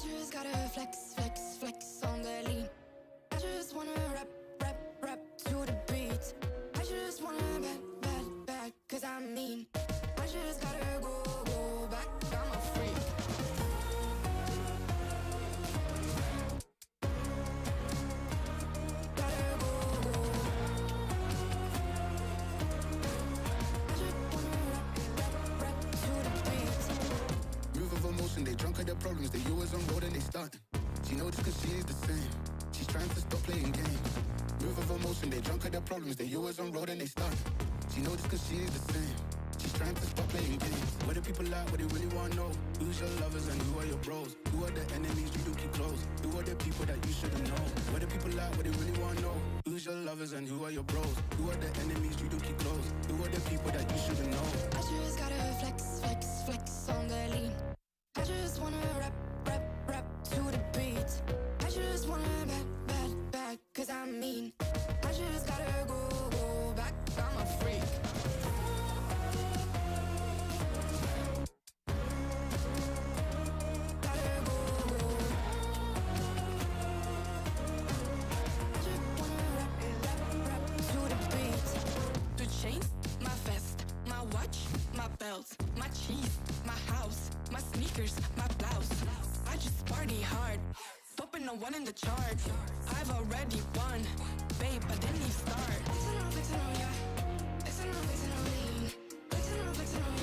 just gotta flex, flex, flex on the lean. I just wanna rap, rap, rap to the beat. I just wanna back, back, back, cause I'm mean. I just gotta go, go back, I'm a freak. Gotta go, go. I just wanna rap, rap, rap to the beat. Move of emotion, they drunk at their problems. They always on road and they starting. She knows this cause she is the same. She's trying to stop playing games. Move of emotion, they drunk at their problems. They always on road and they starting. She knows this cause she is the same. She's trying to stop playing games. Where the people at, what they really wanna know? Who's your lovers and who are your bros? Who are the enemies you do keep close? Who are the people that you shouldn't know? Where the people at, what they really wanna know? Who's your lovers and who are your bros? Who are the enemies you do keep close? Who are the people that you shouldn't know? I just gotta flex, flex, flex on the lean. I just wanna rap, rap, rap to the beat. I just wanna back, back, back, cause I'm mean. I just gotta go, go back, I'm a freak. Gotta go, go. I just wanna rap, rap, rap to the beat. The chains, my vest, my watch, my belt, my cheese, my house, my sneakers, my blouse. I just party hard, popping a one in the chart. I've already won, babe, I didn't even start. Flexing on ya, flexing on lean. Flexing on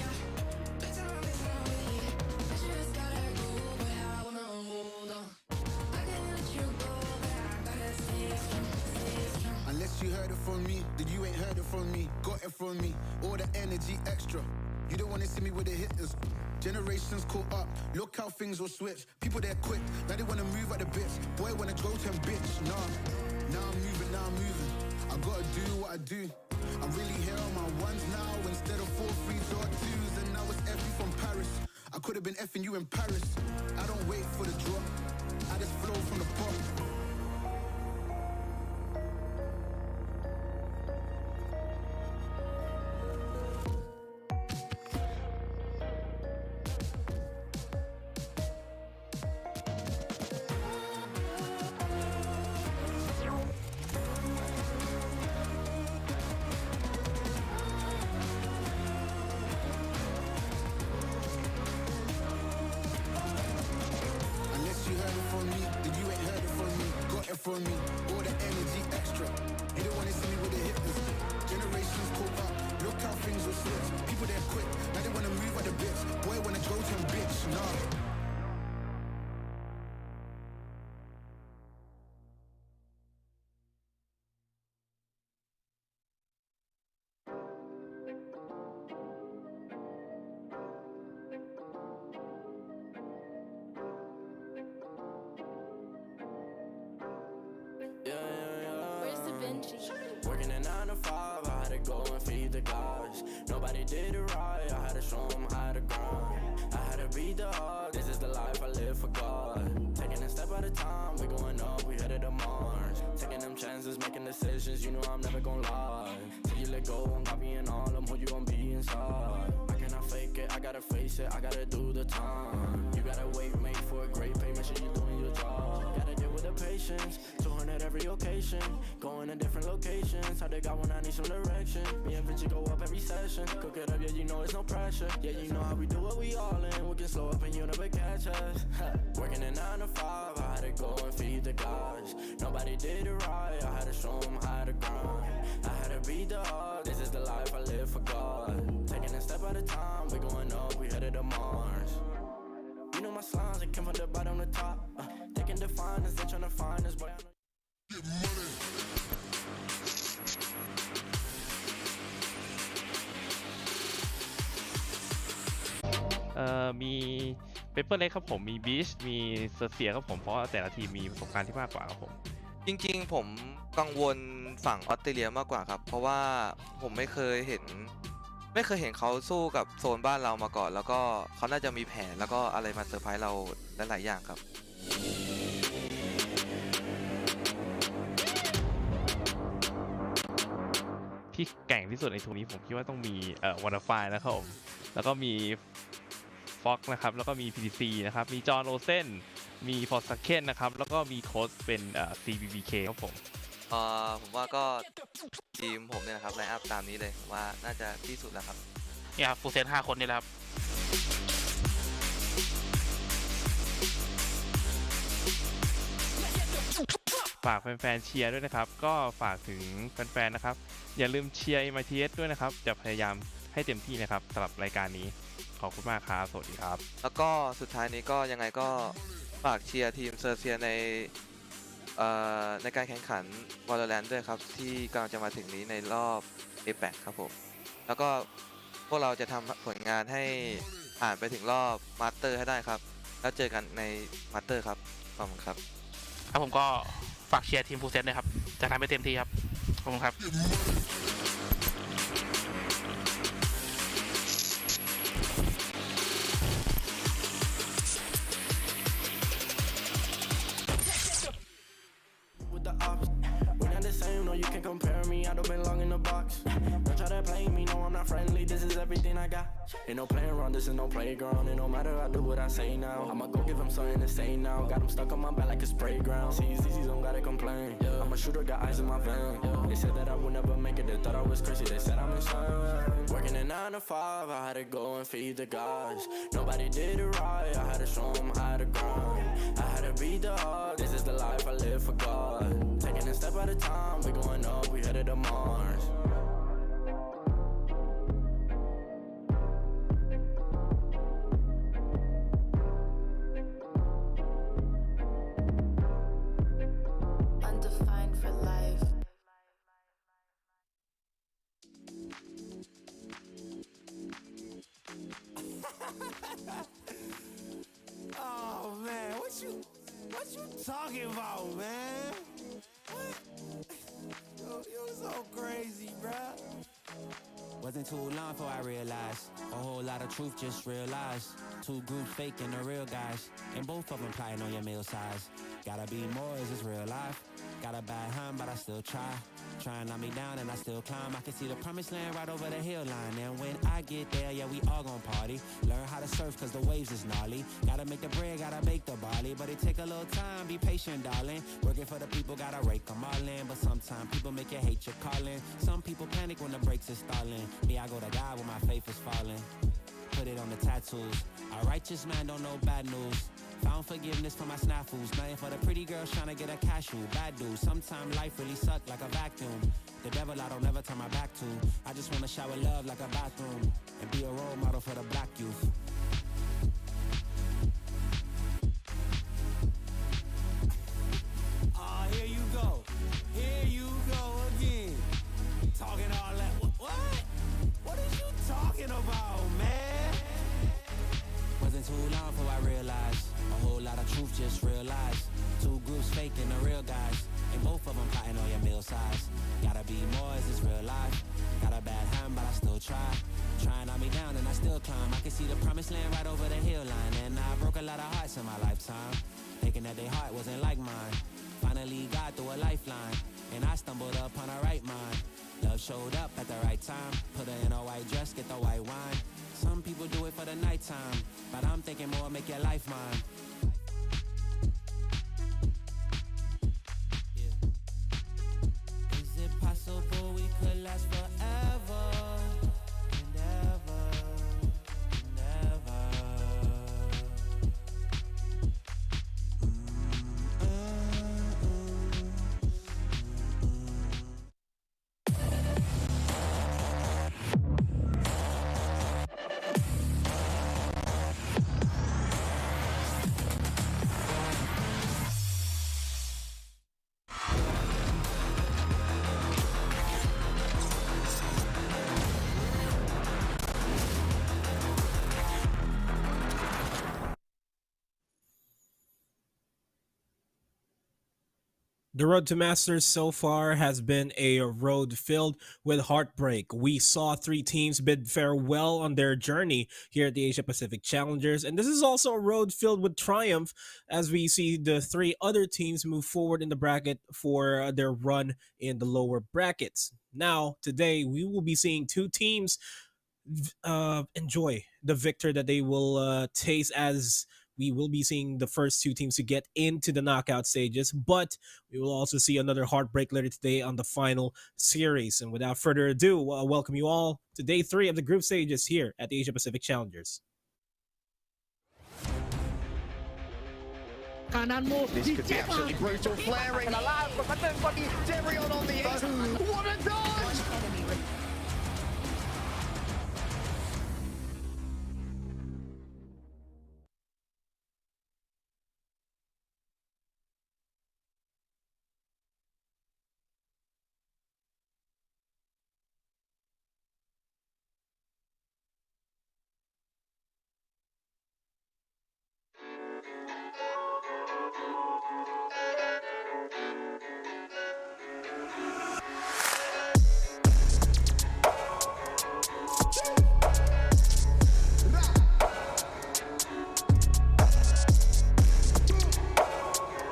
ya, flexing on lean. I just gotta go, but I wanna hold on. I can't let you go, but I gotta stay strong, stay strong. Unless you heard it from me, then you ain't heard it from me. Got it from me, all the energy extra. You don't wanna see me with the hitters. Generations caught up, look how things will switch. People they're quick, now they wanna move at the bits. Boy wanna go to him, bitch, nah. Now I'm moving, I gotta do what I do. I'm really here on my ones now, instead of 4 3s or 2s. And now it's Effie from Paris. I could've been effing you in Paris. I don't wait for the drop, I just flow from the pot. From me, all the energy extra. You don't wanna see me with the hitters. Generations caught up, look how things will switch. People they're quick, now they wanna move at the bits. Boy wanna go to him, bitch, nah. Working a 9 to 5, I had to go and feed the guys. Nobody did it right, I had to show them how to grind. I had to beat the odds, this is the life I live for God. Taking a step at a time, we going up, we headed to Mars. Taking them chances, making decisions, you know I'm never gonna lie. Till you let go, I'm copying all of them, who you gon' be inside. I cannot fake it, I gotta face it, I gotta do the time. You gotta wait, make for a great pay, make sure you're doing your job. Gotta deal with the patience, 200 every occasion. Going to different locations, how they got when I need some direction. Me and Vinci go up every session. Cook it up, yeah, you know it's no pressure. Yeah, you know how we do what we all in. We can slow up and you never catch us. Working a 9 to 5, I had to go and feed the guys. Nobody did it right, I had to show them how to grind. I had to beat the odds, this is the life I live for God. Taking a step at a time, we going up, we headed to Mars. You know my slimes, they came from the bottom to top. They can define us, they tryna find us, boy, I know. Get money.มีเปเปอร์เล็กครับผมมีบีชมีเซอร์เซียครับผมเพราะแต่ละทีมมีประสบการณ์ที่มากกว่าครับผมจริงๆผมกังวลฝั่งออสเตรเลียมากกว่าครับเพราะว่าผมไม่เคยเห็นเขาสู้กับโซนบ้านเรามาก่อนแล้วก็เขาน่าจะมีแผนแล้วก็อะไรมาเซอร์ไพรส์เราหลายๆอย่างครับที่แกร่งที่สุดในทัวร์นี้ผมคิดว่าต้องมีวอเตอร์ไฟนะครับผมแล้วก็มีฟ็อกนะครับแล้วก็มี PTC นะครับมีจอห์นโอเซน มีพอสักเคนนะครับแล้วก็มีโค้ชเป็นCBBK ครับผม ผมว่าก็ทีมผมเนี่ยนะครับไลน์อัพตามนี้เลยผมว่าน่าจะที่สุดแล้วครับ เนี่ยครับฟูลเซต5 คนนี่แหละครับ ฝากแฟนๆเชียร์ด้วยนะครับก็ฝากถึงแฟนๆนะครับอย่าลืมเชียร์ MiTH ด้วยนะครับจะพยายามให้เต็มที่นะครับสำหรับรายการนี้ขอบคุณมากครับสวัสดีครับ แล้วก็สุดท้ายนี้ก็ยังไงก็ฝากเชียร์ทีมเซอร์เซียในการแข่งขัน Valorant ด้วยครับที่กำลังจะมาถึงนี้ในรอบ APAC ครับผมแล้วก็พวกเราจะทำผลงานให้ผ่านไปถึงรอบมาสเตอร์ให้ได้ครับแล้วเจอกันในมาสเตอร์ครับขอบคุณครับ ครับผมก็ฝากเชียร์ทีมฟูลเซตด้วยครับจะทำให้เต็มที่ครับขอบคุณครับ with the ops. We're not the same, no, you can compare me. I don't belong in the box. Don't try to play me, no, I'm not friendly. This is everything I got. Ain't no playing around, this is no playground. And no matter I do what I say now, I'ma go give him something to say now. Got him stuck on my back like a spray ground. See, easy, don't gotta complain. I'm a shooter, got eyes in my vein. They said that I would never make it, they thought I was crazy. They said I'm insane. Working a 9 to 5, I had to go and feed the guys. Nobody did it right, I had to show them how to grind. I had to beat the odds, this is the life I live for God. Taking a step at a time, we going up, we headed to Mars. Undefined for life. Oh man, what you talking about, man? What? You so crazy, bruh. Wasn't too long before I realized a whole lot of truth just realized. Two groups faking the real guys, and both of them plotting on your meal size. Gotta be more, is this real life? Got a bad hand, but I still try. Try and knock me down and I still climb. I can see the promised land right over the hill line. And when I get there, yeah, we all gon' party. Learn how to surf cause the waves is gnarly. Gotta make the bread, gotta bake the barley. But it take a little time, be patient, darling. Working for the people, gotta rake them all in. But sometimes people make you hate your calling. Some people panic when the brakes is stalling. Me, I go to God when my faith is falling. Put it on the tattoos. A righteous man don't know bad news. Found forgiveness for my snafus. Nothing for the pretty girls trying to get a cashew. Bad dude. Sometimes life really suck like a vacuum. The devil I don't never turn my back to. I just wanna shower love like a bathroom. And be a role model for the black youth. Here you go. Here you go again. Talking all that. What? What are you talking about, man? Wasn't too long before I realized a whole lot of truth just realized. Two groups faking the real guys, and both of them plotting on your meal size. Gotta be more, is this real life? Got a bad hand, but I still try. Trying on me down and I still climb. I can see the promised land right over the hill line. And I broke a lot of hearts in my lifetime, thinking that their heart wasn't like mine. Finally got through a lifeline, and I stumbled upon a right mind. Love showed up at the right time. Put her in a white dress, get the white wine. Some people do it for the nighttime, but I'm thinking more, make your life mine. Yeah. Is it possible we could last forever and ever and ever? The road to Masters so far has been a road filled with heartbreak. We saw 3 teams bid farewell on their journey here at the Asia Pacific Challengers, and this is also a road filled with triumph as we see the 3 other teams move forward in the bracket for their run in the lower brackets. Now, today, we will be seeing 2 teams enjoy the victor that they will taste as we will be seeing the first two teams to get into the knockout stages, but we will also see another heartbreak later today on the final series. And without further ado, welcome you all to day 3 of the group stages here at the Asia Pacific Challengers. This could be absolutely brutal. Flaring allowed, but then Derion on the edge. What a dodge!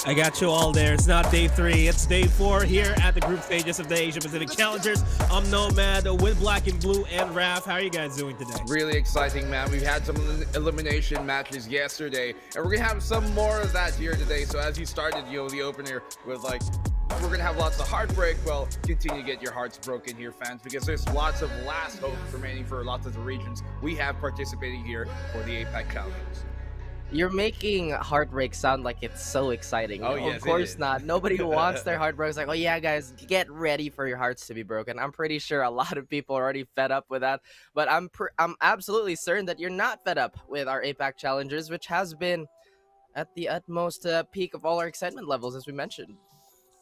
I got you all there. It's not day 3, it's day 4 here at the group stages of the Asia Pacific Challengers. I'm Nomad with Black and Blue and Raph. How are you guys doing today? Really exciting, man. We've had some elimination matches yesterday, and we're gonna have some more of that here today. So as you started, the opener with we're gonna have lots of heartbreak. Well, continue to get your hearts broken here, fans, because there's lots of last hope remaining for lots of the regions we have participating here for the APAC Challengers. You're making heartbreak sound like it's so exciting. Oh, yes, of course not. Nobody wants their heartbreak. It's like, oh yeah, guys, get ready for your hearts to be broken. I'm pretty sure a lot of people are already fed up with that. But I'm absolutely certain that you're not fed up with our APAC Challengers, which has been at the utmost peak of all our excitement levels, as we mentioned.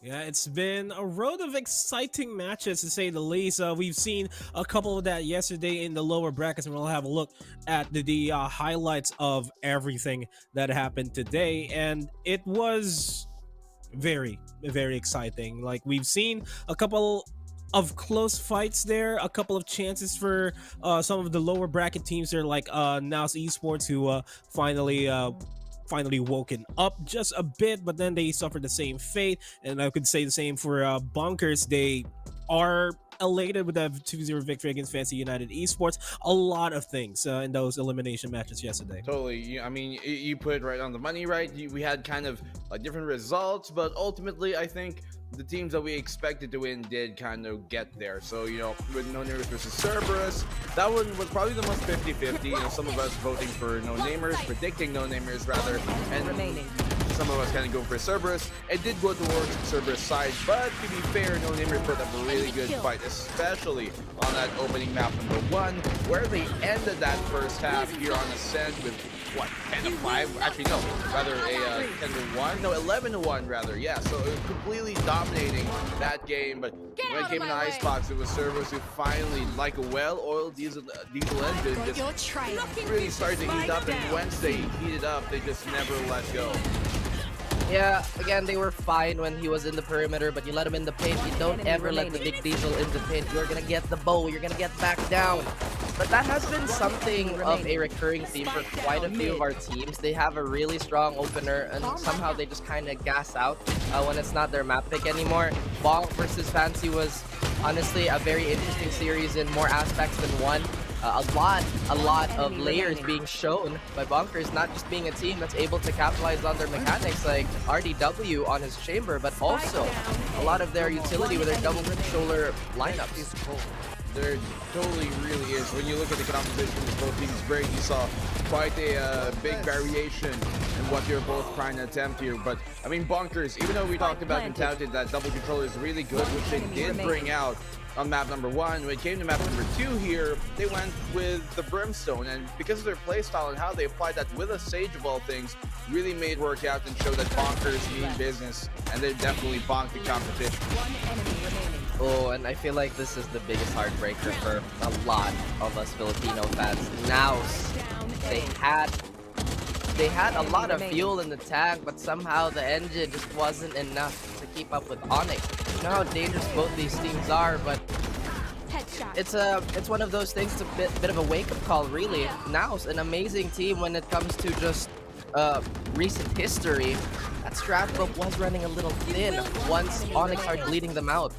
Yeah, it's been a road of exciting matches, to say the least. We've seen a couple of that yesterday in the lower brackets, and we'll have a look at the highlights of everything that happened today. And it was very, very exciting. Like, we've seen a couple of close fights there, a couple of chances for some of the lower bracket teams there, like Naus Esports, who finally woken up just a bit, but then they suffered the same fate. And I could say the same for Bonkers. They are elated with that 2-0 victory against Fancy United Esports. A lot of things in those elimination matches yesterday. Totally. I mean, you put it right on the money, right? We had kind of different results, but ultimately I think the teams that we expected to win did kind of get there. So, with No Namers versus Cerberus, that one was probably the most 50-50. Some of us voting for No Namers, predicting No Namers rather, and some of us kind of going for Cerberus. It did go towards Cerberus' side, but to be fair, No Namers put up a really good fight, especially on that opening map number 1, where they ended that first half here on Ascent with 10-5? Actually, no, rather a 10-1. No, 11-1 rather. Yeah, so it was completely dominating that game. But when it came in the icebox, it was Cerberus who finally, like a well-oiled diesel engine, just really started to heat up. And once they heated up, they just never let go. Yeah, again, they were fine when he was in the perimeter, but you let him in the paint. You don't ever let the big diesel in the paint. You're gonna get the bow. You're gonna get back down. But that has been something of a recurring theme for quite a few of our teams. They have a really strong opener, and somehow they just kind of gas out when it's not their map pick anymore. Bonk versus Fancy was honestly a very interesting series in more aspects than one. A lot of layers being shown by Bonkers, not just being a team that's able to capitalize on their mechanics like RDW on his chamber, but also a lot of their utility with their double controller lineups. There totally really is. When you look at the composition of both teams, great. You saw quite a big variation in what they're both trying to attempt here. But I mean, Bonkers, even though we talked about and touted that double controller is really good, which they did bring out on map number 1, when it came to map number 2 here, they went with the Brimstone, and because of their playstyle and how they applied that with a Sage of all things, really made work out and showed that Bonkers mean business, and they definitely bonked the competition. Oh, and I feel like this is the biggest heartbreaker for a lot of us Filipino fans. Naus, they had a lot of fuel in the tank, but somehow the engine just wasn't enough to keep up with Onyx. You know how dangerous both these teams are, but it's one of those things. It's a bit of a wake-up call, really. Naus, an amazing team when it comes to just recent history. That strat book was running a little thin once Onyx started bleeding them out.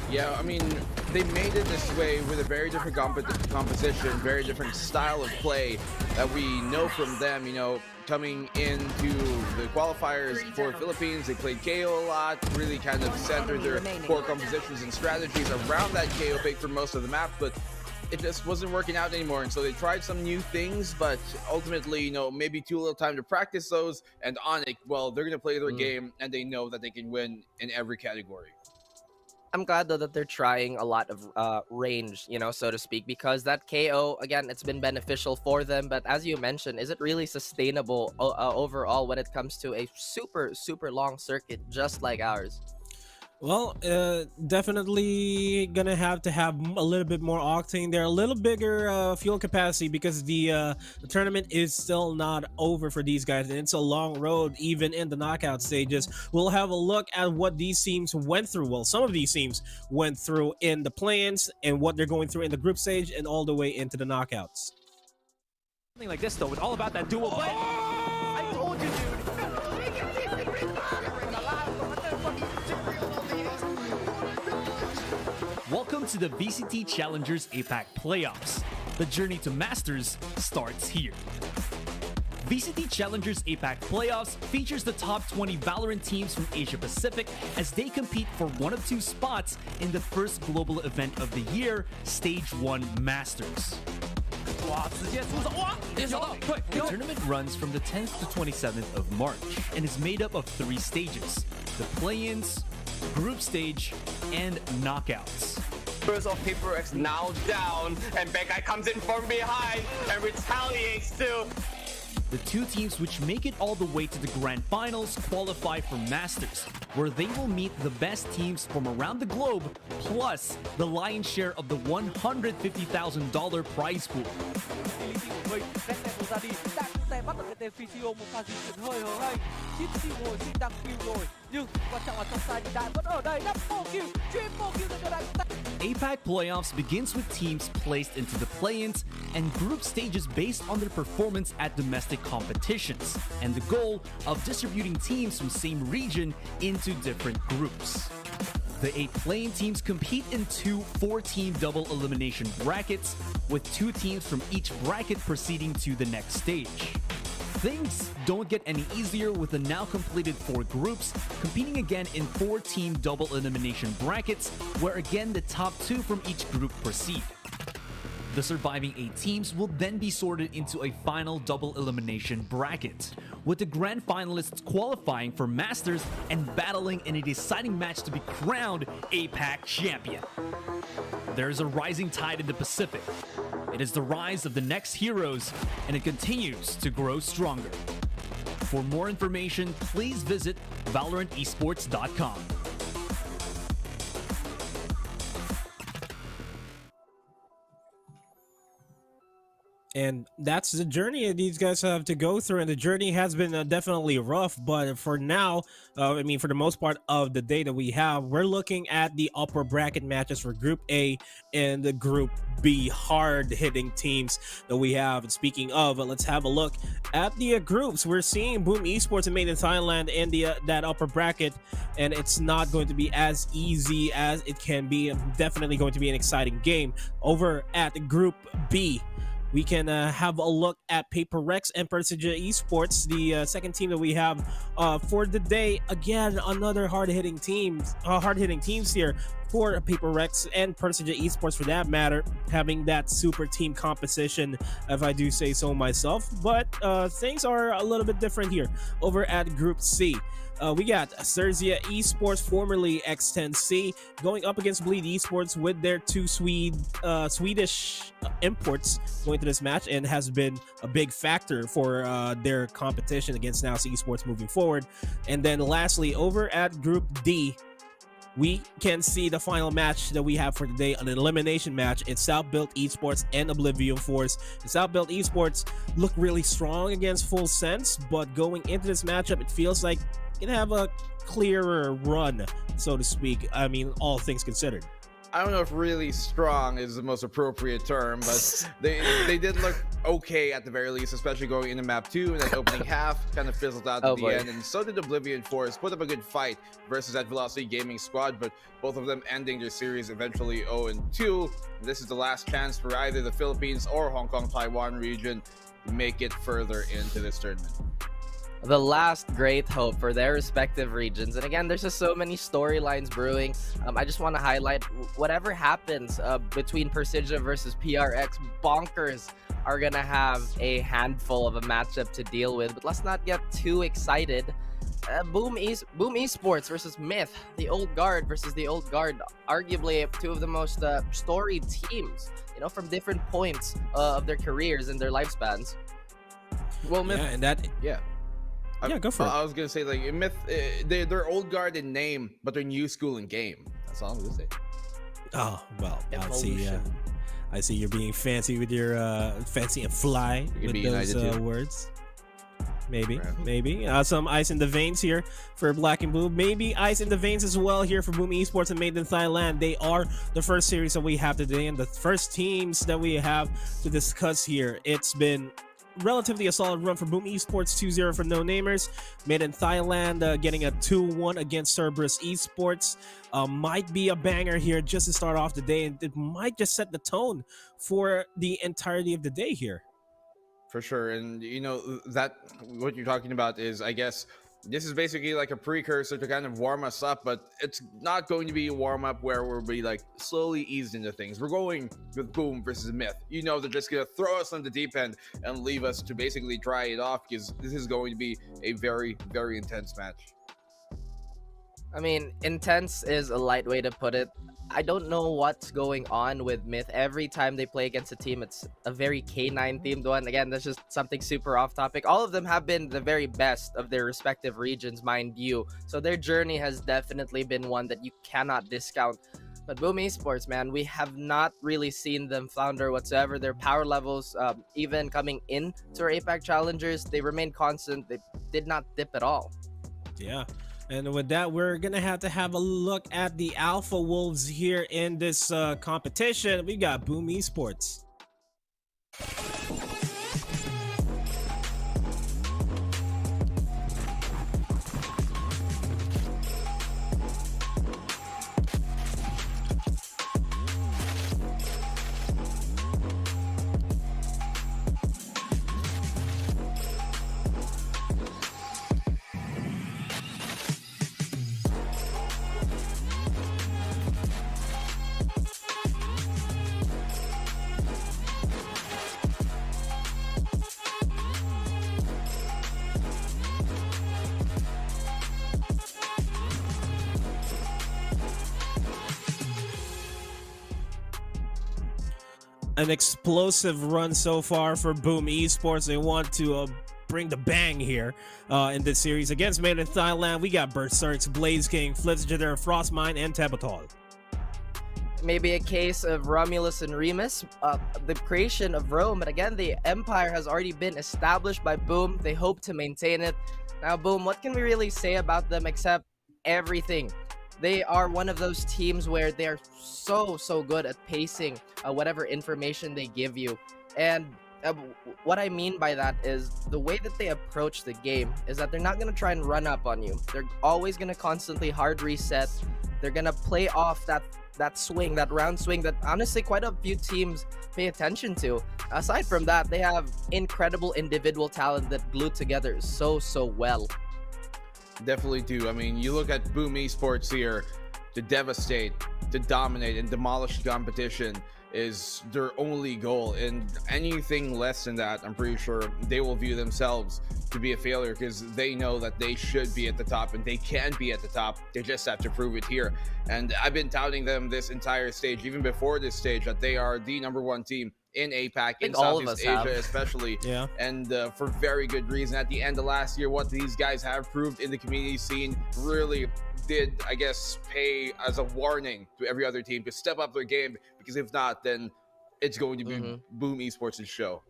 Yeah, I mean, they made it this way with a very different composition, very different style of play that we know from them. You know, coming into the qualifiers for Philippines, they played KO a lot, really kind of centered their core compositions and strategies around that KO pick for most of the map, but it just wasn't working out anymore. And so they tried some new things, but ultimately, you know, maybe too little time to practice those. And Onyx, well, they're going to play their game, and they know that they can win in every category. I'm glad though that they're trying a lot of range, you know, so to speak, because that KO, again, it's been beneficial for them. But as you mentioned, is it really sustainable overall when it comes to a super long circuit just like ours? Well, definitely gonna have to have a little bit more octane there, a little bigger fuel capacity, because the tournament is still not over for these guys, and it's a long road even in the knockout stages. We'll have a look at what these teams went through. Well, some of these teams went through in the play-ins and what they're going through in the group stage and all the way into the knockouts. Something like this though, it's all about that duel. But I told you, dude. Welcome to the VCT Challengers APAC Playoffs. The journey to Masters starts here. VCT Challengers APAC Playoffs features the top 20 Valorant teams from Asia Pacific as they compete for one of two spots in the first global event of the year, Stage 1 Masters. The tournament runs from the 10th to 27th of March and is made up of 3 stages: the play-ins, group stage, and knockouts. First of Paper X now down, and bad guy comes in from behind and retaliates too. The 2 teams which make it all the way to the grand finals qualify for Masters, where they will meet the best teams from around the globe, plus the lion's share of the $150,000 prize pool. APAC Playoffs begins with teams placed into the play-ins and group stages based on their performance at domestic competitions, and the goal of distributing teams from same region into different groups. The 8 play-in teams compete in 2 4-team double elimination brackets, with 2 teams from each bracket proceeding to the next stage. Things don't get any easier with the now completed 4 groups competing again in 4-team double elimination brackets, where again the top 2 from each group proceed. The surviving 8 teams will then be sorted into a final double elimination bracket, with the grand finalists qualifying for Masters and battling in a deciding match to be crowned APAC champion. There is a rising tide in the Pacific. It is the rise of the next heroes, and it continues to grow stronger. For more information, please visit ValorantEsports.com. And that's the journey that these guys have to go through, and the journey has been definitely rough, but for now, I mean, for the most part of the day that we have, we're looking at the upper bracket matches for Group A and the Group B hard-hitting teams that we have. And speaking of, let's have a look at the groups. We're seeing Boom Esports and Made in Thailand in that upper bracket, and it's not going to be as easy as it can be. Definitely going to be an exciting game. Over at Group B, we can have a look at Paper Rex and Persija Esports, the second team that we have for the day. Again, another hard-hitting teams here for Paper Rex and Persija Esports, for that matter, having that super team composition, if I do say so myself. But things are a little bit different here. Over at Group C, we got Persija Esports, formerly X10C, going up against Bleed Esports with their 2 Swedish imports going to this match, and has been a big factor for their competition against Nous Esports moving forward. And then lastly, over at Group D, we can see the final match that we have for today, an elimination match. It's South Built Esports and Oblivion Force. The South Built Esports look really strong against Full Sense, but going into this matchup, it feels like it have a clearer run, so to speak. I mean, all things considered. I don't know if really strong is the most appropriate term, but they did look okay at the very least, especially going into map 2 and then opening half kind of fizzled out at the end, and so did Oblivion Force. Put up a good fight versus that Velocity Gaming squad, but both of them ending their series eventually 0-2. This is the last chance for either the Philippines or Hong Kong Taiwan region to make it further into this tournament. The last great hope for their respective regions. And again, there's just so many storylines brewing. I just want to highlight whatever happens between Persija versus PRX. Bonkers are going to have a handful of a matchup to deal with. But let's not get too excited. Boom Esports versus MiTH, the old guard versus the old guard. Arguably two of the most storied teams, you know, from different points of their careers and their lifespans. Well, MiTH, Yeah, and that... yeah. Go for it. I was gonna say, like, MiTH, they're old guard in name, but they're new school in game. That's all I'm gonna say. Oh, well, I see you're being fancy with your fancy and fly with those words. Maybe. Some ice in the veins here for Black and Blue. Maybe ice in the veins as well here for Boom Esports and Made in Thailand. They are the first series that we have today and the first teams that we have to discuss here. It's been relatively a solid run for Boom Esports, 2-0 for No Namers. Made in Thailand getting a 2-1 against Cerberus Esports. Might be a banger here just to start off the day, and it might just set the tone for the entirety of the day here. For sure. And you know, that what you're talking about is, I guess, this is basically like a precursor to kind of warm us up, but it's not going to be a warm-up where we'll be like slowly eased into things. We're going with Boom versus MiTH. You know, they're just gonna throw us on the deep end and leave us to basically dry it off, because this is going to be a very, very intense match. I mean, intense is a light way to put it. I don't know what's going on with MiTH. Every time they play against a team, it's a very K9 themed one. Again, that's just something super off topic. All of them have been the very best of their respective regions, mind you. So their journey has definitely been one that you cannot discount. But Boom Esports, man, we have not really seen them flounder whatsoever. Their power levels, even coming into our APAC Challengers, they remained constant. They did not dip at all. Yeah. And with that, we're going to have a look at the Alpha Wolves here in this competition. We got Boom Esports. An explosive run so far for Boom Esports. They want to bring the bang here in this series against Made in Thailand. We got Berserks, Blaze King, Flips, Jitter, Frostmine, and Tabatol. Maybe a case of Romulus and Remus, the creation of Rome. But again, the empire has already been established by Boom. They hope to maintain it. Now, Boom, what can we really say about them except everything? They are one of those teams where they're so good at pacing whatever information they give you. And what I mean by that is the way that they approach the game is that they're not going to try and run up on you. They're always going to constantly hard reset. They're going to play off that swing, that round swing that honestly quite a few teams pay attention to. Aside from that, they have incredible individual talent that glue together so well. Definitely do. I mean, you look at Boom Esports here, to devastate, to dominate, and demolish the competition is their only goal. And anything less than that, I'm pretty sure they will view themselves to be a failure, because they know that they should be at the top and they can be at the top. They just have to prove it here. And I've been touting them this entire stage, even before this stage, that they are the #1 team in APAC, in Southeast Asia especially. Yeah. And for very good reason. At the end of last year, what these guys have proved in the community scene really did, I guess, pay as a warning to every other team to step up their game, because if not, then it's going to be Boom Esports' show.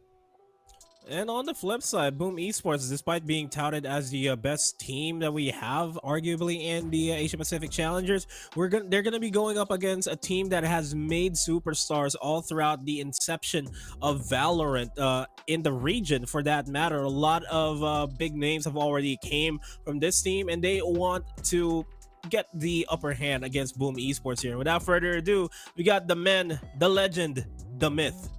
And on the flip side, Boom Esports, despite being touted as the best team that we have, arguably in the Asia Pacific Challengers, they're gonna be going up against a team that has made superstars all throughout the inception of Valorant in the region. For that matter, a lot of big names have already came from this team, and they want to get the upper hand against Boom Esports here. Without further ado, we got the man, the legend, the myth.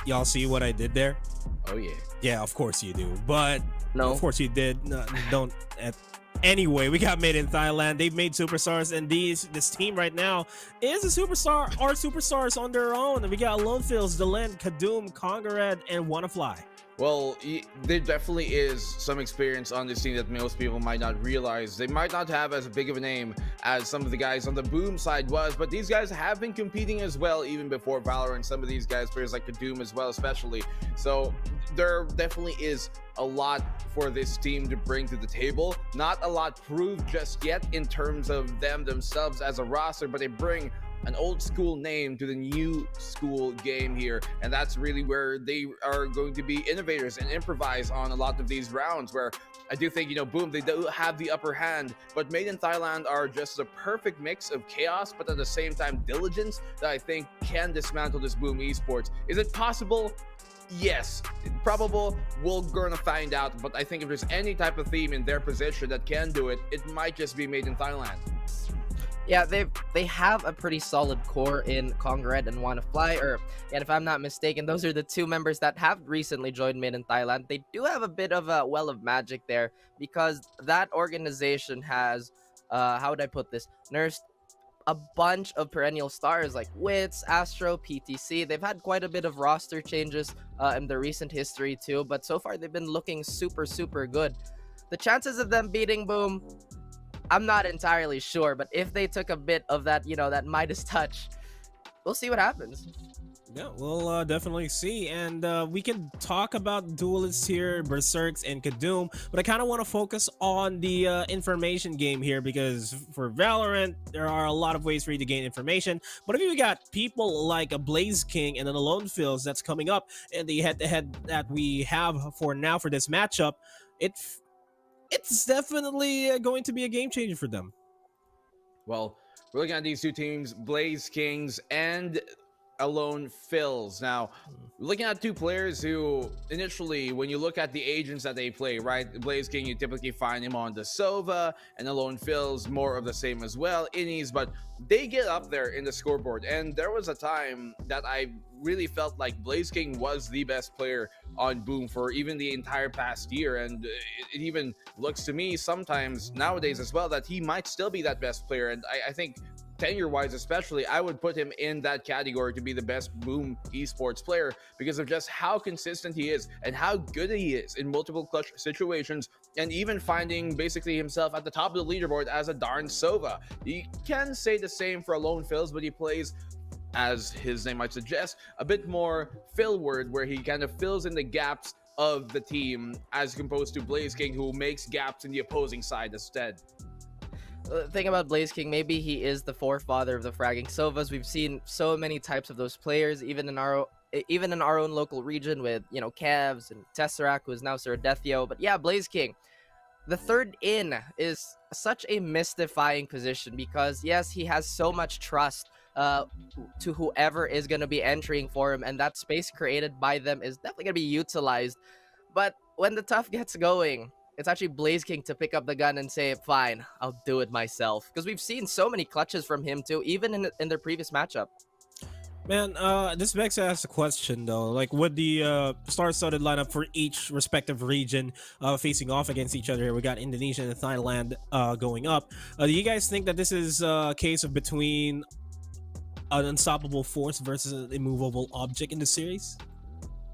Y'all see what I did there? Oh yeah. Yeah, of course you do. But No. of course you did. No, don't. Anyway, we got made in Thailand. They've made superstars, and this team right now is a superstar. Are superstars on their own. We got Lone Fields, Deland, Kadum, Congarad, and Wanna Fly. Well, there definitely is some experience on this team that most people might not realize. They might not have as big of a name as some of the guys on the Boom side was, but these guys have been competing as well even before Valorant. Some of these guys, players like Kadum as well, especially. So there definitely is a lot for this team to bring to the table. Not a lot proved just yet in terms of them themselves as a roster, but they bring an old school name to the new school game here, and that's really where they are going to be innovators and improvise on a lot of these rounds, where I do think, Boom, they do have the upper hand, but Made in Thailand are just a perfect mix of chaos, but at the same time diligence that I think can dismantle this Boom Esports. Is it possible? Yes, probable. We're gonna find out, but I think if there's any type of theme in their position that can do it, it might just be Made in Thailand. Yeah, they have a pretty solid core in Congrad and Wanna Fly, and if I'm not mistaken, those are the two members that have recently joined Made in Thailand. They do have a bit of a well of magic there, because that organization has, how would I put this, nursed a bunch of perennial stars like Wits, Astro, PTC. They've had quite a bit of roster changes in their recent history too, but so far they've been looking super, super good. The chances of them beating Boom, I'm not entirely sure, but if they took a bit of that, that Midas touch, we'll see what happens. Yeah, we'll definitely see. And we can talk about duelists here, Berserks and Kadum, but I kind of want to focus on the information game here, because for Valorant, there are a lot of ways for you to gain information. But if you got people like a Blaze King and then a Lone Fields that's coming up, and the head-to-head that we have for now for this matchup, it's definitely going to be a game changer for them. Well, we're looking at these two teams, Blaze Kings and Lone Fields. Now, looking at two players who initially, when you look at the agents that they play, right? Blaze King, you typically find him on the Sova, and Lone Fields, more of the same as well, Innies, but they get up there in the scoreboard. And there was a time that I really felt like Blaze King was the best player on Boom for even the entire past year, and it even looks to me sometimes nowadays as well that he might still be that best player. And I think tenure-wise especially, I would put him in that category to be the best Boom esports player, because of just how consistent he is and how good he is in multiple clutch situations, and even finding basically himself at the top of the leaderboard as a darn Sova. You can say the same for Lone Fields, but he plays, as his name might suggest, a bit more fillward, where he kind of fills in the gaps of the team, as opposed to Blaze King, who makes gaps in the opposing side instead. The thing about Blaze King, maybe he is the forefather of the fragging Sovas. We've seen so many types of those players, even in our own local region with, Cavs and Tesseract, who is now Sir Deathio. But yeah, Blaze King, the third in is such a mystifying position, because yes, he has so much trust to whoever is going to be entering for him, and that space created by them is definitely going to be utilized. But when the tough gets going, it's actually Blaze King to pick up the gun and say, fine, I'll do it myself. Because we've seen so many clutches from him too, even in their previous matchup. Man, this begs to ask a question though. Like, with the star-studded lineup for each respective region facing off against each other, we got Indonesia and Thailand going up. Do you guys think that this is a case of between an unstoppable force versus an immovable object in the series?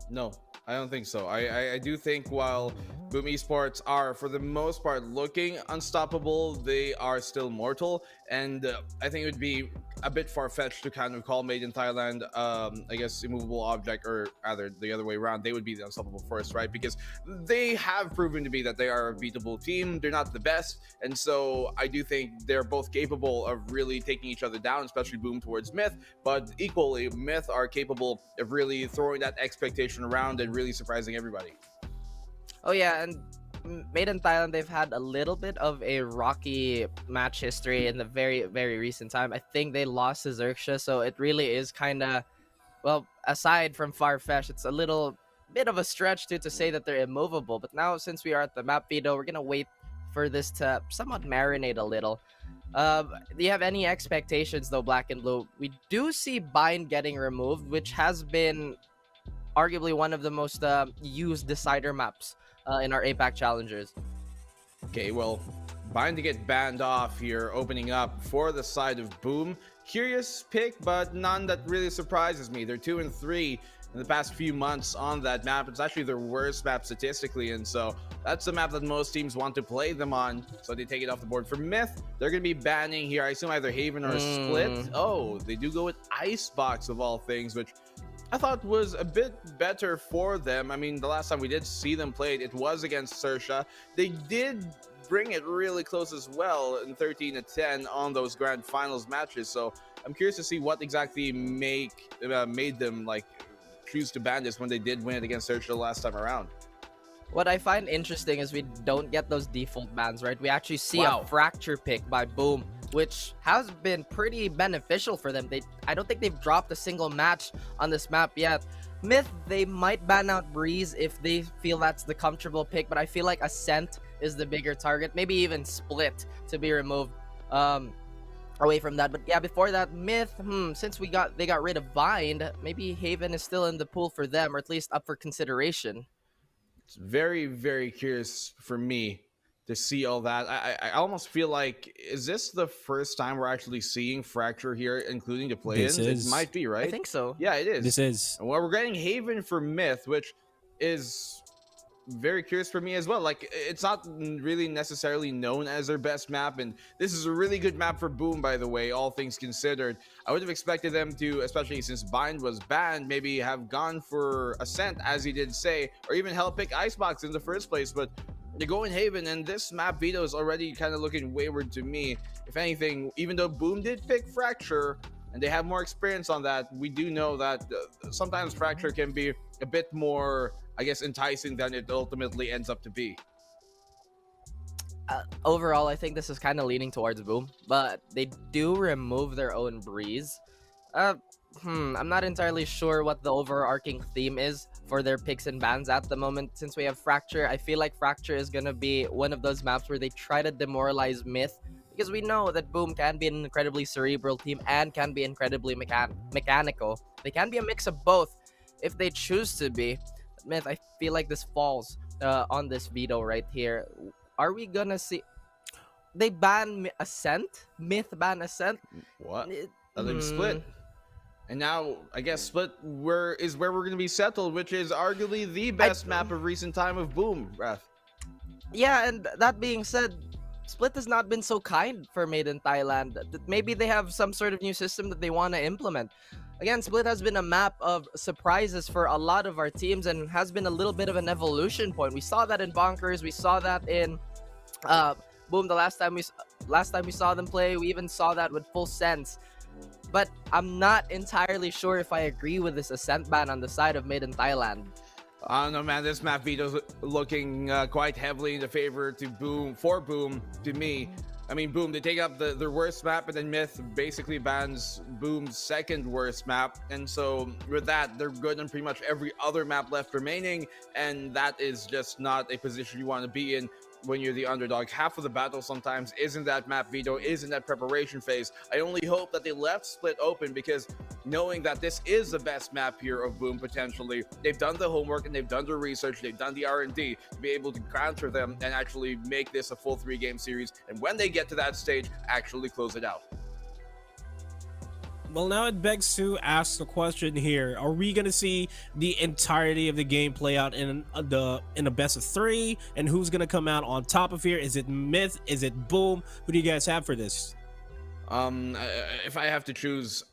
No, I don't think so. I do think while Boom Esports are, for the most part, looking unstoppable, they are still mortal. And I think it would be a bit far-fetched to kind of call Made in Thailand, I guess, immovable object, or rather the other way around. They would be the unstoppable force, right? Because they have proven to be that they are a beatable team. They're not the best. And so I do think they're both capable of really taking each other down, especially Boom towards MiTH. But equally, MiTH are capable of really throwing that expectation around and really surprising everybody. Oh yeah, and Made in Thailand, they've had a little bit of a rocky match history in the very, very recent time. I think they lost to Xerxia, so it really is kind of, well, aside from Farfetch, it's a little bit of a stretch to say that they're immovable. But now, since we are at the map Veto, we're going to wait for this to somewhat marinate a little. Do you have any expectations, though, Black and Blue? We do see Bind getting removed, which has been arguably one of the most used decider maps in our APAC Challengers. Okay, well, Bind to get banned off here, opening up for the side of Boom. Curious pick, but none that really surprises me. They're 2-3 in the past few months on that map. It's actually their worst map statistically, and so that's the map that most teams want to play them on, so they take it off the board. For MiTH, they're going to be banning here, I assume, either Haven or Split. Oh, they do go with Icebox of all things, which I thought was a bit better for them. I mean, the last time we did see them play it was against Xerxia. They did bring it really close as well in 13-10 on those grand finals matches. So I'm curious to see what exactly made them like choose to ban this when they did win it against Xerxia last time around. What I find interesting is we don't get those default bans, right? We actually see a Fracture pick by Boom, which has been pretty beneficial for them. I don't think they've dropped a single match on this map yet. MiTH, they might ban out Breeze if they feel that's the comfortable pick, but I feel like Ascent is the bigger target. Maybe even Split to be removed away from that. But yeah, before that, MiTH, since they got rid of Bind, maybe Haven is still in the pool for them, or at least up for consideration. It's very, very curious for me to see all that. I almost feel like, is this the first time we're actually seeing Fracture here, including the play-ins? It might be, right? I think so. Yeah, it is. This is. Well, we're getting Haven for MiTH, which is very curious for me as well. Like, it's not really necessarily known as their best map, and this is a really good map for Boom, by the way, all things considered. I would have expected them to, especially since Bind was banned, maybe have gone for Ascent, as he did say, or even help pick Icebox in the first place, but they go in Haven, and this map Veto is already kind of looking wayward to me. If anything, even though Boom did pick Fracture, and they have more experience on that, we do know that sometimes Fracture can be a bit more, I guess, enticing than it ultimately ends up to be. Overall, I think this is kind of leaning towards Boom, but they do remove their own Breeze. I'm not entirely sure what the overarching theme is for their picks and bans at the moment. Since we have Fracture, I feel like Fracture is going to be one of those maps where they try to demoralize MiTH, because we know that Boom can be an incredibly cerebral team and can be incredibly mechanical. They can be a mix of both if they choose to be. MiTH, I feel like this falls on this Veto right here. Are we going to see... They ban Ascent? MiTH ban Ascent? What? Let them Split. And now, I guess Split is where we're going to be settled, which is arguably the best map of recent time of Boom, Ref. Yeah, and that being said, Split has not been so kind for Made in Thailand. Maybe they have some sort of new system that they want to implement. Again, Split has been a map of surprises for a lot of our teams and has been a little bit of an evolution point. We saw that in Bonkers. We saw that in Boom the last time we saw them play. We even saw that with Full Sense. But I'm not entirely sure if I agree with this Ascent ban on the side of Made in Thailand. I don't know, man. This map Veto's looking quite heavily in the favor to Boom, to me. I mean, Boom, they take up their worst map, and then MiTH basically bans Boom's second worst map. And so with that, they're good on pretty much every other map left remaining, and that is just not a position you want to be in. when you're the underdog. Half of the battle sometimes isn't that map veto, isn't that preparation phase. I only hope that they left Split open, because knowing that this is the best map here of Boom potentially, they've done the homework and they've done the research, they've done the R&D to be able to counter them and actually make this a full 3-game series. And when they get to that stage, actually close it out. Well, now it begs to ask the question here: are we gonna see the entirety of the game play out in a best of 3? And who's gonna come out on top of here? Is it MiTH? Is it Boom? Who do you guys have for this? If I have to choose,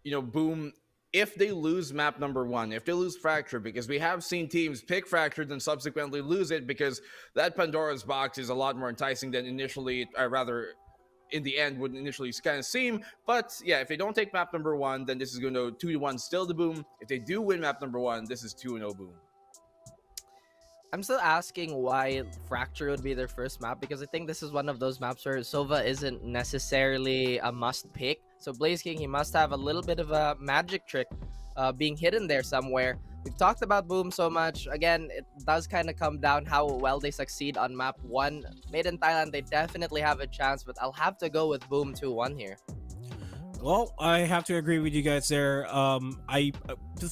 Boom, if they lose map number 1, if they lose Fracture, because we have seen teams pick Fracture and subsequently lose it, because that Pandora's box is a lot more enticing than initially, in the end, would initially kind of seem. But yeah, if they don't take map number 1, then this is going to 2-1 still to Boom. If they do win map number 1, this is 2-0 Boom. I'm still asking why Fracture would be their first map, because I think this is one of those maps where Sova isn't necessarily a must pick. So Blaze King, he must have a little bit of a magic trick being hidden there somewhere. We've talked about Boom so much. Again, it does kind of come down how well they succeed on map 1. Made in Thailand, they definitely have a chance, but I'll have to go with Boom 2-1 here. Well, I have to agree with you guys there. I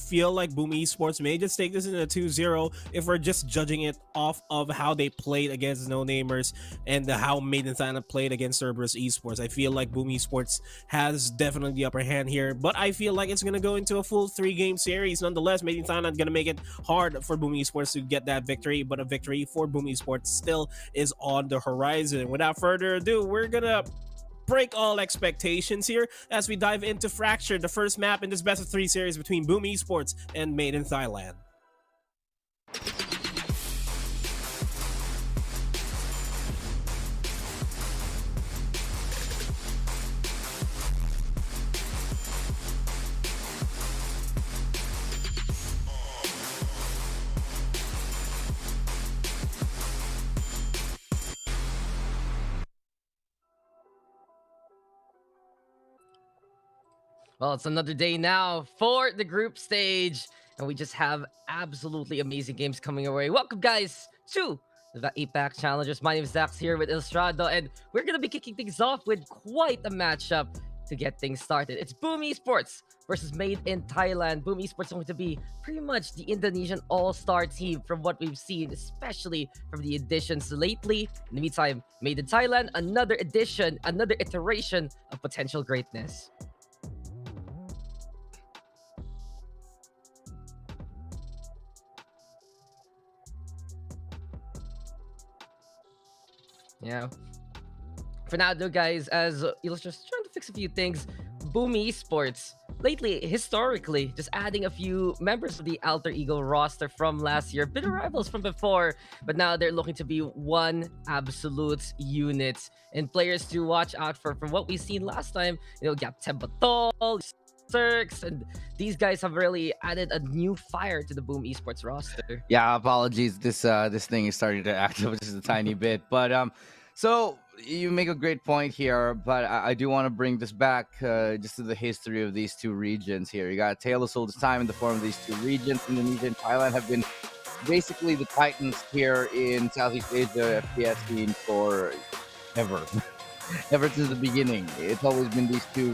feel like Boom Esports may just take this in a 2-0 if we're just judging it off of how they played against no-namers and how Made in Thailand played against Cerberus Esports. I feel like Boom Esports has definitely the upper hand here, but I feel like it's going to go into a full 3-game series. Nonetheless, Made in Thailand going to make it hard for Boom Esports to get that victory, but a victory for Boom Esports still is on the horizon. Without further ado, we're going to break all expectations here as we dive into Fracture, the first map in this best of 3 series between Boom Esports and Made in Thailand. Well, it's another day now for the group stage, and we just have absolutely amazing games coming our way. Welcome, guys, to the APAC Challengers. My name is Dax here with Illustrado, and we're going to be kicking things off with quite a matchup to get things started. It's Boom Esports versus Made in Thailand. Boom Esports is going to be pretty much the Indonesian all-star team from what we've seen, especially from the additions lately. In the meantime, Made in Thailand, another addition, another iteration of potential greatness. Yeah. For now, though, guys, as Elo's just trying to fix a few things, Boom Esports, lately, historically, just adding a few members of the Alter Ego roster from last year. Bitter rivals from before, but now they're looking to be one absolute unit. And players to watch out for, from what we've seen last time, Gapten Batol, Cirques, and these guys have really added a new fire to the Boom Esports roster. Yeah, apologies. This thing is starting to act up just a tiny bit, but so you make a great point here, but I do want to bring this back just to the history of these two regions here. You got a tale as old as time in the form of these two regions. Indonesia and Thailand have been basically the titans here in Southeast Asia FPS scene for ever. Ever since the beginning. It's always been these two,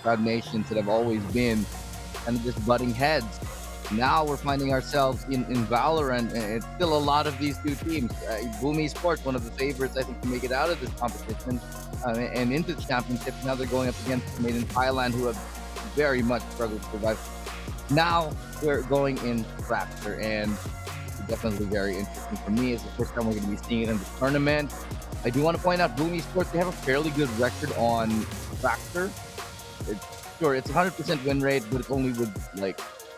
proud nations that have always been kind of just butting heads. Now we're finding ourselves in Valorant, and it's still a lot of these two teams. Boom Esports, one of the favorites, I think, to make it out of this competition and into the championship. Now they're going up against Made in Thailand, who have very much struggled to survive. Now we're going in Fracture, and it's definitely very interesting for me. It's the first time we're going to be seeing it in the tournament. I do want to point out Boom Esports, they have a fairly good record on Fracture. It's 100% win rate, but it's only with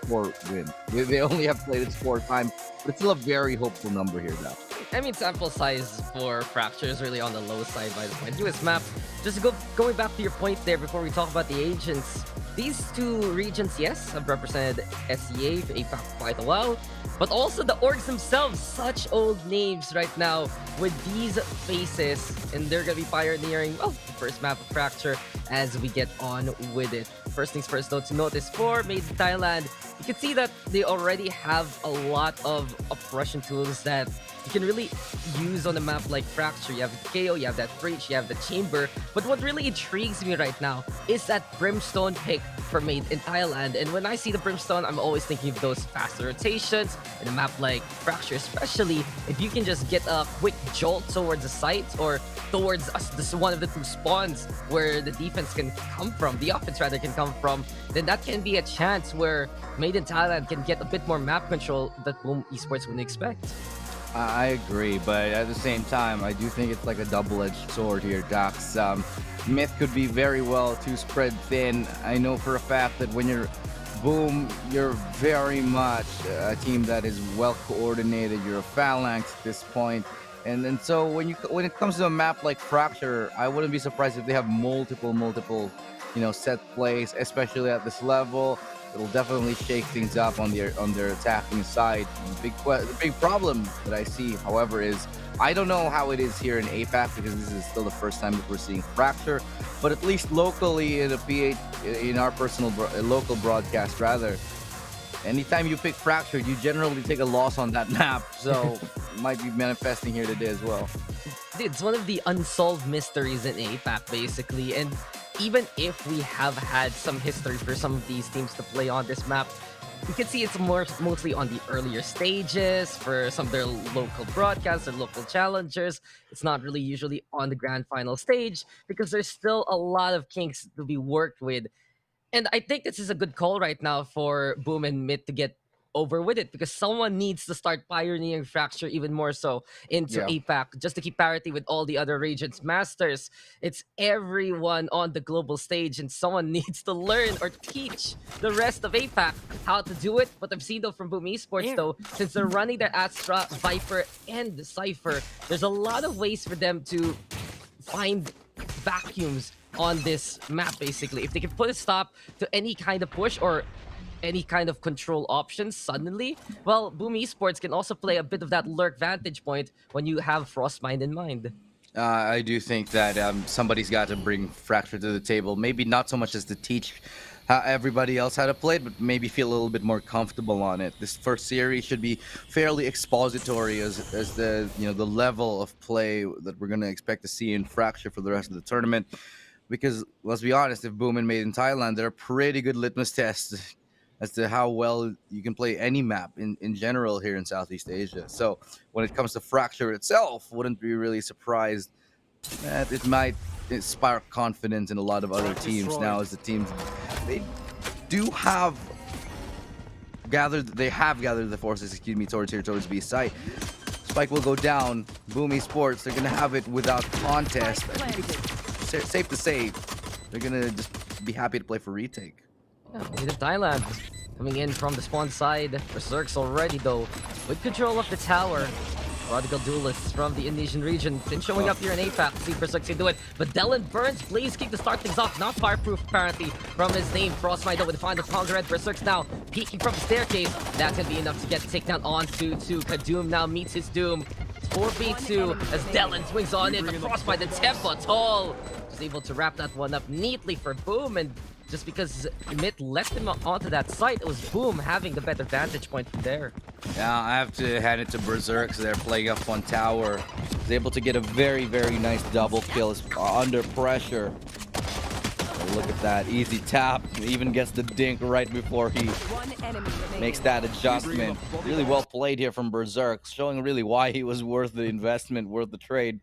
4 wins. They only have played it 4 times, but it's still a very hopeful number here now. I mean, sample size for Fracture is really on the low side by this point. US map, just going back to your point there before we talk about the agents, these two regions, yes, have represented SEA for APAC for quite a while, but also the orgs themselves, such old names right now with these faces, and they're going to be pioneering, the first map of Fracture as we get on with it. First things first, though, to notice for Made in Thailand, you can see that they already have a lot of oppression tools that, you can really use on a map like Fracture. You have the KO, you have that Breach, you have the Chamber. But what really intrigues me right now is that Brimstone pick for Made in Thailand. And when I see the Brimstone, I'm always thinking of those faster rotations in a map like Fracture, especially if you can just get a quick jolt towards the site or towards this one of the two spawns where the defense can come from, the offense rather can come from, then that can be a chance where Made in Thailand can get a bit more map control that Boom Esports wouldn't expect. I agree, but at the same time, I do think it's like a double-edged sword here, Dax. MiTH could be very well too spread thin. I know for a fact that when you're Boom, you're very much a team that is well coordinated. You're a phalanx at this point. And so when it comes to a map like Fracture, I wouldn't be surprised if they have multiple, set plays, especially at this level. It'll definitely shake things up on their attacking side. The big problem that I see, however, is I don't know how it is here in APAC because this is still the first time that we're seeing Fracture. But at least locally in our personal local broadcast, rather, anytime you pick Fracture, you generally take a loss on that map. So it might be manifesting here today as well. It's one of the unsolved mysteries in APAC, basically. And even if we have had some history for some of these teams to play on this map, you can see it's mostly on the earlier stages for some of their local broadcasts or local challengers. It's not really usually on the grand final stage because there's still a lot of kinks to be worked with. And I think this is a good call right now for Boom and MiTH to get over with it because someone needs to start pioneering Fracture even more so into APAC just to keep parity with all the other regions. Masters, it's everyone on the global stage and someone needs to learn or teach the rest of APAC how to do it. What I've seen though from Boom Esports though, since they're running their Astra, Viper, and Cypher, there's a lot of ways for them to find vacuums on this map basically. If they can put a stop to any kind of push or any kind of control options suddenly, well, Boom Esports can also play a bit of that lurk vantage point when you have Frostmind in mind. I do think that somebody's got to bring Fracture to the table. Maybe not so much as to teach how everybody else how to play it, but maybe feel a little bit more comfortable on it. This first series should be fairly expository as the the level of play that we're going to expect to see in Fracture for the rest of the tournament. Because let's be honest, if Boom and Made in Thailand, they're a pretty good litmus test as to how well you can play any map in general here in Southeast Asia. So when it comes to Fracture itself, wouldn't be really surprised that it might spark confidence in a lot of other teams now, as the teams they have gathered the forces, towards B site. Spike will go down. Boom Esports, they're gonna have it without contest. I think it's safe to say they're gonna just be happy to play for retake. Yeah, Made in Thailand coming in from the spawn side. Berserk's already though with control of the tower. Radical duelists from the Indonesian region been showing up here in APAC. See if Berserk can do it, but Dylan burns Blaze Kick to start things off. Not fireproof apparently from his name. Frostmind though with the final Conqueror. Berserk's now peeking from the staircase. That's gonna be enough to get the takedown onto Kadoom. Now meets his doom. 4v2 as Dylan swings on in, but Frostmind the tempo tall was able to wrap that one up neatly for Boom. And just because MiTH left him onto that site, it was Boom having the better vantage point there. Yeah, I have to hand it to Berserk. They're playing up on tower. He's able to get a very, very nice double kill under pressure. Look at that, easy tap. He even gets the dink right before he makes that adjustment. Really well played here from Berserk, showing really why he was worth the investment, worth the trade.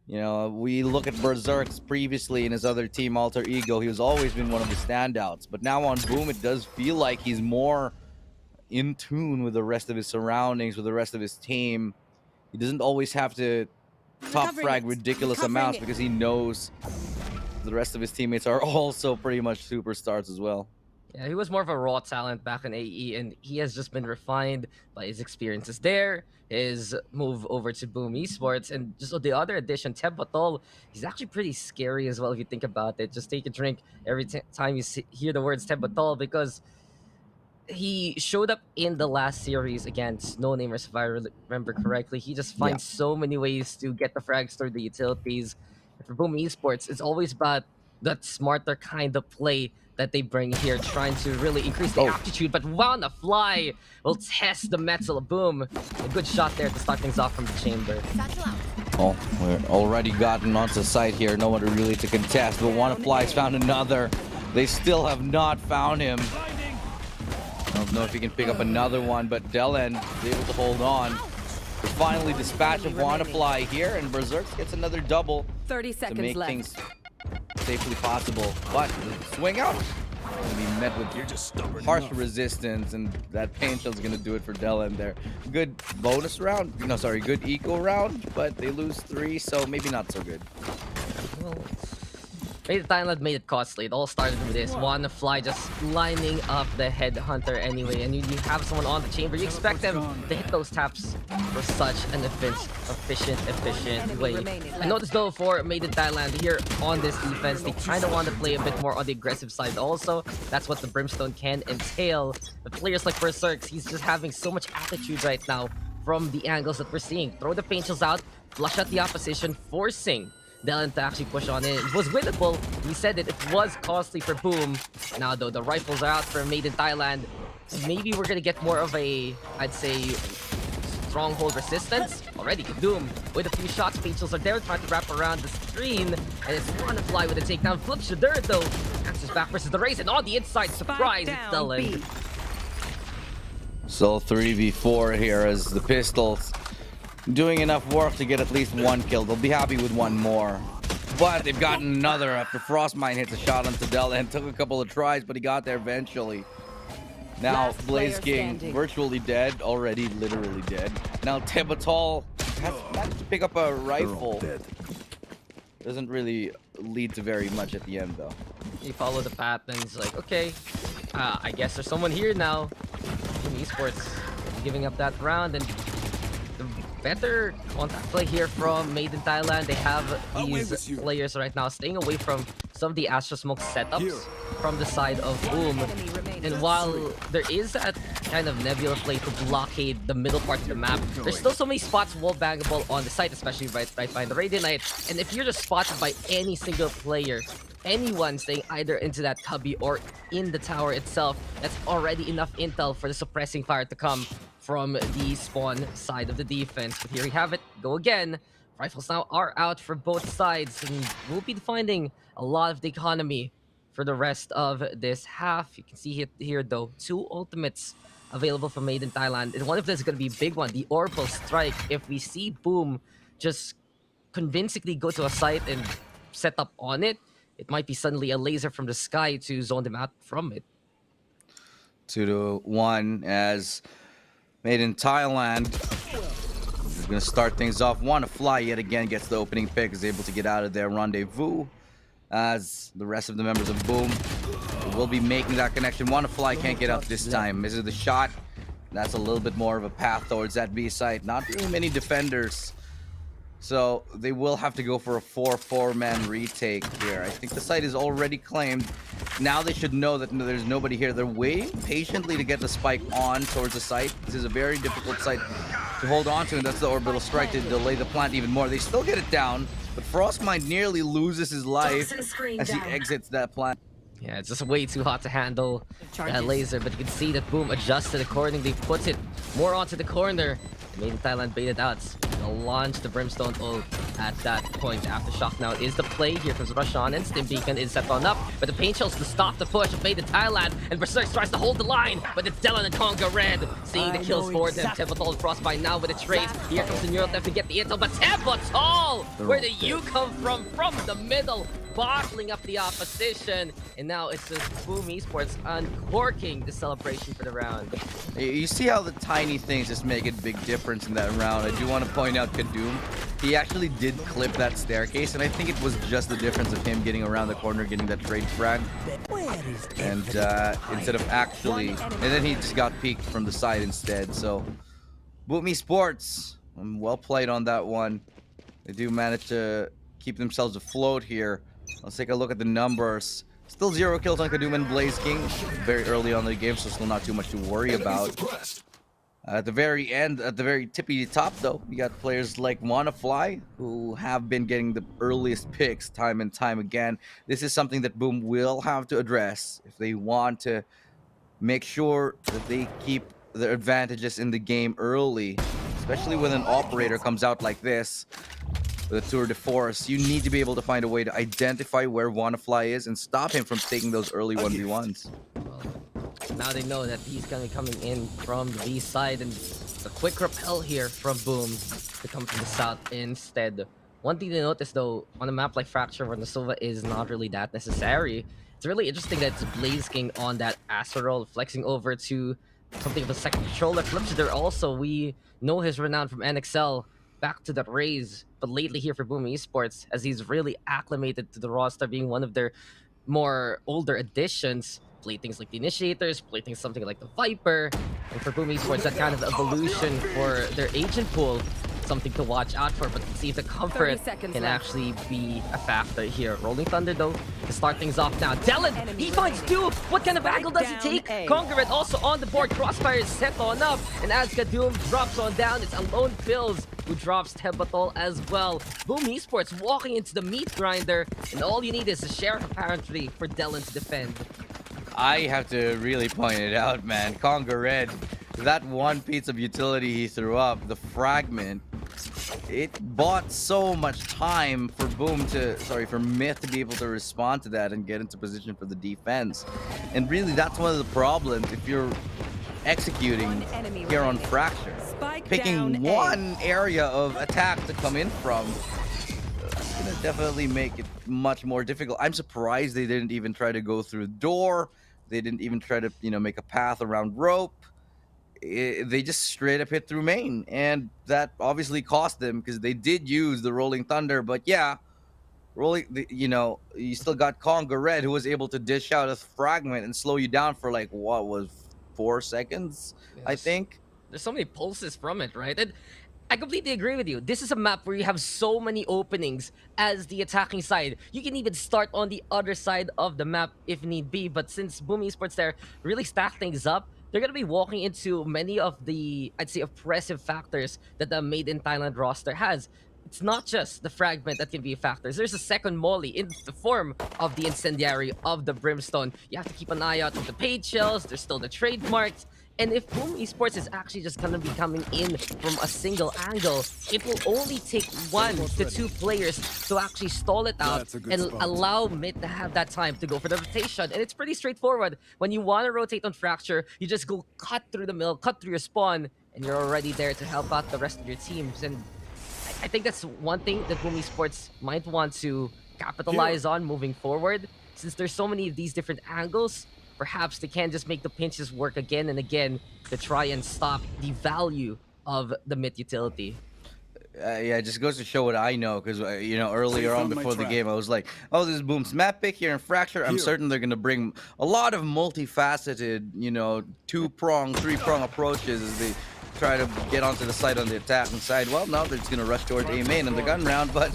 You know, we look at Berserk previously in his other team, Alter Ego. He's always been one of the standouts. But now on Boom, it does feel like he's more in tune with the rest of his surroundings, with the rest of his team. He doesn't always have to top frag ridiculous amounts because he knows the rest of his teammates are also pretty much superstars as well. Yeah, he was more of a raw talent back in AE, and he has just been refined by his experiences there, his move over to Boom Esports, and just the other addition, Tembatol. He's actually pretty scary as well if you think about it. Just take a drink every time you hear the words Tembatol, because he showed up in the last series against No Namers, if I remember correctly. He just finds so many ways to get the frags through the utilities. For Boom Esports, it's always about that smarter kind of play that they bring here, trying to really increase the aptitude. But Wanna Fly will test the metal. Boom. A good shot there to start things off from the chamber. Oh, we're already gotten onto site here. No one really to contest, but Wanna Fly's found another. They still have not found him. I don't know if he can pick up another one, but Delen is able to hold on. We finally dispatch of Wanna Fly here, and Berserk gets another double 30 to seconds make left. things safely possible. But the swing out will be met with harsh resistance, and that pain shield's gonna do it for Delen there. Good bonus round, no, sorry, good eco round, but they lose 3, so maybe not so good. Well, MiTH Thailand made it costly. It all started with this. Wanna Fly just lining up the headhunter anyway, and you have someone on the chamber. You expect them to hit those taps for such an efficient way. I noticed though for MiTH Thailand here on this defense, they kind of want to play a bit more on the aggressive side also. That's what the Brimstone can entail. But players like Berserk, he's just having so much attitude right now from the angles that we're seeing. Throw the paint shells out, flush out the opposition, forcing Delen to actually push on in. It was winnable. We said it was costly for Boom. Now though, the rifles are out for MiTH Thailand. Maybe we're gonna get more of a, I'd say, stronghold resistance. Already, Doom with a few shots. Facials are there trying to wrap around the screen. And it's Wanna Fly with a takedown. Flips Shadur though. Answers back versus the race. And on the inside, surprise, it's Delen. So 3v4 here as the Pistols doing enough work to get at least 1 kill. They'll be happy with 1 more. But they've gotten another after Frostmine hits a shot onto Delen. Took a couple of tries, but he got there eventually. Now Blaze King virtually dead, already literally dead. Now Tebatol has managed to pick up a rifle. Doesn't really lead to very much at the end though. He followed the path and he's like, okay, I guess there's someone here now. Esports giving up that round, and the better contact play here from MiTH Thailand. They have these players right now staying away from some of the Astro Smoke setups from the side of Boom. And while there is that kind of nebula play to blockade the middle part of the map, there's still so many spots wall bangable on the site, especially right behind the Radiant Knight. And if you're just spotted by any single player, anyone staying either into that cubby or in the tower itself, that's already enough intel for the suppressing fire to come from the spawn side of the defense. But here we have it, go again. Rifles now are out for both sides, and we'll be finding a lot of the economy for the rest of this half. You can see here though, 2 ultimates available from MiTH Thailand, and one of them is going to be a big one, the Orbital Strike. If we see Boom just convincingly go to a site and set up on it, it might be suddenly a laser from the sky to zone them out from it. 2-1 as MiTH Thailand is going to start things off. Wanna Fly yet again gets the opening pick, is able to get out of their rendezvous as the rest of the members of Boom will be making that connection. Wanna Fly can't get up this time. Misses the shot. That's a little bit more of a path towards that B site. Not really many defenders, so they will have to go for a 4-4-man retake here. I think the site is already claimed. Now they should know that there's nobody here. They're waiting patiently to get the spike on towards the site. This is a very difficult site to hold on to, and that's the Orbital Strike to delay the plant even more. They still get it down, but Frostmine nearly loses his life as he exits that plant. Yeah, it's just way too hot to handle that laser, but you can see that Boom adjusted accordingly, puts it more onto the corner. MiTH Thailand baited out. They'll launch the Brimstone ult at that point. Aftershock now is the play. Here comes Rush on, and Stim Beacon is set on up, but the paint shells to stop the push of MiTH Thailand, and Berserk tries to hold the line, but it's Delen and Conga Red seeing the kills for them. Tebatol Frostbite now with a trade. Here comes the Neural Theft to get the intel, but Tebatol! Where did you come from? From the middle, bottling up the opposition, and now it's just Boom Esports uncorking the celebration for the round. You see how the tiny things just make a big difference in that round. I do want to point out Kadoom. He actually did clip that staircase, and I think it was just the difference of him getting around the corner, getting that trade frag. And instead of actually, and then he just got peeked from the side instead. So Boom Esports, well played on that one. They do manage to keep themselves afloat here. Let's take a look at the numbers. Still 0 kills on Kadoom and Blaze King. Very early on in the game, so still not too much to worry about. At the very end, at the very tippy top, though, we got players like WannaFly, who have been getting the earliest picks time and time again. This is something that Boom will have to address if they want to make sure that they keep their advantages in the game early, especially when an operator comes out like this with a tour de force. You need to be able to find a way to identify where WannaFly is and stop him from taking those early 1v1s. Now they know that he's gonna be coming in from the B side, and a quick repel here from Boom to come from the south instead. One thing to notice though, on a map like Fracture where Nasova is not really that necessary, it's really interesting that it's Blaze King on that Astral, flexing over to something of a second controller. Flips there also, we know his renown from NXL, back to the Raze, but lately here for Boom Esports, as he's really acclimated to the roster, being one of their more older additions. Play things like the Initiators, play things something like the Viper, and for Boom Esports, that kind of evolution for their agent pool, something to watch out for, but let's see if the comfort can actually be a factor here. Rolling Thunder though, to start things off now. Dellen, he finds two! What kind of angle does he take? Congaret also on the board, Crossfire is set on up, and as Doom drops on down, it's Alone Pills who drops Tebatol as well. Boom Esports walking into the meat grinder, and all you need is a sheriff apparently for Dellen to defend. I have to really point it out, man. Conga Red, that one piece of utility he threw up, the fragment, it bought so much time for MiTH to be able to respond to that and get into position for the defense. And really, that's one of the problems if you're executing here on Fracture. Picking one area of attack to come in from, it's gonna definitely make it much more difficult. I'm surprised they didn't even try to go through the door. They didn't even try to, make a path around rope. They just straight up hit through main, and that obviously cost them because they did use the Rolling Thunder. But yeah, you still got Conga Red, who was able to dish out a fragment and slow you down for like what was 4 seconds, yes. I think. There's so many pulses from it, right? And I completely agree with you. This is a map where you have so many openings as the attacking side. You can even start on the other side of the map if need be. But since Boom Esports there really stack things up, they're going to be walking into many of the, I'd say, oppressive factors that the Made in Thailand roster has. It's not just the fragment that can be a factor. There's a second molly in the form of the incendiary of the brimstone. You have to keep an eye out with the paid shells. There's still the trademarks. And if Boom Esports is actually just going to be coming in from a single angle, it will only take 1 to 2 players to actually stall it out and allow MiTH to have that time to go for the rotation. And it's pretty straightforward. When you want to rotate on Fracture, you just go cut through the middle, cut through your spawn, and you're already there to help out the rest of your teams. And I think that's one thing that Boom Esports might want to capitalize on moving forward. Since there's so many of these different angles, perhaps they can just make the pinches work again and again to try and stop the value of the MiTH utility. Yeah, it just goes to show what I know, because, earlier on before the game, I was like, oh, this is Boom's map pick here in Fracture. I'm certain they're going to bring a lot of multifaceted, 2-prong, 3-prong approaches as they try to get onto the side on the attacking side. Well, now they're just going to rush towards A main in the gun round, but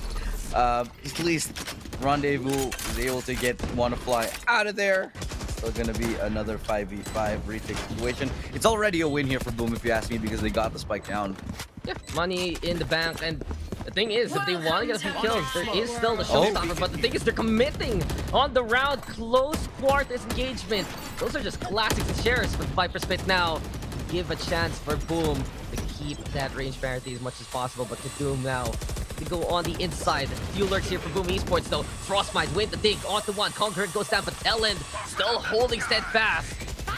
at least Rendezvous is able to get WannaFly out of there. So going to be another 5v5 retake situation. It's already a win here for Boom, if you ask me, because they got the spike down. Yeah, money in the bank, and the thing is, if they want to get a few kills, there is still the showstopper, but the thing is, they're committing on the round. Close quarters engagement. Those are just classics and shares with Viper Spit now. Give a chance for Boom to keep that range parity as much as possible, but to Doom now to go on the inside. Few lurks here for Boom Esports though. Frostmite win the dig onto one. Conqueror goes down, but Telend still holding steadfast.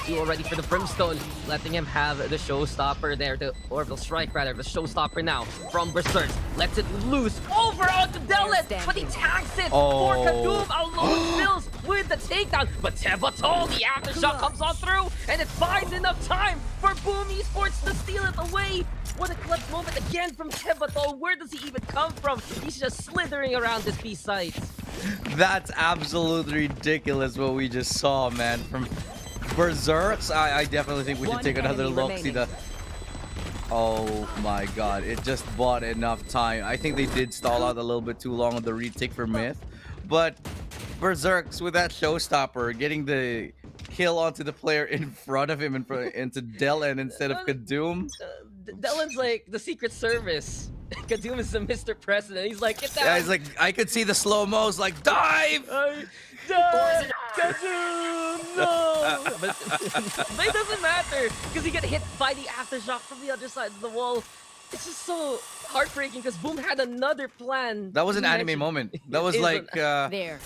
Duo ready for the Brimstone, letting him have the showstopper there, the Orbital Strike rather, the showstopper now from Berserk. Lets it loose over onto Dellet, but he tags it for Kadoom. Alone Bills with the takedown, but Tebatol, the aftershock comes on through, and it finds enough time for Boom Esports to steal it away. What a clutch moment again from Tebatol. Where does he even come from? He's just slithering around this B site. That's absolutely ridiculous what we just saw, man. From Berserks, I definitely think we should take another look. See the... Oh my god, it just bought enough time. I think they did stall out a little bit too long on the retake for MiTH, but Berserks with that showstopper, getting the kill onto the player in front of him into Dellen instead of Kadoom. Dellen's like the Secret Service. Kadoom is the Mr. President. He's like, get down. Yeah, he's like, I could see the slow-mos like, dive! Dive! Kadoom! No! But it doesn't matter because he got hit by the aftershock from the other side of the wall. It's just so heartbreaking because Boom had another plan. That was an anime moment. That was like, there.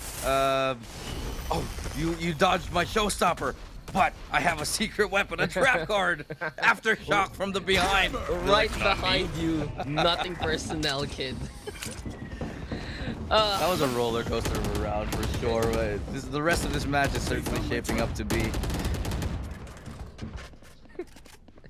Oh, you dodged my showstopper, but I have a secret weapon, a trap card. Aftershock from the behind. Right behind you. Nothing personnel, kid. That was a roller coaster of a round for sure. But the rest of this match is certainly shaping up to be.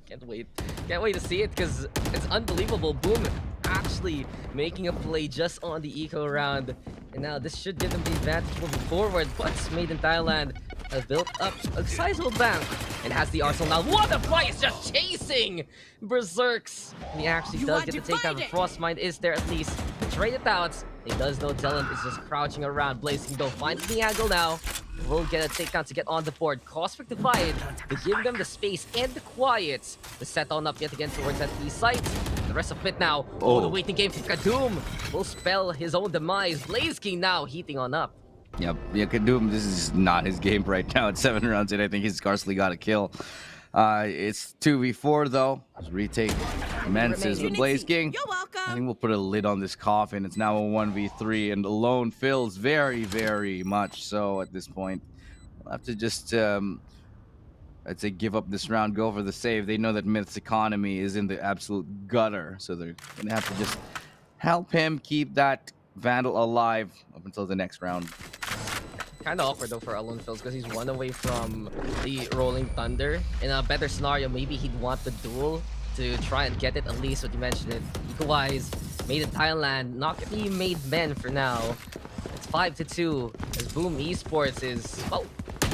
Can't wait. Can't wait to see it because it's unbelievable. Boom actually making a play just on the eco round. And now this should give them the advantage moving forward. But Made in Thailand has built up a sizable bank and has the arsenal now. Waterfly is just chasing Berserks. And he actually does get the takedown. Frostmind is there at least to trade it out. He does know Dellen is just crouching around. Blaze can go find the angle now. We'll get a takedown to get on the board. Cosmic Divide to give them the space and the quiet to set on up yet again towards that B site. The rest of it now. Oh, the waiting game for Kadoom will spell his own demise. Blaze King now heating on up. Yep, yeah, Kadoom, this is not his game right now. At 7 rounds in, I think he's scarcely got a kill. It's 2v4 though. As retake commences with Blaze King. You're welcome. I think we'll put a lid on this coffin. It's now a 1v3 and alone fills very, very much so at this point. We'll have to just, I'd say give up this round, go for the save. They know that MiTH's economy is in the absolute gutter. So they're going to have to just help him keep that Vandal alive up until the next round. Kind of awkward though for Alone Fills because he's one away from the Rolling Thunder. In a better scenario, maybe he'd want the duel to try and get it, at least what you mentioned it. Eco-wise, Made in Thailand, not the made men for now. It's 5-2 as Boom Esports is, well,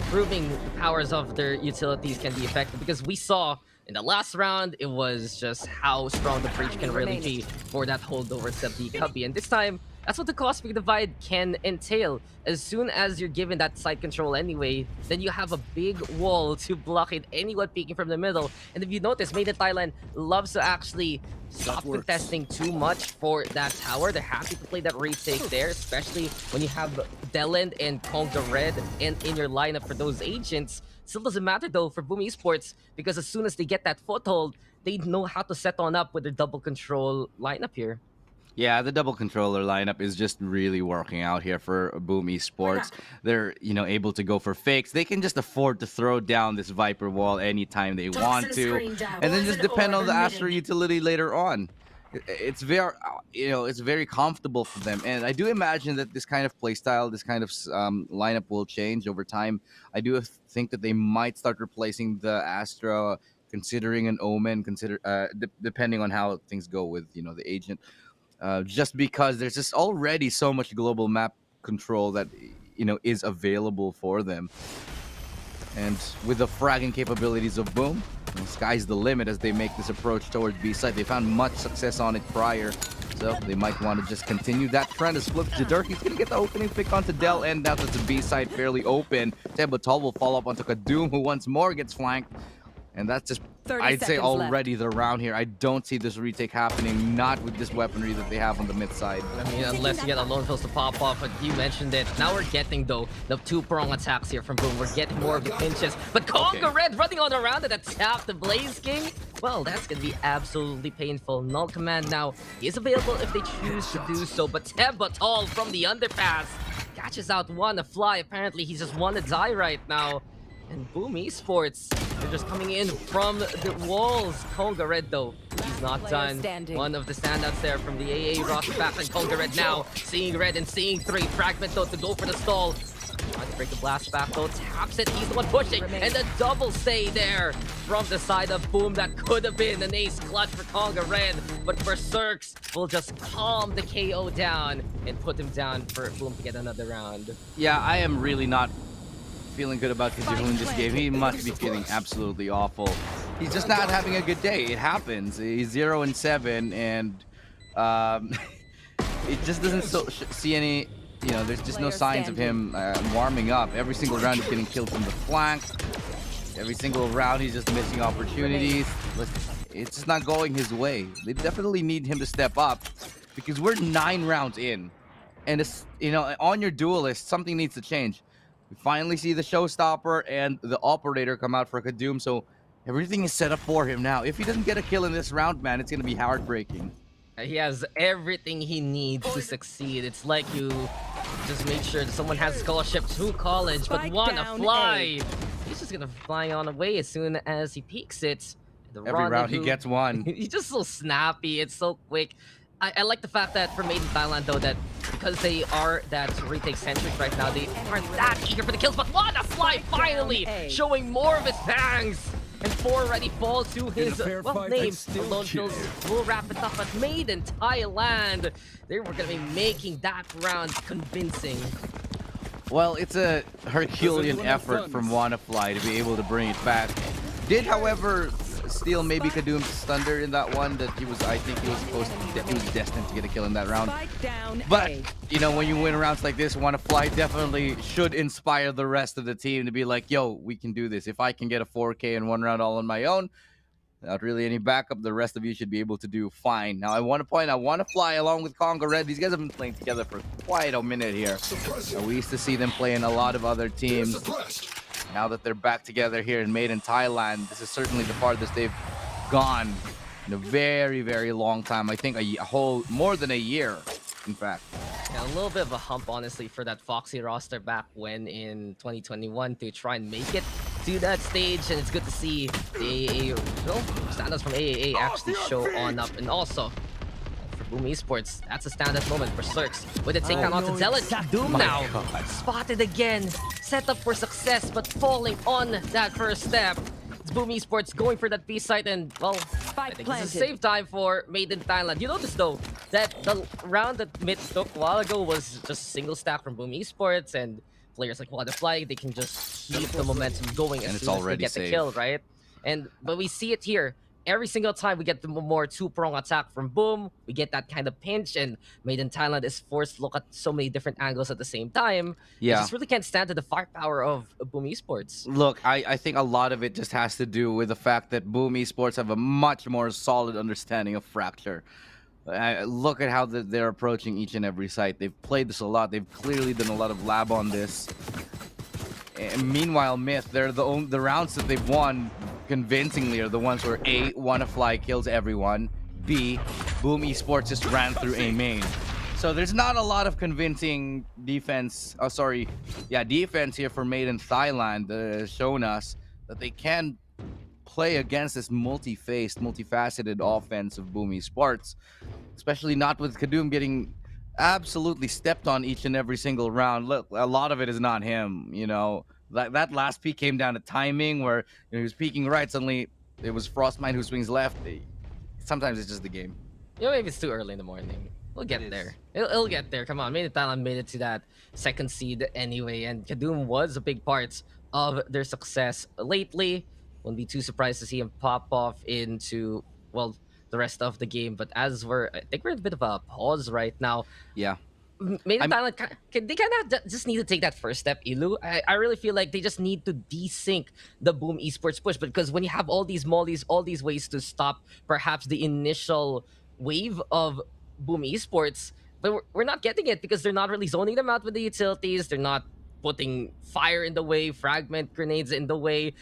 proving the powers of their utilities can be effective because we saw in the last round, it was just how strong the breach can really be for that holdover step the Cubby. And this time, that's what the Cosmic Divide can entail. As soon as you're given that side control anyway, then you have a big wall to block it, anyone peeking from the middle. And if you notice, Made in Thailand loves to actually stop contesting too much for that tower. They're happy to play that retake there, especially when you have Dellen and Konga Red in your lineup for those agents. Still doesn't matter though for Boom Esports because as soon as they get that foothold, they know how to set on up with their double control lineup here. Yeah, the double controller lineup is just really working out here for Boom Esports. They're, able to go for fakes. They can just afford to throw down this Viper wall anytime they want to, and then just depend on the Astra utility later on. It's very, it's very comfortable for them. And I do imagine that this kind of playstyle, this kind of lineup will change over time. I do think that they might start replacing the Astra, considering an Omen, depending on how things go with, the agent. Just because there's just already so much global map control that, is available for them. And with the fragging capabilities of Boom, sky's the limit as they make this approach towards B-side. They found much success on it prior, so they might want to just continue that trend as Flip Jadurki's going to get the opening pick onto Dell, and now that the B-side fairly open. Tebatol will follow up onto Kadoom, who once more gets flanked. And that's just, I'd say, already the round here. I don't see this retake happening, not with this weaponry that they have on the mid side. I mean, unless you get Alone Fills to pop off, but you mentioned it. Now we're getting, though, the two-prong attacks here from Boom. We're getting more of the pinches. But Konga Red running on around and attack the Blaze King. Well, that's going to be absolutely painful. Null Command now is available if they choose to do so. But Tebatol from the underpass catches out Wanna Fly. Apparently, he's just wanna die right now. And Boom Esports, they're just coming in from the walls. Konga Red, though, he's not done. One of the standouts there from the AA roster back. And Konga Red now seeing red and seeing 3. Fragment, though, to go for the stall. Trying to break the blast back, though. Taps it. He's the one pushing. And a double stay there from the side of Boom. That could have been an ace clutch for Konga Red. But Berserks will just calm the KO down and put him down for Boom to get another round. Yeah, I am really not feeling good about Kajihun in this game. He must be feeling absolutely awful. He's just not having a good day. It happens. He's 0-7, and it just doesn't see any, there's just no signs of him warming up. Every single round he's getting killed from the flank. Every single round, he's just missing opportunities. It's just not going his way. They definitely need him to step up because we're 9 rounds in. And, it's, you know, on your duelist, something needs to change. We finally see the showstopper and the operator come out for Kadum, so everything is set up for him now. If he doesn't get a kill in this round, man, it's going to be heartbreaking. He has everything he needs to succeed. It's like you just make sure that someone has a scholarship to college but wanna fly. He's just gonna fly on away as soon as he peeks it. Every round he gets one. He's just so snappy. It's so quick. I like the fact that for Made in Thailand though, that because they are that retake centric right now, they aren't that eager for the kills. But wanna fly finally, showing more of his fangs. And 4 already fall to his name. Lone Fields will wrap it up, but Made in Thailand, they were gonna be making that round convincing. Well, it's a Herculean effort from WannaFly to be able to bring it back. Did, however, steal maybe Kadum's thunder in that one that I think he was destined to get a kill in that round. But, you know, when you win rounds like this, WannaFly definitely should inspire the rest of the team to be like, yo, we can do this. If I can get a 4K in one round all on my own, without really any backup, the rest of you should be able to do fine. Now, I want to point out, WannaFly along with Conga Red, these guys have been playing together for quite a minute here. We used to see them play in a lot of other teams. Now that they're back together here and Made in Thailand, this is certainly the farthest they've gone in a very, very long time. I think more than a year, in fact. Yeah, a little bit of a hump, honestly, for that Foxy roster back when in 2021 to try and make it to that stage. And it's good to see the AAA, standouts from AAA actually show on up. And also, for Boom Esports, that's a standout moment for Cirques. With a takedown onto Zealot, Doom now spotted again, set up for success, but falling on that first step. It's Boom Esports going for that B site, and well, I think it's a safe time for Made in Thailand. You notice though that the round that MiTH took a while ago was just single stack from Boom Esports, and players like WannaFly, they can just keep the momentum going as soon as they get the kill, right? But we see it here. Every single time we get the more two-prong attack from Boom, we get that kind of pinch, and Made in Thailand is forced to look at so many different angles at the same time. Yeah. They just really can't stand to the firepower of Boom Esports. Look, I think a lot of it just has to do with the fact that Boom Esports have a much more solid understanding of Fracture. Look at how they're approaching each and every site. They've played this a lot. They've clearly done a lot of lab on this. And meanwhile, MiTH, they're the rounds that they've won convincingly are the ones where A, WannaFly kills everyone, B, Boom Esports just ran through A main. So there's not a lot of convincing defense, defense here for Made in Thailand that has shown us that they can play against this multi-faced, multifaceted offense of Boom Esports, especially not with Kadum getting absolutely stepped on each and every single round. Look, a lot of it is not him, you know. That last peek came down to timing where he was peeking right, suddenly it was Frostmine who swings left. Sometimes it's just the game. You know, maybe it's too early in the morning. We'll get there. It'll get there. Come on, Made in Thailand made it to that second seed anyway, and Kadum was a big part of their success lately. Wouldn't be too surprised to see him pop off into, well, the rest of the game. But I think we're in a bit of a pause right now. Yeah. Made in Thailand, they kind of just need to take that first step, Ilu. I really feel like they just need to desync the Boom Esports push, because when you have all these mollies, all these ways to stop perhaps the initial wave of Boom Esports, but we're not getting it because they're not really zoning them out with the utilities. They're not putting fire in the way, fragment grenades in the way.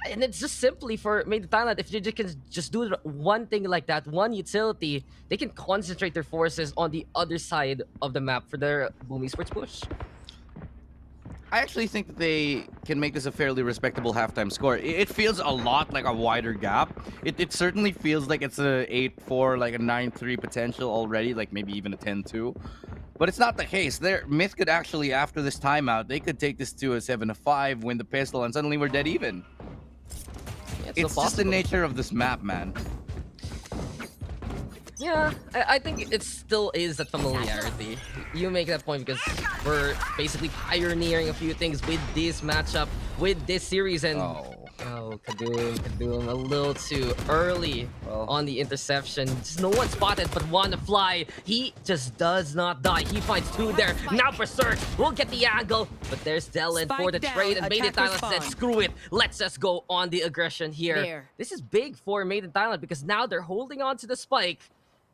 And it's just simply for Made in Thailand, if they can just do one thing like that, one utility, they can concentrate their forces on the other side of the map for their Boom Esports push. I actually think that they can make this a fairly respectable halftime score. It feels a lot like a wider gap. It certainly feels like it's a 8-4, like a 9-3 potential already, like maybe even a 10-2. But it's not the case. MiTH could actually, after this timeout, they could take this to a 7-5, win the pistol, and suddenly we're dead even. Yeah, it's just the nature of this map, man. Yeah, I think it still is that familiarity. You make that point because we're basically pioneering a few things with this matchup, with this series, and Oh, Kadoom, a little too early on the interception. Just no one spotted, but Wanna Fly, he just does not die. He finds 2 there. Now Berserk will get the angle, but there's Dylan for the trade, and Maiden Thailand said, screw it, let's just go on the aggression here. This is big for Maiden Thailand because now they're holding on to the spike.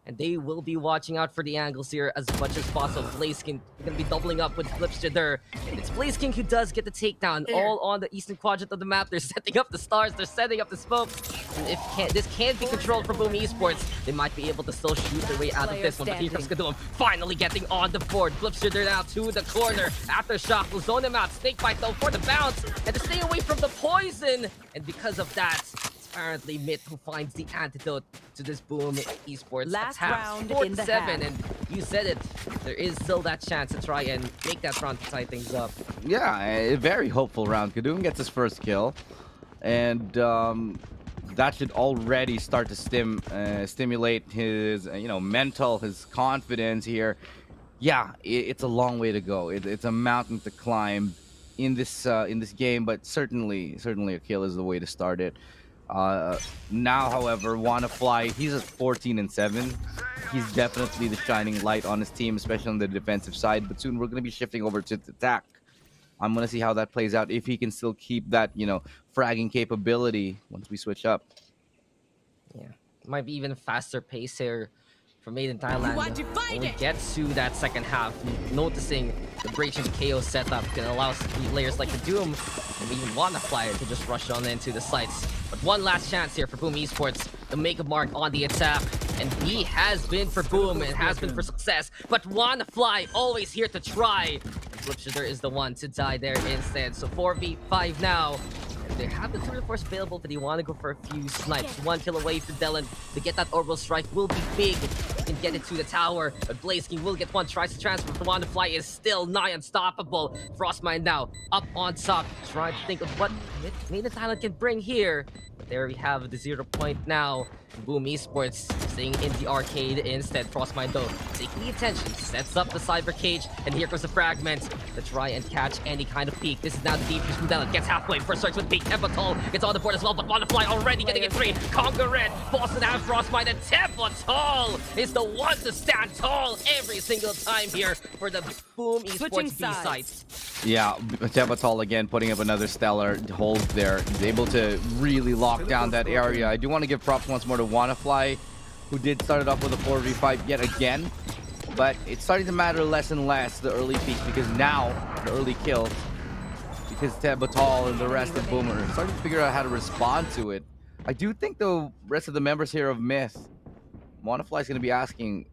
And they will be watching out for the angles here as much as possible. Blazeking going to be doubling up with Flipster. It's Blazeking who does get the takedown all on the eastern quadrant of the map. They're setting up the stars. They're setting up the smoke. And if this can't be controlled from Boom Esports, they might be able to still shoot their way out of this one. But here comes Kadoom finally getting on the board. Flipster now to the corner. Aftershock will zone him out. Snakebite though for the bounce. And to stay away from the poison. And because of that, apparently MiTH who finds the antidote to this Boom Esports attack. Round Sport in the 7, half. and you said it. There is still that chance to try and make that round to tie things up. Yeah, a very hopeful round. Kadoom gets his first kill, and that should already start to stimulate his mental, his confidence here. Yeah, it's a long way to go. It's a mountain to climb in this game, but certainly a kill is the way to start it. Now, however, Wanna Fly, he's at 14-7. He's definitely the shining light on his team, especially on the defensive side. But soon we're going to be shifting over to the attack. I'm going to see how that plays out, if he can still keep that, fragging capability once we switch up. Yeah, might be even faster pace here for Maiden Thailand. When we get to that second half, noticing the breach into KO setup can allow players like Kadoom and even Wanna Fly to just rush on into the sites. But one last chance here for Boom Esports to make a mark on the attack. And he has been for Boom and has been for success. But Wanna Fly always here to try. And Flipshooter is the one to die there instead. So 4v5 now. They have the tour force available, but they want to go for a few snipes. 1 kill away for Dylan to get that orbital strike will be big. He can get it to the tower, but Blazeking will get one. Tries to transfer, but the Wanna Fly is still nigh unstoppable. Frostmine now up on top, trying to think of what Maiden Thailand can bring here. But there we have the 0 point now. Boom Esports staying in the arcade instead. Frostmine though taking the attention, sets up the cyber cage, and here comes the fragment to try and catch any kind of peak. This is now the defuse from Dylan. Gets halfway, first strikes with peak. Templeton gets on the board as well, but Wanna Fly already getting it 3. Conga Red, Boston has Frostmine, and Templeton is the one to stand tall every single time here for the Boom Esports B site. Yeah, Templeton again putting up another stellar hold there. He's able to really lock down that area. I do want to give props once more to Wanna Fly, who did start it off with a 4v5 yet again. But it's starting to matter less and less, the early peaks, because now, the early kills, because Tebatal and the rest of Boomer are starting to figure out how to respond to it. I do think the rest of the members here of MiTH, Wanna Fly is going to be asking,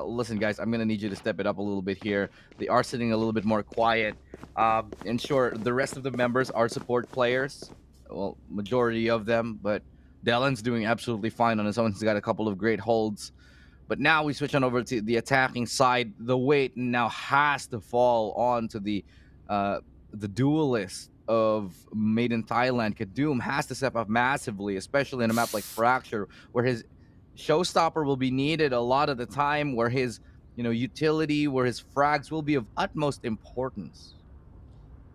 listen guys, I'm going to need you to step it up a little bit here. They are sitting a little bit more quiet. And sure, the rest of the members are support players. Well, majority of them, but Dylan's doing absolutely fine on his own. He's got a couple of great holds. But now we switch on over to the attacking side. The weight now has to fall onto the duelist of Maiden Thailand. Kadoom has to step up massively, especially in a map like Fracture, where his showstopper will be needed a lot of the time, where his utility, where his frags will be of utmost importance.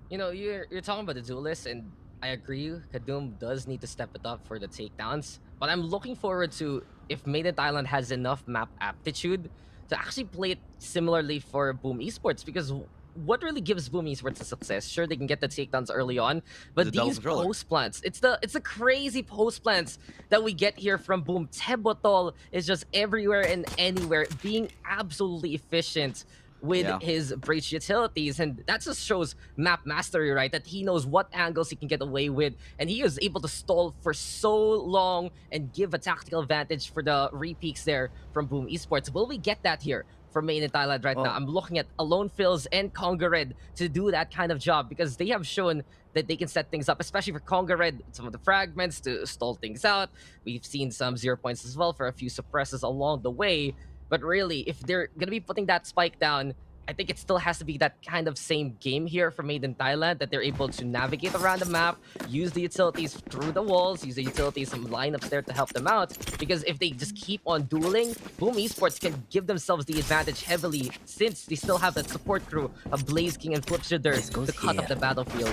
You're talking about the duelist, and I agree, Kadoom does need to step it up for the takedowns. But I'm looking forward to if Maiden Thailand has enough map aptitude to actually play it similarly for Boom Esports, because what really gives Boom Esports a success? Sure, they can get the takedowns early on, but these post plants, it's the crazy post plants that we get here from Boom. Tebotol is just everywhere and anywhere, being absolutely efficient with his breach utilities, and that just shows map mastery, right? That he knows what angles he can get away with, and he is able to stall for so long and give a tactical advantage for the repeaks there from Boom Esports. Will we get that here from Maiden Thailand right now? I'm looking at Alone Fills and Conga Red to do that kind of job, because they have shown that they can set things up, especially for Conga Red, some of the fragments to stall things out. We've seen some 0 points as well for a few suppresses along the way. But really, if they're going to be putting that spike down, I think it still has to be that kind of same game here for Maiden Thailand, that they're able to navigate around the map, use the utilities through the walls, use the utilities, some lineups there to help them out. Because if they just keep on dueling, Boom Esports can give themselves the advantage heavily, since they still have that support crew of Blazeking and Flipshooter to cut up the battlefield.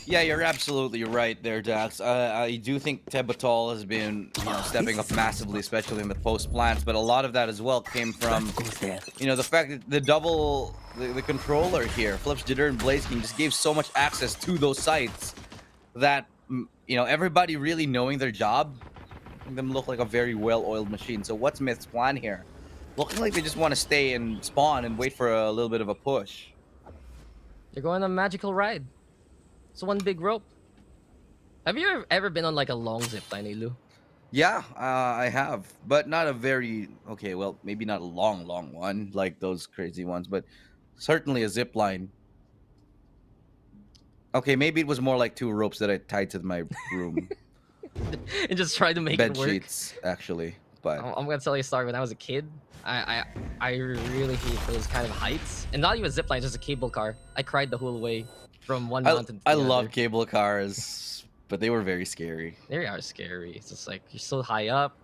Yeah, you're absolutely right there, Dax. I do think Tebatol has been, stepping up massively, especially in the post plants. But a lot of that as well came from, the fact that the controller here, Flips, Jitter, and Blaze King just gave so much access to those sites that, everybody really knowing their job, making them look like a very well-oiled machine. So what's MiTH's plan here? Looking like they just want to stay and spawn and wait for a little bit of a push. They're going on a magical ride. It's one big rope. Have you ever been on like a long zip line, Ilu? Yeah, I have, but not a very maybe not a long one like those crazy ones, but certainly a zip line. Okay, maybe it was more like 2 ropes that I tied to my room And just try to make bed it work. sheets, actually. But I'm gonna tell you a story. When I was a kid, I really hate those kind of heights, and not even zip line, just a cable car. I cried the whole way from one mountain to the I other. love cable cars, but they were very scary. They are scary. It's just like you're so high up,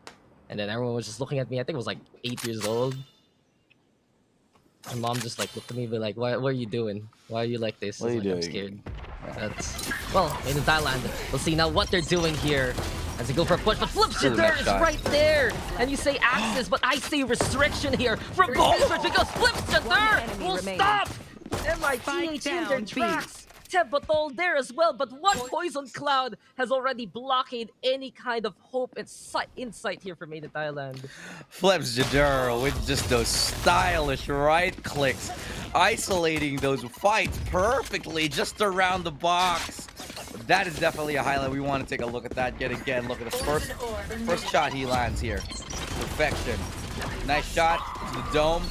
and then everyone was just looking at me. I think I was like 8 years old. My mom just like looked at me, and be like, "What are you doing? Why are you like this?" What are you doing? I'm scared. Made in Thailand. We'll see now what they're doing here. As they go for a push, but Flips Jitter is right there! And you say access, but I say restriction here from both because Flips Jitter will stop! MiTH in their tracks! Tebatol there as well, but one Poison Cloud has already blockaded any kind of hope and insight here for Made in Thailand. Flips Jitter with just those stylish right clicks, isolating those fights perfectly just around the box. That is definitely a highlight. We want to take a look at that yet again. Look at the first shot he lands here. Perfection. Nice shot to the dome.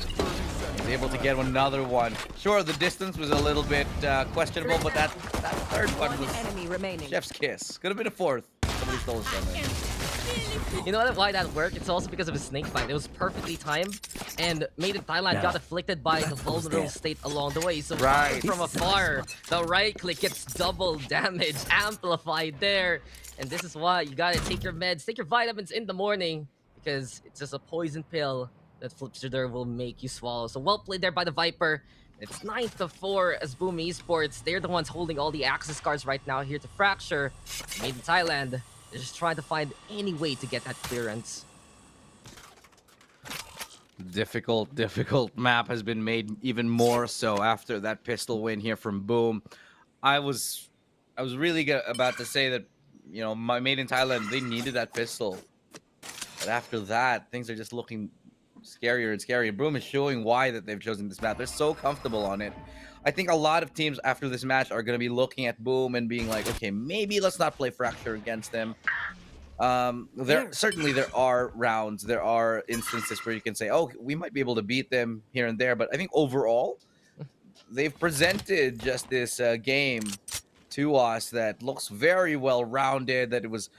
He's able to get another one. Sure, the distance was a little bit questionable, but that third one was chef's kiss. Could have been a fourth. Somebody stole his gun. You know why that worked? It's also because of his snake fight. It was perfectly timed, and Made in Thailand got afflicted by the vulnerable state along the way. So from afar, the right click gets double damage, amplified there. And this is why you gotta take your meds, take your vitamins in the morning, because it's just a poison pill that Flips Jitter will make you swallow. So well played there by the Viper. It's 9-4 as Boom Esports. They're the ones holding all the access cards right now here to Fracture. Made in Thailand. They're just trying to find any way to get that clearance. Difficult map has been made even more so after that pistol win here from Boom. I was really about to say that, my Made in Thailand, they needed that pistol. But after that, things are just looking scarier and scarier. Boom is showing why that they've chosen this map. They're so comfortable on it. I think a lot of teams after this match are going to be looking at Boom and being like, okay, maybe let's not play Fracture against them. Certainly there are rounds, there are instances where you can say, oh, we might be able to beat them here and there. But I think overall, they've presented just this game to us that looks very well-rounded, that it was,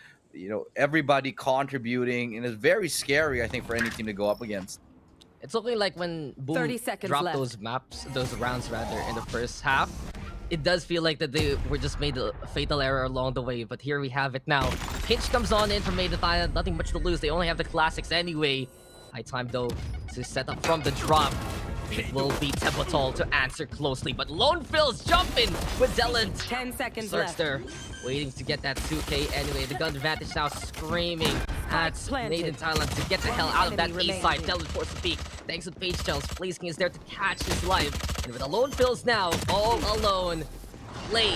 everybody contributing, and it's very scary, I think, for any team to go up against. It's looking like when Boom dropped those rounds in the first half, it does feel like that they were just made a fatal error along the way. But here we have it now. Pinch comes on in from Made in Thailand. Nothing much to lose. They only have the classics anyway. High time though to set up from the drop. It will be Tebatol to answer closely, but Lone Phil's jumping with Delant. 10 seconds Starts left. there, waiting to get that 2K anyway. The gun advantage now screaming at Made in Thailand to get the hell out of that A side. Delant forced to peek. Thanks to Page Shells, Blaze King is there to catch his life. And with the Lone Phil's now all alone, play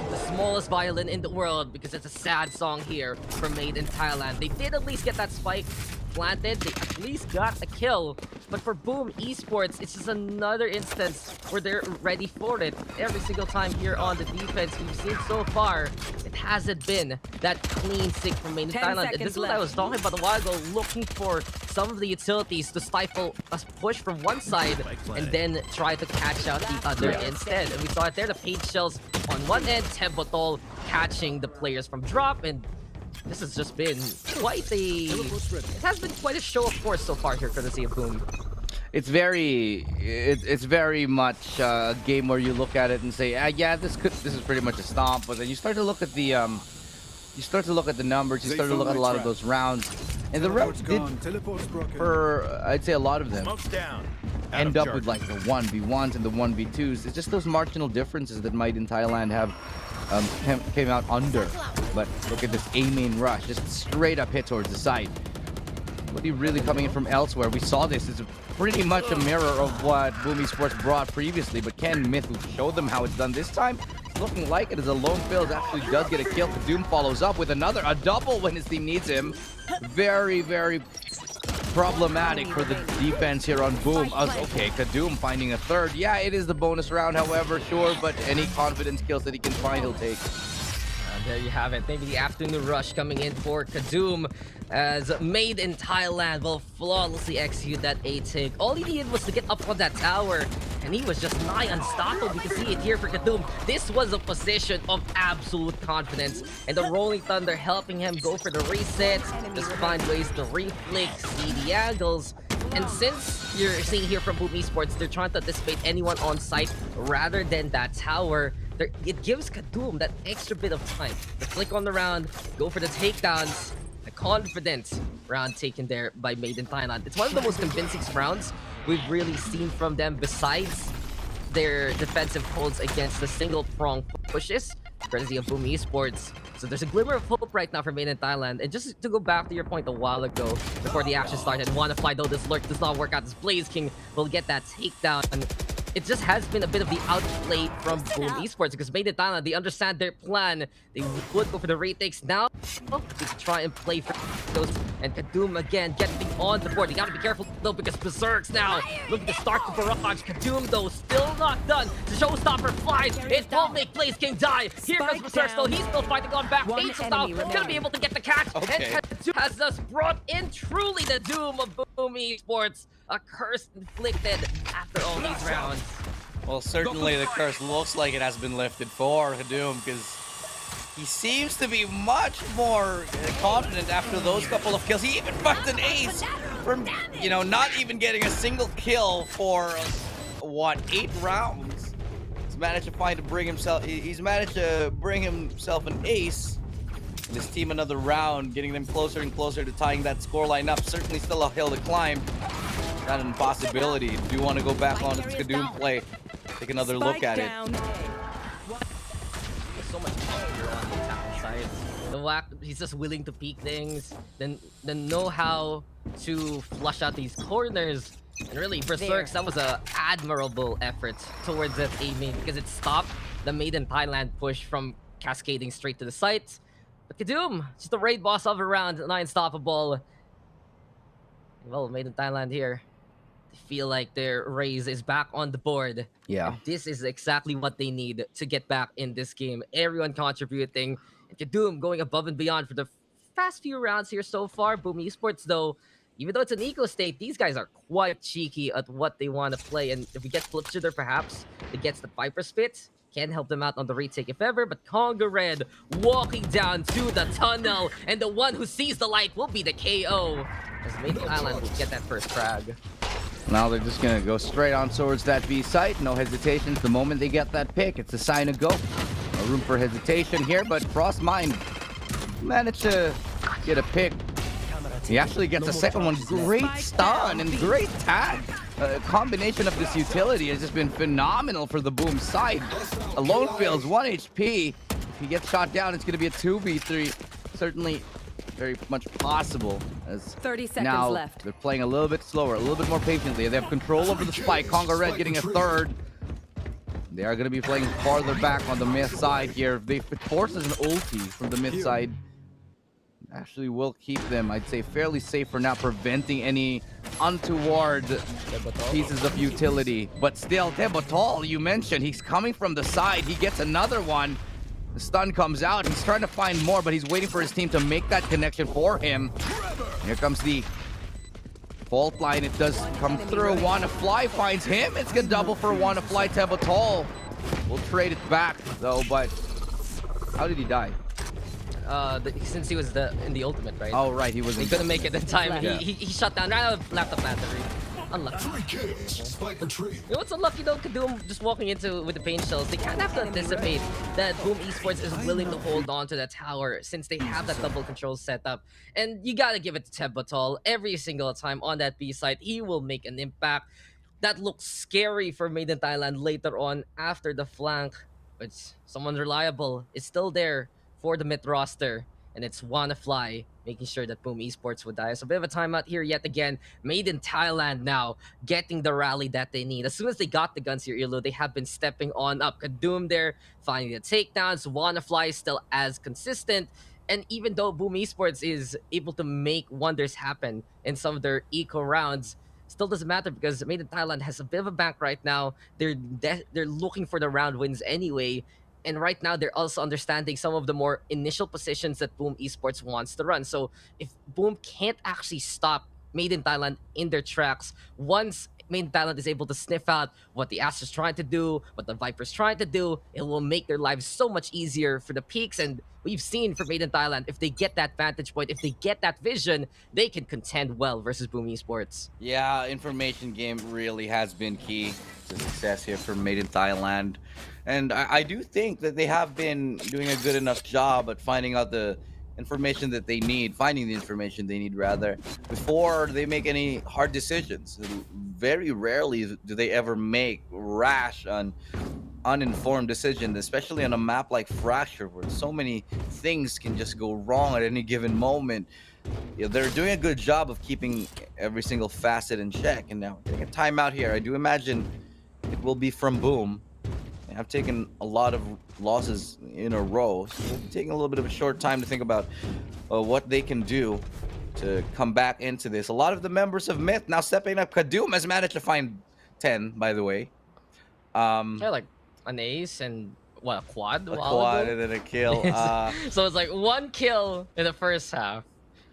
the smallest violin in the world, because it's a sad song here from Made in Thailand. They did at least get that spike planted. They at least got a kill. But for Boom Esports, it's just another instance where they're ready for it. Every single time here on the defense we've seen so far, it hasn't been that clean stick from Made in Thailand. And this is what I was talking about a while ago, looking for some of the utilities to stifle a push from one side and then try to catch out the other instead. And we saw it there, the Page Shells on one end, Tebatol catching the players from drop, and this has just been it has been quite a show of force so far here courtesy of Boom. It's very much a game where you look at it and say, yeah, this is pretty much a stomp. But then you start to look at the numbers, you start to look at a lot of those rounds, and the rounds did, for I'd say a lot of them, end up with like the 1v1s and the 1v2s. It's just those marginal differences that MiTH in Thailand have came out under. But look at this A main rush, just straight up hit towards the side. Nobody really coming in from elsewhere. We saw this. It's pretty much a mirror of what Boom Esports brought previously, but can MiTH show them how it's done this time? It's looking like it as a lone Phils actually does get a kill. Kadoom follows up with a double when his team needs him. Very, very problematic for the defense here on Boom. Okay, Kadoom finding a third. Yeah, it is the bonus round, however, sure, but any confidence kills that he can find, he'll take. There you have it. Maybe the afternoon rush coming in for Kadoom, as Made in Thailand will flawlessly execute that A-tick. All he needed was to get up on that tower, and he was just nigh unstoppable. You can see it here for Kadoom. This was a position of absolute confidence, and the Rolling Thunder helping him go for the resets, just find ways to reflick, see the angles. And since you're seeing here from Boom Esports, they're trying to anticipate anyone on site rather than that tower. It gives Kadoom that extra bit of time to flick on the round, go for the takedowns. A confident round taken there by Made in Thailand. It's one of the most convincing rounds we've really seen from them, besides their defensive holds against the single prong pushes, courtesy of Boom Esports. So there's a glimmer of hope right now for Made in Thailand. And just to go back to your point a while ago, before the action started, Wanna-Fly, though this lurk does not work out, this Blaze King will get that takedown. It just has been a bit of the outplay from Boom Esports, because Made in Thailand, they understand their plan. They would go for the retakes now. They try and play for those. And Kadoom again getting on the board. You gotta be careful though, because Berserks now looking to start the barrage. Kadoom though still not done. The showstopper flies. It won't make Blaze King die. Here comes Berserks though. He's still fighting on back. H is now gonna be able to get the catch. Okay. And Kadoom has just brought in truly the doom of Boom Esports. A curse inflicted after all these rounds. Well, certainly the curse looks like it has been lifted for Kadoom, because he seems to be much more confident after those couple of kills. He even fucked an ace from, you know, not even getting a single kill for, what, 8 rounds. He's managed to bring himself an ace. And his team another round, getting them closer and closer to tying that scoreline up. Certainly still a hill to climb. Not an impossibility. Do you want to go back on its Kadoom play? Take another look at it. There's so much power on the attacking side. The whack, he's just willing to peek things, then know how to flush out these corners. And really, Berserks, that was a admirable effort towards that A main, because it stopped the Made in Thailand push from cascading straight to the site. But Kadoom, just the raid boss of a round, not unstoppable. Well, Made in Thailand here. They feel like their raise is back on the board. Yeah. And this is exactly what they need to get back in this game. Everyone contributing. And Kadoom going above and beyond for the past few rounds here so far. Boom Esports, though, even though it's an eco state, these guys are quite cheeky at what they want to play. And if we get Flip Shooter, perhaps, it gets the Viper Spit. Can help them out on the retake if ever, but Conga Red walking down to the tunnel, and the one who sees the light will be the KO. As Made in Thailand will get that first frag. Now they're just gonna go straight on towards that B site. No hesitations. The moment they get that pick, it's a sign of go. No room for hesitation here, but Frostmind managed to get a pick. He actually gets a second one. Great stun and great tag. A combination of this utility has just been phenomenal for the Boom side. Alone Fails 1 HP. If he gets shot down, it's going to be a 2v3. Certainly very much possible. As 30 seconds now left. They're playing a little bit slower, a little bit more patiently. They have control over the spike. Conga Red getting a third. They are going to be playing farther back on the MiTH side here. If it forces an ulti from the MiTH side, actually will keep them, I'd say, fairly safe for now, preventing any untoward pieces of utility. But still, Tebotol, you mentioned, he's coming from the side. He gets another one. The stun comes out. He's trying to find more, but he's waiting for his team to make that connection for him. Here comes the fault line. It does come through. Wanna-Fly finds him. It's gonna double for Wanna-Fly. Tebotol will trade it back, though, but how did he die? Since he was in the ultimate, right? Oh, right, he was. He couldn't make it in time. Yeah. He shut down, ran out of laptop battery. Unlucky. You know what's unlucky though? Kadoom just walking into with the pain shells. They kind of have to anticipate that Boom Esports is willing to hold on to that tower since they have that double control set up. And you gotta give it to Tebotol. Every single time on that B side, he will make an impact. That looks scary for Made in Thailand later on after the flank. but someone reliable is still there for the mid roster, and it's WannaFly making sure that Boom Esports would die. So a bit of a timeout here yet again. Made in Thailand now, getting the rally that they need. As soon as they got the guns here, Ilo, they have been stepping on up. Kadoom there, finding the takedowns. WannaFly is still as consistent. And even though Boom Esports is able to make wonders happen in some of their eco rounds, still doesn't matter because Made in Thailand has a bit of a bank right now. They're looking for the round wins anyway. And right now, they're also understanding some of the more initial positions that Boom Esports wants to run. So if Boom can't actually stop Made in Thailand in their tracks, once Made in Thailand is able to sniff out what the Astra's trying to do, what the Viper's trying to do, it will make their lives so much easier for the Peaks. And we've seen for Made in Thailand, if they get that vantage point, if they get that vision, they can contend well versus Boom Esports. Yeah, information game really has been key to success here for Made in Thailand. And I do think that they have been doing a good enough job at finding out the information that they need, finding the information they need rather, before they make any hard decisions. Very rarely do they ever make rash, uninformed decisions, especially on a map like Fracture, where so many things can just go wrong at any given moment. Yeah, they're doing a good job of keeping every single facet in check. And now getting a timeout here, I do imagine it will be from Boom. I've taken a lot of losses in a row, so we'll be taking a little bit of a short time to think about what they can do to come back into this. A lot of the members of MiTH now stepping up. Kadoom has managed to find 10, by the way. Yeah, like an ace and what, a quad? A quad and then a kill. So it's like 1 kill in the first half.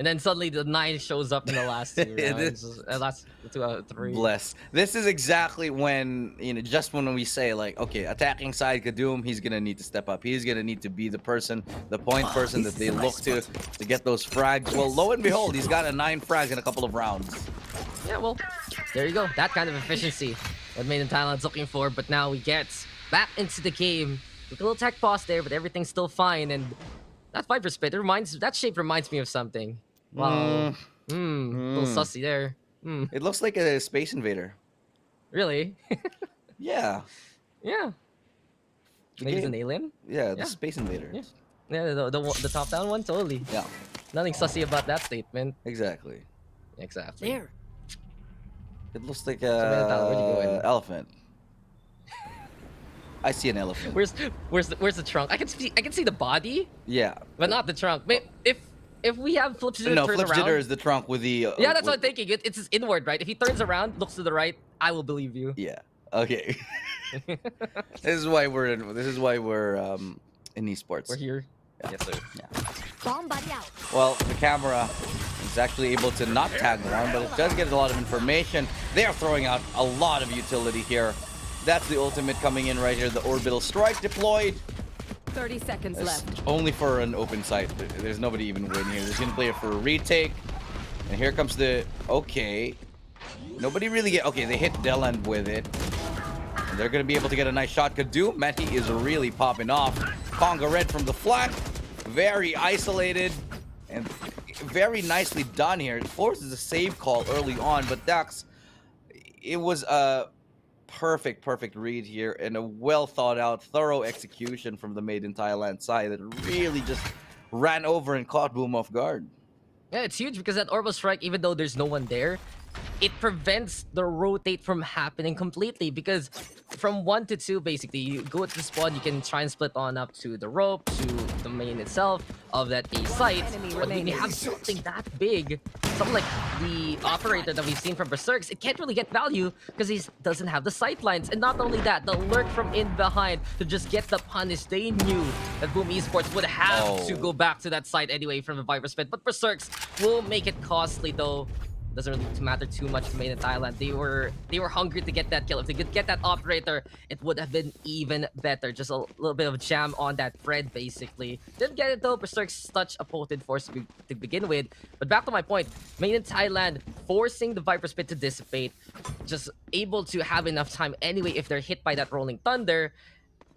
And then suddenly the 9 shows up in the last 2 rounds. Last 2 out of 3. Bless. This is exactly when, just when we say, like, okay, attacking side Kadoom, he's going to need to step up. He's going to need to be the person, the point person that they look to get those frags. Well, lo and behold, he's got a 9 frags in a couple of rounds. Yeah, well, there you go. That kind of efficiency what Made in Thailand's looking for. But now he gets back into the game. Took a little tech pause there, but everything's still fine. And that Viper Spit, that shape reminds me of something. Wow. Little sussy there. It looks like a Space Invader. Really? Yeah. Yeah. Maybe it's an alien? Yeah, the Space Invader. Yeah, the top-down one? Totally. Yeah. Nothing sussy about that statement. Exactly. Exactly. There. It looks like where'd you go in? Elephant. I see an elephant. Where's the trunk? I can see the body. Yeah. But not the trunk. If we have Flip Jitter no, turn Flip around, Jitter is the trunk with the... yeah, that's what I'm thinking. It's his inward, right? If he turns around, looks to the right, I will believe you. Yeah. Okay. This is why we're in esports. We're here. Yeah. Yes, sir. Yeah. Bomb buddy out. Well, the camera is actually able to not tag one, but it does get a lot of information. They are throwing out a lot of utility here. That's the ultimate coming in right here. The orbital strike deployed. 30 seconds left. Only for an open site. There's nobody even waiting here. There's gonna play it for a retake. And here comes the... Okay. Nobody really get... Okay, they hit Deland with it. And they're gonna be able to get a nice shot. Kadoom, MiTH is really popping off. Conga Red from the flank. Very isolated. And very nicely done here. It forces a save call early on. But Dax, it was a... perfect read here and a well thought out thorough execution from the Made in Thailand side that really just ran over and caught Boom off guard. Yeah, it's huge because that orbital strike, even though there's no one there, it prevents the rotate from happening completely because from 1 to 2 basically you go to the spawn, you can try and split on up to the rope, to the main itself of that A site. But when you have something that big, something like the operator that we've seen from Berserks, it can't really get value because he doesn't have the sight lines. And not only that, the lurk from in behind to just get the punish. They knew that Boom Esports would have to go back to that site anyway from the Viper Spit, but Berserks will make it costly though. Doesn't really matter too much to Made in Thailand. They were hungry to get that kill. If they could get that operator, it would have been even better. Just a little bit of jam on that Fred, basically. Didn't get it though. Berserk's such a potent force to begin with. But back to my point, Made in Thailand forcing the Viper Spit to dissipate, just able to have enough time anyway if they're hit by that Rolling Thunder.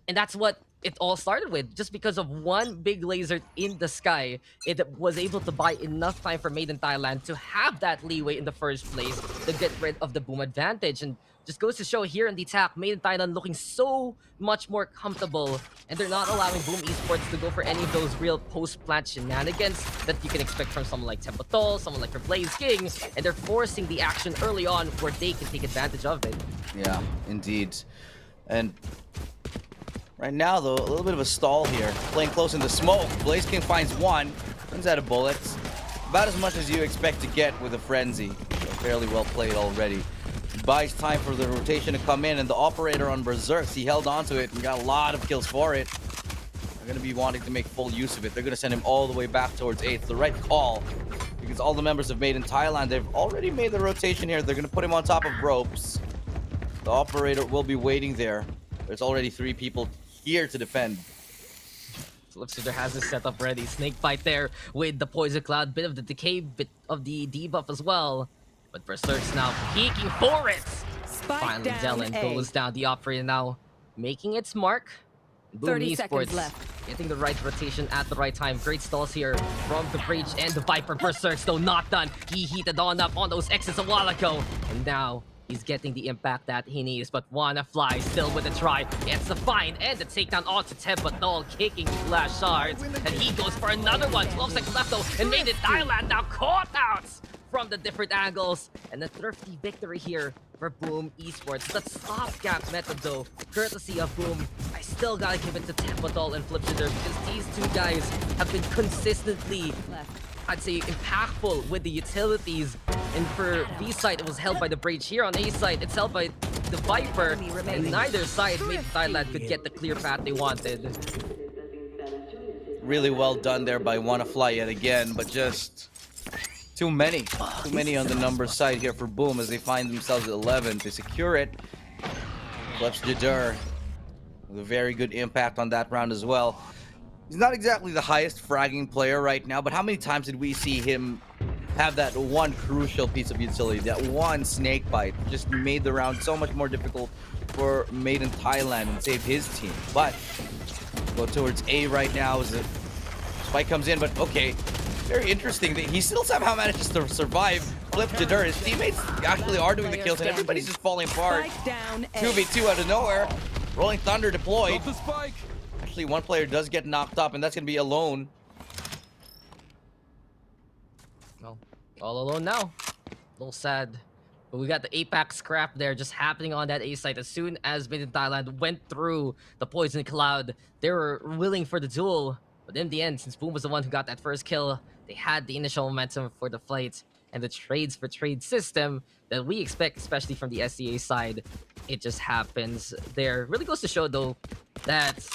And that's what it all started with. Just because of one big laser in the sky, it was able to buy enough time for Made in Thailand to have that leeway in the first place to get rid of the Boom advantage. And Just goes to show here in the attack, Made in Thailand looking so much more comfortable, and they're not allowing Boom Esports to go for any of those real post-plant shenanigans that you can expect from someone like Tempotol, someone like Blaze King, and they're forcing the action early on where they can take advantage of it. Yeah, indeed. And right now, though, a little bit of a stall here. Playing close in the smoke. Blaze King finds one, runs out of bullets. About as much as you expect to get with a Frenzy. So fairly well played already. Buys time for the rotation to come in, and the operator on Berserks, he held onto it and got a lot of kills for it. They're going to be wanting to make full use of it. They're going to send him all the way back towards 8th. The right call, because all the members of Made in Thailand, they've already made the rotation here. They're going to put him on top of ropes. The operator will be waiting there. There's already 3 people here to defend. Flipster has his setup ready. Snakebite there with the Poison Cloud, bit of the decay, bit of the debuff as well. But Berserk's now peeking for it. Finally, Dylan goes down. The operator now making its mark. Boom 30 seconds Esports left. getting the right rotation at the right time. Great stalls here from the Breach and the Viper. Berserk's though not done. He heated on up on those exits a while ago. And now he's getting the impact that he needs, but Wanna Fly still with a try. Gets the find and the takedown onto Tempotol, kicking the flash shards. And he goes for another one. 12 seconds left though, and Made in Thailand now caught out from the different angles. And a thrifty victory here for Boom Esports. The stopgap method though, courtesy of Boom. I still gotta give it to Tempotol and Flipster because these two guys have been consistently, I'd say, impactful with the utilities. And for B side, it was held by the Breach. Here on A side, it's held by the Viper. And neither side made Thailand could get the clear path they wanted. Really well done there by Wanna Fly yet again, but just too many on the numbers side here for Boom as they find themselves at 11 to secure it. Flips Jadur with a very good impact on that round as well. He's not exactly the highest fragging player right now, but how many times did we see him have that one crucial piece of utility, that one snake bite? Just made the round so much more difficult for Made in Thailand and saved his team. But go towards A right now as the spike comes in, but okay. Very interesting that he still somehow manages to survive. Flip Jadur. His teammates actually are doing the kills and everybody's just falling apart. 2v2 out of nowhere. Rolling Thunder deployed. Actually, one player does get knocked up, and that's going to be Alone. Well, all alone now. A little sad. But we got the APAC scrap there just happening on that A site. As soon as Made in Thailand went through the Poison Cloud, they were willing for the duel. But in the end, since Boom was the one who got that first kill, they had the initial momentum for the fight. And the trades for trade system that we expect, especially from the SCA side, it just happens there. Really goes to show, though, that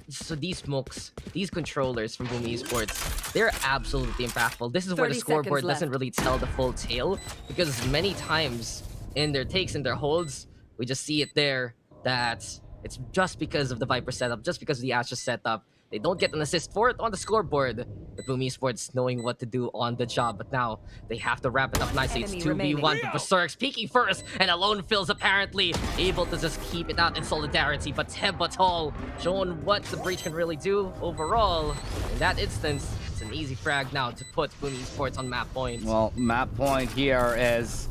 so these smokes, these controllers from Boom Esports, they're absolutely impactful. This is where the scoreboard doesn't really tell the full tale, because many times in their takes and their holds, we just see it there that it's just because of the Viper setup, just because of the Astra setup. They don't get an assist for it on the scoreboard. The Boom Esports knowing what to do on the job, but now they have to wrap it up nicely. It's 2v1, but Berserk's peeking first, and Alone Phil's apparently able to just keep it out in solidarity, but Tempotol showing what the Breach can really do overall. In that instance, it's an easy frag now to put Boom Esports on map point. Well, map point here as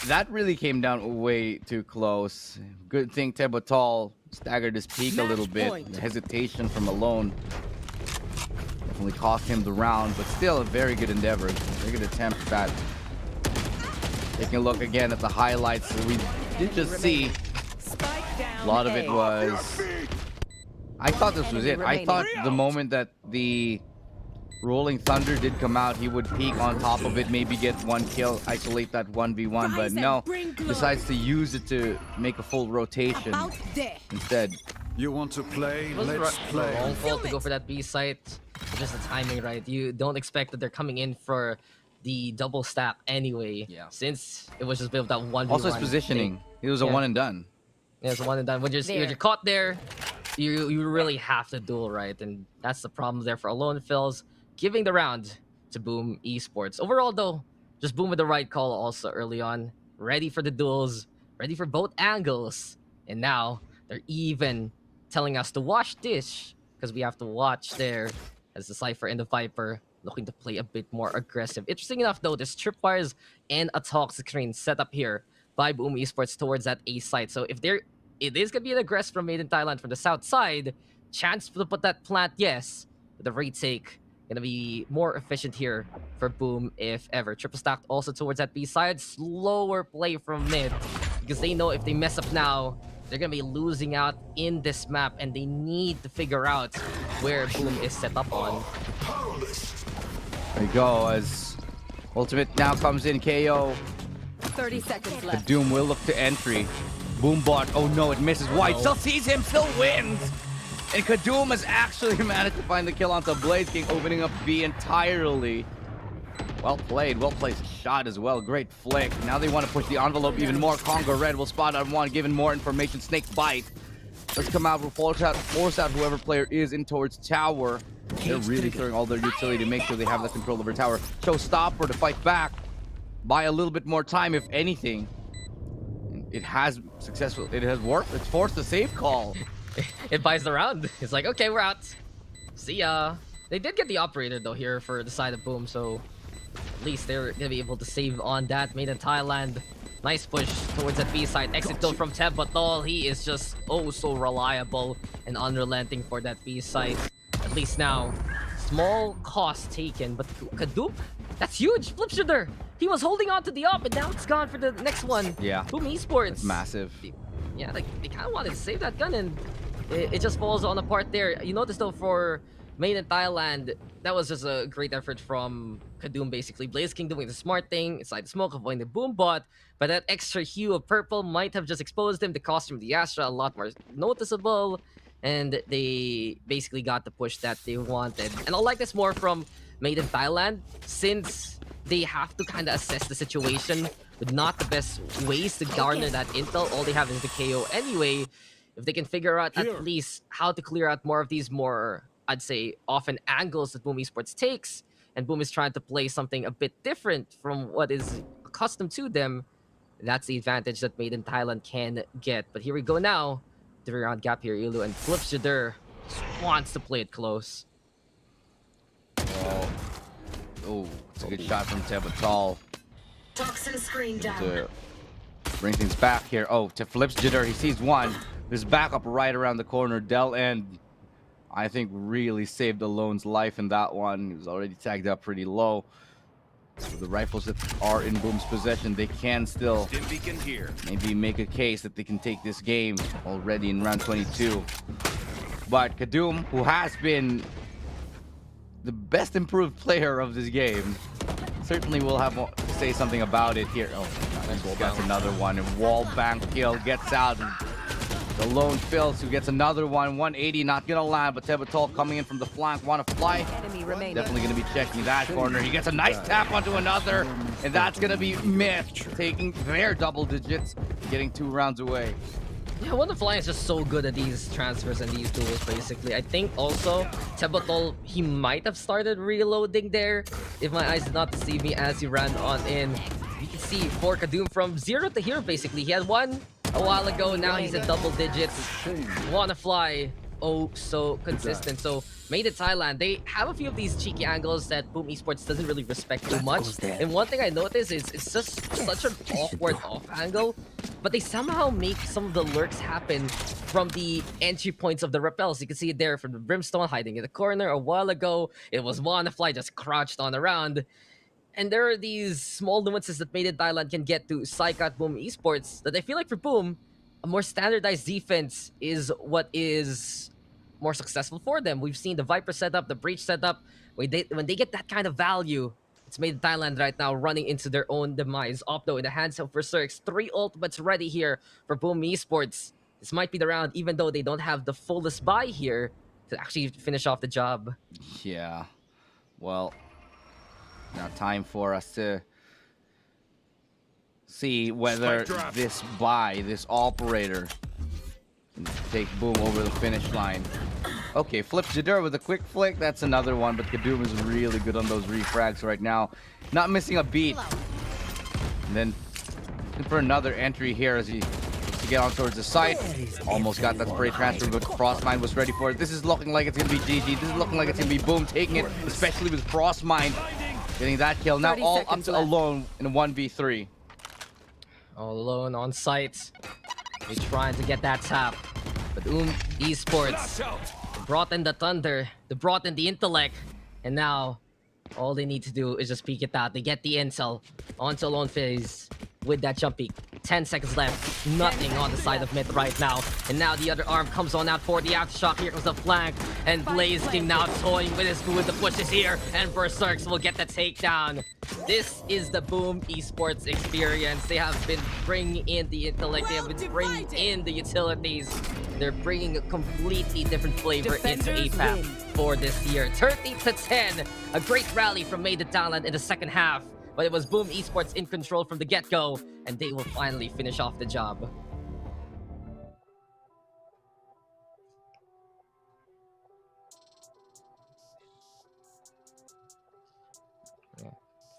that really came down way too close. Good thing Tempotol staggered his peak a little bit. The hesitation from Alone definitely cost him the round, but still a very good endeavor. Very good attempt at that. Taking a look again at the highlights, we did just see a lot of it was... I thought this was it. I thought the moment that the Rolling Thunder did come out, he would peek on top of it, maybe get one kill, isolate that 1v1, but no, decides to use it to make a full rotation instead. You want to play? Let's play. Wrong fault to go for that B site. Just the timing, right? You don't expect that they're coming in for the double stab anyway, since it was just built that 1v1. Also his positioning. It was a one and done. Yeah, it's a one and done. When you're caught there, you really have to duel, right? And that's the problem there for Alone Phils. Giving the round to Boom Esports. Overall, though, just Boom with the right call also early on. Ready for the duels, ready for both angles. And now, they're even telling us to watch this, because we have to watch there as the Cypher and the Viper looking to play a bit more aggressive. Interesting enough, though, there's tripwires and a toxic screen set up here by Boom Esports towards that A site. So if it is going to be an aggress from Made in Thailand from the south side, chance to put that plant, yes, but the retake going to be more efficient here for Boom if ever. Triple stacked also towards that B side. Slower play from mid because they know if they mess up now, they're going to be losing out in this map, and they need to figure out where Boom is set up on. There you go, as Ultimate now comes in, KO. 30 seconds left. Doom will look to entry. Boombot, oh no, it misses wide. Still sees him, still wins! And Kadoom has actually managed to find the kill onto Blaze King, opening up B entirely. Well played, well placed shot as well. Great flick. Now they want to push the envelope even more. Congo Red will spot on one, given more information. Snake Bite. Let's come out, we'll force out whoever player is in towards tower. They're really throwing all their utility to make sure they have the control over tower. Showstopper to fight back. Buy a little bit more time, if anything. It has successful. It has worked. It's forced a save call. It buys the round. It's like, okay, we're out. See ya. They did get the operator though here for the side of Boom, so at least they're gonna be able to save on that. Made in Thailand. Nice push towards that B side. Exit though from Tebotol. He is just oh so reliable and unrelenting for that B side. At least now, small cost taken, but Kadoop, that's huge. Flip shooter. He was holding on to the up, and now it's gone for the next one. Yeah. Boom Esports. It's massive. Yeah, like they kind of wanted to save that gun, and it just falls on apart there. You notice though for Made in Thailand, that was just a great effort from Kadoom basically. Blaze King doing the smart thing inside the smoke, avoiding the boom bot, but that extra hue of purple might have just exposed him. The costume of the Astra a lot more noticeable, and they basically got the push that they wanted. And I like this more from Made in Thailand, since they have to kind of assess the situation with not the best ways to garner that intel. All they have is the KO anyway. If they can figure out at least how to clear out more of these more, I'd say, often angles that Boom Esports takes, and Boom is trying to play something a bit different from what is accustomed to them, that's the advantage that Made in Thailand can get. But here we go now. 3-round gap here, Ilu, and Flip Shadur wants to play it close. Oh, it's a good shot from Tebotol. Toxin screen down. To bring things back here. Oh, to Flips Jitter, he sees one. There's backup right around the corner. Del End, I think, really saved Alone's life in that one. He was already tagged up pretty low. So the rifles that are in Boom's possession, they can still maybe make a case that they can take this game already in round 22. But Kadoom, who has been the best improved player of this game, certainly will have to say something about it here. Oh, that's another one. And wall bank kill gets out. The lone Phils who gets another one. 180, not gonna land, but Tebotol coming in from the flank, want to fly. Definitely gonna be checking that corner. He gets a nice tap onto another, and that's gonna be MiTH taking their double digits, getting 2 rounds away. Yeah, Wonder Flying is just so good at these transfers and these duels, basically. I think also Tebotol, he might have started reloading there if my eyes did not deceive me as he ran on in. You can see for Kadoom from 0 to hero, basically. He had one a while ago, now he's at double digits. Wanna Fly, oh so consistent. So Made in Thailand, they have a few of these cheeky angles that Boom Esports doesn't really respect too much. And one thing I noticed is it's just such an awkward off angle, but they somehow make some of the lurks happen from the entry points of the rappels. You can see it there from the Brimstone hiding in the corner. A while ago, it was Wanna Fly just crouched on around. And there are these small nuances that Made in Thailand can get to psych out Boom Esports that I feel like for Boom, a more standardized defense is what is more successful for them. We've seen the Viper setup, the Breach setup. When they get that kind of value, it's Made in Thailand right now running into their own demise. Opto in the hands of Berserks. 3 ultimates ready here for Boom Esports. This might be the round, even though they don't have the fullest buy here to actually finish off the job. Yeah. Well, now time for us to see whether this buy, this operator, can take Boom over the finish line. Okay, Flip Jadur with a quick flick. That's another one, but Kadoom is really good on those refrags right now. Not missing a beat. And then for another entry here as he looks to get on towards the site. Almost got that spray transfer, but Frostmind was ready for it. This is looking like it's going to be GG. This is looking like it's going to be Boom taking it, especially with Frostmind getting that kill. Now all up to Alone in a 1v3. all alone on site. He's trying to get that tap. But Esports brought in the thunder, they brought in the intellect, and now all they need to do is just peek it out. They get the intel onto lone phase with that jump peek. 10 seconds left. Nothing on the side of MiTH right now. And now the other arm comes on out for the aftershock. Here comes the flank. And Blaze King now toying with his food. The push is here. And Berserks will get the takedown. This is the Boom Esports experience. They have been bringing in the intellect. They have been bringing in the utilities. They're bringing a completely different flavor into APAC for this year. 30-10. A great rally from Made in Thailand in the second half. But it was Boom Esports in control from the get-go, and they will finally finish off the job.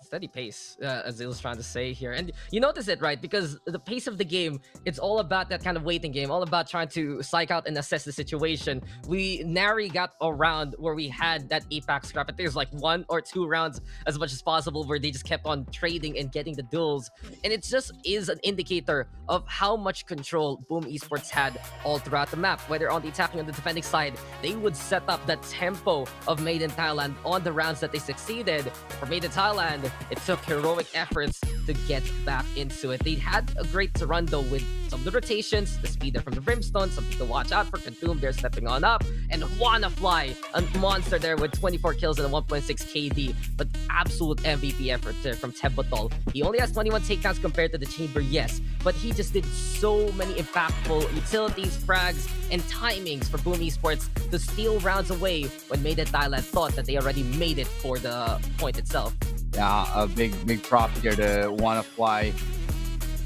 Steady pace, as Zill's trying to say here. And you notice it, right? Because the pace of the game, it's all about that kind of waiting game, all about trying to psych out and assess the situation. We nary got a round where we had that APAC scrap. I think it was like 1 or 2 rounds as much as possible where they just kept on trading and getting the duels. And it just is an indicator of how much control Boom Esports had all throughout the map. Whether on the attacking or the defending side, they would set up the tempo of Made in Thailand on the rounds that they succeeded. For Made in Thailand, it took heroic efforts to get back into it. They had a great run though with some of the rotations, the speeder from the Brimstone, something to watch out for. Kantum, they're stepping on up. And WannaFly, a monster there with 24 kills and a 1.6 KD. But absolute MVP effort there from Tebotol. He only has 21 takedowns compared to the Chamber, yes. But he just did so many impactful utilities, frags, and timings for Boom Esports to steal rounds away when Made in Thailand thought that they already made it for the point itself. Yeah, a big prop here to WannaFly,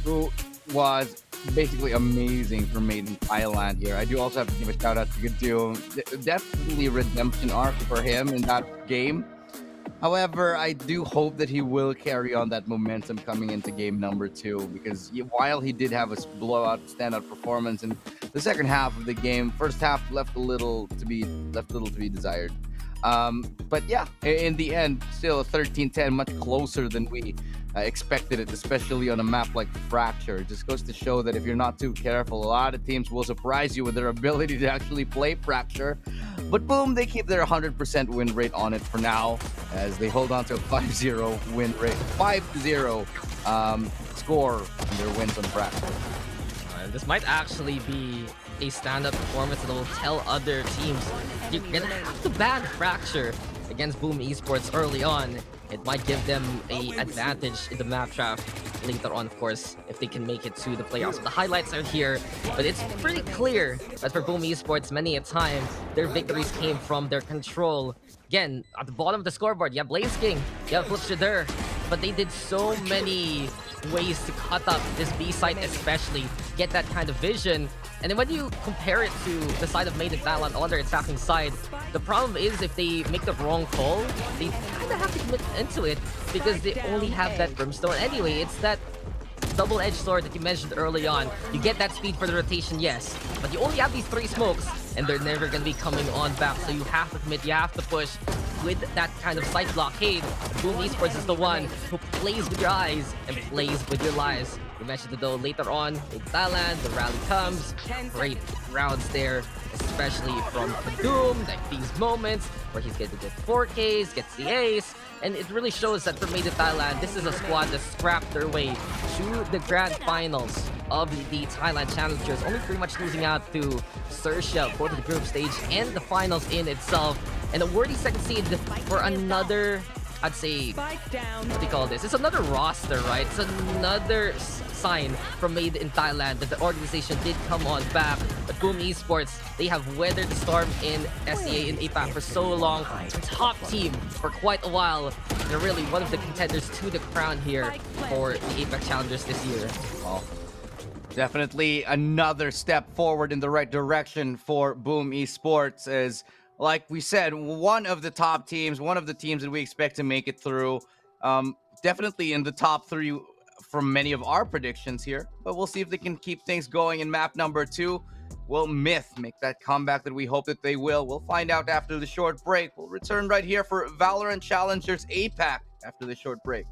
who was basically amazing for Made in Thailand here. I do also have to give a shout out to Vetoes. Definitely a redemption arc for him in that game. However, I do hope that he will carry on that momentum coming into game number 2, because while he did have a blowout standout performance in the second half of the game, first half left a little to be desired. But yeah, in the end, still a 13-10, much closer than we expected it, especially on a map like Fracture. It just goes to show that if you're not too careful, a lot of teams will surprise you with their ability to actually play Fracture. But Boom, they keep their 100% win rate on it for now, as they hold on to a 5-0 win rate, 5-0 score in their wins on Fracture. This might actually be a stand-up performance that will tell other teams you're gonna have to ban Fracture against Boom Esports early on. It might give them an advantage in the map draft later on, of course, if they can make it to the playoffs. The highlights are here, but it's pretty clear that for Boom Esports, many a time, their victories came from their control. Again, at the bottom of the scoreboard, you have Blaze King, you have Flipshader, but they did so many ways to cut up this B site, especially get that kind of vision. And then when you compare it to the side of Made in Thailand on their attacking side, the problem is if they make the wrong call, they kind of have to commit into it because they only have that Brimstone anyway. It's that double-edged sword that you mentioned early on. You get that speed for the rotation, yes, but you only have these 3 smokes and they're never going to be coming on back, so you have to commit, you have to push with that kind of sight blockade. Boom Esports is the one who plays with your eyes and plays with your lives. We mentioned it though later on in Thailand, the rally comes, great rounds there, especially from Doom, like these moments where he's getting the 4Ks, gets the ace, and it really shows that for Made in Thailand, this is a squad that scrapped their way to the grand finals of the Thailand Challengers, only pretty much losing out to Persija, both of the group stage and the finals in itself, and a worthy second seed for another, I'd say, what do you call this? It's another roster, right? It's another sign from Made in Thailand that the organization did come on back. But Boom Esports, they have weathered the storm in SEA in APAC for so long. Top team for quite a while. They're really one of the contenders to the crown here for the APAC Challengers this year. Well, definitely another step forward in the right direction for Boom Esports, as like we said, one of the top teams, one of the teams that we expect to make it through. Definitely in the top 3 from many of our predictions here, but we'll see if they can keep things going in map number 2. Will MiTH make that comeback that we hope that they will? We'll find out after the short break. We'll return right here for Valorant Challengers APAC after the short break.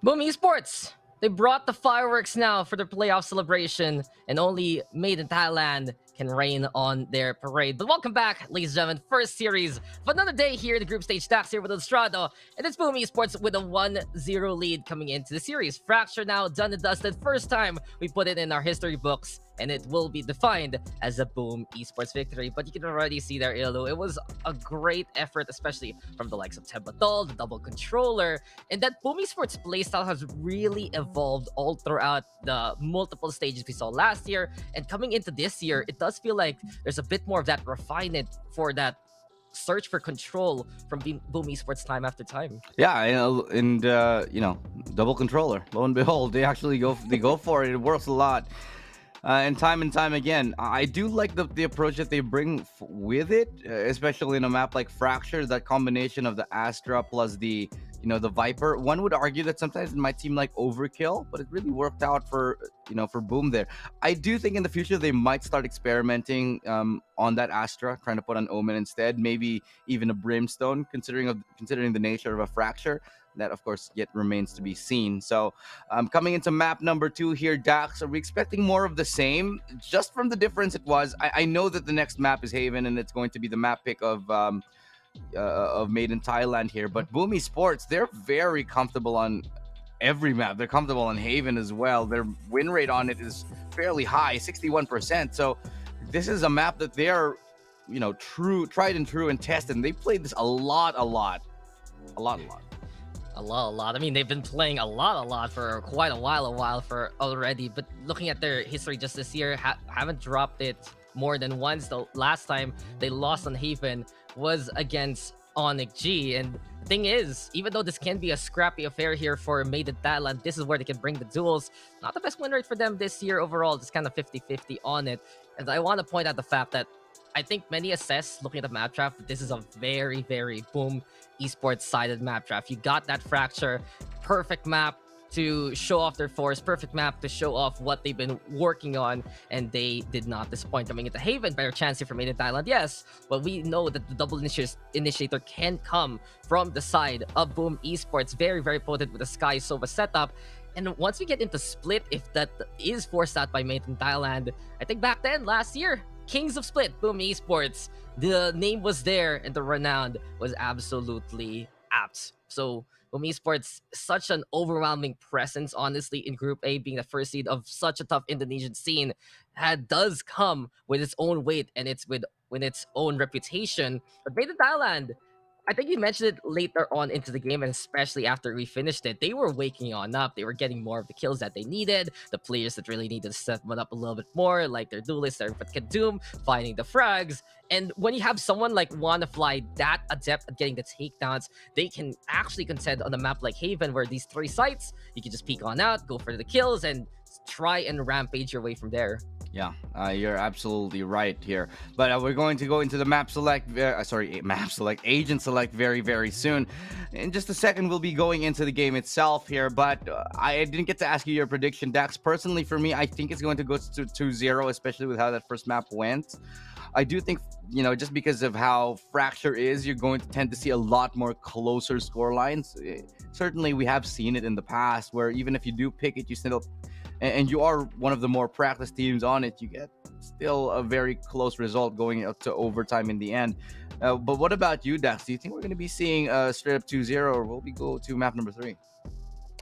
Boom Esports! They brought the fireworks now for their playoff celebration, and only Made in Thailand can rain on their parade. But welcome back, ladies and gentlemen. First series of another day here in the group stage. Dax here with Estrado, and it's Boom Esports with a 1-0 lead coming into the series. Fracture now done and dusted. First time we put it in our history books, and it will be defined as a Boom Esports victory. But you can already see there, Ilu, it was a great effort, especially from the likes of Tebatol, the double controller, and that Boom Esports playstyle has really evolved all throughout the multiple stages we saw last year. And coming into this year, it does feel like there's a bit more of that refinement for that search for control from Boom Esports time after time. Yeah, and double controller. Lo and behold, they actually go for it. It works a lot. And time again, I do like the approach that they bring with it, especially in a map like Fracture. That combination of the Astra plus the Viper. One would argue that sometimes it might seem like overkill, but it really worked out for Boom there. I do think in the future they might start experimenting on that Astra, trying to put an Omen instead, maybe even a Brimstone, considering the nature of a Fracture. That, of course, yet remains to be seen. So, coming into map number 2 here, Dax, are we expecting more of the same? Just from the difference it was, I know that the next map is Haven, and it's going to be the map pick of Made in Thailand here. But Boom Esports, they're very comfortable on every map. They're comfortable on Haven as well. Their win rate on it is fairly high, 61%. So, this is a map that they're, tried and true and tested. And they played this a lot. A lot. I mean, they've been playing a lot for quite a while for already. But looking at their history just this year, haven't dropped it more than once. The last time they lost on Haven was against Onyx G. And the thing is, even though this can be a scrappy affair here for Made in Thailand, this is where they can bring the duels. Not the best win rate for them this year overall. It's kind of 50-50 on it. And I want to point out the fact that I think many assess, looking at the map draft, that this is a very, very Boom Esports sided map draft. You got that Fracture, perfect map to show off their force, perfect map to show off what they've been working on, and they did not disappoint. Coming into Haven, better chance here for Made in Thailand, yes, but we know that the double initiator can come from the side of Boom Esports. Very, very potent with the Sky Sova setup. And once we get into Split, if that is forced out by Made in Thailand, I think back then, last year, Kings of Split, Boom Esports, the name was there and the renown was absolutely apt. So Boom Esports, such an overwhelming presence, honestly, in Group A, being the first seed of such a tough Indonesian scene, does come with its own weight and with its own reputation. But Made in Thailand, I think you mentioned it later on into the game, and especially after we finished it, they were waking on up. They were getting more of the kills that they needed. The players that really needed to step it up a little bit more, like their duelists, their Kadum, finding the frags. And when you have someone like WannaFly that adept at getting the takedowns, they can actually contend on a map like Haven, where these 3 sites, you can just peek on out, go for the kills, and try and rampage your way from there. Yeah, you're absolutely right here. But we're going to go into the agent select very, very soon. In just a second, we'll be going into the game itself here. But I didn't get to ask you your prediction, Dax. Personally, for me, I think it's going to go to 2-0, especially with how that first map went. I do think, just because of how Fracture is, you're going to tend to see a lot more closer score lines. Certainly, we have seen it in the past, where even if you do pick it, you still... and you are one of the more practiced teams on it, you get still a very close result going up to overtime in the end. But what about you, Dax? Do you think we're going to be seeing straight up 2-0, or will we go to map number 3?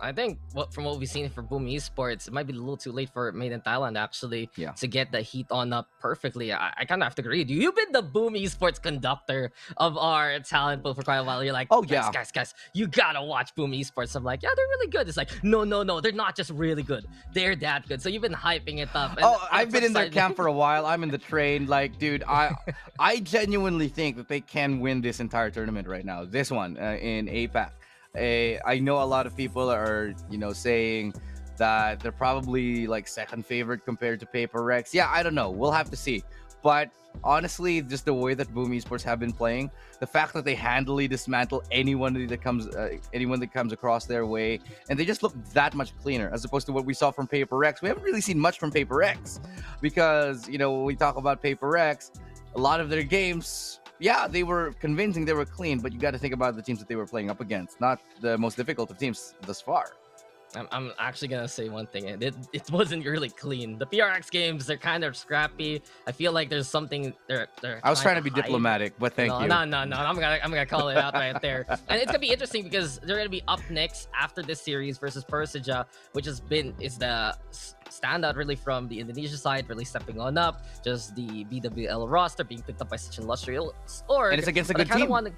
I think from what we've seen for Boom Esports, it might be a little too late for Made in Thailand actually to get the heat on up perfectly. I kind of have to agree with you. You've been the Boom Esports conductor of our talent pool for quite a while. You're like, oh yeah, guys, you gotta watch Boom Esports. I'm like, yeah, they're really good. It's like, no, they're not just really good. They're that good. So you've been hyping it up. And I've been in their camp for a while. I'm in the train. Like, dude, I genuinely think that they can win this entire tournament right now. This one in APAC. I know a lot of people are, saying that they're probably like second favorite compared to Paper Rex. Yeah, I don't know. We'll have to see. But honestly, just the way that Boom Esports have been playing, the fact that they handily dismantle anyone that comes across their way, and they just look that much cleaner as opposed to what we saw from Paper Rex. We haven't really seen much from Paper Rex because, when we talk about Paper Rex, a lot of their games, yeah, they were convincing, they were clean, but you got to think about the teams that they were playing up against, not the most difficult of teams thus far. I'm actually gonna say one thing, and it wasn't really clean. The PRX games, they're kind of scrappy. I feel like there's something they're I was trying to be hide. diplomatic, but thank you. No. I'm gonna call it out right there. And it's gonna be interesting because they're gonna be up next after this series versus Persija, which is the standout really from the Indonesia side, really stepping on up. Just the BWL roster being picked up by such an illustrious org. And it's against a But I good kinda team. wanna-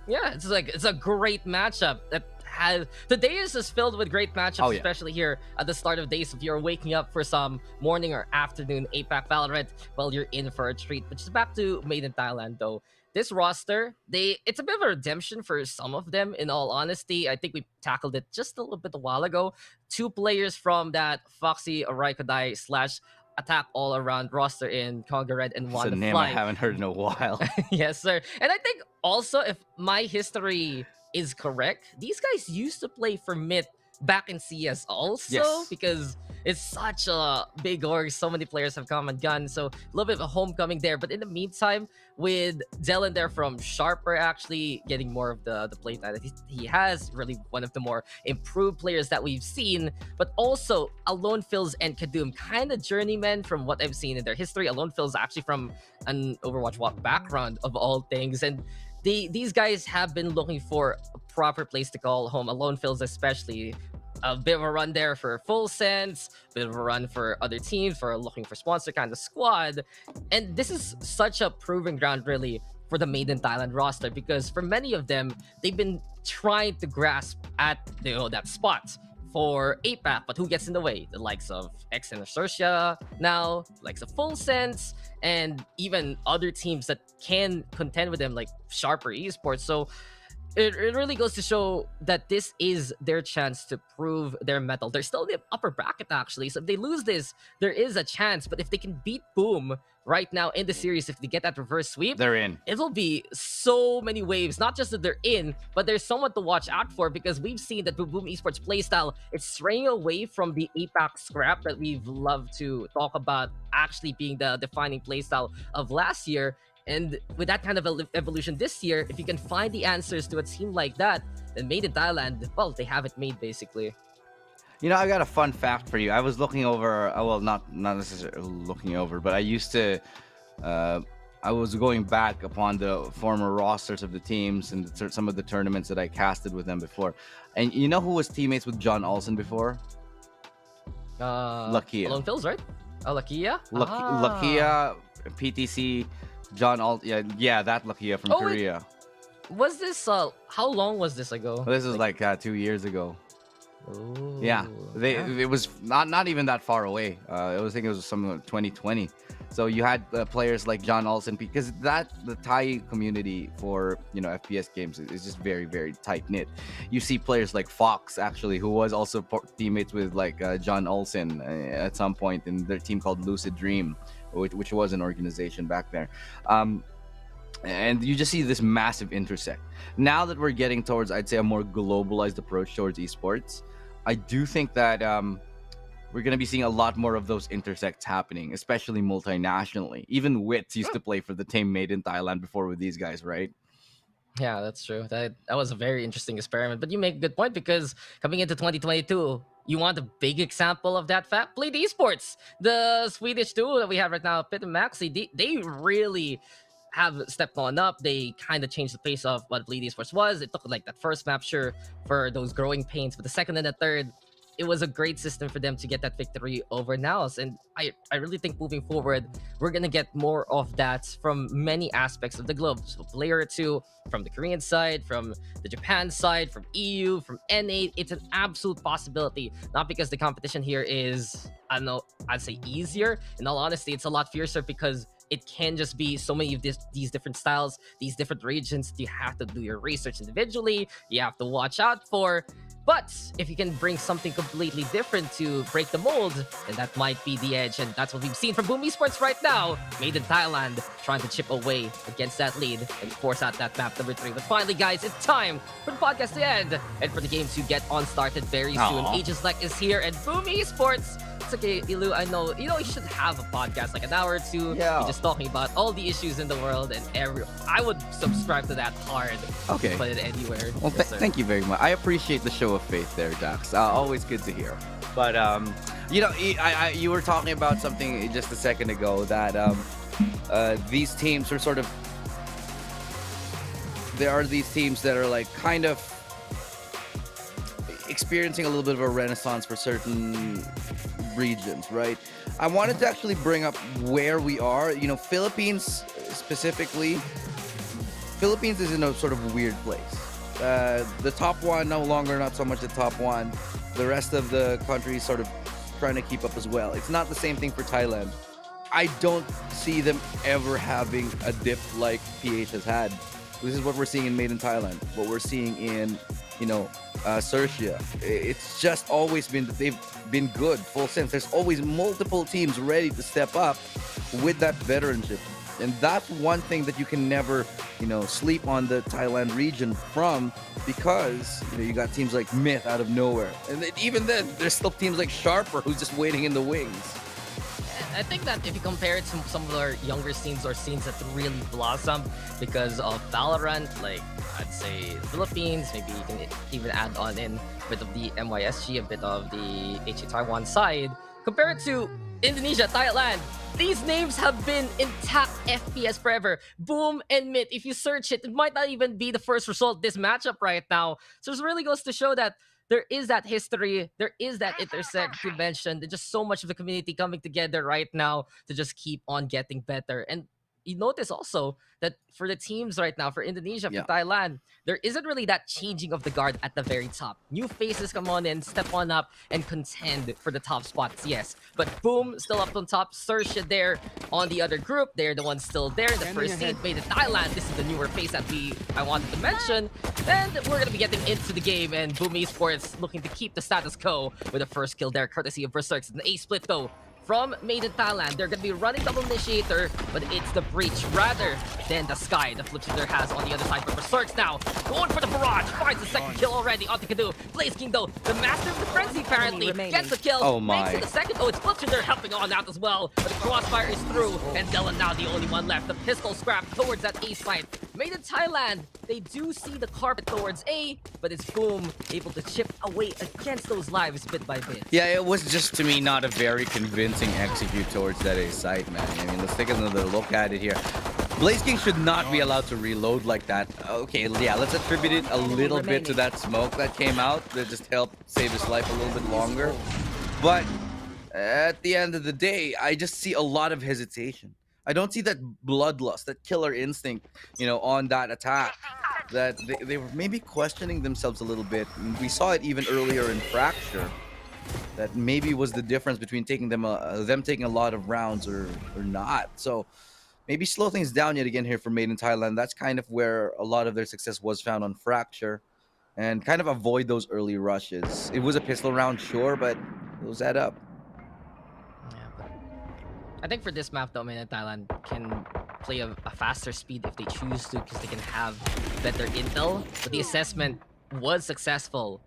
yeah, it's a great matchup that has today is just filled with great matchups, Oh, yeah. especially here at the start of days. If you're waking up for some morning or afternoon APAC Valorant, well, you're in for a treat. But just back to Made in Thailand though. This roster, it's a bit of a redemption for some of them, in all honesty. I think we tackled it just a little bit a while ago. 2 players from that Foxy Oraikodai / attack all-around roster in Conga Red and It's Wanda a name Fly. I haven't heard in a while. Yes, sir. And I think also, if my history is correct, these guys used to play for MiTH back in CS also, Yes. because it's such a big org. So many players have come and gone. So a little bit of a homecoming there. But in the meantime, with Dylan there from Sharper actually getting more of the play time that he has, really one of the more improved players that we've seen. But also Alone Phils and Kadum, kind of journeymen from what I've seen in their history. Alone Phils actually from an Overwatch background of all things. And these guys have been looking for a proper place to call home. Alone Phils especially. A bit of a run there for Full Sense, a bit of a run for other teams for looking for sponsor kind of squad. And this is such a proving ground really for the Made in Thailand roster, because for many of them, they've been trying to grasp at that spot for APAC, but who gets in the way? The likes of X and Persija now, likes of Full Sense, and even other teams that can contend with them like Sharper Esports. So it really goes to show that this is their chance to prove their mettle. They're still in the upper bracket actually, so if they lose this, there is a chance. But if they can beat Boom right now in the series, if they get that reverse sweep, They're in. It'll be so many waves. Not just that they're in, but there's someone to watch out for, because we've seen that Boom Esports playstyle, it's straying away from the APAC scrap that we've loved to talk about actually being the defining playstyle of last year. And with that kind of evolution this year, if you can find the answers to a team like that, then Made in Thailand, well, they have it made basically. You know, I got a fun fact for you. I was looking over, well, not necessarily looking over, but I used to, I was going back upon the former rosters of the teams and some of the tournaments that I casted with them before. And you know who was teammates with John Olsen before? Lakia. Alone Phils, right? Oh, Lakia? Lakia, PTC, John yeah, that Lakia from Korea. Was this, how long was this ago? Well, this was like 2 years ago. Ooh, Yeah, it was not even that far away. I think it was some 2020. So you had players like John Olsen, because the Thai community for FPS games is just very, very tight knit. You see players like Fox actually, who was also teammates with like John Olsen at some point in their team called Lucid Dream, which was an organization back there. And you just see this massive intersect. Now that we're getting towards, I'd say, a more globalized approach towards esports, I do think that we're going to be seeing a lot more of those intersects happening, especially multinationally. Even Wits used to play for the team Made in Thailand before with these guys, right? Yeah, that's true. That was a very interesting experiment. But you make a good point, because coming into 2022, you want a big example of that fact? Play the esports. The Swedish duo that we have right now, Pit and Maxi, they really have stepped on up. They kind of changed the pace of what Bleed Esports was. It took like that first map, sure, for those growing pains, but the second and the third, it was a great system for them to get that victory over Naos. And I really think moving forward, we're going to get more of that from many aspects of the globe. So player 2 from the Korean side, from the Japan side, from EU, from NA. It's an absolute possibility. Not because the competition here is, I don't know, I'd say easier. In all honesty, it's a lot fiercer because it can just be so many of these different styles, these different regions. You have to do your research individually. You have to watch out for. But if you can bring something completely different to break the mold, then that might be the edge. And that's what we've seen from Boom Esports right now. Made in Thailand, trying to chip away against that lead and force out that map number 3. But finally, guys, it's time for the podcast to end and for the game to get on started very soon. Aegis Lek is here, and Boom Esports it's okay, Ilu. I know, you should have a podcast like an hour or two. Yeah. You're just talking about all the issues in the world and I would subscribe to that hard. Okay. Put it anywhere. Well, Yes, sir. thank you very much. I appreciate the show of faith there, Dax. Always good to hear. But you were talking about something just a second ago that these teams are sort of. There are these teams that are like kind of experiencing a little bit of a renaissance for certain regions, right? I wanted to actually bring up where we are. Philippines specifically. Philippines is in a sort of weird place. The top one no longer not so much the top one. The rest of the country is sort of trying to keep up as well. It's not the same thing for Thailand. I don't see them ever having a dip like PH has had. This is what we're seeing in Made in Thailand. What we're seeing in, Persija. It's just always been that they've been good, full sense. There's always multiple teams ready to step up with that veteranship. And that's one thing that you can never, sleep on the Thailand region from, because, you got teams like MiTH out of nowhere. And even then, there's still teams like Sharper who's just waiting in the wings. I think that if you compare it to some of our younger scenes or scenes that really blossomed because of Valorant, like I'd say Philippines, maybe you can even add on in a bit of the MYSG, a bit of the HE Taiwan side. Compare it to Indonesia, Thailand. These names have been in top FPS forever. Boom and MiTH. If you search it, it might not even be the first result this matchup right now. So it really goes to show that there is that history, there is that intersect you mentioned. There's just so much of the community coming together right now to just keep on getting better. And you notice also that for the teams right now, for Indonesia, for Thailand, there isn't really that changing of the guard at the very top. New faces come on in, step on up, and contend for the top spots, yes. But Boom, still up on top. Persija there on the other group. They're the ones still there. The first seed made in Thailand. This is the newer face that I wanted to mention. And we're going to be getting into the game, and Boom Esports looking to keep the status quo with the first kill there, courtesy of Berserks. An A split though from Made in Thailand. They're going to be running double initiator, but it's the breach rather than the sky. The flip shooter has on the other side, but Berserks now going for the barrage. Finds the second kill already onto Kadu. Blaze King though, the master of the frenzy apparently gets the kill. Oh my. Makes it the second. Oh, it's flip shooter helping on out as well. But the crossfire is through, and Dylan now the only one left. The pistol scrap towards that A site. Made in Thailand, they do see the carpet towards A, but it's Boom able to chip away against those lives bit by bit. Yeah, it was just to me not a very convincing execute towards that A site, man. I mean, let's take another look at it here. Blaze King should not be allowed to reload like that. Okay, yeah, let's attribute it a little bit to that smoke that came out that just helped save his life a little bit longer. But at the end of the day, I just see a lot of hesitation. I don't see that bloodlust, that killer instinct, on that attack. That they were maybe questioning themselves a little bit. We saw it even earlier in Fracture. That maybe was the difference between taking them taking a lot of rounds or not. So maybe slow things down yet again here for Made in Thailand. That's kind of where a lot of their success was found on Fracture, and kind of avoid those early rushes. It was a pistol round, sure, but it was that up. I think for this map though, Made in Thailand can play a faster speed if they choose to, because they can have better intel. But the assessment was successful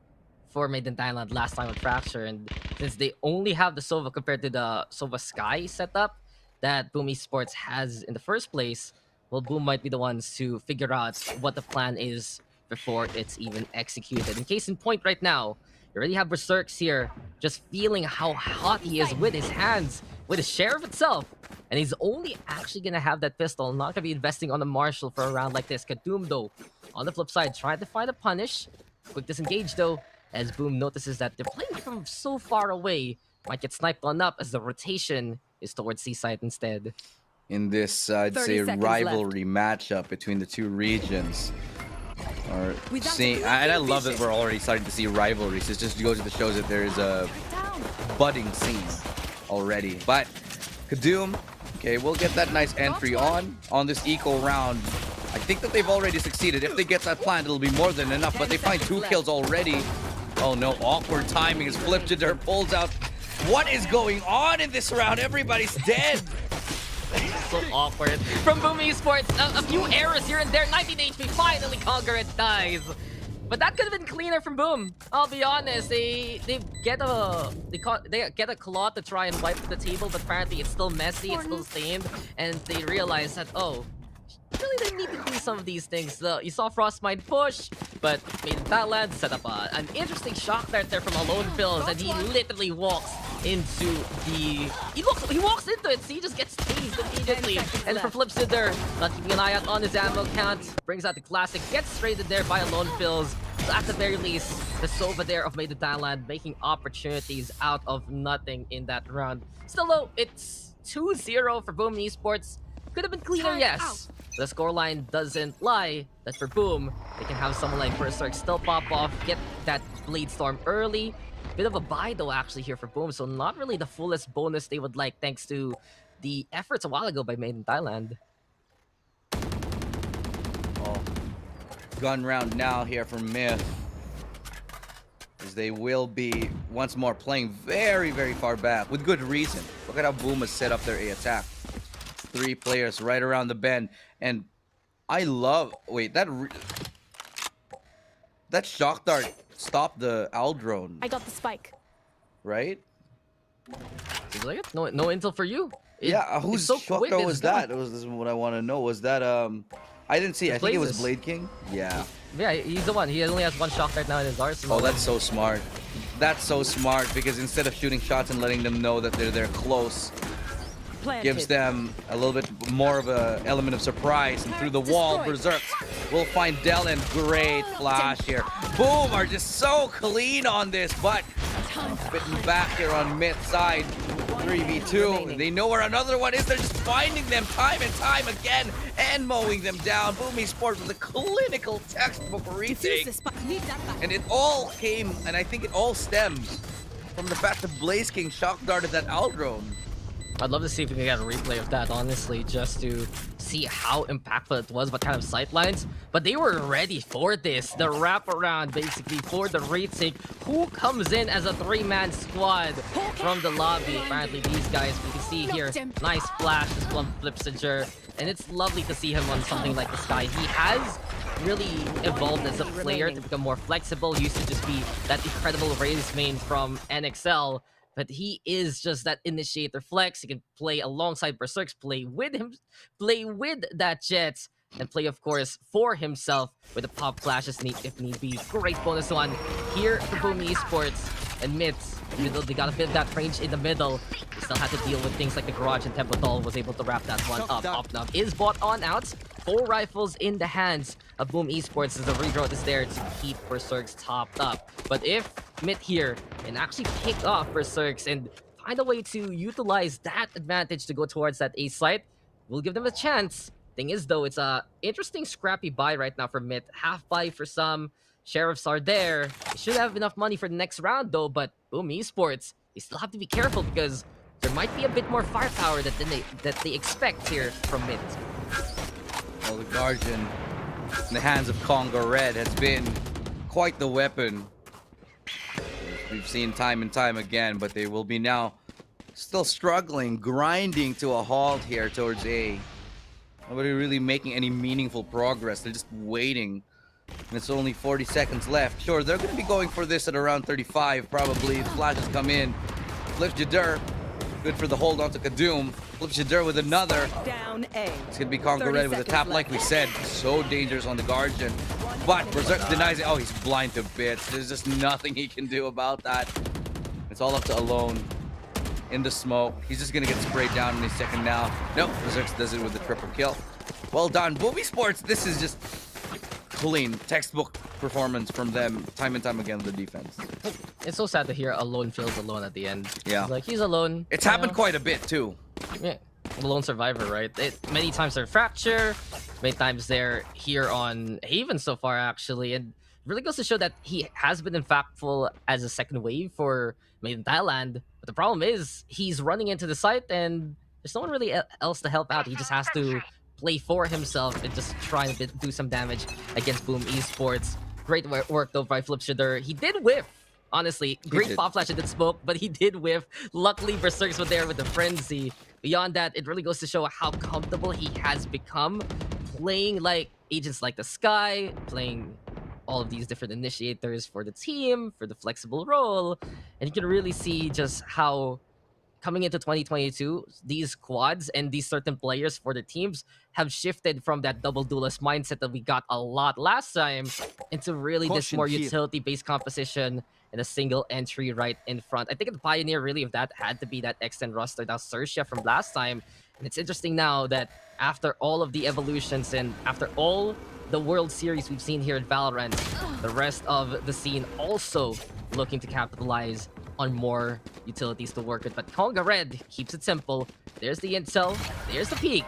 for Made in Thailand last time with Fracture, and since they only have the Sova compared to the Sova Sky setup that Boom Esports has in the first place, well, Boom might be the ones to figure out what the plan is before it's even executed. In case in point right now, you already have Berserks here, just feeling how hot he is with his hands, with his sheriff itself. And he's only actually going to have that pistol, not going to be investing on the Marshal for a round like this. Kadum, though, on the flip side, trying to find a punish. Quick disengage, though, as Boom notices that they're playing from so far away. Might get sniped on up as the rotation is towards Seaside instead. In this, I'd say, rivalry matchup between the two regions. And I love that we're already starting to see rivalries. It just goes to show that there is a budding scene already. But Kadum, okay, we'll get that nice entry on this eco round. I think that they've already succeeded. If they get that plant, it'll be more than enough. But they find 2 kills already. Oh no, awkward timing as Flipjitter pulls out. What is going on in this round? Everybody's dead. So awkward. From Boom Esports, a few errors here and there. 19 HP finally conquer it, dies. But that could have been cleaner from Boom. I'll be honest. They get a claw to try and wipe the table, but apparently it's still messy, it's still stained, and they realize that, oh, really they need to do some of these things. You saw Frostmine push, but Maiden Thailand set up an interesting shock dart there from Alone Fills, and he literally walks into the... He walks into it, so he just gets tased immediately. And for Flipsider, not keeping an eye out on his ammo count, brings out the classic, gets traded there by Alone Fills. So at the very least, the Sova there of Maiden Thailand making opportunities out of nothing in that round. Still though, it's 2-0 for Boom Esports. Could have been cleaner, yes. The scoreline doesn't lie. That for Boom, they can have someone like Berserk still pop off, get that Blade Storm early. Bit of a buy though actually here for Boom, so not really the fullest bonus they would like thanks to the efforts a while ago by Maiden Thailand. Oh, gun round now here for MiTH, as they will be once more playing very, very far back with good reason. Look at how Boom has set up their A attack. 3 players right around the bend, and I love... Wait, that shock dart stopped the owl drone. I got the spike. Right? Seems like it. No intel for you. Whose so shock quick, dart it's was that? This is what I want to know. Was that I didn't see. I think it was Blade King. Yeah. Yeah, he's the one. He only has 1 shock right now in his arsenal. Oh, that's so smart. That's so smart, because instead of shooting shots and letting them know that they're close, gives them a little bit more of a element of surprise. And through the wall, Berserk will find Dellen. Great flash here. Boom are just so clean on this, but bitten back here on MiTH side. 3v2. They know where another one is. They're just finding them time and time again and mowing them down. Boom Esports with a clinical textbook retake. And it all came, and I think it all stems from the fact that Blaze King shock darted that owl drone. I'd love to see if we can get a replay of that, honestly, just to see how impactful it was, what kind of sightlines. But they were ready for this. The wraparound, basically, for the retake. Who comes in as a 3-man squad from the lobby? Apparently, these guys, we can see here, nice flash, this one Flipsiger. And it's lovely to see him on something like the Sky. He has really evolved as a player to become more flexible. He used to just be that incredible Raze main from NXL. But he is just that initiator flex. He can play alongside Berserks, play with him, play with that Jets, and play, of course, for himself with the pop flashes if need be. Great bonus one here for Boom Esports. And MiTH, even though they got a bit of that range in the middle, they still had to deal with things like the Garage, and Tempotal was able to wrap that one up. Opnum is bought on out. 4 rifles in the hands of Boom Esports as the redraw is there to keep Berserks topped up. But if MiTH here can actually pick off Berserks and find a way to utilize that advantage to go towards that A site, we'll give them a chance. Thing is, though, it's a interesting scrappy buy right now for MiTH. Half buy for some. Sheriffs are there. They should have enough money for the next round, though, but Boom Esports, they still have to be careful because there might be a bit more firepower that they expect here from MiTH. Well, the Guardian in the hands of Congo Red has been quite the weapon. We've seen time and time again, but they will be now still struggling, grinding to a halt here towards A. Nobody really making any meaningful progress. They're just waiting. And it's only 40 seconds left. Sure, they're going to be going for this at around 35, probably. The flashes come in. Flipsider, good for the hold on to Kadum. Flipsider with another. Down A. It's going to be Congo Red with a tap, like we said. So dangerous on the Guardian. But Berserk denies it. Oh, he's blind to bits. There's just nothing he can do about that. It's all up to Alone in the smoke. He's just going to get sprayed down in a second now. Nope, Berserk does it with the triple kill. Well done. Boom Esports, this is just clean textbook performance from them time and time again on the defense. It's so sad to hear Alone feels alone at the end. Yeah. He's alone. It's happened quite a bit too. Yeah. Lone survivor, right? Many times they're Fracture, many times they're here on Haven so far, actually. And it really goes to show that he has been impactful as a second wave for Maiden Thailand. But the problem is, he's running into the site and there's no one really else to help out. He just has to play for himself and just try and do some damage against Boom Esports. Great work though by Flipsider. He did whiff. Honestly, great pop flash and smoke, but he did whiff. Luckily, Berserks were there with the frenzy. Beyond that, it really goes to show how comfortable he has become playing like agents like the Sky, playing all of these different initiators for the team, for the flexible role, and you can really see just how coming into 2022, these squads and these certain players for the teams have shifted from that double duelist mindset that we got a lot last time into really this more utility-based composition and a single entry right in front. I think the pioneer really of that had to be that Extend roster, that Persija from last time. And it's interesting now that after all of the evolutions and after all the World Series we've seen here at Valorant, the rest of the scene also looking to capitalize on more utilities to work with. But Konga Red keeps it simple. There's the intel, there's the peak,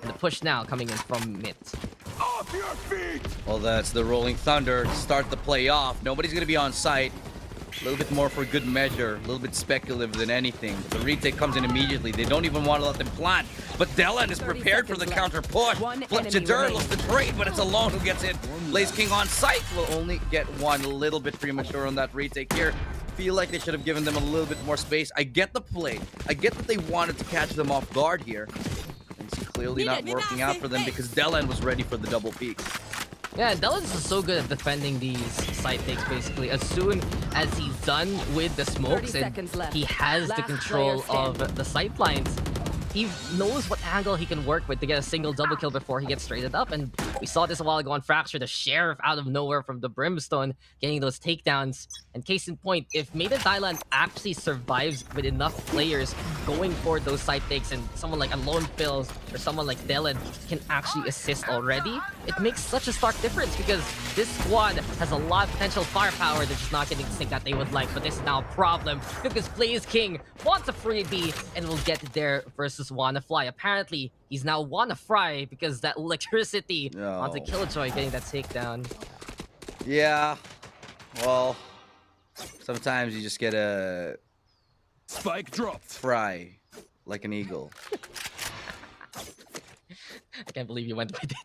and the push now coming in from MiTH. Off your feet! Well, that's the Rolling Thunder to start the play off. Nobody's gonna be on site. A little bit more for good measure, a little bit speculative than anything. The retake comes in immediately. They don't even want to let them plant. But Delan is prepared for the counter push. Flip Jadur looks the trade, but it's Alone who gets it. Blaze King on site will only get one. A little bit premature on that retake here. Feel like they should have given them a little bit more space. I get the play. I get that they wanted to catch them off guard here. It's clearly not working out for them because Delan was ready for the double peak. Yeah, Delan is so good at defending these side takes, basically. As soon as he's done with the smokes and he has the control of the sight lines, he knows what angle he can work with to get a single double kill before he gets straightened up. And we saw this a while ago on Fracture, the Sheriff out of nowhere from the Brimstone getting those takedowns. And case in point, if Maiden Thailand actually survives with enough players going for those side takes and someone like Alone Pills or someone like Dylan can actually assist already, it makes such a stark difference because this squad has a lot of potential firepower. They're just not getting the sync that they would like, but this is now a problem because Blaze King wants a freebie and will get there versus Wanna Fly. Apparently, he's now Wanna Fry because that electricity onto Killjoy getting that takedown. Yeah, well, sometimes you just get a spike drop fry like an eagle. I can't believe you went with it.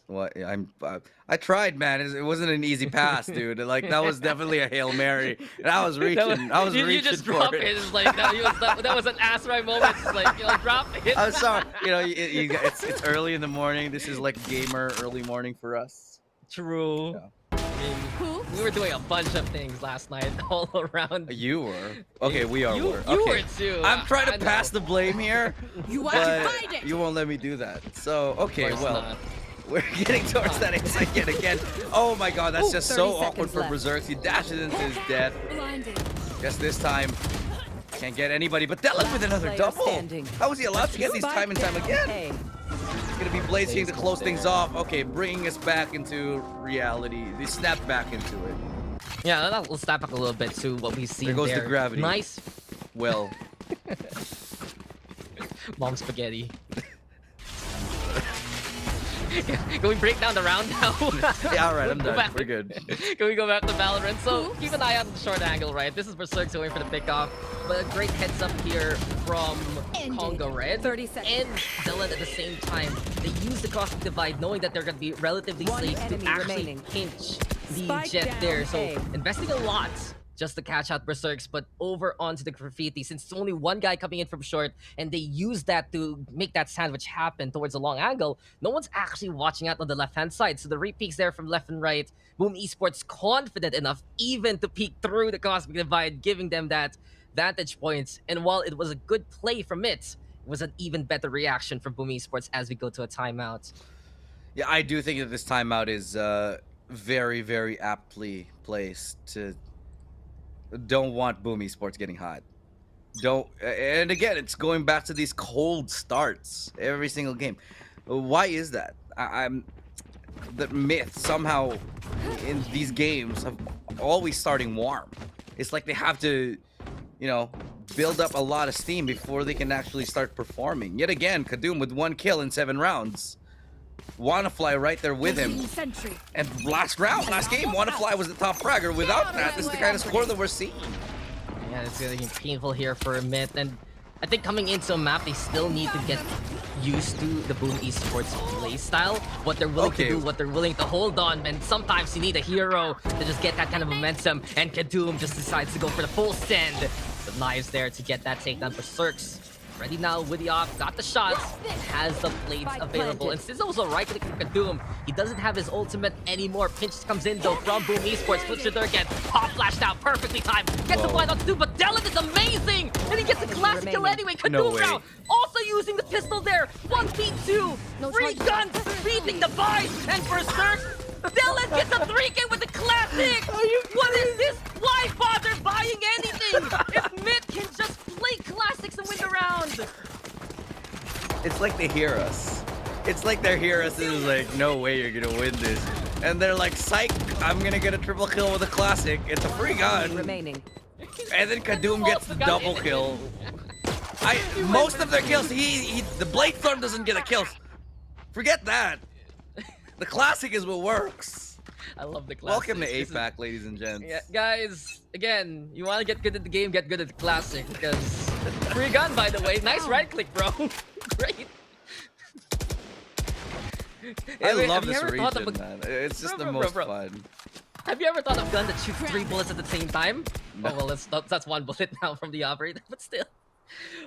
What? I tried, man. It wasn't an easy pass, dude. Like that was definitely a Hail Mary, and I was reaching. I was reaching you just for drop it. It's like that was an ass right moment. It's like, you know, drop it. I'm sorry. You know, it's early in the morning. This is like gamer early morning for us. True. Yeah. I mean, we were doing a bunch of things last night all around. You were. Okay, we are. You okay. were too. I'm trying to pass the blame here, You want to but find it? you won't let me do that. So okay, Of course well. not. We're getting towards that insight yet again. Oh my god, that's just so awkward for Berserk. He dashes into his death. Guess this time can't get anybody, but Delan with another double. How was he allowed to get these time and time again? It's gonna be Blaze King to close things off. Okay, bringing us back into reality. They snapped back into it. Yeah, let's step back a little bit to what we see there. There goes the gravity. Nice. Well. Mom spaghetti. Can we break down the round now? Yeah, alright, I'm done. We're good. Can we go back to Valorant? So keep an eye on the short angle, right? This is Berserk going for the pickoff, but a great heads up here from Konga Red 30 seconds. and Dylan at the same time. They use the Cosmic Divide knowing that they're going to be relatively safe to actually pinch the Spike Jet down there. So A. investing a lot just to catch out Berserks, but over onto the Graffiti, since it's only one guy coming in from short, and they use that to make that sandwich happen towards a long angle, no one's actually watching out on the left-hand side, so the repeaks there from left and right. Boom Esports confident enough even to peek through the Cosmic Divide, giving them that vantage point, and while it was a good play from it was an even better reaction from Boom Esports as we go to a timeout. Yeah, I do think that this timeout is very, very aptly placed to... Don't want Boom Esports getting hot. Don't, and again, it's going back to these cold starts every single game. Why is that? I'm the MiTH somehow in these games have always starting warm. It's like they have to, you know, build up a lot of steam before they can actually start performing. Yet again, Kadum with 1 kill in 7 rounds. Wanna Fly right there with him. And last game, Wanna Fly was the top fragger. Without that, this is the kind of score that we're seeing. Yeah, it's gonna be painful here for a MiTH, and I think coming into a map, they still need to get used to the Boom Esports play style, what they're willing to do, what they're willing to hold on, and sometimes you need a hero to just get that kind of momentum, and Kadum just decides to go for the full send. The knives there to get that takedown for Cirques. Ready now with the off, got the shots, and has the plates available. And Sizzo's a right click from Kadoom. He doesn't have his ultimate anymore. Pinch comes in though from Boom Esports. Flips it there again. Pop flashed out, perfectly timed. Gets the blind on Kadoom, but Dylan is amazing! And he gets a classic kill anyway. Kadoom now also using the pistol there. 1v2, free guns, beating the Vice, and Berserk. Dylan gets a 3K with the classic! What is this? Why bother buying anything? If MiTH can just play classics and win the round! It's like they hear us. It's like they hear us and it's like, no way you're gonna win this. And they're like, psych, I'm gonna get a triple kill with a classic. It's a free gun. Remaining. And then Kadoom gets the double kill. Most of their kills, the Blade Storm doesn't get a kill. Forget that. The classic is what works. I love the classic. Welcome to APAC, ladies and gents. Yeah, guys, again, you want to get good at the game, get good at the classic, because free gun, by the way. Nice right click, bro. Great. I love this region, man. It's just the most fun. Have you ever thought of gun that shoots 3 bullets at the same time? No. Oh, well, that's 1 bullet now from the operator, but still.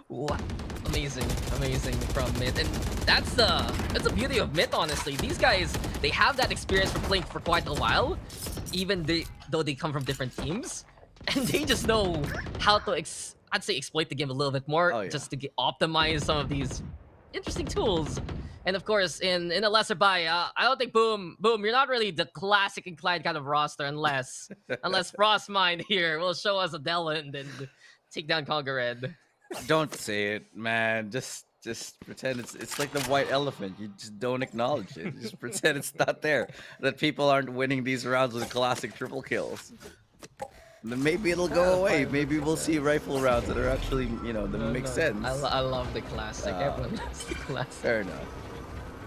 What? Amazing from MiTH, and that's the beauty of MiTH. Honestly, these guys, they have that experience for playing for quite a while, even though they come from different teams, and they just know how to I'd say exploit the game a little bit more, just to optimize some of these interesting tools. And of course, in a lesser buy, I don't think Boom, you're not really the classic inclined kind of roster unless Frostmind here will show us a Deland and take down Conquer Red. Don't say it, man. Just pretend it's like the white elephant. You just don't acknowledge it. Just pretend it's not there. That people aren't winning these rounds with classic triple kills. Then maybe it'll go away. Maybe we'll see rifle rounds that are actually, that make sense. I love the classic. Everyone loves the classic. Fair enough.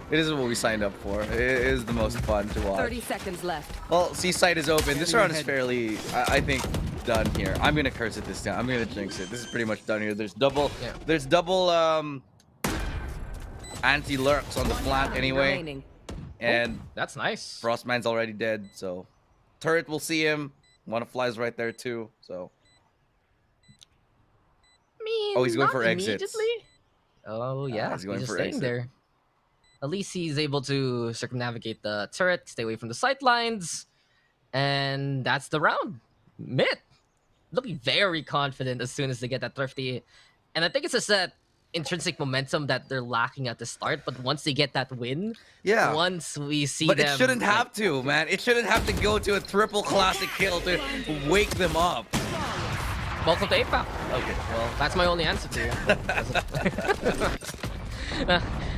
It is what we signed up for. It is the most fun to watch. 30 seconds left. Well, Seaside is open. This round is fairly, I think, done here. I'm gonna curse it this time. I'm gonna jinx it. This is pretty much done here. There's double anti-lurks on the flat anyway. And that's nice. Frostman's already dead, so turret will see him. One flies right there too, so. Oh, he's going for exits. Oh yeah, he's going just for staying exit. there. At least he's able to circumnavigate the turret, stay away from the sight lines, and that's the round. MiTH looking very confident as soon as they get that thrifty, and I think it's just that intrinsic momentum that they're lacking at the start. But once they get that win, once we see but them, it shouldn't have to, man. It shouldn't have to go to a triple classic kill to wake them up. Welcome to APAC. Okay, well, that's my only answer to you.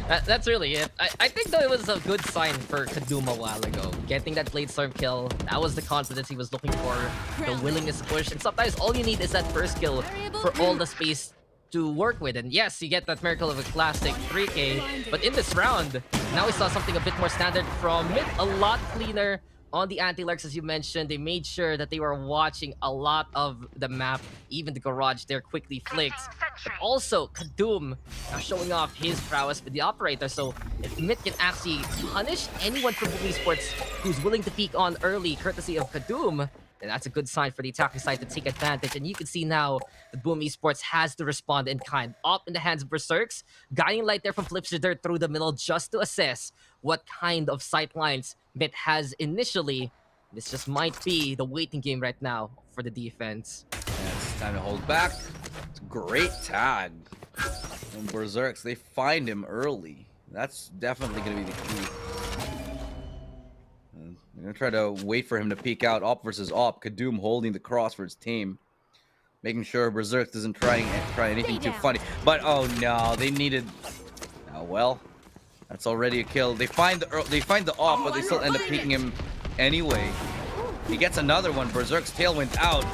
That's really it. I think though it was a good sign for Kadoom a while ago. Getting that Blade Storm kill, that was the confidence he was looking for, the willingness to push. And sometimes all you need is that first kill for all the space to work with. And yes, you get that miracle of a classic 3K. But in this round, now we saw something a bit more standard from MiTH, a lot cleaner on the anti-lurks, as you mentioned. They made sure that they were watching a lot of the map, even the garage there quickly flicked. But also, Kadoom now showing off his prowess with the operator. So if MiTH can actually punish anyone from Boom Esports who's willing to peek on early, courtesy of Kadoom, then that's a good sign for the attacking side to take advantage. And you can see now that Boom Esports has to respond in kind. Up in the hands of Berserks, guiding light there from Flipster through the middle just to assess what kind of sight lines MiTH has initially. This just might be the waiting game right now for the defense. Yeah, it's time to hold back. It's a great tag from Berserks. They find him early. That's definitely going to be the key. They're going to try to wait for him to peek out. Op versus Op. Kadoom holding the cross for his team. Making sure Berserk doesn't try anything too funny. But, oh no, they needed... Oh, well. That's already a kill. They find the Op, but they still end up peeking him anyway. He gets another one. Berserk's tailwind out.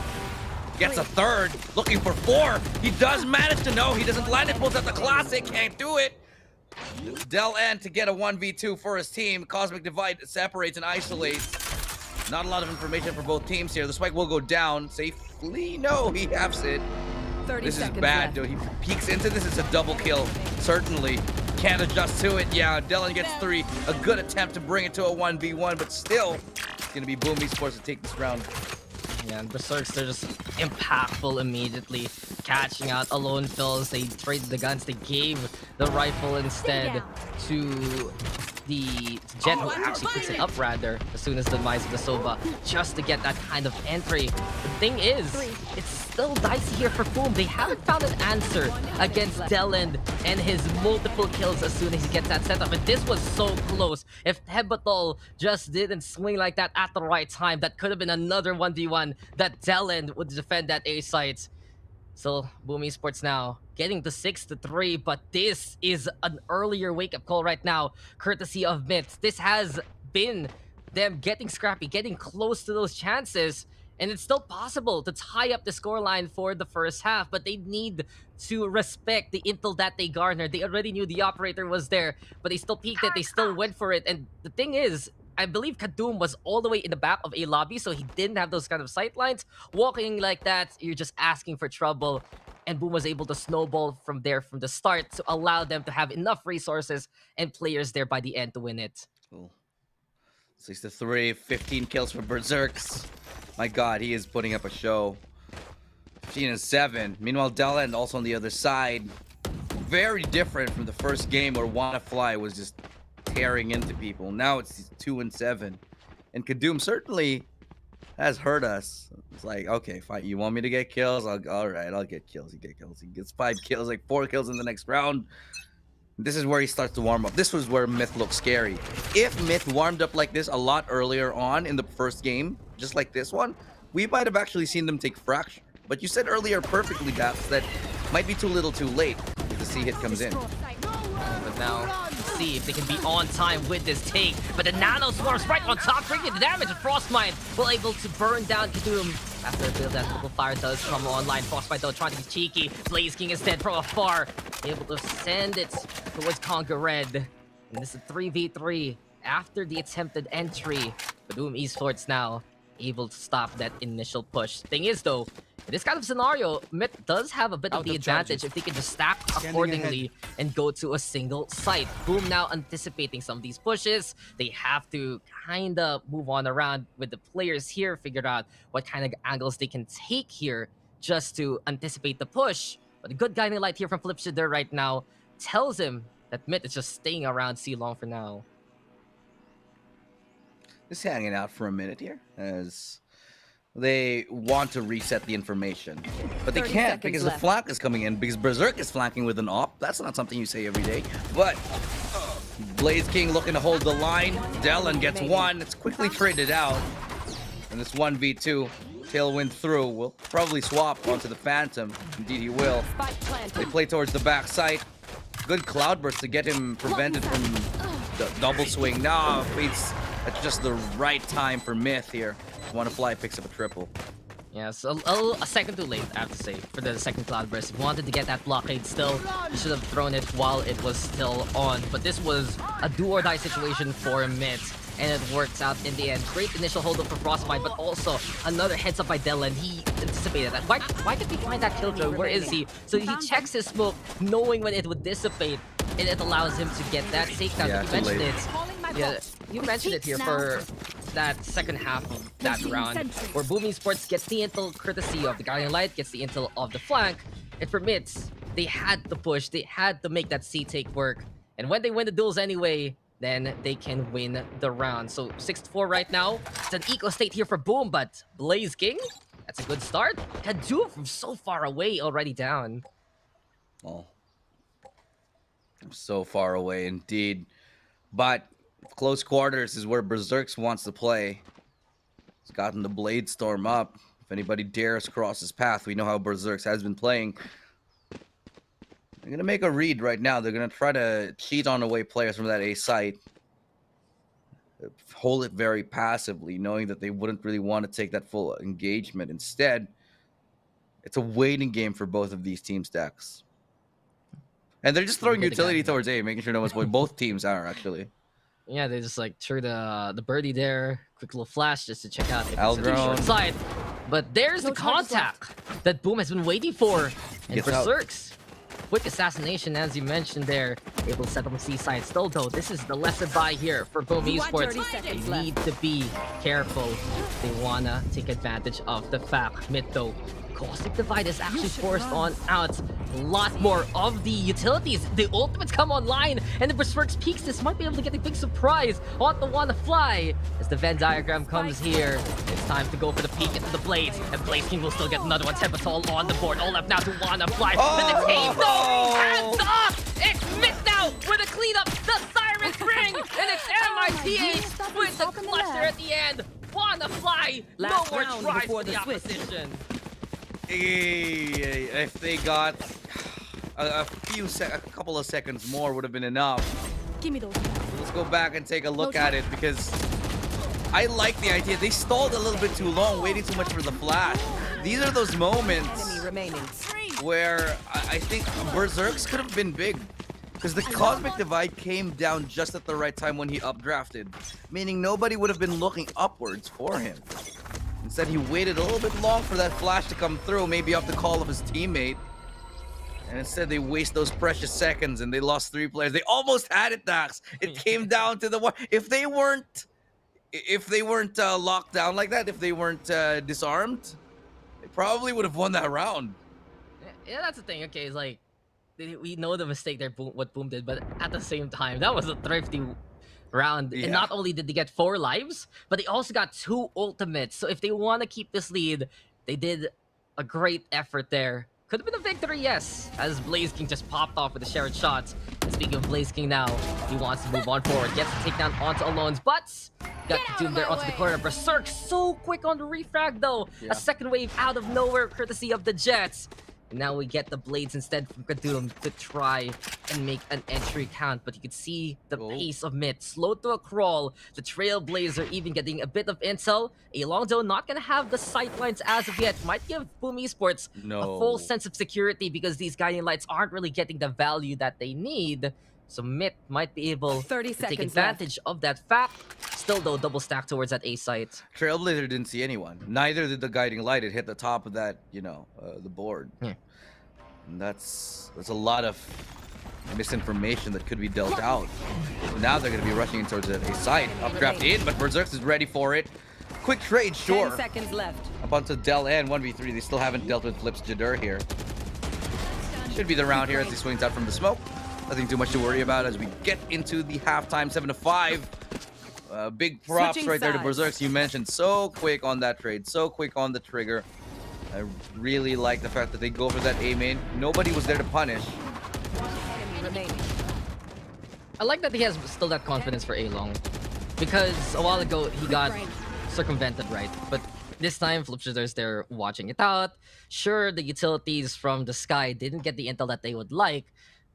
Gets a third. Looking for 4. He does manage to know. He doesn't land it. Pulls out the classic. Can't do it. Del N to get a 1v2 for his team. Cosmic Divide separates and isolates. Not a lot of information for both teams here. The spike will go down safely. No, he halves it. This is bad, though. He peeks into this. It's a double kill. Certainly. Can't adjust to it. Yeah, Dylan gets 3. A good attempt to bring it to a 1v1, but still, it's going to be Boom Esports to take this round. Yeah, and Berserks, they're just impactful immediately. Catching out alone fills. They traded the guns. They gave the rifle instead to the Jet, who actually picks it up rather as soon as the demise of the Sova, just to get that kind of entry. The thing is, it's still dicey here for Boom. They haven't found an answer against Deland and his multiple kills as soon as he gets that setup. And this was so close. If Hebatol just didn't swing like that at the right time, that could have been another 1v1 that Deland would defend that A site. So Boom Esports now getting to 6-3, but this is an earlier wake-up call right now, courtesy of MiTH. This has been them getting scrappy, getting close to those chances, and it's still possible to tie up the scoreline for the first half, but they need to respect the intel that they garnered. They already knew the operator was there, but they still peeked it, they still went for it, and the thing is, I believe Kadum was all the way in the back of a lobby, so he didn't have those kind of sight lines. Walking like that, you're just asking for trouble. And Boom was able to snowball from there from the start to allow them to have enough resources and players there by the end to win it. Cool. 6-3, 15 kills for Berserks. My god, he is putting up a show. 15-7. Meanwhile, Deland also on the other side. Very different from the first game where WannaFly was just tearing into people. Now it's 2-7. And Kadum certainly has hurt us. It's like, okay, fine. You want me to get kills? All right, I'll get kills. He get kills. He gets 5 kills, like 4 kills in the next round. This is where he starts to warm up. This was where MiTH looked scary. If MiTH warmed up like this a lot earlier on in the first game, just like this one, we might have actually seen them take Fracture. But you said earlier perfectly, Daps, that might be too little too late if the C hit comes in. But now, see if they can be on time with this take. But the Nano Swarms right on top, bringing the damage. And Frostmine will able to burn down Kadum. After a build that Triple Fire does come online. Frostmine though trying to be cheeky. Blaze King instead from afar, able to send it towards Conga Red. And this is a 3v3 after the attempted entry. Kadum Esports now able to stop that initial push. Thing is though, in this kind of scenario, MiTH does have a bit of the advantage if they can just stack accordingly and go to a single site. Boom now anticipating some of these pushes. They have to kind of move on around with the players here, figure out what kind of angles they can take here just to anticipate the push. But the good guiding light here from Flipshider right now tells him that MiTH is just staying around C-Long for now. Just hanging out for a minute here as they want to reset the information, but they can't because the flank is coming in, because Berserk is flanking with an op. That's not something you say every day. But Blaze King looking to hold the line. Deland gets one. It's quickly traded out. And this 1v2, Tailwind through, will probably swap onto the Phantom. Indeed he will. They play towards the back side. Good Cloudburst to get him prevented from the double swing. No, it's just the right time for MiTH here. WannaFly picks up a triple. Yeah, so a second too late, I have to say, for the second Cloudburst. If you wanted to get that blockade still, you should have thrown it while it was still on. But this was a do-or-die situation for MiTH, and it works out in the end. Great initial hold-up for Frostbite, but also another heads-up by Deland. He anticipated that. Why did he find that killjoy? Where is he? So he checks his smoke, knowing when it would dissipate, and it allows him to get that takedown. Yeah, You mentioned it. Yeah, you mentioned it here for that second half of that round, where Boom Esports gets the intel courtesy of the Guardian Light, gets the intel of the flank, and for MiTH, they had to push, they had to make that C take work, and when they win the duels anyway, then they can win the round. So 6-4 right now. It's an eco state here for Boom, but Blaze King, that's a good start. Kadum from so far away already down. Oh, so far away indeed, but close quarters is where Berserks wants to play. He's gotten the Blade Storm up. If anybody dares cross his path, we know how Berserks has been playing. They're going to make a read right now. They're going to try to cheat on away players from that A site. Hold it very passively, knowing that they wouldn't really want to take that full engagement. Instead, it's a waiting game for both of these team stacks. And they're just throwing utility towards A, making sure no one's playing. Both teams are, actually. Yeah, they just like threw the birdie there. Quick little flash just to check out if it's Aldrone. short side. But there's the contact that Boom has been waiting for. And Gets out. Berserks quick assassination, as you mentioned there. Able to set up a C-side. Still, though, this is the lesson by here for Boom Esports. They need to be careful. They wanna take advantage of the fact Mytho. Caustic Divide is actually forced on out. A lot more of the utilities. The ultimates come online, and the Berserk's peaks. This might be able to get a big surprise on the Wanna Fly. As the Venn diagram comes here, it's time to go for the peek into the Blades. And Blaze King will still get another one. Tempatol on the board. All left now to Wanna Fly. And the team, no! Hands up! It's MiTH now with a cleanup. The Sirens ring! And it's MiTH with the clutch there at the end. Wanna Fly! No more tries for the opposition. If they got a couple of seconds more would have been enough. Give me those. Let's go back and take a look at it because I like the idea. They stalled a little bit too long, waiting too much for the flash. These are those moments where I think Berserks could have been big. Because the Cosmic Divide came down just at the right time when he updrafted, meaning nobody would have been looking upwards for him. Instead, he waited a little bit long for that flash to come through, maybe off the call of his teammate. And instead, they waste those precious seconds and they lost 3 players. They almost had it, Dax. It came down to the one. If they weren't locked down like that, if they weren't disarmed, they probably would have won that round. Yeah, that's the thing. Okay, it's like we know the mistake there, what Boom did, but at the same time, that was a thrifty round. Yeah. And not only did they get 4 lives, but they also got 2 ultimates. So if they want to keep this lead, they did a great effort there. Could have been a victory, yes, as Blaze King just popped off with a shared shot. And speaking of Blaze King now, he wants to move on forward. Gets to take down onto Alone's butts. Got the Doom there onto the corner. Berserk so quick on the refrag though. Yeah. A second wave out of nowhere courtesy of the Jets. And now we get the Blades instead from Kadum to try and make an entry count. But you can see the pace of MiTH. Slow to a crawl. The Trailblazer even getting a bit of intel. Along though not going to have the sightlines as of yet. Might give Boom Esports a full sense of security because these guiding lights aren't really getting the value that they need. So MiTH might be able to take advantage of that fact. Still though, double stack towards that A site. Trailblazer didn't see anyone. Neither did the guiding light. It hit the top of that, the board. And that's a lot of misinformation that could be dealt out. Now they're going to be rushing in towards that A site. Updraft in, but Berserks is ready for it. Quick trade, sure. 10 seconds left. Up onto Del and 1v3. They still haven't dealt with Flip's Jadur here. Should be the round here as he swings out from the smoke. Nothing too much to worry about as we get into the halftime 7-5. Big props Switching right there to sides. Berserks. You mentioned so quick on that trade, so quick on the trigger. I really like the fact that they go for that A main. Nobody was there to punish. I like that he has still that confidence for A-Long. Because a while ago, he got circumvented, right? But this time, Flipshitter's there watching it out. Sure, the utilities from the sky didn't get the intel that they would like.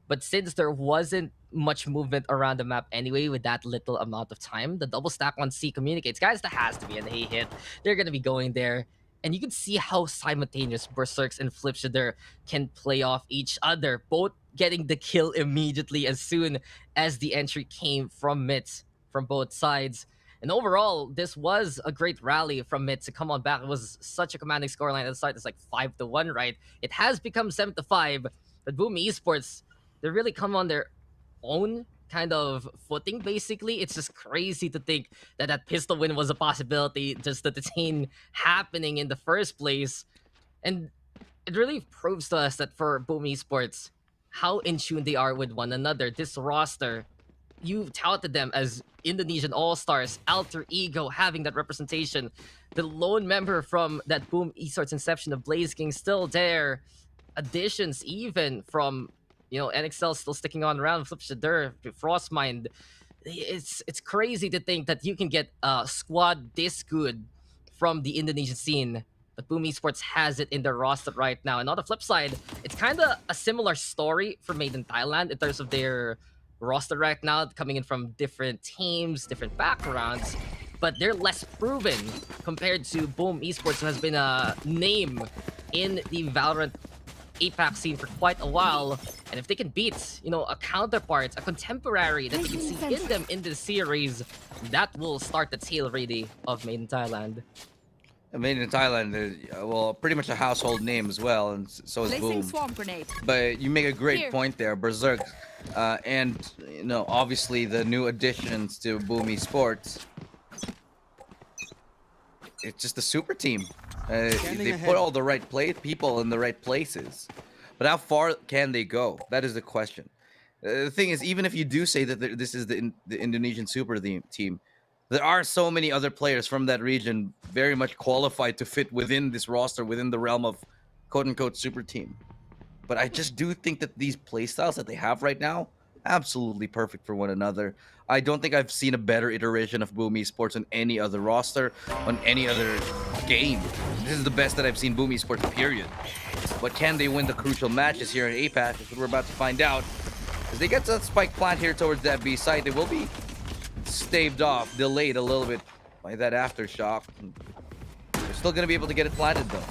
But since there wasn't much movement around the map anyway with that little amount of time, the double stack on C communicates. Guys, there has to be an A hit. They're going to be going there. And you can see how simultaneous Berserks and Flipshitter can play off each other, both getting the kill immediately as soon as the entry came from MiTH from both sides. And overall, this was a great rally from MiTH to come on back. It was such a commanding scoreline at the start. It's like 5-1, right? It has become 7-5, but Boom Esports, they really come on their own kind of footing, basically. It's just crazy to think that that pistol win was a possibility, just the detain happening in the first place. And it really proves to us that for Boom Esports, how in tune they are with one another. This roster, you've touted them as Indonesian all-stars, alter ego, having that representation. The lone member from that Boom Esports inception of Blaze King still there. Additions even from NXL still sticking on around, Flipshitter, Frostmind. It's crazy to think that you can get a squad this good from the Indonesian scene, but Boom Esports has it in their roster right now. And on the flip side, it's kind of a similar story for Made in Thailand in terms of their roster right now, coming in from different teams, different backgrounds, but they're less proven compared to Boom Esports, who has been a name in the Valorant APAC scene for quite a while. And if they can beat, a counterpart, a contemporary that we can see in them in this series, that will start the tail really of Made in Thailand. Made in Thailand, well, pretty much a household name as well, and so is Placing Boom. swarm grenade. But you make a great Here. point there, Berserk, and you know, obviously the new additions to Boom Esports. It's just a super team. They put all the right people in the right places, but how far can they go? That is the question. The thing is, even if you do say that this is the Indonesian super team, there are so many other players from that region very much qualified to fit within this roster, within the realm of quote-unquote super team. But I just do think that these playstyles that they have right now, absolutely perfect for one another. I don't think I've seen a better iteration of Boom Esports on any other roster, on any other game. This is the best that I've seen Boom Esports, period. But can they win the crucial matches here in APAC? That's what we're about to find out. As they get to that spike plant here towards that B site, they will be staved off, delayed a little bit by that aftershock. They're still going to be able to get it planted though.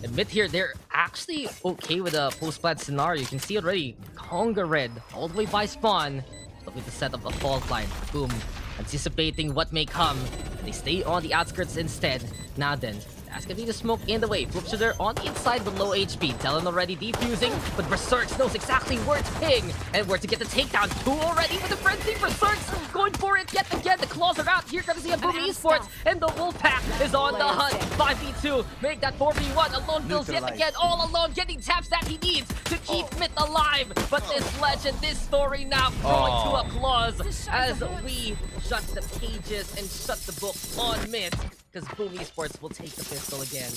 Admit here, they're actually okay with a post-plant scenario. You can see already, Conga Red, all the way by spawn, looking to set up a fault line. Boom, anticipating what may come. They stay on the outskirts instead. Now then, that's gonna be the smoke in the way. Flipshooter on the inside with low HP. Talon already defusing, but Berserks knows exactly where to ping and where to get the takedown. Two already with the frenzy. Berserks going for it yet again. The claws are out. Here comes the Boom Esports, and the Wolfpack is on the hunt. 5v2, make that 4v1. Alone Bills yet again, all alone, getting taps that he needs to keep MiTH alive. But this legend, this story now going to a close as we shut the pages and shut the book on MiTH. Because Boom Esports will take the pistol again.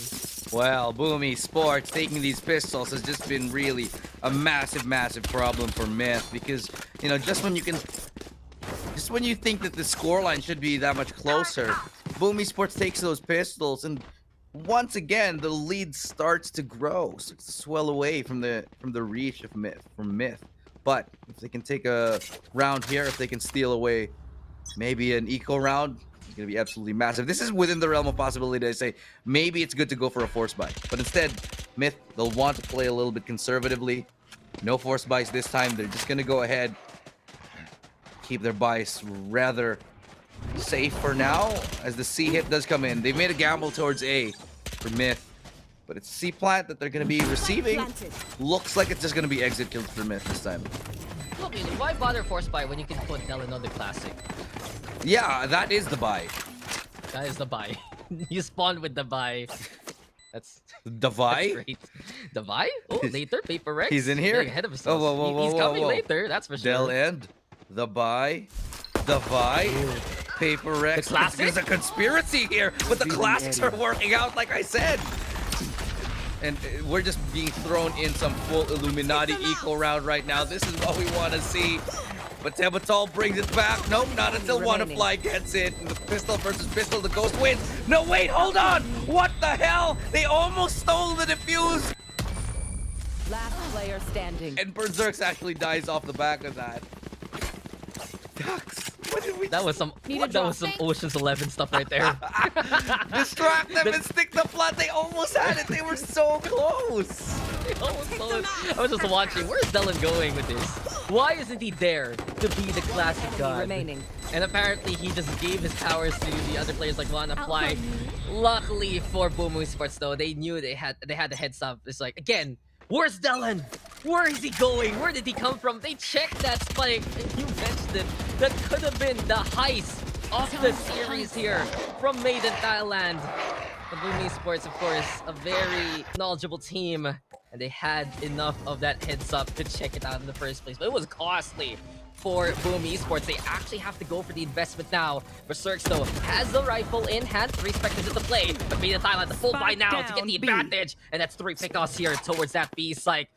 Well, Boom Esports taking these pistols has just been really a massive, massive problem for MiTH. Because, you know, just when you think that the scoreline should be that much closer, Boom Esports takes those pistols, and once again the lead starts to grow, starts to swell away from the reach of MiTH. But if they can take a round here, if they can steal away maybe an eco round, it's going to be absolutely massive. This is within the realm of possibility. I say maybe it's good to go for a force buy, but instead MiTH, they'll want to play a little bit conservatively. No force buys this time. They're just going to go ahead, keep their buys rather safe for now, as the C hit does come in. They've made a gamble towards A for MiTH, but it's C plant that they're going to be receiving. Looks like it's just going to be exit kills for MiTH this time. Look, why bother force buy when you can put Talon on the classic? Yeah, that is the buy. That is the buy. You spawned with the buy. That's the buy. Great. The buy? Oh, later, Paper Rex. He's in here. Ahead of himself. He's coming later. That's for sure. Del end. The buy. The buy. Paper Rex. The classic? There's a conspiracy here, but the classics are working out, like I said. And we're just being thrown in some full Illuminati eco round right now. This is what we want to see. But Tebatol brings it back. Nope, not until Wannafly gets it. And the pistol versus pistol, the ghost wins. No, wait, hold on. What the hell? They almost stole the defuse. Last player standing. And Berserks actually dies off the back of that. Ducks. What did we That was some Ocean's 11 stuff right there. Distract them and stick the plant. They almost had it. They were so close. I was just watching. Where's Dylan going with this? Why isn't he there to be the classic god? Remaining. And apparently he just gave his powers to the other players like Wannafly. Luckily for Boom Esports though, they knew they had the heads up. It's like, again, where's Dylan? Where is he going? Where did he come from? They checked that spike, and you mentioned it. That could have been the heist of the series here from Made in Thailand. The Boom Esports, of course, a very knowledgeable team, and they had enough of that heads up to check it out in the first place. But it was costly for Boom Esports. They actually have to go for the investment now. Berserks, though, has the rifle in hand. 3 specters at the play, but Made in Thailand, the full buy now to get the advantage. And that's 3 pickoffs here towards that B site.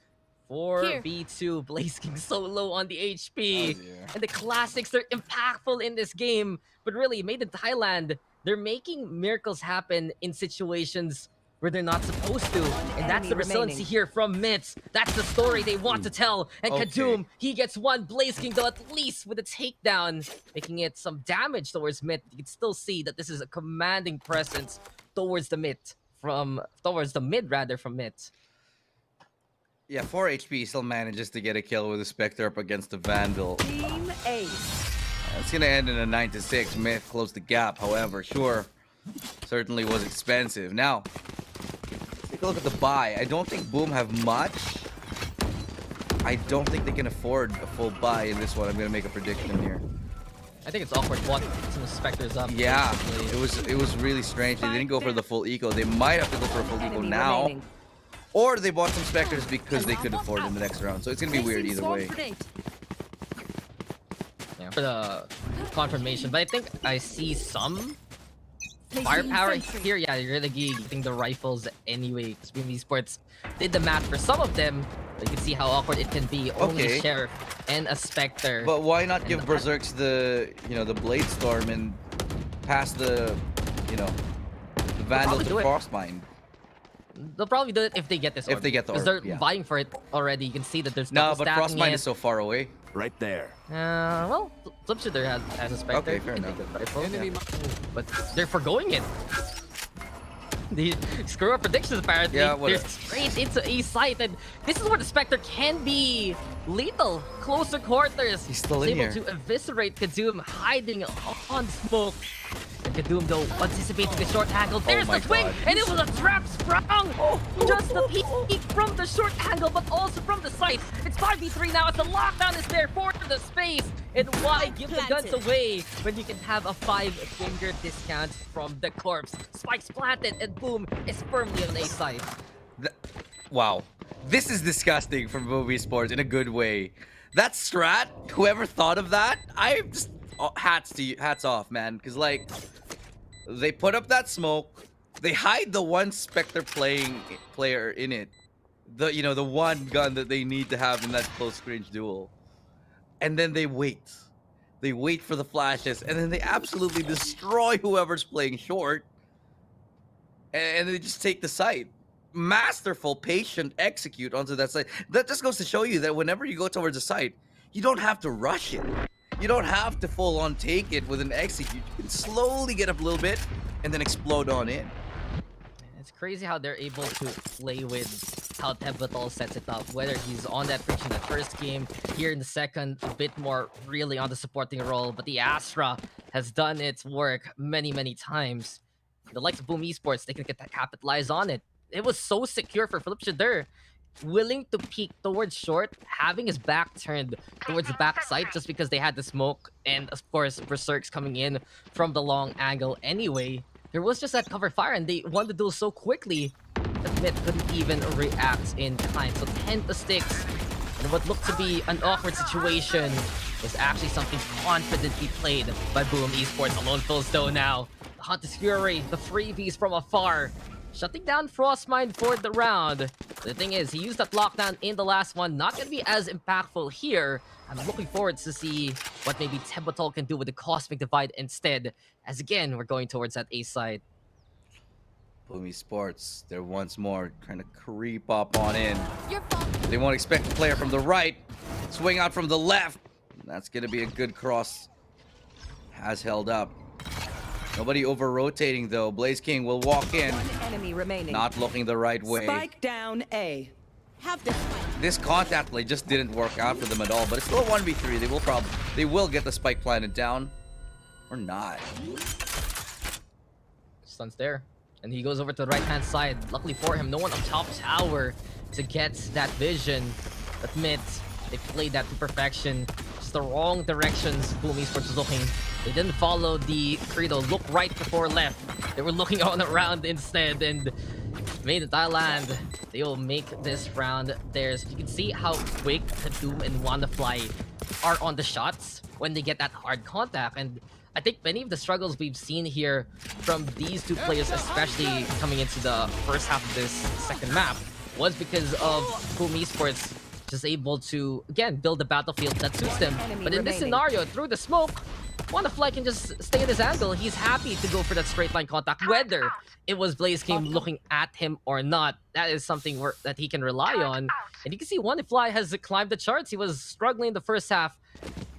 4v2, Blaze King so low on the HP. And the classics, they're impactful in this game. But really, Made in Thailand, they're making miracles happen in situations where they're not supposed to. And that's the resiliency here from MiTH. That's the story they want to tell. And Kadoom, he gets one. Blaze King, though, at least with a takedown, making it some damage towards MiTH. You can still see that this is a commanding presence towards the mid from MiTH. Yeah, 4 HP still manages to get a kill with a Spectre up against the Vandal. Team Ace. It's gonna end in a 9-6. MiTH closed the gap, however, sure. certainly was expensive. Now, take a look at the buy. I don't think Boom have much. I don't think they can afford a full buy in this one. I'm gonna make a prediction here. I think it's awkward walking some Spectres up. Yeah, basically. it was really strange. They didn't go for the full eco. They might have to go for a full eco now. Or they bought some Spectres because they could afford in the next round. So it's gonna be weird either way. Yeah, for the confirmation, but I think I see some firepower here. Yeah, you're really getting the rifles anyway. Because Boom Esports did the math for some of them. You can see how awkward it can be. Only Sheriff and a Spectre. But why not give Berserks the the Blade Storm and pass the the Vandal to Frostbind? They'll probably do it if they get this orb. If they get the orb, because they're vying for it already. You can see that there's no, but Frostbind is so far away. Right there. Well, Flipshooter has a Spectre. Okay, fair enough. Rifle, but they're forgoing it. The screw up predictions apparently. Yeah, they're straight into a site, and this is where the Spectre can be lethal. Closer quarters. He's still in able here. to eviscerate Kadoom hiding on smoke. And Kadoom though anticipating the short angle. There's the swing, and it was a trap sprung. Just the peek from the short angle, but also from the site. It's 5v3 now as the lockdown is there for the space. And why give the guns away when you can have a 5-finger discount from the corpse? Spikes planted, and Boom is firmly on A side. Wow, this is disgusting from Boom Esports in a good way. That strat, whoever thought of that, I just hats off, man. Because like, they put up that smoke, they hide the one Spectre player in it, the one gun that they need to have in that close range duel, and then they wait. They wait for the flashes, and then they absolutely destroy whoever's playing short, and they just take the site. Masterful, patient execute onto that site. That just goes to show you that whenever you go towards a site, you don't have to rush it. You don't have to full on take it with an execute. You can slowly get up a little bit and then explode on in. It's crazy how they're able to play with how Veto sets it up. Whether he's on that pitch in the first game, here in the second, a bit more really on the supporting role. But the Astra has done its work many, many times. The likes of Boom Esports, they can capitalize on it. It was so secure for Flipshooter, willing to peek towards short, having his back turned towards the back side just because they had the smoke, and of course Berserk's coming in from the long angle anyway. There was just that cover fire, and they won the duel so quickly that MiTH couldn't even react in time. So 10 to 6, and what looked to be an awkward situation was actually something confidently played by Boom Esports. Alone fills though now. The Hunt is Fury, the freebies from afar, shutting down Frostmind for the round. The thing is, he used that lockdown in the last one. Not going to be as impactful here. I'm looking forward to see what maybe Tebatol can do with the Cosmic Divide instead. As again, we're going towards that A side. Boom Esports, they're once more trying to creep up on in. They won't expect a player from the right. Swing out from the left. That's going to be a good cross. Has held up. Nobody over-rotating, though. Blaze King will walk in. One enemy remaining. Not looking the right way. Spike down A. Have this. This contact play just didn't work out for them at all, but it's still a 1v3. They will get the spike planted down. Or not. Stun's there. And he goes over to the right-hand side. Luckily for him, no one up top tower to get that vision. But MiTH, they played that to perfection. Just the wrong directions Boom Esports was looking. They didn't follow the credo, look right before left. They were looking on around instead, and MiTH Thailand, they will make this round theirs. You can see how quick Kadoom and WandaFly are on the shots when they get that hard contact. And I think many of the struggles we've seen here from these two players, especially coming into the first half of this second map, was because of Boom Esports just able to, again, build a battlefield that suits them. But in this scenario, through the smoke, WandaFly can just stay in his angle. He's happy to go for that straight line contact, whether it was Blaze King looking at him or not. That is something that he can rely on. And you can see WandaFly has climbed the charts. He was struggling in the first half.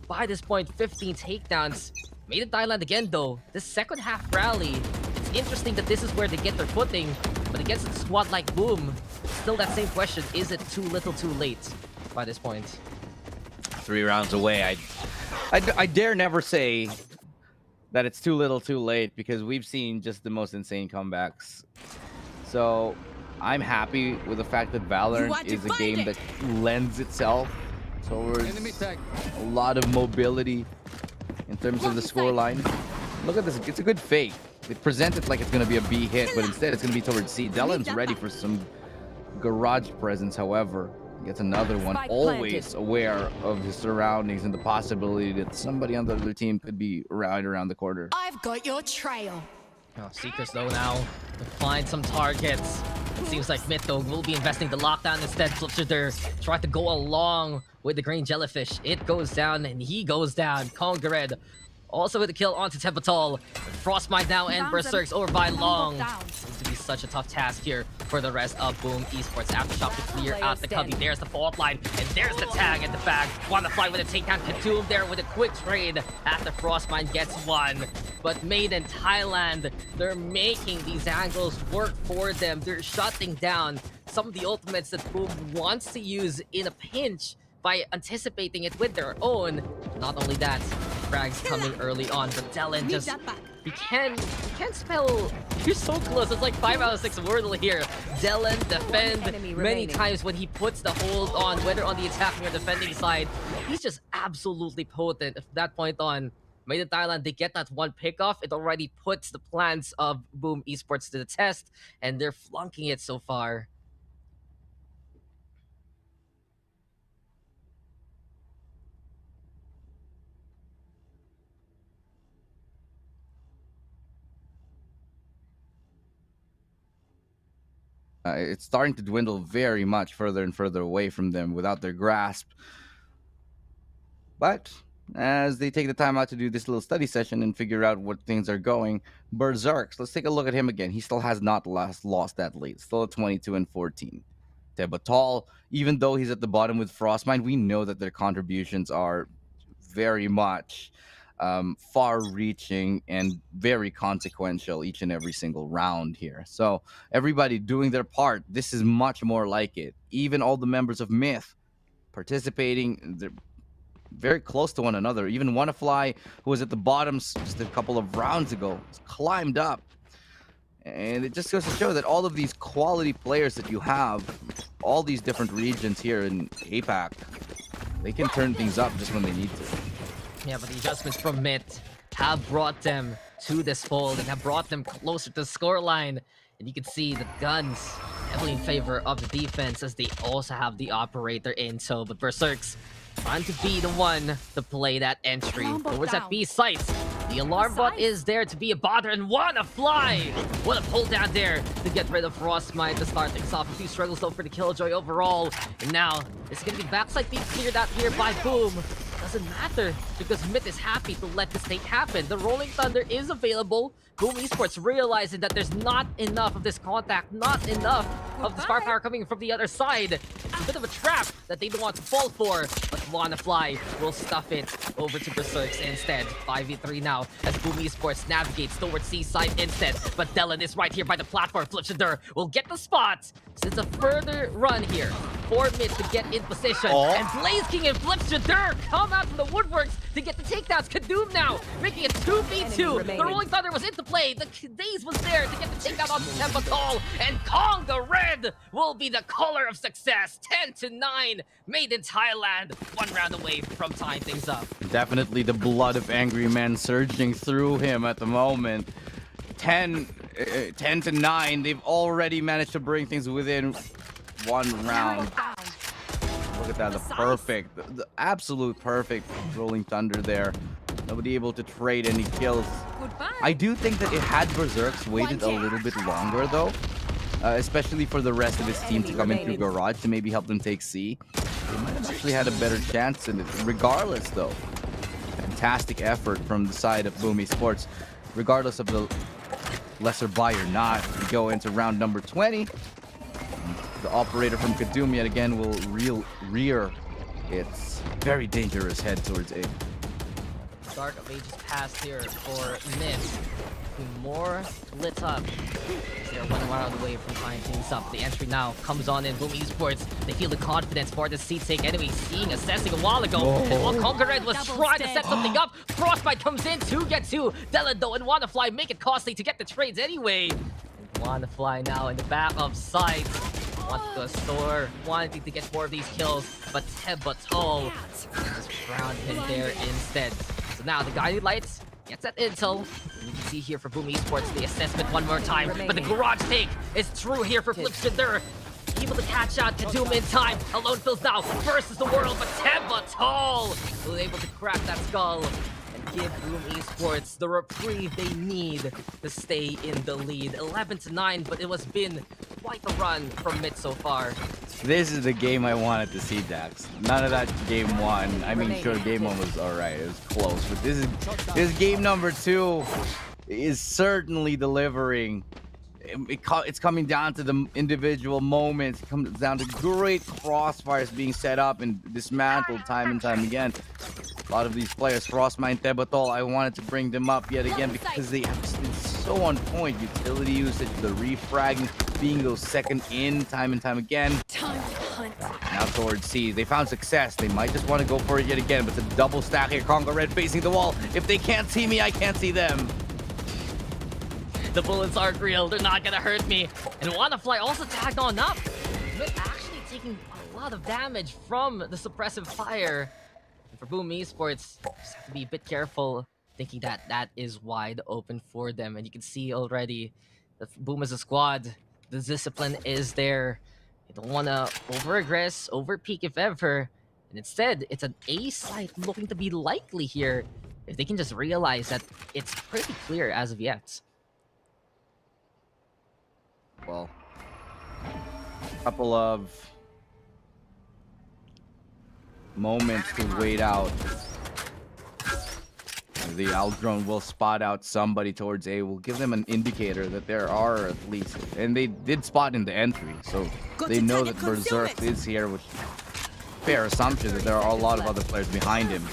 By this point, 15 takedowns. MiTH Thailand again, though. This second half rally, it's interesting that this is where they get their footing. But against a squad like Boom, still that same question, is it too little too late by this point? 3 rounds away. I dare never say that it's too little too late, because we've seen just the most insane comebacks. So I'm happy with the fact that Valorant is a game that lends itself towards a lot of mobility in terms of the scoreline. Look at this, it's a good fake. They present it like it's going to be a B hit, but instead it's going to be towards C. Dellen's ready for some garage presence, however. Gets another one, always aware of his surroundings and the possibility that somebody on the other team could be right around the corner. I've got your trail. Oh, Seekers though now to find some targets. It seems like MiTH will be investing the lockdown instead. Flipshooter tried to go along with the green jellyfish. It goes down and he goes down. Congared also with the kill onto Tepatal. Frostbite now and Berserks over by Long. Seems to be such a tough task here for the rest of Boom Esports. Aftershock to clear out the cubby. There's the fault line and there's the tag at the back. Wanna fly with a takedown. Kadoom there with a quick trade after Frostbite gets one. But Made in Thailand, they're making these angles work for them. They're shutting down some of the ultimates that Boom wants to use in a pinch by anticipating it with their own. Not only that, frags coming early on, but Dellen just... He can't spell... You're so close, it's like 5 out of 6 Wordle here. Dellen defend many times when he puts the hold on, whether on the attacking or defending side. He's just absolutely potent. From that point on, Made in Thailand, they get that one pick off. It already puts the plans of Boom Esports to the test, and they're flunking it so far. It's starting to dwindle very much further and further away from them without their grasp. But as they take the time out to do this little study session and figure out what things are going, Berserks, let's take a look at him again. He still has not lost that lead, still at 22-14. Tepatal, even though he's at the bottom with Frostbite, we know that their contributions are very much far-reaching and very consequential each and every single round here. So everybody doing their part. This is much more like it. Even all the members of MiTH participating, they're very close to one another. Even Wannafly, who was at the bottom just a couple of rounds ago, climbed up. And it just goes to show that all of these quality players that you have, all these different regions here in APAC, they can turn things up just when they need to. Yeah, but the adjustments from MiTH have brought them to this fold and have brought them closer to the scoreline. And you can see the guns heavily in favor of the defense as they also have the operator in tow. But Berserks trying to be the one to play that entry towards that B site. The alarm bot is there to be a bother and Wannafly! What a pull down there to get rid of Frostbite to start things off. A few struggles though for the Killjoy overall. And now it's gonna be backside being cleared out here by Boom. Doesn't matter because MiTH is happy to let this thing happen. The Rolling Thunder is available. Boom Esports realizing that there's not enough of this contact, not enough of the star power coming from the other side. It's a bit of a trap that they don't want to fall for, but Wannafly will stuff it over to Berserks instead. 5v3 now as Boom Esports navigates towards C-side instead, but Dellen is right here by the platform. Flipshooter will get the spot. So it's a further run here for MiTH to get in position. And Blaze King and Flipshooter come out from the woodworks to get the takedowns. Kadoom now making it 2v2. The Rolling Thunder was into play. The Daze was there to get the takedown on Tepatal. And Conga Red will be the color of success. 10-9. Made in Thailand. One round away from tying things up. Definitely the blood of angry men surging through him at the moment. 10-9. They've already managed to bring things within one round. Look at that, the absolute perfect Rolling Thunder there. Nobody able to trade any kills. I do think that it had Berserks waited a little bit longer though, especially for the rest of his team to come in through Garage to maybe help them take C. They might have actually had a better chance in it. Regardless though, fantastic effort from the side of Boom Esports. Regardless of the lesser buy or not, we go into round number 20. The operator from Kadoom yet again will rear its very dangerous head towards A. Dark of Ages passed here for MiTH. More lit up. They're 1 round away from tying things up. The entry now comes on in. Boom Esports. They feel the confidence for the C-Take enemy. Assessing a while ago. And while Conqueror was trying to set something up, Frostbite comes in to get 2. Dylan though and Wannafly make it costly to get the trades anyway. And Wannafly now in the back of sight. Wants to store, wanting to get more of these kills, but Veto just round him there instead. So now the Guiding Lights gets that intel. And you can see here for Boom Esports the assessment one more time. But the garage take is true here for Flipster. Able to catch out Kadum in time. Alone Phil's now versus the world, but Veto was able to crack that skull and give Boom Esports the reprieve they need to stay in the lead. 11-9, but it was been quite a run from MiTH so far. This is the game I wanted to see, Dax. None of that game 1. I mean, sure, game 1 was alright. It was close, but this game number 2 is certainly delivering. It's coming down to the individual moments. It comes down to great crossfires being set up and dismantled time and time again. A lot of these players, Frostmine, Tebatol, I wanted to bring them up yet again because they have been so on point. Utility usage, the refragging, being those second in time and time again. Time to hunt. Now towards C, they found success. They might just want to go for it yet again, but it's a double stack here. Conga Red facing the wall. If they can't see me, I can't see them. The bullets aren't real. They're not gonna hurt me. And Wannafly also tagged on up. MiTH actually taking a lot of damage from the suppressive fire. And for Boom Esports, just have to be a bit careful, thinking that that is wide open for them. And you can see already that Boom as a squad, the discipline is there. You don't want to over-aggress, over-peak if ever. And instead, it's an A site looking to be likely here. If they can just realize that it's pretty clear as of yet. Well, a couple of moments to wait out. The Aldrone will spot out somebody towards A. Will give them an indicator that there are at least, and they did spot in the entry, so they know that Berserk is here with fair assumption that there are a lot of other players behind him.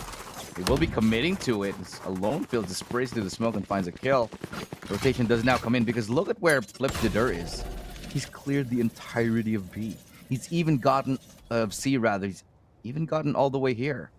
They will be committing to it. Alone Field just sprays through the smoke and finds a kill. Rotation does now come in because look at where Flipster is. He's cleared the entirety of B. He's even gotten C rather. He's even gotten all the way here.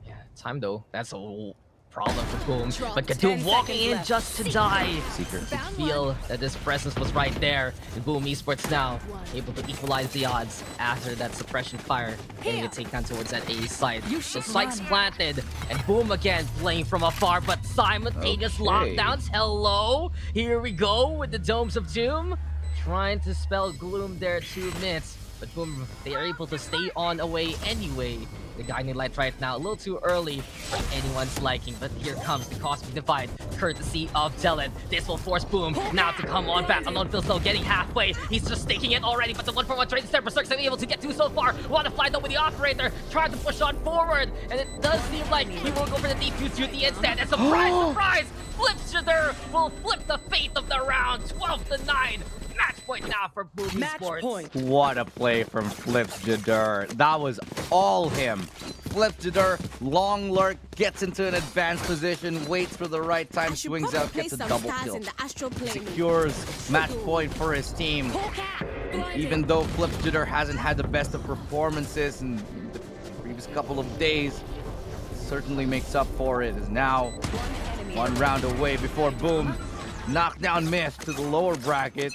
Yeah, time though. That's a problem for Boom. But Kadum walking in just to die. Seeker. You could feel that this presence was right there. And Boom Esports now able to equalize the odds after that suppression fire. Getting a takedown towards that A side. So Sykes planted. And Boom again playing from afar. But simultaneous lockdowns. Hello. Here we go with the Domes of Doom. Trying to spell gloom there 2 minutes. But Boom, they are able to stay on away anyway. The Guiding Light right now, a little too early for anyone's liking. But here comes the Cosmic Divide, courtesy of Dylan. This will force Boom now to come on back. Alone Phil's though getting halfway. He's just staking it already, but the 1-for-1 trade instead. Berserk's able to get 2 so far. Wannafly though with the Operator, trying to push on forward. And it does seem like he will go for the defuse duty instead. And surprise, surprise! Flipster will flip the fate of the round. 12-9. Match point now for Boom Esports. What a play from Flipster. That was all him. Flipster, long lurk, gets into an advanced position, waits for the right time, swings out, gets a double kill. Secures match point for his team. Even though Flipster hasn't had the best of performances in the previous couple of days, certainly makes up for it. Is now 1 round away before Boom knock down MiTH to the lower bracket.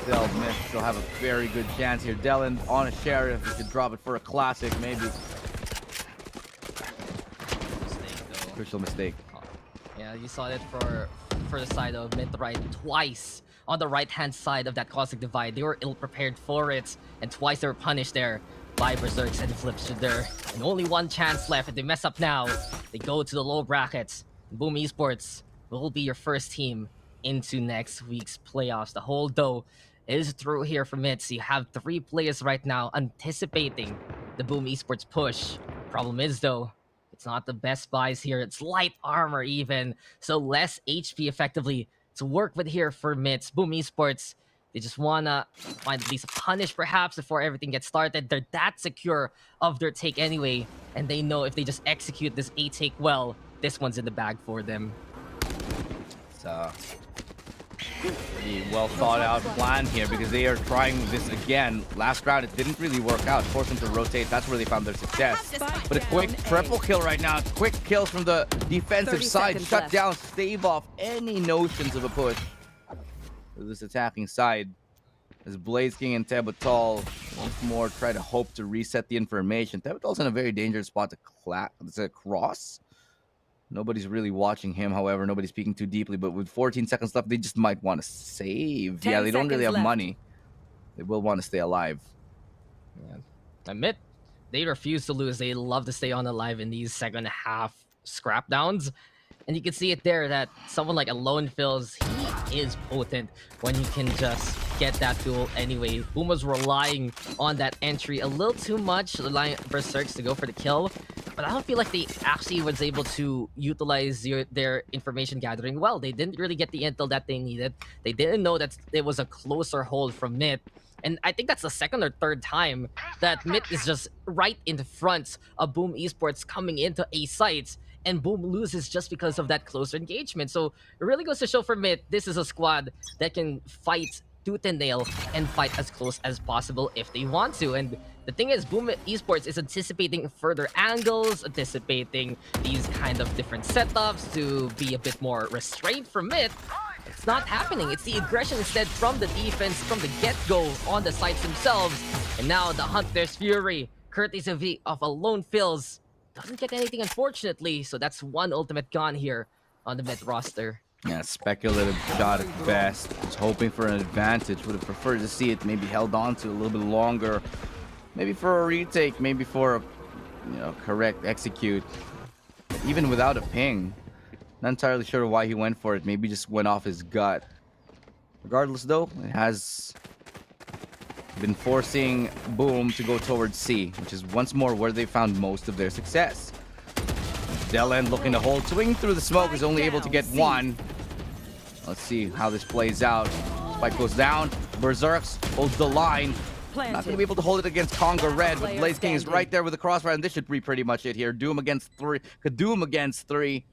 Still, MiTH still have a very good chance here. Dylan on a Sheriff, he could drop it for a classic, maybe. Crucial mistake. Yeah, you saw it for the side of MiTH right twice. On the right-hand side of that Cosmic Divide, they were ill-prepared for it. And twice they were punished there by Berserks and Flipster. And only 1 chance left. If they mess up now, they go to the low brackets. Boom Esports will be your first team into next week's playoffs. The hold, though, is through here for MiTH. So you have 3 players right now anticipating the Boom Esports push. Problem is, though, it's not the best buys here. It's light armor even. So less HP effectively to work with here for MiTH. Boom Esports, they just want to find at least a punish perhaps before everything gets started. They're that secure of their take anyway. and they know if they just execute this A take well, this one's in the bag for them. It's pretty well thought out plan here because they are trying this again. Last round it didn't really work out, forced them to rotate. That's where they found their success. But a quick triple kill right now. Quick kills from the defensive side, shut down, stave off any notions of a push to this attacking side. As Blaze King and Tebatal once more try to hope to reset the information. Tebatal's in a very dangerous spot to cross. Nobody's really watching him, however. Nobody's peeking too deeply, but with 14 seconds left, they just might want to save. Yeah, they don't really have money. They will want to stay alive. Yeah. Admit, they refuse to lose. They love to stay on alive in these second half scrap downs. And you can see it there that someone like Alone Fills, he is potent when you can just get that duel anyway. Boom was relying on that entry a little too much, relying on Berserks to go for the kill. But I don't feel like they actually was able to utilize their information gathering well. They didn't really get the intel that they needed. They didn't know that it was a closer hold from MiTH. And I think that's the second or third time that MiTH is just right in the front of Boom Esports coming into A sites. And Boom loses just because of that closer engagement. So it really goes to show for MiTH, this is a squad that can fight tooth and nail and fight as close as possible if they want to. And the thing is, Boom Esports is anticipating further angles, anticipating these kind of different setups to be a bit more restrained from MiTH. It's not happening. It's the aggression instead from the defense, from the get-go on the sites themselves. And now the Hunter's Fury, courtesy of Alone Fills, doesn't get anything, unfortunately. So that's one ultimate gone here on the MiTH roster. Yeah, speculative shot at best. Was hoping for an advantage. Would have preferred to see it maybe held on to a little bit longer. Maybe for a retake, maybe for a correct execute. Even without a ping. Not entirely sure why he went for it. Maybe just went off his gut. Regardless though, it has been forcing Boom to go towards C, which is once more where they found most of their success. Delend looking to hold, swing through the smoke, is only able to get one. Let's see how this plays out. Spike goes down, Berserks holds the line. Not going to be able to hold it against Conga Red, but Blaze King is right there with the crossfire, and this should be pretty much it here. Doom against three.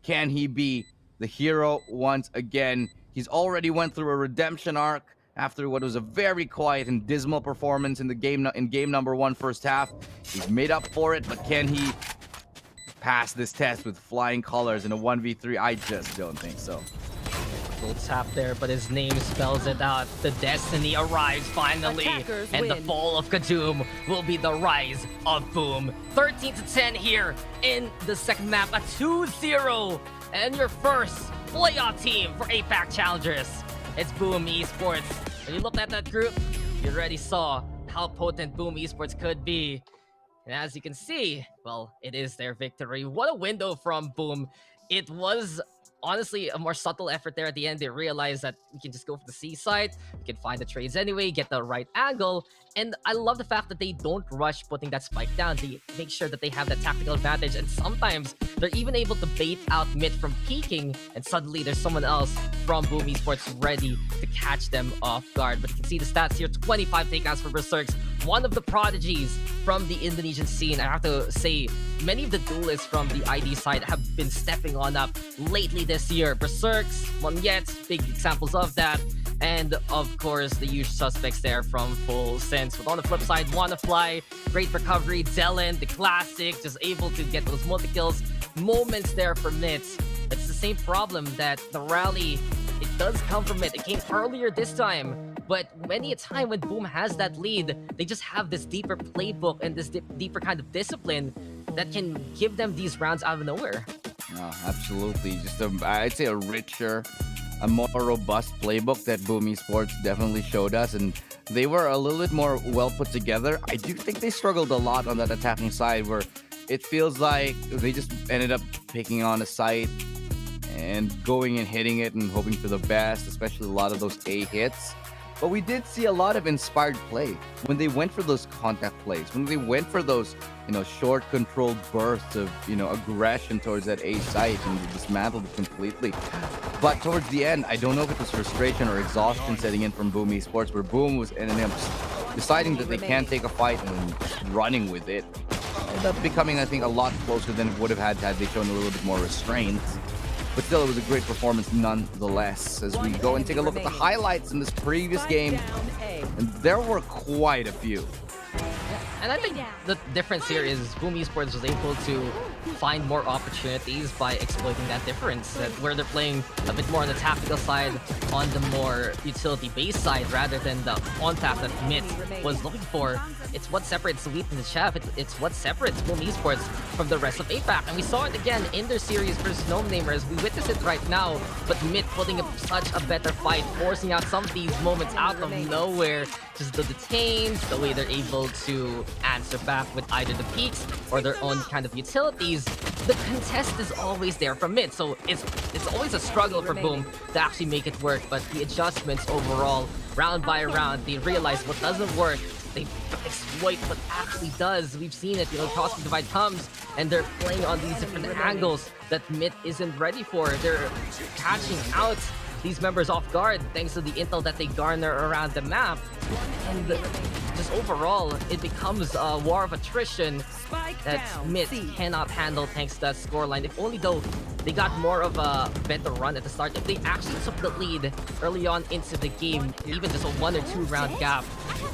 Can he be the hero once again? He's already went through a redemption arc after what was a very quiet and dismal performance in the game number 1 first half. He's made up for it, but can he pass this test with flying colors in a 1v3? I just don't think so. Full tap there, but his name spells it out. The destiny arrives finally, and the fall of Kadoom will be the rise of Boom. 13-10 here in the second map, a 2-0, and your first playoff team for APAC Challengers. It's Boom Esports. When you looked at that group, you already saw how potent Boom Esports could be. And as you can see, well, it is their victory. What a window from Boom. It was honestly a more subtle effort there at the end. They realized that we can just go for the C side, we can find the trades anyway, get the right angle, and I love the fact that they don't rush putting that spike down. They make sure that they have that tactical advantage, and sometimes they're even able to bait out MiTH from peeking, and suddenly there's someone else from Boom Esports ready to catch them off guard. But you can see the stats here, 25 takedowns for Berserks, one of the prodigies from the Indonesian scene. I have to say, many of the duelists from the ID side have been stepping on up lately this year. Berserks, MiTH, big examples of that. And of course, the usual suspects there from Full Sense. But on the flip side, Wannafly, great recovery. Delend, the classic, just able to get those multi-kills. Moments there for MiTH. It's the same problem that the rally, it does come from MiTH. It came earlier this time. But many a time when Boom has that lead, they just have this deeper playbook and this deeper kind of discipline that can give them these rounds out of nowhere. Oh, absolutely. Just I'd say a richer, a more robust playbook that Boom Esports definitely showed us, and they were a little bit more well put together. I do think they struggled a lot on that attacking side, where it feels like they just ended up picking on a site and going and hitting it and hoping for the best, especially a lot of those A hits. But we did see a lot of inspired play when they went for those contact plays, when they went for those, short controlled bursts of, aggression towards that A site and dismantled it completely. But towards the end, I don't know if it was frustration or exhaustion setting in from Boom Esports, where Boom was ending up deciding that they can't take a fight and running with it. ended up becoming, I think, a lot closer than it would have had they shown a little bit more restraint. But still, it was a great performance nonetheless. As we go and take a look at the highlights in this previous game, and there were quite a few. And I think the difference here is Boom Esports was able to find more opportunities by exploiting that difference, that where they're playing a bit more on the tactical side, on the more utility-based side, rather than the on-tap that MiTH was looking for. It's what separates Sweet and the Chef. It's what separates Boom Esports from the rest of APAC. And we saw it again in their series versus NomeNamers. We witness it right now, but MiTH putting up such a better fight, forcing out some of these moments out of nowhere. Just the detains, the way they're able to answer back with either the peaks or their own kind of utilities. The contest is always there from MiTH, so it's always a struggle for Boom to actually make it work. But the adjustments overall, round by round, they realize what doesn't work. They exploit what actually does. We've seen it, Cosmic Divide comes and they're playing on these different angles that MiTH isn't ready for. They're catching out these members off guard thanks to the intel that they garner around the map. And just overall, it becomes a war of attrition that MiTH cannot handle thanks to that scoreline. If only though they got more of a better run at the start. If they actually took the lead early on into the game, even just a 1 or 2 round gap,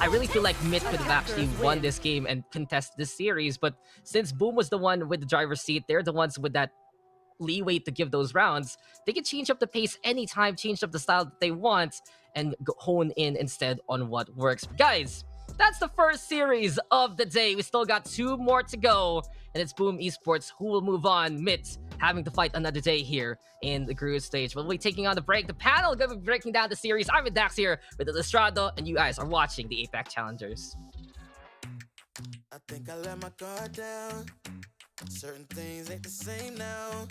I really feel like MiTH could have actually won this game and contested this series. But since Boom was the one with the driver's seat, they're the ones with that leeway to give those rounds. They can change up the pace anytime, change up the style that they want, and hone in instead on what works. Guys, that's the first series of the day. We still got 2 more to go, and it's Boom Esports who will move on. MiTH having to fight another day here in the group stage. We'll be taking on the break. The panel going to be breaking down the series. I'm with Dax here with Estrado, and you guys are watching the APAC Challengers. I think I let my guard down. Certain things ain't the same now.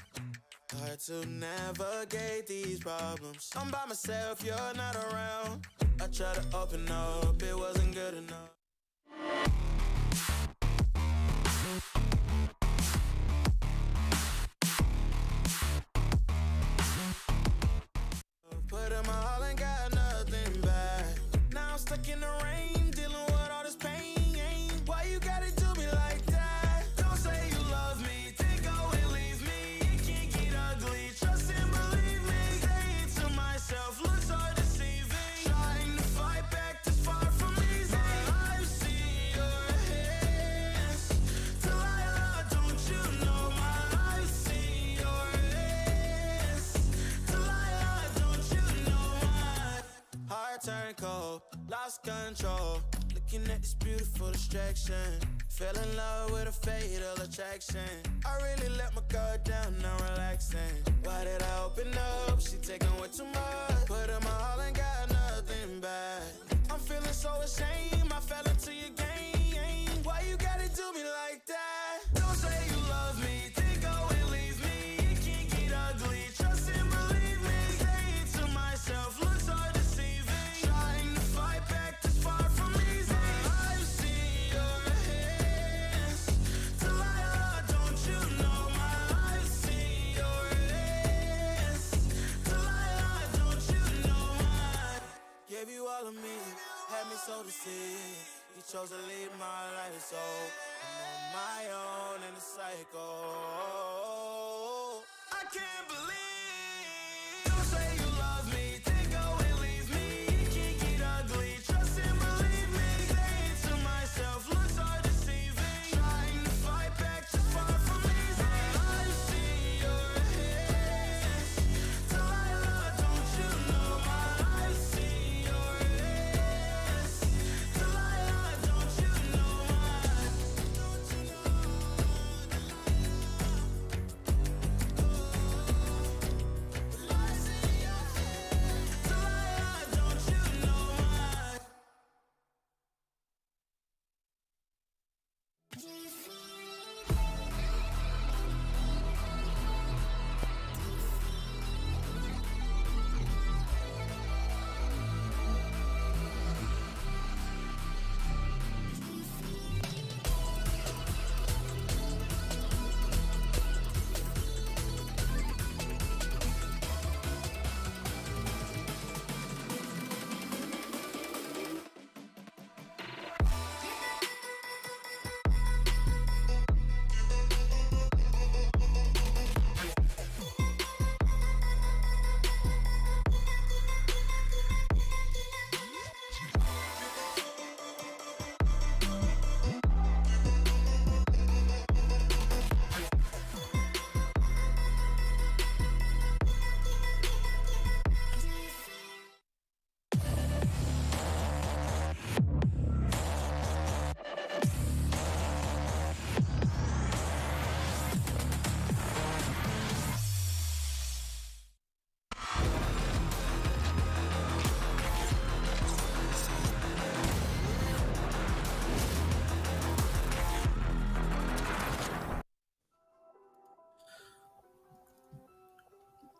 Hard to navigate these problems. I'm by myself, you're not around. I tried to open up, it wasn't good enough. Put in my all and got nothing back. Now I'm stuck in the rain, dealing with all this pain. Why you gotta do me like that? Don't say you love me, then go and leave me. It can't get ugly, trust and believe me. Saying to myself, looks so deceiving. Trying to fight back this far from easy. I've seen your hands. Delilah, don't you know I've seen your hands. Delilah, don't you know heart turned cold, lost control. Looking at this beautiful distraction. Fell in love with a fatal attraction. I really let my guard down, now relaxing. Why did I open up? She taking way too much. Put in my all and got nothing back. I'm feeling so ashamed, I fell into your game. Why you gotta do me like that? Don't say you love me, then go and leave me. It can't get ugly, trust and believe me. Saying to myself, looks so deceiving. Trying to fight back this far from easy. I've seen your hands. Delilah, don't you know I've seen your hands. Delilah, don't you know gave you all of me, had me so deceived. You chose to lead my life, so I'm on my own in the cycle. I can't believe. Don't say you love me, then go and leave me. It can't get ugly, trust and believe me. Saying to myself, looks so deceiving. Trying to fight back too far from easy. I've seen your hands. Delilah, don't you know I've seen your hands. Delilah, don't you know don't you know?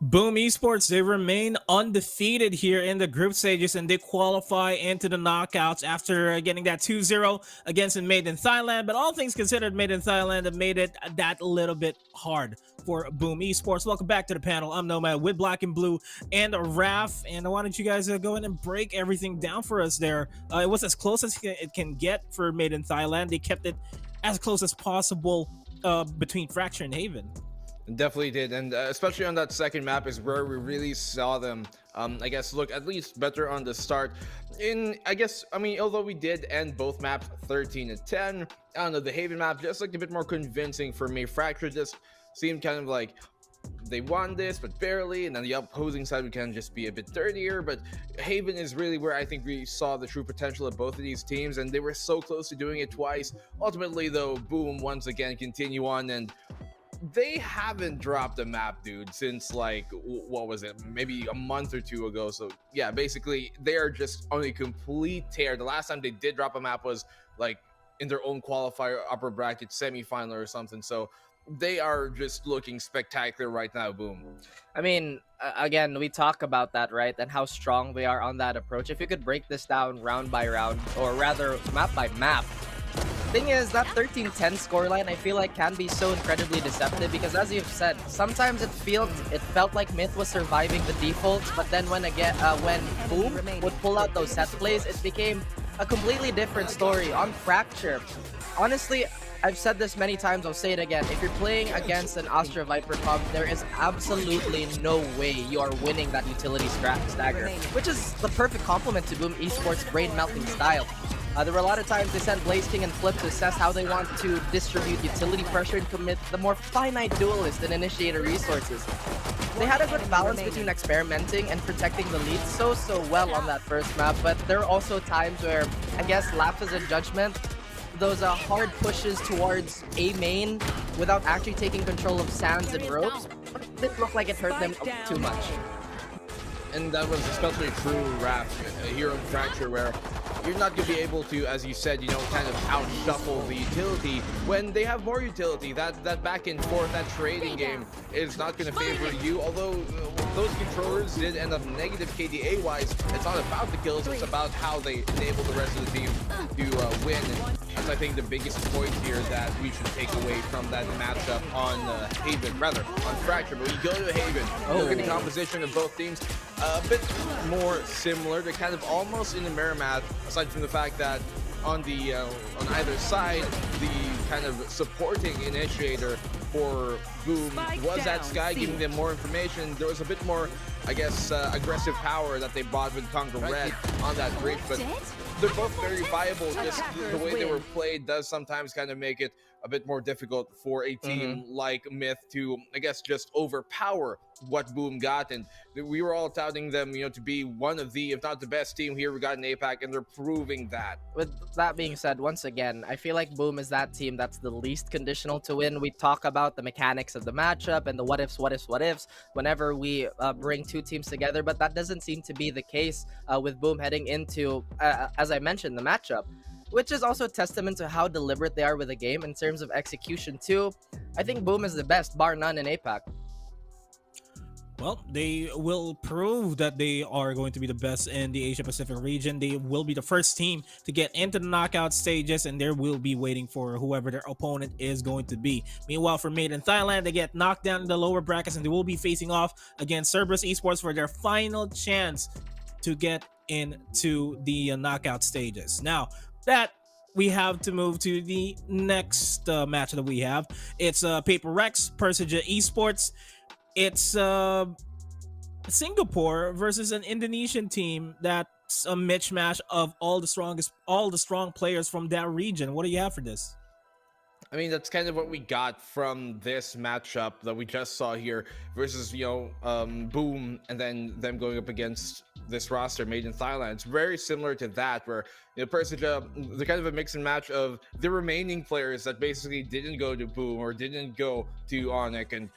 Boom Esports, they remain undefeated here in the group stages and they qualify into the knockouts after getting that 2-0 against Made in Thailand. But all things considered, Made in Thailand have made it that little bit hard for Boom Esports. Welcome back to the panel. I'm Nomad with Black and Blue and Raf. And why don't you guys go in and break everything down for us there? It was as close as it can get for Made in Thailand. They kept it as close as possible between Fracture and Haven. Definitely did, and especially on that second map is where we really saw them, I guess, look at least better on the start. Although we did end both maps 13-10, I don't know, the Haven map just looked a bit more convincing for me. Fracture just seemed kind of like they won this, but barely, and then the opposing side would kind of just be a bit dirtier. But Haven is really where I think we saw the true potential of both of these teams, and they were so close to doing it twice. Ultimately, though, Boom once again continue on, and they haven't dropped a map, dude, since like, what was it, maybe a month or two ago. So yeah, basically they are just on a complete tear. The last time they did drop a map was like in their own qualifier upper bracket semifinal or something. So they are just looking spectacular right now. Boom. I mean, again, we talk about that, right? And how strong they are on that approach. If you could break this down round by round, or rather map by map, thing is, that 13-10 scoreline I feel like can be so incredibly deceptive because, as you've said, sometimes it felt like MiTH was surviving the defaults, but then when Boom would pull out those set plays, it became a completely different story. On Fracture, honestly, I've said this many times, I'll say it again. If you're playing against an Astra Viper comp, there is absolutely no way you are winning that utility stagger, which is the perfect complement to Boom Esports' brain-melting style. There were a lot of times they sent Blaze King and Flip to assess how they want to distribute utility pressure and commit the more finite duelist and initiator resources. They had a good balance between experimenting and protecting the lead so well on that first map, but there are also times where, I guess, lapses in judgment, those hard pushes towards A main without actually taking control of sands and ropes, it didn't look like it hurt them too much. And that was especially true, Raph, here on Fracture, where you're not going to be able to, as you said, kind of out-shuffle the utility when they have more utility. That back and forth, that trading game is not going to favor you, although those controllers did end up negative KDA-wise. It's not about the kills, it's about how they enable the rest of the team to win. And that's, I think, the biggest point here that we should take away from that matchup on Haven, rather, on Fracture. But we go to Haven, look at the composition of both teams. A bit more similar. They're kind of almost in the mirror match, aside from the fact that on either side, the kind of supporting initiator for Boom was that Sky, giving them more information. There was a bit more, I guess, aggressive power that they bought with Conquer Red on that bridge, but they're both very viable. Just the way they were played does sometimes kind of make it a bit more difficult for a team like MiTH to, I guess, just overpower what Boom got. And we were all touting them, to be one of the, if not the best team here we got in APAC, and they're proving that. With that being said, once again, I feel like Boom is that team that's the least conditional to win. We talk about the mechanics of the matchup and the what ifs whenever we bring two teams together, but that doesn't seem to be the case with Boom heading into, as I mentioned, the matchup, which is also a testament to how deliberate they are with the game in terms of execution too. I think Boom is the best, bar none, in APAC. Well, they will prove that they are going to be the best in the Asia Pacific region. They will be the first team to get into the knockout stages, and they will be waiting for whoever their opponent is going to be. Meanwhile, for Made in Thailand, they get knocked down in the lower brackets, and they will be facing off against Cerberus Esports for their final chance to get into the knockout stages. Now, that we have to move to the next match that we have. It's Paper Rex, Persija Esports. It's Singapore versus an Indonesian team that's a mismatch of all the strong players from that region. What do you have for this? I mean, that's kind of what we got from this matchup that we just saw here versus, Boom, and then them going up against this roster Made in Thailand. It's very similar to that, where, Persija, they're kind of a mix and match of the remaining players that basically didn't go to Boom or didn't go to Onyx, and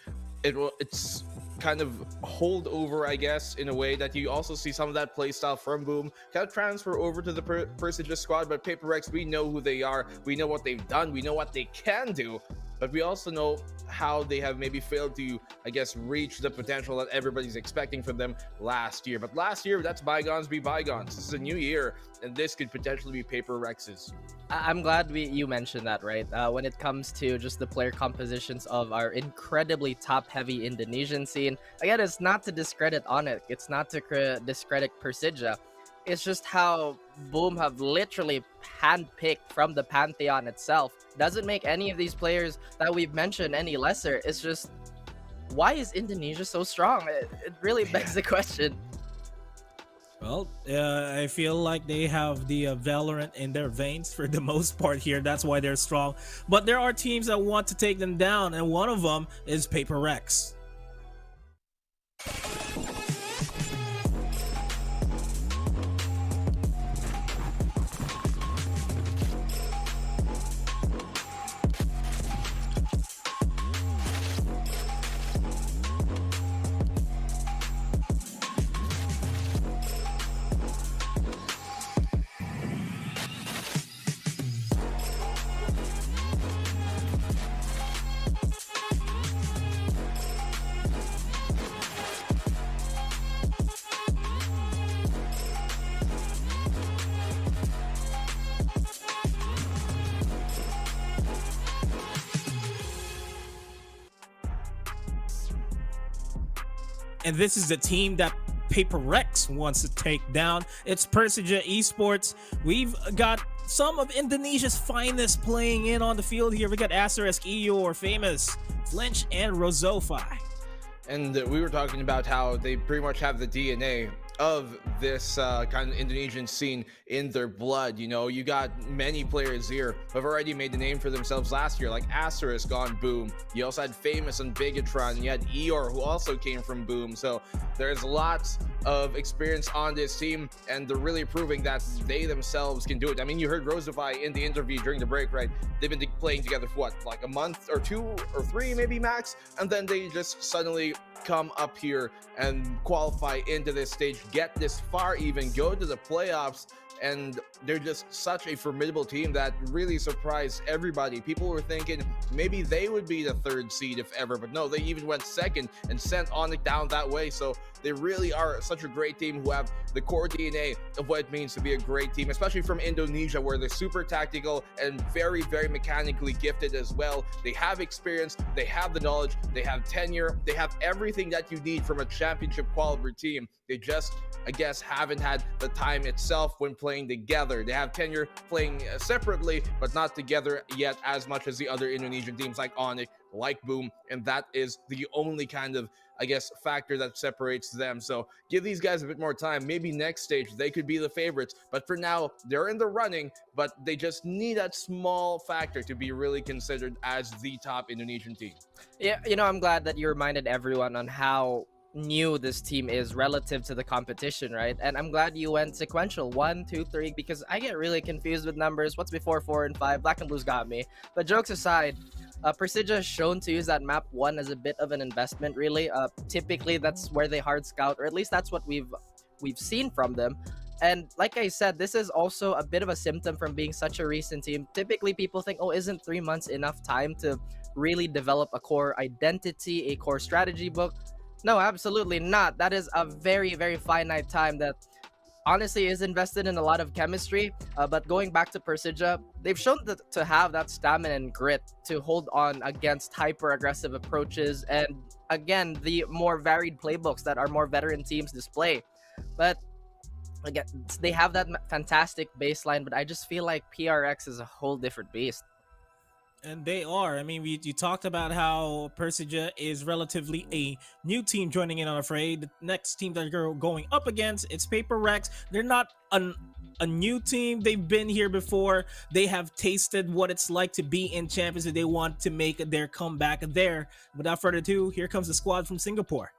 it's kind of holdover, I guess, in a way that you also see some of that playstyle from Boom kind of transfer over to the Persija squad. But Paper Rex, we know who they are, we know what they've done, we know what they can do. but we also know how they have maybe failed to, I guess, reach the potential that everybody's expecting from them last year. But last year, that's bygones be bygones. This is a new year, and this could potentially be Paper Rex's. I'm glad you mentioned that, right? When it comes to just the player compositions of our incredibly top-heavy Indonesian scene, again, it's not to discredit Onyx, it's not to discredit Persija. It's just how Boom have literally handpicked from the Pantheon itself. Doesn't make any of these players that we've mentioned any lesser. It's just, why is Indonesia so strong? It really begs the question. Well, I feel like they have the Valorant in their veins for the most part here. That's why they're strong. But there are teams that want to take them down, and one of them is Paper Rex. And this is the team that Paper Rex wants to take down. It's Persija Esports. We've got some of Indonesia's finest playing in on the field here. We got Asterisk, Eeyore, Famous, Flinch, and Rozofi. And we were talking about how they pretty much have the DNA of this kind of Indonesian scene in their blood. You know, you got many players here who have already made the name for themselves last year, like Asterisk on Boom. You also had Famous on Bigatron. You had Eeyore, who also came from Boom. So there's lots of experience on this team, and they're really proving that they themselves can do it. I mean, you heard Rozofi in the interview during the break, right? They've been playing together for what, like a month or 2 or 3 maybe max, and then they just suddenly come up here and qualify into this stage, get this far, even go to the playoffs, and they're just such a formidable team that really surprised everybody. People were thinking maybe they would be the 3rd seed if ever, but no, they even went 2nd and sent Onyx down that way. So they really are such a great team who have the core DNA of what it means to be a great team, especially from Indonesia, where they're super tactical and very, very mechanically gifted as well. They have experience, they have the knowledge, they have tenure, they have everything that you need from a championship caliber team. They just, I guess, haven't had the time itself when playing together. They have tenure playing separately, but not together yet as much as the other Indonesian teams like Onyx, like Boom, and that is the only kind of, I guess, factor that separates them. So give these guys a bit more time. Maybe next stage they could be the favorites, but for now they're in the running, but they just need that small factor to be really considered as the top Indonesian team. Yeah, you know, I'm glad that you reminded everyone on how new this team is relative to the competition, right? And I'm glad you went sequential 1, 2, 3, because I get really confused with numbers. What's before 4 and 5? Black and Blue's got me. But jokes aside, Persija has shown to use that map 1 as a bit of an investment, really. Typically that's where they hard scout, or at least that's what we've seen from them. And like I said, this is also a bit of a symptom from being such a recent team. Typically people think, oh, isn't 3 months enough time to really develop a core identity, a core strategy book? No, absolutely not. That is a very, very finite time that honestly is invested in a lot of chemistry. But going back to Persija, they've shown to have that stamina and grit to hold on against hyper-aggressive approaches and, again, the more varied playbooks that our more veteran teams display. But again, they have that fantastic baseline, but I just feel like PRX is a whole different beast. And they are. I mean, you talked about how Persija is relatively a new team joining in on Afraid. The next team that you're going up against, it's Paper Rex. They're not a new team. They've been here before. They have tasted what it's like to be in Champions, and they want to make their comeback there. Without further ado, here comes the squad from Singapore.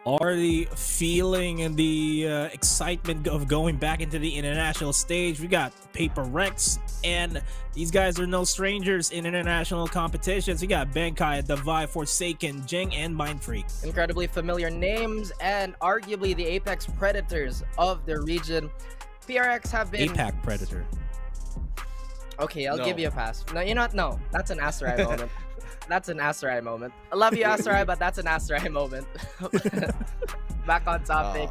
already feeling the excitement of going back into the international stage. We got Paper Rex, and these guys are no strangers in international competitions. We got Benkai, Davai, Forsaken, Jing, and Mind Freak. Incredibly familiar names, and arguably the apex predators of the region. PRX have been... APAC Predator. Okay, I'll give you a pass. No, you know what? No, that's an Asterai moment. That's an Asterai moment. I love you, Asterai, but that's an Asterai moment. Back on topic.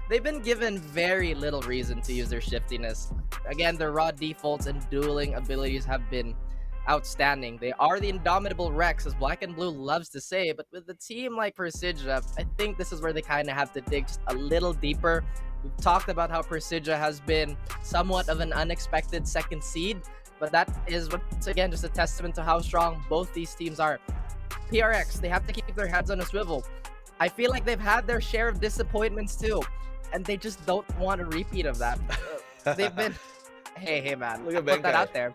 They've been given very little reason to use their shiftiness. Again, their raw defaults and dueling abilities have been outstanding. They are the indomitable Rex, as Black and Blue loves to say, but with a team like Persija, I think this is where they kind of have to dig just a little deeper. We've talked about how Persija has been somewhat of an unexpected second seed, but that is, once again, just a testament to how strong both these teams are. PRX, they have to keep their heads on a swivel. I feel like they've had their share of disappointments too, and they just don't want a repeat of that. They've been... Hey, man. Look at put that out there.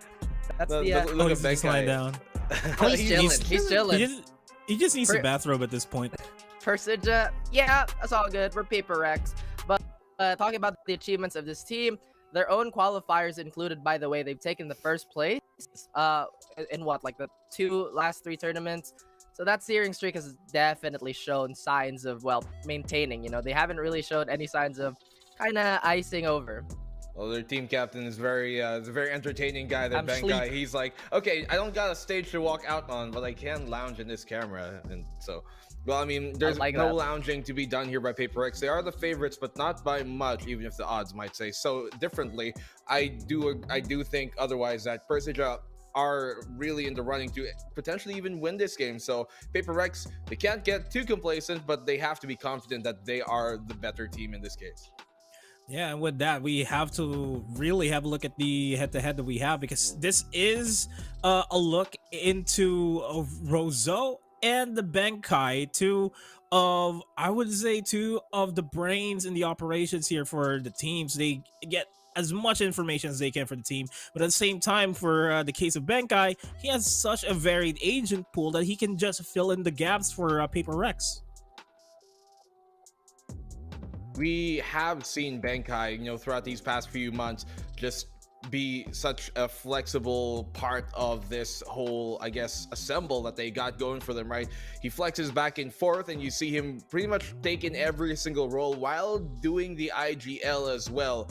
That's look the... at He's lying down. Oh, he's chilling. He's chilling. He just needs a bathrobe at this point. Persija, yeah, that's all good. We're Paper Rex. But talking about the achievements of this team, their own qualifiers included, by the way, they've taken the first place in what, like the last three tournaments. So that searing streak has definitely shown signs of, well, maintaining. You know, they haven't really showed any signs of kind of icing over. Well, their team captain is is a very entertaining guy. That Benkai, he's like, okay, I don't got a stage to walk out on, but I can lounge in this camera, and so. Well, I mean, there's no lounging to be done here by Paper X. They are the favorites, but not by much, even if the odds might say so differently. I do think otherwise, that Persija are really in the running to potentially even win this game. So Paper X, they can't get too complacent, but they have to be confident that they are the better team in this case. Yeah, and with that, we have to really have a look at the head-to-head that we have, because this is a look into Roseau and the Benkai, two of the brains in the operations here for the teams. They get as much information as they can for the team, but at the same time, for the case of Benkai, he has such a varied agent pool that he can just fill in the gaps for Paper Rex. We have seen Benkai, throughout these past few months, just be such a flexible part of this whole, I guess, assemble that they got going for them, right? He flexes back and forth, and you see him pretty much taking every single role while doing the IGL as well,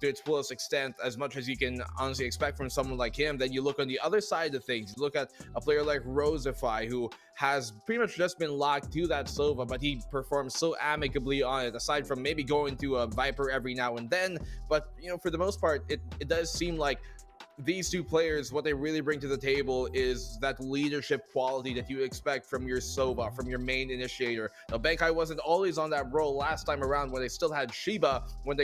to its fullest extent, as much as you can honestly expect from someone like him. Then you look on the other side of things, you look at a player like Rosify, who has pretty much just been locked to that Sova, but he performs so amicably on it, aside from maybe going to a Viper every now and then. But for the most part, it does seem like these two players, what they really bring to the table is that leadership quality that you expect from your Sova, from your main initiator. Now, Benkai wasn't always on that role last time around when they still had Shiba. When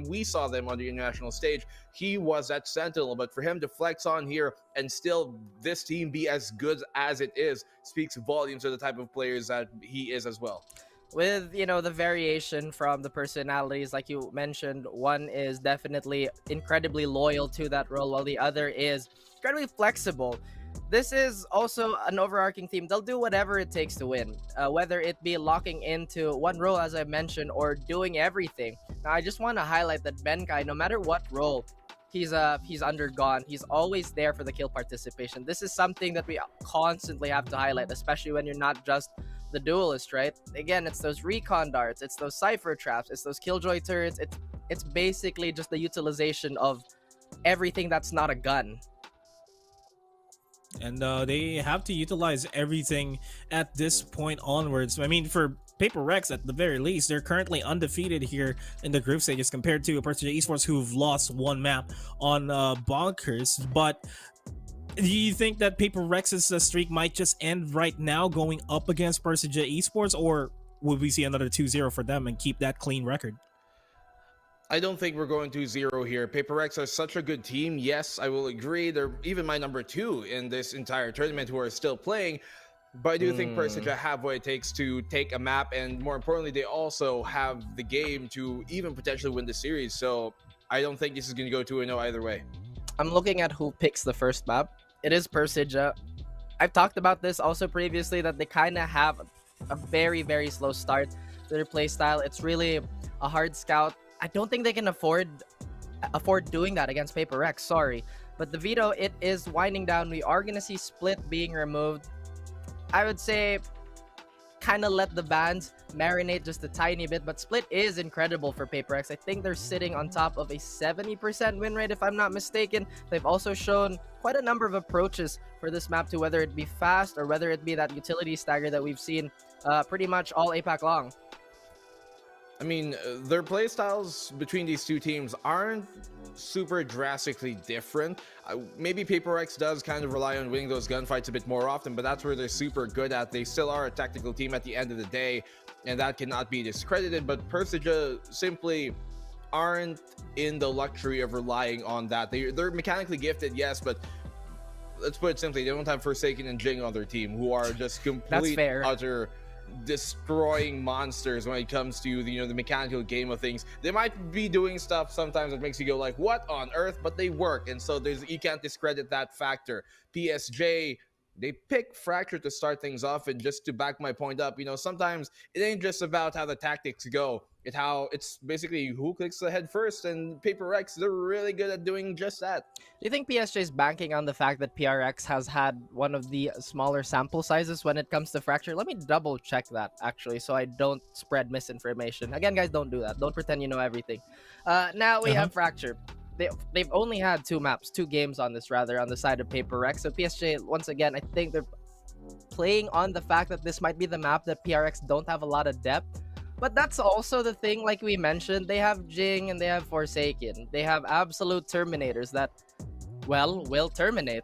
we saw them on the international stage, he was that sentinel. But for him to flex on here and still this team be as good as it is speaks volumes of the type of players that he is as well. With, the variation from the personalities, like you mentioned, one is definitely incredibly loyal to that role, while the other is incredibly flexible. This is also an overarching theme. They'll do whatever it takes to win, whether it be locking into one role, as I mentioned, or doing everything. Now, I just want to highlight that Benkai, no matter what role he's undergone, he's always there for the kill participation. This is something that we constantly have to highlight, especially when you're not just the duelist, right? Again, it's those recon darts, it's those cypher traps, it's those killjoy turrets. It's basically just the utilization of everything that's not a gun. And they have to utilize everything at this point onwards. I mean, for Paper Rex, at the very least, they're currently undefeated here in the group stages compared to Persija Esports, who've lost one map on Bonkers. But do you think that Paper Rex's streak might just end right now going up against Persija Esports, or would we see another 2-0 for them and keep that clean record? I don't think we're going 2-0 here. Paper Rex are such a good team. Yes, I will agree. They're even my number 2 in this entire tournament who are still playing. But I do think Persija have what it takes to take a map, and more importantly, they also have the game to even potentially win the series. So I don't think this is going to go 2-0 either way. I'm looking at who picks the first map. It is Persija. I've talked about this also previously, that they kind of have a very, very slow start to their play style. It's really a hard scout. I don't think they can afford doing that against Paper X, sorry. But the Veto, it is winding down. We are going to see Split being removed. I would say kind of let the bans marinate just a tiny bit, but Split is incredible for Paper X. I think they're sitting on top of a 70% win rate, if I'm not mistaken. They've also shown quite a number of approaches for this map, to whether it be fast or whether it be that utility stagger that we've seen pretty much all APAC long. I mean, their playstyles between these two teams aren't super drastically different. Maybe Paper X does kind of rely on winning those gunfights a bit more often, but that's where they're super good at. They still are a tactical team at the end of the day, and that cannot be discredited. But Persija simply aren't in the luxury of relying on that. They're mechanically gifted, yes, but let's put it simply, they don't have Forsaken and Jing on their team, who are just complete, utter destroying monsters when it comes to the mechanical game of things. They might be doing stuff sometimes that makes you go like, what on earth, but they work, and so you can't discredit that factor. PSJ, they pick Fracture to start things off, and just to back my point up, sometimes it ain't just about how the tactics go. It's basically who clicks the head first, and Paper X, they're really good at doing just that. Do you think PSG is banking on the fact that PRX has had one of the smaller sample sizes when it comes to Fracture? Let me double check that, actually, so I don't spread misinformation. Again, guys, don't do that. Don't pretend you know everything. Now we have Fracture. They've only had two games on this, rather, on the side of Paper X. So PSG, once again, I think they're playing on the fact that this might be the map that PRX don't have a lot of depth. But that's also the thing, like we mentioned, they have Jing and they have Forsaken. They have absolute Terminators that, well, will terminate.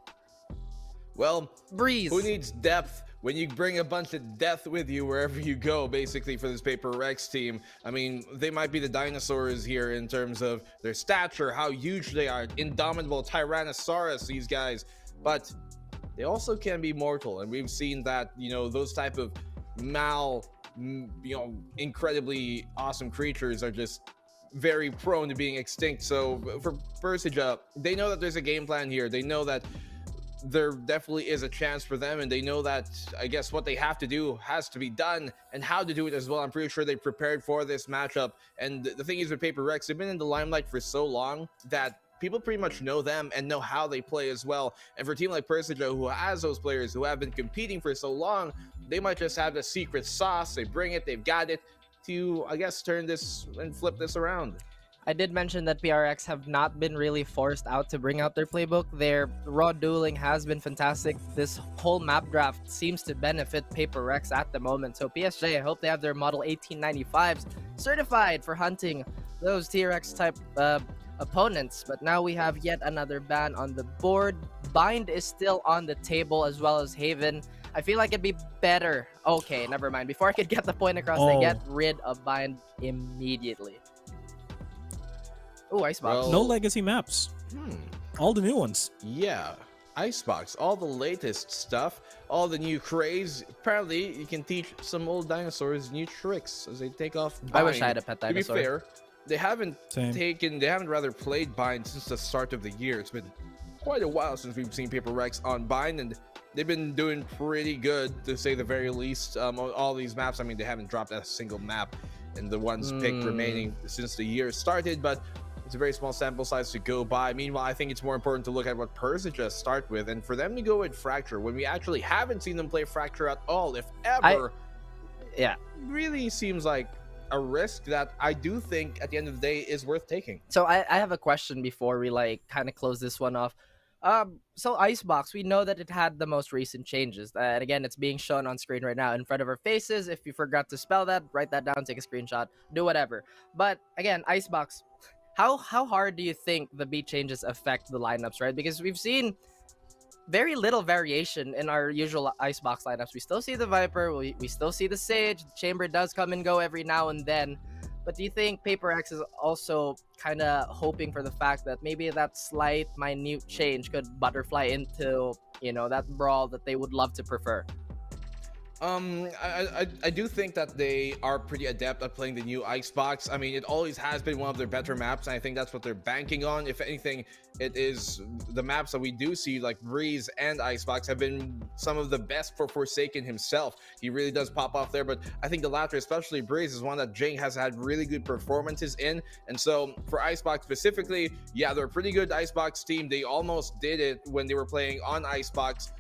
Well, Breeze. Who needs depth when you bring a bunch of death with you wherever you go, basically, for this Paper X team? I mean, they might be the dinosaurs here in terms of their stature, how huge they are, indomitable Tyrannosaurus, these guys. But they also can be mortal, and we've seen that, those type of incredibly awesome creatures are just very prone to being extinct. So for Persija, they know that there's a game plan here. They know that there definitely is a chance for them, and they know that, I guess, what they have to do has to be done, and how to do it as well. I'm pretty sure they prepared for this matchup. And the thing is with Paper X, they've been in the limelight for so long that people pretty much know them and know how they play as well. And for a team like Persija, who has those players who have been competing for so long, they might just have the secret sauce. They bring it, they've got it to, I guess, turn this and flip this around. I did mention that PRX have not been really forced out to bring out their playbook. Their raw dueling has been fantastic. This whole map draft seems to benefit Paper X at the moment. So PSG, I hope they have their Model 1895s certified for hunting those TRX type opponents. But now we have yet another ban on the board. Bind is still on the table, as well as Haven. I feel like it'd be better. Okay, never mind. Before I could get the point across, they get rid of Bind immediately. Oh, Icebox. No legacy maps. All the new ones. Yeah, Icebox. All the latest stuff. All the new craze. Apparently, you can teach some old dinosaurs new tricks as they take off Bind. I wish I had a pet dinosaur. To be fair, they haven't rather played Bind since the start of the year. It's been quite a while since we've seen Paper X on Bind, and they've been doing pretty good, to say the very least. On all these maps, I mean, they haven't dropped a single map in the ones picked remaining since the year started, but it's a very small sample size to go by. Meanwhile, I think it's more important to look at what Persija start with, and for them to go with Fracture when we actually haven't seen them play Fracture at all, if ever. Really seems like a risk that I do think at the end of the day is worth taking. So I have a question before we kind of close this one off. So Icebox, we know that it had the most recent changes, and again, it's being shown on screen right now in front of our faces. If you forgot to spell that, write that down, take a screenshot, do whatever. But again, Icebox, how hard do you think the beat changes affect the lineups, right? Because we've seen very little variation in our usual Icebox lineups. We still see the Viper, we still see the Sage, the Chamber does come and go every now and then. But do you think Paper X is also kind of hoping for the fact that maybe that slight, minute change could butterfly into, that brawl that they would love to prefer? I do think that they are pretty adept at playing the new Icebox. I mean, it always has been one of their better maps, and I think that's what they're banking on. If anything, it is the maps that we do see, like Breeze and Icebox, have been some of the best for Forsaken himself. He really does pop off there, but I think the latter, especially Breeze, is one that Jing has had really good performances in. And so for Icebox specifically, yeah, they're a pretty good Icebox team. They almost did it when they were playing on Icebox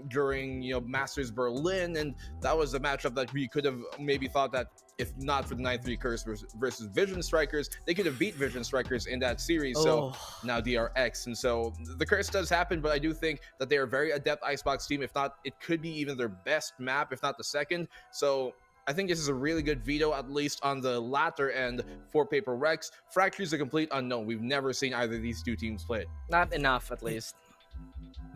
during Masters Berlin, and that was a matchup that we could have maybe thought that if not for the 9-3 curse versus Vision Strikers, they could have beat Vision Strikers in that series. So now DRX, and so the curse does happen, but I do think that they are a very adept Icebox team. If not, it could be even their best map, if not the second. So I think this is a really good veto, at least on the latter end for Paper Rex. Fracture is a complete unknown. We've never seen either of these two teams play. Not enough, at least.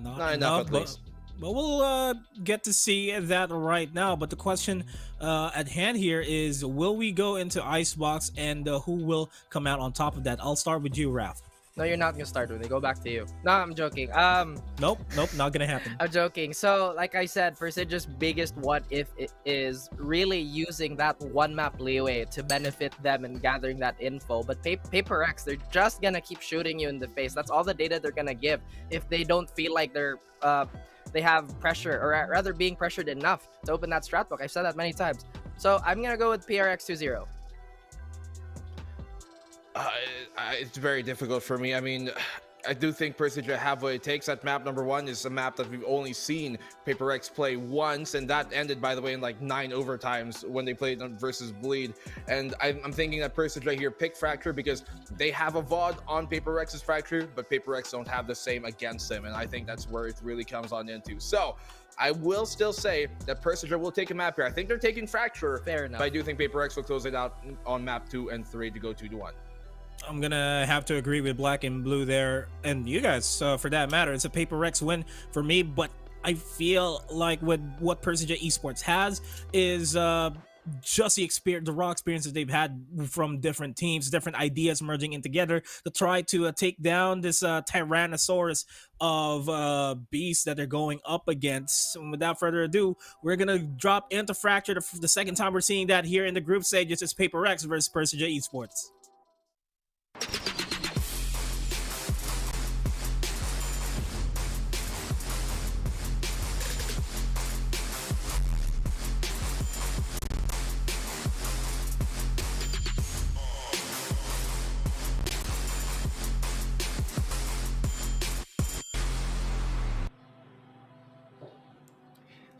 Not enough, at least. But we'll get to see that right now. But the question at hand here is, will we go into Icebox, and who will come out on top of that? I'll start with you, Raph. No, you're not gonna start with it. Go back to you. No, I'm joking. Nope, not gonna happen. I'm joking. So, like I said, Persija's biggest what if is really using that one map leeway to benefit them and gathering that info. But Paper X, they're just gonna keep shooting you in the face. That's all the data they're gonna give if they don't feel like they have pressure, or rather being pressured enough to open that strat book. I've said that many times. So I'm gonna go with PRX 2-0. It's very difficult for me. I mean, I do think Persija have what it takes. That map number 1 is a map that we've only seen Paper X play once, and that ended, by the way, in like 9 overtimes when they played versus Bleed. And I'm thinking that Persija here pick Fracture because they have a VOD on Paper X's Fracture, but Paper X don't have the same against them, and I think that's where it really comes on into. So I will still say that Persija will take a map here. I think they're taking Fracture, fair enough, but I do think Paper X will close it out on map 2 and 3 to go 2-1. I'm gonna have to agree with Black and Blue there, and you guys for that matter. It's a Paper X win for me, but I feel like with what Persija Esports has is just the raw experiences they've had from different teams, different ideas merging in together to try to take down this Tyrannosaurus of beasts that they're going up against. And without further ado, we're gonna drop into Fracture. The second time we're seeing that here in the group stage. It's Paper X versus Persija Esports.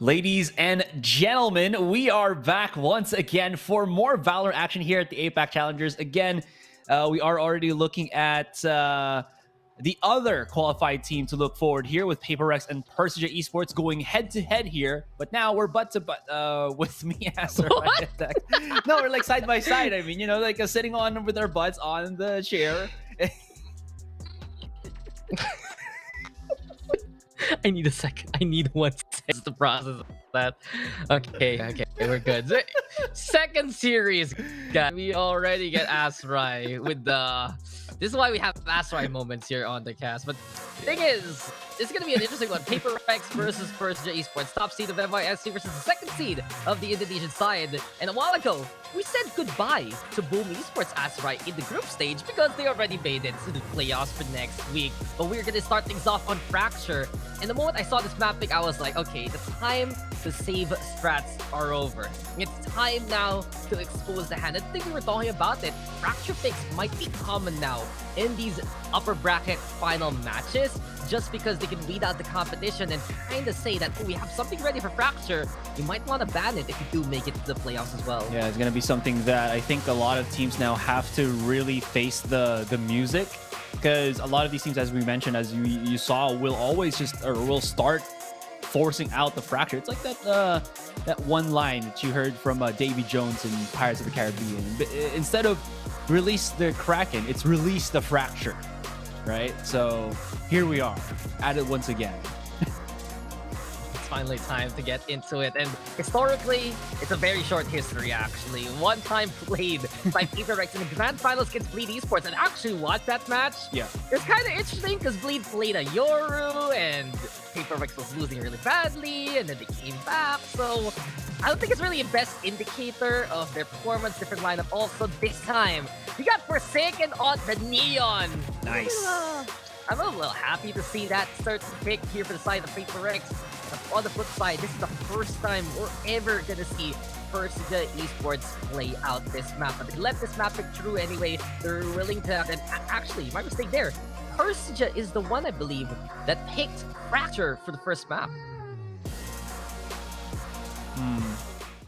Ladies and gentlemen, we are back once again for more Valorant action here at the APAC Challengers. Again, we are already looking at the other qualified team to look forward here with Paper X and Persija Esports going head-to-head here. But now we're butt-to-butt with me as our attack. No, we're like side by side. I mean, like sitting on with our butts on the chair. I need a second. I need 1 second to process that. Okay, we're good. Second series, guys. We already get Asrai with the... This is why we have Asrai moments here on the cast. But thing is, it's going to be an interesting one. Paper X versus Persija Esports. Top seed of MISC versus the second seed of the Indonesian side. And a while ago, we said goodbye to Boom Esports Asrai in the group stage because they already made it to the playoffs for next week. But we're going to start things off on Fracture. And the moment I saw this map pick, I was like, okay, the time to save strats are over. It's time now to expose the hand. I think we were talking about it. Fracture picks might be common now in these upper bracket final matches just because they can weed out the competition and kind of say that, oh, we have something ready for Fracture. You might want to ban it if you do make it to the playoffs as well. Yeah, it's going to be something that I think a lot of teams now have to really face the music, because a lot of these teams, as we mentioned, as you saw, will always will start forcing out the Fracture. It's like that one line that you heard from Davy Jones in Pirates of the Caribbean. But instead of release the Kraken, it's release the Fracture, right? So here we are at it once again. It's finally time to get into it, and historically it's a very short history actually. One time played by Paper X in the grand finals against Bleed Esports, and actually watched that match. Yeah, it's kind of interesting because Bleed played a Yoru and PaperX was losing really badly, and then they came back. So I don't think it's really a best indicator of their performance. Different lineup. Also, this time we got Forsaken on the Neon. Nice. I'm a little happy to see that start to pick here for the side of PaperX. But on the flip side, this is the first time we're ever gonna see Persija Esports play out this map. But they let this map pick through anyway. They're willing to. And actually, my mistake there. Persija is the one, I believe, that picked Fracture for the first map.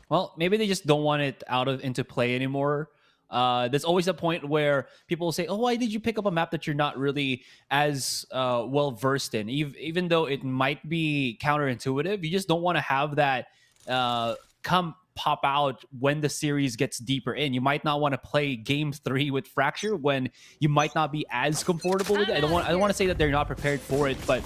Well, maybe they just don't want it into play anymore. There's always a point where people will say, "Oh, why did you pick up a map that you're not really as well versed in?" Even though it might be counterintuitive, you just don't want to have that pop out when the series gets deeper in. You might not want to play game 3 with Fracture when you might not be as comfortable with it. I don't want to say that they're not prepared for it, but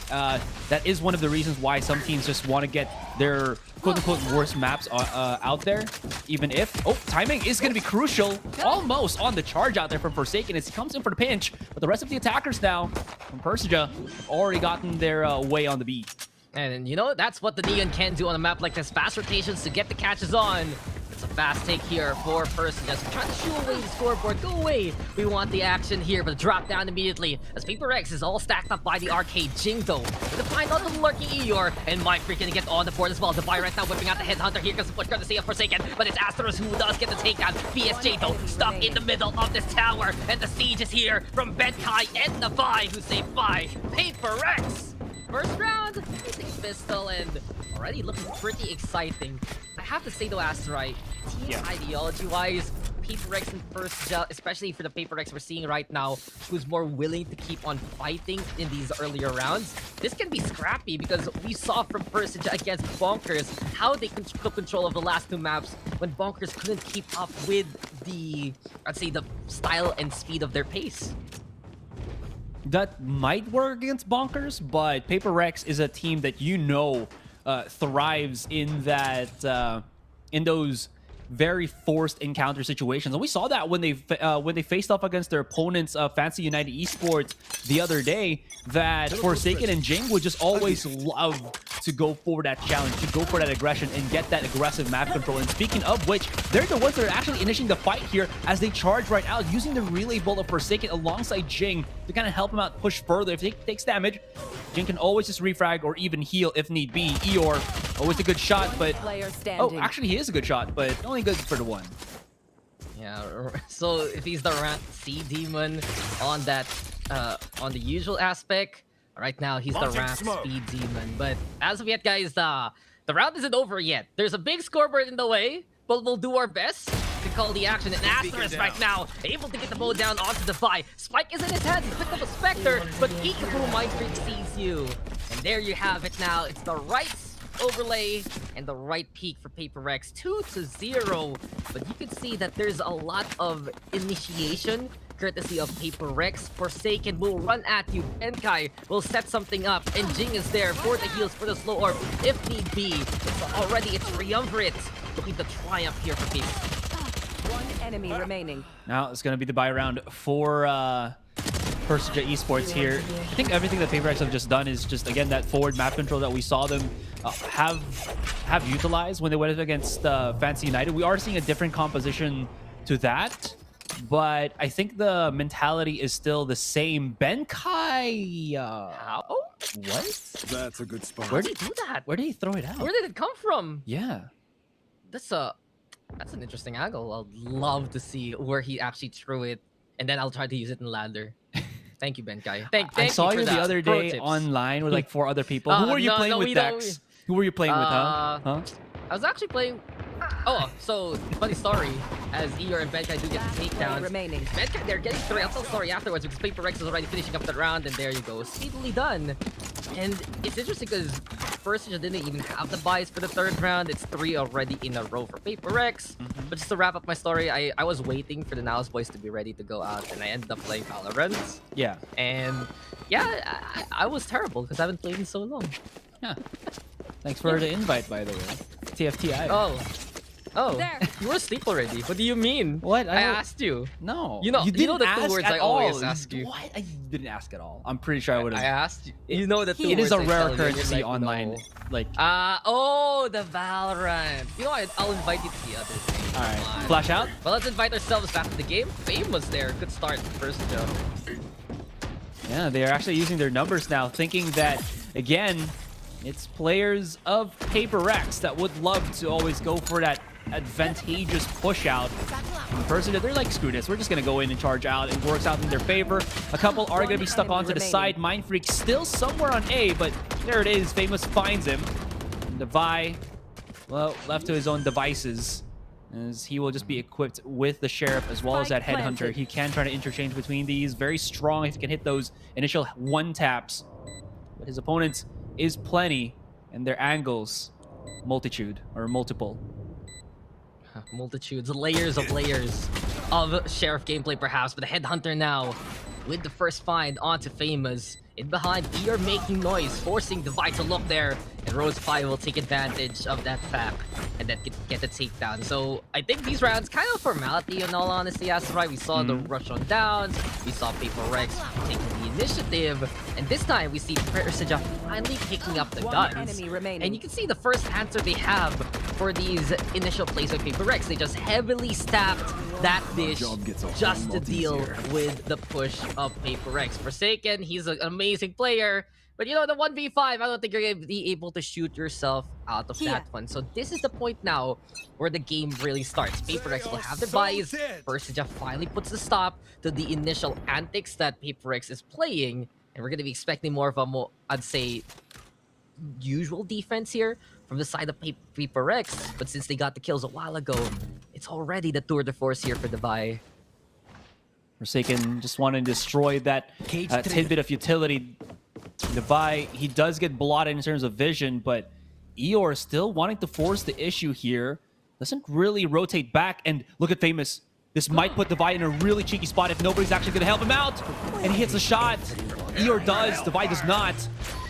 that is one of the reasons why some teams just want to get their quote-unquote worst maps out there, even if timing is going to be crucial. Almost on the charge out there from Forsaken as he comes in for the pinch, but the rest of the attackers now from Persija already gotten their way on the beat. And you know, that's what the Neon can do on a map like this. Fast rotations to get the catches on. It's a fast take here for Persija. Just trying to shoo away the scoreboard. Go away. We want the action here, but drop down immediately as PaperX is all stacked up by the arcade. Jing though, with a find on the lurking Eeyore, and MiTH gonna get on the board as well. The buy right now whipping out the Headhunter. Here comes the push, gonna see a Forsaken, but it's Asteros who does get the takedown. BSJ though, stuck in the middle of this tower, and the siege is here from Benkai and the Vi, who say bye. PaperX! First round, using pistol, and already looking pretty exciting. I have to say though, Asteroid, team ideology-wise, PaperX and Persija, especially for the PaperX we're seeing right now, who's more willing to keep on fighting in these earlier rounds. This can be scrappy because we saw from Persija against Bonkers how they took control of the last 2 maps when Bonkers couldn't keep up with the, I'd say, the style and speed of their pace. That might work against Bonkers, but PaperX is a team that thrives in that in those very forced encounter situations, and we saw that when they faced off against their opponents, Fancy United Esports, the other day. That Forsaken and Jing would just always love to go for that challenge, to go for that aggression, and get that aggressive map control. And speaking of which, they're the ones that are actually initiating the fight here as they charge right out, using the relay bolt of Forsaken alongside Jing to kind of help him out push further. If he takes damage, Jing can always just refrag or even heal if need be. Eeyore, always a good shot, but actually he is a good shot, but only good for the one. Yeah, so if he's the rank C demon on that on the usual aspect, right now he's the rank speed demon. But as of yet, guys, the round isn't over yet. There's a big scoreboard in the way, but we'll do our best to call the action. And Asterix right now able to get the bow down onto the Vi. Spike is in his hands. He picked up a Spectre, but Peekaboo MiTH sees you. And there you have it now. It's the right overlay and the right peak for PaperX, 2-0. But you can see that there's a lot of initiation courtesy of PaperX. Forsaken will run at you. Benkai will set something up, and Jing is there for the heals for the slow orb if need be. It's triumvirate looking to triumph here for PaperX. One enemy remaining. Now it's going to be the buy round for Persija Esports here. I think everything that PaperX have just done is just, again, that forward map control that we saw them have utilized when they went against Fancy United. We are seeing a different composition to that, but I think the mentality is still the same. Benkai! How? What? That's a good spot. Where did he do that? Where did he throw it out? Where did it come from? Yeah. That's an interesting angle. I'd love to see where he actually threw it, and then I'll try to use it in ladder. Thank you, Benkai. Thank I saw you you for the that. other Pro day tips. online with like 4 other people. Who were you playing with, Dex? Who were you playing with, huh? I was actually playing... Oh, so, funny story. As Eeyore and Benkai do get the takedowns, Benkai, they're getting 3. I'll tell the story afterwards because PaperX is already finishing up the round, and there you go. Speedily done. And it's interesting because Persija didn't even have the buys for the 3rd round. It's 3 already in a row for PaperX. But just to wrap up my story, I was waiting for the Naos boys to be ready to go out, and I ended up playing Valorant. Yeah. And yeah, I was terrible because I haven't played in so long. Yeah. Thanks for the invite, by the way. TFTI. Oh, Oh, you were asleep already. What do you mean? What? I asked you. No. You know you didn't know the ask two words at I all. always ask you. What? I didn't ask at all. I'm pretty sure I would have. I asked you. You know the two It is words a I rare tell you, occurrence you're to see like, online. no. Like, oh, the Valorant. You know what? I'll invite you to the other thing. all right, flash out. Well, let's invite ourselves back to the game. Fame was there. Good start first, Joe. Yeah, they are actually using their numbers now, thinking that, again, it's players of Paper X that would love to always go for that advantageous push out. Persija, they're like, screw this, we're just gonna go in and charge out. It works out in their favor. A couple are gonna be stuck onto the side. Mindfreak still somewhere on A, but there it is. Famous finds him. And Devi, well, left to his own devices, as he will just be equipped with the Sheriff as well as that Headhunter. He can try to interchange between these. Very strong if he can hit those initial one taps. But his opponent is plenty, and their angles, multitude or multiple. Multitudes, layers of Sheriff gameplay perhaps, but the Headhunter now with the first find onto Famous. In behind, we are making noise, forcing Devi to look there, and Rose 5 will take advantage of that fact and then get the takedown. So I think these rounds kind of formality in all honesty, that's right. We saw the rush on downs, we saw Paper X taking the initiative, and this time we see Persija finally picking up the guns. And you can see the first answer they have for these initial plays with Paper X. They just heavily stacked that dish just to deal with the push of Paper X. Forsaken, he's an amazing player, but you know, the 1v5, I don't think you're going to be able to shoot yourself out of that one. So this is the point now where the game really starts. Paper X will have the buys. Persija finally puts the stop to the initial antics that Paper X is playing, and we're going to be expecting more of a, I'd say, usual defense here from the side of Paper X. But since they got the kills a while ago, it's already the tour de force here for Devi. Forsaken just want to destroy that tidbit of utility. Devi, he does get blotted in terms of vision, but Eeyore still wanting to force the issue here. Doesn't really rotate back, and look at Famous. This might put Devi in a really cheeky spot if nobody's actually going to help him out. And he hits a shot. Eeyore does, Devi does not.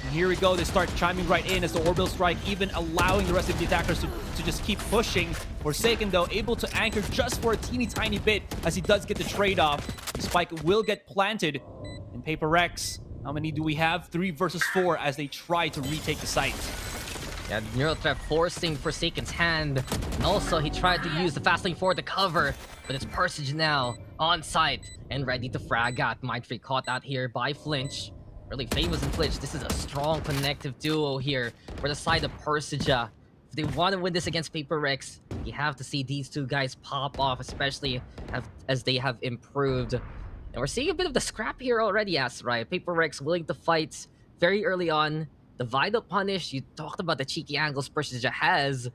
And here we go, they start chiming right in as the orbital strike, even allowing the rest of the attackers to just keep pushing. Forsaken, though, able to anchor just for a teeny tiny bit as he does get the trade-off. The spike will get planted. And Paper X, how many do we have? 3 versus 4 as they try to retake the site. Yeah, Neural Threat forcing Forsaken's hand. And also, he tried to use the fast lane for the cover. But it's Persija now on site and ready to frag out. Mindfreak caught out here by Flinch. Really, Famous and Flinch, this is a strong connective duo here for the side of Persija. If they want to win this against Paper X, you have to see these two guys pop off, especially as they have improved. And we're seeing a bit of the scrap here already, as right. Paper X willing to fight very early on. The Veto punish, you talked about the cheeky angles Persija has.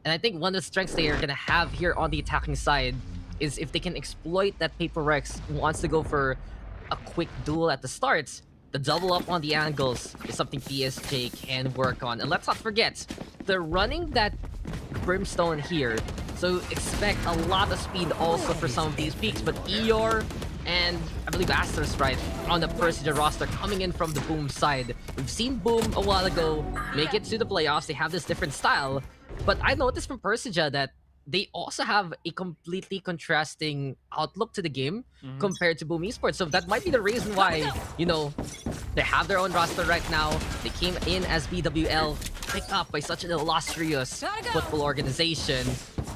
And I think one of the strengths they are going to have here on the attacking side is if they can exploit that Paper X wants to go for a quick duel at the start. The double up on the angles is something PSJ can work on. And let's not forget, they're running that Brimstone here. So expect a lot of speed also for some of these peaks. But Eeyore and I believe Aster's right on the Persija roster coming in from the Boom side. We've seen Boom a while ago make it to the playoffs. They have this different style. But I noticed from Persija that they also have a completely contrasting outlook to the game compared to Boom Esports. So that might be the reason why, you know, they have their own roster right now. They came in as BWL, picked up by such an illustrious football organization.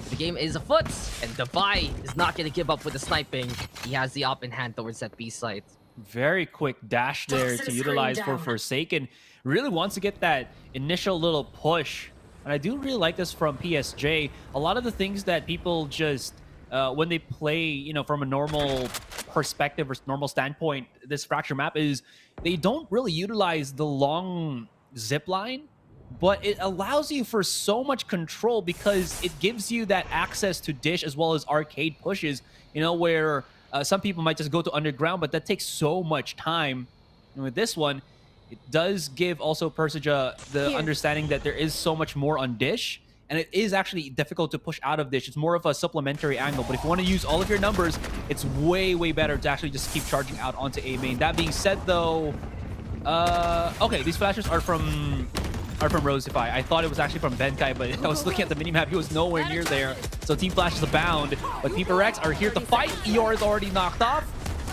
The game is afoot, and Devi is not going to give up with the sniping. He has the op in hand towards that B site. Very quick dash there to utilize for Forsaken. Really wants to get that initial little push. And I do really like this from PSJ. A lot of the things that people just, when they play, you know, from a normal perspective or normal standpoint, this Fracture map is they don't really utilize the long zip line, but it allows you for so much control because it gives you that access to dish as well as arcade pushes, you know, where some people might just go to underground, but that takes so much time. And with this one, it does give also Persija the understanding that there is so much more on dish, and it is actually difficult to push out of dish. It's more of a supplementary angle, but if you want to use all of your numbers, it's way, way better to actually just keep charging out onto A main. That being said, though, okay, these flashes are from or from Rosify. I thought it was actually from Benkai, but I was looking at the minimap. He was nowhere near there. So Team Flash is abound, but PPGL are here to fight. Eeyore is already knocked off.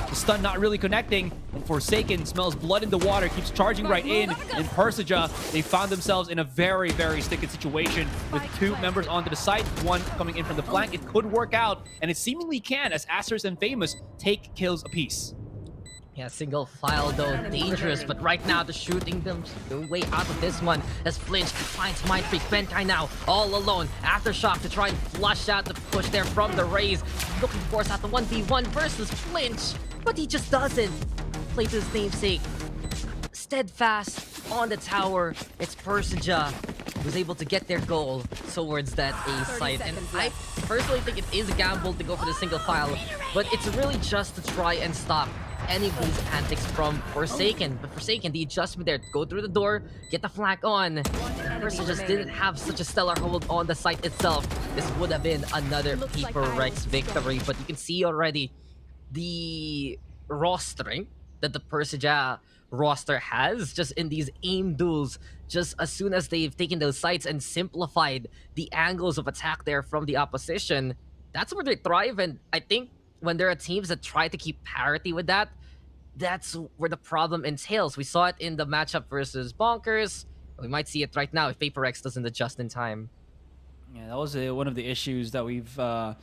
The stun not really connecting. And Forsaken smells blood in the water, keeps charging right in. And Persija, they found themselves in a very, very sticky situation with 2 members onto the site, 1 coming in from the flank. It could work out, and it seemingly can, as Asters and Famous take kills apiece. Yeah, single file though, dangerous, but right now they're shooting them the way out of this one as Flinch finds MiTH. Benkai now all alone. Aftershock to try and flush out the push there from the Raze. Looking to force out the 1v1 versus Flinch, but he just doesn't play to his namesake. Steadfast on the tower. It's Persija who's able to get their goal towards that A site. And I personally think it is a gamble to go for the single file, but it's really just to try and stop any of these antics from Forsaken. But Forsaken, the adjustment there, go through the door, get the flank on. Persija just didn't have such a stellar hold on the site itself. This would have been another PPGL victory, but you can see already the rostering that the Persija roster has just in these aim duels. Just as soon as they've taken those sites and simplified the angles of attack there from the opposition, that's where they thrive. And I think when there are teams that try to keep parity with that, that's where the problem entails. We saw it in the matchup versus Bonkers. We might see it right now if PPGL doesn't adjust in time. Yeah, that was one of the issues that we've kind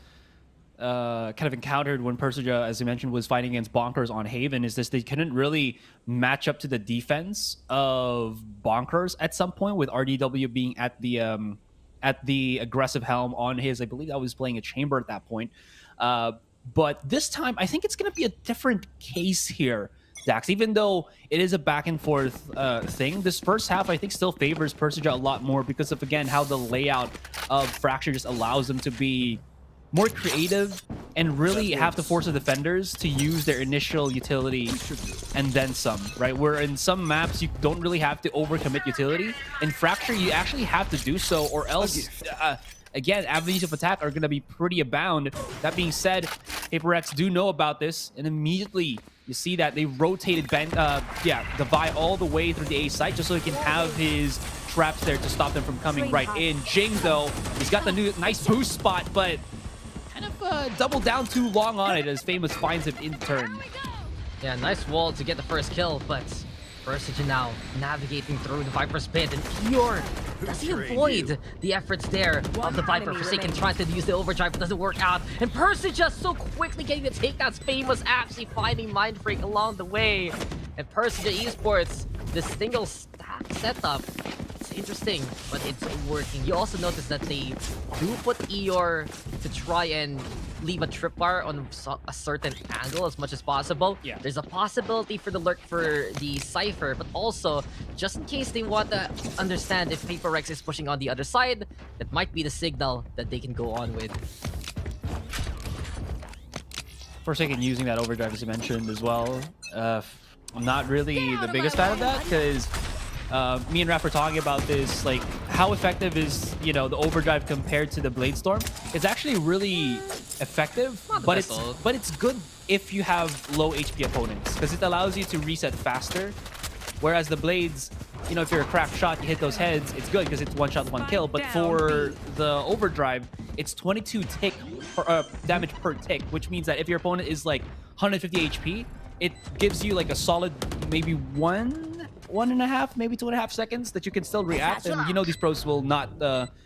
of encountered when Persija, as you mentioned, was fighting against Bonkers on Haven, is this: they couldn't really match up to the defense of Bonkers at some point, with RDW being at the aggressive helm on his, I believe I was playing a chamber at that point. But this time, I think it's going to be a different case here, Dax. Even though it is a back and forth thing, this first half, I think, still favors Persija a lot more because of, again, how the layout of Fracture just allows them to be more creative and really have to force the defenders to use their initial utility and then some, right? Where in some maps, you don't really have to overcommit utility. In Fracture, you actually have to do so, or else... again, avenues of attack are going to be pretty abound. That being said, PPGL do know about this, and immediately you see that they rotated the Vi all the way through the A site just so he can have his traps there to stop them from coming right in. Jing, though, he's got the new nice boost spot, but kind of doubled down too long on it as Famous finds him in turn. Yeah, nice wall to get the first kill, but Persija now navigating through the Viper's pit, and Eeyore, does he avoid the efforts there of the Viper? Forsaken trying to use the overdrive, but doesn't work out. And Persija so quickly getting the takedowns. Famous actually finding MindFreak along the way. And Persija Esports, this single stack setup, it's interesting, but it's working. You also notice that they do put Eeyore to try and leave a tripwire on a certain angle as much as possible. Yeah. There's a possibility for the lurk for the Cypher, but also, just in case they want to understand if PPGL is pushing on the other side, that might be the signal that they can go on with. Forsaken using that overdrive, as you mentioned, as well. I'm not really the biggest fan of that, because me and Raph were talking about this, like, how effective is, you know, the overdrive compared to the Bladestorm? It's actually really effective, but it's good if you have low HP opponents, because it allows you to reset faster. Whereas the Blades, you know, if you're a cracked shot, you hit those heads, it's good because it's one shot, one kill. But for the overdrive, it's 22 tick damage per tick, which means that if your opponent is like 150 HP, it gives you like a solid maybe 1.5, maybe 2.5 seconds that you can still react. And you know these pros will not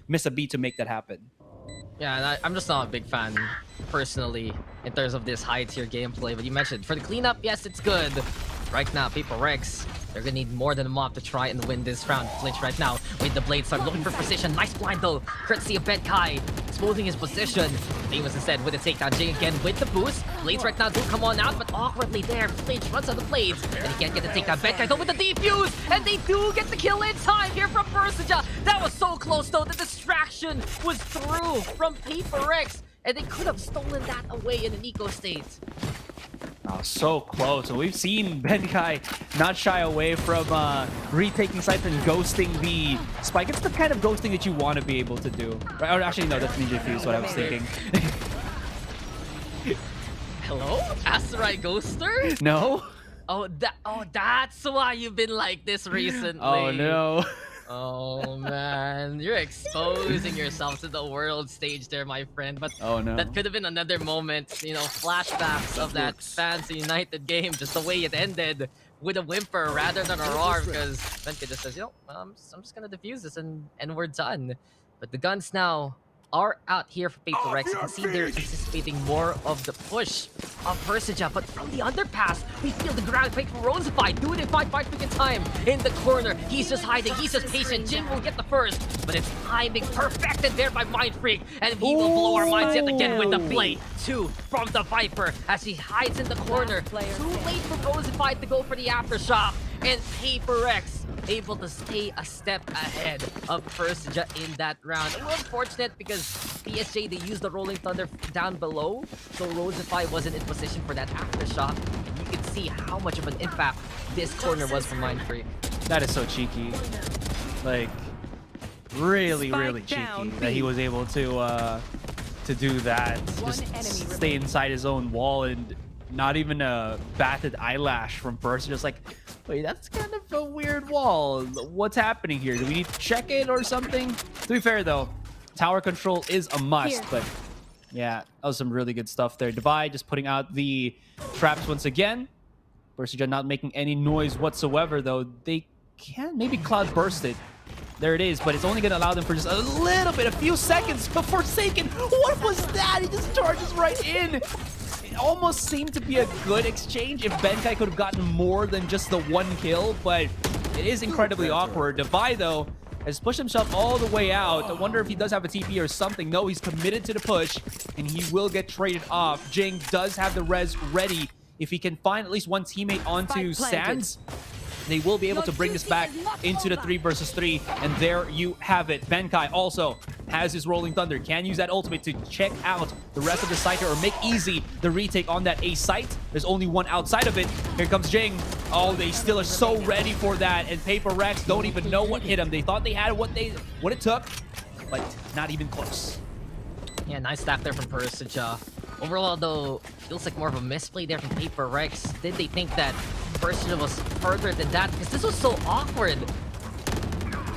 miss a beat to make that happen. Yeah, and I'm just not a big fan, personally, in terms of this high-tier gameplay. But you mentioned, for the cleanup, yes, it's good. Right now, PPGL, they're gonna need more than a mob to try and win this round. Flinch right now with the Bladestorm, looking for precision. Nice blind though, courtesy of Benkai, exposing his position. Famous instead with the takedown. Jing again with the boost. Blades right now do come on out, but awkwardly there, Flinch runs out the Blades, and he can't get the takedown. Benkai though with the defuse, and they do get the kill in time here from Persija. That was so close though, the distraction was through from PPGL, and they could have stolen that away in an eco state. Oh, so close. And we've seen Benkai not shy away from retaking sites and ghosting the spike. It's the kind of ghosting that you want to be able to do. Right? Or actually, no, that's Ninja Fuse, what I was thinking. Hello? Asteroid Ghoster? No? Oh, that's why you've been like this recently. Oh, no. Oh man, you're exposing yourself to the world stage there, my friend. But Oh no. that could have been another moment, you know, flashbacks of that fancy United game, just the way it ended with a whimper rather than a roar, because Benka just says, you know, I'm just gonna defuse this and we're done. But the guns now are out here for Paper Rex. You can see they're anticipating more of the push of Persija, but from the underpass, we feel the ground break for Rosify. Do it in 5 freaking time. In the corner, he's just hiding, he's just patient. Jin will get the first, but it's timing perfected there by Mindfreak, and he will blow our minds yet again with the play 2 from the Viper as he hides in the corner. Too late for Rosify to go for the aftershock, and Paper Rex able to stay a step ahead of Persija in that round. A little unfortunate because PSJ, they used the Rolling Thunder down below, so Rosify wasn't in position for that aftershock. You can see how much of an impact this corner was for Mindfreak. That is so cheeky. Like, really cheeky that he was able to do that. Just stay inside his own wall and not even a batted eyelash from Persija. Just like, wait, that's kind of a weird wall. What's happening here? Do we need to check it or something? To be fair, though, tower control is a must, but yeah, that was some really good stuff there. Divide just putting out the traps once again. Persija not making any noise whatsoever, though. They can maybe cloud burst it. There it is, but it's only going to allow them for just a little bit, a few seconds. But Forsaken, what was that? He just charges right in. It almost seemed to be a good exchange if Benkai could have gotten more than just the 1 kill, but it is incredibly awkward. Divide, though, has pushed himself all the way out. I wonder if he does have a TP or something. No, he's committed to the push, and he will get traded off. Jing does have the res ready. If he can find at least one teammate onto Sands, they will be able to bring this back into the 3 versus 3, and there you have it. Benkai also has his Rolling Thunder, can use that ultimate to check out the rest of the site or make easy the retake on that A site. There's only one outside of it. Here comes Jing. Oh, they still are so ready for that, and Paper Rex don't even know what hit him. They thought they had what it took, but not even close. Yeah, nice stack there from Persija. Overall, though, feels like more of a misplay there from Paper Rex. Did they think that Persija was further than that? Because this was so awkward.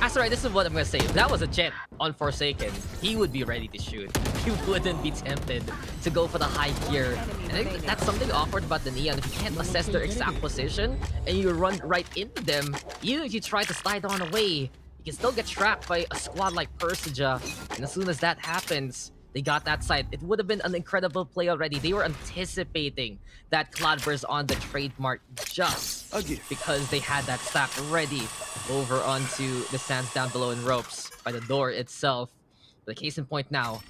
Sorry, this is what I'm gonna say. If that was a Jet on Forsaken, he would be ready to shoot. He wouldn't be tempted to go for the high gear. And I think that's something awkward about the Neon. If you can't assess their exact position and you run right into them, even if you try to slide on away, you can still get trapped by a squad like Persija. And as soon as that happens, they got that side. It would have been an incredible play already. They were anticipating that Cloudburst on the trademark just because they had that stack ready over onto the stands down below in ropes by the door itself. The case in point now,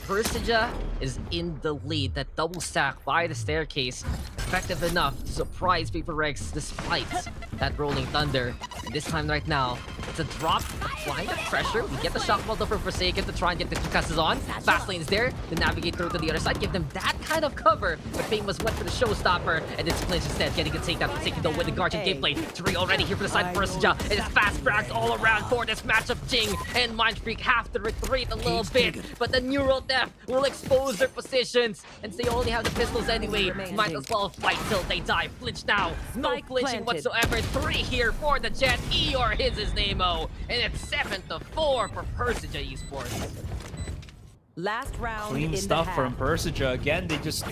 Persija is in the lead. That double stack by the staircase, effective enough to surprise Paper Rex despite that Rolling Thunder. And this time right now, it's a drop, applying the pressure. We get the shock ball for Forsaken to try and get the cusses on. Fast lane's there to navigate through to the other side, give them that kind of cover. But Famous went for the showstopper, and it's Flinch instead, getting a takedown. Forsaken though with the Guardian gameplay. 3 already here for the side of Persija. It is fast frags all around for this matchup. Jing and Mindfreak have to retreat a little bit, but the Neural Death will expose their positions, and they only have the pistols anyway. Might as well fight till they die. Flinch now, no flinching whatsoever. 3 here for the Jet. Eeyore is his name-o, and it's 7-4 for Persija Esports. Last round. Clean stuff from Persija. Again, they just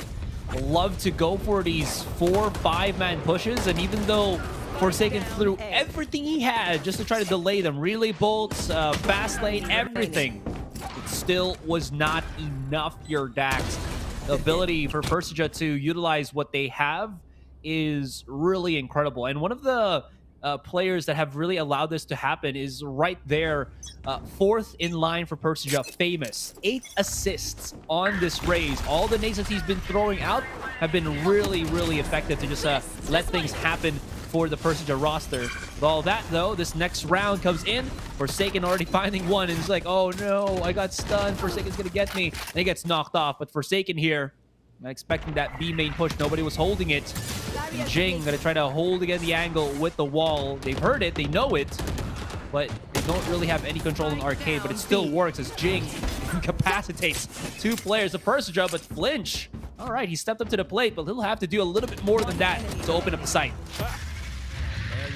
love to go for these 4-5-man pushes, and even though Forsaken threw everything he had just to try to delay them, relay bolts, fast lane, everything, it still was not enough here, Dax. The ability for Persija to utilize what they have is really incredible. And one of the players that have really allowed this to happen is right there, 4th in line for Persija, Famous. 8 assists on this raise. All the nades that he's been throwing out have been really effective to just let things happen for the Persija roster. With all that, though, this next round comes in. Forsaken already finding one, and it's like, oh no, I got stunned. Forsaken's gonna get me. And he gets knocked off, but Forsaken here, not expecting that B main push. Nobody was holding it. And Jing gonna try to hold again the angle with the wall. They've heard it, they know it, but they don't really have any control in Arcade, but it still works as Jing incapacitates 2 players of Persija, but Flinch, all right, he stepped up to the plate, but he'll have to do a little bit more than that to open up the site. There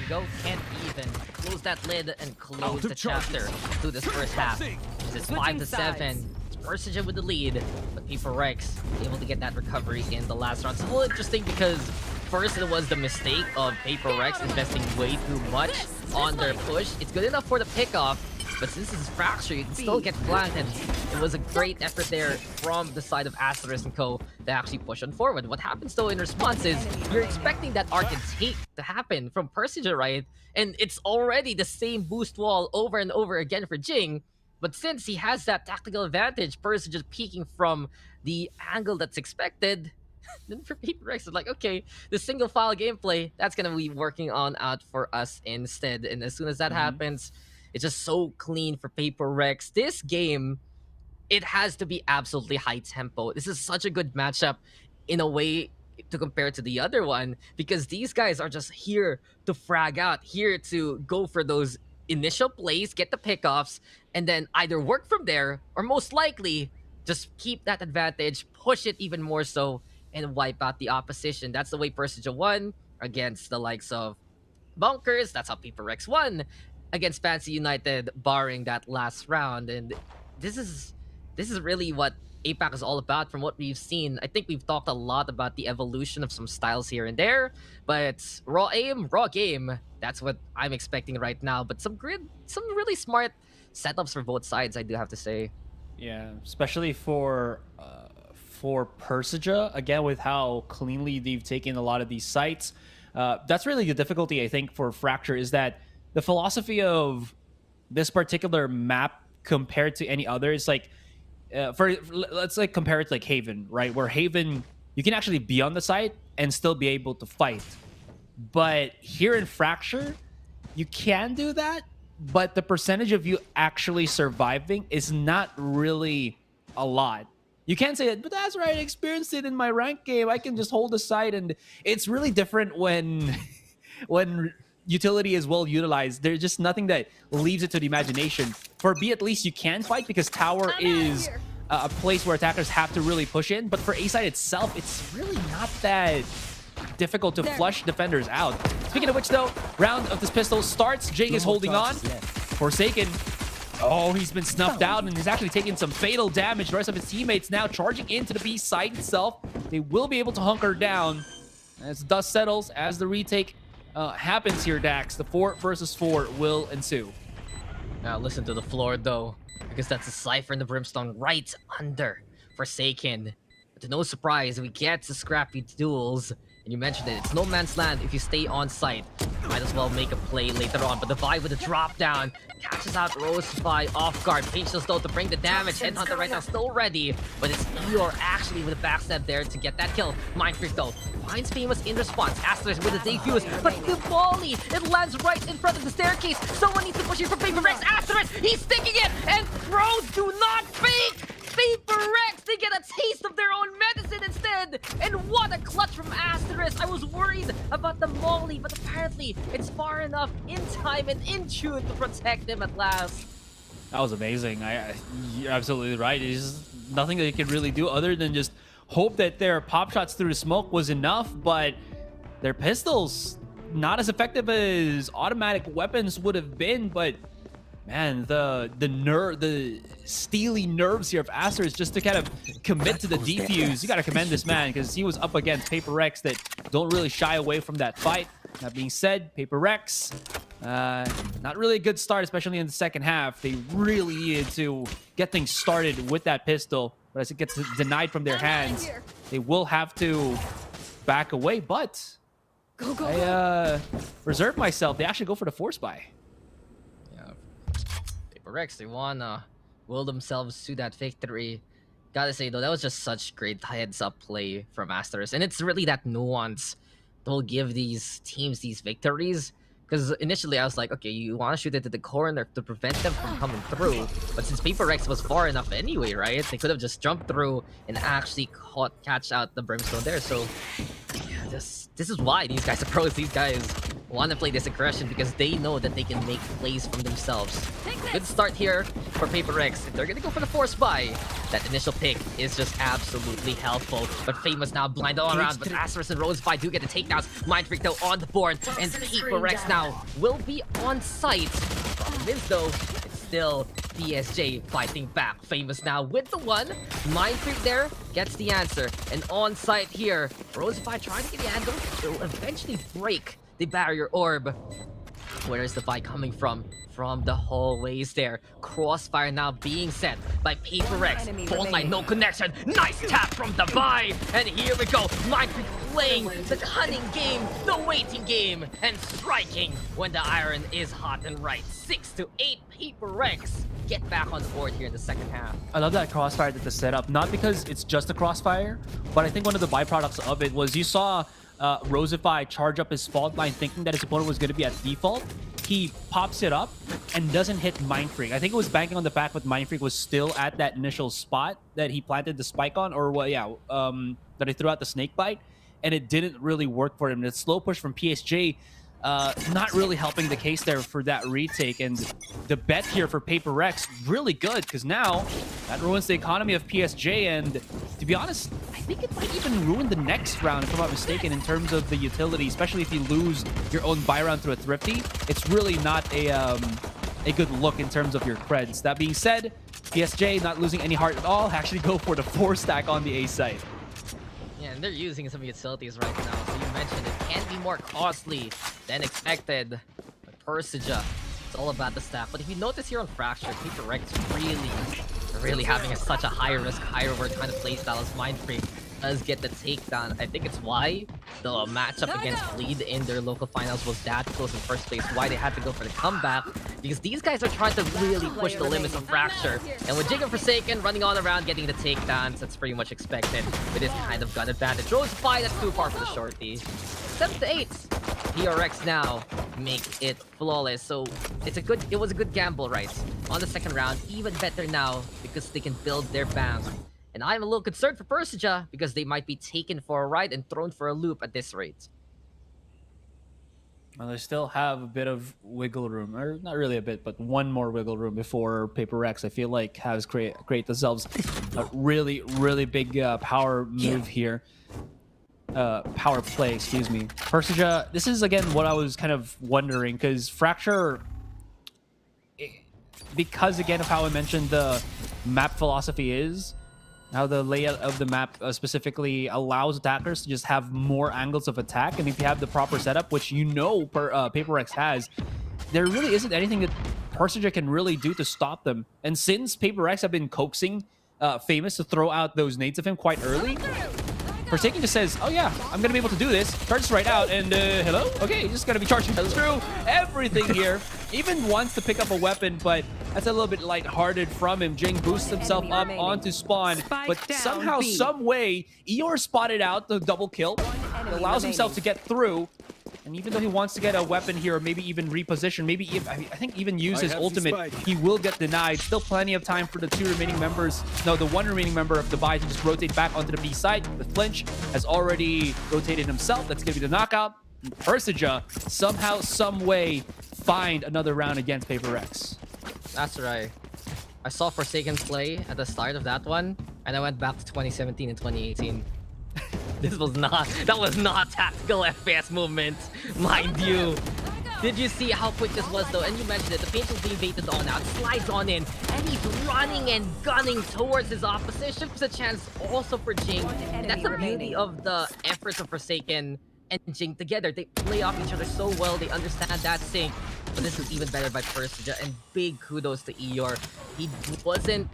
you go, can't even close that lid and close the chapter to this first half. It's 5-7. Persija with the lead, but PPGL able to get that recovery in the last round. It's a little interesting because first it was the mistake of PPGL investing way too much on their push. It's good enough for the pickoff, but since this is Fracture, you can still get flanked, and it was a great effort there from the side of Asterisk and Co. to actually push on forward. What happens though in response is you're expecting that arc and take to happen from Persija, right? And it's already the same boost wall over and over again for Jing. But since he has that tactical advantage, Persija just peeking from the angle that's expected, then for PPGL, it's like, okay, the single file gameplay, that's going to be working on out for us instead. And as soon as that happens, it's just so clean for PPGL. This game, it has to be absolutely high tempo. This is such a good matchup in a way to compare to the other one, because these guys are just here to frag out, here to go for those initial plays, get the pickoffs, and then either work from there or most likely just keep that advantage, push it even more so, and wipe out the opposition. That's the way Persija won against the likes of Bunkers. That's how PPGL won against Fancy United, barring that last round. And this is really what APAC is all about from what we've seen. I think we've talked a lot about the evolution of some styles here and there, but raw aim, raw game, that's what I'm expecting right now. But some really smart setups for both sides, I do have to say. Yeah, especially for Persija, again, with how cleanly they've taken a lot of these sites. That's really the difficulty, I think, for Fracture, is that the philosophy of this particular map compared to any other is like, let's like compare it to like Haven, right? Where Haven, you can actually be on the site and still be able to fight. But here in Fracture, you can do that, but the percentage of you actually surviving is not really a lot. You can say it, but that's right, I experienced it in my ranked game. I can just hold the site, and it's really different when utility is well utilized. There's just nothing that leaves it to the imagination. For B, at least you can fight because tower is a place where attackers have to really push in. But for A side itself, it's really not that difficult to flush defenders out. Speaking of which, though, round of this pistol starts. Jing is holding on. Forsaken. Oh, he's been snuffed out, and he's actually taking some fatal damage. The rest of his teammates now charging into the B site itself. They will be able to hunker down as dust settles, as the retake happens here, Dax. The 4 versus 4 will ensue. Now listen to the floor, though, because that's a Cypher and the Brimstone right under Forsaken. But to no surprise, we get to scrappy duels. And you mentioned it, it's no man's land if you stay on site. Might as well make a play later on. But the Vibe with the drop down catches out Rosefy off guard. Patience though to bring the damage. Headhunter right now still ready. But it's Eeyore actually with a backstab there to get that kill. Mind Freak though finds Famous in response. Asterisk with the defuse. But the volley, it lands right in front of the staircase. Someone needs to push it for PPGL. Asterisk, he's sticking it. And Pros do not fake. PPGL, they get a taste of their own medicine instead! And what a clutch from Asterisk! I was worried about the Molly, but apparently it's far enough in time and in tune to protect them at last. That was amazing. You're absolutely right. There's nothing they can really do other than just hope that their pop shots through the smoke was enough, but their pistols, not as effective as automatic weapons would have been, but man, the steely nerves here of Asterisk just to kind of commit to the defuse. You got to commend this man because he was up against PPGL that don't really shy away from that fight. That being said, PPGL, not really a good start, especially in the second half. They really needed to get things started with that pistol, but as it gets denied from their hands, they will have to back away. But I reserve myself. They actually go for the force buy. PPGL, they wanna will themselves to that victory. Gotta say though, that was just such great heads-up play from Asterisk, and it's really that nuance that will give these teams these victories. Because initially I was like, okay, you want to shoot it to the corner to prevent them from coming through, but since PPGL was far enough anyway, right? They could have just jumped through and actually catch out the Brimstone there. So yeah, this is why these guys are pros. These guys want to play this aggression because they know that they can make plays from themselves. Good start here for Paper X. If they're going to go for the force buy, that initial pick is just absolutely helpful. But Famous now blind all around, but Asterisk and Rosefy do get the takedowns. MiTH though on the board, and Paper X now will be on site. Problem is though, it's still PSJ fighting back. Famous now with the one. MiTH there gets the answer. And on site here, Rosefy trying to get the angle. It'll eventually break the barrier orb. Where is the fight coming from? From the hallways there. Crossfire now being set by Paper X. Fault line, no connection. Nice tap from the buy. And here we go. MiTH playing the cunning game, the waiting game, and striking when the iron is hot and right. 6-8 Paper X get back on the board here in the second half. I love that Crossfire did the setup, not because it's just a Crossfire, but I think one of the byproducts of it was you saw Rosefy charge up his fault line thinking that his opponent was going to be at default. He pops it up and doesn't hit MindFreak. I think it was banking on the fact that MindFreak was still at that initial spot that he planted the spike on, or what? Yeah, that he threw out the snake bite, and it didn't really work for him. The slow push from PSJ, not really helping the case there for that retake, and the bet here for Paper X really good because now that ruins the economy of PSJ, and to be honest, I think it might even ruin the next round if I'm not mistaken in terms of the utility, especially if you lose your own buy round through a Thrifty. It's really not a good look in terms of your creds. That being said, PSJ not losing any heart at all, actually go for the 4-stack on the A side. Yeah, and they're using some utilities right now. So you mentioned it can be more costly than expected. But Persija, it's all about the stack. But if you notice here on Fracture, Paper X really having such a high risk, high reward kind of playstyle as MindFreak does get the takedown. I think it's why the matchup against Bleed in their local finals was that close in first place. Why they had to go for the comeback, because these guys are trying to really push the limits of Fracture. And with Jig and Forsaken running all around getting the takedowns, that's pretty much expected with this kind of gun advantage. Rosefy, that's too far for the shorty. 7-8. PRX now make it flawless. So it was a good gamble, right? On the second round, even better now because they can build their bank. And I'm a little concerned for Persija because they might be taken for a ride and thrown for a loop at this rate. Well, they still have a bit of wiggle room, or not really a bit, but one more wiggle room before Paper X, I feel like, has create themselves a really, really big power move here. Power play, excuse me. Persija, this is, again, what I was kind of wondering, because Fracture, because, again, of how I mentioned the map philosophy is, how the layout of the map specifically allows attackers to just have more angles of attack. And if you have the proper setup, which you know Paper X has, there really isn't anything that Persija can really do to stop them. And since Paper X have been coaxing Famous to throw out those nades of him quite early, Forsaken just says, oh yeah, I'm going to be able to do this. Charges right out, and hello? Okay, just going to be charging through everything here. Even wants to pick up a weapon, but that's a little bit lighthearted from him. Jing boosts himself up onto spawn, but somehow, some way, Eeyore spotted out the double kill. Allows himself to get through. And even though he wants to get a weapon here, or maybe even reposition, maybe I think even use his ultimate, he will get denied. Still plenty of time for the the one remaining member of the buy to just rotate back onto the B side. The flinch has already rotated himself. That's going to be the knockout. And Persija somehow, some way, find another round against Paper X. That's right. I saw Forsaken play at the start of that one, and I went back to 2017 and 2018. That was not tactical FPS movement, mind you. Did you see how quick this was though? And you mentioned it, the paint was being baited on out, slides on in, and he's running and gunning towards his opposition. There's a chance also for Jing. And that's the beauty of the efforts of Forsaken and Jing together. They play off each other so well, they understand that sync. But this is even better by Persija, and big kudos to Eeyore. He wasn't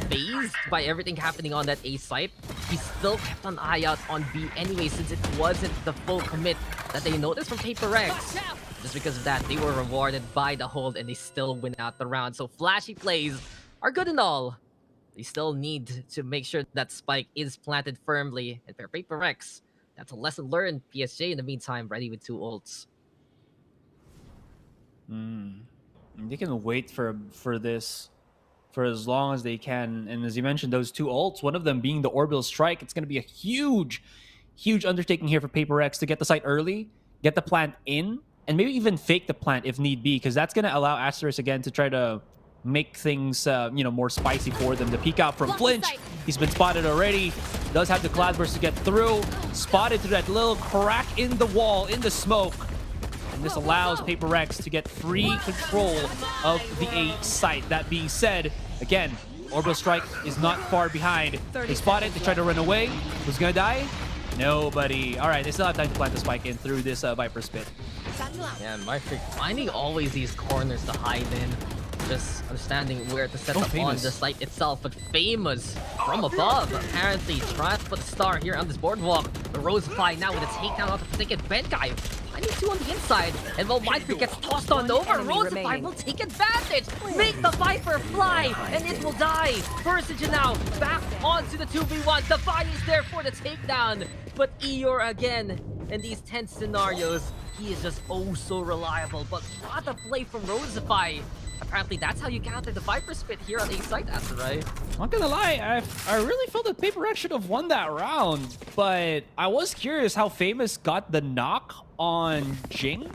phased by everything happening on that A site. He still kept an eye out on B anyway, since it wasn't the full commit that they noticed from Paper X. Just because of that, they were rewarded by the hold and they still win out the round. So flashy plays are good and all. They still need to make sure that spike is planted firmly. And for Paper X, that's a lesson learned. PSJ in the meantime ready with 2 ults. They can wait for this for as long as they can. And as you mentioned, those 2 ults, one of them being the Orbital Strike, it's going to be a huge undertaking here for Paper X to get the site early, get the plant in, and maybe even fake the plant if need be, because that's going to allow Asterisk again to try to make things, more spicy for them. The peek out from Flinch. He's been spotted already. Does have the Cloud Burst to get through. Spotted through that little crack in the wall, in the smoke. And this allows Paper Rex to get free control of the A site. That being said, again, Orbital Strike is not far behind. They spot it. They try to run away. Who's going to die? Nobody. All right, they still have time to plant the spike in through this Viper Spit. Yeah, MiTH finding always these corners to hide in. Just understanding where to set up on the site itself, but Famous from above apparently tries to put the star here on this boardwalk. The Rosify now with a takedown off the Forsaken Benkai. Finding two on the inside, and while MiTH gets tossed on over, Rosify will take advantage, make the Viper fly, and it will die. Persija now back onto the 2v1. Defy is there for the takedown, but Eeyore again in these tense scenarios, he is just oh so reliable. But what a play from Rosify. Apparently, that's how you counter the Viper Spit here on A site, Aserai. Not gonna lie, I really felt that Paper Rex should have won that round, but I was curious how Famous got the knock on Jing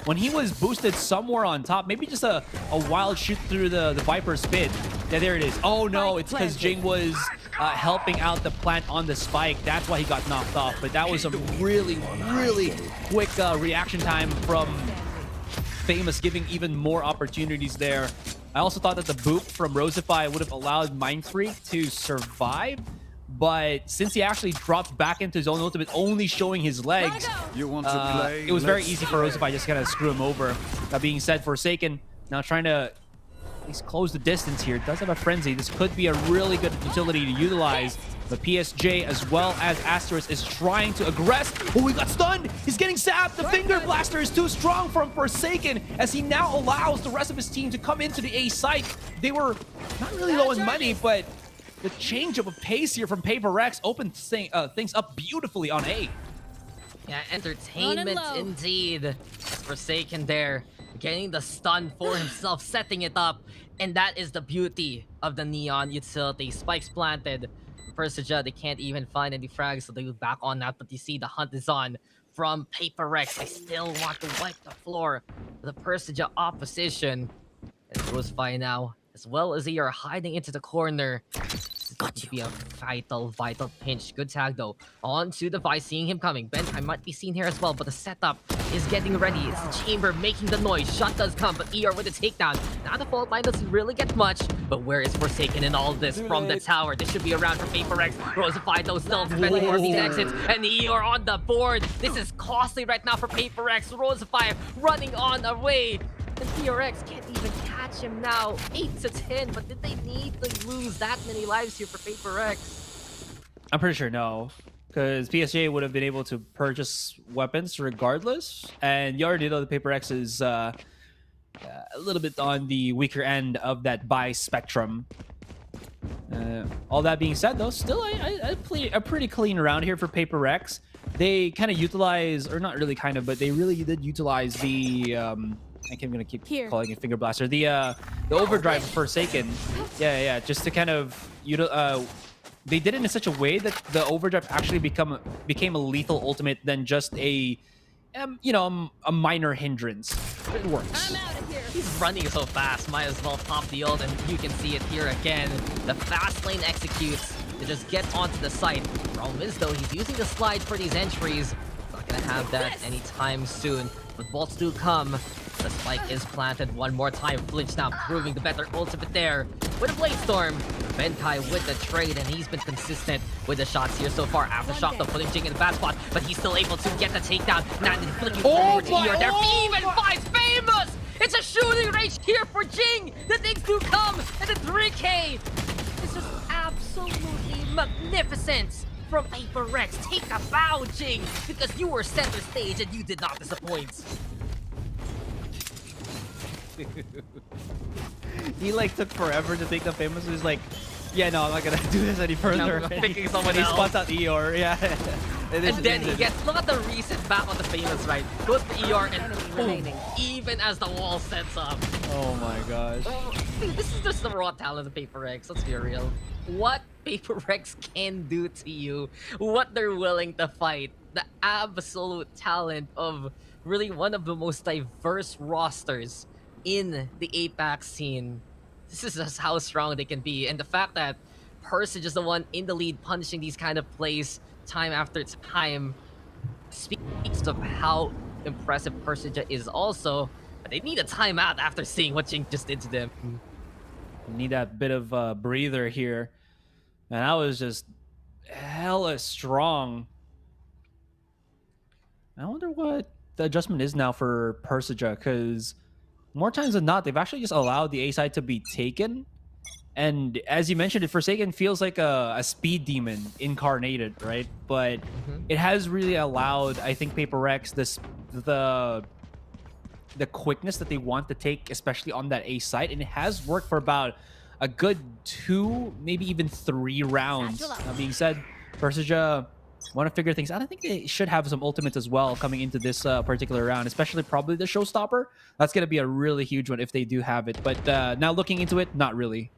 when he was boosted somewhere on top. Maybe just a wild shoot through the Viper Spit. Yeah, there it is. Oh no, it's because Jing was helping out the plant on the spike. That's why he got knocked off. But that was a really, really quick reaction time from Famous, giving even more opportunities there. I also thought that the boop from Rosify would have allowed Mindfreak to survive, but since he actually dropped back into his own ultimate, only showing his legs, you want to play? It was very easy for Rosify just kind of screw him over. That being said, Forsaken now trying to at least close the distance here. Does have a Frenzy. This could be a really good utility to utilize. The PSJ as well as Asterisk is trying to aggress. Oh, he got stunned. He's getting zapped. The Finger Blaster is too strong from Forsaken as he now allows the rest of his team to come into the A site. They were not really low in money, but the change of a pace here from Paper Rex opened things up beautifully on A. Yeah, entertainment indeed. Forsaken there, getting the stun for himself, setting it up. And that is the beauty of the Neon utility. Spikes planted. Persija, they can't even find any frags, so they look back on that. But you see the hunt is on from Paper Rex. They still want to wipe the floor. The Persija opposition. And Rosify now, as well as they are hiding into the corner. This is going to be a vital pinch. Good tag though. On to the Vice, seeing him coming. Benkai might be seen here as well, but the setup is getting ready. It's the Chamber making the noise. Shot does come, but ER with a takedown. Now the fault line doesn't really get much, but where is Forsaken in all this from the tower? This should be around for Paper Rex. Rosify though still defending for these exits, and ER on the board. This is costly right now for Paper Rex. Rosify running on away. And PRX can't even catch him now. 8-10, but did they need to lose that many lives here for Paper Rex? I'm pretty sure no, because PSJ would have been able to purchase weapons regardless. And you already know the Paper X is a little bit on the weaker end of that buy spectrum. All that being said, though, still a pretty clean round here for Paper X. They kind of utilize, or not really kind of, but they really did utilize the I'm gonna keep calling it Finger Blaster. The overdrive of Forsaken. Yeah, just to kind of they did it in such a way that the overdrive actually became a lethal ultimate than just a a minor hindrance. It works. He's running so fast, might as well pop the ult, and you can see it here again. The fast lane executes to just get onto the site. Problem is though, he's using the slide for these entries. Not gonna have that anytime soon, but bolts do come. The spike is planted one more time. Flinch now proving the better ultimate there with a Blade Storm. Benkai with the trade, and he's been consistent with the shots here so far. Aftershock though putting Jing in the bad spot, but he's still able to get the takedown. Now flicking forward to ER there. Even finds Famous! It's a shooting range here for Jing! The things do come, and the 3K is just absolutely magnificent from Paper Rex. Take a bow, Jing, because you were center stage and you did not disappoint. He took forever to take the Famous. He's like, yeah, no, I'm not gonna do this any further. I'm picking someone else. He spots out ER, yeah. And then he gets, look at the reset back on the Famous, right? Goes to ER and boom, even as the wall sets up. Oh my gosh. This is just the raw talent of Paper Rex, let's be real. What Paper Rex can do to you, what they're willing to fight, the absolute talent of really one of the most diverse rosters in the APAC scene. This is just how strong they can be. And the fact that Persija is the one in the lead punishing these kind of plays time after time speaks of how impressive Persija is also. But they need a timeout after seeing what Jing just did to them. Need that bit of a breather here. And that was just hella strong. I wonder what the adjustment is now for Persija, because more times than not, they've actually just allowed the A side to be taken. And as you mentioned, it Forsaken feels like a speed demon incarnated, right? But it has really allowed, I think, Paper Rex the quickness that they want to take, especially on that A site, and it has worked for about a good 2, maybe even 3 rounds. That being said, Persija want to figure things out. I think they should have some ultimates as well coming into this particular round, especially probably the showstopper. That's going to be a really huge one if they do have it. But now looking into it, not really.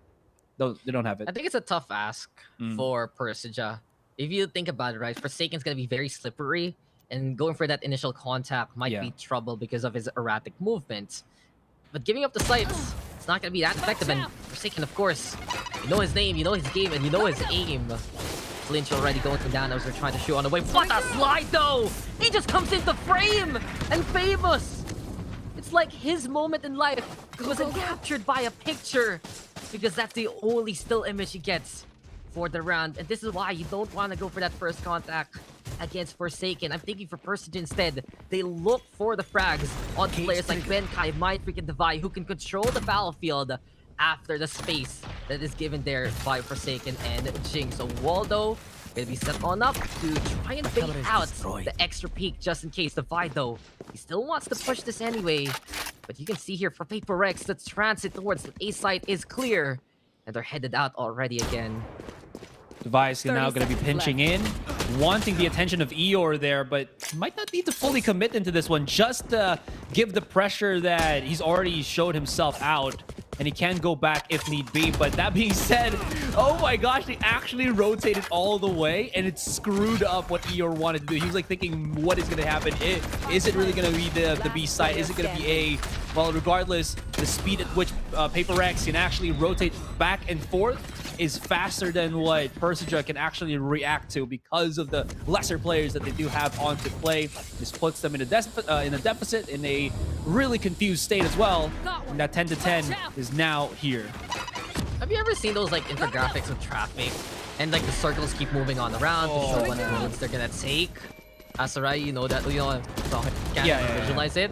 They don't have it. I think it's a tough ask for Persija. If you think about it, right, Forsaken's going to be very slippery, and going for that initial contact might be trouble because of his erratic movements. But giving up the sights, it's not going to be that effective. And Forsaken, of course, you know his name, you know his game, and you know his aim. Flinch already going down as they're trying to shoot on the way. What a slide, though! He just comes into frame! And famous! It's like his moment in life wasn't captured by a picture, because that's the only still image he gets for the round. And this is why you don't want to go for that first contact against Forsaken. I'm thinking for Persija instead, they look for the frags on players like Benkai, MiTH, and Devi, who can control the battlefield after the space that is given there by Forsaken and Jing. So Waldo gonna be set on up to try and bait out the extra peek just in case. Devi, though, he still wants to push this anyway. But you can see here for Paper Rex, the transit towards the A site is clear, and they're headed out already again. Device now going to be pinching in, wanting the attention of Eeyore there, but might not need to fully commit into this one, just to give the pressure that he's already showed himself out, and he can go back if need be. But that being said, oh my gosh, they actually rotated all the way, and it screwed up what Eeyore wanted to do. He was like thinking, what is going to happen? Is it really going to be the B side? Is it going to be A? Well, regardless, the speed at which Paper Rex can actually rotate back and forth is faster than what Persija can actually react to because of the lesser players that they do have on to play. This puts them in a deficit, in a really confused state as well. And that 10-10 is now here. Have you ever seen those like infographics of traffic and like the circles keep moving on around to show what roads they're gonna take? Asarai, you know that, you know, can't visualize it.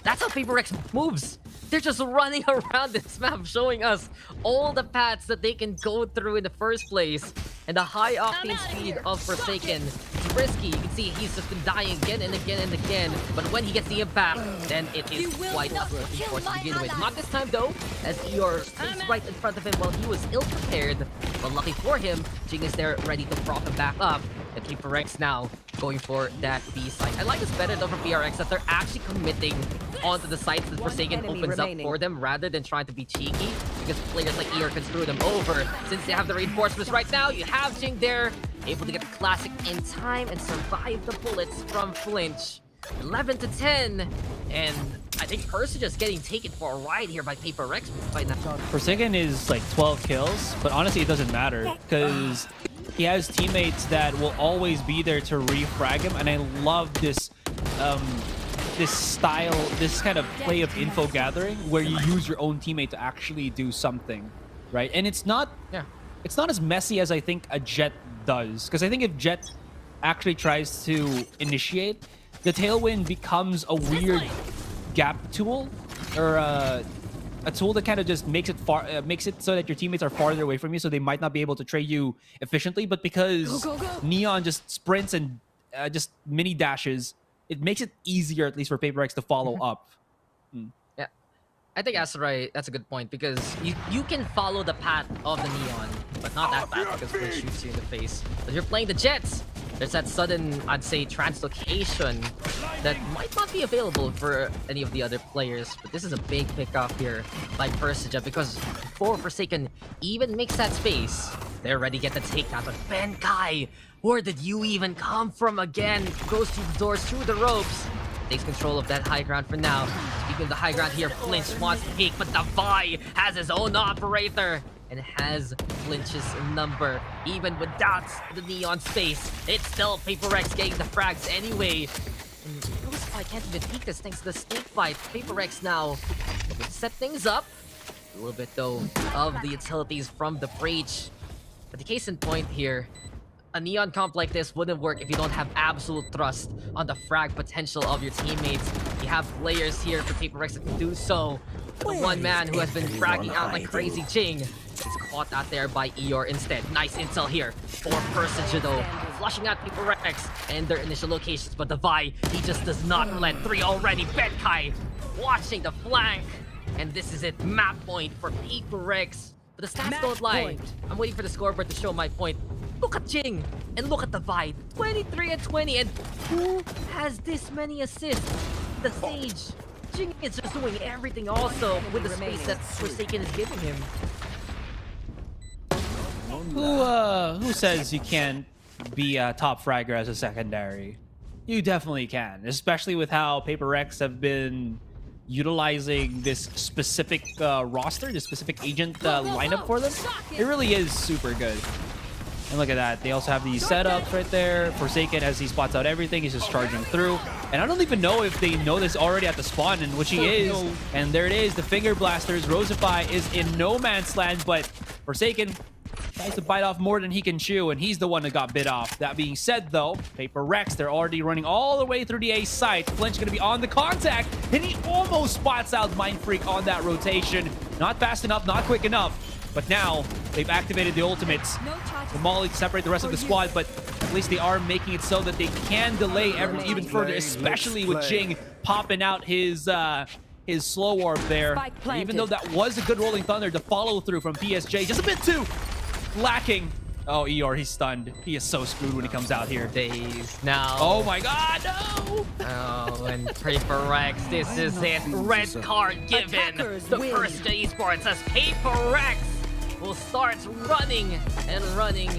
That's how Paper Rex moves. They're just running around this map, showing us all the paths that they can go through in the first place. And the high octane speed of Forsaken is risky. You can see he's just been dying again and again and again. But when he gets the impact, then it is quite a force to begin with. Not this time though, as Eeyore is right in front of him while he was ill-prepared. But lucky for him, Jing is there ready to prop him back up. And Paper Rex now going for that B site. I like this better though from PRX that they're actually committing onto the sites that Forsaken opens up for them rather than trying to be cheeky, because players like Eeyore can screw them over. Since they have the reinforcements right now, you have Jing there, able to get the classic in time and survive the bullets from Flinch. 11-10, and I think Persija just getting taken for a ride here by Paper Rex by now. Forsaken is like 12 kills, but honestly it doesn't matter because he has teammates that will always be there to refrag him, and I love this this style, this kind of play of info gathering where you use your own teammate to actually do something, right? And it's not as messy as I think a Jet does, because I think if Jet actually tries to initiate, the Tailwind becomes a weird gap tool, or a tool that kind of just makes it so that your teammates are farther away from you, so they might not be able to trade you efficiently. But because Neon just sprints and just mini dashes, it makes it easier, at least for Paper Rex, to follow up. Yeah, I think Asarai, that's a good point, because you can follow the path of the Neon, but not that path because Flinch shoots you in the face. But if you're playing the Jets, there's that sudden, I'd say, translocation that might not be available for any of the other players. But this is a big pickup here by Persija, because before Forsaken even makes that space, they're ready to get the takedown. But Benkai, where did you even come from again? Goes through the doors, through the ropes. takes control of that high ground for now. Speaking of the high ground here, Flinch wants to peek, but the Vi has his own operator and has Flinch's number. Even without the Neon space, it's still Paper Rex getting the frags anyway. And I can't even peek this thanks to the snake fight. Paper Rex now looking to set things up. A little bit though of the utilities from the breach. But the case in point here, a Neon comp like this wouldn't work if you don't have absolute trust on the frag potential of your teammates. You have players here for Paper Rex that can do so. The one man who has been fragging out like crazy, Jing, is caught out there by Eeyore instead. Nice intel here for Persija though, flushing out Paper Rex and their initial locations, but the Vi, he just does not relent. 3 already. Benkai watching the flank, and this is it. Map point for Paper Rex. But the stats don't lie. I'm waiting for the scoreboard to show my point. Look at Jing and look at the Vi. 23 and 20, and who has this many assists? The Sage. Jing is just doing everything also with the space that Forsaken is giving him. Who says you can't be a top fragger as a secondary? You definitely can, especially with how Paper Rex have been utilizing this specific roster, this specific agent lineup for them. It really is super good. And look at that. They also have these setups right there. Forsaken, as he spots out everything, he's just charging through. And I don't even know if they know this already at the spawn, in which he is. And there it is, the Finger Blasters. Rosify is in no man's land, but Forsaken tries to bite off more than he can chew, and he's the one that got bit off. That being said, though, Paper Rex, they're already running all the way through the A site. Flinch going to be on the contact, and he almost spots out Mind Freak on that rotation. Not fast enough, not quick enough. But now, they've activated the ultimates. The Molly to separate the rest of the squad, but at least they are making it so that they can delay even further, especially with Jing popping out his slow warp there. Even though that was a good Rolling Thunder, the follow through from PSJ, just a bit too lacking. Oh, Eeyore, he's stunned. He is so screwed when he comes out here. Days now. Oh my god, no! Oh, and Paper Rex, this is it. Red card given. The Persija Esports as Paper Rex will start running and running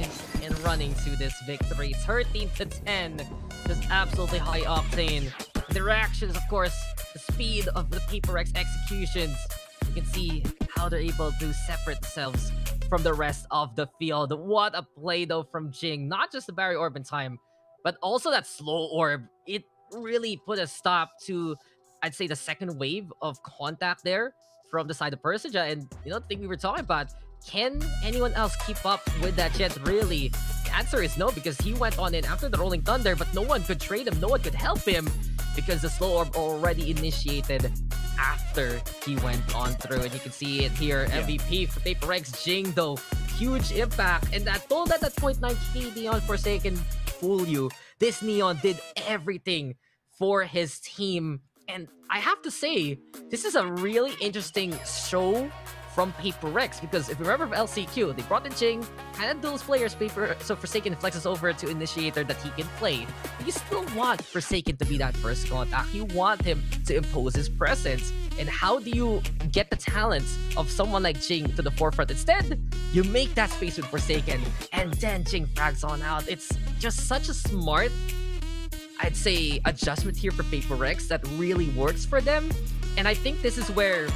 and running to this victory. 13-10. Just absolutely high octane. The reactions, of course, the speed of the Paper Rex executions. You can see how they're able to separate themselves from the rest of the field. What a play though from Jing. Not just the Barrier Orb in time, but also that slow orb. It really put a stop to, I'd say, the second wave of contact there from the side of Persija. And you know, the thing we were talking about, can anyone else keep up with that Jet really? The answer is no, because he went on in after the Rolling Thunder, but no one could trade him, no one could help him, because the slow orb already initiated after he went on through. And you can see it here. MVP for Paper Rex. Jing though, huge impact. And that don't let that 0.9k Neon Forsaken fool you. This Neon did everything for his team. And I have to say, this is a really interesting show from Paper Rex, because if you remember from LCQ, they brought in Jing, and those players, so Forsaken flexes over to Initiator that he can play. But you still want Forsaken to be that first contact. You want him to impose his presence. And how do you get the talents of someone like Jing to the forefront? Instead, you make that space with Forsaken, and then Jing frags on out. It's just such a smart, I'd say, adjustment here for Paper Rex that really works for them. And I think this is where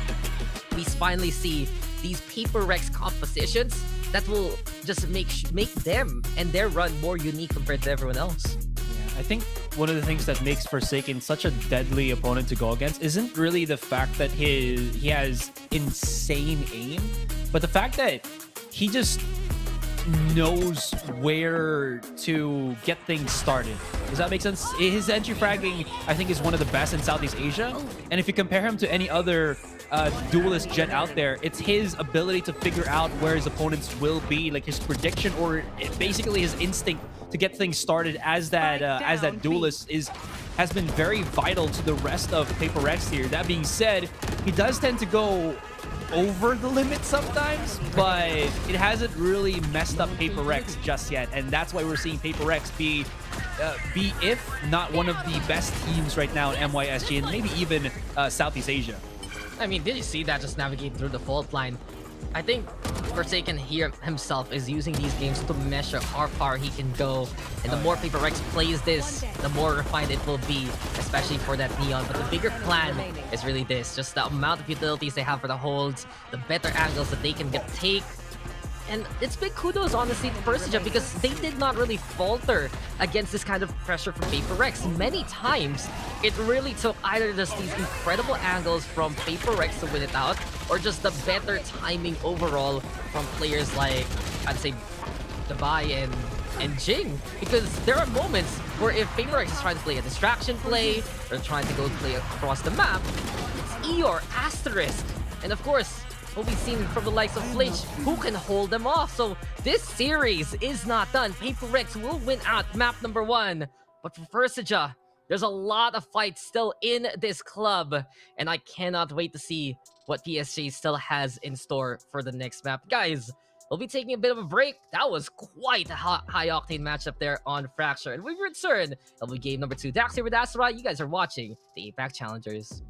we finally see these Paper Rex compositions that will just make them and their run more unique compared to everyone else. Yeah, I think one of the things that makes Forsaken such a deadly opponent to go against isn't really the fact that he has insane aim, but the fact that he just knows where to get things started. Does that make sense? His entry fragging, I think, is one of the best in Southeast Asia. And if you compare him to any other duelist Jet out there, it's his ability to figure out where his opponents will be, like his prediction, or basically his instinct to get things started as that duelist has been very vital to the rest of Paper Rex here. That being said, he does tend to go over the limit sometimes, but it hasn't really messed up Paper Rex just yet, and that's why we're seeing Paper Rex be if not one of the best teams right now in MYSG and maybe even Southeast Asia. I mean, did you see that just navigate through the fault line? I think Forsaken here himself is using these games to measure how far he can go. And the more Paper Rex plays this, the more refined it will be, especially for that Neon. But the bigger plan is really this. Just the amount of utilities they have for the holds, the better angles that they can take. And it's big kudos, honestly, to Persija because they did not really falter against this kind of pressure from Paper Rex. Many times, it really took either just these incredible angles from Paper Rex to win it out, or just the better timing overall from players like, I'd say, Dubai and Jing. Because there are moments where if Paper Rex is trying to play a distraction play, or trying to go play across the map, it's Eeyore, Asterisk, and of course, what we've seen from the likes of Flinch, who can hold them off. So this series is not done. Paper Rex will win out map number 1. But for Persija, there's a lot of fights still in this club. And I cannot wait to see what PSG still has in store for the next map. Guys, we'll be taking a bit of a break. That was quite a high-octane matchup there on Fracture. And we return. It'll be game number 2. Dax here with Asteroid. You guys are watching the APAC Challengers.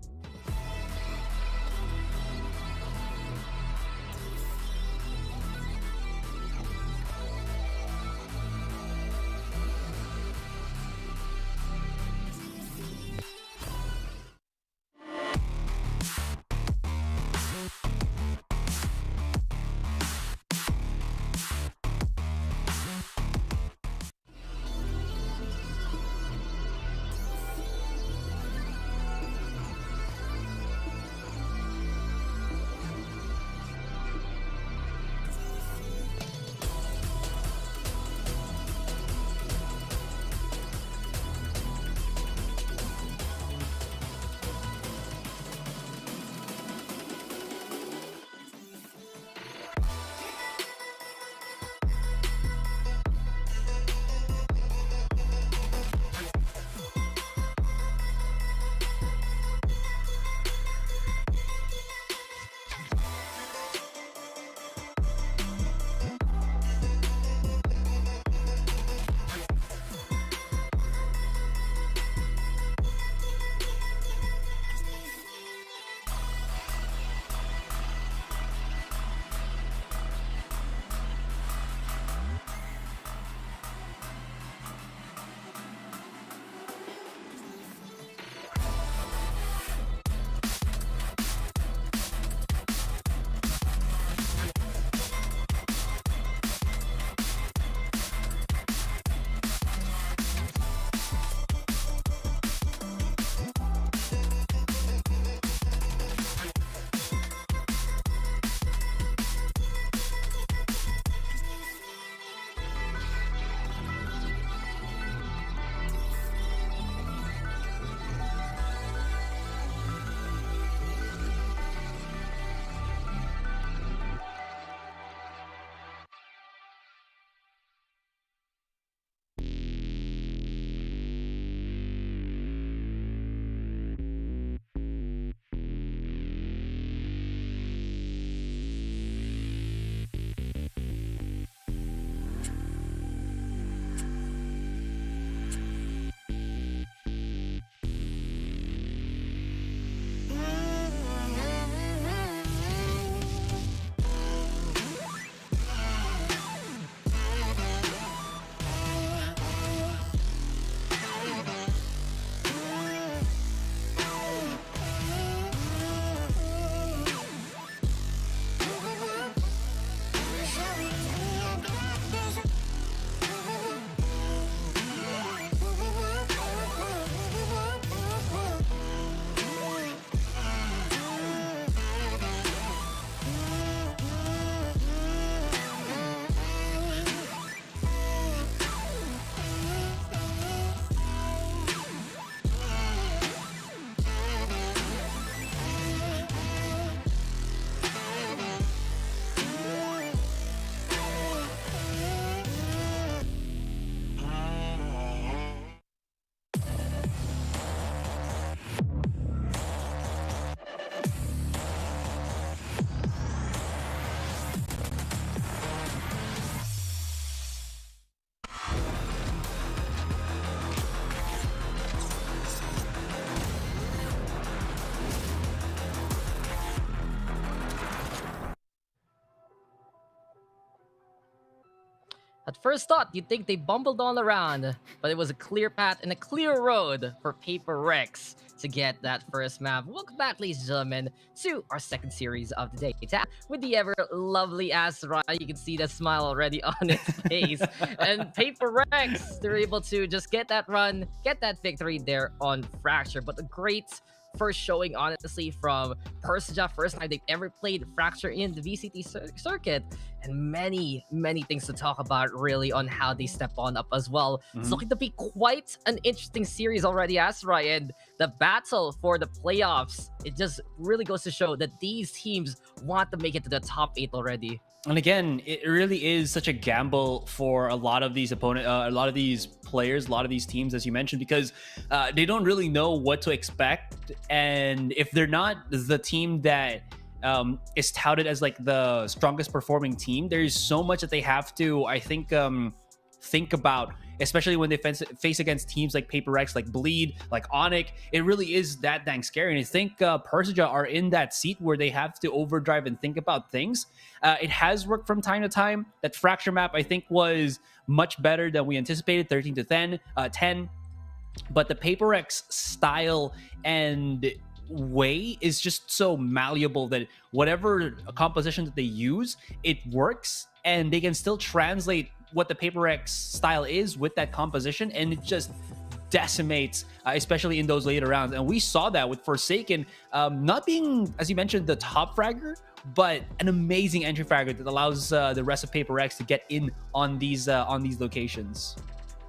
At first thought, you'd think they bumbled all around, but it was a clear path and a clear road for Paper Rex to get that first map. Welcome back, ladies and gentlemen, to our second series of the day. With the ever lovely Asra, you can see the smile already on his face. And Paper Rex, they're able to just get that run, get that victory there on Fracture. But a great first showing, honestly, from Persija. First time they've ever played Fracture in the VCT circuit. And many things to talk about, really, on how they step on up as well. It's looking to be quite an interesting series already, Asra. And the battle for the playoffs, it just really goes to show that these teams want to make it to the top 8 already. And again, it really is such a gamble for a lot of these opponents, a lot of these players, a lot of these teams, as you mentioned, because they don't really know what to expect. And if they're not the team that is touted as like the strongest performing team, there's so much that they have to, I think about, especially when they face against teams like Paper Rex, like Bleed, like Onyx. It really is that dang scary. And I think Persija are in that seat where they have to overdrive and think about things. It has worked from time to time. That Fracture map, I think, was much better than we anticipated, 13-10. But the Paper Rex style and way is just so malleable that whatever composition that they use, it works, and they can still translate what the Paper Rex style is with that composition, and it just decimates, especially in those later rounds. And we saw that with Forsaken not being, as you mentioned, the top fragger, but an amazing entry fragger that allows the rest of Paper Rex to get in on these locations.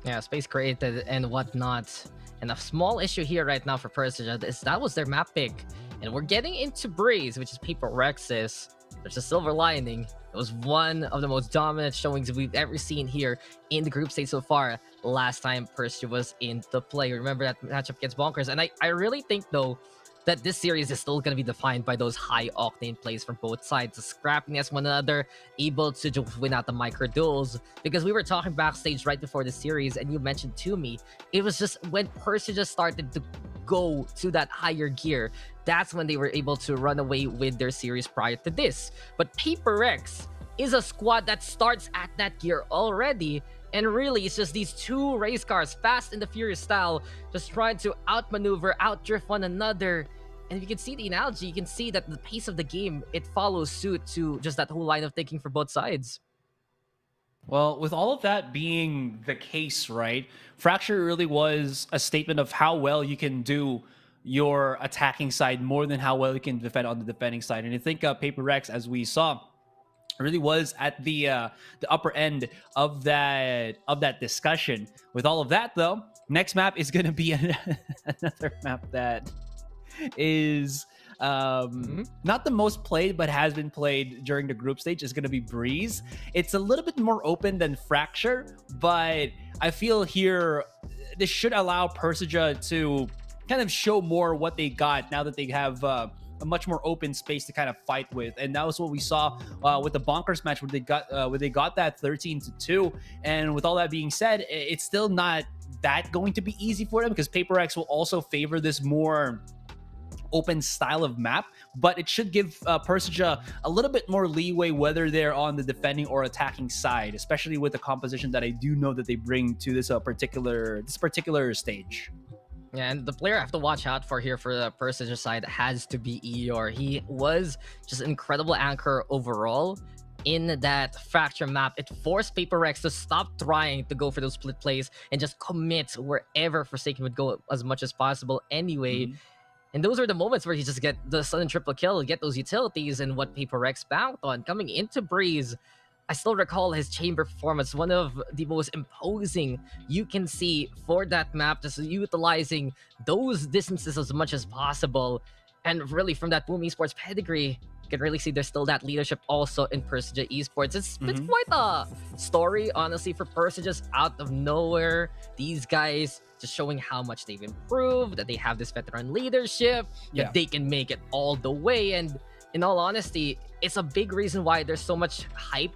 Yeah, space created and whatnot. And a small issue here right now for Persija is that was their map pick. And we're getting into Breeze, which is Paper Rex's. There's a silver lining. It was one of the most dominant showings we've ever seen here in the group stage so far. Last time Persija was in the play. Remember that matchup against Bonkers. And I really think, though, that this series is still going to be defined by those high-octane plays from both sides, scrapping as one another, able to just win out the micro-duels. Because we were talking backstage right before the series, and you mentioned to me, it was just when Persija started to go to that higher gear, that's when they were able to run away with their series prior to this. But Paper Rex is a squad that starts at that gear already, and really it's just these two race cars, Fast and the Furious style, just trying to outmaneuver, outdrift one another. And if you can see the analogy, you can see that the pace of the game, it follows suit to just that whole line of thinking for both sides. Well, with all of that being the case, right, Fracture really was a statement of how well you can do your attacking side more than how well you can defend on the defending side. And I think Paper Rex, as we saw, really was at the upper end of that discussion. With all of that, though, next map is going to be another map that is not the most played, but has been played during the group stage. Is going to be Breeze. It's a little bit more open than Fracture, but I feel here this should allow Persija to kind of show more what they got now that they have a much more open space to kind of fight with. And that was what we saw with the Bonkers match where they got that 13-2. And with all that being said, it's still not that going to be easy for them, because Paper Rex will also favor this more open style of map, but it should give Persija a little bit more leeway whether they're on the defending or attacking side, especially with the composition that I do know that they bring to this particular stage. Yeah, and the player I have to watch out for here for the Persija side has to be Eeyore. He was just an incredible anchor overall in that Fracture map. It forced Paper Rex to stop trying to go for those split plays and just commit wherever Forsaken would go as much as possible anyway. And those are the moments where you just get the sudden triple kill, get those utilities, and what Paper Rex banked on. Coming into Breeze, I still recall his chamber performance, one of the most imposing you can see for that map, just utilizing those distances as much as possible. And really, from that Boom Esports pedigree, you can really see there's still that leadership also in Persija Esports. It's quite a story, honestly, for Persija, just out of nowhere. These guys just showing how much they've improved, that they have this veteran leadership, that they can make it all the way. And in all honesty, it's a big reason why there's so much hype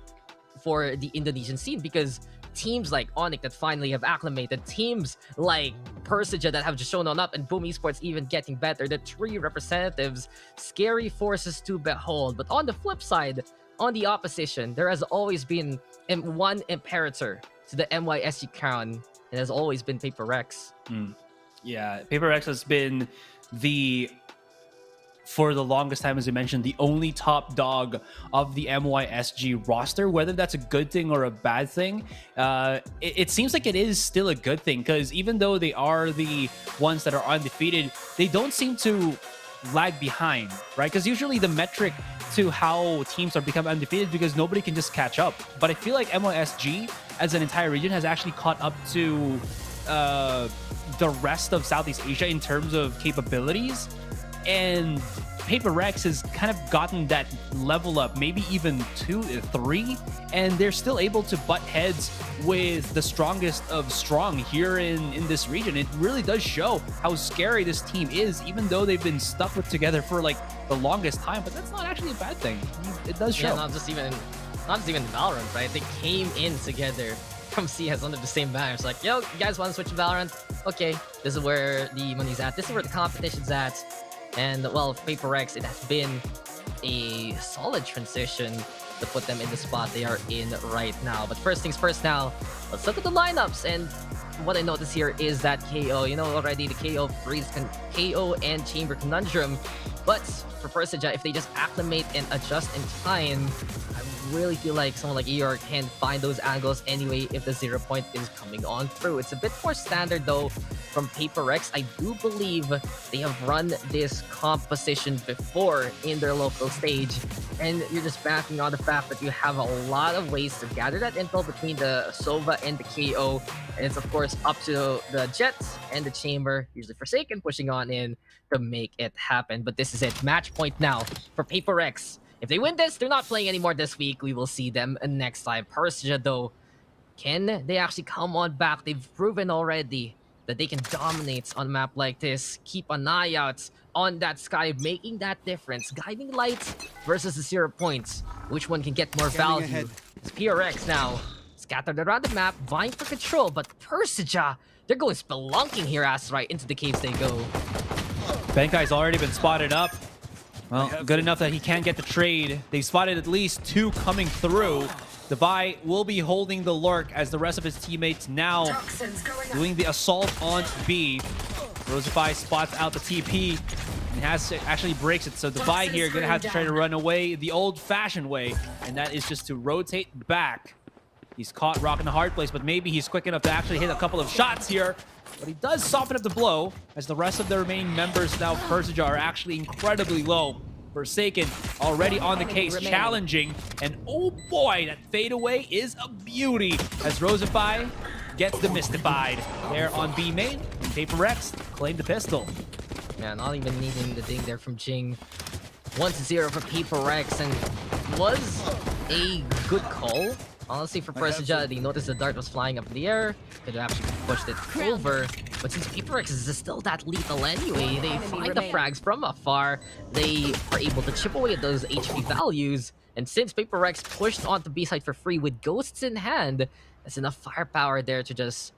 for the Indonesian scene, because teams like Onyx that finally have acclimated, teams like Persija that have just shown on up, and Boom Esports even getting better. The three representatives, scary forces to behold. But on the flip side, on the opposition, there has always been one Imperator to the MYSG crown. It has always been Paper Rex. Yeah, Paper Rex has been for the longest time, as you mentioned, the only top dog of the MYSG roster. Whether that's a good thing or a bad thing, it seems like it is still a good thing, because even though they are the ones that are undefeated, they don't seem to lag behind, right? Because usually the metric to how teams are become undefeated because nobody can just catch up. But I feel like MYSG as an entire region has actually caught up to the rest of Southeast Asia in terms of capabilities, and Paper Rex has kind of gotten that level up, maybe even 2 or 3, and they're still able to butt heads with the strongest of strong here in this region. It really does show how scary this team is, even though they've been stuck with together for like the longest time. But that's not actually a bad thing. It does show. Yeah, not just even Valorant, right? They came in together from CS under the same banner. It's like, yo, you guys want to switch to Valorant? Okay, this is where the money's at. This is where the competition's at. And, well, Paper Rex, it has been a solid transition to put them in the spot they are in right now. But first things first now, let's look at the lineups. And what I notice here is that KO, you know already, the KO and Chamber conundrum. But for Persija, if they just acclimate and adjust in time, I really feel like someone like ER can find those angles anyway if the 0 point is coming on through. It's a bit more standard though from Paper Rex. I do believe they have run this composition before in their local stage, and you're just banking on the fact that you have a lot of ways to gather that intel between the Sova and the KO, and it's of course up to the Jets and the Chamber, usually Forsaken, pushing on in to make it happen. But this is it, match point now for Paper Rex. If they win this, they're not playing anymore this week. We will see them next time. Persija, though, can they actually come on back? They've proven already that they can dominate on a map like this. Keep an eye out on that Sky, making that difference. Guiding Light versus the 0 points. Which one can get more value? It's PRX now. Scattered around the map, vying for control, but Persija, they're going spelunking here, ass right into the caves they go. Benkai's already been spotted up. Well, good enough that he can get the trade. They've spotted at least 2 coming through. Devi will be holding the lurk as the rest of his teammates now doing the assault on B. Rosify spots out the TP and actually breaks it. So Devi here gonna have to try to run away the old-fashioned way, and that is just to rotate back. He's caught rocking the hard place, but maybe he's quick enough to actually hit a couple of shots here. But he does soften up the blow, as the rest of the remaining members now Persija are actually incredibly low. Forsaken already on the case, challenging, and oh boy, that fadeaway is a beauty as Rosify gets demystified. There on B main, Paper Rex claimed the pistol. Yeah, not even needing the ding there from Jing. 1-0 for Paper Rex, and was a good call. Honestly, for Persija, they noticed the dart was flying up in the air. Could have actually pushed it over. But since Paper Rex is still that lethal anyway, they find the frags from afar. They are able to chip away at those HP values. And since Paper Rex pushed onto B side for free with ghosts in hand, there's enough firepower there to just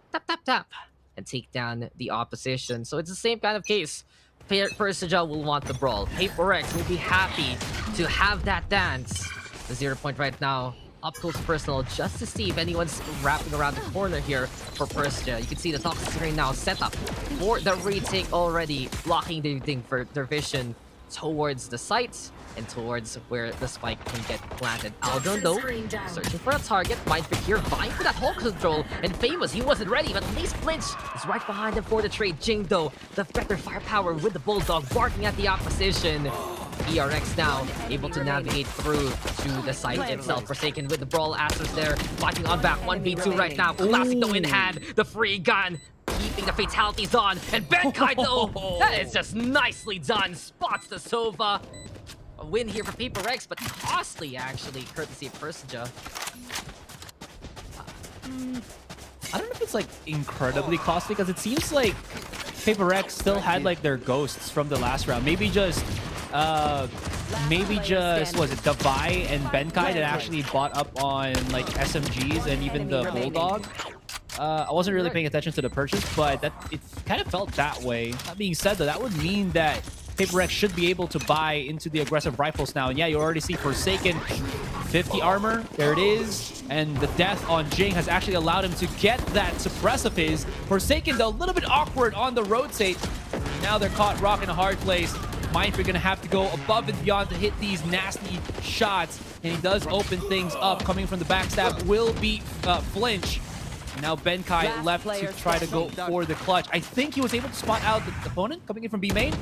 tap and take down the opposition. So it's the same kind of case. Persija will want the brawl. Paper Rex will be happy to have that dance. The 0 point right now, up close personal, just to see if anyone's wrapping around the corner here for Persija. You can see the toxic screen now set up for the retake already, blocking the thing for their vision towards the sites and towards where the spike can get planted. Aldron, though, searching for a target. Mindfreak here, vying for that whole control. And Famous, he wasn't ready, but at least Flinch is right behind him for the trade. Jing, though, the vector firepower with the Bulldog, barking at the opposition. ERX now able to navigate through to the site itself. Forsaken with the Brawl Asters there, fighting on back 1v2 right now. Classic though in hand, the free gun, keeping the fatalities on. And Benkai though, that is just nicely done. Spots the Sova. A win here for Paper Rex, but costly actually, courtesy of Persija. I don't know if it's like incredibly costly, because it seems like Paper Rex still had like their ghosts from the last round. Maybe just was it Devi and Benkai that actually bought up on like SMGs and even the Bulldog. I wasn't really paying attention to the purchase, but it kind of felt that way. That being said, though, that would mean that Paper Rex should be able to buy into the aggressive rifles now. And yeah, you already see Forsaken, 50 armor. There it is. And the death on Jing has actually allowed him to get that suppress of his. Forsaken, though, a little bit awkward on the rotate. Now they're caught rock in a hard place. MiTH are going to have to go above and beyond to hit these nasty shots. And he does open things up. Coming from the backstab will be Flinch. Now Benkai left to try to go for the clutch. I think he was able to spot out the opponent coming in from B main.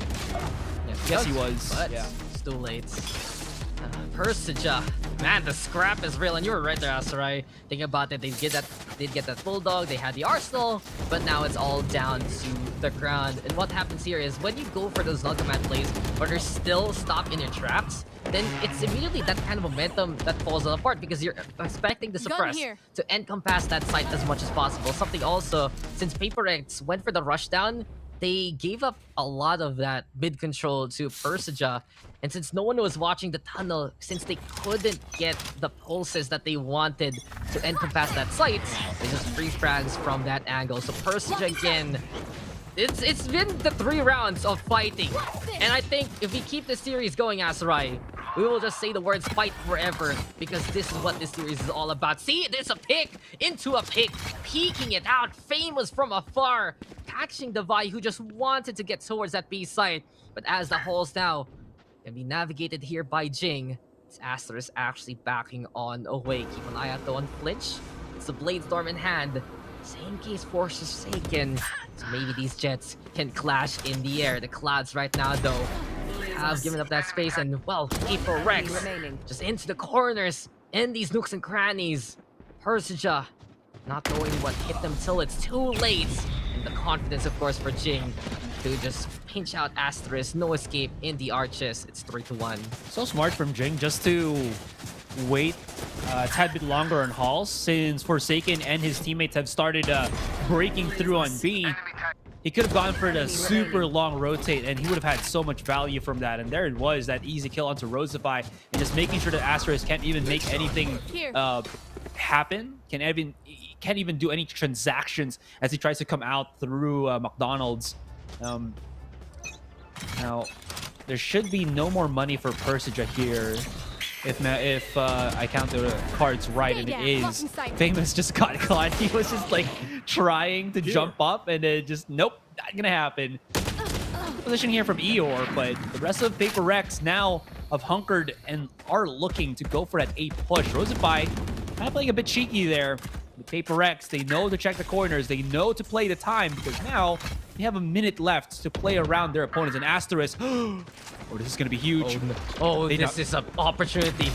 Yes, he was. But it's too late. Persija, man, the scrap is real, and you were right there, Asarai. Thinking about it, they did get that bulldog, they had the arsenal, but now it's all down to the ground. And what happens here is when you go for those Nuggaman plays, but you're still stopped in your traps, then it's immediately that kind of momentum that falls apart because you're expecting the suppress to encompass that site as much as possible. Something also, since Paper Rex went for the rushdown, they gave up a lot of that mid control to Persija. And since no one was watching the tunnel, since they couldn't get the pulses that they wanted to encompass that site, they just free frags from that angle. So Persija again, it's been the 3 rounds of fighting. And I think if we keep this series going, Asarai, we will just say the words fight forever because this is what this series is all about. See, there's a pick into a pick, peeking it out, famous from afar, catching the Vi who just wanted to get towards that B side. But as the holes now can be navigated here by Jing, it's Asterisk actually backing on away. Keep an eye out though on Flinch. It's the Blade Storm in hand. Same case for Forsaken. So maybe these jets can clash in the air. The clouds right now though have given up that space, and well, Paper Rex just into the corners in these nooks and crannies. Persija not knowing what hit them till it's too late. And the confidence, of course, for Jing to just pinch out Asterisk, no escape in the arches. It's 3-1. So smart from Jing just to wait a tad bit longer on halls, since Forsaken and his teammates have started breaking through on B. He could have gone for the super long rotate, and he would have had so much value from that. And there it was, that easy kill onto Rosify, and just making sure that Asterisk can't even make anything happen, can't even do any transactions as he tries to come out through McDonald's. Now, there should be no more money for Persija here. If I count the cards right, and it is. Famous just got caught. He was just like trying to jump up, and it just, nope, not gonna happen. Position here from Eeyore, but the rest of Paper Rex now have hunkered and are looking to go for that A push. Rosify kind of playing a bit cheeky there. The Paper Rex, they know to check the corners, they know to play the time, because now they have a minute left to play around their opponents. And Asterisk, oh, this is going to be huge. This is an opportunity.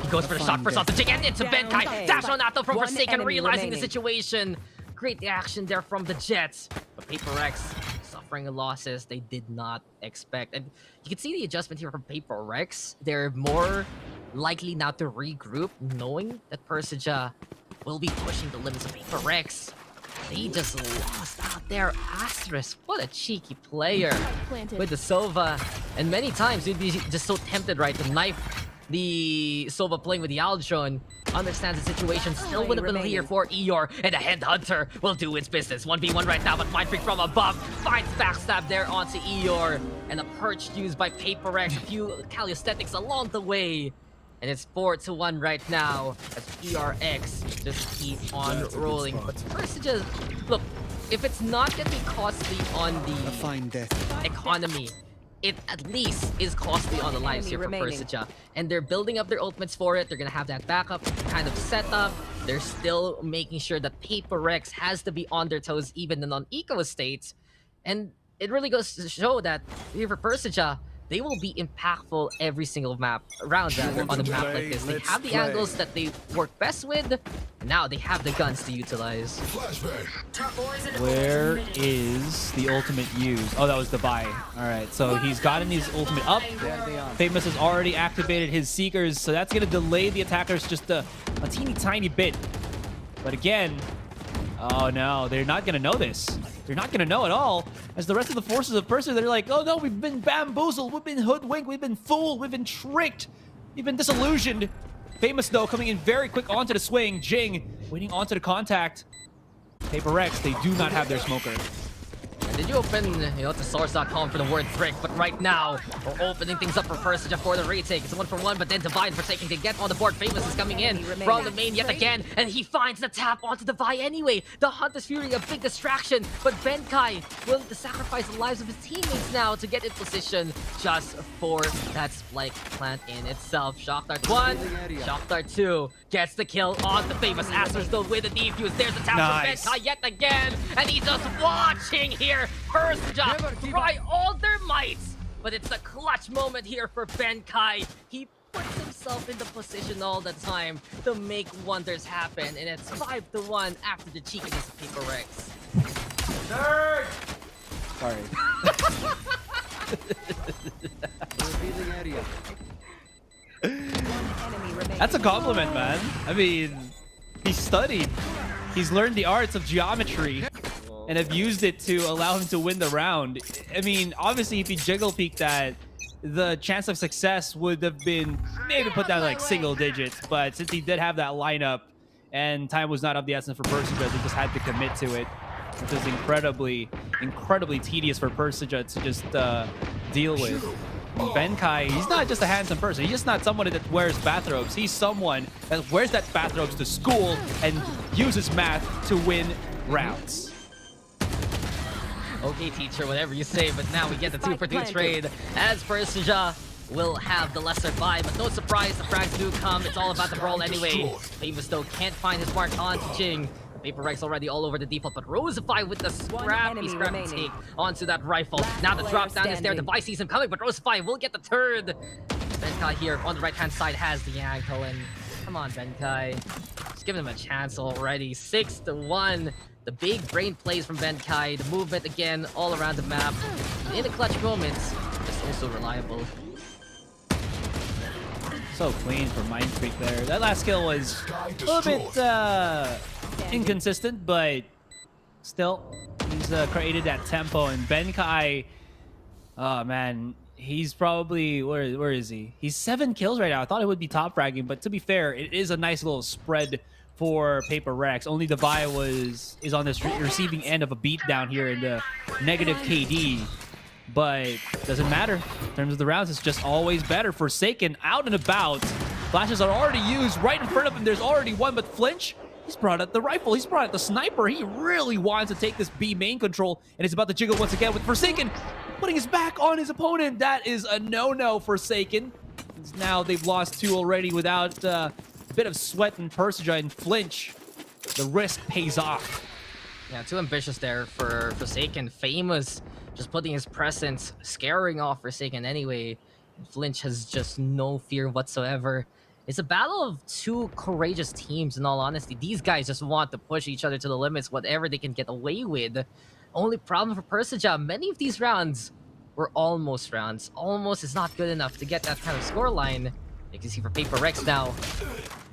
He goes for the shot first off the Jing, and into Benkai. Dash on that though from Forsaken, realizing the situation. Great reaction there from the Jets. But Paper Rex suffering losses they did not expect. And you can see the adjustment here from Paper Rex. They're more likely now to regroup, knowing that Persija will be pushing the limits of Paper Rex. They just lost out there. Asterisk, what a cheeky player with the Sova. And many times you'd be just so tempted, right, to knife the Sova playing with the Aldron. Understands the situation, still would have been here for Eeyore, and the Headhunter will do its business. 1v1 right now, but MiTH from above finds backstab there onto Eeyore. And a perch used by Paper Rex, a few calisthenics along the way. And it's 4-1 right now as PRX just keep on rolling. But Persija, look, if it's not gonna be costly on the economy, it at least is costly on the lives here for Persija. And they're building up their ultimates for it. They're gonna have that backup kind of setup. They're still making sure that Paper Rex has to be on their toes even in non-eco states. And it really goes to show that here for Persija, they will be impactful every single round on a map like this. They have the angles that they work best with, and now they have the guns to utilize. Where is the ultimate used? Oh, that was the buy. All right, so he's gotten his ultimate up. Famous has already activated his Seekers, so that's going to delay the attackers just a teeny tiny bit. But again, oh no, they're not going to know this. They're not going to know at all, as the rest of the forces of Persija, they're like, oh no, we've been bamboozled, we've been hoodwinked, we've been fooled, we've been tricked, we've been disillusioned. Famous, though, coming in very quick onto the swing. Jing waiting onto the contact. Paper Rex, they do not have their smoker. Did you you open, to source.com for the word brick, but right now, we're opening things up for Persija for the retake. It's 1-for-1, but then Divine Forsaken to get on the board. Famous is coming in from the main yet again, and he finds the tap onto Divine anyway. The Hunter's Fury, a big distraction, but Benkai willing to sacrifice the lives of his teammates now to get in position just for that spike plant in itself. Shock Dart 1, Shock Dart 2 gets the kill on the Famous. Aster still with the defuse. There's the tap from Benkai yet again, and he's just watching here. Persija try all their might, but it's a clutch moment here for Benkai. He puts himself in the position all the time to make wonders happen, and it's 5-1 after the cheekiness of Paper Rex. Nerd! Sorry. That's a compliment, man. I mean, he studied. He's learned the arts of geometry and have used it to allow him to win the round. I mean, obviously, if he jiggle peeked that, the chance of success would have been maybe put down like single digits. But since he did have that lineup and time was not of the essence for Persija, he just had to commit to it. Which was incredibly tedious for Persija to just deal with. And Benkai, he's not just a handsome person. He's just not someone that wears bathrobes. He's someone that wears that bathrobes to school and uses math to win rounds. Okay, teacher, whatever you say, but now we get the 2-for-2 trade as Persija will have the lesser buy, but no surprise, the frags do come. It's all about the brawl anyway. Famous though can't find his mark on Jing. Paper Rex already all over the default, but Rosify with the scrappy take onto that rifle. Now the drop down is there. The buy sees him coming, but Rosify will get the third. Benkai here on the right-hand side has the ankle, and come on, Benkai. Just give him a chance already. 6-1. The big brain plays from Benkai. The movement again all around the map. In the clutch moments, it's also reliable. So clean for Mind Freak there. That last skill was a little bit inconsistent, but still, he's created that tempo. And Benkai, oh man, he's probably, where is he? He's 7 kills right now. I thought it would be top fragging, but to be fair, it is a nice little spread for Paper Rex. Only Devi is on this receiving end of a beatdown here in the negative KD. But doesn't matter. In terms of the rounds, it's just always better. Forsaken out and about. Flashes are already used right in front of him. There's already one, but Flinch, he's brought out the rifle. He's brought out the sniper. He really wants to take this B main control, and it's about to jiggle once again with Forsaken putting his back on his opponent. That is a no-no, Forsaken. Now they've lost 2 already without a bit of sweat in Persija and Flinch. The risk pays off. Yeah, too ambitious there for Forsaken. Famous just putting his presence, scaring off Forsaken anyway. Flinch has just no fear whatsoever. It's a battle of 2 courageous teams, in all honesty. These guys just want to push each other to the limits, whatever they can get away with. Only problem for Persija, many of these rounds were almost rounds. Almost is not good enough to get that kind of scoreline. You can see for Paper Rex now,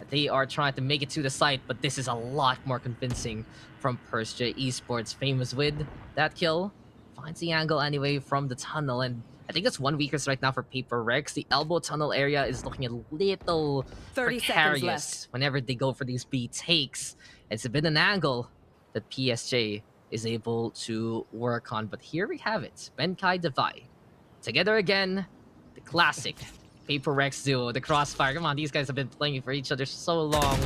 they are trying to make it to the site, but this is a lot more convincing from Persija Esports. Famous with that kill. Finds the angle anyway from the tunnel, and I think that's one weakness right now for Paper Rex. The elbow tunnel area is looking a little 30 seconds precarious left. whenever they go for these B takes. It's a bit an angle that PSJ is able to work on, but here we have it. Benkai Devi together again, the classic Paper Rex duo, the crossfire. Come on, these guys have been playing for each other so long.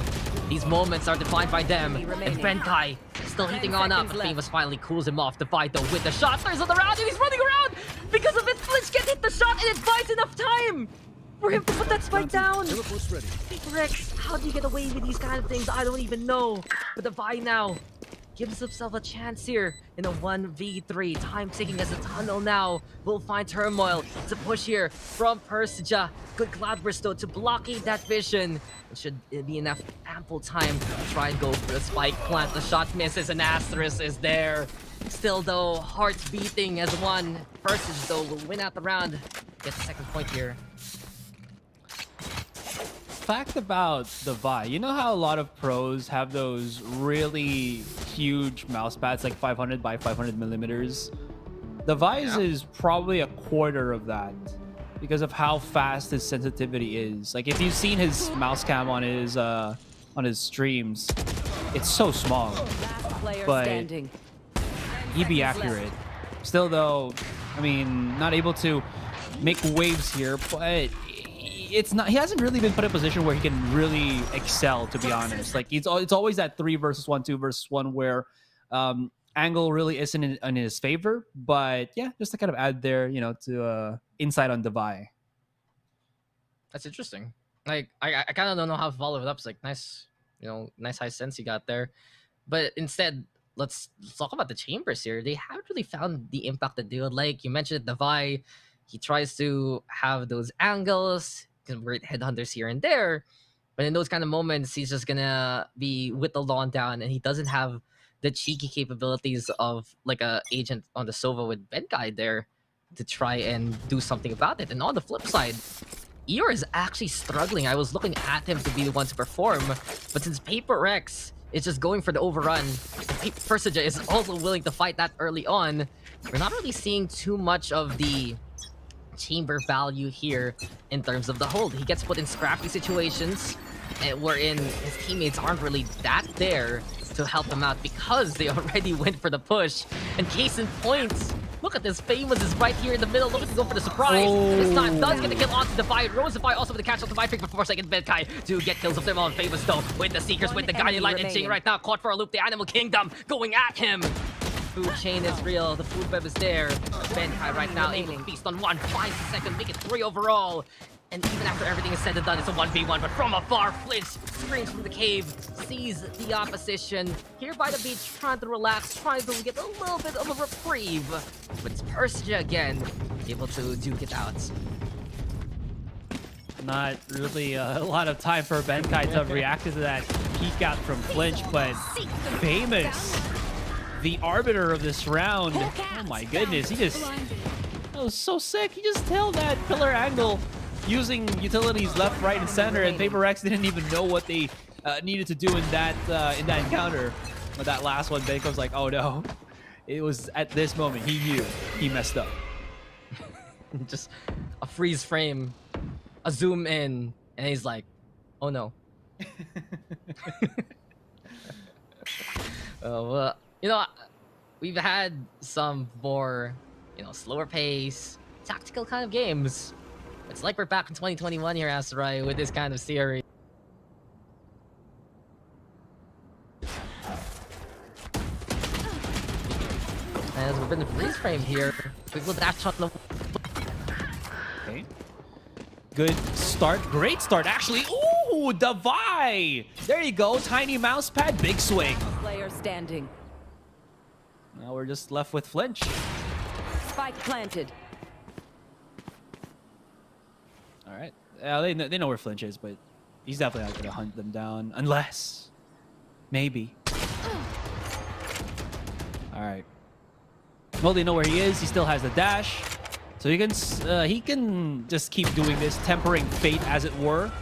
These moments are defined by them. And Benkai still heating on up, but Famous finally cools him off. Devi though with the shot, turns on the round, and he's running around! Because of it, Flinch can't hit the shot, and it buys enough time for him to put that spike down. Paper Rex, how do you get away with these kind of things? I don't even know. But Devi now gives himself a chance here in a 1v3. Time ticking as the tunnel now will find turmoil. It's a push here from Persija. Good Cloud Burst though to blockade that vision. It should be enough ample time to try and go for the spike plant. The shot misses and Asterisk is there. Still though, heart beating as one. Persija though will win out the round. Get the second point here. Fact about the Vi, you know how a lot of pros have those really huge mouse pads, like 500 by 500 millimeters? The Vi's is probably a quarter of that because of how fast his sensitivity is. Like if you've seen his mouse cam on his streams, it's so small, but he'd be accurate. Still, though, I mean, not able to make waves here, but it's not. He hasn't really been put in a position where he can really excel, to be honest. Like it's always that 3 versus 1, 2 versus 1 where angle really isn't in his favor. But yeah, just to kind of add there, you know, to insight on Devi. That's interesting. Like I kind of don't know how to follow it up. It's like nice, you know, nice high sense you got there. But instead, let's talk about the Chambers here. They haven't really found the impact that they would like. You mentioned Devi. He tries to have those angles, great headhunters here and there. But in those kind of moments, he's just gonna be whittled on down, and he doesn't have the cheeky capabilities of like a agent on the Sova with Benkai there to try and do something about it. And on the flip side, Eeyore is actually struggling. I was looking at him to be the one to perform, but since Paper Rex is just going for the overrun, Persija is also willing to fight that early on, we're not really seeing too much of the chamber value here in terms of the hold. He gets put in scrappy situations wherein his teammates aren't really that there to help him out because they already went for the push. And case in point, look at this. Famous is right here in the middle, looking to go for the surprise. This time does get the kill onto Divide. Rosify also with the catch on Divide pick before second Benkai to get kills of them on Famous though. With the Seekers, with the Guardian Light and Ching right now, caught for a loop. The Animal Kingdom going at him. Food chain is real. The food web is there. Benkai right now able to feast on 1. 5 seconds, make it 3 overall. And even after everything is said and done, it's a 1v1. But from afar, Flinch screams from the cave, sees the opposition. Here by the beach, trying to relax, trying to get a little bit of a reprieve. But it's Persija again, able to duke it out. Not really a lot of time for Benkai to react to that peek out from Flinch, but Famous, the arbiter of this round. Oh my goodness, he just, that was so sick. He just held that pillar angle using utilities left, right, and center, and Paper Rex didn't even know what they needed to do in that encounter. But that last one, Benko was like, oh no. It was at this moment he knew he messed up. Just a freeze frame, a zoom in, and he's like, oh no. Well, you know, we've had some more, you know, slower pace, tactical kind of games. It's like we're back in 2021 here, Asterai, with this kind of series. As we've been in freeze frame here, we will dash on the... Okay. Good start, great start, actually. Ooh, Devi! There you go, tiny mouse pad, big swing. Player standing. Now we're just left with Flinch. Spike planted. All right. They know where Flinch is, but he's definitely not going to hunt them down unless, maybe. All right. Well, they know where he is. He still has the dash, so he can just keep doing this, tempering fate, as it were.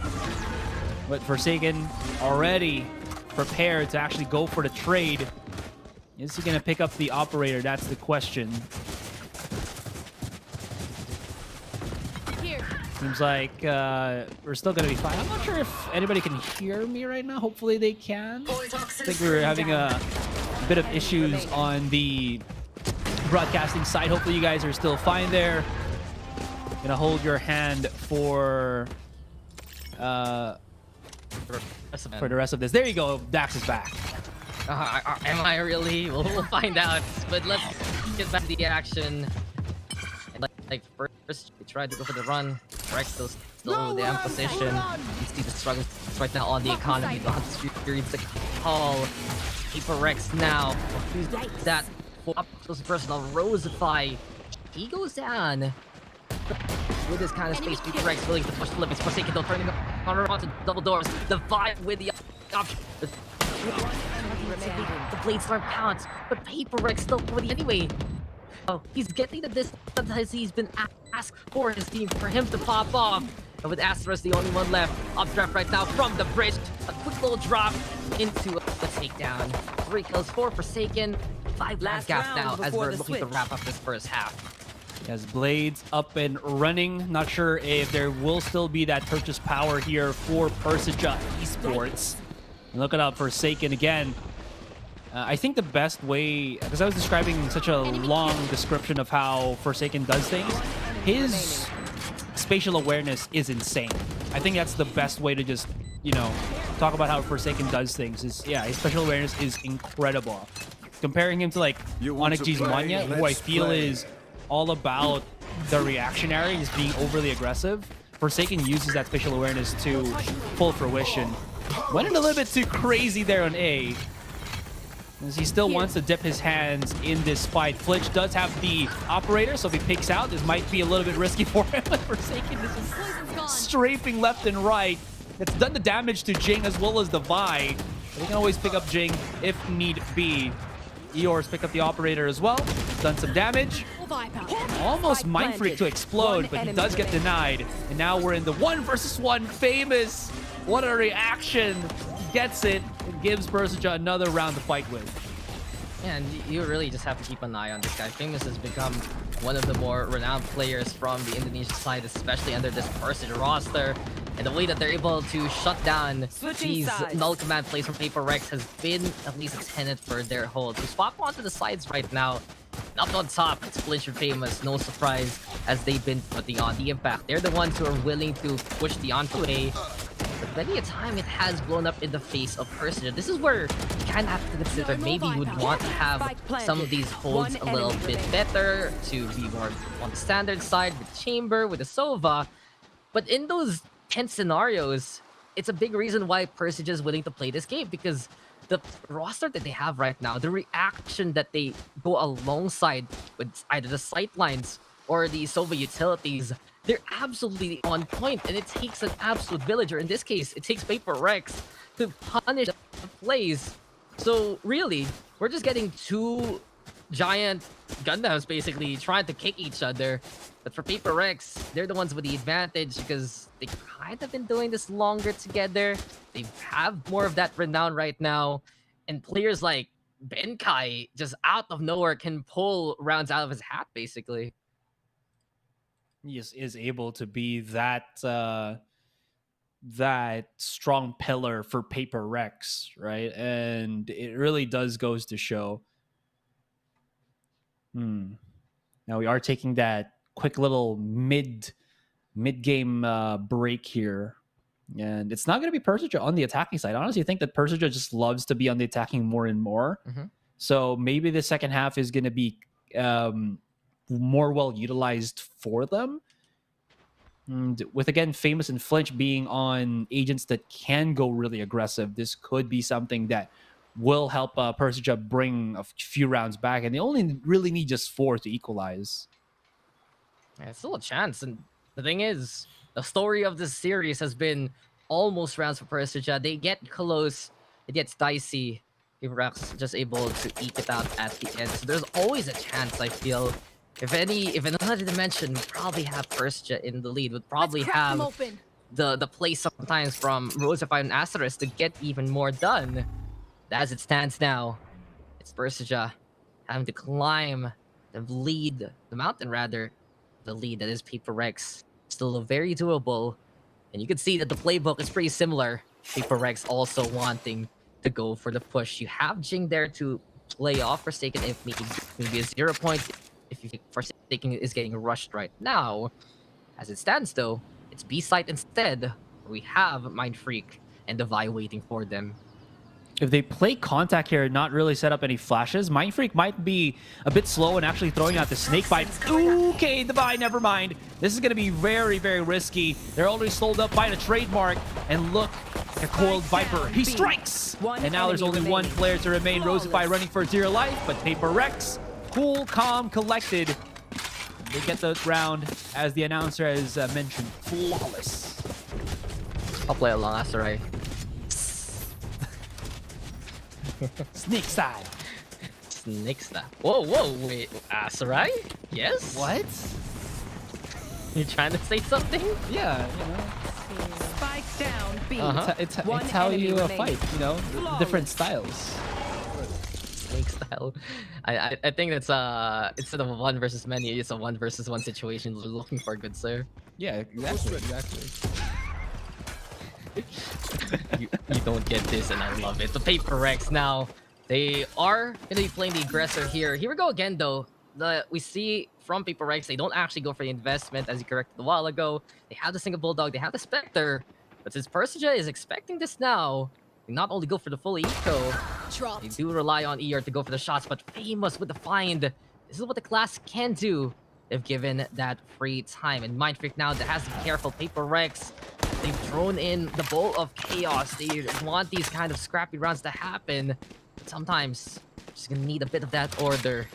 But Forsaken already prepared to actually go for the trade. Is he going to pick up the operator? That's the question. Seems like we're still going to be fine. I'm not sure if anybody can hear me right now. Hopefully they can. I think we're having a bit of issues on the broadcasting side. Hopefully you guys are still fine there. Gonna hold your hand for the rest of this. There you go. Dax is back. Am I really? We'll find out. But let's get back to the action. Like first, we tried to go for the run. Rex still in the end position. You see the struggle right now on the economy. The experience the call. Paper Rex now. Use that for up close personal. Rosify. He goes down. With this kind of space, Paper Rex willing to push the limits. Forsaken though, turning on to double doors. The vibe with the option. The blade storm counts, but Paper Rex still with the anyway. Oh, he's getting the distance as he's been asked for his team for him to pop off. And with Asteros the only one left, updraft right now from the bridge. A quick little drop into a takedown. 3 kills, 4 Forsaken. 5 last gap now as we're looking to wrap up this first half. He has Blades up and running. Not sure if there will still be that purchase power here for Persija Esports. Looking out for Forsaken again. I think the best way, because I was describing such a long description of how Forsaken does things, his spatial awareness is insane. I think that's the best way to just, you know, talk about how Forsaken does things. Is yeah, his spatial awareness is incredible. Comparing him to like Onyx G's Mwanya, who I feel is all about the reactionary, just being overly aggressive. Forsaken uses that spatial awareness to full fruition. Went in a little bit too crazy there on A, as he still wants to dip his hands in this fight. Flitch does have the operator, so if he picks out, this might be a little bit risky for him. Forsaken is just strafing left and right. It's done the damage to Jing as well as the Vi. They can always pick up Jing if need be. Eeyore's picked up the operator as well. Done some damage. Almost Mind Freak to explode, but he does get denied. And now we're in the 1 versus 1 famous. What a reaction. Gets it and gives Persija another round to fight with. Yeah, and you really just have to keep an eye on this guy. Famous has become one of the more renowned players from the Indonesian side, especially under this Persija roster. And the way that they're able to shut down these null command plays from Paper Rex has been at least a tenet for their hold. To swap onto the sides right now, up on top, it's Flinch and Famous. No surprise, as they've been putting on the impact. They're the ones who are willing to push the onto A. But many a time, it has blown up in the face of Persija. This is where you kind of have to consider maybe you would want to have some of these holds a little bit better, to be more on the standard side with Chamber, with the Sova. But in those tense scenarios, it's a big reason why Persija is willing to play this game, because the roster that they have right now, the reaction that they go alongside with either the sightlines or the Sova utilities, they're absolutely on point, and it takes an absolute villager. In this case, it takes Paper Rex to punish the plays. So really, we're just getting two giant Gundams basically trying to kick each other. But for Paper Rex, they're the ones with the advantage because they kind of been doing this longer together. They have more of that renown right now. And players like Benkai just out of nowhere can pull rounds out of his hat, basically. He is able to be that that strong pillar for Paper Rex, right? And it really does goes to show. Now we are taking that quick little mid-game break here. And it's not going to be Persija on the attacking side. I honestly think that Persija just loves to be on the attacking more and more. So maybe the second half is going to be more well utilized for them. And with, again, Famous and Flinch being on agents that can go really aggressive, this could be something that will help Persija bring a few rounds back. And they only really need just 4 to equalize. Yeah, it's still a chance. And the thing is, the story of this series has been almost rounds for Persija. They get close. It gets dicey. Rex just able to eke it out at the end. So there's always a chance, I feel. If another dimension would probably have Persija in the lead, would probably have the play sometimes from Rosify and Asterisk to get even more done. As it stands now, it's Persija having to climb the mountain rather. The lead that is Paper Rex. Still very doable. And you can see that the playbook is pretty similar. Paper Rex also wanting to go for the push. You have Jing there to play off Forsaken if maybe a 0 point. If you think Forsaken is getting rushed right now. As it stands though, it's B site instead. We have Mind Freak and the Vi waiting for them. If they play contact here and not really set up any flashes, Mind Freak might be a bit slow in actually throwing out the snake bite. Okay, the Vi, never mind. This is going to be very, very risky. They're already sold up by the trademark. And look, a coiled Viper. He strikes! And now there's only one player to remain. Rosify running for dear life, but Paper Rex, cool, calm, collected. They get the round, as the announcer has mentioned, flawless. I'll play along, that's alright. Snake style. Snake style. Whoa, wait. Asarai? Yes? What? You trying to say something? Yeah, you know. Spike down, B. It's how you fight, you know? Different styles. Snake style. I think that's instead of a 1 versus many, it's a 1 versus 1 situation we're looking for, good sir. Yeah, exactly. you don't get this, and I love it. The Paper Rex now, They are going to be playing the aggressor here. Here we go again, though. We see from Paper Rex, they don't actually go for the investment, as you corrected a while ago. They have the single Bulldog, they have the Spectre. But since Persija is expecting this now, they not only go for the full eco, they do rely on ER to go for the shots, but Famous with the find. This is what the class can do if given that free time. And MiTH now that has to be careful. Paper Rex, they've thrown in the bowl of chaos. They want these kind of scrappy rounds to happen. But sometimes, just gonna need a bit of that order.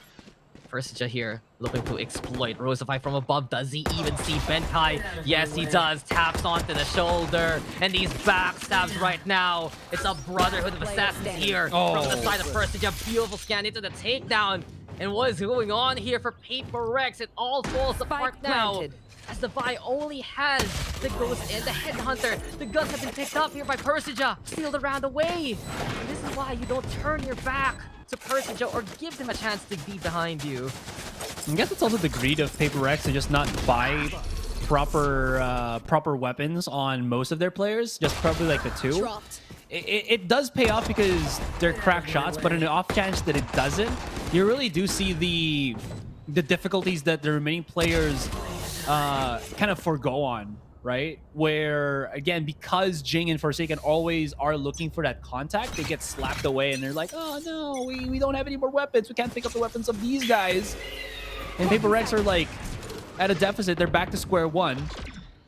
Persija here, looking to exploit. Rosify from above. Does he even see Benkai? Yes, he does. Taps onto the shoulder. And these backstabs right now. It's a brotherhood of assassins here. From the side of Persija. Beautiful scan into the takedown. And what is going on here for Paper Rex? It all falls apart now. As the Vi only has the Ghost and the Headhunter. The guns have been picked up here by Persija. Steal the round away. And this is why you don't turn your back to Persija or give them a chance to be behind you. I guess it's also the greed of Paper Rex to just not buy proper weapons on most of their players, just probably like the two. It does pay off because they're cracked shots, but in the off chance that it doesn't, you really do see the difficulties that the remaining players kind of forgo on, right? Where, again, because Jing and Forsaken always are looking for that contact, they get slapped away and they're like, oh no, we don't have any more weapons. We can't pick up the weapons of these guys. And Paper Rex are like at a deficit. They're back to square one.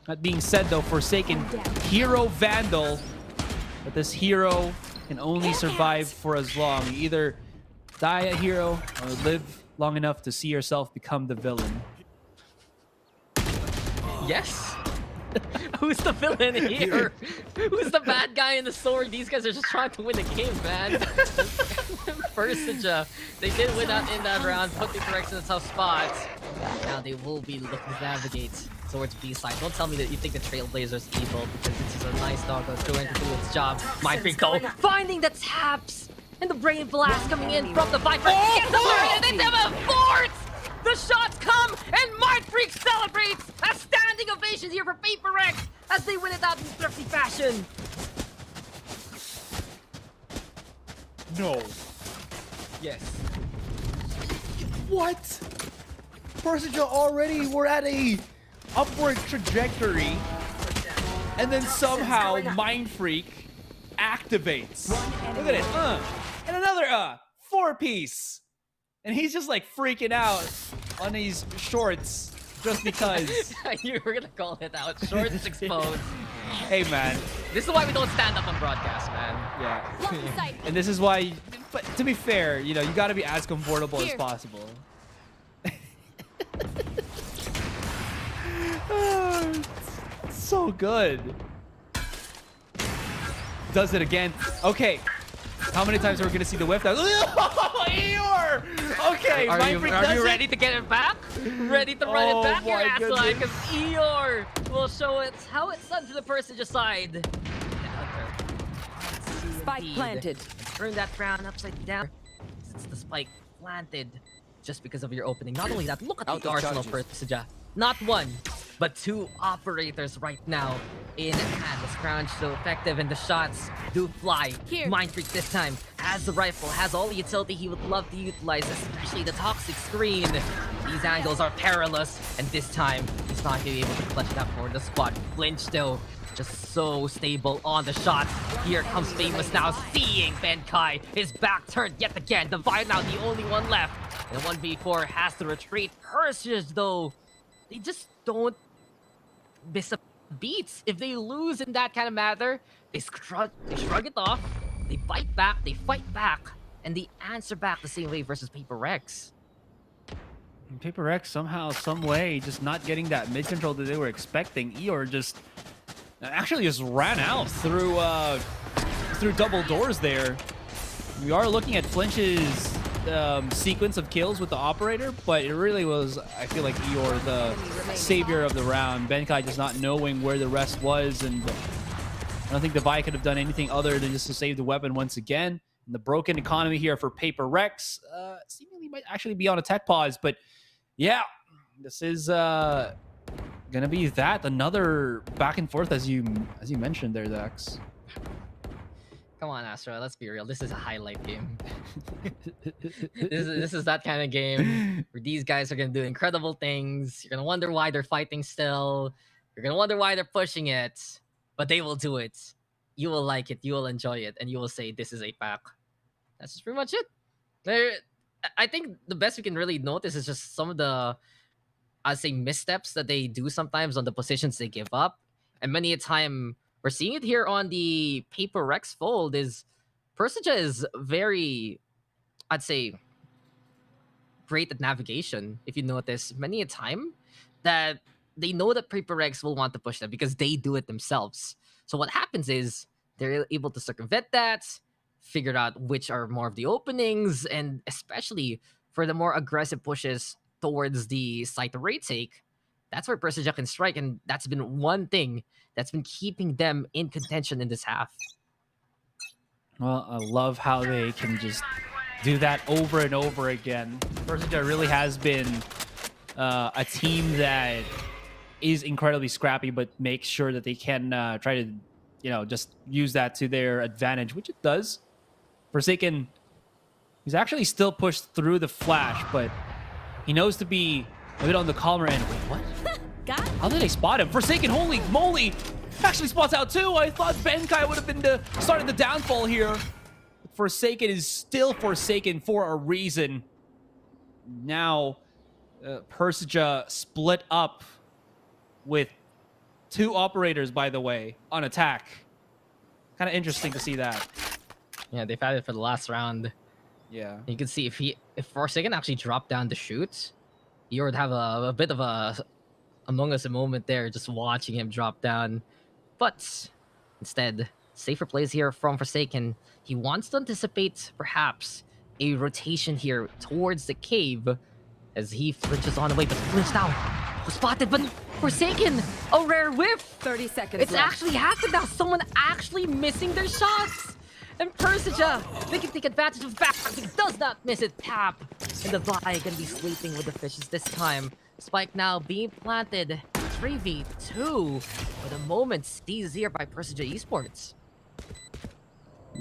That being said, though, Forsaken, Hero Vandal. But this hero can only survive for as long. You either die a hero or live long enough to see yourself become the villain. Yes. Who's the villain here? Who's the bad guy in the story? These guys are just trying to win the game, man. Persija, they did win out in that round, put the correction in a tough spot. Now they will be looking to navigate towards B side. Don't tell me that you think the Trailblazers evil, because this is a nice dog that's going to do its job. MiTH though, finding the taps and the brain blast coming in from the Viper. Gets the and they never force! The shots come, and MiTH celebrates a standing ovation here for Paper Rex as they win it out in thrifty fashion. No. Yes. What? Persija already were at a upward trajectory, and then somehow MiTH activates. Look at it. And another 4-piece. And he's just like freaking out on these shorts just because. You were gonna call it out. Shorts exposed. Hey, man. This is why we don't stand up on broadcast, man. Yeah. And this is why, but to be fair, you know, you gotta be as comfortable as possible. So good. Does it again. Okay. How many times are we gonna see the whiff? Eeyore! Okay, are you ready to get it back? Ready to run it back, your ass line? Because Eeyore will show it how it's done to the Persija side. Spike planted. Turn that round upside down. It's the spike planted just because of your opening. Not only that, look at the arsenal for Persija. Not one, but two operators right now in hand. The scrounge so effective and the shots do fly. MiTH this time has the rifle, has all the utility he would love to utilize, especially the toxic screen. These angles are perilous, and this time he's not going to be able to clutch it up for the squad. Flinch still, just so stable on the shots. Here comes Famous now, seeing Benkai. His back turned yet again. Divide now the only one left. And 1v4 has to retreat. Persija though, they just don't miss a beat. If they lose in that kind of matter, they shrug it off, they bite back, they fight back, and they answer back the same way versus Paper Rex. And Paper Rex somehow, some way, just not getting that mid control that they were expecting. Eeyore just actually just ran out through double doors there. We are looking at Flinch's sequence of kills with the operator, but it really was, I feel like, Eeyore the savior of the round. Benkai just not knowing where the rest was, and I don't think the Vi could have done anything other than just to save the weapon once again. And the broken economy here for Paper Rex seemingly might actually be on a tech pause, but yeah, this is gonna be that another back and forth as you mentioned there, Dax. Come on, Astro. Let's be real. This is a highlight game. This is that kind of game where these guys are gonna do incredible things. You're gonna wonder why they're fighting still. You're gonna wonder why they're pushing it, but they will do it. You will like it. You will enjoy it, and you will say, "This is APAC." That's just pretty much it. I think the best we can really notice is just some of the, I'd say, missteps that they do sometimes on the positions they give up, and many a time. We're seeing it here on the Paper Rex fold is Persija is very, I'd say, great at navigation. If you notice, many a time that they know that Paper Rex will want to push them because they do it themselves. So what happens is they're able to circumvent that, figure out which are more of the openings, and especially for the more aggressive pushes towards the site array take, that's where Persija can strike, and that's been one thing that's been keeping them in contention in this half. Well, I love how they can just do that over and over again. Persija really has been a team that is incredibly scrappy, but makes sure that they can try to, just use that to their advantage, which it does. Forsaken, he's actually still pushed through the flash, but he knows to be a bit on the calmer end. Wait, what? How did they spot him? Forsaken, holy moly! Actually spots out too! I thought Benkai would have been starting the downfall here. Forsaken is still Forsaken for a reason. Now, Persija split up with 2 operators, by the way, on attack. Kind of interesting to see that. Yeah, they've had it for the last round. Yeah. You can see if Forsaken actually dropped down to shoot, you would have a bit of a Among Us a moment there, just watching him drop down. But instead, safer plays here from Forsaken. He wants to anticipate perhaps a rotation here towards the cave as he flinches on the way, but flinched down. Was spotted, but Forsaken, a rare whiff. 30 seconds It's left. actually happened now. Someone actually missing their shots. And Persija, they can take advantage of back. He does not miss it. Tap. And the Vi gonna be sleeping with the fishes this time. Spike now being planted. 3v2. With a moment seized here by Persija Esports.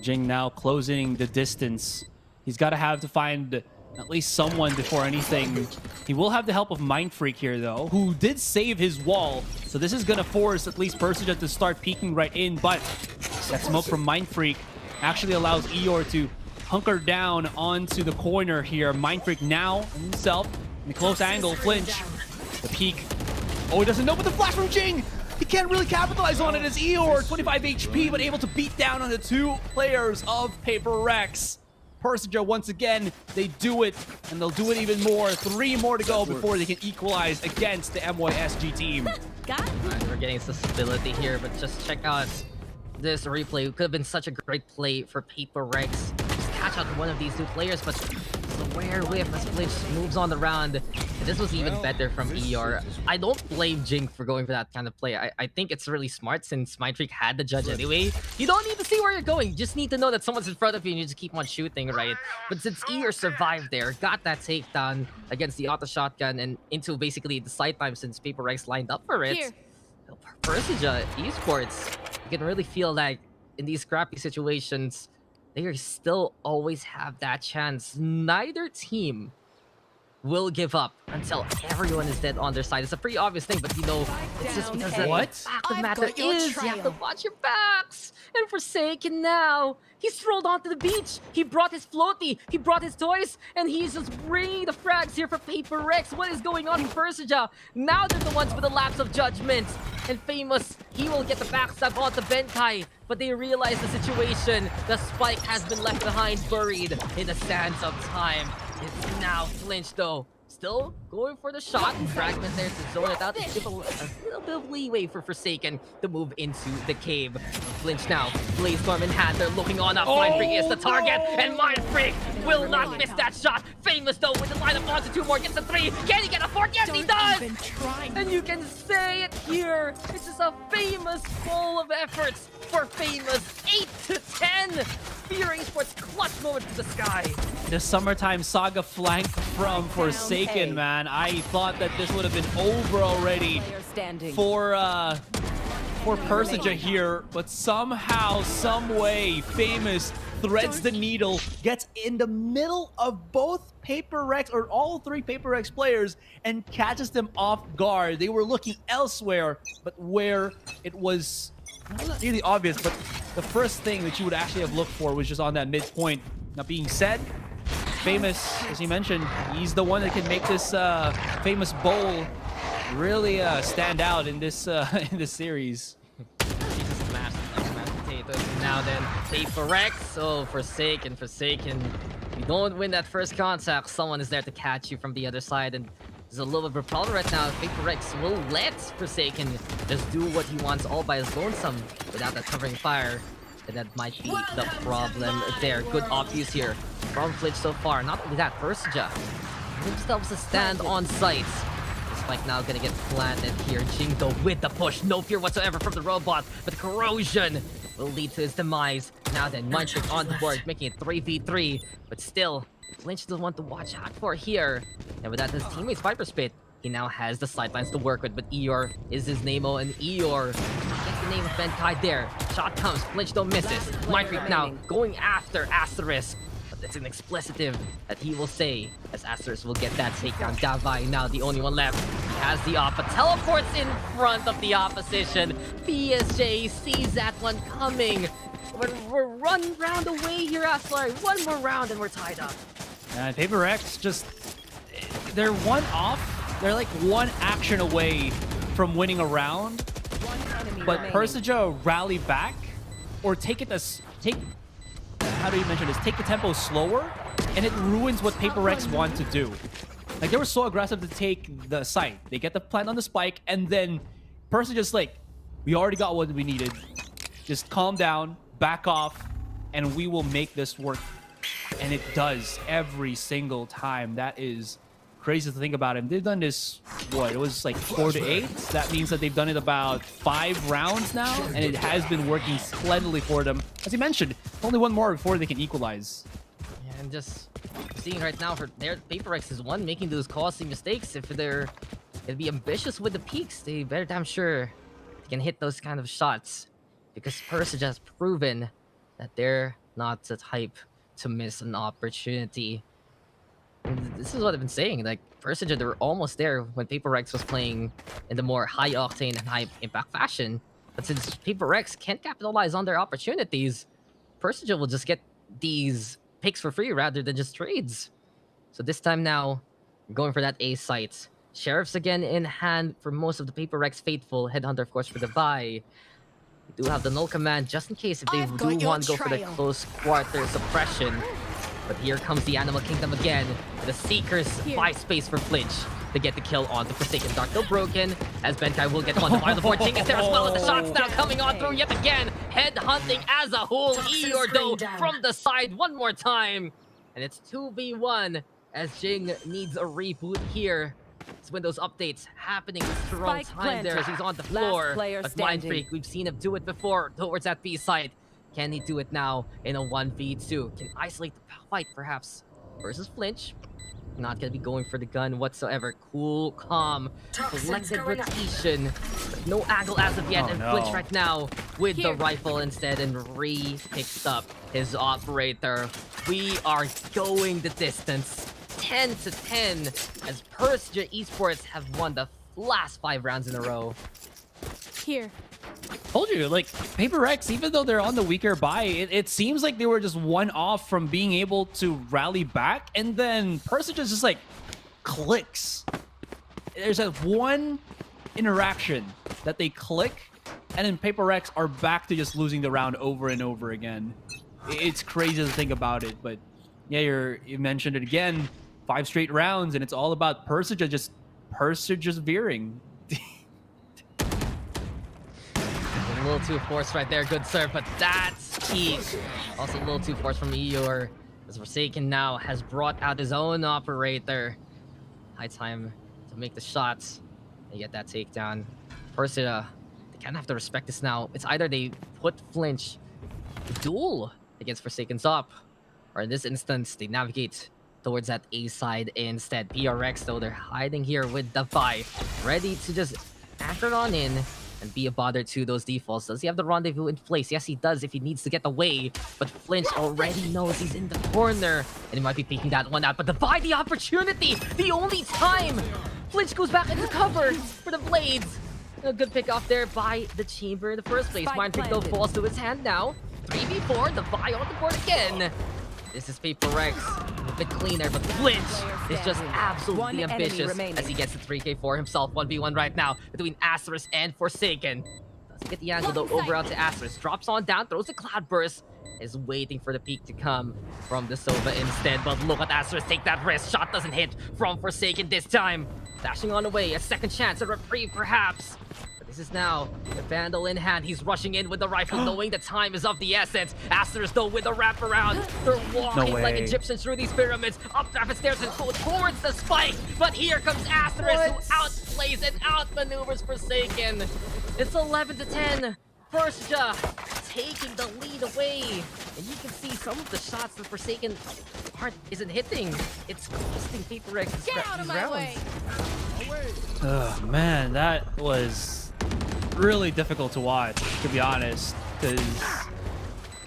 Jing now closing the distance. He's got to find at least someone before anything. He will have the help of Mind Freak here, though, who did save his wall. So this is going to force at least Persija to start peeking right in. But that smoke from Mind Freak actually allows Eeyore to hunker down onto the corner here. Mind Freak now himself in the close angle, flinch. The peek. Oh, he doesn't know, but the flash from Jing! He can't really capitalize on it as Eeyore, 25 HP, but able to beat down on the 2 players of Paper Rex. Persija, once again, they do it, and they'll do it even more. 3 more to go before they can equalize against the MYSG team. We're getting some stability here, but just check out this replay. It could have been such a great play for Paper Rex. Just catch out one of these 2 players, but it's a rare whiff as Flinch moves on the round. And this was even better from ER. I don't blame Jing for going for that kind of play. I think it's really smart since MiTH had the judge anyway. You don't need to see where you're going. You just need to know that someone's in front of you and you just keep on shooting, right? But since ER survived there, got that takedown against the auto shotgun and into basically the side time since Paper Rex lined up for it. Persija Esports, you can really feel like in these scrappy situations, they still always have that chance. Neither team will give up until everyone is dead on their side. It's a pretty obvious thing, but it's just because the fact of the matter is you have to watch your backs. And Forsaken now, he's strolled onto the beach. He brought his floaty, he brought his toys, and he's just bringing the frags here for Paper Rex. What is going on in Persija? Now they're the ones with the lapse of judgment. And Famous, he will get the backstab onto Benkai, but they realize the situation. The spike has been left behind, buried in the sands of time. It's now Flinch though. Still going for the shot. Fragment there to zone it out. To give a little bit of leeway for Forsaken to move into the cave. Flinch now. Blazestorm in hand. They're looking on up. Mind Freak is the target. And Mind Freak will not miss that shot. Famous though with the lineup onto 2 more. Gets a 3. Can he get a 4? Yes, he does! And you can say it here. It's just a Famous full of efforts for Famous. 8-10. Fear Esports clutch moment to the sky. The summertime saga flank from Forsaken, man. I thought that this would have been over already for for Persija here, but somehow, some way, Famous threads the needle, gets in the middle of both Paper Rex, or all three Paper Rex players, and catches them off guard. They were looking elsewhere, but where it was not really obvious, but the first thing that you would actually have looked for was just on that midpoint. That being said, Famous, as he mentioned, he's the one that can make this Famous bowl really stand out in this series. Now then, Paper Rex. Oh, Forsaken. You don't win that first contact, someone is there to catch you from the other side, and there's a little bit of a problem right now. Paper Rex will let Forsaken just do what he wants all by his lonesome without that covering fire. And that might be the problem there. Good off use here from Flinch so far. Not only that, Persija themselves to stand on site. Spike now gonna get planted here. Jingo with the push. No fear whatsoever from the robot, but the corrosion will lead to his demise. Now then, MiTH on the board, making it 3v3, but still, Flinch is the one to watch out for here. And with that, his teammates Viper Spit, he now has the sidelines to work with, but Eeyore is his name-o, and Eeyore gets the name of Benkai there. Shot comes, Flinch don't miss it. MiTH now going after Asterisk, but it's an explicitive that he will say, as Asterisk will get that takedown. Davai now the only one left. He has the Appa, teleports in front of the opposition. BSJ sees that one coming. We're one round away here, Aslari. One more round and we're tied up. And Paper X just, they're one off. They're like one action away from winning a round, but Persija rally back or take it as how do you mention this? Take the tempo slower, and it ruins what Paper Rex want to do. Like, they were so aggressive to take the site. They get the plant on the spike, and then Persija just like, we already got what we needed. Just calm down, back off, and we will make this work. And it does every single time. That is crazy to think about him. They've done this, what, it was like 4 to 8? That means that they've done it about 5 rounds now, and it has been working splendidly for them. As you mentioned, only one more before they can equalize. Yeah, and just seeing right now, for their Paper Rex is one making those costly mistakes. If they're gonna be ambitious with the peaks, they better damn sure they can hit those kind of shots, because Persija has proven that they're not the type to miss an opportunity. This is what I've been saying. Like, Persija, they were almost there when Paper Rex was playing in the more high octane and high impact fashion. But since Paper Rex can't capitalize on their opportunities, Persija will just get these picks for free rather than just trades. So this time now, we're going for that A site. Sheriffs again in hand for most of the Paper Rex faithful. Headhunter, of course, for the buy. We do have the null command just in case if they do want to go for the close quarter suppression. But here comes the Animal Kingdom again. The Seekers buy space for Flinch to get the kill on the Forsaken. Dark though broken, as Benkai will get one. The final 14 is there as well, as the shots now coming on through yet again. Head hunting as a whole. Eeyore though from the side one more time. And it's 2v1 as Jing needs a reboot here. It's when those updates happening at the wrong time there as he's on the floor. But Mind Freak, we've seen him do it before towards that B side. Can he do it now in a 1v2? Can isolate the fight perhaps versus Flinch. Not gonna be going for the gun whatsoever. Cool, calm, collected rotation. But no angle as of yet, and Flinch right now with the rifle instead, and picks up his operator. We are going the distance. 10 to 10 as Persija Esports have won the last 5 rounds in a row. Here. Told you, like, Paper Rex, even though they're on the weaker buy, it seems like they were just one off from being able to rally back, and then Persija just like clicks. There's that one interaction that they click, and then Paper Rex are back to just losing the round over and over again. It's crazy to think about it, but yeah, you mentioned it again. 5 straight rounds, and it's all about Persija just persevering. A little too forced right there, good serve, but that's key. Also a little too forced from Eeyore, as Forsaken now has brought out his own operator. High time to make the shots and get that takedown. Persija, they kind of have to respect this now. It's either they put Flinch duel against Forsaken's up, or in this instance, they navigate towards that A side instead. PRX, though, they're hiding here with the 5, ready to just anchor on in and be a bother to those defaults. Does he have the rendezvous in place? Yes, he does if he needs to get away. But Flinch already knows he's in the corner, and he might be peeking that one out. But by the opportunity, the only time Flinch goes back into cover for the Blades. A good pick off there by the Chamber in the first place. MiTH though falls to his hand now. 3v4, the Vi on the board again. This is PaperX, a bit cleaner, but Flinch is just absolutely ambitious as he gets the 3k for himself. 1v1 right now between Asterisk and Forsaken. Doesn't get the angle though over out to Asterisk. Drops on down, throws the Cloudburst. Is waiting for the peak to come from the Sova instead. But look at Asterisk take that risk. Shot doesn't hit from Forsaken this time. Dashing on away, a second chance, a reprieve perhaps. This is now the Vandal in hand. He's rushing in with the rifle, knowing the time is of the essence. Asterisk, though, with a wraparound. They're walking like Egyptians through these pyramids, up rapid stairs and go towards the spike. But here comes Asterisk, who outplays and outmaneuvers Forsaken. It's 11-10. Persija taking the lead away. And you can see some of the shots that Forsaken isn't hitting. It's costing PaperX these rounds. Oh, man, that was really difficult to watch, to be honest, because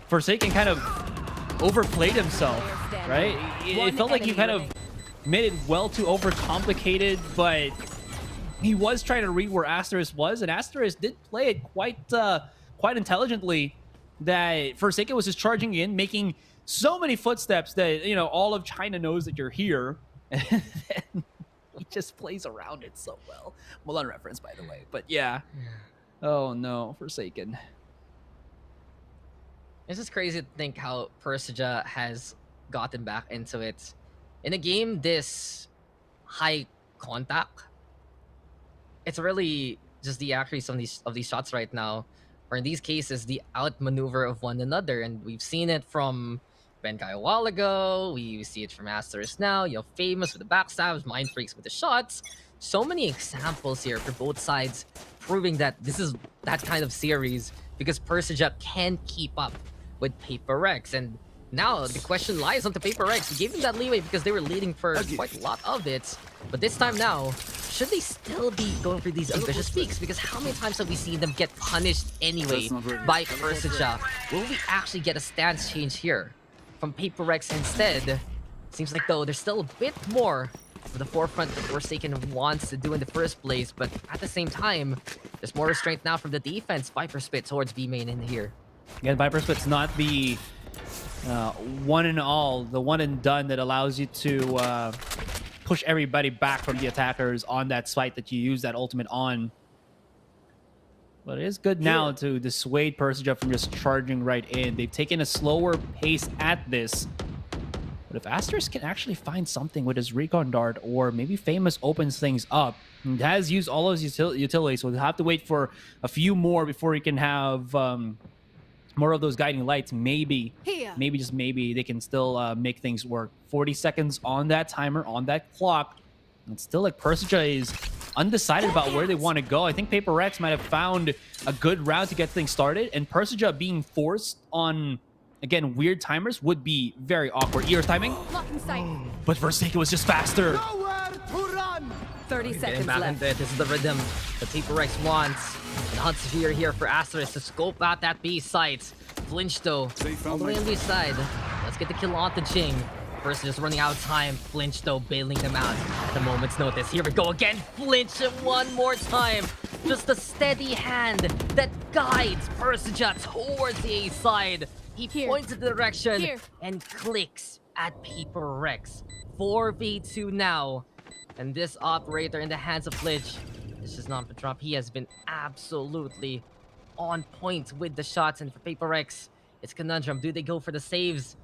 Forsaken kind of overplayed himself, right? It felt like he kind of made it well too overcomplicated, but he was trying to read where Asterisk was, and Asterisk did play it quite intelligently. That Forsaken was just charging in, making so many footsteps that, you know, all of China knows that you're here, and then he just plays around it so well. Mulan reference, by the way, but yeah. Oh no, Forsaken. It's just crazy to think how Persija has gotten back into it. In a game this high contact, it's really just the accuracy of these shots right now, or in these cases, the outmaneuver of one another. And we've seen it from Benkai a while ago, we see it from Asterisk now, you know, Famous with the backstabs, Mind Freaks with the shots. So many examples here for both sides, proving that this is that kind of series, because Persija can keep up with PaperX. And now the question lies onto PaperX. We gave them that leeway because they were leading for quite a lot of it. But this time now, should they still be going for these ambitious peaks? Because how many times have we seen them get punished anyway by Persija? Will we actually get a stance change here from PaperX instead? Seems like though there's still a bit more of the forefront that Forsaken wants to do in the first place, but at the same time, there's more restraint now from the defense. Viper Spit towards B main in here. Again, Viper Spit's not the one and all, the one and done that allows you to push everybody back from the attackers on that site that you use that ultimate on. But it is good now to dissuade Persija from just charging right in. They've taken a slower pace at this. But if Asterisk can actually find something with his Recon Dart, or maybe Famous opens things up, he has used all of his utilities, so we'll have to wait for a few more before he can have more of those guiding lights. Maybe, just maybe, they can still make things work. 40 seconds on that timer, on that clock. And it's still like Persija is undecided about where they want to go. I think PaperX might have found a good route to get things started, and Persija being forced on, again, weird timers would be very awkward. Ear timing. But Forsaken was just faster. 30 seconds back left. into it. This is the rhythm that PaperX wants. And Hunt Sphere here for Asterisk to scope out that B site. Flinch though, all the way on B side. Let's get the kill on to Jing. First, just running out of time. Flinch though, bailing them out at a moment's notice. Here we go again. Flinch one more time. Just a steady hand that guides Persija towards the A side. He points in the direction and clicks at PaperX. 4v2 now. And this operator in the hands of Flinch, this is not a drop. He has been absolutely on point with the shots. And for PaperX, it's conundrum. Do they go for the saves?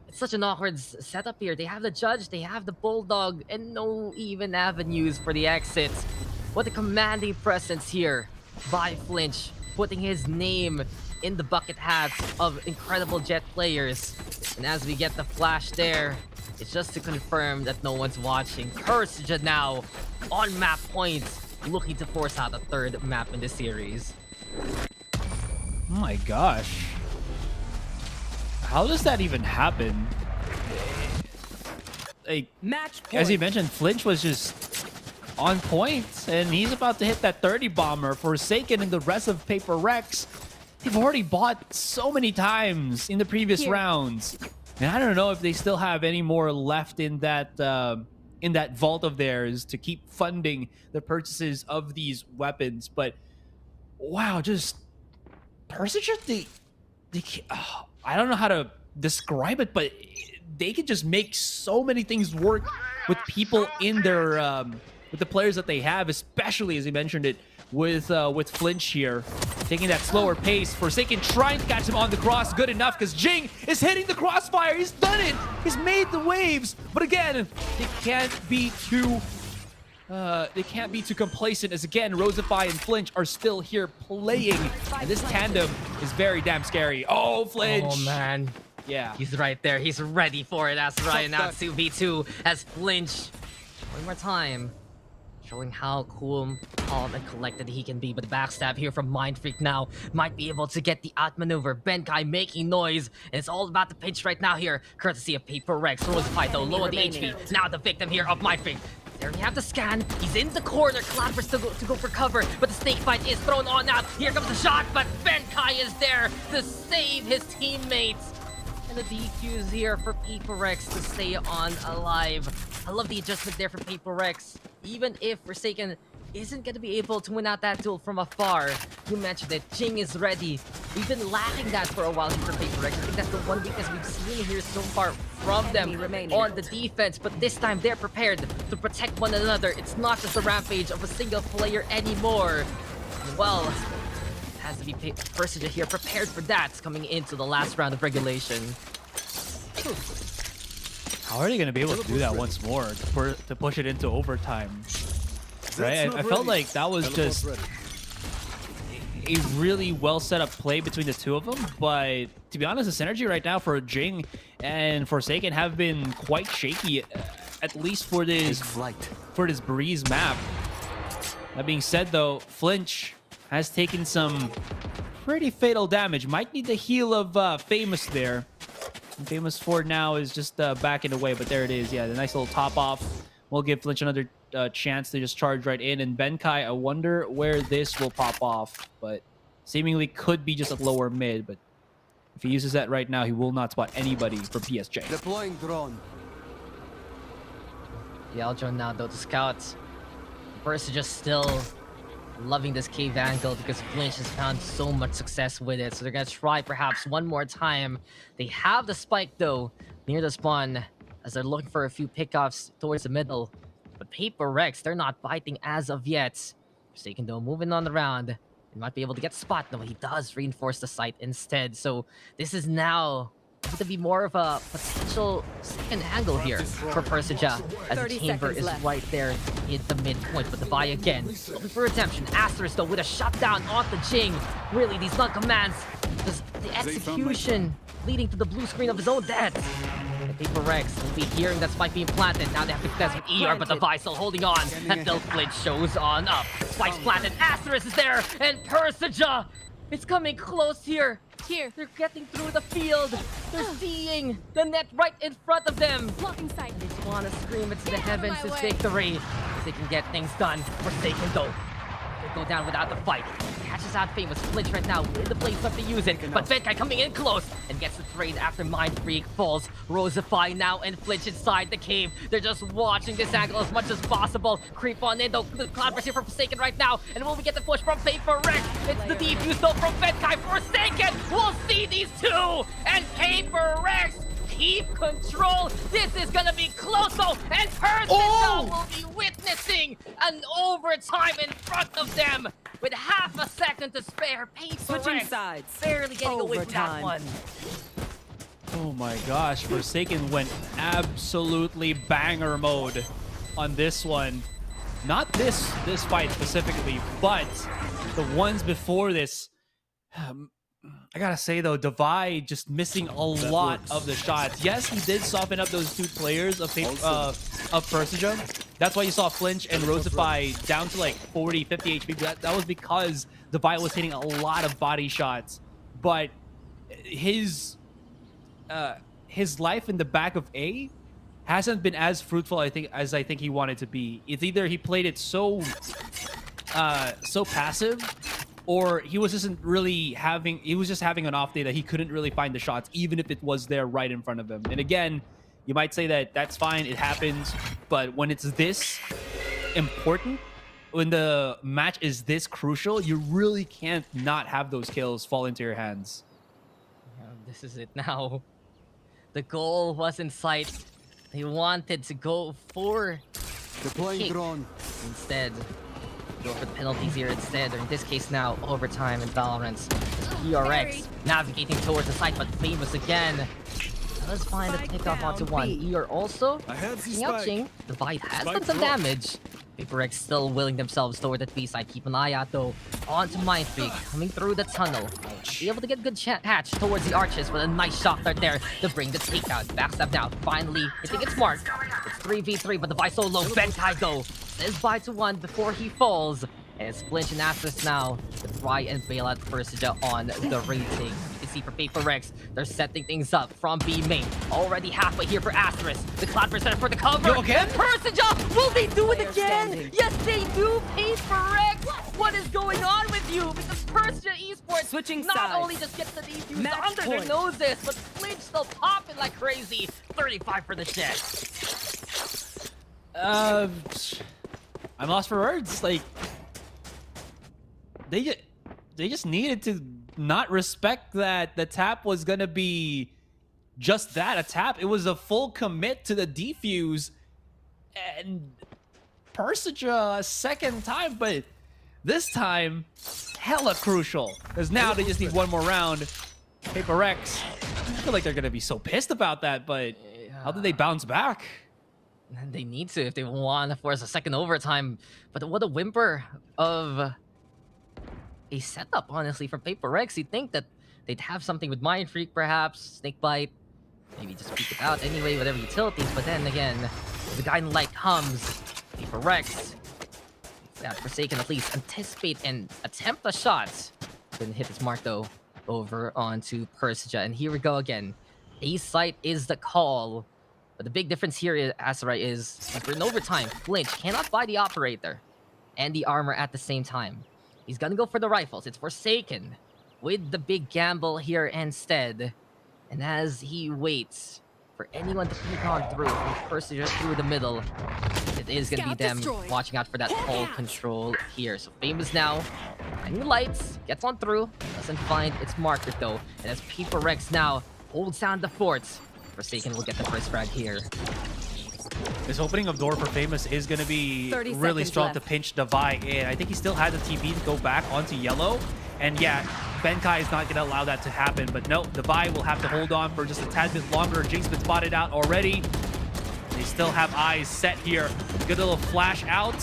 It's such an awkward setup here. They have the Judge, they have the Bulldog, and no even avenues for the exits. What a commanding presence here by Flinch, putting his name in the bucket hats of incredible Jet players. And as we get the flash there, it's just to confirm that no one's watching. Persija now on map points, looking to force out a third map in this series. Oh my gosh. How does that even happen? Like, Match as you mentioned, Flinch was just on point, and he's about to hit that 30 bomber. Forsaken and the rest of Paper Rex, they've already bought so many times in the previous rounds, and I don't know if they still have any more left in that vault of theirs to keep funding the purchases of these weapons. But wow, just Persija, I don't know how to describe it, but they could just make so many things work with people in their with the players that they have, especially as he mentioned it with Flinch here, taking that slower pace. Forsaken trying to catch him on the cross, good enough because Jing is hitting the crossfire. He's done it. He's made the waves, but again, they can't be too complacent, as again, Rosify and Flinch are still here playing, and this tandem is very damn scary. Oh, Flinch! Oh man, yeah, he's right there. He's ready for it. That's right. Now 2v2 as Flinch. One more time, showing how cool, calm, and collected he can be. But the backstab here from MindFreak now might be able to get the outmaneuver. Benkai making noise, and it's all about the pinch right now here, courtesy of Paper Rex. Rosify though, low on the HP. Now the victim here of MindFreak. There we have the scan. He's in the corner. Cloudburst to go for cover, but the snake bite is thrown on now. Here comes the shot, but Benkai is there to save his teammates. And the DQs here for Paper Rex to stay on alive. I love the adjustment there for Paper Rex. Even if Forsaken isn't going to be able to win out that duel from afar, you mentioned it, Jing is ready. We've been lacking that for a while here for Paper Rex. I think that's the one weakness we've seen here so far from them on the defense, but this time they're prepared to protect one another. It's not just a rampage of a single player anymore. Well, it has to be Persija here prepared for that coming into the last round of regulation. How are they going to be able to do that once more to push it into overtime? Right? I felt like that was just a really well set up play between the two of them, but to be honest, the synergy right now for Jing and Forsaken have been quite shaky, at least for this Breeze map. That being said though, Flinch has taken some pretty fatal damage. Might need the heal of Famous there. And Famous for now is just backing away, but there it is. Yeah, the nice little top off will give Flinch another chance to just charge right in. And Benkai, I wonder where this will pop off, but seemingly could be just a lower mid. But if he uses that right now, he will not spot anybody for PSJ. Deploying drone. The Aljo now though, the scouts. First is just still loving this cave angle because Flinch has found so much success with it. So they're gonna try perhaps one more time. They have the spike though near the spawn as they're looking for a few pickoffs towards the middle. But Paper Rex, they're not biting as of yet. Forsaken though, moving on the round. He might be able to get spot. No, he does reinforce the site instead. So this is now going to be more of a potential second angle here for Persija, as the chamber is right there in the midpoint. But the buy again, looking for redemption. Asterisk though with a shutdown off the Jing. Really, these non commands, just the execution leading to the blue screen of his own death. And Paper Rex will be hearing that spike being planted. Now they have to contest with ER, but the Vi still holding on until Flinch shows on up. Spike's planted, Asterisk is there, and Persija, it's coming close here. They're getting through the field. They're seeing the net right in front of them. Blocking sight. They just want to scream it to the heavens is victory. They can get things done. Forsaken though, they go down without the fight. Catches out Famous. Flinch right now in the place not to use it, but Benkai coming in close and gets the trade after MindFreak falls. Rosify now and Flinch inside the cave. They're just watching this angle as much as possible. Creep on in though. The Cloudburst here from Forsaken right now, and will we get the push from Paper Rex? It's the defuse though from Benkai. Forsaken. We'll see these two, and Paper Rex keep control. This is gonna be close though, and Persija will be witnessing an overtime in front of them with half a second to spare. Paper Rex barely getting away from that one. Oh my gosh, Forsaken went absolutely banger mode on this one. Not this fight specifically, but the ones before this. I gotta say though, Devi just missing a lot of the shots. Yes, he did soften up those two players of Persija. That's why you saw Flinch and Rosify down to like 40, 50 HP. That was because Devi was hitting a lot of body shots. But his life in the back of A hasn't been as fruitful, as I think he wanted to be. It's either he played it so passive, or he was just having an off day that he couldn't really find the shots, even if it was there right in front of him. And again, you might say that that's fine, it happens, but when it's this important, when the match is this crucial, you really can't not have those kills fall into your hands. Yeah, this is it now. The goal was in sight. They wanted to go for Deploying drone. instead. Go for the penalties here instead, or in this case now, overtime in Valorant. ERX navigating towards the site, but Famous again. Let's find the pickoff onto one. ER also crouching. The bite has done some damage. PaperX still willing themselves toward the B side. Keep an eye out though. Onto MiTH coming through the tunnel. Be able to get good hatch towards the arches with a nice shot right there to bring the takedown. Backstab now. Finally, I think it's marked. It's 3v3, but the buy so low. Benkai though says bye to one before he falls. And it's Flinch and Asterisk now to try and bail out Persija on the rating. You can see for PaperX, they're setting things up from B main. Already halfway here for Asterisk. The Cloud Percenter for the cover. Yo, again? And Persija, will they do it again? Yes, they do. PaperX, what is going on with you? Because Persija Esports Switching not sides. only just gets the defuse Match under their point. noses, but Flinch still popping like crazy. 35 for the Jet. I'm lost for words. Like, they just needed to not respect that the tap was gonna be just that, a tap. It was a full commit to the defuse, and Persija a second time, but this time hella crucial, because now they just need one more round. PaperX, I feel like they're gonna be so pissed about that, but how did they bounce back? They need to if they want to force a second overtime. But what a whimper of a setup, honestly, from PaperX. You'd think that they'd have something with Mind Freak, perhaps, Snakebite, maybe just peek it out anyway, whatever utilities. But then again, the guiding light comes. PaperX, that Forsaken at least anticipate and attempt a shot. Didn't hit his mark though. Over onto Persija, and here we go again. A site is the call. But the big difference here, Asarai, is like we're in overtime. Flinch cannot buy the operator and the armor at the same time. He's gonna go for the rifles. It's Forsaken with the big gamble here instead. And as he waits for anyone to peek on through, Persija through the middle, it is gonna be them watching out for that whole control here. So Famous now, finding the lights, gets on through, doesn't find its marker though. And as PaperX now holds down the forts, Forsaken will get the first frag here. This opening of door for Famous is going to be 30 really seconds strong left. to pinch Devi in. I think he still had the TP to go back onto yellow. And yeah, Benkai is not going to allow that to happen. But no, Devi will have to hold on for just a tad bit longer. Jinx been spotted out already. They still have eyes set here. Good little flash out.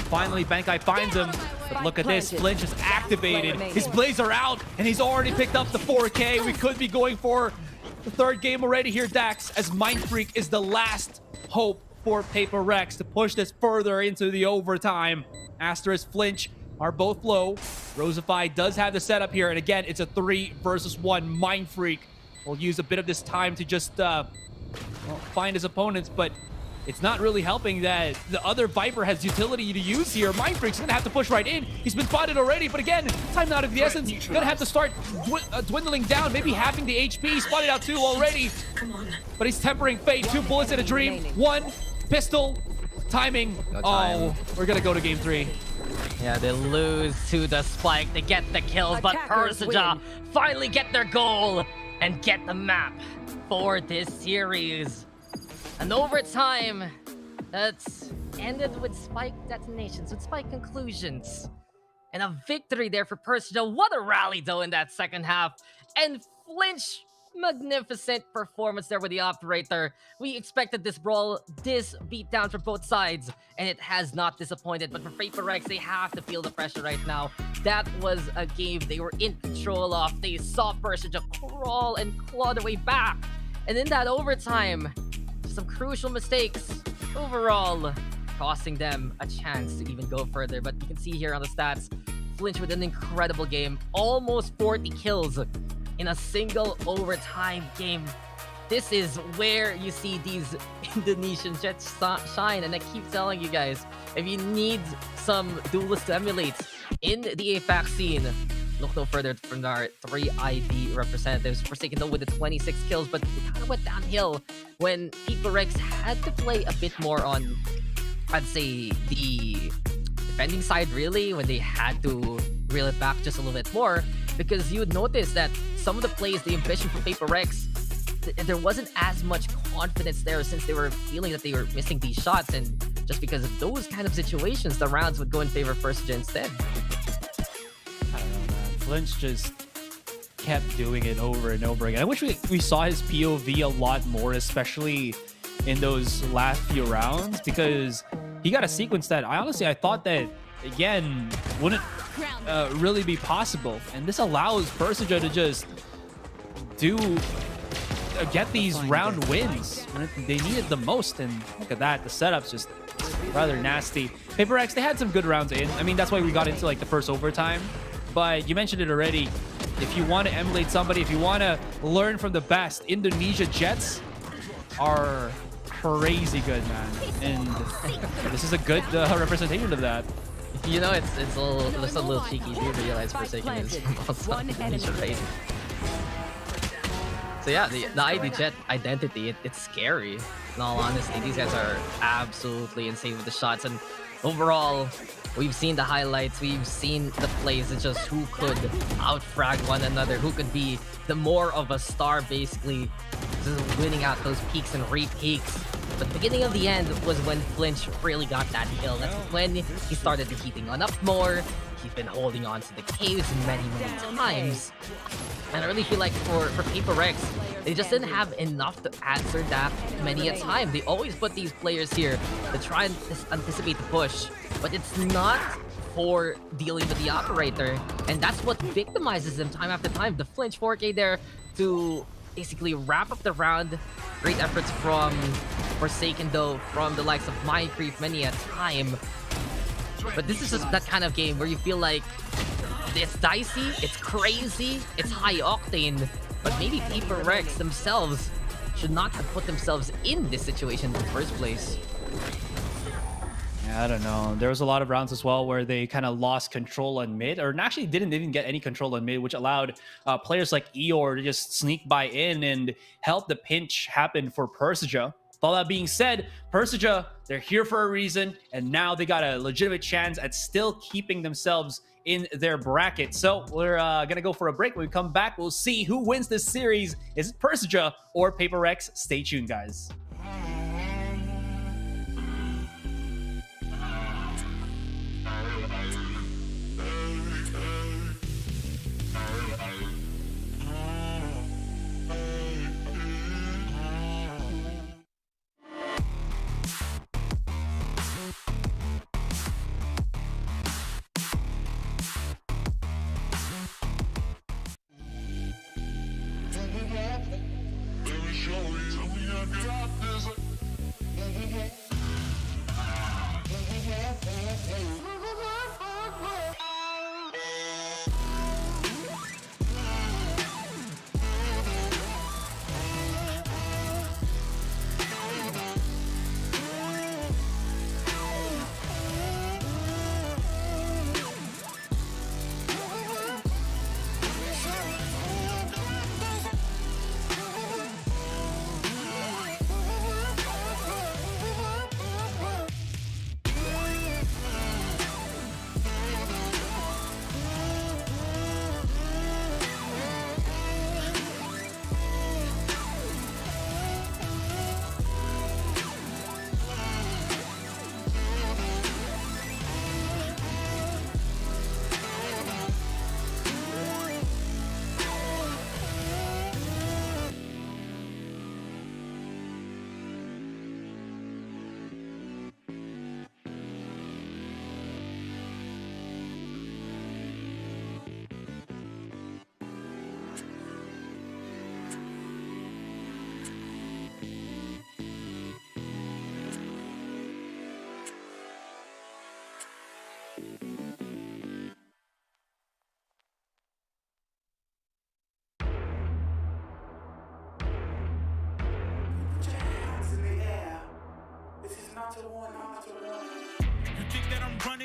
Finally, Benkai finds him. But look at this, Flinch is activated. His blades are out, and he's already picked up the 4K. We could be going for the third game already here, Dax, as Mind Freak is the last hope for PaperX to push this further into the overtime. Asterisk, Flinch are both low. Rosify does have the setup here, and again, it's a 3 versus 1. Mind Freak will use a bit of this time to just find his opponents, but it's not really helping that the other Viper has utility to use here. Mind Freak's gonna have to push right in. He's been spotted already, but again, time out of the essence. Gonna have to start dwindling down, maybe halving the HP. Spotted out 2 already, but he's tempering fate. 2 bullets in a dream. 1 pistol. Timing. Oh, we're gonna go to game 3. Yeah, they lose to the spike. They get the kills, but Persija finally get their goal and get the map for this series. An overtime that's ended with spike detonations, with spike conclusions. And a victory there for Persija. What a rally, though, in that second half. And Flinch, magnificent performance there with the operator. We expected this brawl, this beatdown from both sides, and it has not disappointed. But for PaperX, they have to feel the pressure right now. That was a game they were in control of. They saw Persija crawl and claw their way back. And in that overtime, some crucial mistakes overall, costing them a chance to even go further. But you can see here on the stats, Flinch with an incredible game. Almost 40 kills in a single overtime game. this is where you see these Indonesian Jets shine. And I keep telling you guys, if you need some duelists to emulate in the APAC scene, look no further from our 3 ID representatives. Forsaken though with the 26 kills, but it kind of went downhill when PPGL had to play a bit more on, I'd say, the defending side, really, when they had to reel it back just a little bit more, because you would notice that some of the plays, the ambition for PPGL, there wasn't as much confidence there since they were feeling that they were missing these shots, and just because of those kind of situations, the rounds would go in favor of Persija instead. I don't know, man. Flinch just kept doing it over and over again. I wish we saw his POV a lot more, especially in those last few rounds, because he got a sequence that I thought that, again, wouldn't really be possible. And this allows Persija to just get these round wins when they need it the most. And look at that, the setup's just rather nasty. PPGL, they had some good rounds in. I mean, that's why we got into like the first overtime. But you mentioned it already. If you want to emulate somebody, if you want to learn from the best, Indonesia Jets are crazy good, man. And this is a good representation of that. You know, it's a little cheeky. You realize Forsaken is also Indonesia, right? So yeah, the ID Jet identity, it's scary. In all honesty, these guys are absolutely insane with the shots. And overall, we've seen the highlights, we've seen the plays. It's just who could outfrag one another, who could be the more of a star, basically, just winning out those peaks and re-peaks. But the beginning of the end was when Flinch really got that kill. That's when he started heating on up more. He's been holding on to the caves many times. And I really feel like for PPGL, they just didn't have enough to answer that many a time. They always put these players here to try and anticipate the push, but it's not for dealing with the operator. And that's what victimizes them time after time. The Flinch 4K there to basically wrap up the round. Great efforts from Forsaken though, from the likes of MiTH many a time. But this is just that kind of game where you feel like it's dicey, it's crazy, it's high octane, but maybe PPGL themselves should not have put themselves in this situation in the first place. Yeah, I don't know. There was a lot of rounds as well where they kind of lost control on mid, or actually didn't even get any control on mid, which allowed players like Eeyore to just sneak by in and help the pinch happen for Persija. With all that being said, Persija, they're here for a reason, and now they got a legitimate chance at still keeping themselves in their bracket. So we're gonna go for a break. When we come back, we'll see who wins this series. Is it Persija or PPGL? Stay tuned, guys.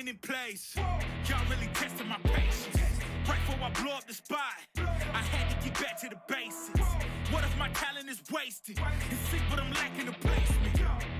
ain't in place. Y'all really testing my patience. Right before I blow up the spot, I had to get back to the basics. What if my talent is wasted? And see what I'm lacking the placement.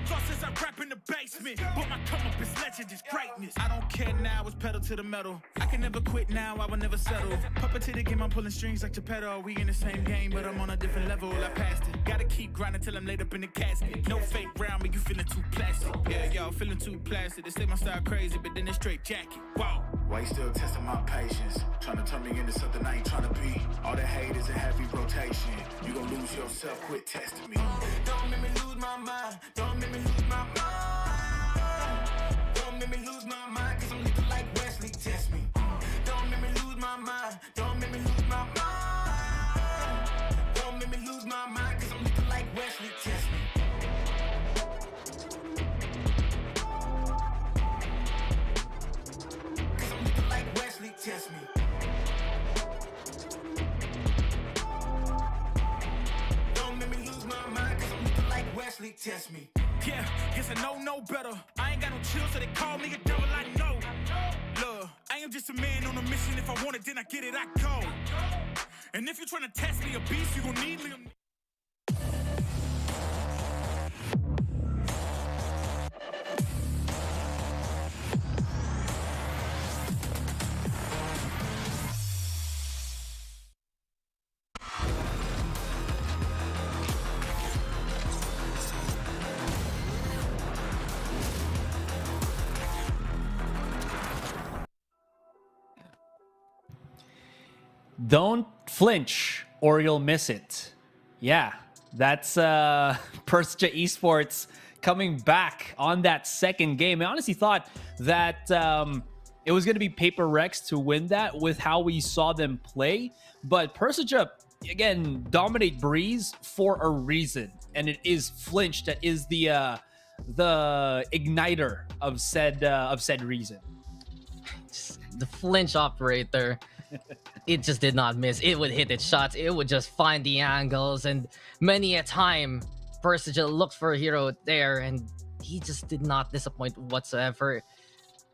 Thought since I rap in the basement, but my come up is legend, is greatness. I don't care now, it's pedal to the metal. I can never quit now, I will never settle. Puppet to the game, I'm pulling strings like Geppetto. We in the same game, but I'm on a different level. I passed it. Gotta keep grinding till I'm laid up in the casket. No fake round, but you feeling too plastic. Yeah, y'all feeling too plastic. They say my style crazy, but then it's straight jacket. Wow. Why you still testing my patience? Trying to turn me into something I ain't trying to be. All the hate is in heavy rotation. You gon' lose yourself, quit testing me. Don't make me lose my mind. Don't make me lose my mind. Don't make me lose my mind, cause I'm looking like Wesley, test me. Don't make me lose my mind. Don't make me lose my mind. Don't make me lose my mind, cause I'm looking like Wesley, test me. Cause I'm looking like Wesley, test me. Don't make me lose my mind, cause I'm looking like Wesley, test me. Yeah, guess I know no better. I ain't got no chill, so they call me a devil, I know. Look, I am just a man on a mission. If I want it, then I get it, I go. And if you're trying to test me a beast, you gon' need me. Don't flinch or you'll miss it. Yeah, that's Persija Esports coming back on that second game. I honestly thought that it was going to be Paper Rex to win that with how we saw them play. But Persija, again, dominate Breeze for a reason. And it is Flinch that is the igniter of said reason. The Flinch operator. It just did not miss. It would hit its shots. It would just find the angles. And many a time, Persija looked for a hero there, and he just did not disappoint whatsoever.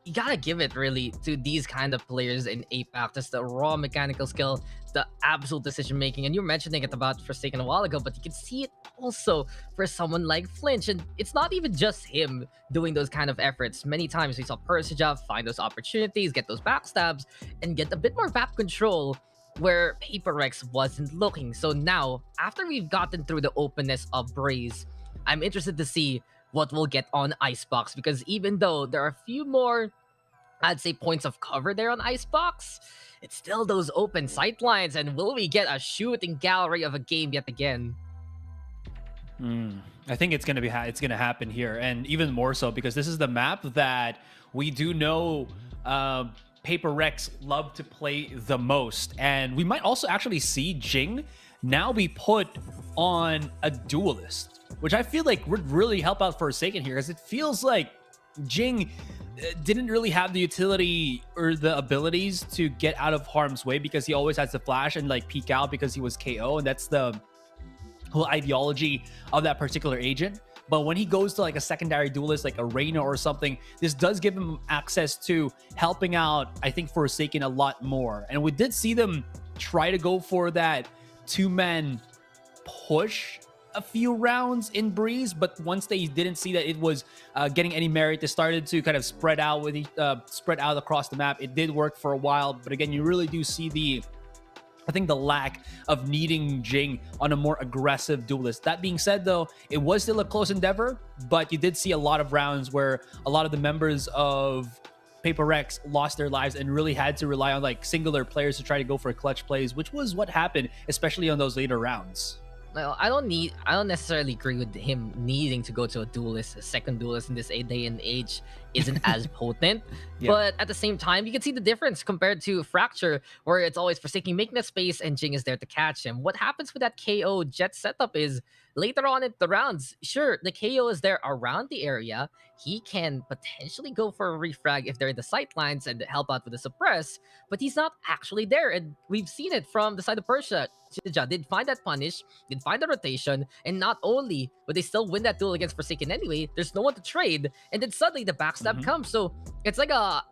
You gotta give it really to these kind of players in APAC. Just the raw mechanical skill, the absolute decision making. And you were mentioning it about Forsaken a while ago, but you can see it also for someone like Flinch. And it's not even just him doing those kind of efforts. Many times we saw Persija find those opportunities, get those backstabs, and get a bit more map control where Paper Rex wasn't looking. So now, after we've gotten through the openness of Breeze, I'm interested to see what we'll get on Icebox, because even though there are a few more, I'd say, points of cover there on Icebox, it's still those open sight lines. And will we get a shooting gallery of a game yet again? I think it's gonna happen here, and even more so because this is the map that we do know Paper Rex love to play the most, and we might also actually see Jing now be put on a duelist, which I feel like would really help out Forsaken here, because it feels like Jing didn't really have the utility or the abilities to get out of harm's way, because he always has to flash and like peek out because he was KO, and that's the whole ideology of that particular agent. But when he goes to like a secondary duelist like Arena or something, this does give him access to helping out, I think, Forsaken a lot more. And we did see them try to go for that two-man push a few rounds in Breeze, but once they didn't see that it was getting any merit, they started to kind of spread out across the map. It did work for a while, but again, you really do see the lack of needing Jing on a more aggressive duelist. That being said, though, it was still a close endeavor, but you did see a lot of rounds where a lot of the members of Paper Rex lost their lives and really had to rely on like singular players to try to go for clutch plays, which was what happened, especially on those later rounds. Well, I don't necessarily agree with him needing to go to a duelist. A second duelist in this day and age isn't as potent. Yeah. But at the same time, you can see the difference compared to Fracture, where it's always Forsaken making that space and Jing is there to catch him. What happens with that KO Jet setup is later on in the rounds, sure, the KO is there around the area. He can potentially go for a refrag if they're in the sight lines and help out with the suppress, but he's not actually there. And we've seen it from the side of Persija. Did find that punish, did find the rotation, and not only would they still win that duel against Forsaken anyway, there's no one to trade, and then suddenly the backstab comes. So it's like a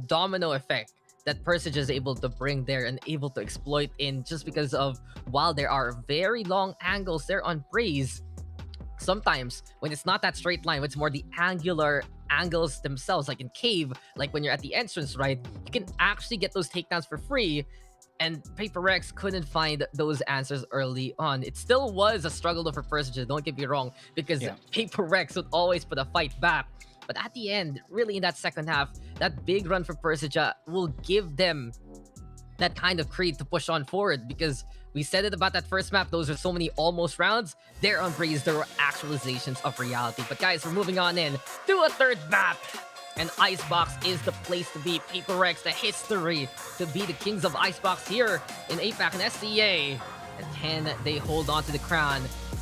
domino effect that Persija is able to bring there and able to exploit in, just because of, while there are very long angles there on Breeze, sometimes when it's not that straight line, it's more the angular angles themselves, like in Cave, like when you're at the entrance, right? You can actually get those takedowns for free. And Paper Rex couldn't find those answers early on. It still was a struggle for Persija, don't get me wrong, because Paper Rex would always put a fight back. But at the end, really in that second half, that big run for Persija will give them that kind of creed to push on forward, because we said it about that first map, those are so many almost rounds. There on Breeze, there were actualizations of reality. But guys, we're moving on in to a third map. And Icebox is the place to be. Paper Rex, the history to be the kings of Icebox here in APAC and SCA. And can they hold on to the crown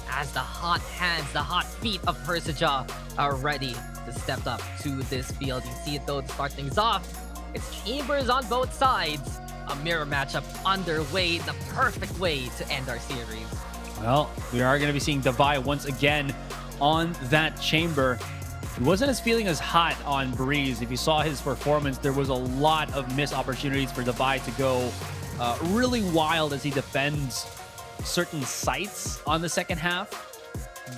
as the hot hands, the hot feet of Persija are ready to step up to this field. You can see it though to start things off. It's Chambers on both sides. A mirror matchup underway, the perfect way to end our series. Well, we are going to be seeing Devi once again on that Chamber. He wasn't feeling as hot on Breeze. If you saw his performance, there was a lot of missed opportunities for Devi to go really wild as he defends certain sites on the second half.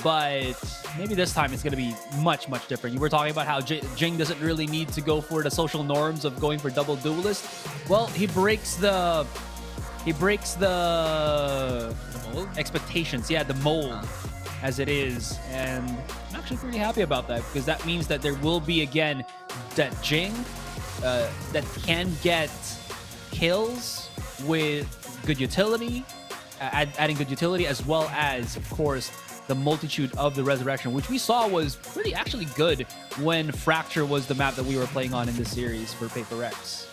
But maybe this time it's going to be much, much different. You were talking about how Jing doesn't really need to go for the social norms of going for double duelist. Well, he breaks the mold? Expectations. Yeah, the mold as it is. And I'm actually pretty happy about that, because that means that there will be, again, that Jing that can get kills with good utility, adding good utility, as well as, of course, the multitude of the Resurrection, which we saw was pretty actually good when Fracture was the map that we were playing on in this series for Paper Rex.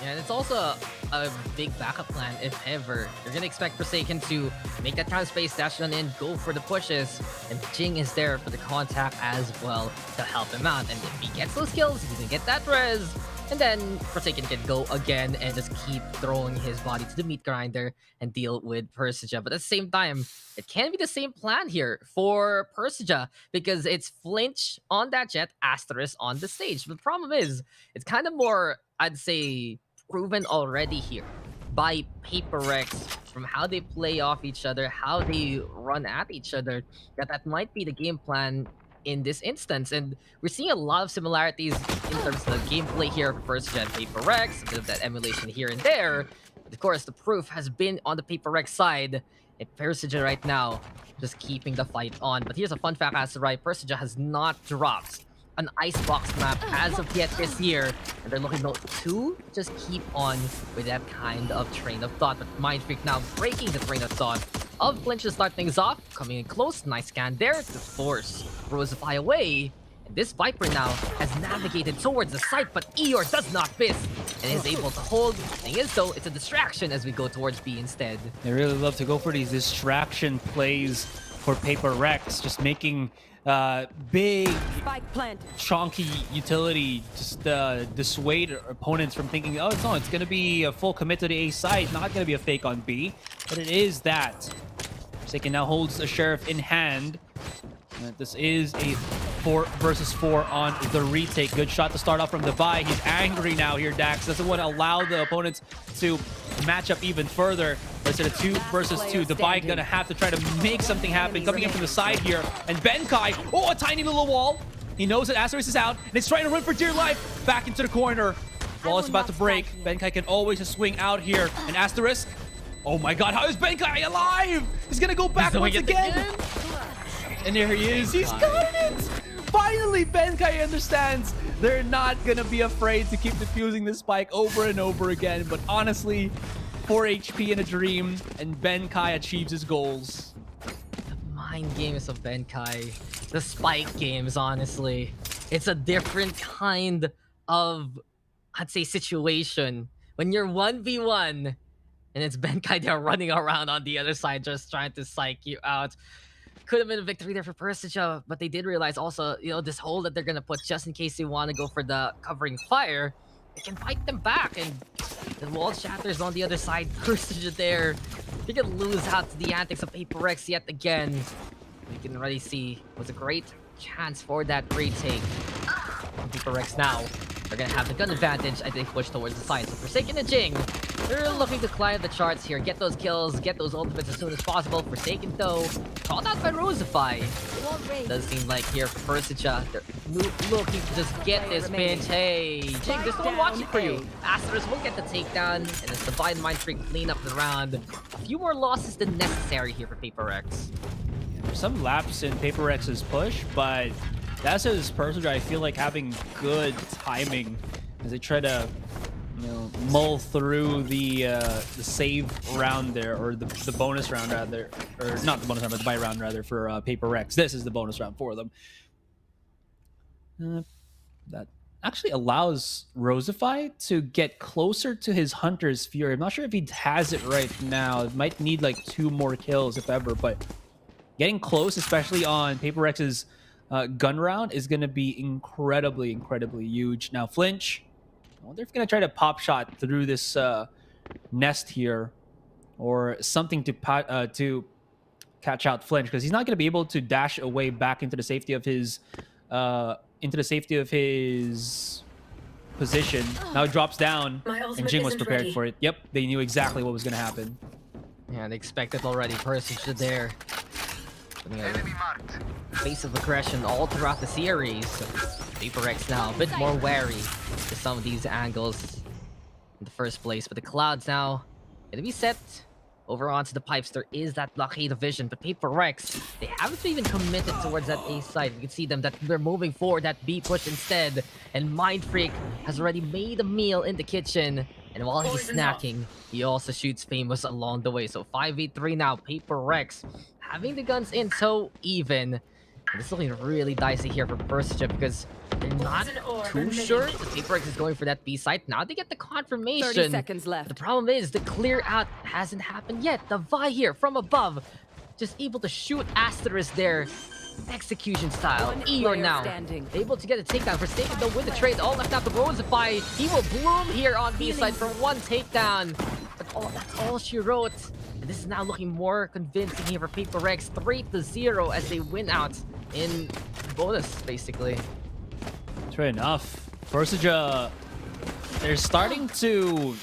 Yeah, and it's also a big backup plan if ever. You're going to expect Forsaken to make that time space, dash on in, go for the pushes, and Jing is there for the contact as well to help him out. And if he gets those kills, he can get that res, and then Forsaken can go again and just keep throwing his body to the meat grinder and deal with Persija. But at the same time, it can be the same plan here for Persija, because it's flinch on that jet, asterisk on the stage. But the problem is, it's kind of more, I'd say, proven already here by Paper Rex from how they play off each other, how they run at each other, that might be the game plan in this instance. And we're seeing a lot of similarities in terms of the gameplay here for Persija and Paper Rex, a bit of that emulation here and there. But of course, the proof has been on the Paper Rex side, and Persija right now just keeping the fight on. But here's a fun fact as to right, Persija has not dropped an Icebox map as of yet this year, and they're looking to just keep on with that kind of train of thought. But Mind Freak now breaking the train of thought of Flinch to start things off, coming in close, nice scan there to force Rosify away. And this Viper now has navigated towards the site, but Eeyore does not miss and is able to hold. Thing is though, it's a distraction as we go towards B instead. They really love to go for these distraction plays for Paper Rex, just making big, chunky utility, just dissuade opponents from thinking, oh, no, it's going to be a full commit to the A side, not going to be a fake on B. But it is that. Forsaken now holds a Sheriff in hand. This is a 4 versus 4 on the retake. Good shot to start off from Devi. He's angry now here, Dax. Doesn't want to allow the opponents to match up even further. Instead of 2 versus 2, Devi gonna have to try to make something happen. Coming in from the side here. And Benkai, oh, a tiny little wall. He knows that Asterisk is out, and he's trying to run for dear life. Back into the corner. Wall is about to break. Benkai can always just swing out here. And Asterisk, oh my god, how is Benkai alive? He's gonna go back once again. And there he is. He's got it! Finally, Benkai understands they're not gonna be afraid to keep defusing this spike over and over again. But honestly, 4 HP in a dream, and Benkai achieves his goals. The mind games of Benkai. The spike games, honestly. It's a different kind of, I'd say, situation. When you're 1v1, and it's Benkai there running around on the other side just trying to psych you out. Could have been a victory there for Persija, but they did realize also, you know, this hole that they're gonna put just in case they want to go for the covering fire, it can fight them back, and the wall shatters on the other side. Persija there, they could lose out to the antics of Paper Rex yet again. You can already see it was a great chance for that retake. Paper Rex now They're gonna have the gun advantage, I think, push towards the side. So Forsaken and Jing, they're looking to climb the charts here, get those kills, get those ultimates as soon as possible. Forsaken, though, called out by Rosify. Does seem like here for Persija, they're looking to just get this pinch. Hey, Jing, there's no one watching for you. Asterisk will get the takedown, and it's Divine Mind Freak clean up the round. A few more losses than necessary here for PaperX. There's some laps in PaperX's push, but that's his Persija, I feel like, having good timing as they try to, you know, mull through the save round there, or the bonus round rather, or not the bonus round, but the buy round rather for PaperX. This is the bonus round for them. That actually allows Rosify to get closer to his Hunter's Fury. I'm not sure if he has it right now. It might need like 2 more kills if ever, but getting close, especially on PaperX's gun round, is going to be incredibly, incredibly huge. Now, Flinch, I wonder if they're going to try to pop shot through this nest here, or something to catch out Flinch, because he's not going to be able to dash away back into the safety of his position. Now it drops down, and Jing was prepared for it. Yep, they knew exactly what was going to happen. Yeah, they expected already. Persija there. Face of aggression all throughout the series. PaperX now a bit more wary to some of these angles in the first place, but the Clouds now gonna be set over onto the pipes. There is that blockade of vision, but PaperX, they haven't even committed towards that A side. You can see them that they're moving forward, that B push instead, and Mind Freak has already made a meal in the kitchen, and while he's snacking, he also shoots Famous along the way. So 5v3 now, PaperX having the guns in so even. And this is looking really dicey here for Persija because they're not too sure the PaperX is going for that B site. Now they get the confirmation. 30 seconds left. The problem is the clear out hasn't happened yet. The Vi here from above, just able to shoot Asterisk there. Execution style. Eeyore now able to get a takedown. Forsaken though with the trade. All left out to Rosify. He will bloom here on B side for 1 takedown. But that's all she wrote. And this is now looking more convincing here for PaperX. 3-0 as they win out in bonus, basically. True enough. Persija, they're starting to...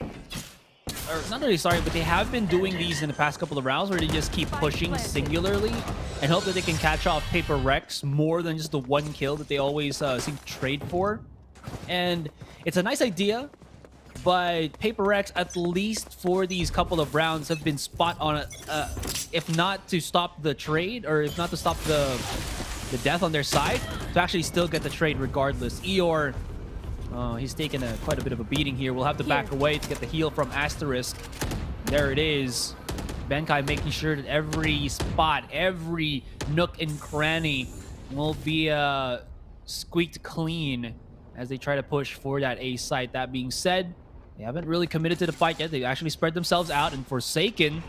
or not really starting, but they have been doing these in the past couple of rounds where they just keep pushing singularly and hope that they can catch off PaperX more than just the 1 kill that they always seem to trade for. And it's a nice idea, but PaperX, at least for these couple of rounds, have been spot on, if not to stop the trade, or if not to stop the death on their side, to actually still get the trade regardless. Eeyore, he's taken quite a bit of a beating here. We'll have to back away to get the heal from Asterisk. There it is. Benkai making sure that every spot, every nook and cranny will be squeaked clean as they try to push for that A site. That being said, they haven't really committed to the fight yet. They actually spread themselves out, and Forsaken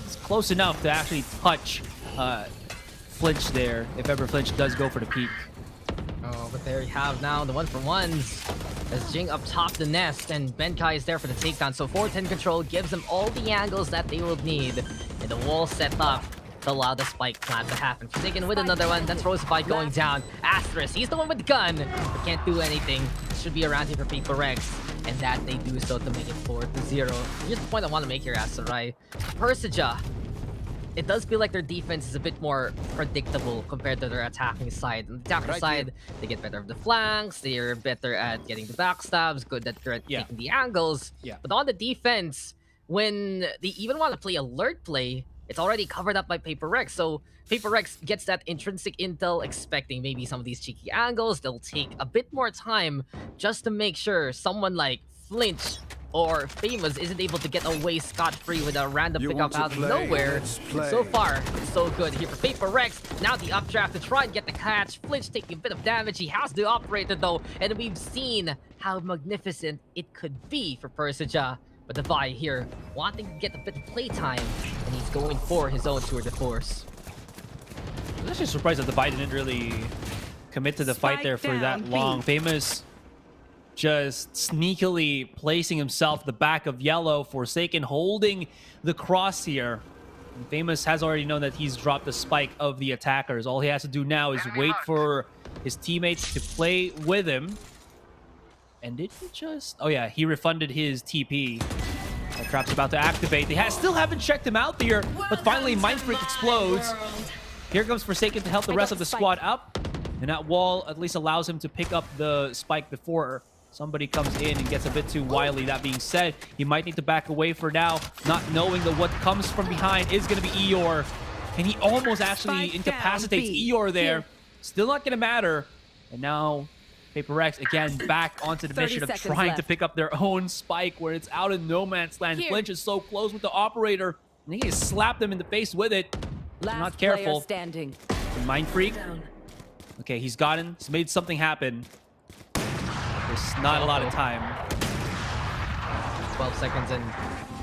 is close enough to actually touch Flinch there, if ever Flinch does go for the peak. Oh, but there you have now the 1-for-1s as Jing up top the nest, and Benkai is there for the takedown. So 410 control gives them all the angles that they will need, and the wall set up to allow the spike plant to happen. Forsaken with another one. That's Rosify going down. Asterisk, he's the one with the gun, but can't do anything. Should be around here for PaperX, and that they do so to make it 4-0. Here's the point I want to make here, Asarai. Persija, it does feel like their defense is a bit more predictable compared to their attacking side. On the attacking side, they get better of the flanks, they're better at getting the backstabs, good at taking the angles. But on the defense, when they even want to play alert play, it's already covered up by PaperX. So PaperX gets that intrinsic intel, expecting maybe some of these cheeky angles. They'll take a bit more time just to make sure someone like Flinch or Famous isn't able to get away scot-free with a random pickup out of nowhere. So far, it's so good here for PaperX. Now the updraft to try and get the catch. Flinch taking a bit of damage. He has the operator though, and we've seen how magnificent it could be for Persija. But the Vi here wanting to get a bit of playtime, and he's going for his own tour de force. I'm actually surprised that the Vi didn't really commit to the fight there for that long. Famous just sneakily placing himself at the back of Yellow. Forsaken holding the cross here. And Famous has already known that he's dropped the spike of the attackers. All he has to do now is wait for his teammates to play with him. And did he just... Oh yeah, he refunded his TP. That trap's about to activate. They still haven't checked him out there, but finally MiTH explodes. Here comes Forsaken to help the rest of the squad up. And that wall at least allows him to pick up the spike before somebody comes in and gets a bit too wily. That being said, he might need to back away for now, not knowing that what comes from behind is going to be Eeyore. And he almost actually incapacitates Eeyore there. Still not going to matter. And now PaperX again back onto the mission of trying to pick up their own spike where it's out in no man's land. Flinch is so close with the operator, and he has slapped them in the face with it. Not careful. Standing. Mind Freak. Okay, he's made something happen. There's not a lot of time. 12 seconds and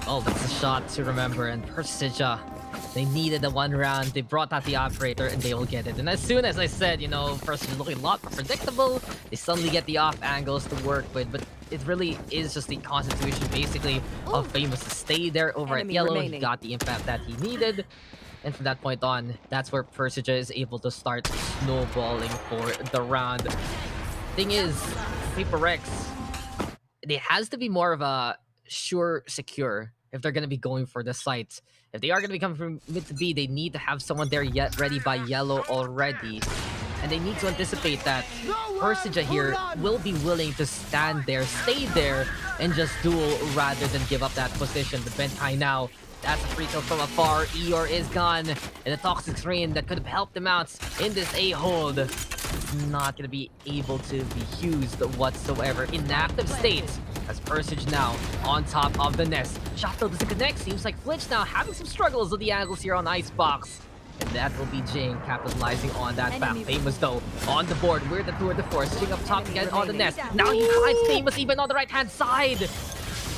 oh, that's a shot to remember. And Persija, they needed the 1 round. They brought out the operator and they will get it. And as soon as I said, you know, Persija looking a lot more predictable, they suddenly get the off angles to work with. But it really is just the constitution basically of Famous to stay there over at yellow. Remaining. He got the impact that he needed. And from that point on, that's where Persija is able to start snowballing for the round. Thing is, PaperX, it has to be more of a sure, secure if they're going to be going for the site. If they are going to be coming from mid to B, they need to have someone there yet ready by yellow already. And they need to anticipate that Persija here will be willing to stand there, stay there, and just duel rather than give up that position. The Benkai now, that's a free kill from afar. Eeyore is gone, and the toxic screen that could have helped them out in this A-hold is not going to be able to be used whatsoever. Inactive state as Persija now on top of the nest. Shot though doesn't connect. Seems like Flinch now having some struggles with the angles here on Icebox. And that will be Jing capitalizing on that fact. Famous though on the board. We're the tour de force. Jing up top again on the nest. Now he finds Famous even on the right-hand side.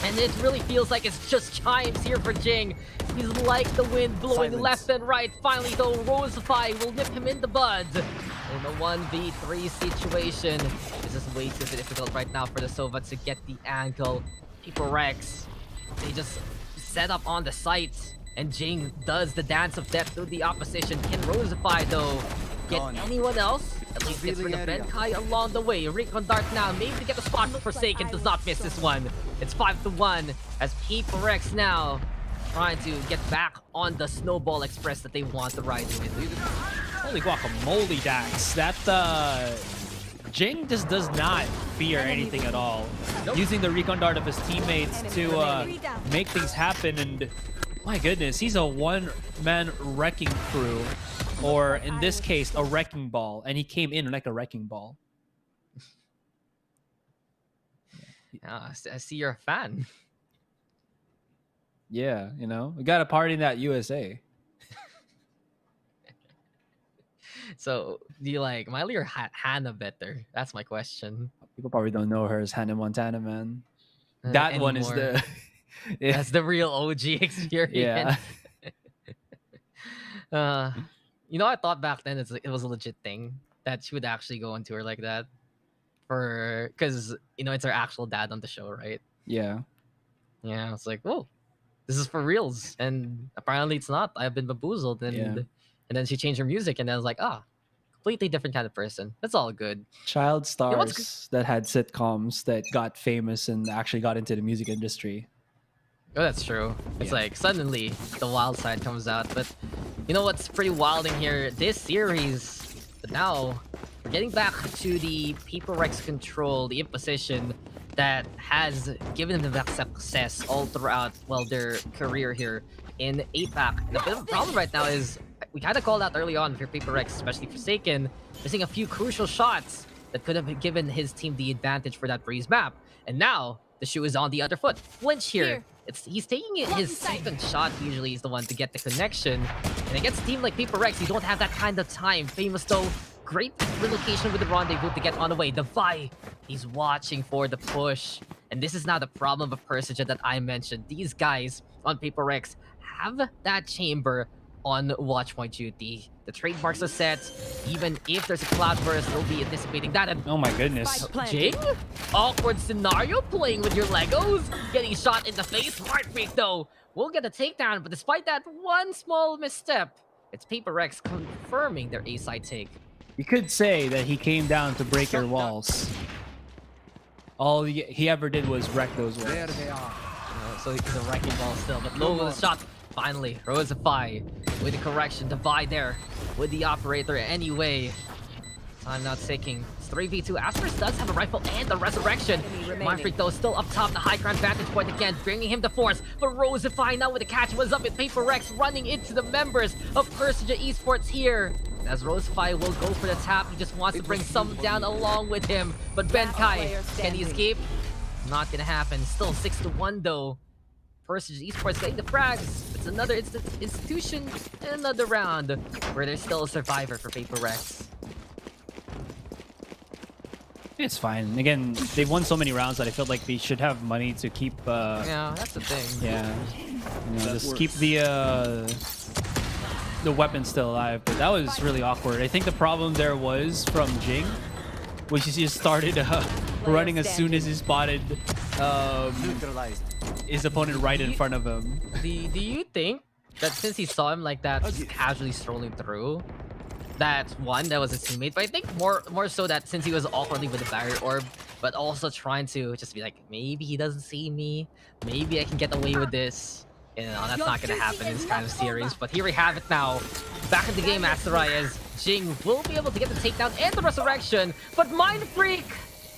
And it really feels like it's just chimes here for Jing. He's like the wind blowing left and right. Finally though, Rosify will nip him in the bud. In a 1v3 situation, this is way too difficult right now for the Sova to get the angle. PaperX, they just set up on the site. And Jing does the dance of death to the opposition. Can Rosify though get anyone else? At least gets rid of Benkai along the way. Recon Dart now, maybe to get the spot, but Forsaken does not miss this one. It's 5-1 as PaperX now trying to get back on the Snowball Express that they want to ride with. Holy guacamole, Dax. That, Jing just does not fear anything at all. Nope. Using the Recon Dart of his teammates to make things happen, and my goodness, he's a one-man wrecking crew. Or in this case, a wrecking ball. And he came in like a wrecking ball. I see you're a fan. Yeah, you know, we got a party in that USA. So, do you like Miley or Hannah better? That's my question. People probably don't know her as Hannah Montana, man. That one is the... Yeah. That's the real OG experience. Yeah. You know, I thought back then it was a legit thing that she would actually go on tour like that. Because, you know, it's her actual dad on the show, right? Yeah. Yeah, it's like, oh, this is for reals. And apparently it's not. I've been bamboozled. And then she changed her music and I was like, completely different kind of person. That's all good. Child stars that had sitcoms that got famous and actually got into the music industry. Oh, that's true. It's like suddenly the wild side comes out. But you know what's pretty wild in here? This series, but now we're getting back to the PaperX control, the imposition that has given them that success all throughout, well, their career here in APAC. And a bit of a problem right now is we kind of called out early on for PaperX, especially Forsaken, missing a few crucial shots that could have given his team the advantage for that Breeze map. And now the shoe is on the other foot. Flinch here. He's taking his second shot, usually is the one to get the connection. And against a team like PaperX, you don't have that kind of time. Famous though, great relocation with the rendezvous to get on the way. The Vi, he's watching for the push. And this is now the problem of Persija that I mentioned. These guys on PaperX have that chamber on watchpoint duty. The trademarks are set. Even if there's a cloud burst, they'll be anticipating that. And oh my goodness. Jing? Awkward scenario playing with your Legos? Getting shot in the face? Heart Freak though will get a takedown, but despite that one small misstep, it's PaperX confirming their A-side take. You could say that he came down to break your walls. All he ever did was wreck those walls. There they are. So he's a wrecking ball still, but low with a shot. Finally, Rosify with the correction. Divide there with the operator anyway. Time not ticking. It's 3v2. Asterisk does have a rifle and the resurrection. Mindfreak though still up top. The high ground vantage point again, bringing him to force. But Rosify now with the catch was up with Paper Rex running into the members of Persija Esports here. As Rosify will go for the tap, he just wants to bring some down along with him. But Benkai, can he escape? Not gonna happen. Still 6-1 though. Persija Esports getting the frags. It's another institution and another round where there's still a survivor for Paper Rex. It's fine. Again, they've won so many rounds that I feel like they should have money to keep. Yeah, that's the thing. Yeah, just keep the weapon still alive. But that was really awkward. I think the problem there was from Jing, which is he just started running as soon as he spotted his opponent right in front of him. Do you think that since he saw him like that, just casually strolling through, that was his teammate? But I think more so that since he was awkwardly with the barrier orb, but also trying to just be like, maybe he doesn't see me, maybe I can get away with this. You know, that's not gonna happen in this kind of series. But here we have it now. Back in the game, Asterai, as Jing will be able to get the takedown and the resurrection. But Mind Freak,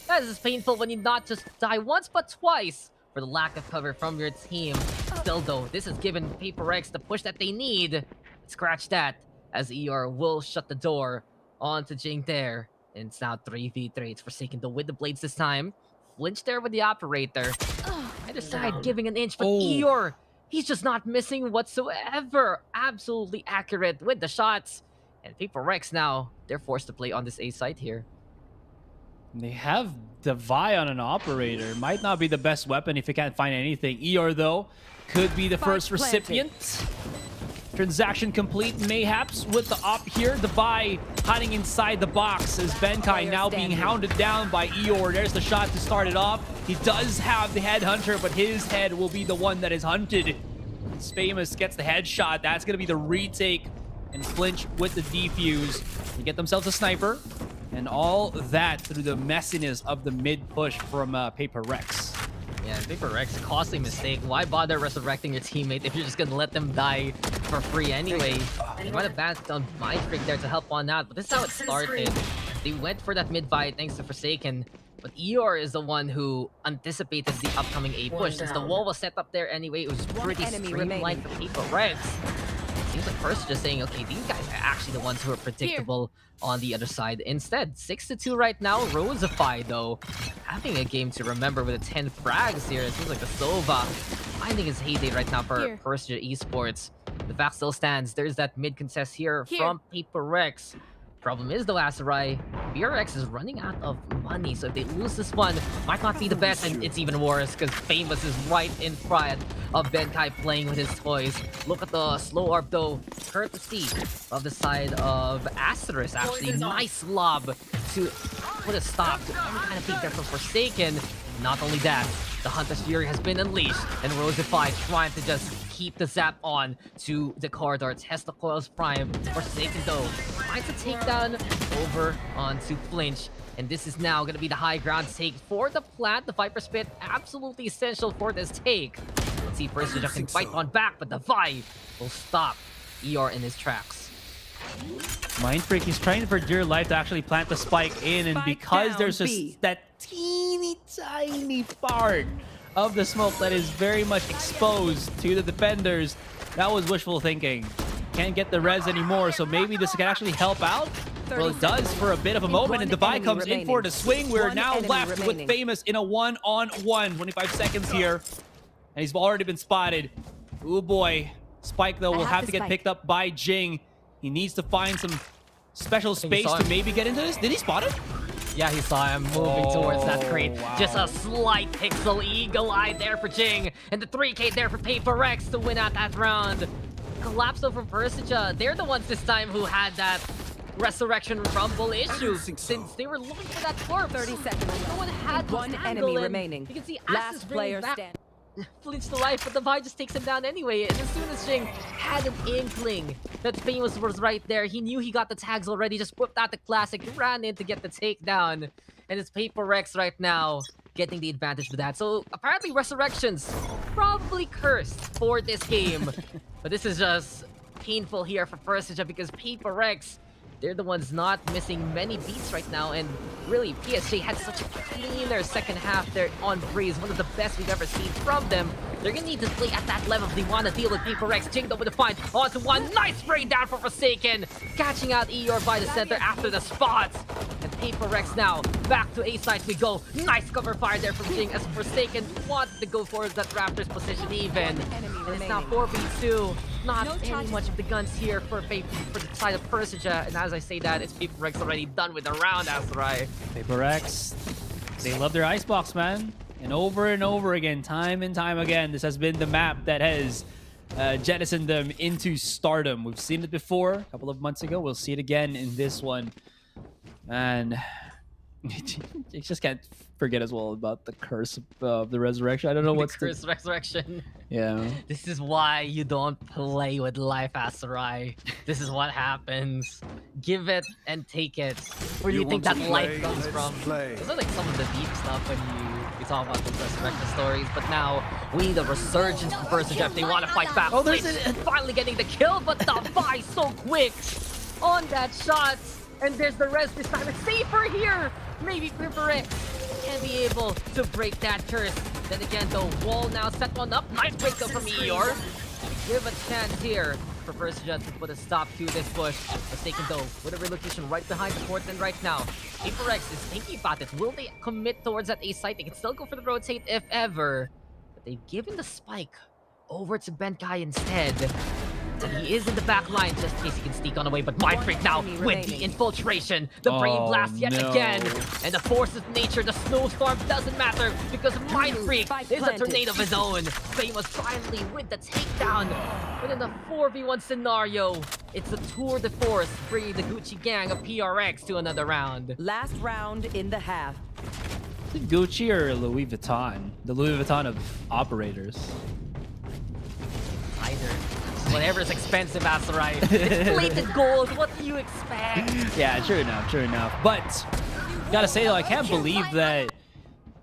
that is painful when you not just die once but twice for the lack of cover from your team. Still though, this has given Paper Rex the push that they need. Scratch that, as ER will shut the door onto Jing there. And it's now 3v3. It's Forsaken though with the blades this time. Flinch there with the operator. Either side giving an inch, but ER, he's just not missing whatsoever. Absolutely accurate with the shots. And Paper Rex now, they're forced to play on this A site here. They have Divide on an operator. Might not be the best weapon if you can't find anything. ER though could be the first recipient. Transaction complete, mayhaps with the op here. Divide hiding inside the box as Benkai now being hounded down by Eeyore. There's the shot to start it off. He does have the headhunter, but his head will be the one that is hunted. As Famous gets the headshot, that's going to be the retake. And Flinch with the defuse. They get themselves a sniper. And all that through the messiness of the mid push from Paper Rex. Yeah, Paper Rex, costly mistake. Why bother resurrecting your teammate if you're just gonna let them die for free anyway? They might have backed on Mindfreak there to help on that, but this is how it started. They went for that mid-fight thanks to Forsaken, but Eeyore is the one who anticipated the upcoming A push. Since the wall was set up there anyway, it was pretty streamlined for Paper Rex. Seems like first just saying, okay, these guys are actually the ones who are predictable on the other side. Instead, 6-2 right now. Rosify, though, having a game to remember with the 10 frags here. It seems like the Sova finding his heyday right now for Persija Esports. The fact still stands. There's that mid contest here from Paper Rex. Problem is, though, Aserai, BRX is running out of money, so if they lose this one, might not be the best, and it's even worse, because Famous is right in front of Benkai playing with his toys. Look at the slow orb, though, courtesy of the side of Asterisk, actually. Nice lob to put a stop to any kind of peek there from Forsaken. Not only that, the Hunter's Fury has been unleashed, and Rosify trying to just keep the zap on to the corridor. Test the Coils Prime. Forsaken, though, finds a takedown over onto Flinch. And this is now going to be the high ground take for the plant. The Viper Spit, absolutely essential for this take. Let's see if Persija can fight on back, but the Vibe will stop ER in his tracks. Mindfreak is trying for dear life to actually plant the spike in, and because there's just that teeny tiny part of the smoke that is very much exposed to the defenders, that was wishful thinking. Can't get the res anymore, so maybe this can actually help out. Well, it does for a bit of a moment, and Divide comes in for the swing. We're now left with Famous in a one-on-one. 25 seconds here, and he's already been spotted. Oh boy. Spike, though, will have to get picked up by Jing. He needs to find some special space to maybe get into this. Did he spot it? Yeah, he saw him moving towards that crate. Wow. Just a slight pixel eagle eye there for Jing. And the 3K there for Paper Rex to win out that round. Collapse though from Persija. They're the ones this time who had that resurrection rumble issue. Since they were looking for that corpse. 30 seconds. No one had one enemy remaining. You can see Last player stand. Flinch the life, but the Divide just takes him down anyway. And as soon as Jing had an inkling that Famous was right there, he knew he got the tags already, just whipped out the classic, ran in to get the takedown. And it's Paper Rex right now. getting the advantage with that. So apparently Resurrections probably cursed for this game. But this is just painful here for Persija because Paper Rex, they're the ones not missing many beats right now, and really PSG had such a cleaner second half there on Breeze, one of the best we've ever seen from them. They're gonna need to play at that level if they want to deal with Paper Rex. Jingo with a find onto one, nice spray down for Forsaken, catching out Eeyore by the center after the spots. And Paper Rex now back to A side we go. Nice cover fire there from Jing as Forsaken wanted to go for that Raptors position even. And it's now 4v2. Not any much of the guns here for the side of Persija, and as I say that, it's Paper Rex already done with the round, Azurai. Paper Rex, they love their icebox, man. And over again, time and time again, this has been the map that has jettisoned them into stardom. We've seen it before a couple of months ago. We'll see it again in this one. And you just can't forget as well about the curse of the resurrection. I don't know what's the curse resurrection. Yeah. This is why you don't play with life, Azurai. This is what happens. Give it and take it. Where do you think that life comes from? Those are like some of the deep stuff when you talk about those resurrection stories. But now we need a resurgence from Persija if they want to fight back. Oh, there's it. Finally getting the kill, but the buy so quick on that shot. And there's the rest this time. It's safer here. Maybe Paper Rex can be able to break that curse. Then again, the wall now set one up. Nice break though from Eeyore. Give a chance here for Persija to put a stop to this push. Forsaken though, with a relocation right behind the court and right now. Paper Rex is thinking about it. Will they commit towards that A site? They can still go for the rotate if ever. But they've given the spike over to Benkai instead. He is in the back line just in case he can sneak on away, but Mind Freak now with the infiltration. The Brain Blast yet again. And the force of nature, the snowstorm doesn't matter because Mind Freak is a tornado of his own. Famous finally with the takedown. But in the 4v1 scenario, it's a tour de force bringing the Gucci gang of PRX to another round. Last round in the half. Is it Gucci or Louis Vuitton? The Louis Vuitton of operators. Either. Whatever is expensive, Azurai. It's plated gold. What do you expect? Yeah, sure enough. But gotta say though, I can't believe that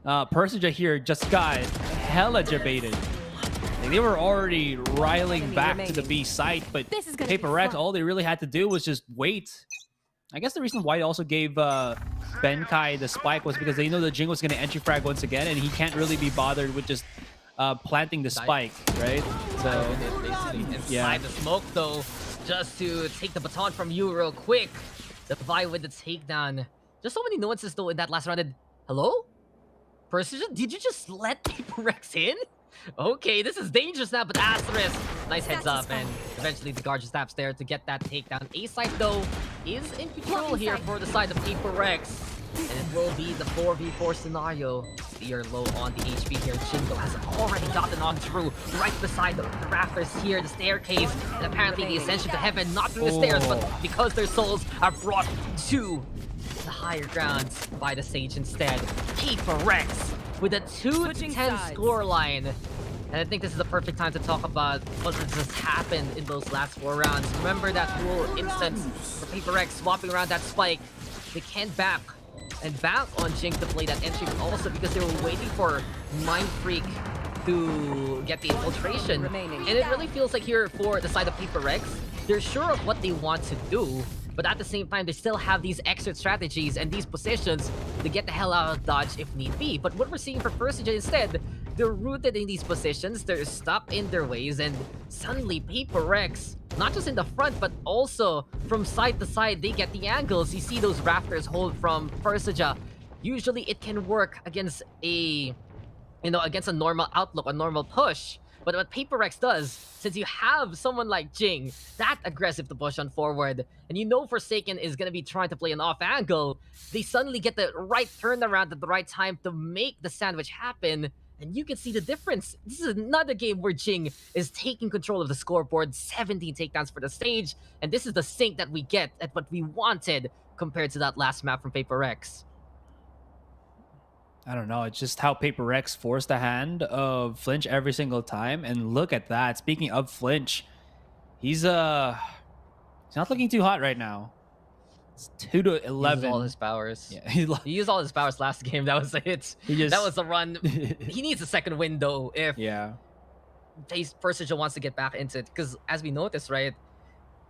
Persija here just got hella debated. Like, they were already riling back to the B site, but Paper Rex, all they really had to do was just wait. I guess the reason why they also gave Benkai the spike was because they know that Jing was going to entry frag once again, and he can't really be bothered with just planting the spike, right? So yeah, the smoke though, just to take the baton from you real quick. The Vi with the takedown. Just so many nuances though in that last round. Hello? Persija, did you just let Paper Rex in? Okay, this is dangerous now, but Asterisk, nice heads up, and eventually the guard just taps there to get that takedown. A side though is in control here for the side of Paper Rex. And it will be the 4v4 scenario. Steer low on the HP here. Jingo has already gotten on through right beside the rafters here, the staircase. And apparently the ascension to heaven, not through the stairs, but because their souls are brought to the higher grounds by the Sage instead. Paper Rex with a 2-10 scoreline. And I think this is the perfect time to talk about what just happened in those last 4 rounds. Remember that whole instance for Paper Rex swapping around that spike. They can't back on Jing to play that entry, but also because they were waiting for Mind Freak to get the infiltration. And it really feels like here for the side of Paper Rex, they're sure of what they want to do, but at the same time, they still have these exit strategies and these positions to get the hell out of dodge if need be. But what we're seeing for Persija instead, they're rooted in these positions, they're stuck in their ways, and suddenly Paper Rex, not just in the front, but also from side to side, they get the angles. You see those rafters hold from Persija. Usually it can work against a normal outlook, a normal push. But what Paper Rex does, since you have someone like Jing, that aggressive to push on forward, and you know Forsaken is going to be trying to play an off angle, they suddenly get the right turnaround at the right time to make the sandwich happen. And you can see the difference. This is another game where Jing is taking control of the scoreboard, 17 takedowns for the Stage, and this is the sync that we get at what we wanted compared to that last map from Paper Rex. I don't know. It's just how Paper Rex forced the hand of Flinch every single time. And look at that. Speaking of Flinch, he's not looking too hot right now. It's 2 to He used 11. all his powers. Yeah, he used all his powers last game. That was it. That was the run. He needs a second window if Persija wants to get back into it. Because as we noticed, right,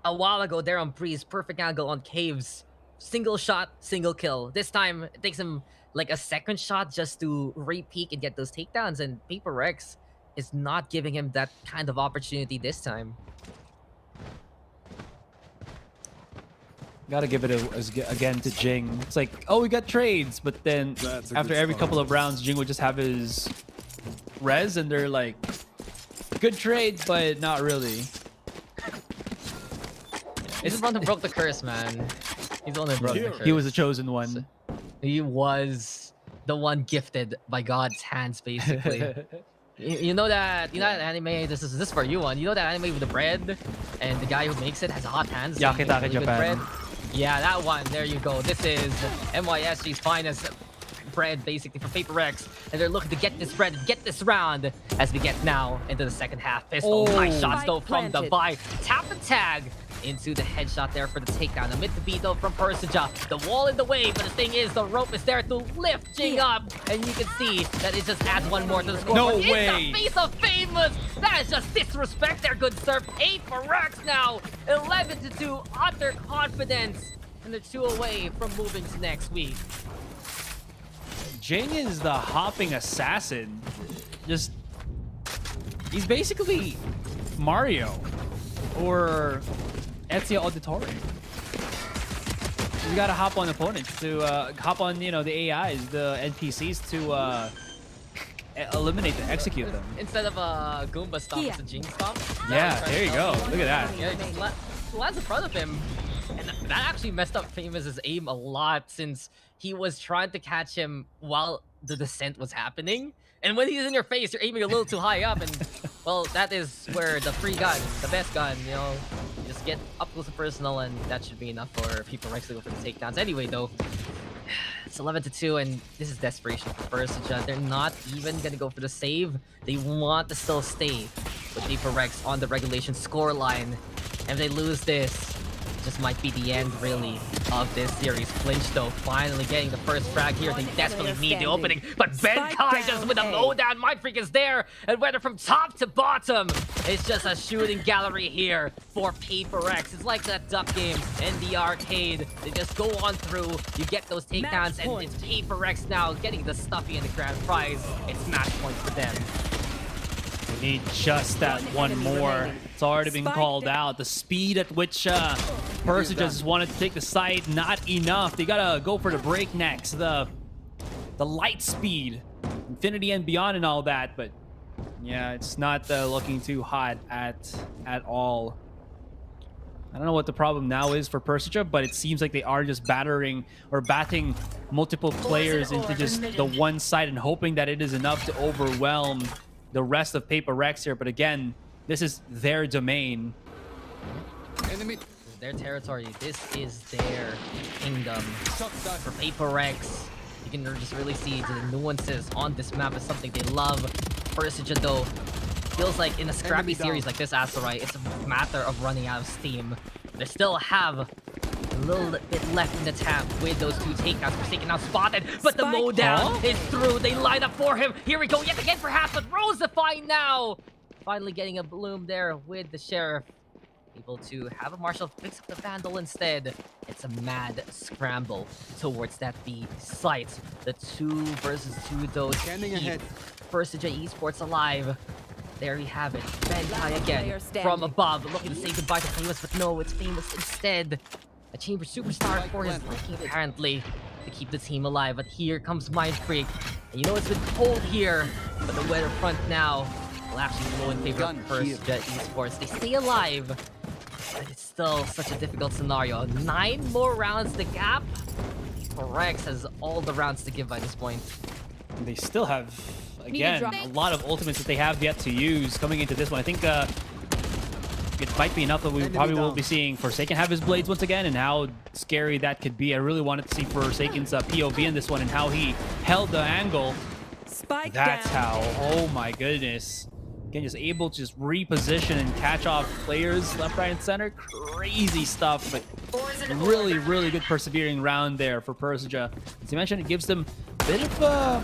a while ago there on Breeze, perfect angle on Caves, single shot, single kill. This time it takes him like a second shot just to re-peek and get those takedowns, and Paper Rex is not giving him that kind of opportunity this time. Gotta give it again to Jing. It's like, oh, we got trades, but then after every couple of rounds, Jing would just have his res, and they're like, good trade, but not really. He's the one who broke the curse, man. He's the one who broke the curse. He was the chosen one. He was the one gifted by God's hands, basically. You know that anime. This is for you one. You know that anime with the bread, and the guy who makes it has hot hands. So he makes Yakitake really good Japan. bread. Yeah, that one. There you go. This is MYSG's finest bread, basically, for Paper Rex, and they're looking to get this bread and get this round as we get now into the second half. Pistol, nice shots though from the buy. Tap and tag into the headshot there for the takedown. Amid the beat though from Persija. The wall in the way, but the thing is, the rope is there to lift Jing up, and you can see that it just adds one more to the score. No but way. In the face of Famous, that is just disrespect there, good serve. 8 for Rex now, 11-2, utter confidence, and they're 2 away from moving to next week. Jing is the hopping assassin. Just, he's basically Mario or Ezio Auditore. You gotta hop on opponents to hop on, you know, the AIs, the NPCs to eliminate them, execute them. Instead of a Goomba stomp, it's a Jing stomp. Yeah, there you go. Look at that. Yeah, he lands in front of him. And that actually messed up Famous's aim a lot, since he was trying to catch him while the descent was happening. And when he's in your face, you're aiming a little too high up, and well, that is where the free gun, the best gun, you know, you just get up close and personal, and that should be enough for People Rex to go for the takedowns. Anyway, though, it's 11-2, and this is desperation for Persija. They're not even gonna go for the save. They want to still stay with People Rex on the regulation score line, and if they lose this, just might be the end, really, of this series. Flinch, though, finally getting the first frag here. They desperately need the opening, but Ben Kai just with a lowdown. MiTH is there, and whether from top to bottom, it's just a shooting gallery here for Paper X. It's like that duck game in the arcade. They just go on through, you get those takedowns, and it's Paper X now getting the stuffy and the grand prize. It's match point for them. We need just that one more. It's already been called out. The speed at which Persija just wanted to take the side, not enough. They gotta go for the breaknecks, the light speed, infinity and beyond and all that. But yeah, it's not looking too hot at all. I don't know what the problem now is for Persija, but it seems like they are just batting multiple players into just the one side and hoping that it is enough to overwhelm the rest of Paper Rex here. But again, this is their domain. Their territory. This is their kingdom. For Paper Rex, you can just really see the nuances on this map is something they love. Persija, though, feels like in a scrappy series like this, Azurai, it's a matter of running out of steam. They still have a little bit left in the tank with those 2 takedowns. Forsaken now spotted, but the mowdown is through. They line up for him. Here we go yet again, perhaps, but Rosify now finally getting a bloom there with the Sheriff. Able to have a Marshall picks up the Vandal instead. It's a mad scramble towards that B site. The 2 versus 2, though, Standing ahead. Persija Esports alive. There we have it. Ben Kai again from above, looking to say goodbye to Famous, but no, it's Famous instead. A Chamber Superstar for his liking, apparently, to keep the team alive. But here comes MiTH. And you know it's been cold here, but the weather front now will actually blow in favor of Persija Esports. They stay alive, but it's still such a difficult scenario. 9 more rounds to gap. Rex has all the rounds to give by this point. And they still have, again, a lot of ultimates that they have yet to use coming into this one. I think it might be enough that we probably will be seeing Forsaken have his blades once again, and how scary that could be. I really wanted to see Forsaken's POV in this one and how he held the angle. That's how. Oh my goodness. Again, just able to just reposition and catch off players left, right, and center. Crazy stuff, but really, really good persevering round there for Persija. As you mentioned, it gives them a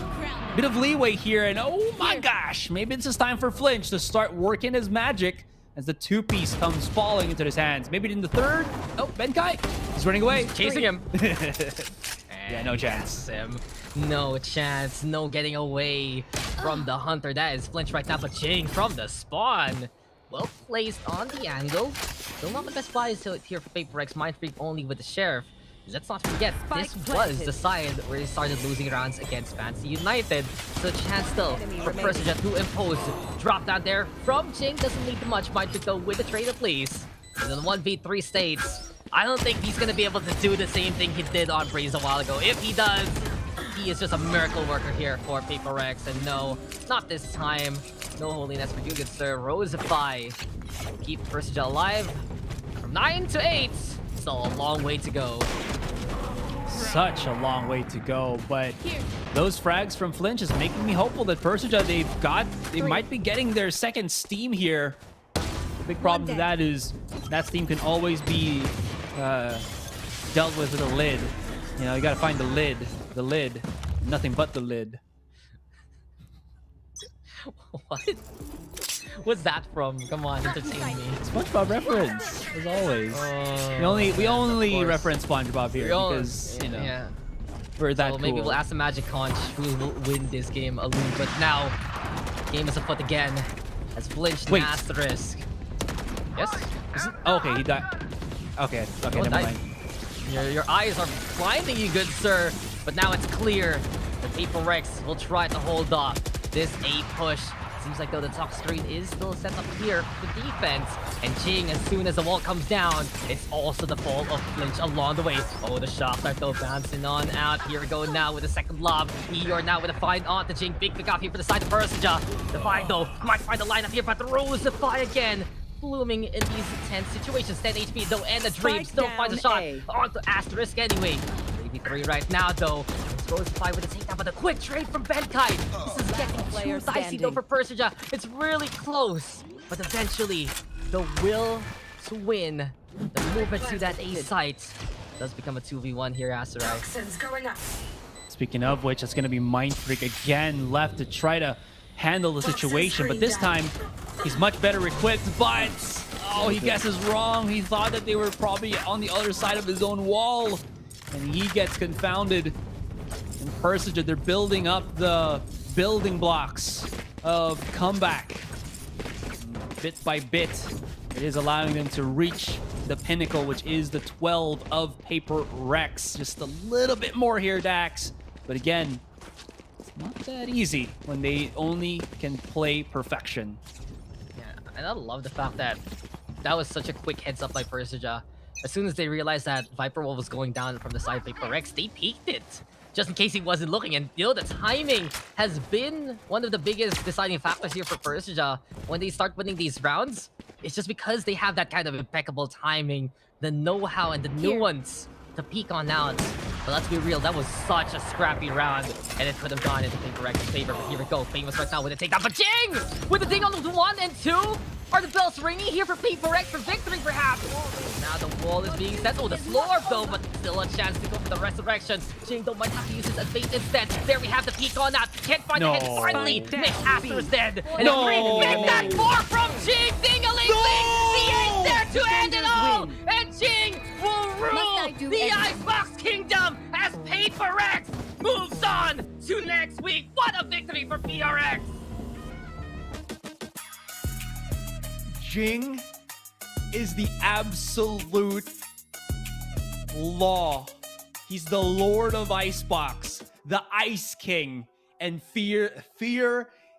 bit of leeway here, and oh my gosh, maybe it's just time for Flinch to start working his magic as the two-piece comes falling into his hands. Maybe in the third. Oh, Benkai, he's running away. Chasing him. Yeah, no chance. No chance. No getting away from the hunter. That is Flinch right now, but Jing from the spawn. Well placed on the angle. Still not the best buys here for PaperX. Mind Freak only with the Sheriff. Let's not forget, this was the side where they started losing rounds against Fancy United. So chance still for Persija to impose. Drop down there from Jing. Doesn't need much. Mind Freak though with the trade of please. And then 1v3 stage. I don't think he's going to be able to do the same thing he did on Breeze a while ago. If he does, he is just a miracle worker here for PaperX. And no, not this time. No holiness for you, good sir. Rosify. Keep Persija alive. From 9 to 8. Still a long way to go. Such a long way to go, but those frags from Flinch is making me hopeful that Persija, they might be getting their second Steam here. The big problem to that is that Steam can always be dealt with a lid. You know, you gotta find the lid, nothing but the lid. What? What's that from? Come on, entertain me. SpongeBob reference, as always. We only reference SpongeBob here because, you know, we're that cool. Maybe we'll ask the Magic Conch who will win this game alone. But now, game is afoot again. As Flinch and Asterisk. Yes? Okay, he died. Okay, never mind. Your eyes are blinding you, good sir. But now it's clear that PaperX will try to hold off this A push. Seems like though the top screen is still set up here for defense. And Jing, as soon as the wall comes down, it's also the fall of Flinch along the way. Oh, the shots are though bouncing on out. Here we go now with the second lob. Eeyore now with a find on to Jing. Big pick off here for the side of Persija. The find though might find the lineup here, but Rosify again. Blooming in these tense situations. 10 HP though, and the Dream still finds a shot onto Asterisk anyway. 3v3 right now though. Rosify with a takedown, but a quick trade from Benkai. This is getting too dicey though for Persija. It's really close, but eventually the will to win, the movement to that A site does become a 2v1 here, Aserai. Speaking of which, it's going to be Mind Freak again left to try to handle the situation, but this time he's much better equipped, but oh, he guesses wrong. He thought that they were probably on the other side of his own wall, and he gets confounded. And Persija, they're building up the building blocks of comeback. Bit by bit, it is allowing them to reach the pinnacle, which is the 12 of PaperX. Just a little bit more here, Dax. But again, it's not that easy when they only can play perfection. Yeah, and I love the fact that that was such a quick heads up by Persija. As soon as they realized that Viper Wall was going down from the side of PaperX, they peeked it. Just in case he wasn't looking. And you know, the timing has been one of the biggest deciding factors here for Persija. When they start winning these rounds, it's just because they have that kind of impeccable timing, the know-how and the nuance to peek on out. But let's be real, that was such a scrappy round, and it could have gone into PaperX's favor. But here we go, Famous right now with a takedown. But Jing! With the ding on the 1 and 2! Are the bells ringing here for PaperX for victory, perhaps? Now the wall is being set. Oh, the slow orb, though, but still a chance to go for the resurrection. Jing, though, might have to use this as bait instead. There we have the peek on out. Can't find the head. Finally, Nick After is dead. And make that 4 from Jing. Ding-a-ling-ling. The 8 there to end it all. And Jing will rule the Icebox Kingdom as PaperX moves on to next week. What a victory for PRX. Jing is the absolute law. He's the Lord of Icebox, the Ice King, and fear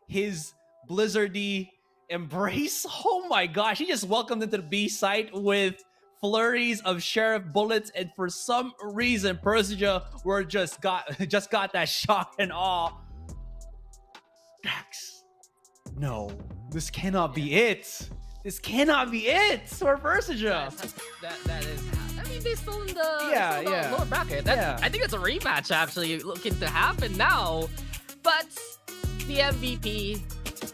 his Blizzardy embrace. Oh my gosh, he just welcomed into the B site with flurries of Sheriff bullets, and for some reason, Persija were just got that shock and awe. Dax, no, this cannot be it. This cannot be it for Persija. That is. I mean, they're still in the lower bracket. I think it's a rematch actually looking to happen now. But the MVP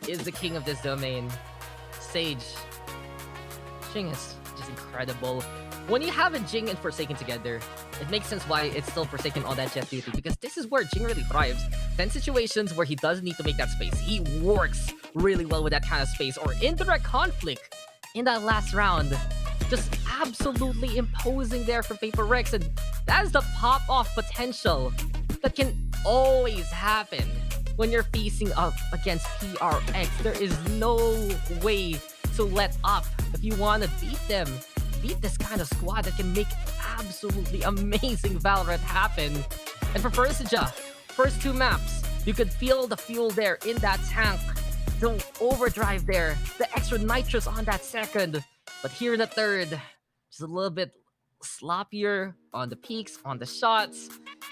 is the king of this domain. Sage. Jing is just incredible. When you have a Jing and Forsaken together, it makes sense why it's still Forsaken on that jet duty, because this is where Jing really thrives. Then situations where he doesn't need to make that space, he works really well with that kind of space, or indirect conflict in that last round. Just absolutely imposing there for Paper Rex, and that is the pop-off potential that can always happen when you're facing up against PRX. There is no way to let up if you want to beat them. Beat this kind of squad that can make absolutely amazing Valorant happen. And for Persija, first 2 maps, you could feel the fuel there in that tank. The overdrive there, the extra nitrous on that second. But here in the third, just a little bit sloppier on the peaks, on the shots,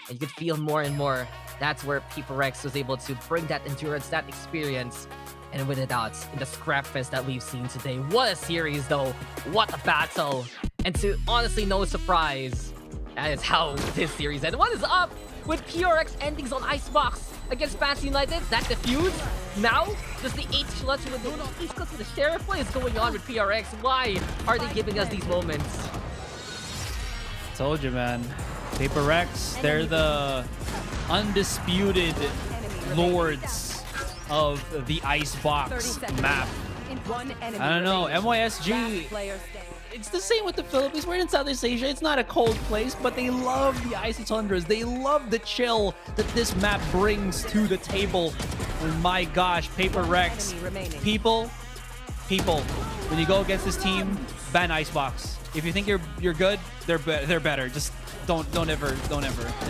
and you could feel more and more. That's where Paper Rex was able to bring that endurance, that experience, and win it out in the scrap fest that we've seen today. What a series though, what a battle. And to honestly no surprise, that is how this series ended. What is up with PRX endings on Icebox against Fancy United? That defuse? Now, just the 8 clutch with the East Coast with the Sheriff. What is going on with PRX? Why are they giving us these moments? Told you, man. Paper Rex, they're the undisputed lords of the Icebox map. I don't know, MYSG, it's the same with the Philippines. We're in Southeast Asia. It's not a cold place, but they love the icy tundras. They love the chill that this map brings to the table. And my gosh, Paper Rex, people, when you go against this team, ban Icebox. If you think you're good, they're better. Just don't ever.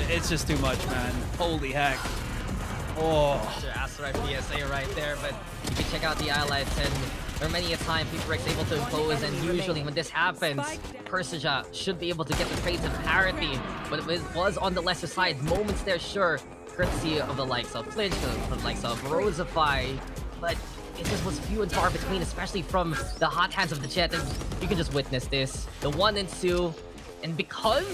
It's just too much, man. Holy heck. Oh. Asteroid PSA right there, but you can check out the highlights, and there are many a time Paper Rex able to impose, and usually when this happens, Persija should be able to get the trades of parity, but it was on the lesser side. Moments there, sure, courtesy of the likes of Flinch, the likes of Rosify, but it just was few and far between, especially from the hot hands of the Jet, and you can just witness this. The 1 and 2, and because,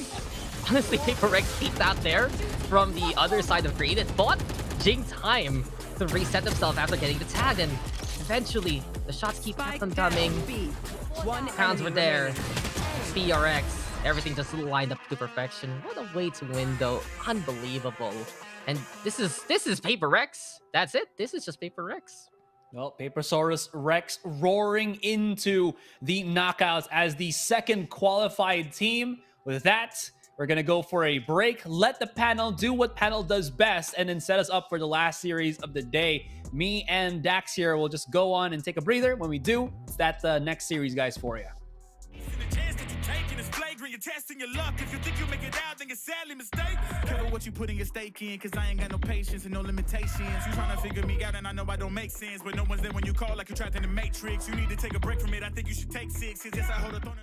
honestly, Paper Rex peeked out there from the other side of Green, it bought Jing time to reset himself after getting the tag, and eventually the shots kept on coming. Crowns were there. PRX, everything just lined up to perfection. What a way to win though. Unbelievable. And this is Paper Rex. That's it. This is just Paper Rex. Well, Papersaurus Rex roaring into the knockouts as the second qualified team. With that, we're going to go for a break, let the panel do what panel does best, and then set us up for the last series of the day. Me and Dax here will just go on and take a breather. When we do, it's that next series, guys, for you. You're testing your luck. If you think you make it out, then you're sadly mistaken. Careful what you putting your stake in, cause I ain't got no patience and no limitations. You trying to figure me out, and I know I don't make sense, but no one's there when you call like you're trapped in the Matrix. You need to take a break from it. I think you should take 6. Cause yes, I hold a thorn.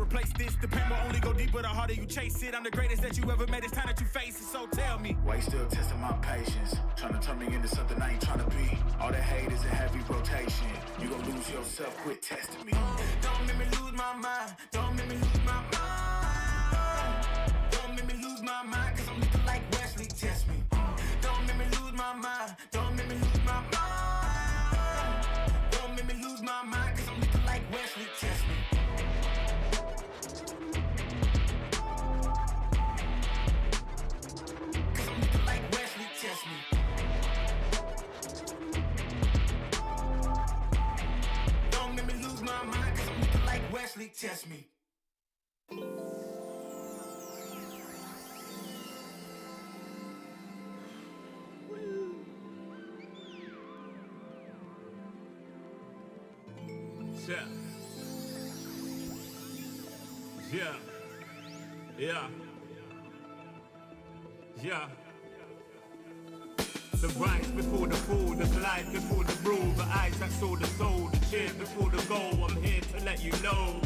Replace this. The pain will only go deeper the harder you chase it. I'm the greatest that you ever met. It's time that you face it. So tell me, why you still testing my patience? Trying to turn me into something I ain't trying to be. All that hate is a heavy rotation. You gon' lose yourself. Quit testing me. Don't make me lose my mind. Don't make me lose my mind. Don't make me lose my mind. Cause I'm looking like Wesley. Test me. Don't make me lose my mind. Don't make me lose my mind. Don't make me lose my mind. Cause I'm looking like Wesley. Test me. Don't make me lose my mind, cause I'm looking like Wesley. Test me. Yeah. The rise before the fall, the glide before the rule, the eyes that saw the soul, the cheer before the goal. I'm here to let you know.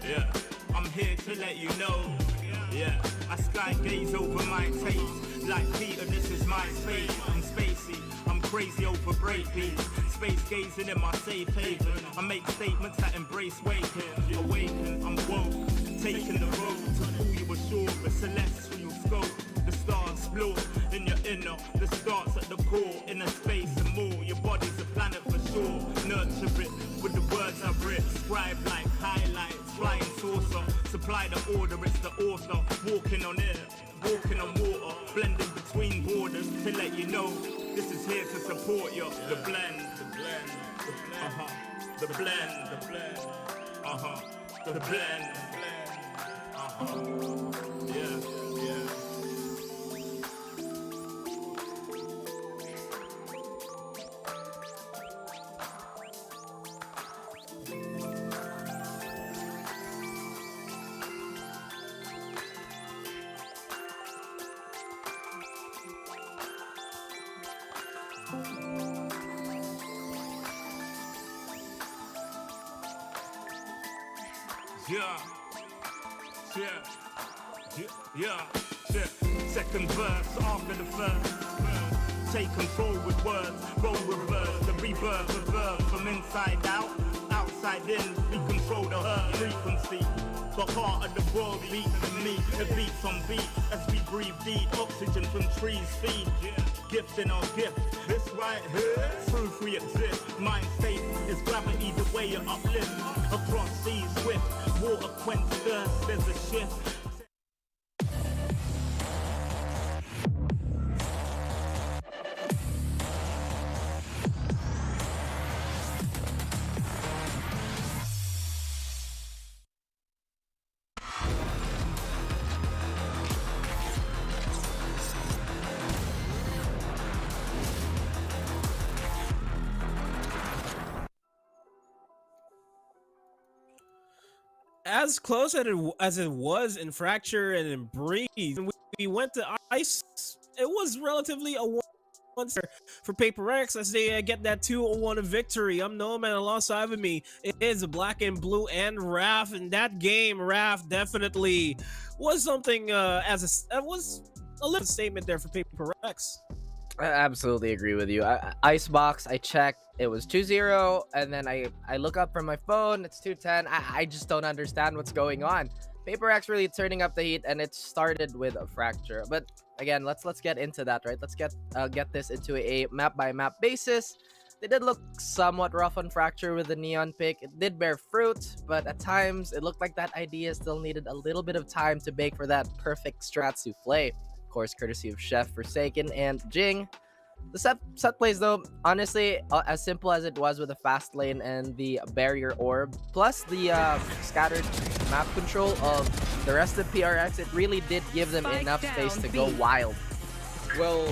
Yeah, I'm here to let you know. Yeah, I sky gaze over my taste. Like Peter, this is my space. I'm spacey. I'm crazy over break beats. Space gazing in my safe haven. I make statements that embrace waking. Awaken, I'm woke. Taking the road to fool you ashore. The celestial scope. The stars explore in your inner. The starts at the core. Inner space and more. Your body's a planet for sure. Nurture it with the words I've written. Scribe like highlights. Flying saucer. Supply the order. It's the author. Walking on air. Walking on water. Blending between borders to let you know this is here to support you. The blend. The blend. The blend. The blend. The blend. Yeah. Yeah. Yeah. Second verse after the first. Take control with words, roll reverse, the rebirth of verb from inside out, outside in. We control the hurt frequency. The heart of the world beats in me. It beats on beat as we breathe deep. Oxygen from trees feed. Gift in our gift. This right here, proof we exist. Mind state is gravity, the way it uplifts. Across seas swift, water quench thirst. There's a shift. As close as it was in Fracture and in Breeze, we went to Ice. It was relatively a one for Paper X as they get that 2-1 victory. I'm Nomad, alongside of me it is Black and Blue and Raph. In that game, Raph definitely was something was a little statement there for Paper X. I absolutely agree with you. Icebox, I checked, it was 2-0, and then I look up from my phone, it's 2-10. I just don't understand what's going on. Paper X really turning up the heat, and it started with a Fracture. But again, let's get into that, right? Let's get this into a map by map basis. They did look somewhat rough on Fracture with the Neon pick. It did bear fruit, but at times it looked like that idea still needed a little bit of time to bake for that perfect strat souffle. Of course, courtesy of Chef, Forsaken, and Jing. The set plays, though, honestly, as simple as it was with the fast lane and the barrier orb, plus the scattered map control of the rest of PRX, it really did give them enough space to go wild. Well,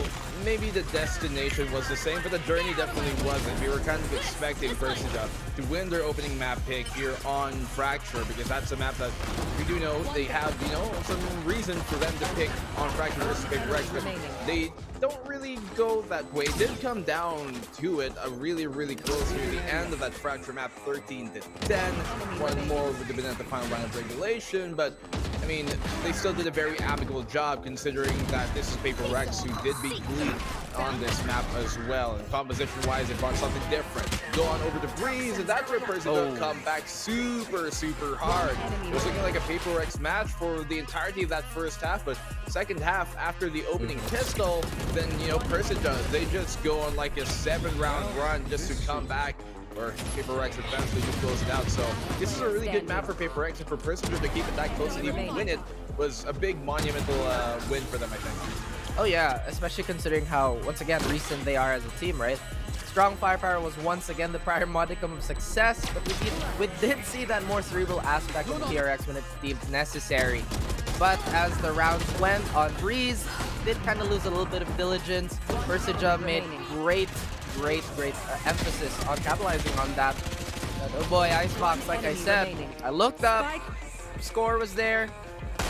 maybe the destination was the same, but the journey definitely wasn't. We were kind of expecting Persija to win their opening map pick here on Fracture, because that's a map that we do know they have, some reason for them to pick on Fracture versus Paper X, but they don't really go that way. It did come down to it really, really close near the end of that Fracture map, 13-10. One more would have been at the final round of regulation, but I mean, they still did a very amicable job considering that this is Paper X who did beat Bleed on this map as well. And composition-wise, they brought something different. Go on over to Breeze, and that's where Persija come back super, super hard. It was looking like a Paper X match for the entirety of that first half, but second half, after the opening pistol, then, Persija, they just go on like a 7-round run just to come back, or Paper X eventually just close it out. So this is a really good map for Paper X, and for Persija to keep it that close and even win it was a big monumental win for them, I think. Oh yeah, especially considering how, once again, recent they are as a team, right? Strong firepower was once again the prior modicum of success, but we did see that more cerebral aspect of PRX when it's deemed necessary. But as the rounds went on Breeze, did kind of lose a little bit of diligence. Persija made great emphasis on capitalizing on that. But oh boy, Icebox, like I said, I looked up, score was there.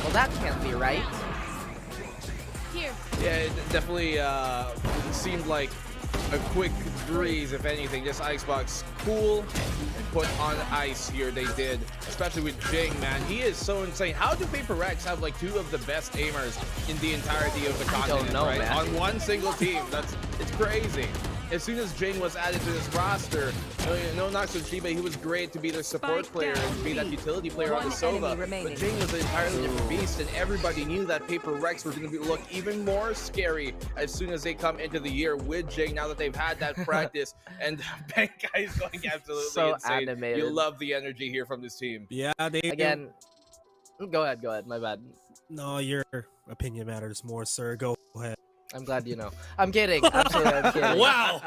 Well, that can't be right. Yeah, it definitely seemed like a quick Breeze, if anything. Just Icebox cool and put on ice here, they did. Especially with Jing, man. He is so insane. How do Paper X have like 2 of the best aimers in the entirety of the continent, right? Man. On one single team. It's crazy. as soon as Jing was added to this roster, no knocks on Chiba, he was great to be the support player and to be that utility player on the Sova. But Jing was an entirely different beast, and everybody knew that Paper Rex were going to look even more scary as soon as they come into the year with Jing, now that they've had that practice. And Benkai is going absolutely So insane. animated. You love the energy here from this team. Yeah, they Again, go ahead, my bad. No, your opinion matters more, sir. Go ahead. I'm glad you know. I'm kidding. Absolutely, I'm kidding. Wow.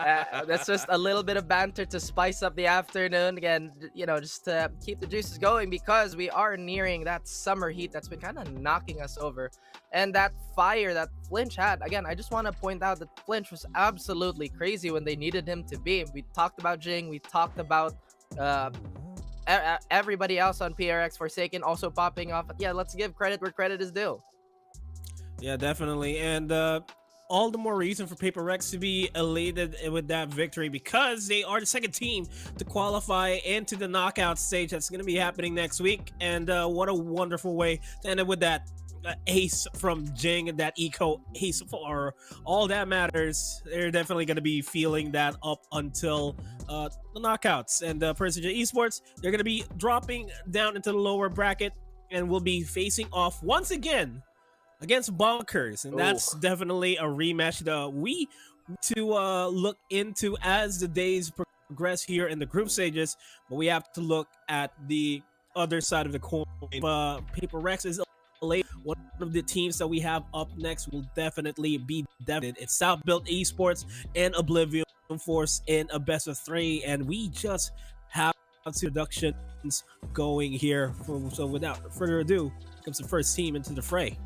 That's just a little bit of banter to spice up the afternoon. Again, just to keep the juices going, because we are nearing that summer heat that's been kind of knocking us over. And that fire that Flinch had, again, I just want to point out that Flinch was absolutely crazy when they needed him to be. We talked about Jing. We talked about everybody else on PRX, Forsaken also popping off. Yeah, let's give credit where credit is due. Yeah, definitely. And all the more reason for Paper Rex to be elated with that victory, because they are the second team to qualify into the knockout stage that's going to be happening next week. And what a wonderful way to end it with that ace from Jing, and that eco ace for all that matters. They're definitely going to be feeling that up until the knockouts. And Persija Esports, they're going to be dropping down into the lower bracket and will be facing off once again against Bonkers, and that's definitely a rematch that we to look into as the days progress here in the group stages. But we have to look at the other side of the coin. Paper Rex is late. One of the teams that we have up next will definitely be definite. It's South Built Esports and Oblivion Force in a best of 3, and we just have introductions going here. So without further ado, comes the first team into the fray.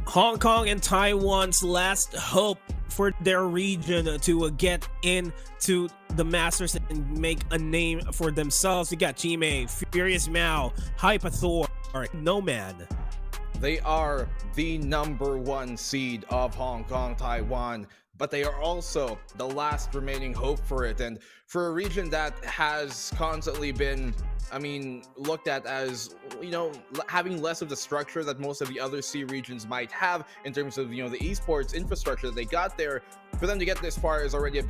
Hong Kong and Taiwan's last hope for their region to get into the Masters and make a name for themselves. We got Chime, Furious Mao, Hypathor, Nomad. They are the #1 seed of Hong Kong, Taiwan, but they are also the last remaining hope for it. And for a region that has constantly been, looked at as, having less of the structure that most of the other C regions might have in terms of, the esports infrastructure that they got there, for them to get this far is already a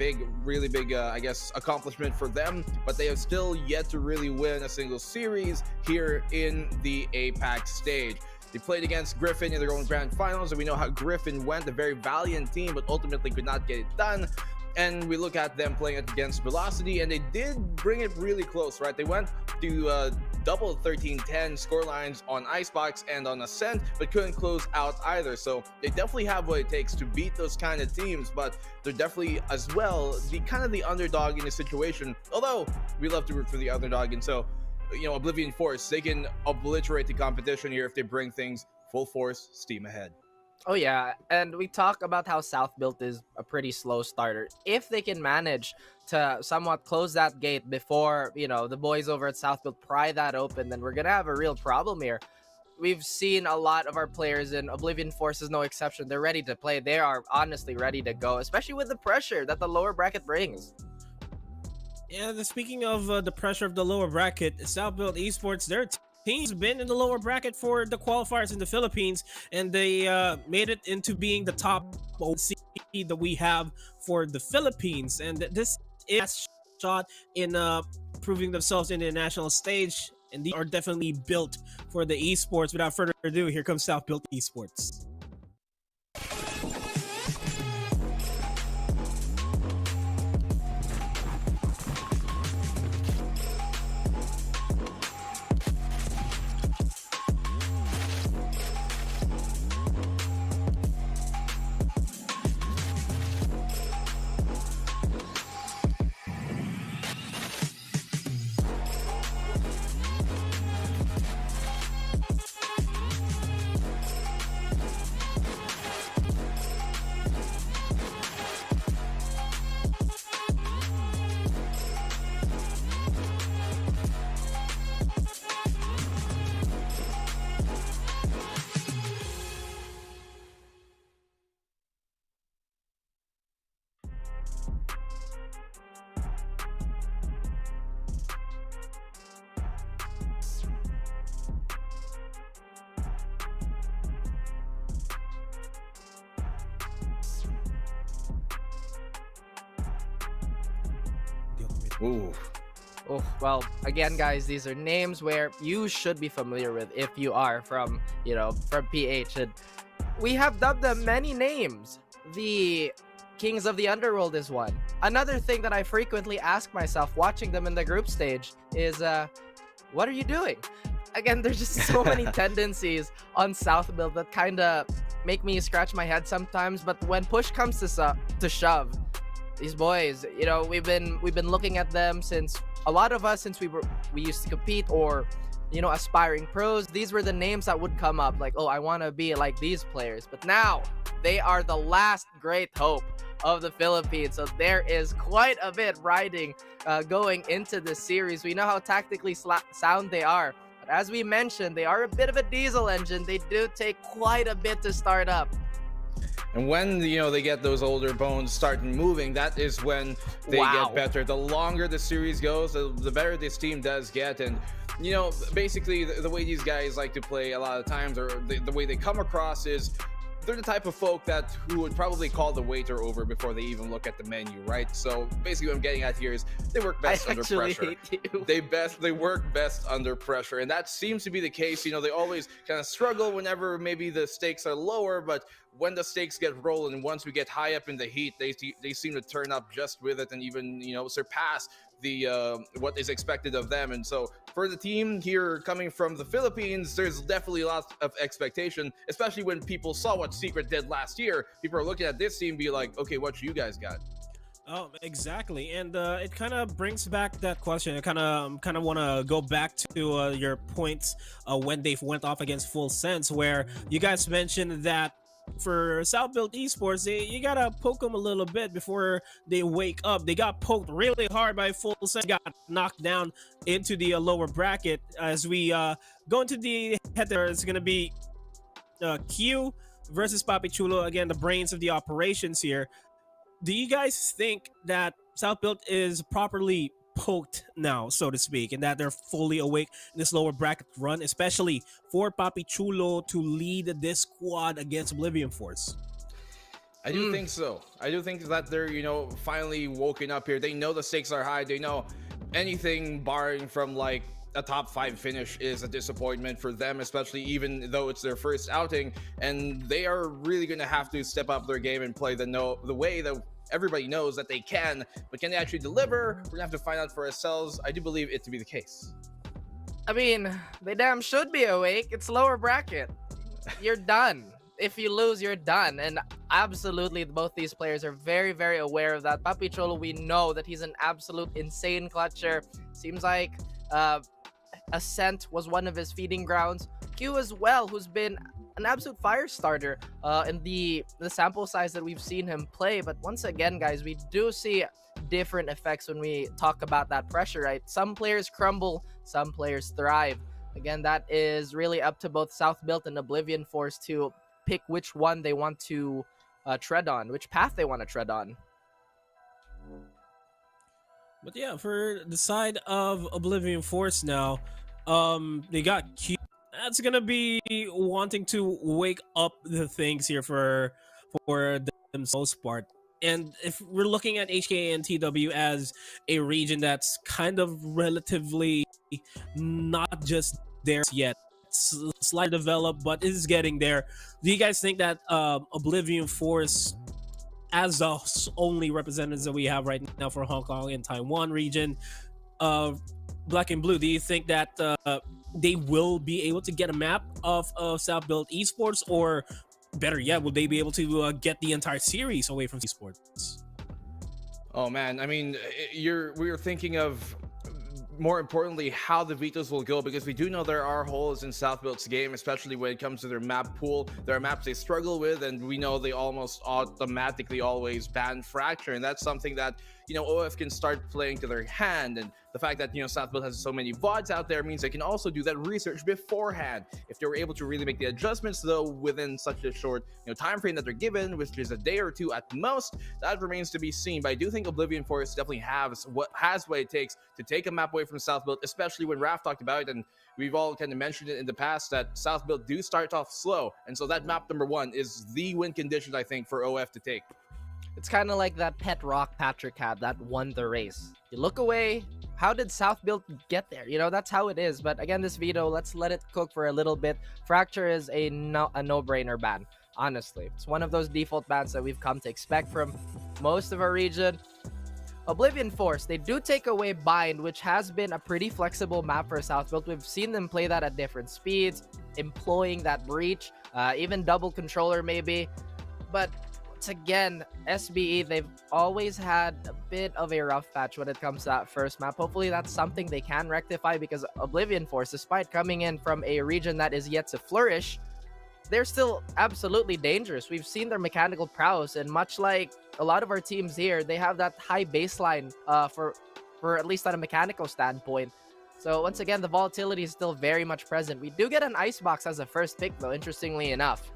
really big, accomplishment for them. But they have still yet to really win a single series here in the APAC stage. They played against Griffin in their own grand finals, and we know how Griffin went, a very valiant team, but ultimately could not get it done. And we look at them playing against Velocity, and they did bring it really close, right? They went to double 13-10 scorelines on Icebox and on Ascent, but couldn't close out either. So they definitely have what it takes to beat those kind of teams, but they're definitely as well the underdog in this situation. Although we love to root for the underdog, and so Oblivion Force, they can obliterate the competition here if they bring things full force, steam ahead. Oh yeah, and we talk about how South Built is a pretty slow starter. If they can manage to somewhat close that gate before, the boys over at South Built pry that open, then we're gonna have a real problem here. We've seen a lot of our players, and Oblivion Force is no exception. They're ready to play. They are honestly ready to go, especially with the pressure that the lower bracket brings. Yeah, speaking of the pressure of the lower bracket, South Built Esports, their team's been in the lower bracket for the qualifiers in the Philippines, and they made it into being the top seed that we have for the Philippines. And this is a shot in proving themselves in the national stage, and they are definitely built for the esports. Without further ado, here comes South Built Esports. Ooh. Oh, well, again, guys, these are names where you should be familiar with if you are from, from PH. And we have dubbed them many names. The Kings of the Underworld is one. Another thing that I frequently ask myself watching them in the group stage is, what are you doing? Again, there's just so many tendencies on South Build that kind of make me scratch my head sometimes. But when push comes to shove, these boys, we've been looking at them since a lot of us, since we used to compete or aspiring pros. These were the names that would come up, like, oh, I want to be like these players. But now they are the last great hope of the Philippines. So there is quite a bit riding going into this series. We know how tactically sound they are. But as we mentioned, they are a bit of a diesel engine. They do take quite a bit to start up. And when they get those older bones starting moving, that is when they get better. The longer the series goes, the better this team does get. And basically the way these guys like to play a lot of times, or the way they come across, is they're the type of folk who would probably call the waiter over before they even look at the menu, right? So basically what I'm getting at here is they work best under pressure. They work best under pressure, and that seems to be the case. They always kind of struggle whenever maybe the stakes are lower, but when the stakes get rolling, once we get high up in the heat, they seem to turn up just with it and even surpass the what is expected of them. And so for the team here coming from the Philippines, there's definitely lots of expectation, especially when people saw what Secret did last year. People are looking at this team and be like, okay, what you guys got? Oh, exactly, and it kind of brings back that question. I kind of want to go back to your points when they went off against Full Sense, where you guys mentioned that for South Build Esports, you gotta poke them a little bit before they wake up. They got poked really hard by Full Sense, got knocked down into the lower bracket. As we go into the head there, it's gonna be Q versus Papi Chulo, again, the brains of the operations here. Do you guys think that South Build is properly poked now, so to speak, and that they're fully awake in this lower bracket run, especially for Papi Chulo to lead this squad against Oblivion Force? I do think so. I do think that they're, finally woken up here. They know the stakes are high. They know anything barring from like a top 5 finish is a disappointment for them, especially even though it's their first outing, and they are really going to have to step up their game and play the way that everybody knows that they can. But can they actually deliver? We're gonna have to find out for ourselves. I do believe it to be the case. I mean, they damn should be awake. It's lower bracket. You're done. If you lose, you're done. And absolutely, both these players are very, very aware of that. Papi Cholo, we know that he's an absolute insane clutcher. Seems like Ascent was one of his feeding grounds. Q as well, who's been an absolute fire starter in the sample size that we've seen him play. But once again, guys, we do see different effects when we talk about that pressure, right? Some players crumble, some players thrive. Again, that is really up to both South Built and Oblivion Force to pick which one they want to tread on, which path they want to tread on. But yeah, for the side of Oblivion Force now, they got Q. That's gonna be wanting to wake up the things here for the most part. And if we're looking at HK and TW as a region that's kind of relatively not just there yet, slightly developed, but is getting there. Do you guys think that Oblivion Force, as the only representatives that we have right now for Hong Kong and Taiwan region, Black and Blue, do you think that they will be able to get a map of South Build Esports, or better yet, will they be able to get the entire series away from esports? Oh man, I mean, we were thinking of, more importantly, how the Vetoes will go, because we do know there are holes in South Build's game, especially when it comes to their map pool. There are maps they struggle with, and we know they almost automatically always ban Fracture, and that's something that OF can start playing to their hand. And the fact that South Build has so many VODs out there means they can also do that research beforehand. If they were able to really make the adjustments, though, within such a short time frame that they're given, which is a day or two at most, that remains to be seen. But I do think Oblivion Force definitely has what it takes to take a map away from South Build, especially when Raph talked about it, and we've all kind of mentioned it in the past, that South Build do start off slow, and so that map number 1 is the win condition, I think, for OF to take. It's kind of like that pet rock Patrick had that won the race. You look away, how did South Built get there? You know, that's how it is. But again, this Veto, let's let it cook for a little bit. Fracture is a no-brainer ban, honestly. It's one of those default bans that we've come to expect from most of our region. Oblivion Force, they do take away Bind, which has been a pretty flexible map for South Built. We've seen them play that at different speeds, employing that breach, even double controller maybe. But once again, SBE, they've always had a bit of a rough patch when it comes to that first map. Hopefully that's something they can rectify, because Oblivion Force, despite coming in from a region that is yet to flourish, they're still absolutely dangerous. We've seen their mechanical prowess, and much like a lot of our teams here, they have that high baseline for at least on a mechanical standpoint. So once again, the volatility is still very much present. We do get an Icebox as a first pick though, interestingly enough.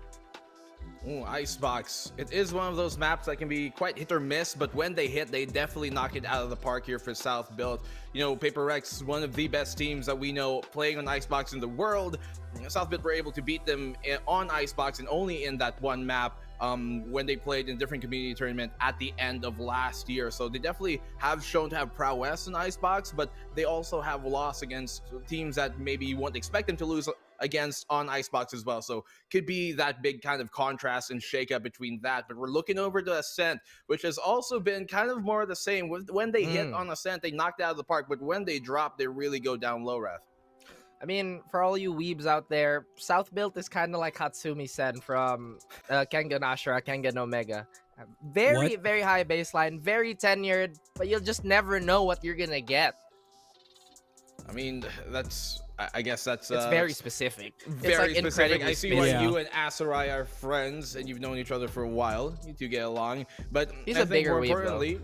Ooh, Icebox. It is one of those maps that can be quite hit or miss, but when they hit, they definitely knock it out of the park here for South Built. You know, Paper Rex, one of the best teams that we know playing on Icebox in the world. South Built were able to beat them on Icebox and only in that one map when they played in a different community tournament at the end of last year. So they definitely have shown to have prowess in Icebox, but they also have lost against teams that maybe you wouldn't expect them to lose against on Icebox as well. So could be that big kind of contrast and shakeup between that. But we're looking over to Ascent, which has also been kind of more of the same. When they hit on Ascent, they knocked it out of the park, but when they drop, they really go down low, Ref. I mean, for all you weebs out there, South Built is kind of like Hatsumi-sen from Kengan Ashura, Kengan Omega. Very high baseline, very tenured, but you'll just never know what you're gonna get. I mean, I guess that's it's very specific. Very it's like specific. I see why specific. you and Asarai are friends and you've known each other for a while. You two get along. But He's I a think bigger more wave, importantly,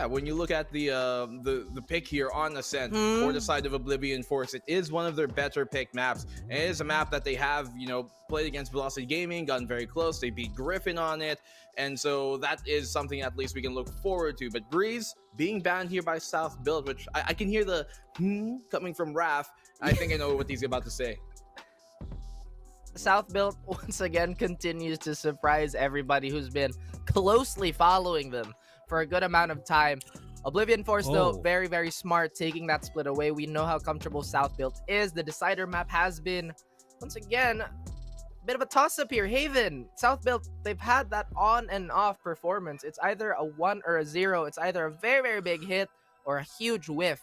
when you look at the pick here on Ascent for the side of Oblivion Force, it is one of their better pick maps. And it is a map that they have, you know, played against Velocity Gaming, gotten very close. They beat Griffin on it. And so that is something at least we can look forward to. But Breeze being banned here by South Built, which I can hear the coming from Raph. I think I know what he's about to say. South Built once again continues to surprise everybody who's been closely following them for a good amount of time. Oblivion Force, though, very, very smart taking that split away. We know how comfortable South Built is. The decider map has been, once again, a bit of a toss-up here. Haven, South Built, they've had that on and off performance. It's either a 1 or a 0. It's either a very, very big hit or a huge whiff.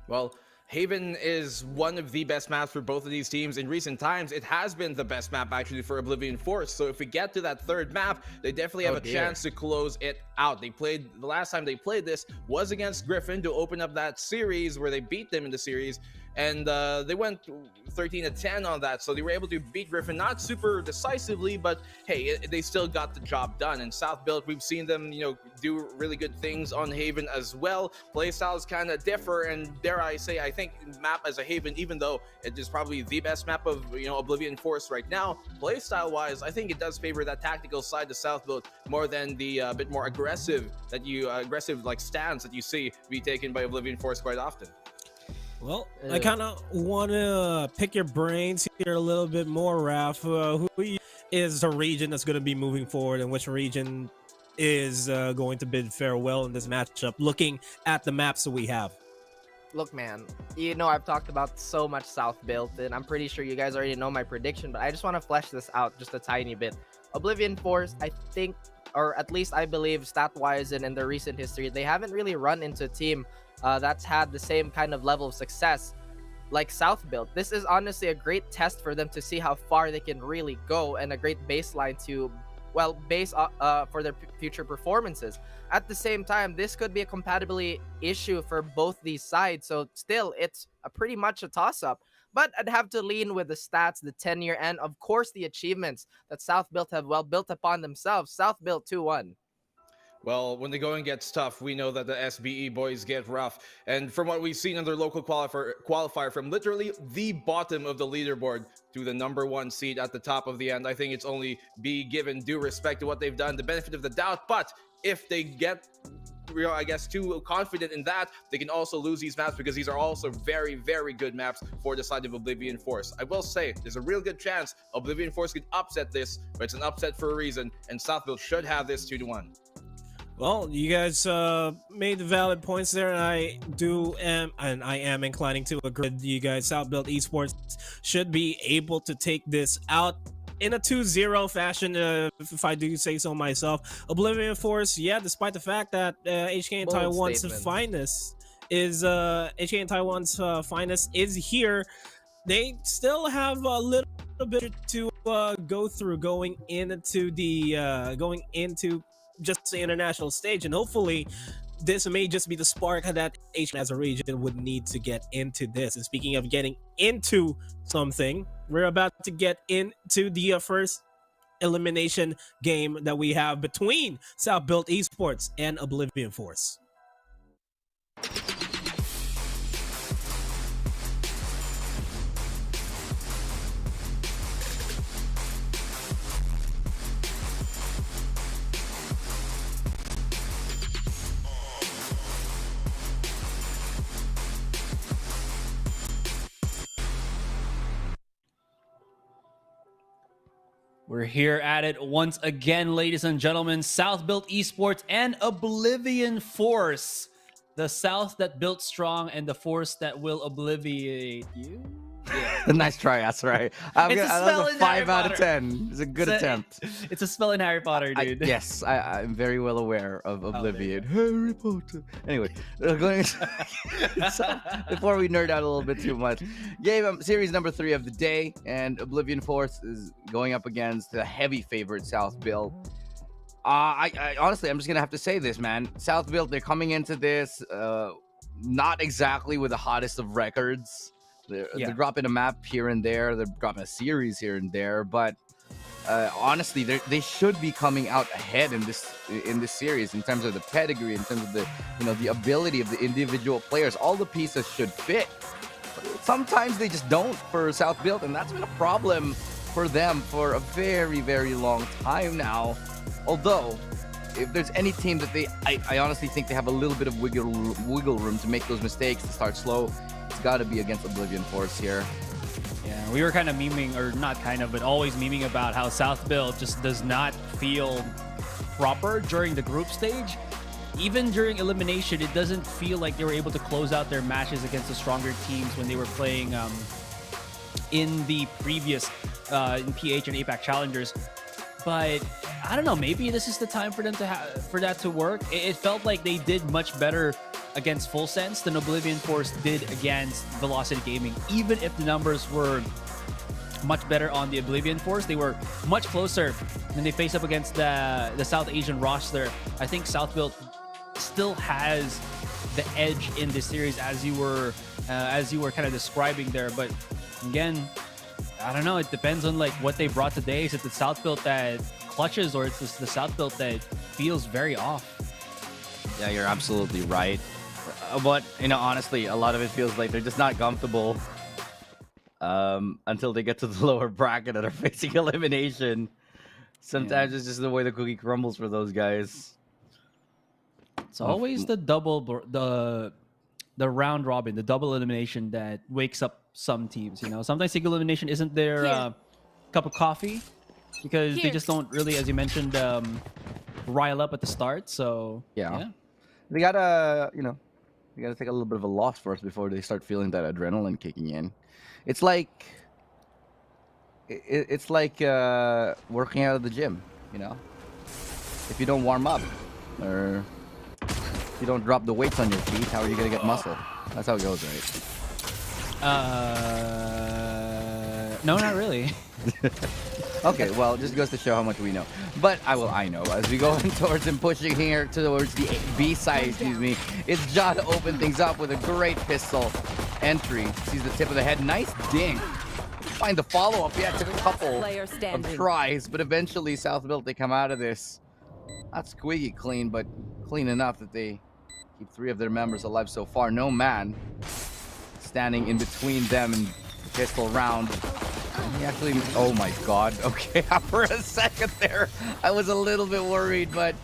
Well, Haven is one of the best maps for both of these teams. In recent times, it has been the best map actually for Oblivion Force. So if we get to that third map, they definitely have a chance to close it out. The last time they played this was against Griffin to open up that series where they beat them in the series. And they went 13-10 on that, so they were able to beat Griffin, not super decisively, but hey, they still got the job done. And South Built, we've seen them, you know, do really good things on Haven as well. Playstyles kind of differ, and dare I say, I think map as a Haven, even though it is probably the best map of, you know, Oblivion Force right now, playstyle-wise, I think it does favor that tactical side to South Built more than the bit more aggressive like stance that you see be taken by Oblivion Force quite often. Well, I kind of want to pick your brains here a little bit more, Raph. Who is the region that's going to be moving forward, and which region is going to bid farewell in this matchup, looking at the maps that we have? Look, man, you know I've talked about so much South Built, and I'm pretty sure you guys already know my prediction, but I just want to flesh this out just a tiny bit. Oblivion Force, I think, or at least I believe stat-wise and in their recent history, they haven't really run into a team that's had the same kind of level of success like South Built. This is honestly a great test for them to see how far they can really go, and a great baseline to, well, base for their future performances. At the same time, this could be a compatibility issue for both these sides, so still, it's pretty much a toss-up. But I'd have to lean with the stats, the tenure, and of course the achievements that South Built have well built upon themselves. South Built 2-1. Well, when the going gets tough, we know that the SBE boys get rough. And from what we've seen in their local qualifier from literally the bottom of the leaderboard to the #1 seed at the top of the end, I think it's only be given due respect to what they've done, the benefit of the doubt. But if they get I guess, too confident in that, they can also lose these maps because these are also very, very good maps for the side of Oblivion Force. I will say, there's a real good chance Oblivion Force could upset this, but it's an upset for a reason, and Southfield should have this 2-1. Well, you guys made the valid points there, and I am inclining to agree with you guys. Southfield Esports should be able to take this out in a 2-0 fashion, if I do say so myself. Oblivion Force, yeah, despite the fact that HK in Taiwan's finest is here, they still have a little bit to go through going into just the international stage, and hopefully this may just be the spark that HK as a region would need to get into this. And speaking of getting into something, we're about to get into the first elimination game that we have between Southfield Esports and Oblivion Force. We're here at it once again, ladies and gentlemen. Southfield Esports and Oblivion Force. The South that built strong and the Force that will obliviate you. Yeah. Nice try, that's right. That's a 5 out of 10. It's a good attempt. It's a spell in Harry Potter, dude. Yes, I'm very well aware of Oblivion. Harry Potter. Anyway, so, before we nerd out a little bit too much, game series number 3 of the day, and Oblivion Force is going up against the heavy favorite Southfield. I honestly, I'm just gonna have to say this, man. Southfield, they're coming into this not exactly with the hottest of records. They're dropping a map here and there. They're dropping a series here and there. But honestly, they should be coming out ahead in this series in terms of the pedigree, in terms of the ability of the individual players. All the pieces should fit. Sometimes they just don't for Southfield, and that's been a problem for them for a very, very long time now. Although, if there's any team that I honestly think they have a little bit of wiggle room to make those mistakes, to start slow, it's got to be against Oblivion Force here. Yeah, we were kind of memeing, or not kind of, but always memeing about how Southfield just does not feel proper during the group stage. Even during elimination, it doesn't feel like they were able to close out their matches against the stronger teams when they were playing in the previous in PH and APAC Challengers. But I don't know, maybe this is the time for them to for that to work. It felt like they did much better against Full Sense than Oblivion Force did against Velocity Gaming. Even if the numbers were much better on the Oblivion Force, they were much closer when they face up against the South Asian roster. I think Southfield still has the edge in this series, as you were kind of describing there. But again, I don't know. It depends on like what they brought today. Is it the Southfield that clutches, or it's the Southfield that feels very off? Yeah, you're absolutely right. But honestly, a lot of it feels like they're just not comfortable until they get to the lower bracket and are facing elimination. Sometimes it's just the way the cookie crumbles for those guys. It's always the round robin, the double elimination that wakes up some teams. Sometimes single elimination isn't their cup of coffee because they just don't really, as you mentioned, rile up at the start. So yeah. They gotta take a little bit of a loss first before they start feeling that adrenaline kicking in. It's like working out of the gym. If you don't warm up or you don't drop the weights on your feet, how are you gonna get muscle? That's how it goes, right? No, not really. Okay, well, it just goes to show how much we know. But I know. As we go towards him, pushing here towards the B side, it's Ja to open things up with a great pistol entry. Sees the tip of the head. Nice ding. Find the follow-up. Yeah, it took a couple of tries, but eventually Southfield, they come out of this. Not squeaky clean, but clean enough that they keep 3 of their members alive so far. No man standing in between them and the pistol round. And he actually, oh my god, okay, for a second there, I was a little bit worried, but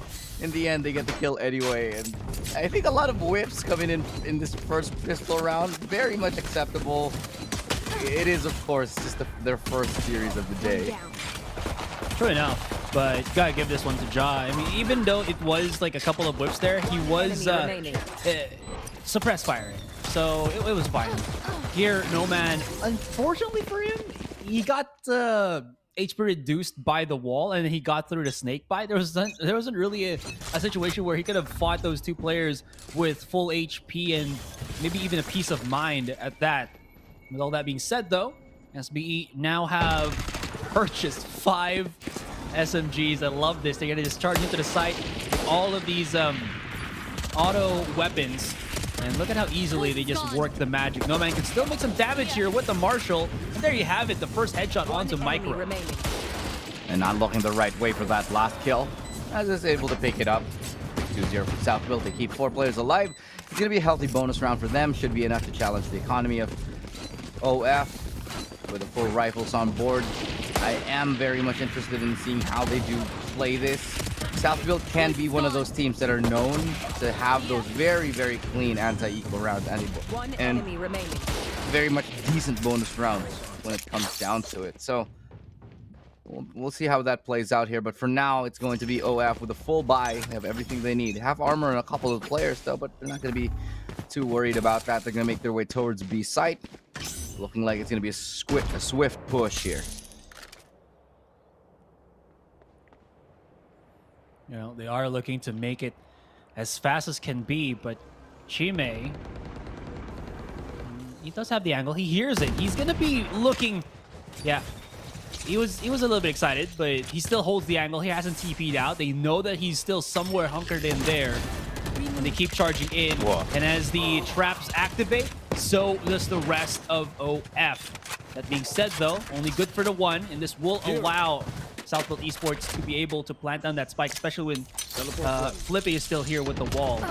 in the end, they get the kill anyway. And I think a lot of whiffs coming in this first pistol round. Very much acceptable. It is, of course, just their first series of the day. True enough, but gotta give this one to Ja. I mean, even though it was like a couple of whips there, he was suppressed firing. So it was fine. Here, No Man, unfortunately for him, he got HP reduced by the wall, and then he got through the snake bite. There wasn't really a situation where he could have fought those two players with full HP and maybe even a peace of mind at that. With all that being said, though, SBE now have purchased 5 SMGs. I love this. They're gonna just charge into the site with all of these auto weapons. And look at how easily they just work the magic. No Man can still make some damage here with the Marshall. And there you have it, the first headshot onto Micro. And not looking the right way for that last kill. As is able to pick it up. 2-0 for Southville. They keep 4 players alive. It's going to be a healthy bonus round for them. Should be enough to challenge the economy of OF with the full rifles on board. I am very much interested in seeing how they do play this. Southville can be one of those teams that are known to have those very, very clean anti-equal rounds and very much decent bonus rounds when it comes down to it. So we'll see how that plays out here. But for now, it's going to be OF with a full buy. They have everything they need. They have armor and a couple of players, though, but they're not going to be too worried about that. They're going to make their way towards B site. Looking like it's going to be a swift push here. You know, they are looking to make it as fast as can be, but Chime, he does have the angle. He hears it. He's going to be looking... Yeah, he was a little bit excited, but he still holds the angle. He hasn't TP'd out. They know that he's still somewhere hunkered in there, and they keep charging in. Whoa. And as the traps activate, so does the rest of OF. That being said, though, only good for the one, and this will allow Southville Esports to be able to plant down that spike, especially when Flippy is still here with the wall.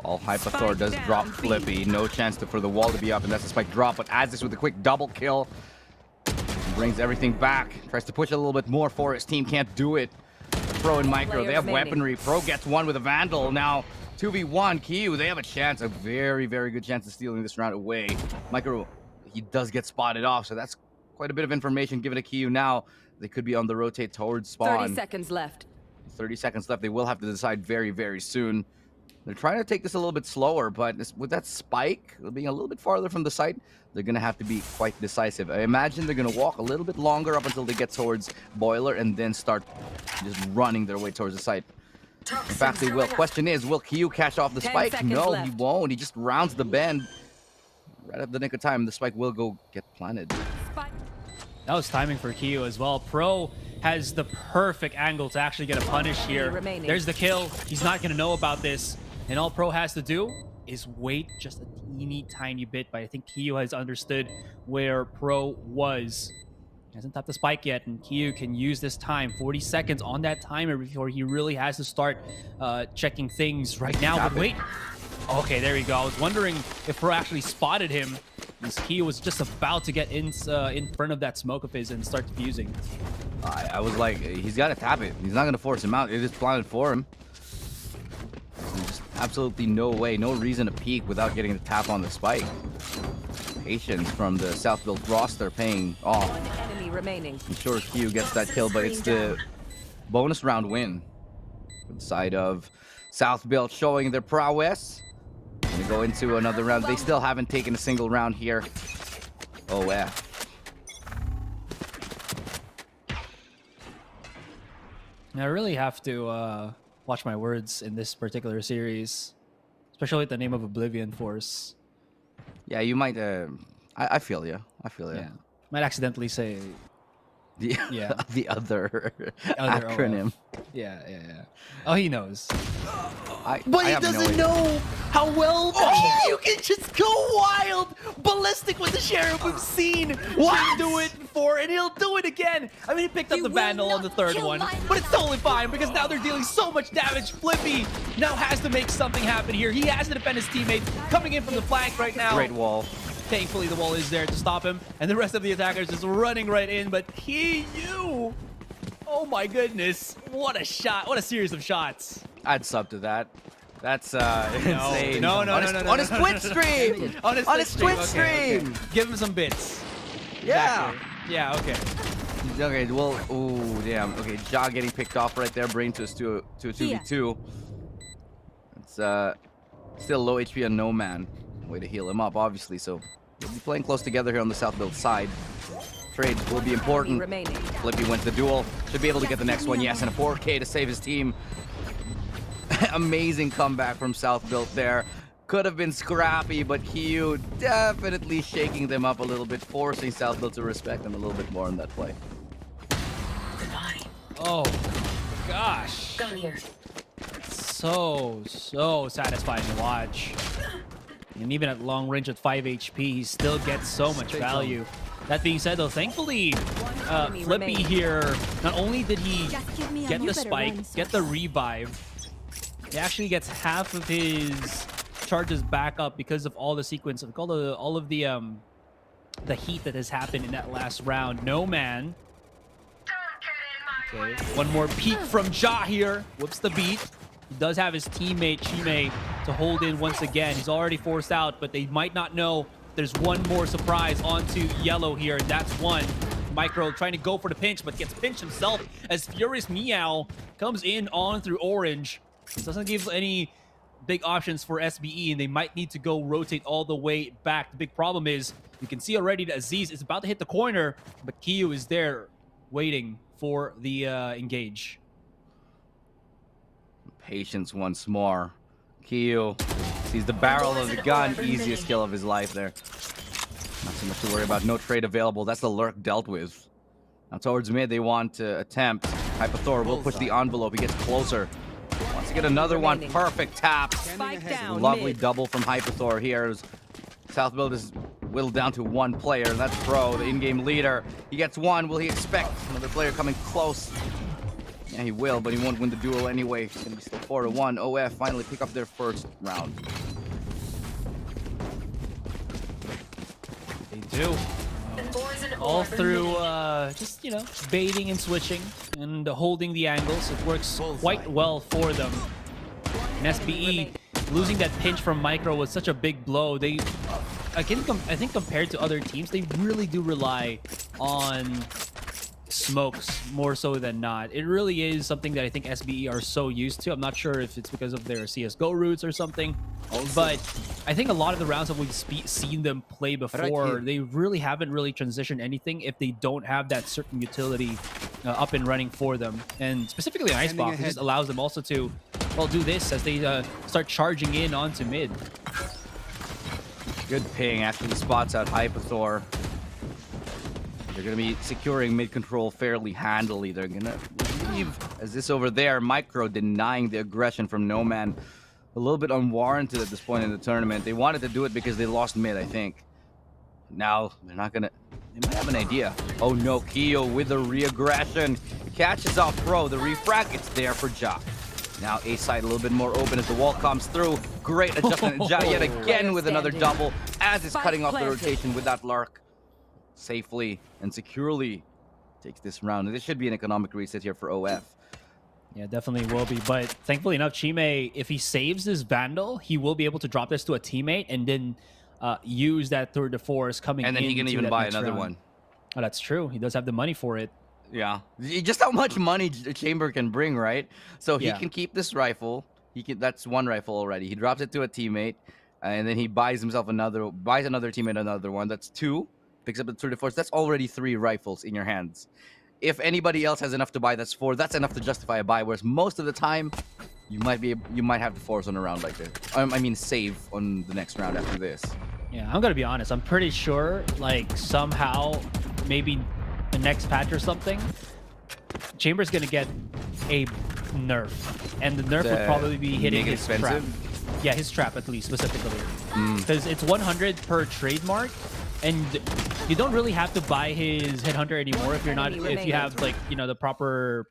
All Hypathor does drop Flippy. No chance for the wall to be up, and that's a spike drop. But adds this with a quick double kill. Brings everything back. Tries to push a little bit more for his team. Can't do it. Pro and Micro, they have weaponry. Pro gets one with a Vandal. Now 2v1. Kiyu, they have a chance. A very, very good chance of stealing this round away. Micro, he does get spotted off, so that's quite a bit of information given to Kiyu now. They could be on the rotate towards spawn. 30 seconds left. 30 seconds left. They will have to decide very, very soon. They're trying to take this a little bit slower, but with that spike being a little bit farther from the site, they're going to have to be quite decisive. I imagine they're going to walk a little bit longer up until they get towards Boiler and then start just running their way towards the site. In fact, they will. Question is, will Kiyu catch off the spike? No, he won't. He just rounds the bend. Right at the nick of time, the spike will go get planted. That was timing for Kiyu as well. Pro has the perfect angle to actually get a punish here. There's the kill. He's not going to know about this. And all Pro has to do is wait just a teeny tiny bit. But I think Kiyu has understood where Pro was. He hasn't tapped the spike yet, and Kiyu can use this time. 40 seconds on that timer before he really has to start checking things right now. But wait. Okay, there we go. I was wondering if Pro actually spotted him. Kiyu was just about to get in front of that smoke of his and start defusing. I was like, he's got to tap it. He's not going to force him out. It is planted for him. There's just absolutely no way, no reason to peek without getting the tap on the spike. Patience from the Southville roster paying off. Enemy remaining. I'm sure Kiyu gets that kill, but it's the bonus round win for the side of Southville, showing their prowess. Gonna go into another round. They still haven't taken a single round here. OF. Now I really have to watch my words in this particular series, especially with the name of Oblivion Force. Yeah, you might. I feel you. I feel you. Yeah, might accidentally say the the other acronym. OF. Yeah. Oh, he knows. But he doesn't know how well you can just go wild, ballistic with the Sheriff. We've seen him do it before, and he'll do it again. I mean, he picked up the Vandal on the third one, but it's totally fine because now they're dealing so much damage. Flippy now has to make something happen here. He has to defend his teammate coming in from the flank right now. Great wall. Thankfully, the wall is there to stop him, and the rest of the attackers is running right in, but Kiyu Oh my goodness. What a shot. What a series of shots. I'd sub to that. That's insane. No. On his Twitch stream. On his Twitch Okay, stream. okay. Give him some bits. Yeah. Exactly. Yeah, okay. Okay, well, oh, damn. Okay, Ja getting picked off right there. Brain to a 2v2. It's still low HP on No Man. Way to heal him up, obviously. So we'll be playing close together here on the South build side. Trade will be important. Flippy went to the duel. Should be able to get the next one. Yes, and a 4K to save his team. Amazing comeback from South build there. Could have been scrappy, but Kyu definitely shaking them up a little bit, forcing South build to respect them a little bit more in that play. Oh, gosh. So satisfying to watch. And even at long range at 5 HP, he still gets so much value. That being said, though, thankfully, Flippy here, not only did he get the spike, get the revive, he actually gets half of his charges back up because of all the sequence of all of the heat that has happened in that last round. No Man. Okay, one more peek from Ja here. Whoops the beat. He does have his teammate Chime to hold in once again. He's already forced out, but they might not know there's one more surprise onto Yellow here, and that's one. Micro trying to go for the pinch, but gets pinched himself as Furious Meow comes in on through Orange. This doesn't give any big options for SBE, and they might need to go rotate all the way back. The big problem is you can see already that Aziz is about to hit the corner, but Kyu is there waiting for the engage. Patience once more. Kyu sees the barrel of the gun. Easiest kill of his life there. Not too much to worry about. No trade available. That's the lurk dealt with. Now towards mid, they want to attempt. Hypathor will push the envelope. He gets closer. Wants to get another one. Perfect tap. Lovely double from Hypathor here. South build is whittled down to one player. That's Pro, the in-game leader. He gets one. Will he expect another player coming close? Yeah, he will, but he won't win the duel anyway. It's gonna be still 4-1. OF finally pick up their first round. They do. All through just, you know, baiting and switching and holding the angles. It works quite well for them. And SBE losing that pinch from Micro was such a big blow. They, I think compared to other teams, they really do rely on smokes more so than not. It really is something that I think SBE are so used to. I'm not sure if it's because of their CSGO roots or something, but I think a lot of the rounds that we've seen them play before, they really haven't really transitioned anything if they don't have that certain utility up and running for them. And specifically in Icebox, it just allows them also to, well, do this as they start charging in onto mid. Good ping. Actually spots out Hypathor. They're going to be securing mid control fairly handily. They're going to leave as this over there. Micro denying the aggression from No Man. A little bit unwarranted at this point in the tournament. They wanted to do it because they lost mid, I think. Now, they're not going to... They might have an idea. Oh no, Kyo with the re-aggression. Catches off Pro. The refrag, it's there for Ja. Now A side a little bit more open as the wall comes through. Great adjustment. Ja yet again with another double as is cutting off the rotation with that lurk. Safely and securely takes this round. This should be an economic reset here for OF. Yeah, definitely will be. But thankfully enough, Chime, if he saves his Vandal, he will be able to drop this to a teammate and then use that third to force coming in. And then he can even buy another one. Oh, that's true. He does have the money for it. Yeah. Just how much money Chamber can bring, right? So he can keep this rifle. That's one rifle already. He drops it to a teammate, and then he buys himself another teammate another one. That's two. Picks up the 3 to 4. That's already 3 rifles in your hands. If anybody else has enough to buy, that's 4. That's enough to justify a buy. Whereas most of the time, you might have to force on a round like this. I mean, save on the next round after this. Yeah, I'm gonna be honest. I'm pretty sure, like somehow, maybe the next patch or something, Chamber's gonna get a nerf, and the nerf would probably be hitting his trap. Yeah, his trap at least specifically, because it's 100 per trademark. And you don't really have to buy his Headhunter anymore if you have like, you know, the proper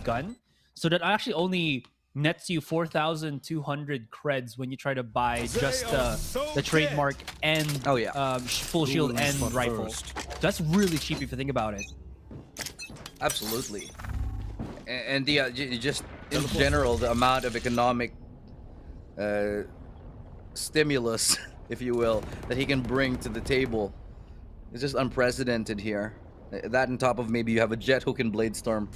gun. So that actually only nets you 4,200 creds when you try to buy just the trademark and full shield and rifle. So that's really cheap if you think about it. Absolutely. And the just in general, the amount of economic stimulus, if you will, that he can bring to the table is just unprecedented here. That on top of maybe you have a Jet who can Blade Storm.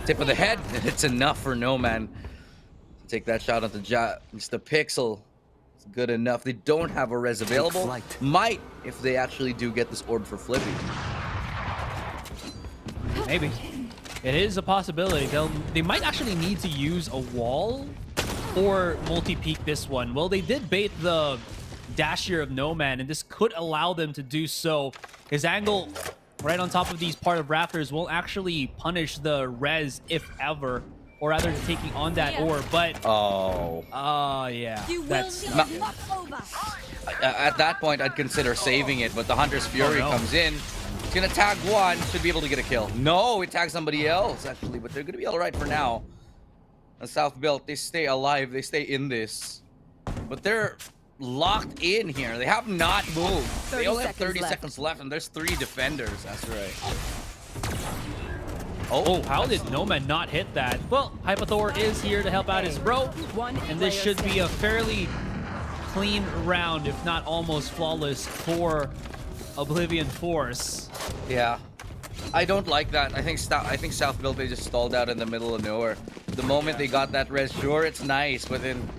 Tip of the head, and it's enough for No Man to take that shot onto Jet. Just a pixel. It's good enough. They don't have a res available. Might, if they actually do get this orb for Flippy. Maybe. It is a possibility. They might actually need to use a wall or multi-peek this one. Well, they did bait the dash here of No Man, and this could allow them to do so. His angle right on top of these part of Raptors will actually punish the res, if ever, or rather taking on that orb, but... yeah. That's at that point, I'd consider saving it, but the Hunter's Fury comes in. It's gonna tag one, should be able to get a kill. No, it tags somebody else, actually, but they're gonna be all right for now. And South Built, they stay alive, they stay in this. But they're locked in here. They have not moved. They only have 30 seconds left, and there's 3 defenders. That's right. Oh, how did No Man not hit that? Well, Hypathor is here to help out his bro, and this should be a fairly clean round, if not almost flawless, for Oblivion Force. Yeah, I don't like that. I think South Built, they just stalled out in the middle of nowhere. The moment they got that res, sure, it's nice, but then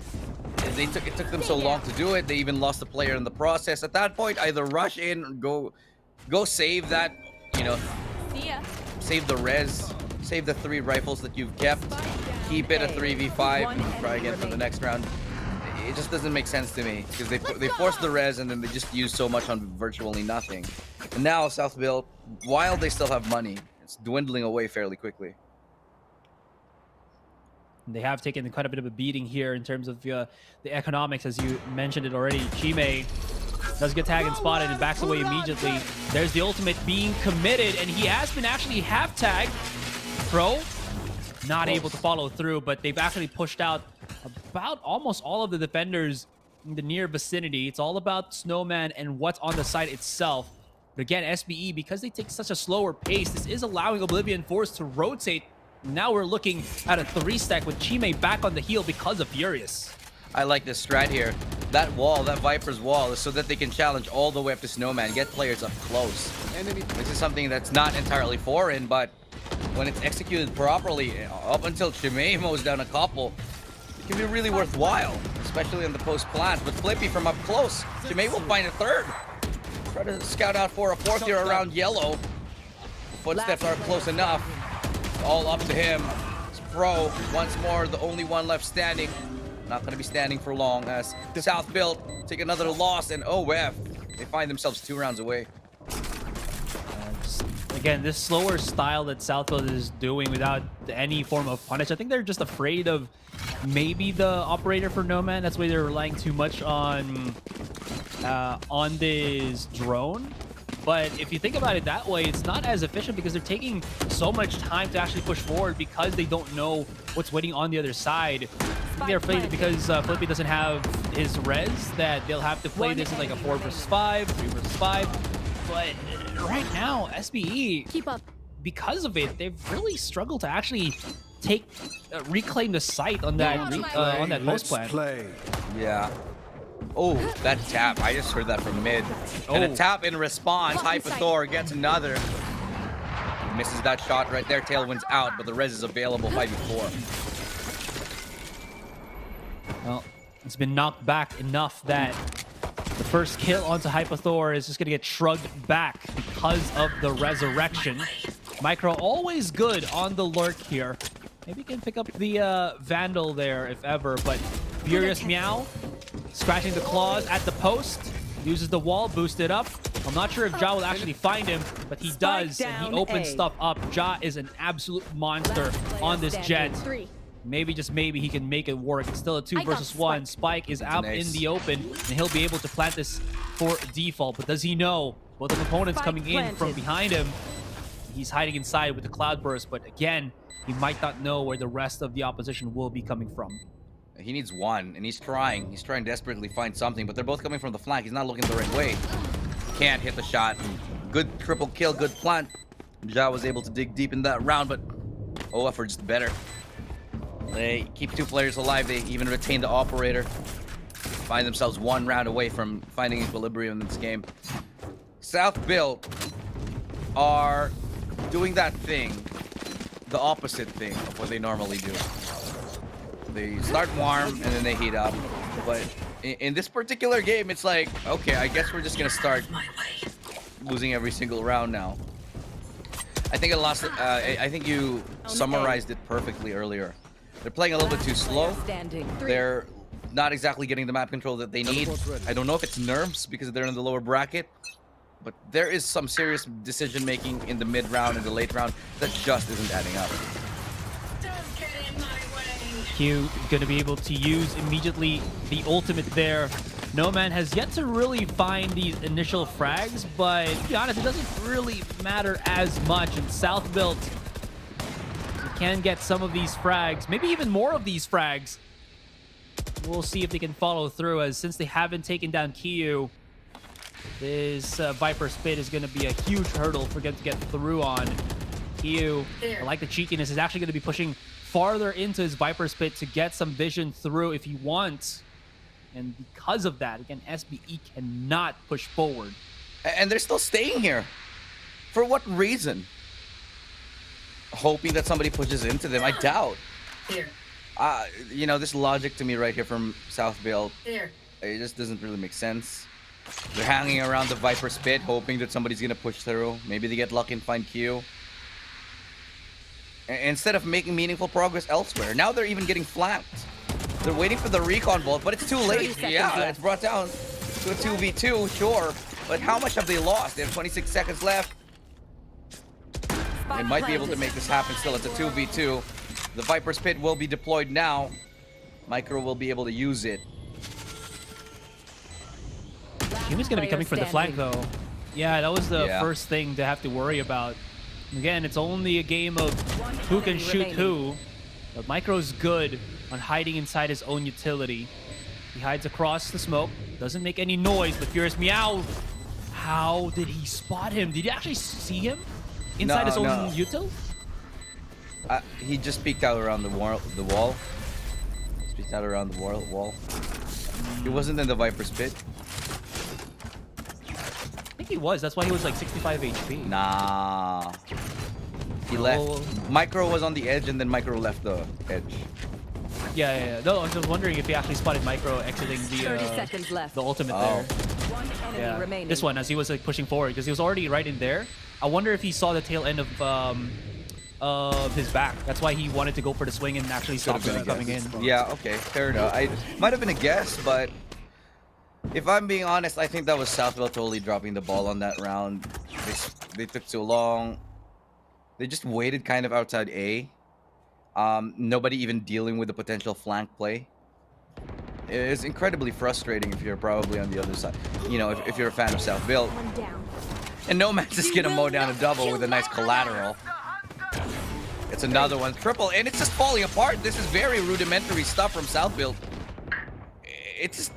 it took them so long to do it. They even lost a player in the process. At that point, either rush in or go save that, you know, save the res, save the 3 rifles that you've kept, keep it a 3v5, try again for the next round. It just doesn't make sense to me because they forced the res and then they just used so much on virtually nothing. And now South Built, while they still have money, it's dwindling away fairly quickly. They have taken quite a bit of a beating here in terms of the economics, as you mentioned it already. Chime does get tagged and spotted and backs away immediately. There's the ultimate being committed, and he has been actually half tagged. Pro not able to follow through, but they've actually pushed out about almost all of the defenders in the near vicinity. It's all about Snowman and what's on the site itself. But again, SBE, because they take such a slower pace, this is allowing Oblivion Force to rotate. Now we're looking at a 3-stack with Chime back on the heel because of Furious. I like this strat here. That wall, that Viper's wall, is so that they can challenge all the way up to Snowman, get players up close. This is something that's not entirely foreign, but when it's executed properly, up until Chime mows down a couple, it can be really worthwhile, especially in the post-plant. But Flippy from up close, Chime will find a 3rd. Try to scout out for a 4th here around yellow. Footsteps are close enough. All up to him. It's Pro, once more, the only one left standing. Not going to be standing for long as South Built take another loss, and OF, they find themselves 2 rounds away. Again, this slower style that Southfield is doing without any form of punish, I think they're just afraid of maybe the operator for No Man. That's why they're relying too much on this drone. But if you think about it that way, it's not as efficient because they're taking so much time to actually push forward because they don't know what's waiting on the other side. I think they're afraid because Flippy doesn't have his res, that they'll have to play this in like a 4 versus 5, 3 versus 5. But right now, SBE, keep up. Because of it, they've really struggled to actually reclaim the site on that post plan. Yeah. Oh, that tap. I just heard that from mid. And a tap in response. Hypathor gets another. He misses that shot right there. Tailwind's out, but the res is available 5v4. Well, it's been knocked back enough that the first kill onto Hypathor is just going to get shrugged back because of the resurrection. Micro always good on the lurk here. Maybe he can pick up the Vandal there if ever, but Furious Meow scratching the claws at the post, uses the wall, boosted up. I'm not sure if Ja will actually find him, but he does, and he opens stuff up. Ja is an absolute monster on this Jet. Maybe, just maybe, he can make it work. It's still a 2 versus 1. Spike is out in the open, and he'll be able to plant this for default. But does he know? Both of the opponents coming in from behind him. He's hiding inside with the Cloud Burst, but again, he might not know where the rest of the opposition will be coming from. He needs 1, and he's trying. He's trying desperately to find something, but they're both coming from the flank. He's not looking the right way. Can't hit the shot. Good triple kill, good plant. Ja was able to dig deep in that round, but OF are just better. They keep 2 players alive. They even retain the operator. Find themselves 1 round away from finding equilibrium in this game. South Built are doing that thing, the opposite thing of what they normally do. They start warm and then they heat up. But in this particular game, it's like, okay, I guess we're just gonna start losing every single round now. I think I think you summarized it perfectly earlier. They're playing a little bit too slow. They're not exactly getting the map control that they need. I don't know if it's nerves because they're in the lower bracket, but there is some serious decision making in the mid round and the late round that just isn't adding up. Q gonna be able to use immediately the ultimate there. No Man has yet to really find these initial frags, but to be honest, it doesn't really matter as much. And South Built can get some of these frags, maybe even more of these frags. We'll see if they can follow through, as since they haven't taken down Kyu, this Viper Spit is going to be a huge hurdle for them to get through on. Kyu, I like the cheekiness, is actually going to be pushing farther into his Viper Spit to get some vision through if he wants. And because of that, again, SBE cannot push forward. And they're still staying here. For what reason? Hoping that somebody pushes into them. I doubt. Here. You know, this logic to me right here from South Build, Here. it just doesn't really make sense. They're hanging around the Viper Spit, hoping that somebody's gonna push through. Maybe they get lucky and find Q. Instead of making meaningful progress elsewhere. Now they're even getting flanked. They're waiting for the recon bolt, but it's too late. Yeah, it's brought down to a 2v2, sure. But how much have they lost? They have 26 seconds left. They might be able to make this happen still. It's a 2v2. The Viper's Pit will be deployed now. Micro will be able to use it. Human's going to be coming for the flank, though. Yeah, that was the first thing to have to worry about. Again, it's only a game of who can shoot who. But Micro's good on hiding inside his own utility. He hides across the smoke. Doesn't make any noise, but Furious Meow. How did he spot him? Did he actually see him inside his own util? He just peeked out around the wall. Just peeked out around the wall. He wasn't in the Viper's Pit. I think he was. That's why he was like 65 HP. Nah. He left. Micro was on the edge, and then Micro left the edge. Yeah. No, I was just wondering if he actually spotted Micro exiting the 30 seconds left. the ultimate there. One enemy remaining. This one, as he was like pushing forward, because he was already right in there. I wonder if he saw the tail end of his back. That's why he wanted to go for the swing and actually stop them coming in. Yeah, okay, fair enough. I might have been a guess, but if I'm being honest, I think that was Southwell totally dropping the ball on that round. They took too long. They just waited kind of outside A. Nobody even dealing with the potential flank play. It's incredibly frustrating if you're probably on the other side. You know, if you're a fan of South Build. And No Man's just gonna mow down a double with a nice collateral. It's another one, triple, and it's just falling apart. This is very rudimentary stuff from South Build. It's just,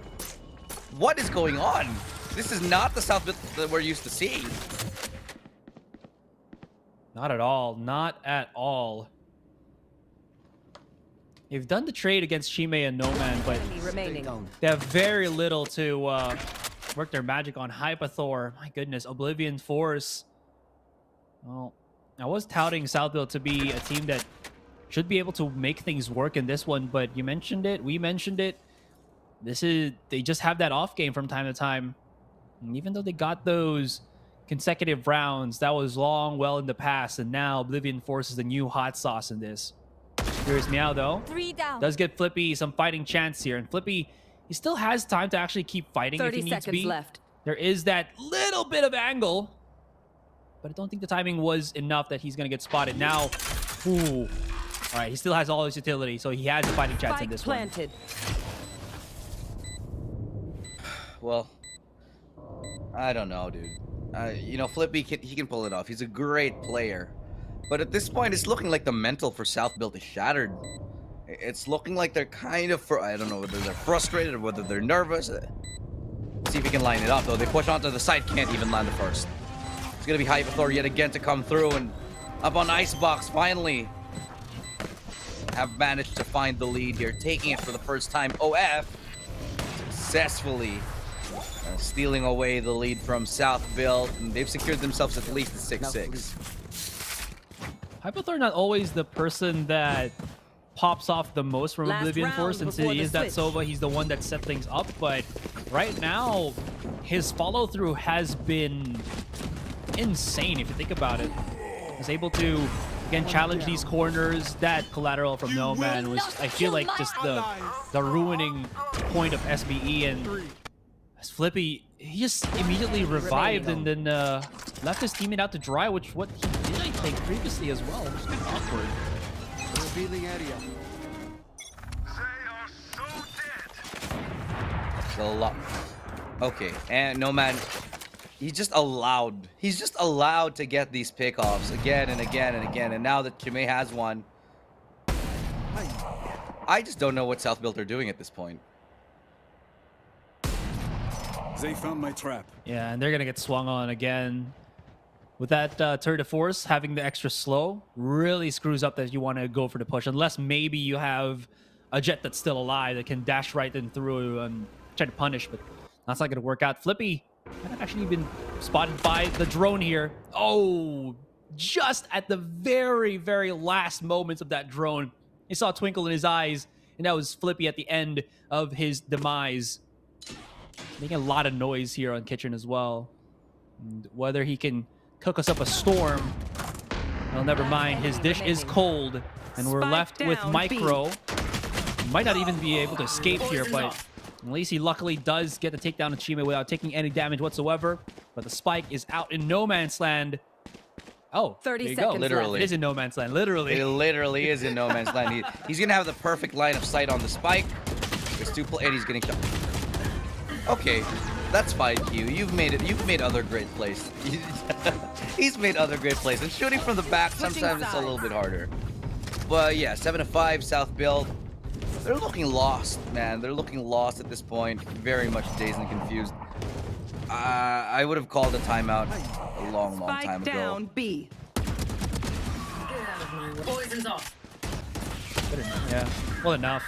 what is going on? This is not the South Build that we're used to seeing. Not at all. Not at all. They've done the trade against Shime and No Man, but they have very little to work their magic on. Hypathor, my goodness, Oblivion Force. Well, I was touting Southville to be a team that should be able to make things work in this one, but you mentioned it, we mentioned it. They just have that off game from time to time. And even though they got those consecutive rounds, that was long, well in the past, and now Oblivion Force is the new hot sauce in this. Here's Meow, though. 3 down. Does get Flippy some fighting chance here, and Flippy, he still has time to actually keep fighting if he needs to be. 30 seconds left. There is that little bit of angle, but I don't think the timing was enough that he's going to get spotted. Now, ooh. All right, he still has all his utility, so he has a fighting chance in this planted. Well, I don't know, dude. You know, Flippy, he can pull it off. He's a great player. But at this point, it's looking like the mental for South Build is shattered. It's looking like they're kind of, I don't know whether they're frustrated or whether they're nervous. Let's see if he can line it up, though. They push onto the side, can't even land the first. It's going to be Hypathor yet again to come through, and up on Icebox, finally. have managed to find the lead here, taking it for the first time. OF successfully stealing away the lead from South Build, and they've secured themselves at least a 6-6. Hypothor are not always the person that pops off the most from Last Oblivion round Force, since before he the is that switch. Sova, he's the one that set things up, but right now his follow-through has been insane if you think about it. He's able to again challenge these corners. That collateral from Nomad was, I feel like, just the ruining point of SBE, and as Flippy, he just immediately revived and then left his teammate out to dry, which what he did, I think, previously as well. It was kind of awkward. Revealing area. A lot. Okay, and Nomad, he's just allowed to get these pickoffs again and again and again, and now that Chime has one, I just don't know what South Built are doing at this point. They found my trap. Yeah, and they're gonna get swung on again. With that turn of force, having the extra slow really screws up that you want to go for the push, unless maybe you have a Jet that's still alive that can dash right in through and try to punish, but that's not going to work out. Flippy might have actually been spotted by the drone here. Oh, just at the very, very last moments of that drone, he saw a twinkle in his eyes, and that was Flippy at the end of his demise. Making a lot of noise here on Kitchen as well. And whether he can cook us up a storm, well, never mind. His dish is cold, and we're left with Micro. Might not even be able to escape here, but at least he luckily does get the takedown of Chime without taking any damage whatsoever. But the spike is out in no man's land. Oh, 30 there you go. seconds Literally. It is in no man's land, literally. It literally is in no man's land. He's gonna have the perfect line of sight on the spike. There's two and he's getting shot. Okay, that's fine, Q. You've made other great plays. He's made other great plays, and shooting from the back sometimes it's a little bit harder. But yeah, 7-5 South Build. They're looking lost, man. They're looking lost at this point. Very much dazed and confused. I would have called a timeout a long time ago. Down B. Poison's off. Yeah, well enough.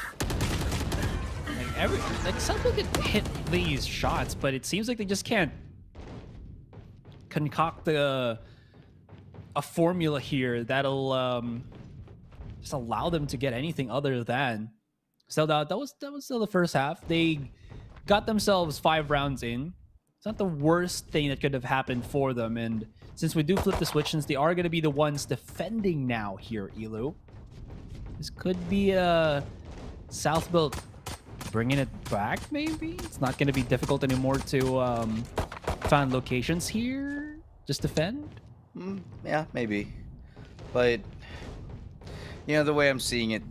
Like some people can hit these shots, but it seems like they just can't concoct a formula here that'll just allow them to get anything other than. So that was still the first half. They got themselves 5 rounds in. It's not the worst thing that could have happened for them, and since we do flip the switch, since they are going to be the ones defending now here, Elu, this could be a South Built bringing it back, maybe? It's not going to be difficult anymore to find locations here. Just defend? Yeah, maybe. But, you know, the way I'm seeing it,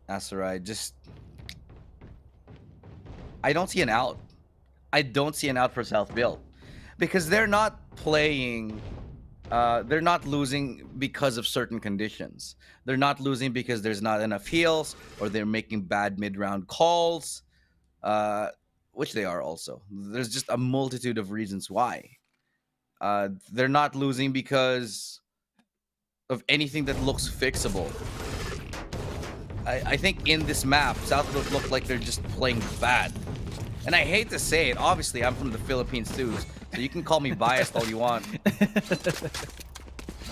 Asarai, just... I don't see an out. I don't see an out for South Build. Because they're not playing... they're not losing because of certain conditions. They're not losing because there's not enough heals, or they're making bad mid-round calls, which they are also. There's just a multitude of reasons why. They're not losing because of anything that looks fixable. I think in this map, Southfield look like they're just playing bad. And I hate to say it, obviously I'm from the Philippines too, so you can call me biased all you want.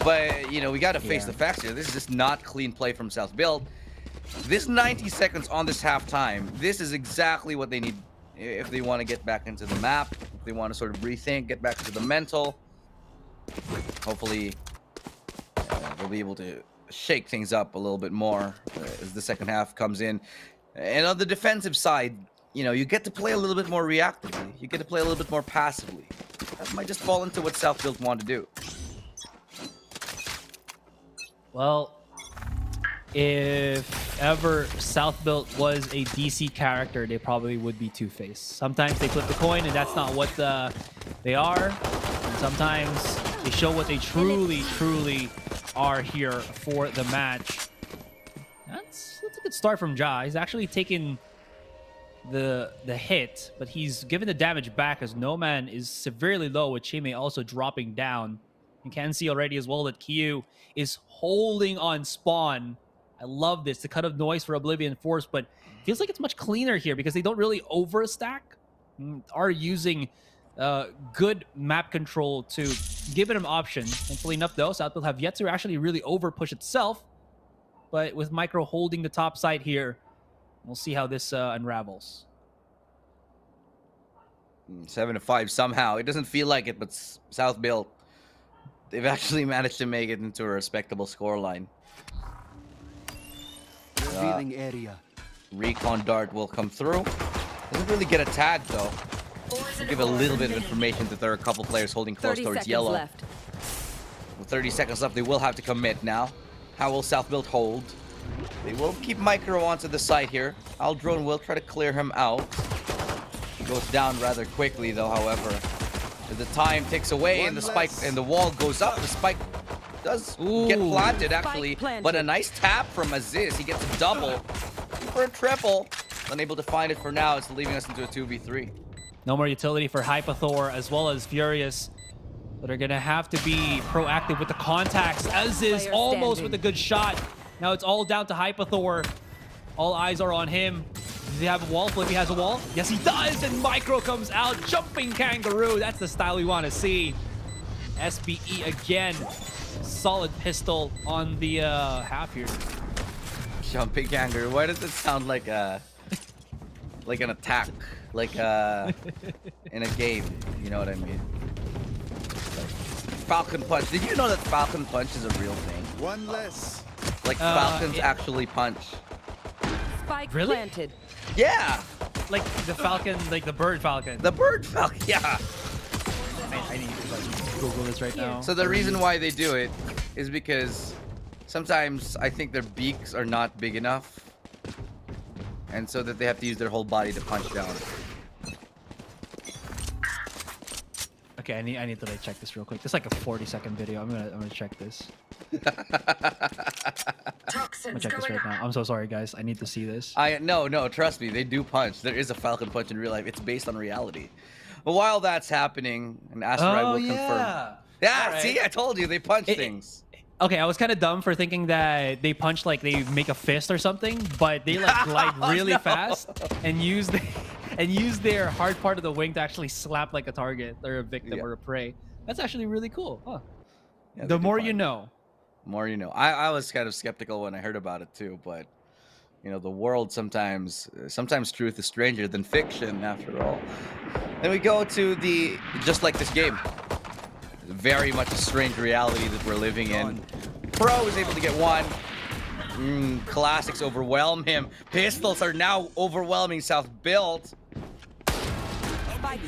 But, you know, we got to face the facts here. This is just not clean play from South Build. This 90 seconds on this halftime, this is exactly what they need if they want to get back into the map, if they want to sort of rethink, get back into the mental. Hopefully, they'll be able to shake things up a little bit more as the second half comes in. And on the defensive side, you know, you get to play a little bit more reactively. You get to play a little bit more passively. That might just fall into what South Build want to do. Well, if ever South Built was a DC character, they probably would be Two-Face. Sometimes they flip the coin, and that's not what they are. And sometimes they show what they truly are here for the match. That's a good start from Ja. He's actually taken the hit, but he's given the damage back as No Man is severely low, with Chime also dropping down. You can see already as well that Q is holding on spawn I love this. The cut of noise for Oblivion Force, but feels like it's much cleaner here because they don't really overstack. Are using good map control to give it an option. Thankfully enough, though, Southfield have yet to actually really over push itself. But with Micro holding the top side here, we'll see how this unravels. 7-5 somehow. It doesn't feel like it, but Southfield, they've actually managed to make it into a respectable scoreline. Revealing area. Recon dart will come through. Doesn't really get a tag though. We'll give a little bit of information that there are a couple players holding close towards yellow. Left. With 30 seconds left, they will have to commit now. How will Southfield hold? They will keep Micro onto the side here. Aldrone will try to clear him out. He goes down rather quickly though, however. As the time ticks away and the spike and the wall goes up, the spike does get planted actually, but a nice tap from Aziz. He gets a double for a triple. Unable to find it for now. It's leaving us into a 2v3. No more utility for Hypathor as well as Furious, but are gonna have to be proactive with the contacts. Aziz almost with a good shot. Now it's all down to Hypathor. All eyes are on him. Does he have a wall? Flippy has a wall. Yes, he does. And Micro comes out. Jumping Kangaroo. That's the style we want to see. SBE again. Solid pistol on the half here. Jumping Kangaroo. Why does it sound like a like an attack? Like in a game. You know what I mean? Falcon Punch. Did you know that Falcon Punch is a real thing? One less. Like Falcons actually punch. Spike Really? planted. Yeah. Like the Falcon, like the bird Falcon. The bird Falcon. Yeah. I need to like, Google this right now. So the reason why they do it is because sometimes I think their beaks are not big enough, and so that they have to use their whole body to punch down. Okay, I need to like check this real quick. It's like a 40-second video. I'm gonna check this. I'm gonna check this right now. I'm so sorry, guys. I need to see this. No, trust me, they do punch. There is a Falcon Punch in real life. It's based on reality. But while that's happening, and Asteroid will confirm. Yeah, right. See, I told you they punch things. Okay, I was kind of dumb for thinking that they punch like they make a fist or something, but they like glide really fast and use their hard part of the wing to actually slap like a target or a victim or a prey. That's actually really cool. Huh. Yeah, the more you know. More you know. I was kind of skeptical when I heard about it too, but you know, the world sometimes truth is stranger than fiction after all. Then we go to the just like this game. Very much a strange reality that we're living in. Pro is able to get one. Classics overwhelm him. Pistols are now overwhelming South Build.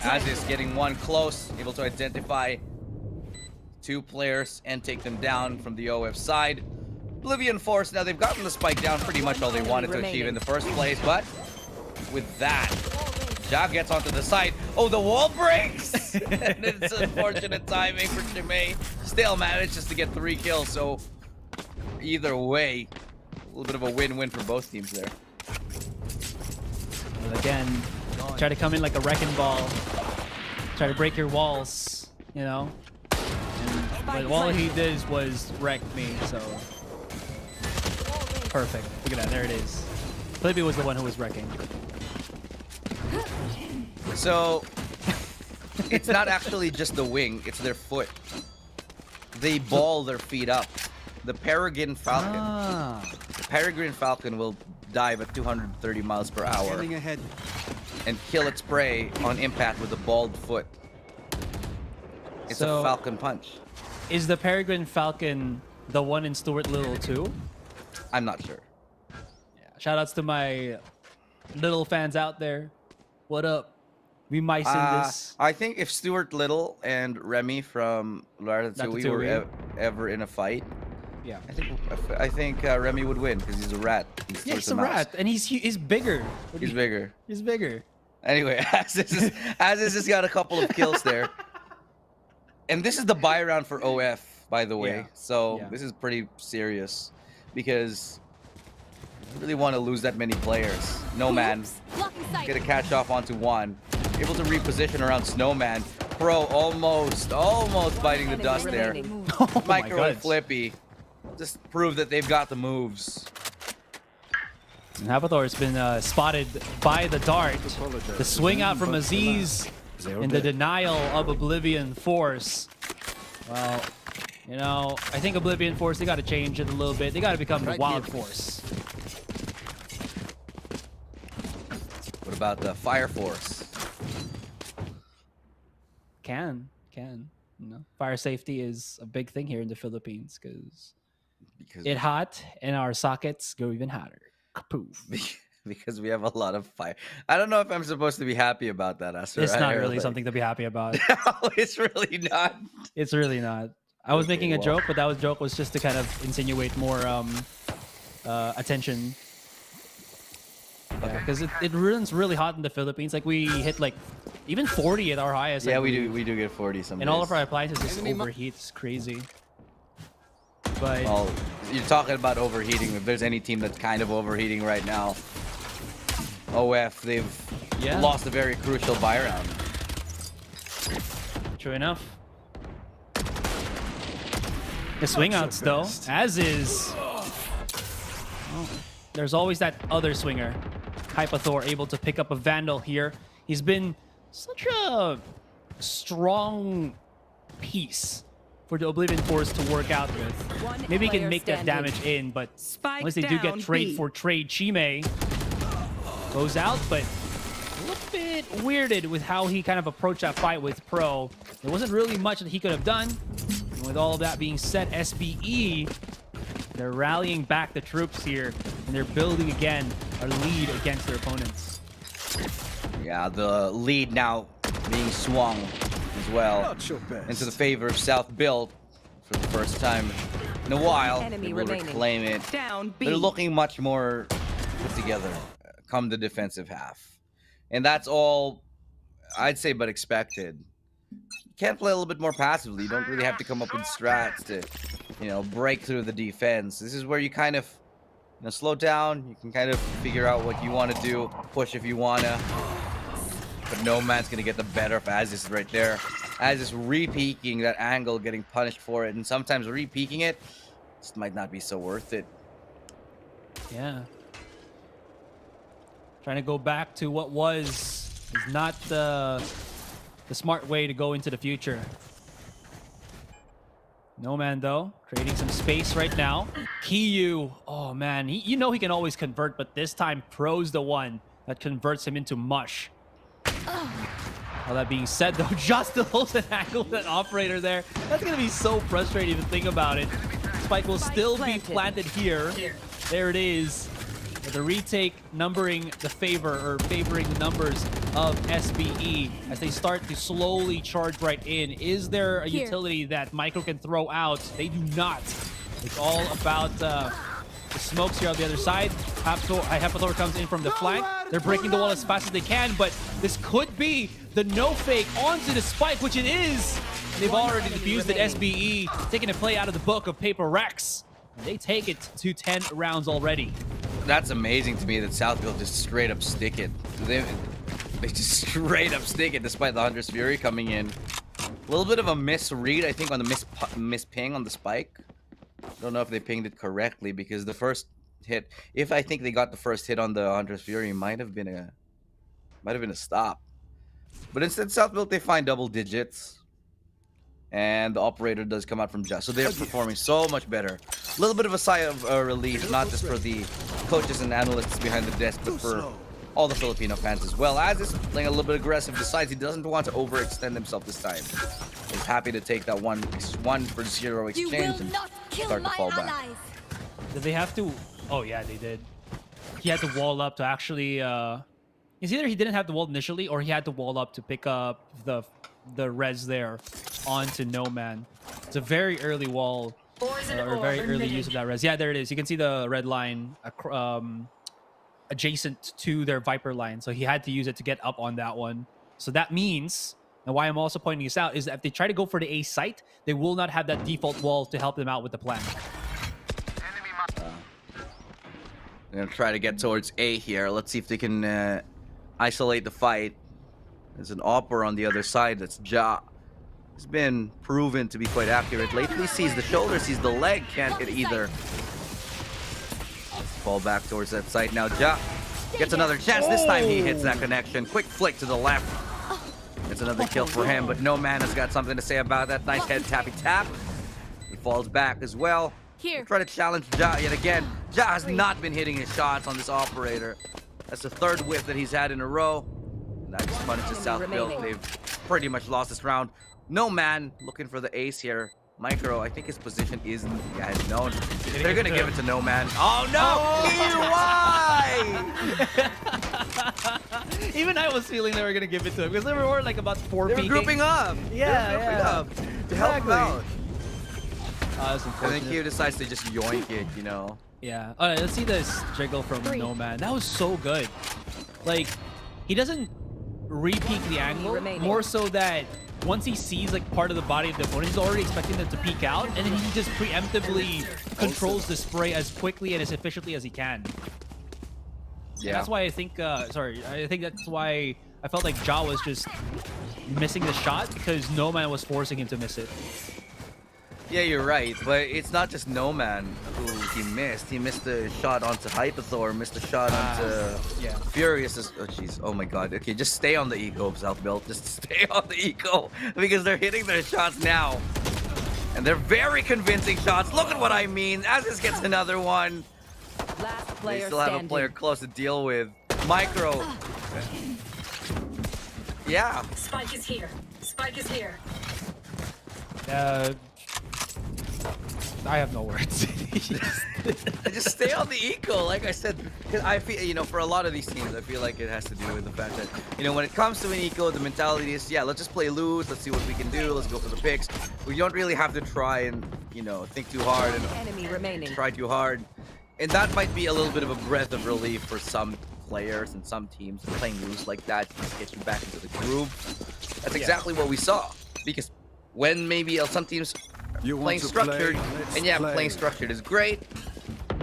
Aziz getting one close, able to identify two players and take them down from the OF side. Oblivion Force, now they've gotten the spike down pretty much all they wanted to achieve in the first place, but with that, Jab gets onto the side. Oh, the wall breaks! And it's unfortunate timing for Chimay. Still manages to get 3 kills, so either way, a little bit of a win-win for both teams there. And again, try to come in like a wrecking ball. Try to break your walls, you know? But all he did was wreck me, so... Perfect. Look at that, there it is. Flippy was the one who was wrecking. So, it's not actually just the wing, it's their foot. They ball their feet up. The Peregrine Falcon. The Peregrine Falcon will dive at 230 miles per hour and kill its prey on impact with a balled foot. It's a Falcon Punch. Is the Peregrine Falcon the one in Stuart Little too? I'm not sure. Yeah. Shoutouts to my little fans out there. What up? We might sing this. I think if Stuart Little and Remy from Ratatouille were ever in a fight, yeah, I think Remy would win because he's a rat. He's a rat, and he's bigger. He's bigger. He's bigger. Anyway, Aziz has got a couple of kills there. And this is the buy round for OF, by the way. So this is pretty serious because I really want to lose that many players. No man. Get a catch off onto one. Able to reposition around Snowman. Pro almost biting the dust there. Micro and Flippy just prove that they've got the moves. And Hapathor has been spotted by the dart. The swing out from Aziz and the denial of Oblivion Force. Well, you know, I think Oblivion Force, they got to change it a little bit. They got to become the Wild Force. What about the Fire Force? Can. You know, fire safety is a big thing here in the Philippines because it hot and our sockets go even hotter. Kapoof. Because we have a lot of fire. I don't know if I'm supposed to be happy about that, Asher. It's not really something to be happy about. No, it's really not. It's really not. I was making a joke, but that joke was just to kind of insinuate more attention. Because it runs really hot in the Philippines. Like we hit like even 40 at our highest. Yeah, we do get 40 some and days. all of our appliances just overheat. It's crazy. But well, you're talking about overheating. If there's any team that's kind of overheating right now, OF, they've lost a very crucial buy round. True enough. The swing outs though, as is. Oh, there's always that other swinger. Hypathor able to pick up a Vandal here. He's been such a strong piece for the Oblivion Force to work out with. Maybe he can make that damage in, but unless they do get trade for trade, Chime goes out, but a little bit weirded with how he kind of approached that fight with Pro. There wasn't really much that he could have done. And with all of that being said, SBE, they're rallying back the troops here, and they're building again a lead against their opponents. Yeah, the lead now being swung as well into the favor of South Build for the first time in a while. They will reclaim it. They're looking much more put together come the defensive half. And that's all, I'd say, but expected. You can't play a little bit more passively. You don't really have to come up with strats to, you know, break through the defense. This is where you kind of, you know, slow down. You can kind of figure out what you want to do, push if you want to. But no man's going to get the better of Aziz right there. Aziz re-peeking that angle, getting punished for it. And sometimes re-peeking it just might not be so worth it. Yeah. Trying to go back to what was is not the smart way to go into the future. No man though, creating some space right now. Kiyu, oh man, you know he can always convert, but this time Pro's the one that converts him into mush. All that being said though, just the an angle that operator there. That's gonna be so frustrating to think about it. Spike will still be planted here. There it is. The retake numbering the favor, or favoring the numbers of SBE as they start to slowly charge right in. Is there a utility that Micro can throw out? They do not. It's all about the smokes here on the other side. Hapathor comes in from the flank. They're breaking the wall as fast as they can, but this could be the no fake onto the spike, which it is. They've already defused it. SBE taking a play out of the book of Paper Rex. They take it to 10 rounds already. That's amazing to me that Southfield just straight up stick it. They just straight up stick it despite the Hunter's Fury coming in. A little bit of a misread, I think, on the miss ping on the spike. Don't know if they pinged it correctly because the first hit, if I think they got the first hit on the Hunter's Fury, might have been a stop. But instead, Southfield, they find double digits. And the operator does come out from Just. So they're performing so much better. A little bit of a sigh of relief, not just for the coaches and analysts behind the desk, but for all the Filipino fans as well. As is playing a little bit aggressive, decides he doesn't want to overextend himself this time. He's happy to take that 1-for-0 exchange and start to fall back. Did they have to? Oh yeah, they did. He had to wall up to actually... It's either he didn't have the wall initially, or he had to wall up to pick up the res there onto No Man. It's a very early wall, or very early use of that res. Yeah, there it is. You can see the red line adjacent to their Viper line. So he had to use it to get up on that one. So that means, and why I'm also pointing this out, is that if they try to go for the A site, they will not have that default wall to help them out with the plan. They're gonna try to get towards A here. Let's see if they can isolate the fight. There's an Opera on the other side. That's Ja. He's been proven to be quite accurate lately. Sees the shoulder, sees the leg, can't hit either. Fall back towards that site. Now Ja gets another chance. This time he hits that connection. Quick flick to the left. It's another kill for him, but No Man has got something to say about that. Nice head tappy tap. He falls back as well. Here. Try to challenge Ja yet again. Ja has not been hitting his shots on this operator. That's the third whiff that he's had in a row. And that just punishes South Build. They've pretty much lost this round. No Man looking for the ace here. Micro, I think his position is known. They're gonna give it to No Man. Oh no! EY! Even I was feeling they were gonna give it to him because there were like about 4 They were peeking. grouping up. Yeah, grouping up to help him out. That's And then Q decides to just yoink it, you know. Yeah. All right, let's see this jiggle from No Man. That was so good. Like, he doesn't re-peek the angle, more so that once he sees like part of the body of the opponent, he's already expecting them to peek out, and then he just preemptively controls the spray as quickly and as efficiently as he can. Yeah. And that's why I think, I think that's why I felt like Ja was just missing the shot because No Man was forcing him to miss it. Yeah, you're right, but it's not just No Man who he missed. He missed the shot onto Hypathor, missed the shot onto Furious. Oh jeez, oh my god. Okay, just stay on the eco, South Build. Just stay on the eco because they're hitting their shots now. And they're very convincing shots. Look at what I mean. Aziz gets another one. They still have a player close to deal with. Micro. Yeah. Spike is here. Spike is here. I have no words. Just stay on the eco, like I said. Because I feel, you know, for a lot of these teams, I feel like it has to do with the fact that, you know, when it comes to an eco, the mentality is, yeah, let's just play loose. Let's see what we can do. Let's go for the picks. We don't really have to try and, you know, think too hard and try too hard. And that might be a little bit of a breath of relief for some players and some teams. Playing loose like that to get you back into the groove. That's exactly what we saw. Because when maybe some teams playing structured, and yeah, playing structured is great.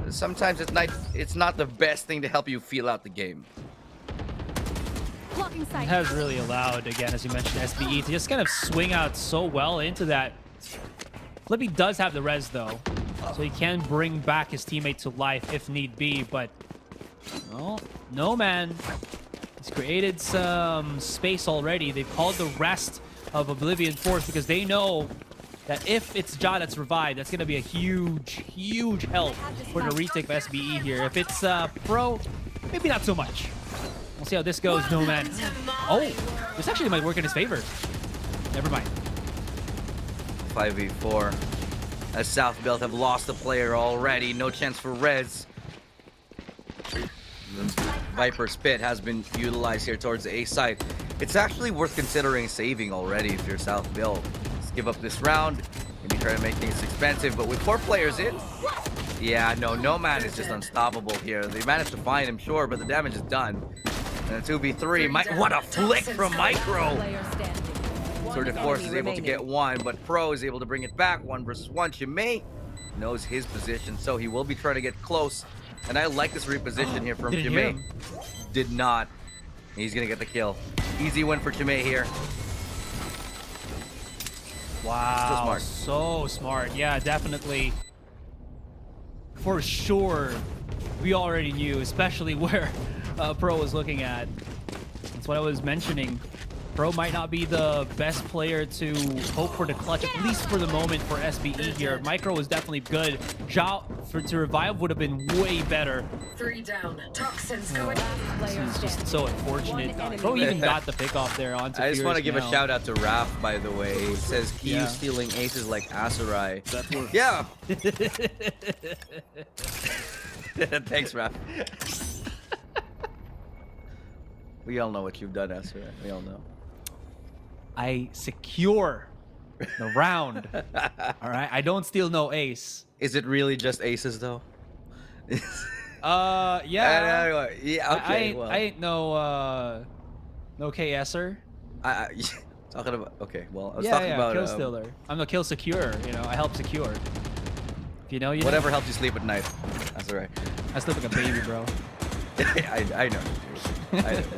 Sometimes it's not the best thing to help you feel out the game. It has really allowed, again, as you mentioned, SBE to just kind of swing out so well into that. Flippy does have the res though, so he can bring back his teammate to life if need be, but No Man. He's created some space already. They've called the rest of Oblivion Force because they know that if it's Ja that's revived, that's going to be a huge help for the retake of SBE here. If it's Pro, maybe not so much. We'll see how this goes. No Man. Oh, this actually might work in his favor. Never mind. 5v4. As South Build have lost a player already. No chance for res. Viper's Pit has been utilized here towards the A side. It's actually worth considering saving already if you're South Build. Let's give up this round. Maybe try to make things expensive, but with 4 players in, yeah, No Man is just unstoppable here. They managed to find him, sure, but the damage is done. And a 2v3. What a flick from Micro! Sort of Force is able to get one, but Pro is able to bring it back. 1 versus 1. Chimay knows his position, so he will be trying to get close. And I like this reposition here from Chimay. Did not. He's gonna get the kill. Easy win for Chimay here. Wow, so smart. Yeah, definitely. For sure, we already knew, especially where Pro was looking at. That's what I was mentioning. Pro might not be the best player to hope for the clutch, at least for the moment for SBE here. Micro was definitely good. Ja to revive would have been way better. 3 down. Toxins going. This is just so unfortunate. Pro even got the pick off there onto I just want to give now. a shout out to Raph, by the way. He says Kyu stealing aces like Asarai. Yeah. Thanks, Raph. We all know what you've done, Asarai. We all know. I secure the round. All right, I don't steal no ace. Is it really just aces though? Yeah. Yeah. Okay. I ain't no KSer. Talking about. Okay. Well, I was Yeah, talking about kill stealer. I'm the kill secure. You know, I help secure. If you know, you whatever know. helps you sleep at night. That's all right. I sleep like a baby, bro. I know.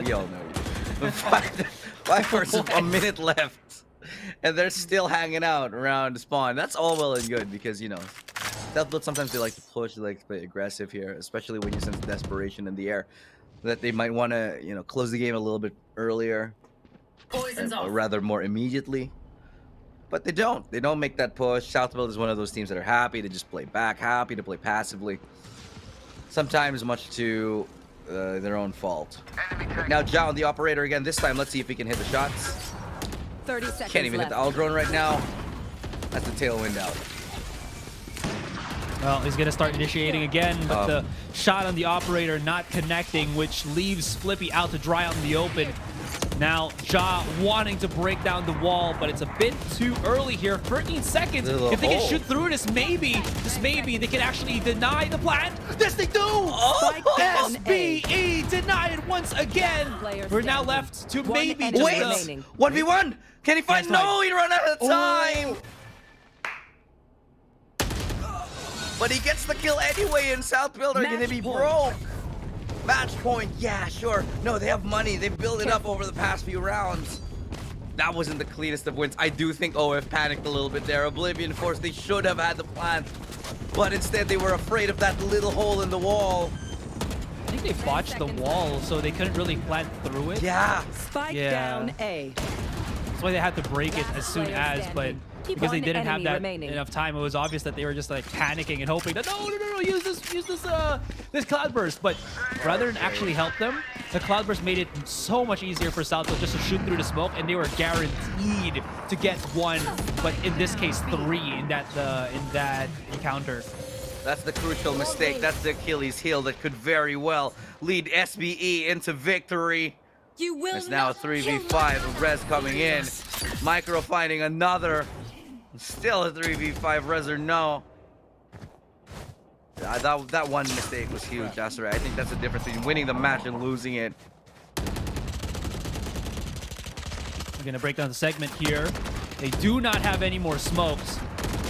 We all know. 5 versus 1 minute left. and they're still hanging out around spawn. That's all well and good because, you know, sometimes they like to push, they like to play aggressive here, especially when you sense desperation in the air. That they might want to, you know, close the game a little bit earlier, or rather more immediately. But they don't. They don't make that push. Southfield is one of those teams that are happy to just play back, happy to play passively. Sometimes much to their own fault. Now John, the operator again. This time, let's see if he can hit the shots. 30 seconds Can't even hit the owl drone right now. That's the tailwind out. Well, he's going to start initiating again, but the shot on the operator not connecting, which leaves Flippy out to dry out in the open. Now, Ja wanting to break down the wall, but it's a bit too early here. 13 seconds. If they can shoot through this, maybe, just maybe, they can actually deny the plant. Yes, they do! SBE deny it once again. We're now left to maybe just... Wait! 1v1! Can he find? No, he ran out of time! But he gets the kill anyway, and Southfield are going to be broke. Match point, yeah, sure. No, they have money. They've built it up over the past few rounds. That wasn't the cleanest of wins. I do think OF panicked a little bit there. Oblivion Force, they should have had the plan. But instead, they were afraid of that little hole in the wall. I think they botched the wall, so they couldn't really plant through it. Yeah. Spike down A. That's why they had to break it as soon as, but because they didn't have that enough time, it was obvious that they were just like panicking and hoping that no, use this cloudburst. But rather than actually help them, the cloudburst made it so much easier for Southfield just to shoot through the smoke, and they were guaranteed to get one, but in this case 3 in that encounter. That's the crucial mistake. That's the Achilles heel that could very well lead SBE into victory. It's now a 3v5 Rez coming in. Micro finding another. Still a 3v5 Rez or no. That one mistake was huge, Asura. I think that's the difference between winning the match and losing it. We're going to break down the segment here. They do not have any more smokes.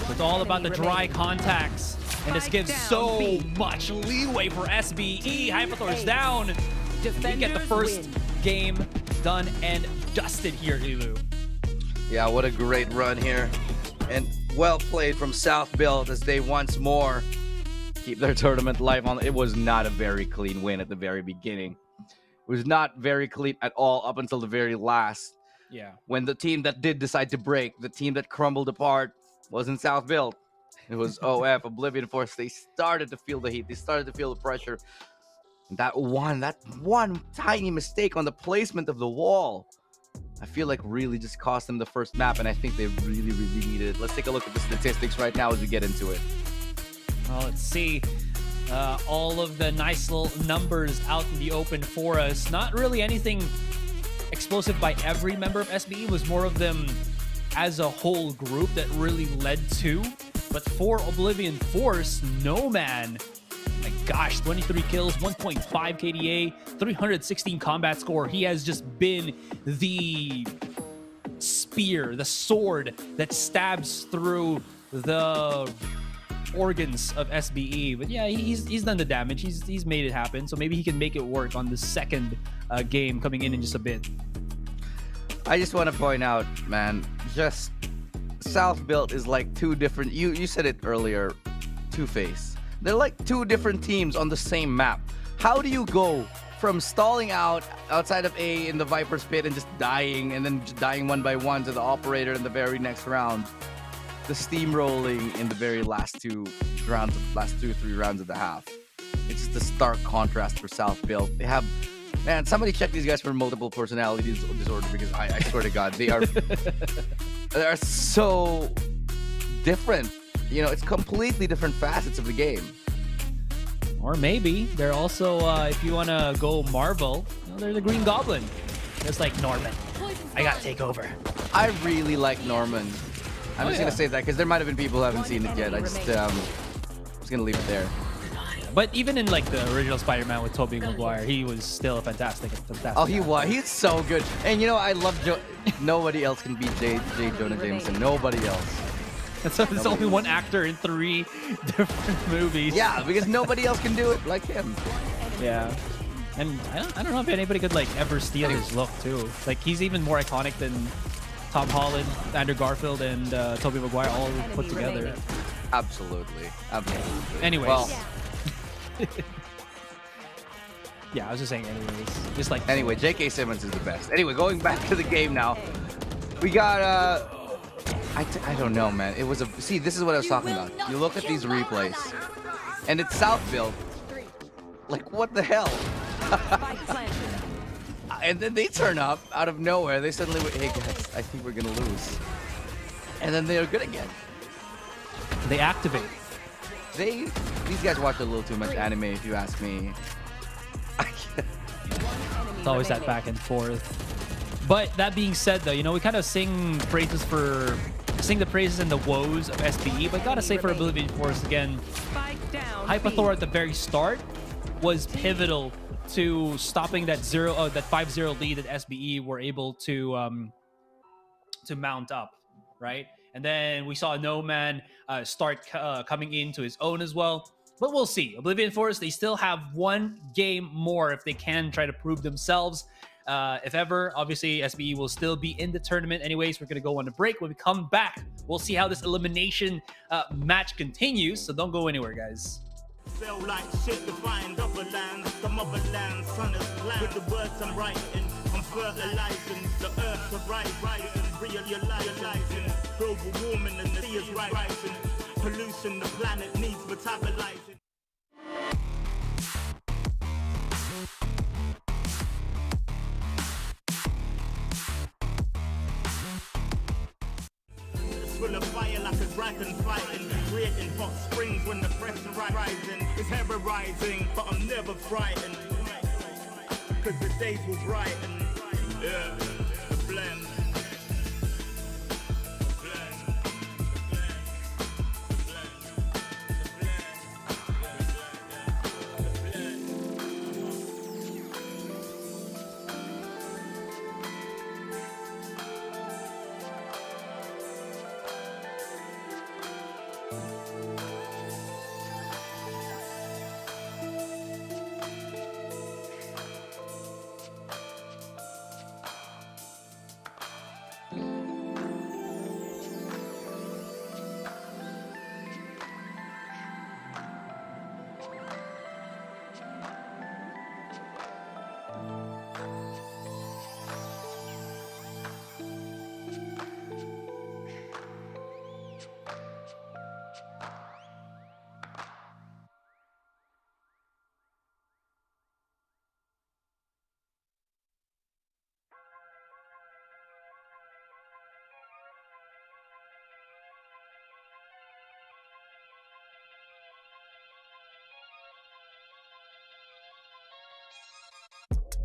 It's all about the dry contacts. And this gives so much leeway for SBE. Hyperthor's down. We get the first game done and dusted here, Ilu. Yeah, what a great run here. And well played from Southfield as they once more keep their tournament life on. It was not a very clean win at the very beginning. It was not very clean at all up until the very last. Yeah. When the team that did decide to break, the team that crumbled apart, wasn't Southfield. It was OF, Oblivion Force. They started to feel the heat. They started to feel the pressure. That one tiny mistake on the placement of the wall, I feel like really just cost them the first map, and I think they really needed it. Let's take a look at the statistics right now as we get into it. Well, let's see. All of the nice little numbers out in the open for us. Not really anything explosive by every member of SBE. It was more of them as a whole group that really led to. But for Oblivion Force, no man. My gosh, 23 kills, 1.5 KDA, 316 combat score. He has just been the spear, the sword that stabs through the organs of SBE. But yeah, he's done the damage. He's made it happen. So maybe he can make it work on the second game coming in just a bit. I just want to point out, man, just Southfield is like two different, you said it earlier, Two-Face. They're like two different teams on the same map. How do you go from stalling out outside of A in the Viper's pit and just dying, and then just dying one by one to the operator in the very next round, the steamrolling in the very last two or three rounds of the half? It's just a stark contrast for Southfield. They have, man, somebody check these guys for multiple personality disorder, because I swear to God, they are so different. You know, it's completely different facets of the game. Or maybe they're also, if you want to go Marvel, they're the Green Goblin. Just like Norman. I gotta take over. I really like Norman. I'm just gonna say that because there might have been people who haven't seen it yet. I just gonna leave it there. But even in like the original Spider-Man with Tobey Maguire, he was still a fantastic. Oh, he was. He's so good. And you know, I love nobody else can beat J. Jonah Jameson. Nobody else. So there's only one actor in 3 different movies. Yeah, because nobody else can do it like him. Yeah. And I don't know if anybody could like ever steal his look too. Like he's even more iconic than Tom Holland, Andrew Garfield, and Tobey Maguire all put together. Absolutely. Anyways. Well, yeah, I was just saying anyways. Just like anyway, J.K. Simmons is the best. Anyway, going back to the game now. We got I don't know, man. It was see, this is what I was talking about. You look at these replays, and it's Southville. Like, what the hell? And then they turn up out of nowhere. They suddenly, hey guys, I think we're gonna lose. And then they're good again. They activate. These guys watch a little too much anime, if you ask me. It's always that back and forth. But that being said, though, you know, we kind of sing the praises and the woes of SBE, but gotta say for Oblivion Force again, Hypathor at the very start was pivotal to stopping that 5-0 lead that SBE were able to mount up, right? And then we saw No Man start coming into his own as well. But we'll see. Oblivion Force, they still have one game more if they can try to prove themselves. If ever, obviously, SBE will still be in the tournament. Anyways, we're going to go on a break. When we come back, we'll see how this elimination match continues. So don't go anywhere, guys. Feel like shit to find other lands, the motherland, sun is land. With the words I'm writing, I'm fertilizing the earth to rising, realizing global warming and the sea is rising. Pollution, the planet needs metabolizing. Full of fire like a dragon fighting, creating hot springs when the pressure rising. It's terrorizing, but I'm never frightened, cause the days will brighten. Yeah, the blend.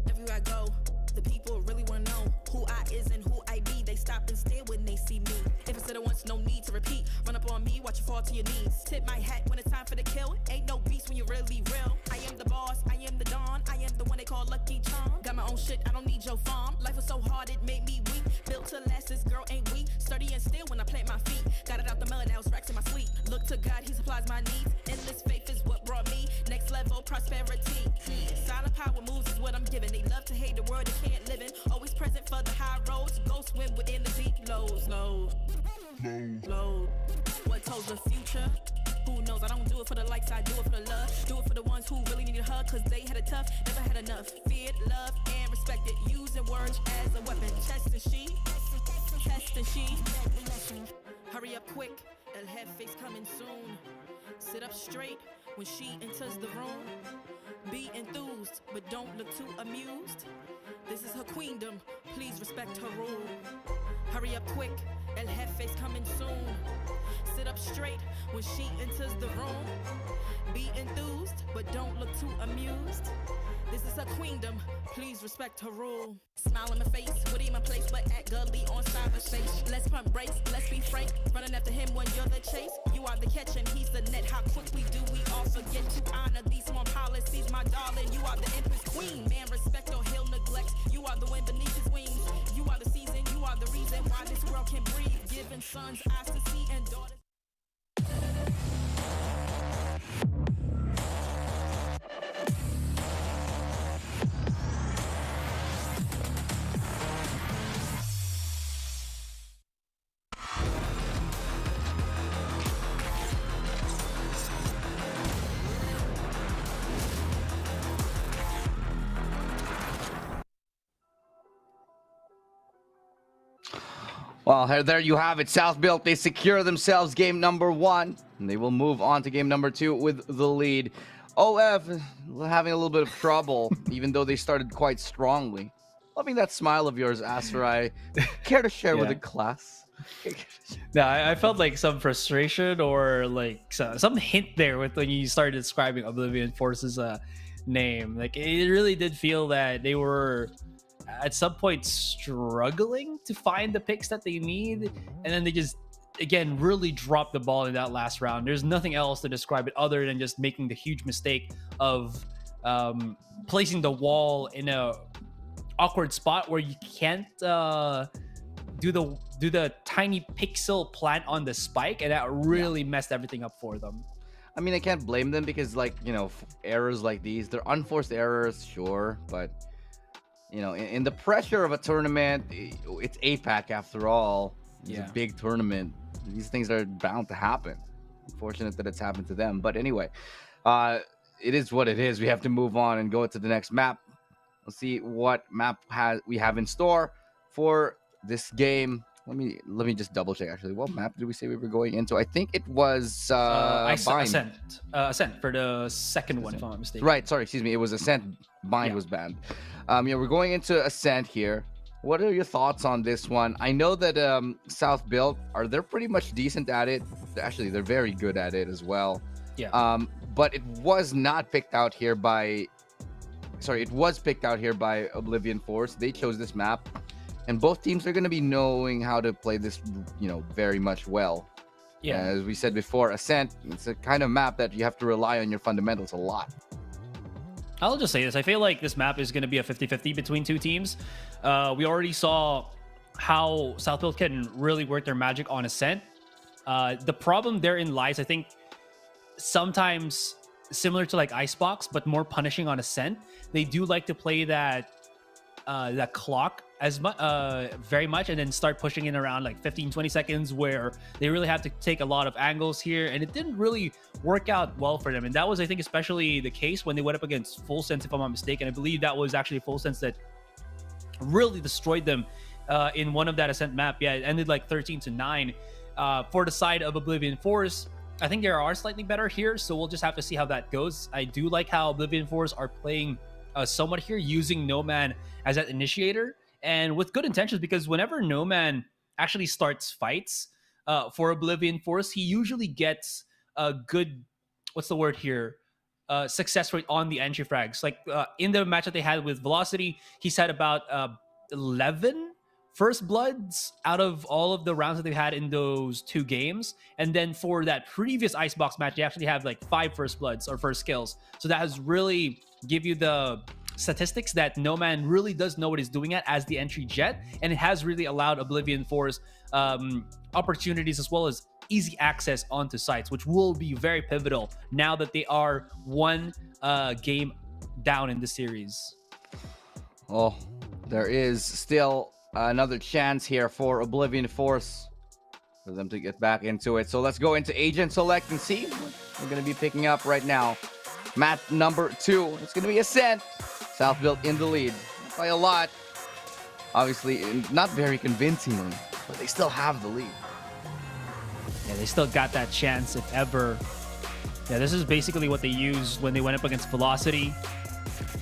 Everywhere I go, the people really wanna know who I is and who I be. They stop and stare when they see me. If it's said it once, no need to repeat. Run up on me, watch you fall to your knees. Tip my hat when it's time for the kill. Ain't no beast when you're really real. I am the boss, I am the dawn. I am the one they call Lucky Charm. Got my own shit, I don't need your farm. Life was so hard, it made me weak. Built to last, this girl ain't weak. Sturdy and still when I plant my feet. Got it out the mud, now it's racks in my sleep. Look to God, he supplies my needs. Endless faith is what brought me next level prosperity. Silent power moves is what I'm giving. They love to hate the world they can't live in. Always present for the high roads. Go swim within the deep lows. Low. What tells the future? Who knows? I don't do it for the likes, I do it for the love. Do it for the ones who really needed a hug, cause they had it tough, never had enough. Feared, loved, and respected. Using words as a weapon. Test and she. Hurry up quick, El Jefe's coming soon. Sit up straight when she enters the room. Be enthused, but don't look too amused. This is her queendom, please respect her rule. Hurry up quick, El Jefe's coming soon. Sit up straight when she enters the room. Be enthused, but don't look too amused. This is her queendom, please respect her rule. Smile in my face, would in my place, but act gully on cyberspace. Let's pump brakes, let's be frank. Running after him when you're the chase. You are the catch and he's the net. How quickly do we all forget to honor these small policies, my darling? You are the empress queen. Man, respect or he'll neglect. You are the wind beneath his wings. You are the season, you are the reason why this world can breathe. Giving sons eyes to see and daughters. Well, there you have it. South Built, they secure themselves game number 1. And they will move on to game number 2 with the lead. OF having a little bit of trouble, even though they started quite strongly. Loving that smile of yours, Asarai. Care to share with the class? Yeah, I felt like some frustration or like some hint there with when you started describing Oblivion Force's name. Like, it really did feel that they were at some point struggling to find the picks that they need, and then they just again really dropped the ball in that last round. There's nothing else to describe it other than just making the huge mistake of placing the wall in a awkward spot where you can't do the tiny pixel plant on the spike, and that really messed everything up for them. I mean, I can't blame them because, like, you know, errors like these, they're unforced errors, sure, but you know, in the pressure of a tournament, it's APAC after all. It's a big tournament. These things are bound to happen. Unfortunate that it's happened to them, but anyway, it is what it is. We have to move on and go to the next map. Let's see what map we have in store for this game. Let me just double check. Actually, what map did we say we were going into? I think it was Ascent for the second one, if I'm not mistaken. Right. Sorry, excuse me. It was Ascent. Bind was banned. Yeah, we're going into Ascent here. What are your thoughts on this one? I know that South Built they're pretty much decent at it. Actually, they're very good at it as well. Yeah. But it was not picked out here by. Sorry, it was picked out here by Oblivion Force. They chose this map. And both teams are going to be knowing how to play this, you know, very much well. Yeah. As we said before, Ascent, it's a kind of map that you have to rely on your fundamentals a lot. I'll just say this. I feel like this map is going to be a 50-50 between two teams. We already saw how South Built can really work their magic on Ascent. The problem therein lies, I think, sometimes similar to like Icebox, but more punishing on Ascent. They do like to play that clock as much very much, and then start pushing in around like 15-20 seconds where they really have to take a lot of angles here, and it didn't really work out well for them. And that was, I think, especially the case when they went up against Full Sense, if I'm not mistaken. I believe that was actually Full Sense that really destroyed them in one of that Ascent map. Yeah, it ended like 13-9 for the side of Oblivion Force. I think they are slightly better here, so we'll just have to see how that goes. I do like how Oblivion Force are playing somewhat here, using No Man as that initiator, and with good intentions, because whenever No Man actually starts fights for Oblivion Force, he usually gets a good, what's the word here, success rate on the entry frags. Like in the match that they had with Velocity, he's had about 11 first bloods out of all of the rounds that they've had in those 2 games. And then for that previous Icebox match, they actually have like 5 first bloods or first kills. So that has really give you the statistics that No Man really does know what he's doing as the entry jet, and it has really allowed Oblivion Force opportunities as well as easy access onto sites, which will be very pivotal now that they are one game down in the series. Oh, there is still another chance here for Oblivion Force for them to get back into it. So let's go into Agent Select and see what we're going to be picking up right now. Map number 2. It's going to be Ascent. South Built in the lead by a lot. Obviously, not very convincingly, but they still have the lead. Yeah, they still got that chance if ever. Yeah, this is basically what they used when they went up against Velocity.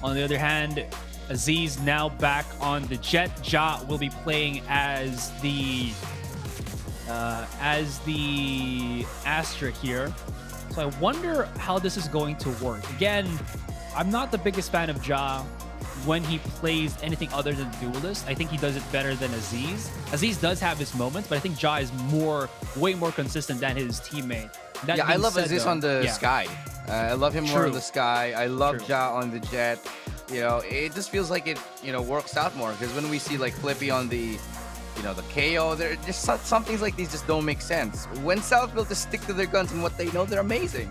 On the other hand, Aziz now back on the jet. Ja will be playing as the Astra here. So I wonder how this is going to work. Again, I'm not the biggest fan of Ja when he plays anything other than Duelist. I think he does it better than Aziz. Aziz does have his moments, but I think Ja is way more consistent than his teammate. That I love said, Aziz on the Sky. I love him more on the Sky. I love Ja on the jet. You know, it just feels like it, you know, works out more, because when we see like Flippy on the, you know, the KO, there just some things like these just don't make sense. When South Built just stick to their guns and what they know, they're amazing.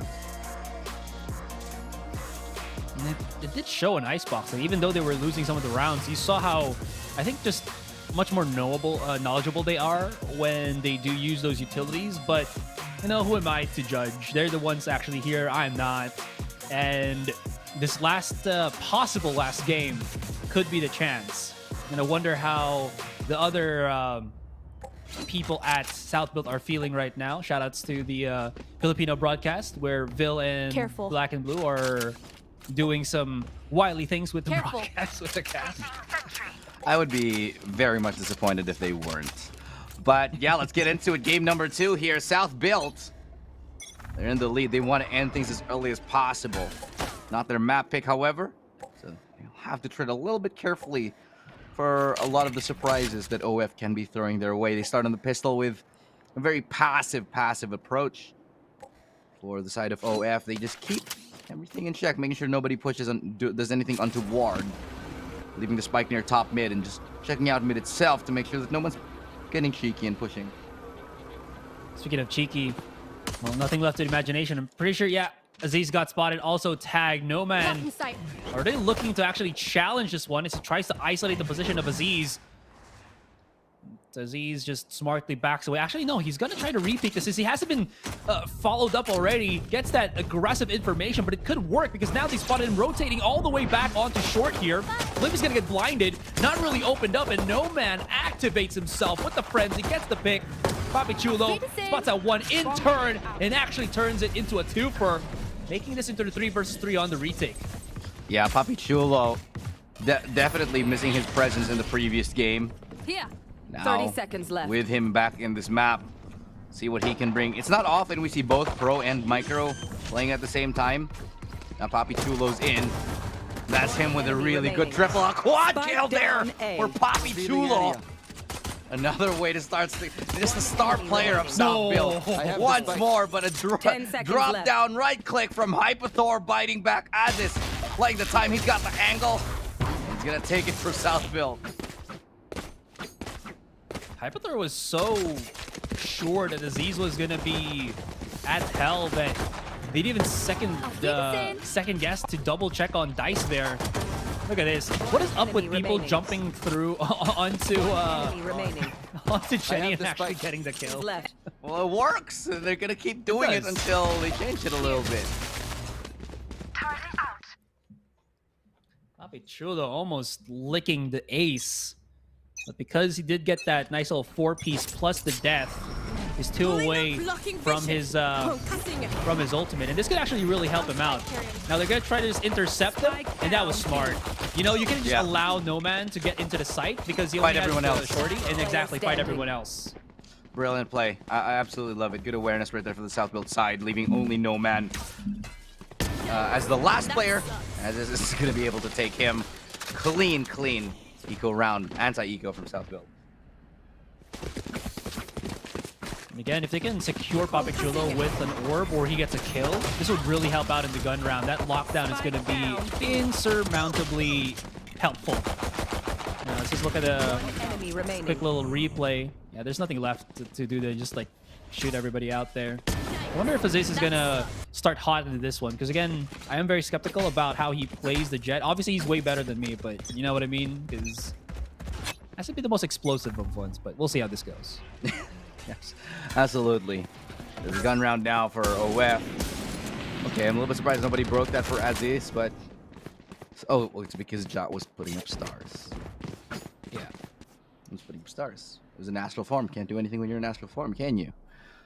And it did show in Icebox. Like, even though they were losing some of the rounds, you saw how, I think, just much more knowledgeable they are when they do use those utilities. But, you know, who am I to judge? They're the ones actually here. I'm not. And this possible last game could be the chance. And I wonder how the other people at South Built are feeling right now. Shoutouts to the Filipino broadcast where Vil and Black and Blue are doing some wily things with the broadcast, with the cast. I would be very much disappointed if they weren't. But yeah, let's get into it. Game number 2 here. South Built. They're in the lead. They want to end things as early as possible. Not their map pick, however. So they'll have to tread a little bit carefully for a lot of the surprises that OF can be throwing their way. They start on the pistol with a very passive approach. For the side of OF, they just keep everything in check, making sure nobody pushes and does anything untoward. Leaving the spike near top mid and just checking out mid itself to make sure that no one's getting cheeky and pushing. Speaking of cheeky, well, nothing left to the imagination. I'm pretty sure, yeah, Aziz got spotted. Also tagged. No man. Are they looking to actually challenge this one as he tries to isolate the position of Aziz? Aziz just smartly backs away. Actually, no, he's going to try to repeat this. Since he hasn't been followed up already, gets that aggressive information, but it could work because now they spotted him rotating all the way back onto short here. Lim is going to get blinded, not really opened up, and No Man activates himself with the frenzy, gets the pick. Papi Chulo spots out one in turn and actually turns it into a 2-fer, making this into the 3 versus 3 on the retake. Yeah, Papi Chulo definitely missing his presence in the previous game. Here. Now, 30 seconds left. With him back in this map, see what he can bring. It's not often we see both Pro and Micro playing at the same time. Now Papi Chulo's in. That's him with a really good triple. A quad kill there for Papi Chulo. Another way to start. Just the star player of South Built. Once more, but a drop down right click from Hypathor biting back Aziz. Playing the time, he's got the angle. He's gonna take it for South Built. Hypathor was so sure that Aziz was gonna be at hell that they didn't even second guess to double check on Dice there. Look at this. What is up with people jumping through onto Jenny and actually getting the kill? Well, it works. They're gonna keep doing it until they change it a little bit. Papi Chulo almost licking the ace. But because he did get that nice little 4-piece plus the death, he's 2 away from his ultimate. And this could actually really help him out. Now they're going to try to just intercept him, and that was smart. You know, you can just allow No Man to get into the site because he only has everyone else. Shorty, and exactly, fight everyone else. Brilliant play. I absolutely love it. Good awareness right there for the South Built side, leaving only No Man as the last player. As this is going to be able to take him clean. Eco round, anti-eco from South Built. And again, if they can secure Papi Chulo with an orb or he gets a kill, this would really help out in the gun round. That lockdown is going to be insurmountably helpful. Now, let's just look at a quick little replay. Yeah, there's nothing left to do. They just like shoot everybody out there. I wonder if Aziz is going to start hot into this one. Because again, I am very skeptical about how he plays the Jet. Obviously, he's way better than me, but you know what I mean? Because has to be the most explosive of ones, but we'll see how this goes. Yes, absolutely. There's a gun round now for OF. Okay, I'm a little bit surprised nobody broke that for Aziz, but... Oh, well, it's because Jot was putting up stars. Yeah. He was putting up stars. It was an astral form. Can't do anything when you're in astral form, can you?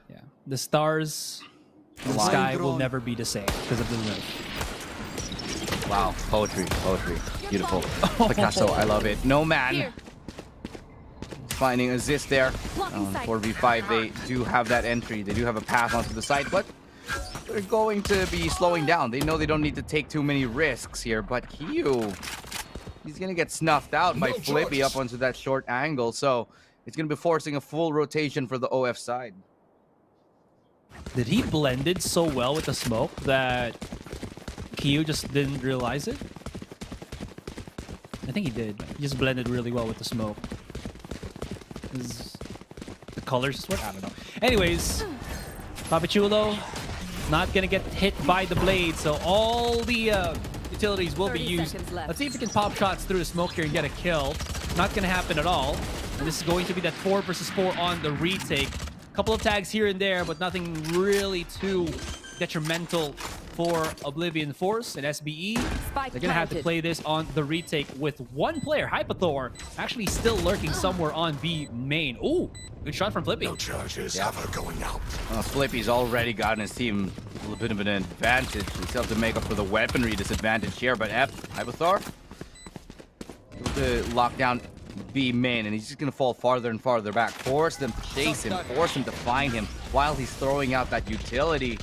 Yeah. The stars in the sky will never be the same because of the nerf. Wow. Poetry. Beautiful. Picasso, I love it. No Man. Finding Aziz there. 4v5, they do have that entry. They do have a path onto the side, but they're going to be slowing down. They know they don't need to take too many risks here, but Kyu, he's going to get snuffed out by Flippy up onto that short angle, so it's going to be forcing a full rotation for the OF side. Did he blend it so well with the smoke that Kyu just didn't realize it? I think he did. He just blended really well with the smoke. The colors just work? I don't know. Anyways, Papi Chulo not gonna get hit by the blade, so all the utilities will be used. Let's see if he can pop shots through the smoke here and get a kill. Not gonna happen at all. And this is going to be that 4 versus 4 on the retake. Couple of tags here and there, but nothing really too detrimental for Oblivion Force and SBE. They're gonna have to play this on the retake with one player, Hypathor, actually still lurking somewhere on B main. Ooh, good shot from Flippy. No charges ever going out. Flippy's already gotten his team a little bit of an advantage. He still have to make up for the weaponry disadvantage here, but Hypathor able to lock down B main, and he's just gonna fall farther and farther back. Force them to chase him, force him to find him while he's throwing out that utility.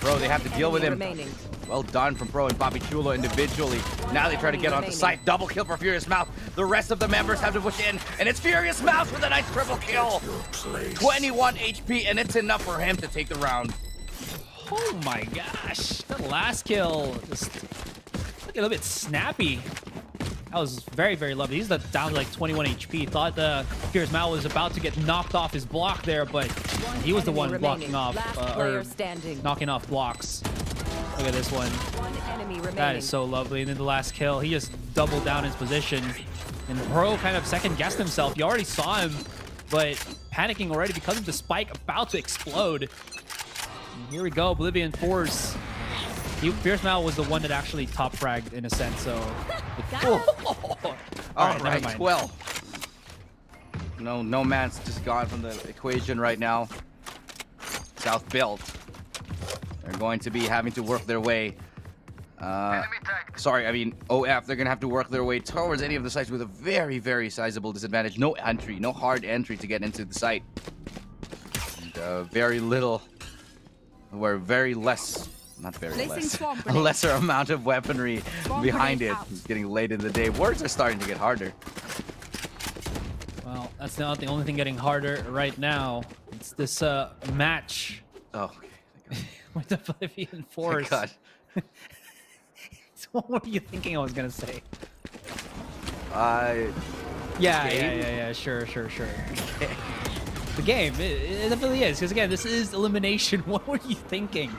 Bro, they have to deal with him. Well done from Pro and Bobby Chulo individually. Now they try to get onto site. Double kill for Furious Mouth. The rest of the members have to push in, and it's Furious Mouth with a nice triple kill. 21 HP, and it's enough for him to take the round. Oh my gosh, the last kill just look a little bit snappy. That was very, very lovely. He's down to like 21 HP. Thought the Furious Mouth was about to get knocked off his block there, but he was the one blocking off, or knocking off blocks. Look at this one. That is so lovely. And then the last kill, he just doubled down his position. And Bro kind of second guessed himself. You already saw him, but panicking already because of the spike about to explode. And here we go, Oblivion Force. Fierce Mouth was the one that actually top fragged in a sense, so. All right, 12. No man's just gone from the equation right now. South built. They're going to be having to work their way. Sorry, I mean OF. They're gonna have to work their way towards any of the sites with a very, very sizable disadvantage. No entry, no hard entry to get into the site. And, very little, or very less. Not very less. A lesser amount of weaponry behind it. It's getting late in the day. Words are starting to get harder. Well, that's not the only thing getting harder right now. It's this match. Oh, okay. With the Oblivion Force. God. So what were you thinking I was gonna say? Yeah, sure. Okay. The game, it definitely is. Because again, this is elimination. What were you thinking?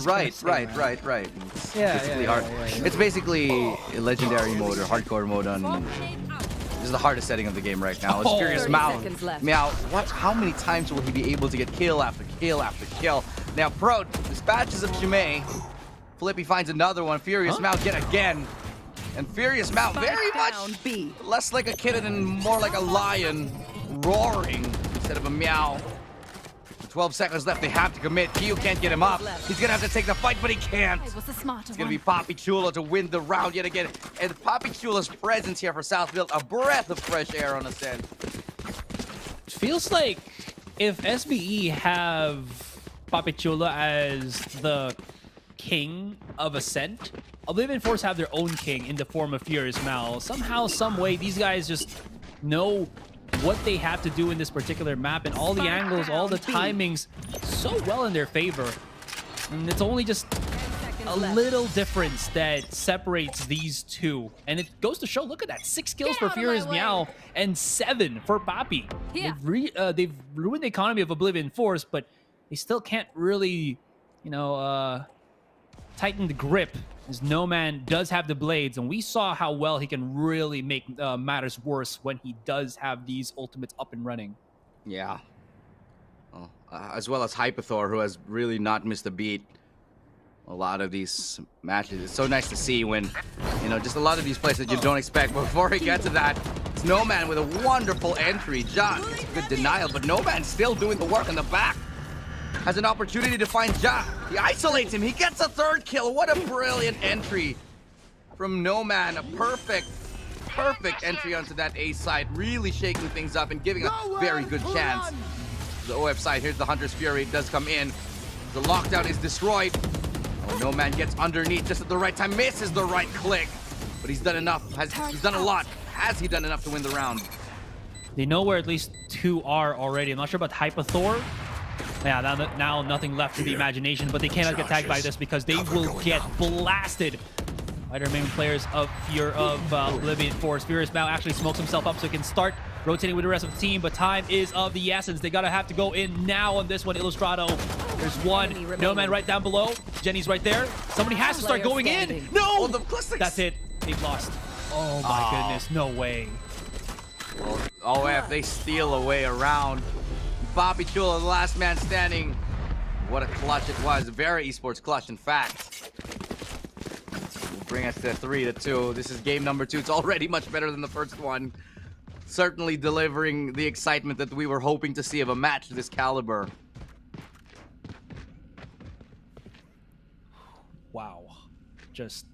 Right. It's basically hard. It's basically a legendary mode or hardcore mode on. This is the hardest setting of the game right now. It's Furious Mouth. Meow. What? How many times will he be able to get kill after kill after kill? Now, Pro dispatches of Shimei. Flippy finds another one. Furious Mouth yet again. And Furious Mouth very much less like a kitten and more like a lion roaring instead of a meow. 12 seconds left. They have to commit. Kyu can't get him up. He's gonna have to take the fight, but he can't. It's gonna be Poppy Chulo to win the round yet again. And Poppy Chulo's presence here for Southfield, a breath of fresh air on Ascent. It feels like if SBE have Poppy Chulo as the king of Ascent, Oblivion Force have their own king in the form of Furious Mal. Somehow, some way, these guys just know what they have to do in this particular map, and all the angles, all the timings so well in their favor. And it's only just a little difference that separates these two. And it goes to show, look at that, 6 kills for Furious Meow and 7 for Poppy. They've ruined the economy of Oblivion Force, but they still can't really, you know, tighten the grip, as No Man does have the blades, and we saw how well he can really make matters worse when he does have these ultimates up and running. Yeah. Well, as well as Hypathor, who has really not missed a beat a lot of these matches. It's so nice to see when, you know, just a lot of these plays that you don't expect. But before we get to that, it's No Man with a wonderful entry. Ja, it's a good denial, but No Man's still doing the work in the back. Has an opportunity to find Ja. He isolates him. He gets a 3rd kill. What a brilliant entry from No Man. A perfect entry onto that A side. Really shaking things up and giving a very good chance. The OF side, here's the Hunter's Fury. It does come in. The lockdown is destroyed. Oh, No Man gets underneath just at the right time. Misses the right click. But he's done enough. He's done a lot. Has he done enough to win the round? They know where at least 2 are already. I'm not sure about Hypathor. Yeah, now nothing left to the imagination, but they cannot get tagged by this because they will get blasted by the remaining players of Oblivion Force. Furious Mal actually smokes himself up so he can start rotating with the rest of the team, but time is of the essence. They gotta have to go in now on this one. Illustrado, there's one. No Man right down below. Jenny's right there. Somebody has to start going in. No! That's it. They've lost. Oh my goodness, no way. Well, OF, they steal away around. Bobby Chulo, the last man standing. What a clutch it was. Very esports clutch, in fact. Will bring us to 3-2. This is game number 2. It's already much better than the first one. Certainly delivering the excitement that we were hoping to see of a match of this caliber. Wow. Just...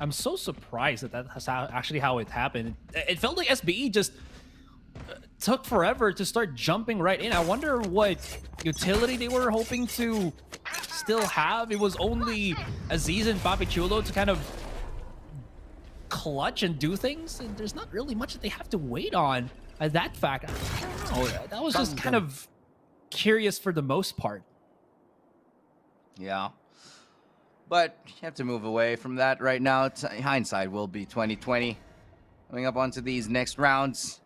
I'm so surprised that that's actually how it happened. It felt like SBE just took forever to start jumping right in. I wonder what utility they were hoping to still have. It was only Aziz and Papichulo to kind of clutch and do things, and there's not really much that they have to wait on at that fact. I don't know. That was just kind of curious for the most part. Yeah. But you have to move away from that right now. Hindsight will be 2020. Coming up onto these next rounds,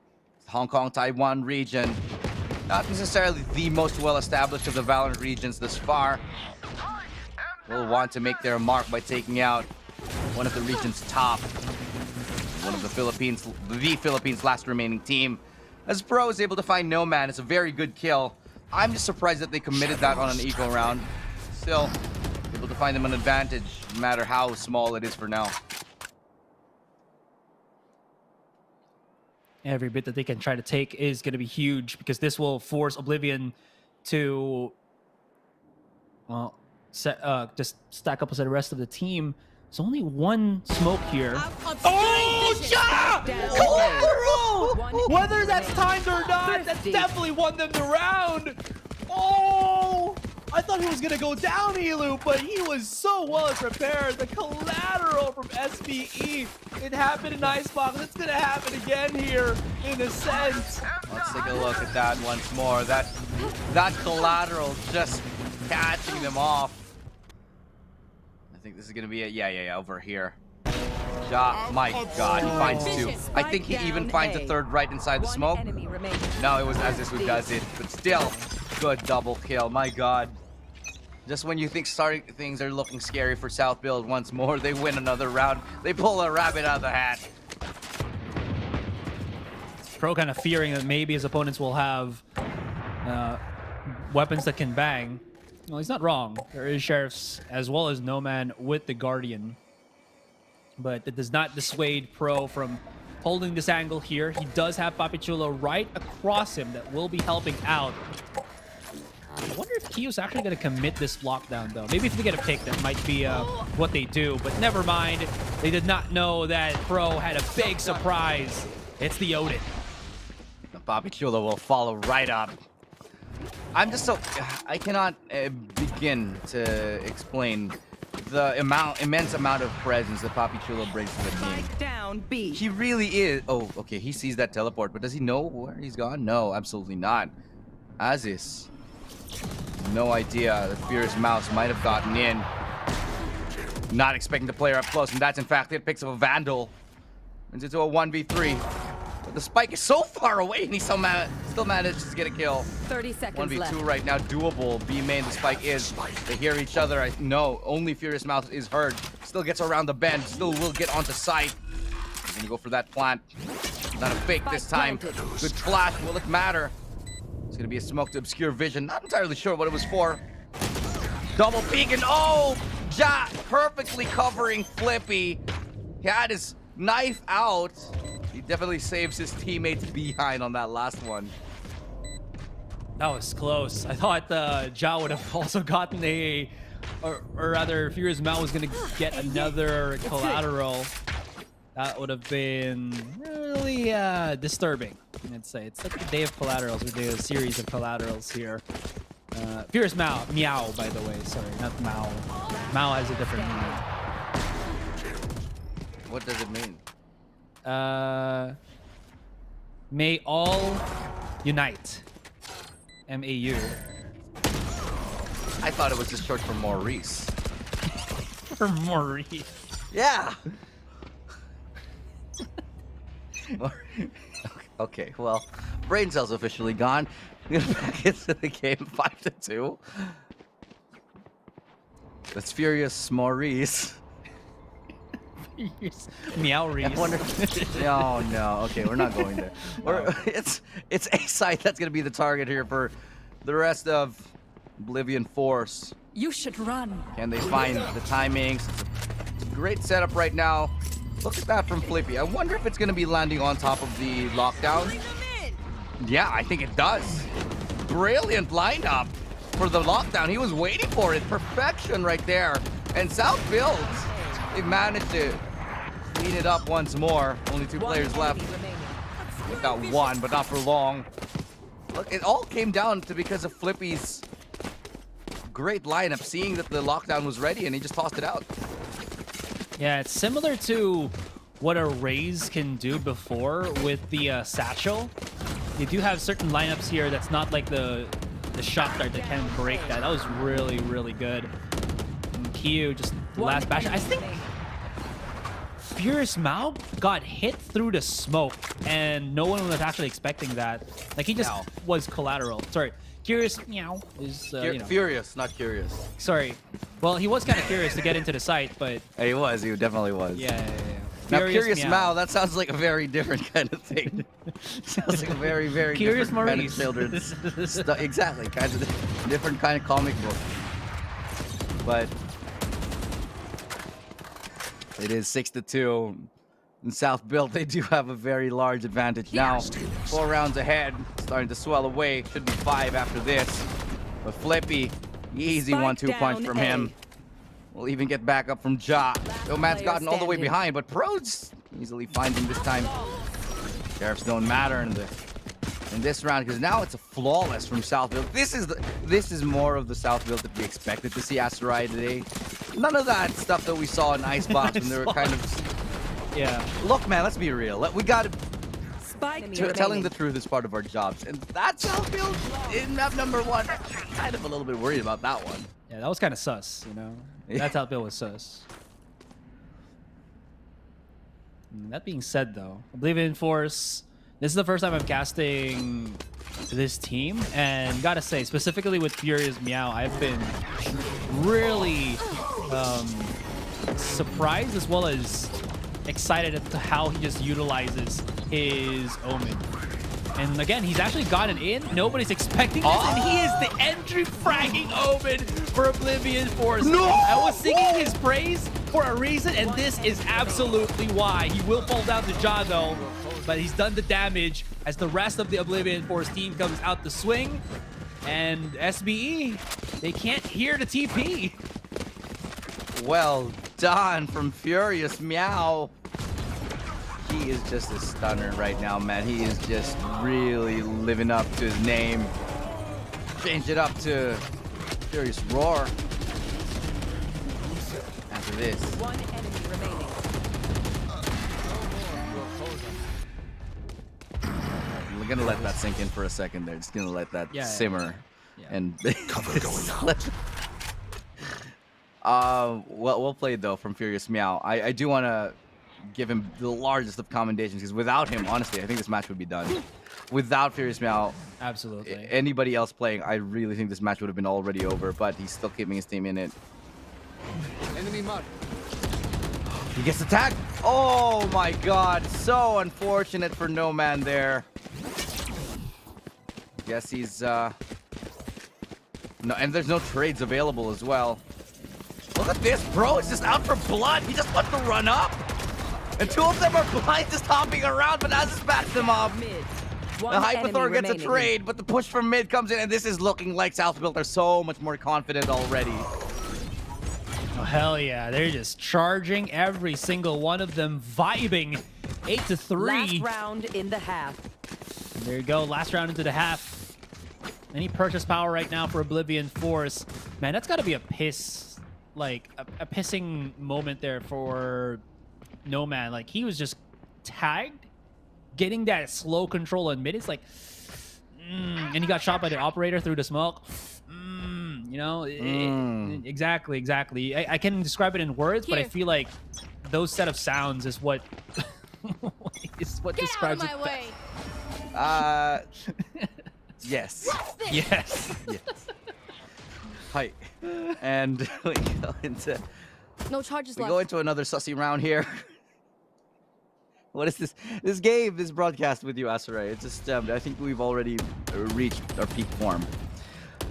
Hong Kong, Taiwan region. Not necessarily the most well-established of the Valorant regions thus far. Will want to make their mark by taking out one of the region's top. One of the Philippines' last remaining team. As Pro is able to find Nomad, it's a very good kill. I'm just surprised that they committed that on an eco round. Still, able to find them an advantage, no matter how small it is for now. Every bit that they can try to take is going to be huge, because this will force Oblivion to, well, just stack up as the rest of the team. There's only one smoke here. Oh, ja! Collateral! Whether that's timed or not, that's definitely won them the round. Oh! I thought he was going to go down, Elu, but he was so well prepared. The collateral from SBE. It happened in Icebox. It's going to happen again here in a sense. Let's take a look at that once more. That collateral just catching them off. I think this is going to be it. Yeah, over here. Ja, my God, he finds 2. I think he even finds a third right inside the smoke. No, it was Aziz who does it, but still, good double kill. My God. Just when you think things are looking scary for South Build once more, they win another round. They pull a rabbit out of the hat. Pro kind of fearing that maybe his opponents will have weapons that can bang. Well, he's not wrong. There is Sheriffs as well as Nomad with the Guardian. But it does not dissuade Pro from holding this angle here. He does have Papichulo right across him that will be helping out. I wonder if Kio's actually going to commit this lockdown, though. Maybe if they get a pick, that might be what they do. But never mind. They did not know that Pro had a big surprise. It's the Odin. Papichulo will follow right up. I'm just so... I cannot begin to explain the immense amount of presence that Papichulo brings to the team. Down, B. He really is... Oh, okay, he sees that teleport, but does he know where he's gone? No, absolutely not. Aziz... No idea that Furious Mouse might have gotten in. Not expecting the player up close, and that's in fact it. Picks up a Vandal. Turns into a 1v3. But the spike is so far away, and he still manages to get a kill. 30 seconds 1v2 left. right now, doable. B main, the spike is. They hear each other. No, only Furious Mouse is heard. Still gets around the bend. Still will get onto site. He's gonna go for that plant. Not a fake this time. Good flash. Will it matter? It's gonna be a smoke to obscure vision. Not entirely sure what it was for. Double peek and oh! Ja perfectly covering Flippy. He had his knife out. He definitely saves his teammates behind on that last one. That was close. I thought Ja would have also gotten a... Or rather, Furious Mal was going to get another collateral. That would have been really disturbing, I'd say. It's like the day of collaterals. We do a series of collaterals here. Furious Mao, Meow, by the way. Sorry, not Mao. Mao has a different meaning. What does it mean? May all unite. M-A-U. I thought it was just short for Maurice. For Maurice. Yeah. Okay, well, brain cells officially gone. Back into the game, 5-2. That's Furious Maurice. Meow Reese. I wonder. Oh no. Okay, we're not going there. It's A side that's gonna be the target here for the rest of Oblivion Force. You should run. Can they find the timings? It's a great setup right now. Look at that from Flippy. I wonder if it's going to be landing on top of the lockdown. Yeah, I think it does. Brilliant lineup for the lockdown. He was waiting for it. Perfection right there. And South Builds, they managed to clean it up once more. Only 2 players left. We got 1, but not for long. Look, it all came down to because of Flippy's great lineup, seeing that the lockdown was ready, and he just tossed it out. Yeah, it's similar to what a Raze can do before with the Satchel. You do have certain lineups here that's not like the shot dart that can break that. That was really, really good. And Q, just last bash. I think Furious Mao got hit through the smoke, and no one was actually expecting that. Like, he just was collateral. Sorry. Curious Meow is, you know. Furious, not curious. Sorry. Well, he was kind of curious to get into the site, but... He was. He definitely was. Yeah. Now, Curious Mao, that sounds like a very different kind of thing. Sounds like a very, very Curious different kind of Maurice. children's exactly. Kind of different kind of comic book. But it is 6-2. In South Build, they do have a very large advantage now. 4 rounds ahead, starting to swell away. Should be 5 after this. But Flippy, easy 1-2 punch from him. We'll even get back up from Ja. Man's gotten all the way behind, but Pro's easily finding this time. Sheriffs don't matter in this round, because now it's a flawless from South Build. This is more of the South Build that we expected to see Asteroid today. None of that stuff that we saw in Icebox when they were kind of... Yeah. Look, man, let's be real. We got to... Telling the truth is part of our jobs. And that's South Build in map number 1. I'm kind of a little bit worried about that one. Yeah, that was kind of sus, you know? That's how Bill was sus. That being said, though, Oblivion Force, this is the first time I'm casting this team, and gotta say, specifically with Furious Meow, I've been really surprised as well as excited as to how he just utilizes his Omen. And again, he's actually gotten in. Nobody's expecting this, and he is the entry fragging Omen for Oblivion Force. No! I was singing his praise for a reason, and this is absolutely why. He will fall down to Ja, though, but he's done the damage as the rest of the Oblivion Force team comes out to swing. And SBE, they can't hear the TP. Well done from Furious Meow. He is just a stunner right now, man. He is just really living up to his name. Changed it up to Furious Roar. After this. One enemy remaining. We're gonna let that sink in for a second there. Just gonna let that simmer. Yeah. And Cover going out. well played though from Furious Meow. I do want to give him the largest of commendations, because without him, honestly, I think this match would be done. Without Furious Meow, absolutely, anybody else playing, I really think this match would have been already over. But he's still keeping his team in it. Enemy mark. He gets attacked. Oh my God! So unfortunate for No Man there. Guess he's no, and there's no trades available as well. Look at this, bro. It's just out for blood. He just wants to run up. And 2 of them are blind, just hopping around, but Az's backs them up. The Hypethor gets a trade, but the push from mid comes in, and this is looking like South Build are so much more confident already. Oh, hell yeah. They're just charging every single one of them, vibing. 8-3. Last round in the half. There you go. Last round into the half. Any purchase power right now for Oblivion Force. Man, that's got to be a piss, like a pissing moment there for No Man. Like, he was just tagged, getting that slow control on mid. It's like, and he got shot by the operator through the smoke. You know, exactly. I can describe it in words, but I feel like those set of sounds is what is what describes it best. Yes. Yes. Hi. And we go into no charges we left. go into another sussy round here. What is this? This game is broadcast with you, Asarai. It's just I think we've already reached our peak form.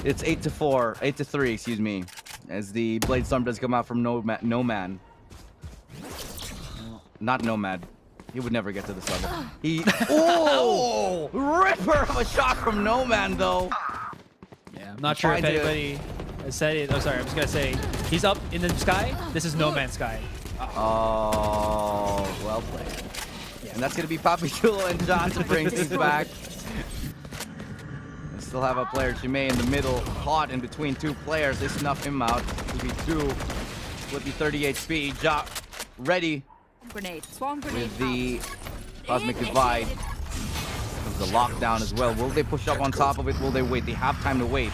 It's 8-4, 8-3, excuse me, as the Blade Storm does come out from Nomad. Not Nomad. He would never get to this level. He oh, ripper of a shot from Nomad though. Yeah, I'm not sure if anybody has said it. Oh, sorry, I'm just gonna say he's up in the sky. This is No Man's Sky. Oh, well played. Yeah. And that's gonna be PPGL and John to bring things back. They still have a player Chimay in the middle, caught in between two players. They snuff him out. 2v2. Flippy 30 HP. Ja ready. Grenade. Swarm grenade. With the Cosmic Divide. There's a lockdown as well. Will they push up on top of it? Will they wait? They have time to wait.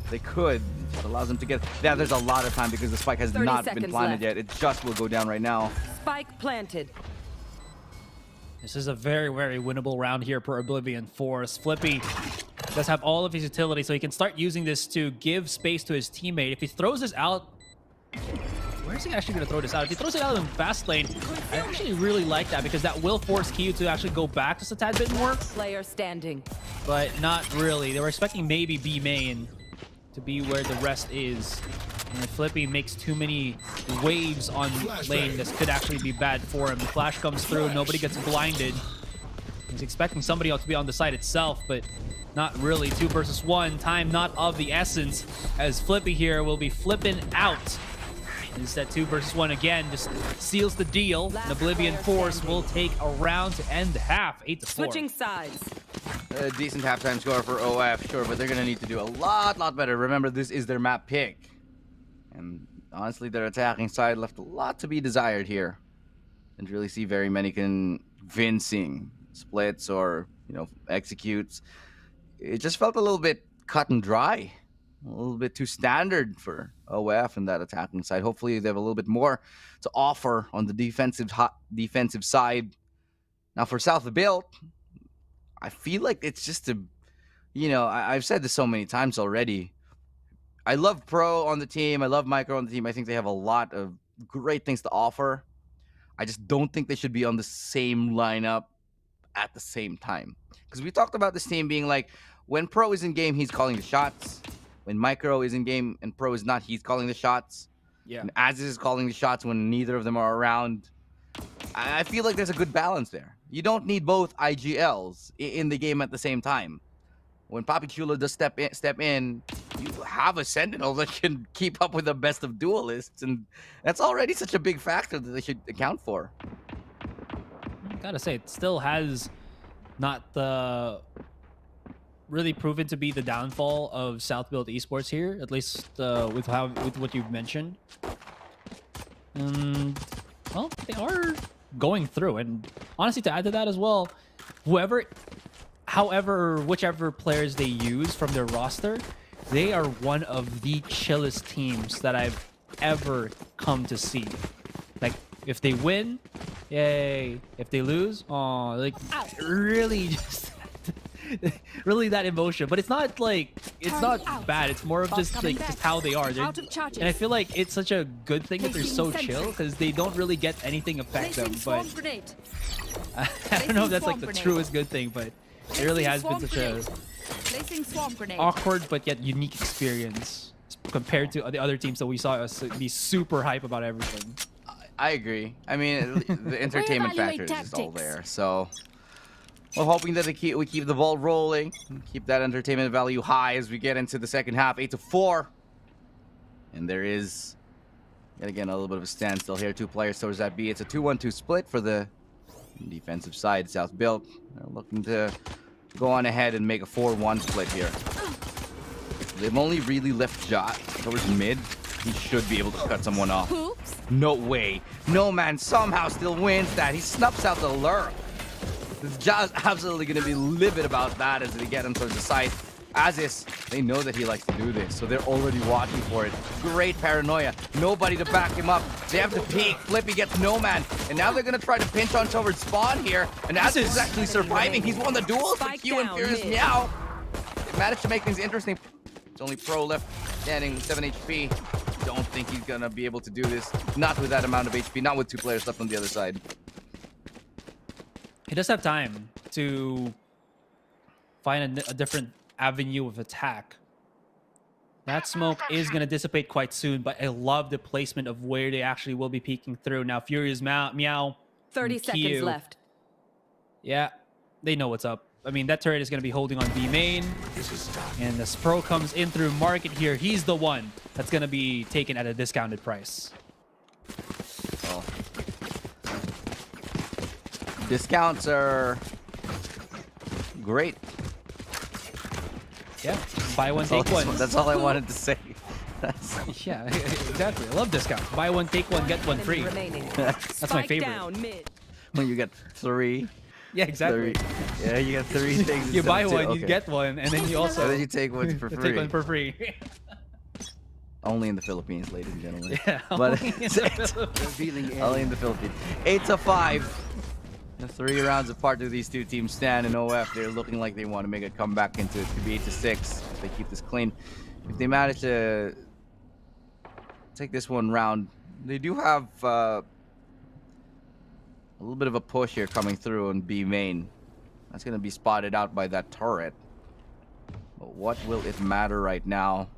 They could. It allows them to get... Yeah, there's a lot of time because the spike has not been planted yet. It just will go down right now. Spike planted. This is a very, very winnable round here for Oblivion Force. Flippy does have all of his utility, so he can start using this to give space to his teammate. If he throws this out... Where is he actually going to throw this out? If he throws it out in fast lane, I actually really like that because that will force Q to actually go back just a tad bit more. Player standing. But not really. They were expecting maybe B main to be where the rest is. And if Flippy makes too many waves on lane, this could actually be bad for him. The flash comes through, nobody gets blinded. He's expecting somebody else to be on the side itself, but not really. 2 versus 1, time not of the essence, as Flippy here will be flipping out. Instead, 2 versus 1 again just seals the deal. And Oblivion Force will take a round to end the half, 8-4. Switching sides. A decent halftime score for OF, sure, but they're gonna need to do a lot better. Remember, this is their map pick, and honestly, their attacking side left a lot to be desired here. Didn't really see very many convincing splits or executes. It just felt a little bit cut and dry. A little bit too standard for OF and that attacking side. Hopefully they have a little bit more to offer on the defensive side. Now for South Built, I feel like it's just a, I've said this so many times already. I love Pro on the team. I love Micro on the team. I think they have a lot of great things to offer. I just don't think they should be on the same lineup at the same time. Because we talked about this team being like, when Pro is in game, he's calling the shots. When Micro is in game and Pro is not, he's calling the shots. Yeah. And Aziz is calling the shots when neither of them are around. I feel like there's a good balance there. You don't need both IGLs in the game at the same time. When PPGL does step in, you have a Sentinel that can keep up with the best of duelists, and that's already such a big factor that they should account for. Gotta say, it still has not the really proven to be the downfall of South Built Esports here, at least with what you've mentioned. Well, they are going through, and honestly, to add to that as well, whichever players they use from their roster, they are one of the chillest teams that I've ever come to see. Like, if they win, yay. If they lose, oh, like, really just really that emotion. But it's not like, it's not bad. It's more of just how they are. And I feel like it's such a good thing that they're so chill, because they don't really get anything affect them. But I don't know if that's like the truest good thing, but it really has been such a awkward but yet unique experience compared to the other teams that we saw us be super hype about everything. I agree. I mean, the entertainment factor is just all there. So we're hoping that we keep the ball rolling, keep that entertainment value high as we get into the second half, 8-4. And there is, yet again, a little bit of a standstill here. 2 players towards that B. It's a 2-1-2 split for the defensive side. South Built are looking to go on ahead and make a 4-1 split here. They've only really left Jot towards mid. He should be able to cut someone off. Oops. No way. No man somehow still wins that. He snuffs out the lure. Jot's absolutely going to be livid about that as they get him towards the side. Aziz, they know that he likes to do this, so they're already watching for it. Great paranoia. Nobody to back him up. They have to peek. Flippy gets no man. And now they're going to try to pinch on towards Spawn here. And Aziz is actually surviving. He's won the duels with Q and Furious Meow. They managed to make things interesting. It's only Pro left standing with 7 HP. Don't think he's going to be able to do this. Not with that amount of HP. Not with 2 players left on the other side. He does have time to find a different avenue of attack. That smoke is going to dissipate quite soon, but I love the placement of where they actually will be peeking through. Now, Furious Meow. 30 seconds left. Yeah, they know what's up. I mean, that turret is going to be holding on B main. And the Spro comes in through market here. He's the one that's going to be taken at a discounted price. Well, discounts are great. Yeah, buy one, take one. That's all I wanted to say. Yeah, exactly. I love discounts. Buy one, take one, get one free. That's my favorite. Down, mid. When you get 3. Yeah, exactly. Yeah, you get 3 things. You buy instead of 2. one, you get one, and then you also... And then you take one for free. Take one for free. Only in the Philippines, ladies and gentlemen. Yeah, but only in the Philippines. Only in the Philippines. 8-5. The 3 rounds apart do these two teams stand in OF. They're looking like they want to make a comeback into it. Could be 8-6 if they keep this clean. If they manage to take this one round, they do have a little bit of a push here coming through on B main. That's going to be spotted out by that turret. But what will it matter right now?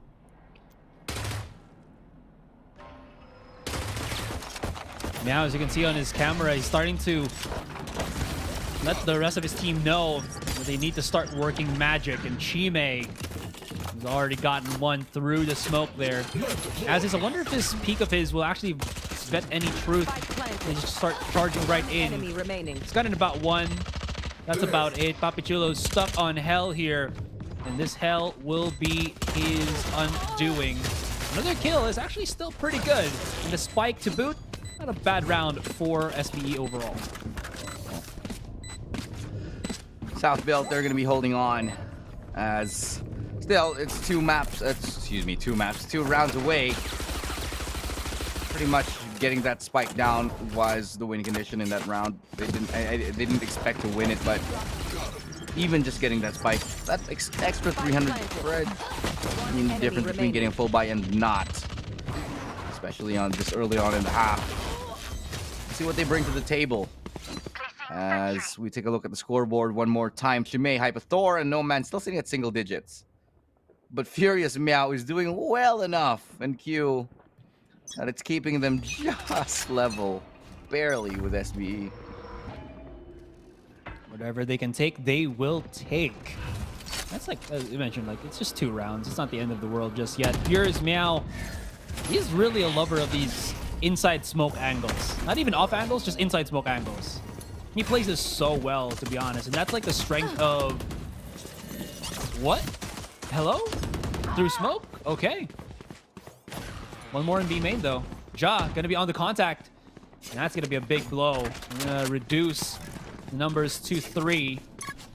Now, as you can see on his camera, he's starting to let the rest of his team know that they need to start working magic. And Chime has already gotten one through the smoke there. As is, I wonder if this peek of his will actually vet any truth and just start charging right in. Enemy remaining. He's gotten about 1. That's about it. Papichulo's stuck on Hell here. And this Hell will be his undoing. Another kill is actually still pretty good. And the spike to boot, not a bad round for SBE overall. South Belt, they're going to be holding on as still it's 2 maps, excuse me, 2 maps, 2 rounds away. Pretty much getting that spike down was the winning condition in that round. They didn't expect to win it, but even just getting that spike, that extra 300 spread, I mean, the difference between getting a full buy and not, especially on this early on in the half. Let's see what they bring to the table. As we take a look at the scoreboard one more time, Chime, Hypathor, and No Man still sitting at single digits. But Furious Meow is doing well enough, and Q, that it's keeping them just level, barely with SBE. Whatever they can take, they will take. That's like, as you mentioned, like, it's just 2 rounds. It's not the end of the world just yet. Furious Meow, he's really a lover of these inside smoke angles. Not even off angles, just inside smoke angles. He plays this so well, to be honest, and that's like the strength of... What? Hello? Through smoke? Okay. One more in B main, though. Ja gonna be on the contact, and that's gonna be a big blow. Gonna reduce the numbers to 3.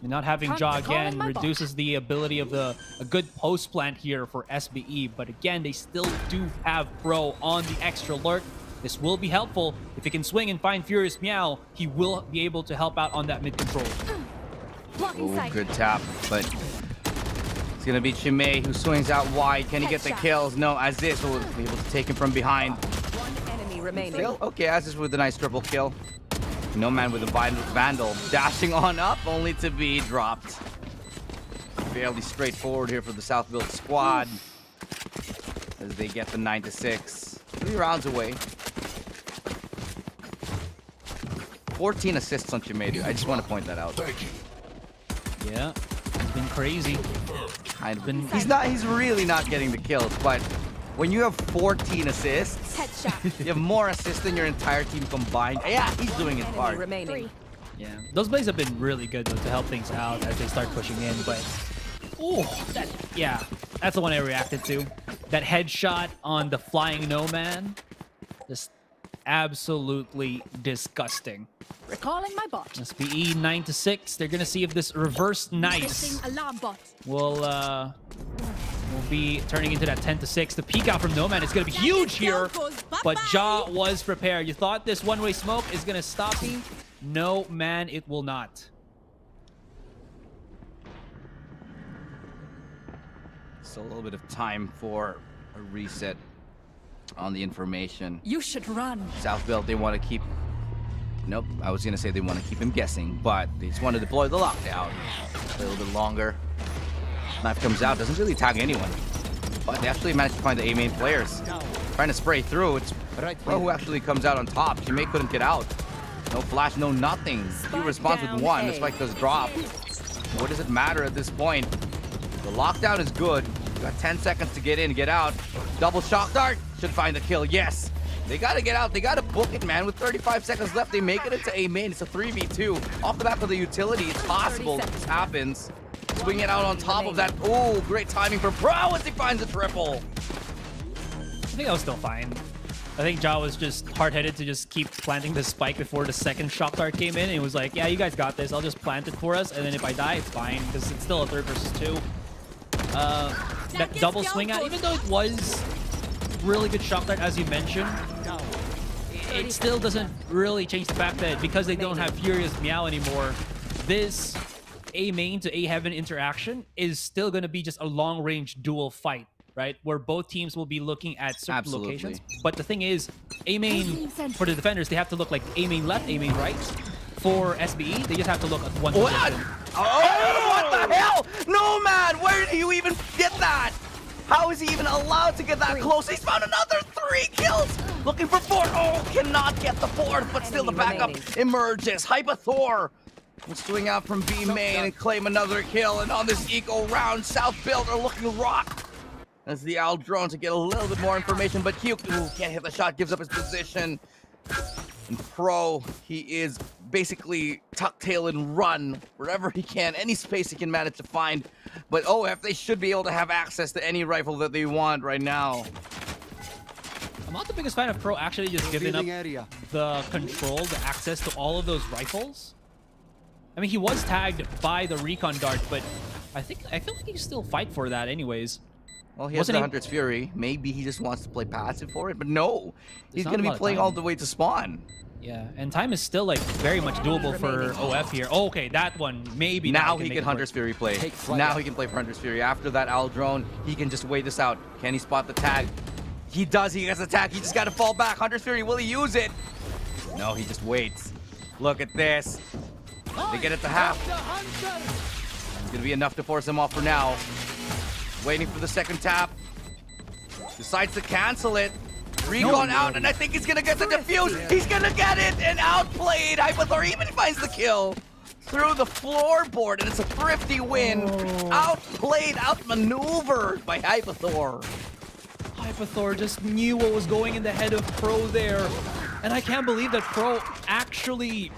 And not having Ja again reduces the ability of a good post plant here for SBE. But again, they still do have Bro on the extra alert. This will be helpful. If he can swing and find Furious Meow, he will be able to help out on that mid control. Oh, good tap, but it's gonna be Chime who swings out wide. Can he get the kills? No, Aziz will be able to take him from behind. One enemy remaining. Okay, Aziz with a nice triple kill. No Man with a Vandal dashing on up, only to be dropped. Fairly straightforward here for the South Build squad as they get the 9-6. 3 rounds away. 14 assists on Chimadu. I just want to point that out. Yeah, it's been crazy. He's really not getting the kills, but when you have 14 assists, you have more assists than your entire team combined. Yeah, he's doing his part. Yeah, those plays have been really good though, to help things out as they start pushing in. But that's the one I reacted to. That headshot on the flying No Man, just absolutely disgusting. Recalling my bot. SBE 9-6. They're gonna see if this reverse nice Alarm bot. will be turning into that 10-6. The peek out from No Man is gonna be huge here, but Ja was prepared. You thought this one-way smoke is gonna stop him? No, man, it will not. So a little bit of time for a reset on the information. You should run. South Belt, they want to keep... Nope, I was going to say they want to keep him guessing, but they just want to deploy the lockdown a little bit longer. Knife comes out, doesn't really tag anyone. But they actually managed to find the A main players. Trying to spray through. It's Pro who actually comes out on top. Jimmy couldn't get out. No flash, no nothing. He responds with one. The spike does drop. What does it matter at this point? The lockdown is good. You got 10 seconds to get in, get out. Double shock dart. Should find the kill. Yes. They gotta get out. They gotta book it, man. With 35 seconds left, they make it into A main. It's a 3v2. Off the back of the utility, it's possible this happens. Swing it out on top of that. Oh, great timing for Pro as he finds a triple. I think I was still fine. I think Ja was just hard-headed to just keep planting the spike before the second shock dart came in. And he was like, yeah, you guys got this. I'll just plant it for us. And then if I die, it's fine because it's still a 3 versus 2. That double swing out, even though it was really good shock dart, as you mentioned, it still doesn't really change the fact that because they don't have Furious Meow anymore, this A main to A heaven interaction is still going to be just a long-range duel fight, right? Where both teams will be looking at certain locations. But the thing is, A main, for the defenders, they have to look like A main left, A main right. For SBE, they just have to look at one position. Oh, what the hell? No, man, where do you even get that? How is he even allowed to get that close? He's found another 3 kills. Looking for 4. Oh, cannot get the 4th, but still the backup emerges. Hypathor will swing out from B main and claim another kill. And on this eco round, South Build are looking rock. As the Owl drone to get a little bit more information, but Q can't hit the shot, gives up his position. And Pro, he is basically tuck tail and run wherever he can, any space he can manage to find. But OF, they should be able to have access to any rifle that they want right now. I'm not the biggest fan of Pro actually just giving up the control, the access to all of those rifles. I mean, he was tagged by the recon dart, but I feel like he can still fight for that anyways. Well, he has the Hunter's Fury. Maybe he just wants to play passive for it, but no. He's going to be playing all the way to spawn. Yeah, and time is still like very much doable for OF here. Oh, okay, that one, maybe. Now he can Hunter's Fury play. Now he can play for Hunter's Fury. After that Owl drone, he can just wait this out. Can he spot the tag? He does. He gets the tag. He just got to fall back. Hunter's Fury, will he use it? No, he just waits. Look at this. They get it to half. It's going to be enough to force him off for now. Waiting for the second tap. Decides to cancel it. Recon out, and I think he's gonna get the defuse. He's gonna get it, and outplayed. Hypathor even finds the kill through the floorboard, and it's a thrifty win. Outplayed, outmaneuvered by Hypathor. Hypathor just knew what was going in the head of Pro there, and I can't believe that Pro actually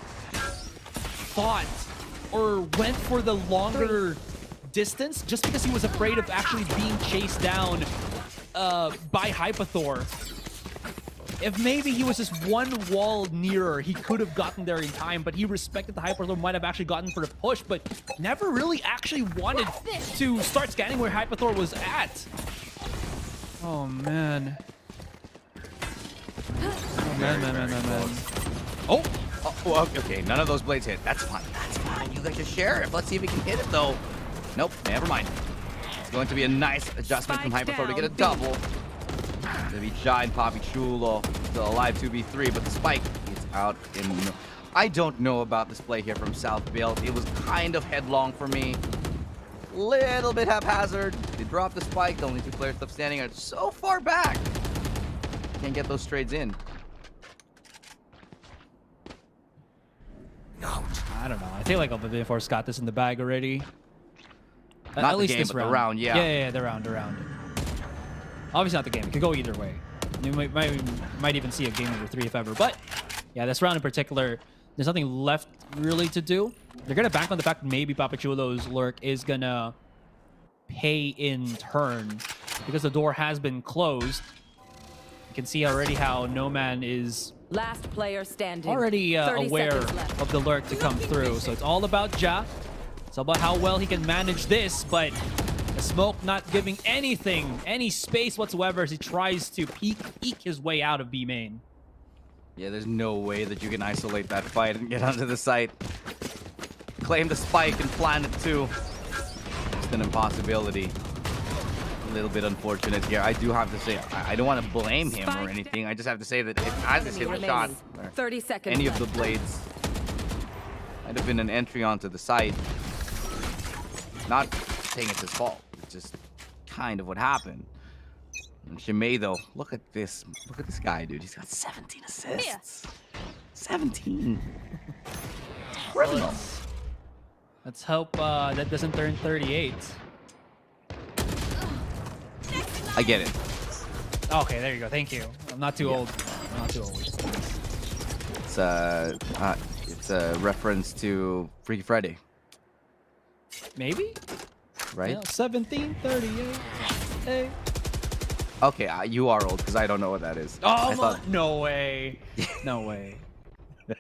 fought or went for the longer distance just because he was afraid of actually being chased down by Hypathor. If maybe he was just one wall nearer, he could have gotten there in time, but he respected the Hypathor, might have actually gotten for the push, but never really actually wanted to start scanning where Hypathor was at. Oh, man. Oh, man. Oh, okay, none of those blades hit. That's fine, that's fine. You guys just share it. Let's see if we can hit it, though. Nope, never mind. It's going to be a nice adjustment from Hypathor to get a double. It's going to be Ja and Papi Chulo still alive 2v3, but the spike is out in... I don't know about this play here from South Build. It was kind of headlong for me. Little bit haphazard. They dropped the spike. The only 2 players left standing are so far back. Can't get those trades in. I don't know. I feel like Oblivion Force got this in the bag already. Not at least game, this but round. the round, yeah. Yeah, the round. Obviously not the game. It could go either way. You might even see a game number 3 if ever. But yeah, this round in particular, there's nothing left really to do. They're gonna bank on the fact that maybe Papachulo's lurk is gonna pay in turn because the door has been closed. You can see already how No Man is last player standing. Already aware of the lurk to come through. So it's all about Ja. It's all about how well he can manage this, but the smoke not giving anything, any space whatsoever as he tries to eke his way out of B main. Yeah, there's no way that you can isolate that fight and get onto the site. Claim the spike and plant it too. Just an impossibility. A little bit unfortunate here. I do have to say, I don't want to blame him or anything. I just have to say that if I just hit a shot, 30 seconds any of the blades, might have been an entry onto the site. Not saying it's his fault. It's just kind of what happened. Shimei, though, look at this. Look at this guy, dude. He's got 17 assists. 17. Criminal. Let's hope that doesn't turn 38. I get it. Okay, there you go. Thank you. I'm not too old. I'm not too old. It's a reference to Freaky Friday. Maybe? Right? Yeah, 1738. Hey. Okay, you are old because I don't know what that is. Oh, no way. No way.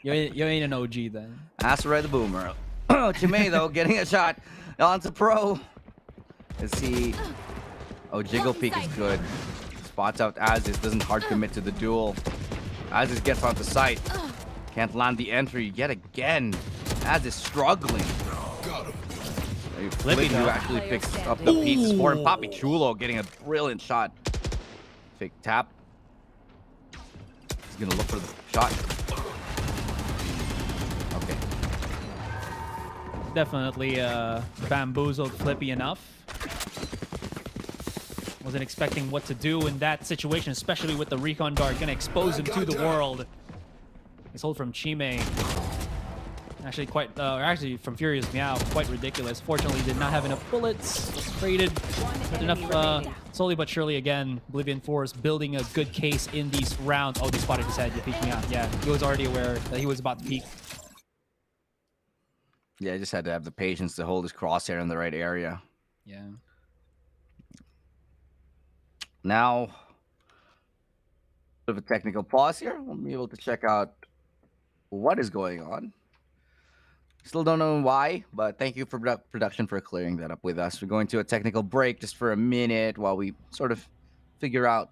You ain't an OG then. Asteroid the Boomer. Chimay, though, getting a shot onto Pro. Is he... Oh, Jiggle Peek is good. Spots out Aziz, doesn't hard commit to the duel. Aziz gets onto site. Can't land the entry yet again. Aziz struggling. Flippy who actually picks up the pieces for him. Papi Chulo getting a brilliant shot. Fake tap. He's gonna look for the shot. Okay. Definitely bamboozled Flippy enough. Wasn't expecting what to do in that situation, especially with the recon guard gonna expose him to the world. His hold from Chime. Actually quite, actually from Furious Meow, quite ridiculous. Fortunately, did not have enough bullets. Was traded with enough, slowly but surely again, Oblivion Force building a good case in these rounds. Oh, they spotted his head. You're peeking out. Yeah, he was already aware that he was about to peek. Yeah, I just had to have the patience to hold his crosshair in the right area. Yeah. Now, bit of a technical pause here. We'll be able to check out what is going on. Still don't know why, but thank you for production for clearing that up with us. We're going to a technical break just for a minute while we sort of figure out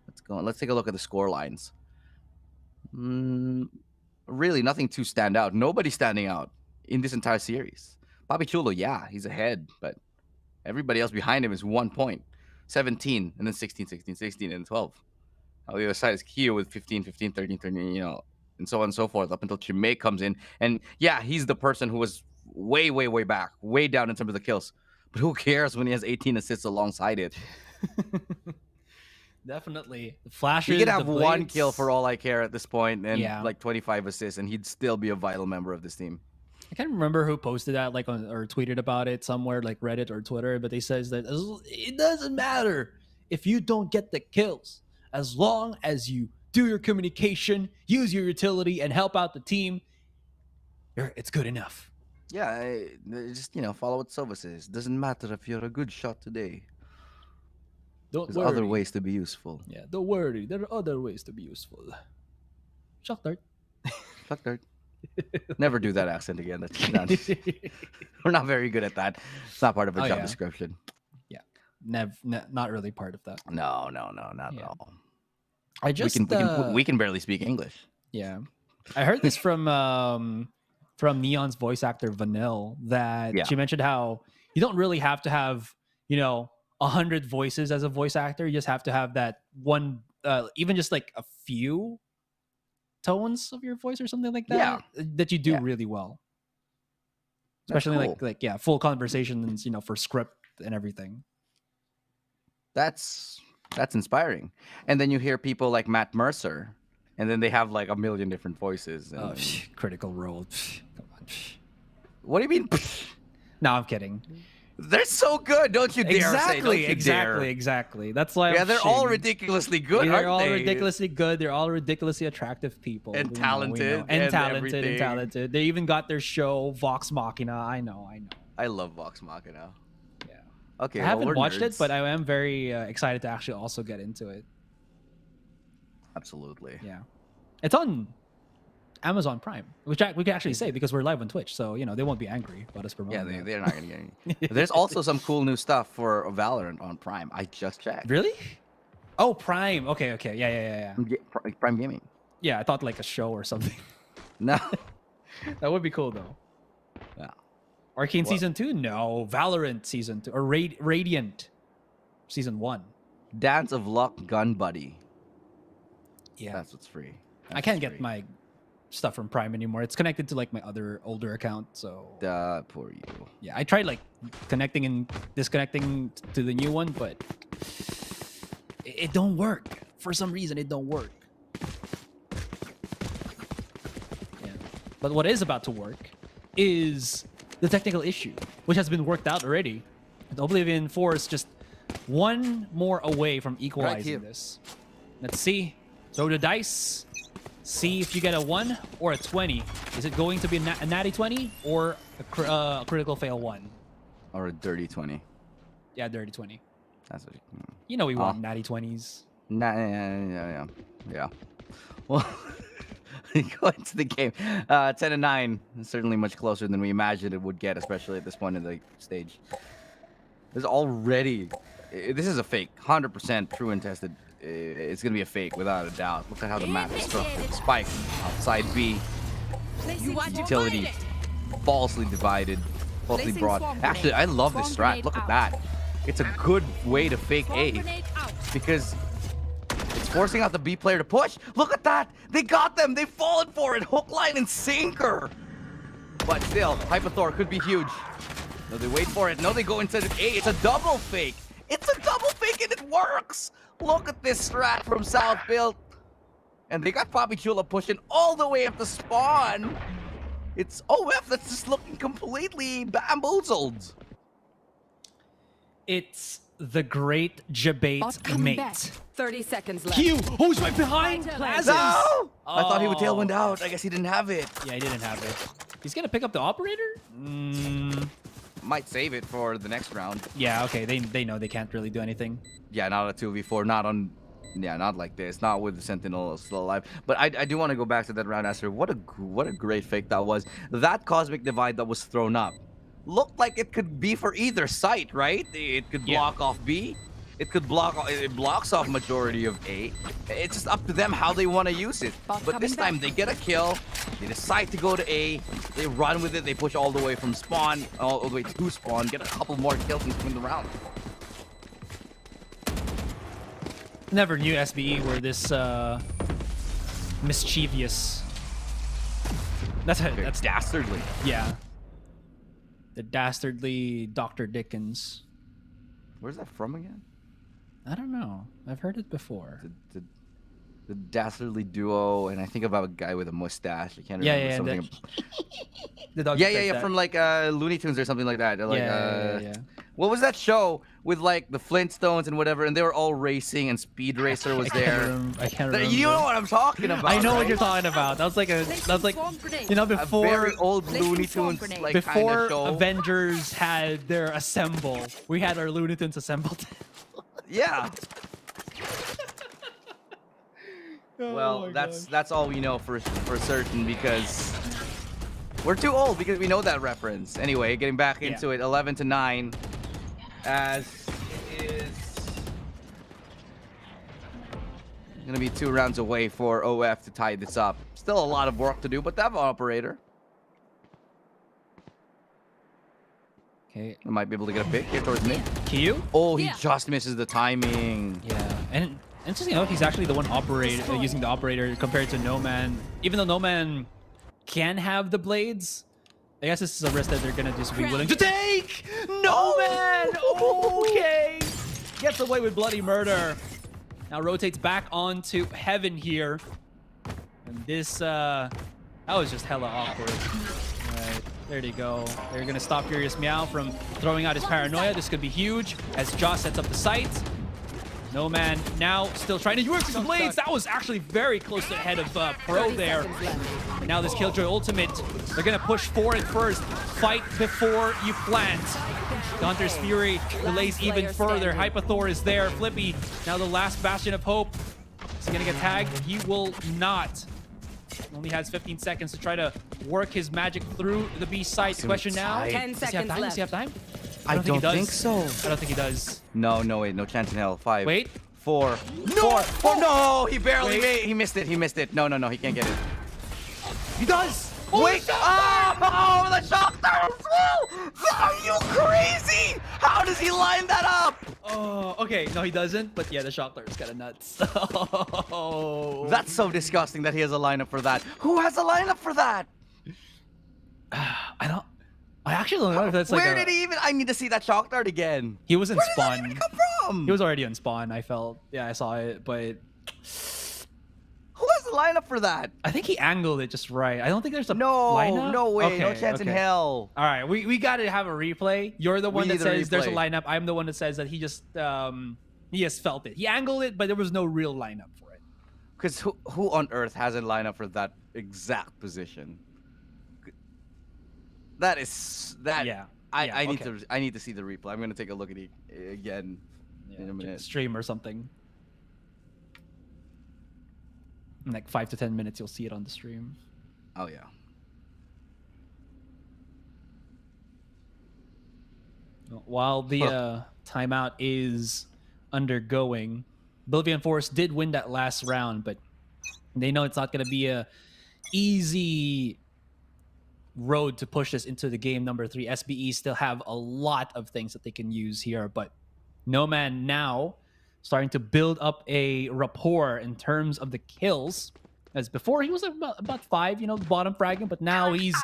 what's going on. Let's take a look at the score lines. Really, nothing to stand out. Nobody standing out in this entire series. Papi Chulo, yeah, he's ahead, but everybody else behind him is 1 point. 17, and then 16, 16, 16, and 12. On the other side is Kyo with 15, 15, 13, 13, you know, and so on and so forth, up until Chimay comes in. And yeah, he's the person who was way, way, way back, way down in terms of the kills. But who cares when he has 18 assists alongside it? Definitely. The flashes, he could have one kill for all I care at this point, and yeah, like 25 assists, and he'd still be a vital member of this team. I can't remember who posted that, like, on, or tweeted about it somewhere, like Reddit or Twitter, but they says that it doesn't matter if you don't get the kills, as long as you do your communication, use your utility, and help out the team, it's good enough. Yeah, just, you know, follow what Sova says. Doesn't matter if you're a good shot today. There's other ways to be useful. Yeah, don't worry. There are other ways to be useful. Shock dart. Shock dart. Never do that accent again. That's not, we're not very good at that. It's not part of a job description. Yeah, not really part of that. No, not at all. I just we can barely speak English. Yeah, I heard this from Neon's voice actor Vanille, that she mentioned how you don't really have to have, you know, 100 voices as a voice actor. You just have to have that one, even just like a few tones of your voice or something like that, that you do really well. Especially cool. like full conversations, you know, for script and everything. That's inspiring. And then you hear people like Matt Mercer, and then they have like a million different voices. And Critical Role. Come on. What do you mean? No, I'm kidding. They're so good, don't you dare say. Don't you dare. Exactly. That's why. Yeah, they're all ridiculously good, aren't they? They're all ridiculously good. They're all ridiculously attractive people. And talented. And talented. They even got their show, Vox Machina. I know. I love Vox Machina. Yeah. Okay, I haven't watched it, but I am very excited to actually also get into it. Absolutely. Yeah. It's on Amazon Prime, which we can actually say because we're live on Twitch, so you know they won't be angry about us promoting. Yeah, they're not gonna get any. There's also some cool new stuff for Valorant on Prime. I just checked. Really? Oh, Prime. Okay. Yeah. Prime Gaming. Yeah, I thought like a show or something. No, that would be cool though. Yeah. Arcane Season 2? No. Valorant Season 2 or Radiant Season 1. Dance of Luck Gun Buddy. Yeah, that's what's free. I can't get my stuff from Prime anymore. It's connected to like my other older account, so poor you. Yeah, I tried like connecting and disconnecting to the new one, but it don't work. For some reason, it don't work. Yeah. But what is about to work is the technical issue, which has been worked out already. And Oblivion Force just one more away from equalizing this. Let's see. Throw the dice. See if you get a 1 or a 20. Is it going to be a natty 20 or a critical fail 1? Or a dirty 20. Yeah, dirty 20. That's what you know we want natty 20s. Yeah. Well, going to the game, 10-9, certainly much closer than we imagined it would get, especially at this point in the stage. There's already, this is a fake, 100% true and tested. It's gonna be a fake without a doubt. Look at how the map is structured. Spike outside B. Utility falsely divided, falsely brought. Actually, I love this strat. Look at that. It's a good way to fake A because it's forcing out the B player to push. Look at that. They got them. They've fallen for it. Hook, line, and sinker. But still, Hypathor could be huge. No, they wait for it. No, they go instead of A. It's a double fake. It's a double fake and it works. Look at this strat from Southfield. And they got Papi Chula pushing all the way up the spawn. It's OF that's just looking completely bamboozled. It's the great debate mate. Back. 30 seconds left. Q! Who's right behind? No! I thought he would tailwind out. I guess he didn't have it. Yeah, he didn't have it. He's gonna pick up the operator? Might save it for the next round. Yeah, okay. They know they can't really do anything. Yeah, not a 2v4, not on... Yeah, not like this. Not with the Sentinel still alive. But I do want to go back to that round answer. What a great fake that was. That Cosmic Divide that was thrown up looked like it could be for either site, right? It could block off B. It could it blocks off majority of A. It's just up to them how they want to use it. But this time they get a kill. They decide to go to A. They run with it. They push all the way from spawn, all the way to spawn. Get a couple more kills and win the round. Never knew SBE were this mischievous. That's dastardly. Yeah. The dastardly Dr. Dickens. Where's that from again? I don't know. I've heard it before. The dastardly duo, and I think about a guy with a mustache. I can't remember something. The dog from like Looney Tunes or something like that. Like, yeah. What was that show with like the Flintstones and whatever, and they were all racing, and Speed Racer was there. I can't remember. You know what I'm talking about. I know right? what you're talking about. That was like you know, before a very old Looney Tunes like before show. Avengers had their assemble, we had our Looney Tunes assembled. Yeah. Well, that's all we know for certain because we're too old because we know that reference. Anyway, getting back into it, 11-9, as it is gonna be 2 rounds away for OF to tie this up. Still a lot of work to do, but they have an operator. Okay, I might be able to get a pick here towards mid. Q? Oh, he just misses the timing. Yeah, and interesting enough, he's actually the one using the operator compared to No Man. Even though No Man can have the blades, I guess this is a risk that they're gonna just be willing to take. No Man. Okay, gets away with bloody murder. Now rotates back onto Heaven here, and this that was just hella awkward. Right, there they go. They're gonna stop Furious Meow from throwing out his paranoia. This could be huge as Josh sets up the site. No Man now still trying to use his blades. That was actually very close to the head of Pro there. And now this Killjoy ultimate. They're gonna push for it first. Fight before you plant. The Hunter's Fury delays even further. Hypathor is there. Flippy, now the last bastion of hope. Is he gonna get tagged? He will not. Only has 15 seconds to try to work his magic through the B site. The question now, 10 seconds left. Does he have time? I don't think so. I don't think he does. No, wait, no chance in hell. 5. Wait. 4. No! 4. Oh, no! He barely made. He missed it. He missed it. No, he can't get it. He does. Wait! Oh, the shock there as well! Are you crazy? How does he line that up? Oh, okay. No, he doesn't. But yeah, the shock there is kind of nuts. Oh. That's so disgusting that he has a lineup for that. Who has a lineup for that? I actually don't know if that's like Where did he even... I need to see that shock dart again. He was in Where spawn. Did that even come Damn! He was already on spawn, I felt. Yeah, I saw it, but... Who has the lineup for that? I think he angled it just right. I don't think there's a No, lineup. no way. No chance in hell. All right, we got to have a replay. You're the one that need the says there's a replay. lineup. I'm the one that says that he just felt it. He angled it, but there was no real lineup for it. Because who on earth has a lineup for that exact position? That is that. Yeah. I need to see the replay. I'm gonna take a look at it again in a minute. Stream or something. In like 5 to 10 minutes, you'll see it on the stream. Oh yeah. While the timeout is undergoing, Bolivian Force did win that last round, but they know it's not going to be a easy road to push this into the game number 3. SBE still have a lot of things that they can use here, but No Man now starting to build up a rapport in terms of the kills. As before, he was about 5, bottom fragging, but now he's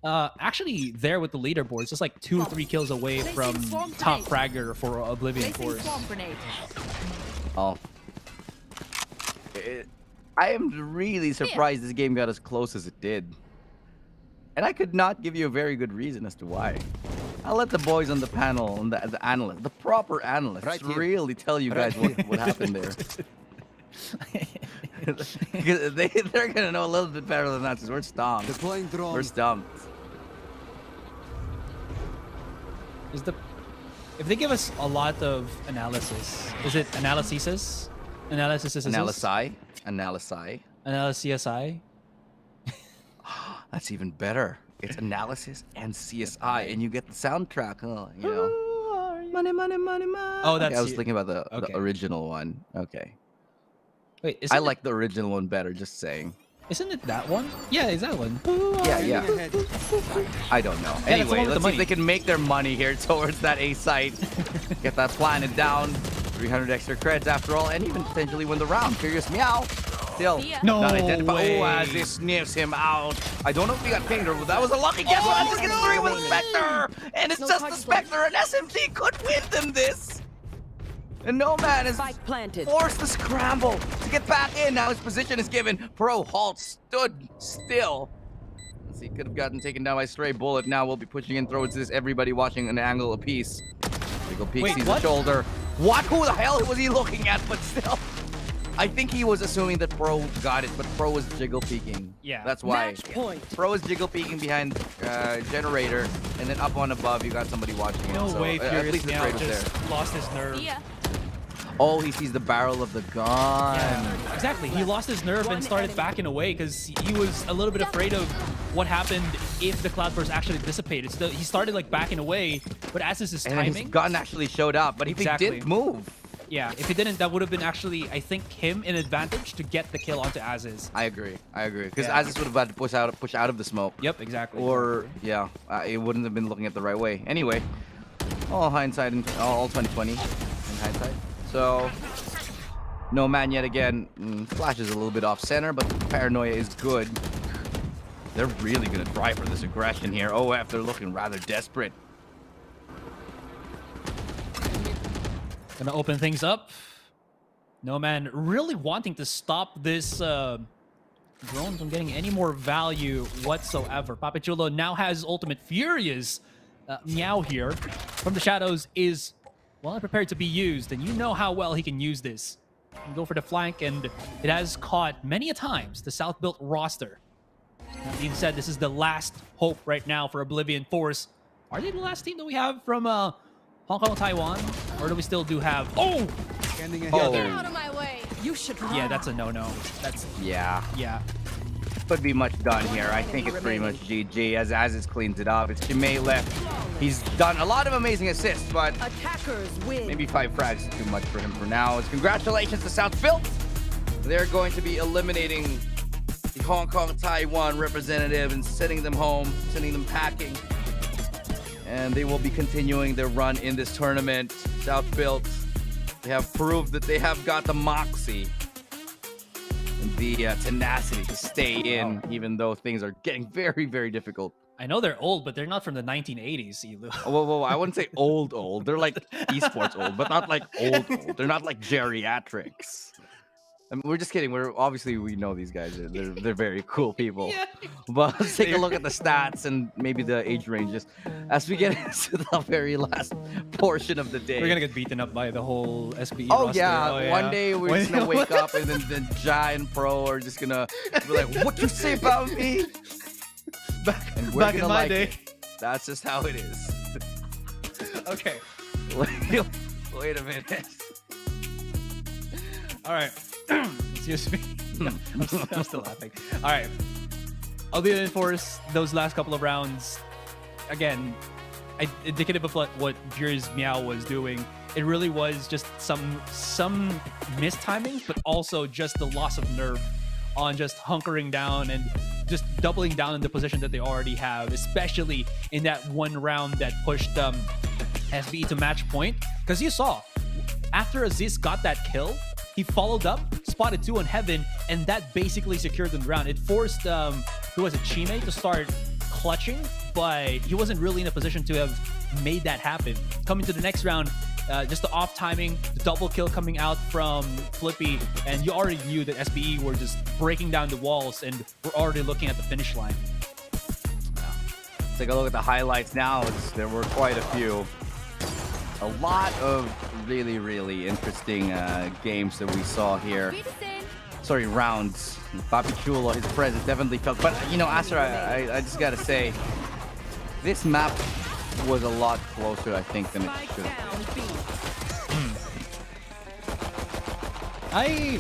actually there with the leaderboards, just like 2 or 3 kills away from top fragger for Oblivion Force. Oh. I am really surprised this game got as close as it did. And I could not give you a very good reason as to why. I'll let the boys on the panel, and the analysts, the proper analysts, really tell you guys what happened there. Because they're going to know a little bit better than us, because we're stumped. We're stumped. If they give us a lot of analysis, is it analysis? Analysis? Analysis? That's even better. It's analysis and CSI, and you get the soundtrack, Money, money, money, money. Oh, that's okay, I was thinking about the original one. Okay. Wait, I like the original one better, just saying. Isn't it that one? Yeah, it's that one. Yeah. I don't know. Yeah, Anyway, let's see if they can make their money here towards that A site. Get that planted down. 300 extra creds after all, and even potentially win the round. Curious Meow. Still no not identified. way. Oh, as this sniffs him out. I don't know if he got pinged or that was a lucky guess. He gets 3 with Spectre, and it's just the Spectre, and SMT could win them this. And No Man is forced to scramble to get back in. Now his position is given. Pro Halt stood still. As he could have gotten taken down by stray bullet. Now we'll be pushing in towards this. Everybody watching an angle apiece. Jiggle peek sees the shoulder. What? Who the hell was he looking at? But still, I think he was assuming that Pro got it, but Pro was jiggle peeking. Yeah. That's why. Pro is jiggle peeking behind generator, and then up on above you got somebody watching it. No so way, at least the Meow trade was there. just lost his nerve. Oh, he sees the barrel of the gun. Yeah, exactly. He lost his nerve and started backing away because he was a little bit afraid of what happened if the cloud burst actually dissipated. So he started like backing away, but as is his timing, and his gun actually showed up, but if he didn't move. Yeah, if he didn't, that would have been actually, I think, him an advantage to get the kill onto Aziz. I agree. Because Aziz would have had to push out of the smoke. Yep, exactly. Or yeah, it wouldn't have been looking at the right way. Anyway, all hindsight and all 2020 in hindsight. So No Man yet again flashes a little bit off center, but paranoia is good. They're really gonna try for this aggression here. OF, they're looking rather desperate. Gonna open things up. No Man really wanting to stop this drone from getting any more value whatsoever. Papachulo now has ultimate Furious. Meow here from the shadows is well prepared to be used, and you know how well he can use this. He can go for the flank, and it has caught many a times the South-built roster. That being said, this is the last hope right now for Oblivion Force. Are they the last team that we have from Hong Kong, Taiwan? Or do we still do have... Oh! Get out of my way. You should run. Yeah, that's a no-no. That's... Yeah. Yeah. Could be much done here. I think it's pretty much GG as it cleans it up. It's Jimei left. He's done a lot of amazing assists, but attackers win. Maybe 5 frags is too much for him for now. It's congratulations to South Built. They're going to be eliminating the Hong Kong Taiwan representative and sending them home, sending them packing. And they will be continuing their run in this tournament. South Built, they have proved that they have got the moxie and the tenacity to stay in, even though things are getting very, very difficult. I know they're old, but they're not from the 1980s, Elu. Whoa, I wouldn't say old. They're like esports old, but not like old. They're not like geriatrics. I mean, we're just kidding. We know these guys. They're very cool people. Yeah. But let's take a look at the stats and maybe the age ranges as we get into the very last portion of the day. We're gonna get beaten up by the whole SBE Oh roster. yeah. One day we're just gonna wake up and then Ja and Pro are just gonna be like, "What you say about me?" Back gonna in my day. it. That's just how it is. Okay. Wait a minute. All right. Excuse me. I'm still laughing. All right. Oblivion Force, those last couple of rounds, again, indicative of what Furious Meow was doing. It really was just some mistimings, but also just the loss of nerve on just hunkering down and just doubling down in the position that they already have, especially in that one round that pushed SBE to match point. Because you saw, after Aziz got that kill, he followed up, spotted 2 on Heaven, and that basically secured the round. It forced, who was it, Chime to start clutching, but he wasn't really in a position to have made that happen. Coming to the next round, just the off timing, the double kill coming out from Flippy, and you already knew that SBE were just breaking down the walls and we're already looking at the finish line. Let's take a look at the highlights now. There were quite a few. A lot of really, really interesting games that we saw here. Sorry, rounds. Papi Chulo, his presence definitely felt. But, you know, Asher, I just got to say, this map was a lot closer, I think, than it should have been. I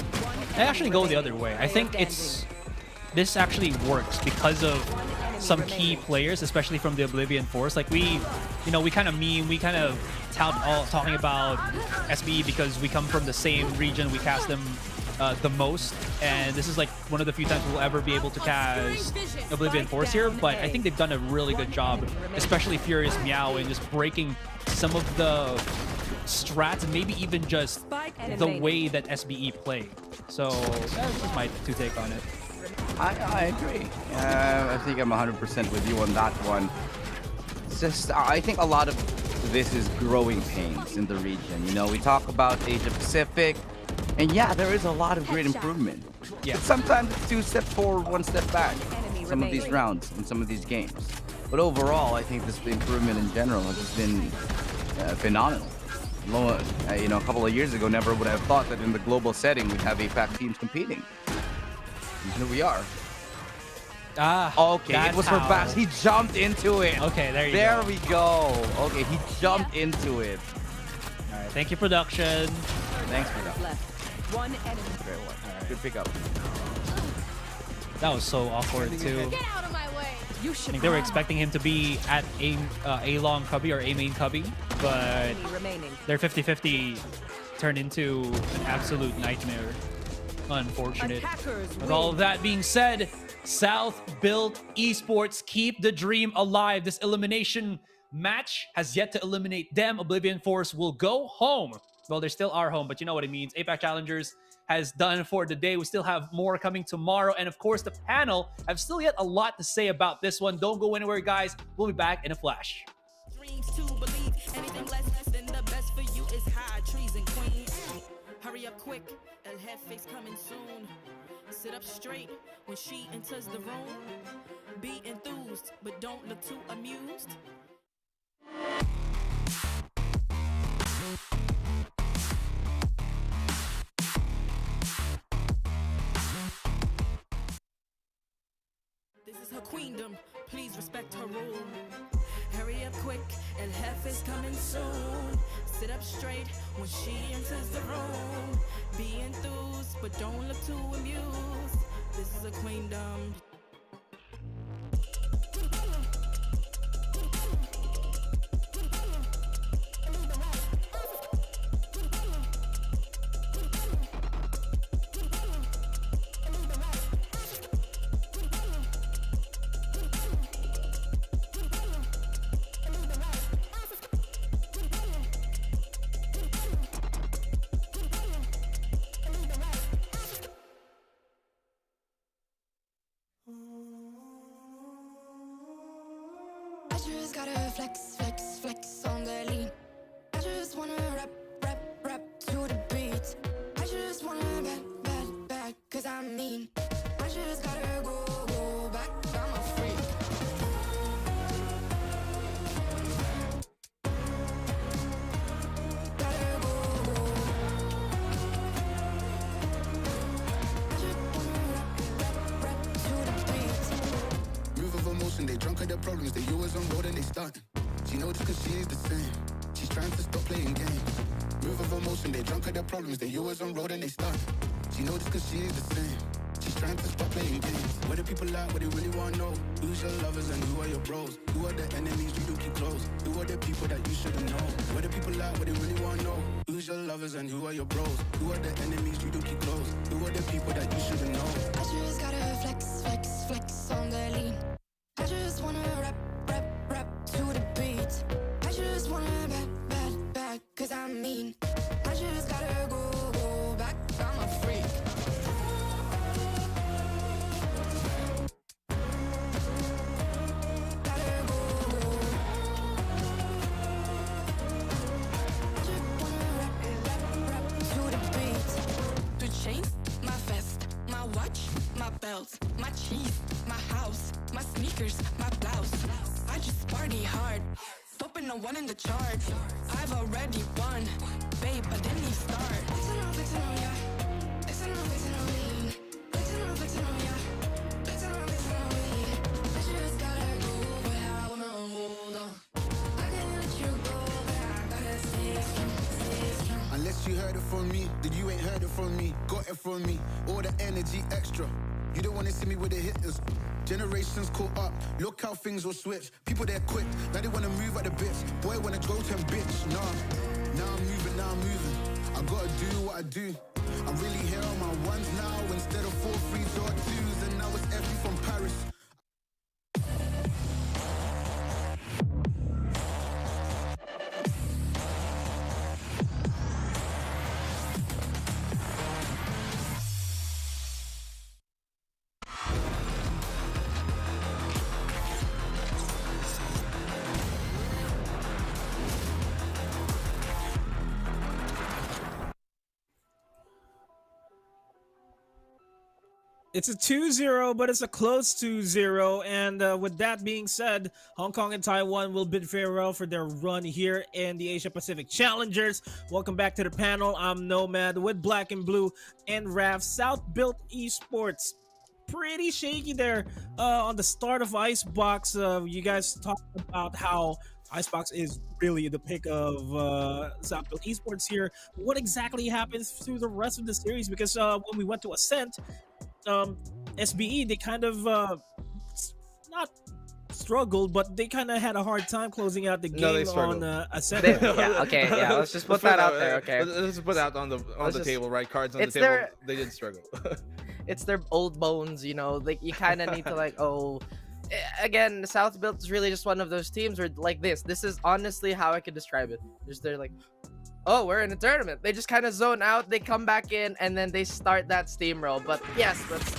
actually go the other way. I think this actually works because of some key players, especially from the Oblivion Force. Like we kind of talking about SBE because we come from the same region. We cast them the most, and this is like one of the few times we'll ever be able to cast Oblivion Force here. But I think they've done a really good job, especially Furious Meow, in just breaking some of the strats and maybe even just the way that SBE play. So that's just my take on it. I agree. I think I'm 100% with you on that one. It's just, I think a lot of this is growing pains in the region. You know, we talk about Asia Pacific, and yeah, there is a lot of great improvement. Yeah. But sometimes it's 2 steps forward, 1 step back. Some of these rounds and some of these games. But overall, I think this improvement in general has just been phenomenal. You know, a couple of years ago, never would have thought that in the global setting we'd have APAC teams competing. And here we are. Okay, it was for Bass. He jumped into it. Okay, there you go. There we go. Okay, he jumped into it. All right, thank you, production. Thanks, production. One enemy. Great one. All right. Good pickup. That was so awkward too. Get out of my way. You I should. think they were expecting him to be at A long cubby or A main cubby, but their 50-50 turned into an absolute nightmare. Unfortunate. With all of that being said, South Built Esports keep the dream alive. This elimination match has yet to eliminate them. Oblivion Force will go home. Well, they still are home, but you know what it means. APAC Challengers has done for the day. We still have more coming tomorrow. And of course, the panel have still yet a lot to say about this one. Don't go anywhere, guys. We'll be back in a flash. Dreams to believe anything less than the best for you is high treason, queen. Hurry up quick, El Jefe's coming soon. Sit up straight when she enters the room. Be enthused, but don't look too amused. This is her queendom, please respect her rule. Hurry up quick, El Jefe's coming soon. Sit up straight when she enters the room. Be enthused, but don't look too amused. This is a queendom. gotta flex, flex, flex on the lean. I just wanna rap, rap, rap to the beat. I just wanna back, cause I'm mean. I just gotta go back, I'm a freak. Gotta go. I just wanna rap to the beat. Move of emotion, they drunk at their problems. They always on road and they stunt. She knows cause she is the same. She's trying to stop playing games. Move of emotion, they drunk at their problems. They always on road and they stunt. She knows cause she is the same. She's trying to stop playing games. Where the people at, what they really wanna know. Who's your lovers and who are your bros? Who are the enemies you do keep close? Who are the people that you shouldn't know? Where the people at, what they really wanna know. Who's your lovers and who are your bros? Who are the enemies you do keep close? Who are the people that you shouldn't know? I just gotta flex, flex, flex on the lean. I just wanna rap, rap, rap to the beat. I just wanna back, cause I'm mean. I just gotta go back, I'm a freak. Gotta go. I just wanna rap to the beat. The chains, my vest, my watch, my belt, my cheese, my house, my sneakers, my blouse. I just party hard, popping a one in the chart. I've already won, babe, but then you start. Flexing on ya, flexing on me. Flexing on ya, flexing on me. I just gotta go where I wanna hold on. I can't let you go, but I gotta stay strong. Unless you heard it from me, then you ain't heard it from me. Got it from me, all the energy extra. You don't wanna see me with the hitters. Generations caught up, look how things will switch. People they're quick, now they wanna move at the bits. Boy wanna go to bitch, nah. Now I'm moving. I gotta do what I do. I'm really here on my ones now instead of 4 3s or 2s. And now it's every from Paris. It's a 2-0, but it's a close 2-0. And with that being said, Hong Kong and Taiwan will bid farewell for their run here in the Asia Pacific Challengers. Welcome back to the panel. I'm Nomad with Black and Blue and Raf. South Built Esports. Pretty shaky there on the start of Icebox. You guys talked about how Icebox is really the pick of South Built Esports here. What exactly happens through the rest of the series? Because when we went to Ascent, SBE, they kind of not struggled, but they kind of had a hard time closing out the game on Ascent. Let's just put that out there. Okay, let's put that on the table, right? Cards on the table. They did struggle. It's their old bones, you know. Like you kind of need to again, South Built is really just one of those teams where like this. This is honestly how I could describe it. They're like, oh, we're in a tournament. They just kind of zone out, they come back in, and then they start that steamroll. But yes, let's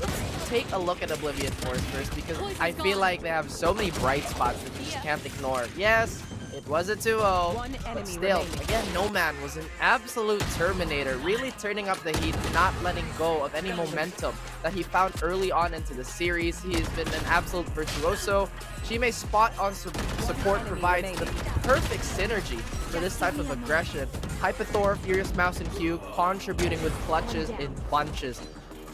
take a look at Oblivion Force first, because I feel like they have so many bright spots that you just can't ignore. Yes, it was a 2-0, but still, again, Nomad was an absolute Terminator, really turning up the heat, not letting go of any momentum that he found early on into the series. He has been an absolute virtuoso. Shimei's spot on support provides the perfect synergy for this type of aggression. Hypathor, Furious Mouse, and Q contributing with clutches in bunches.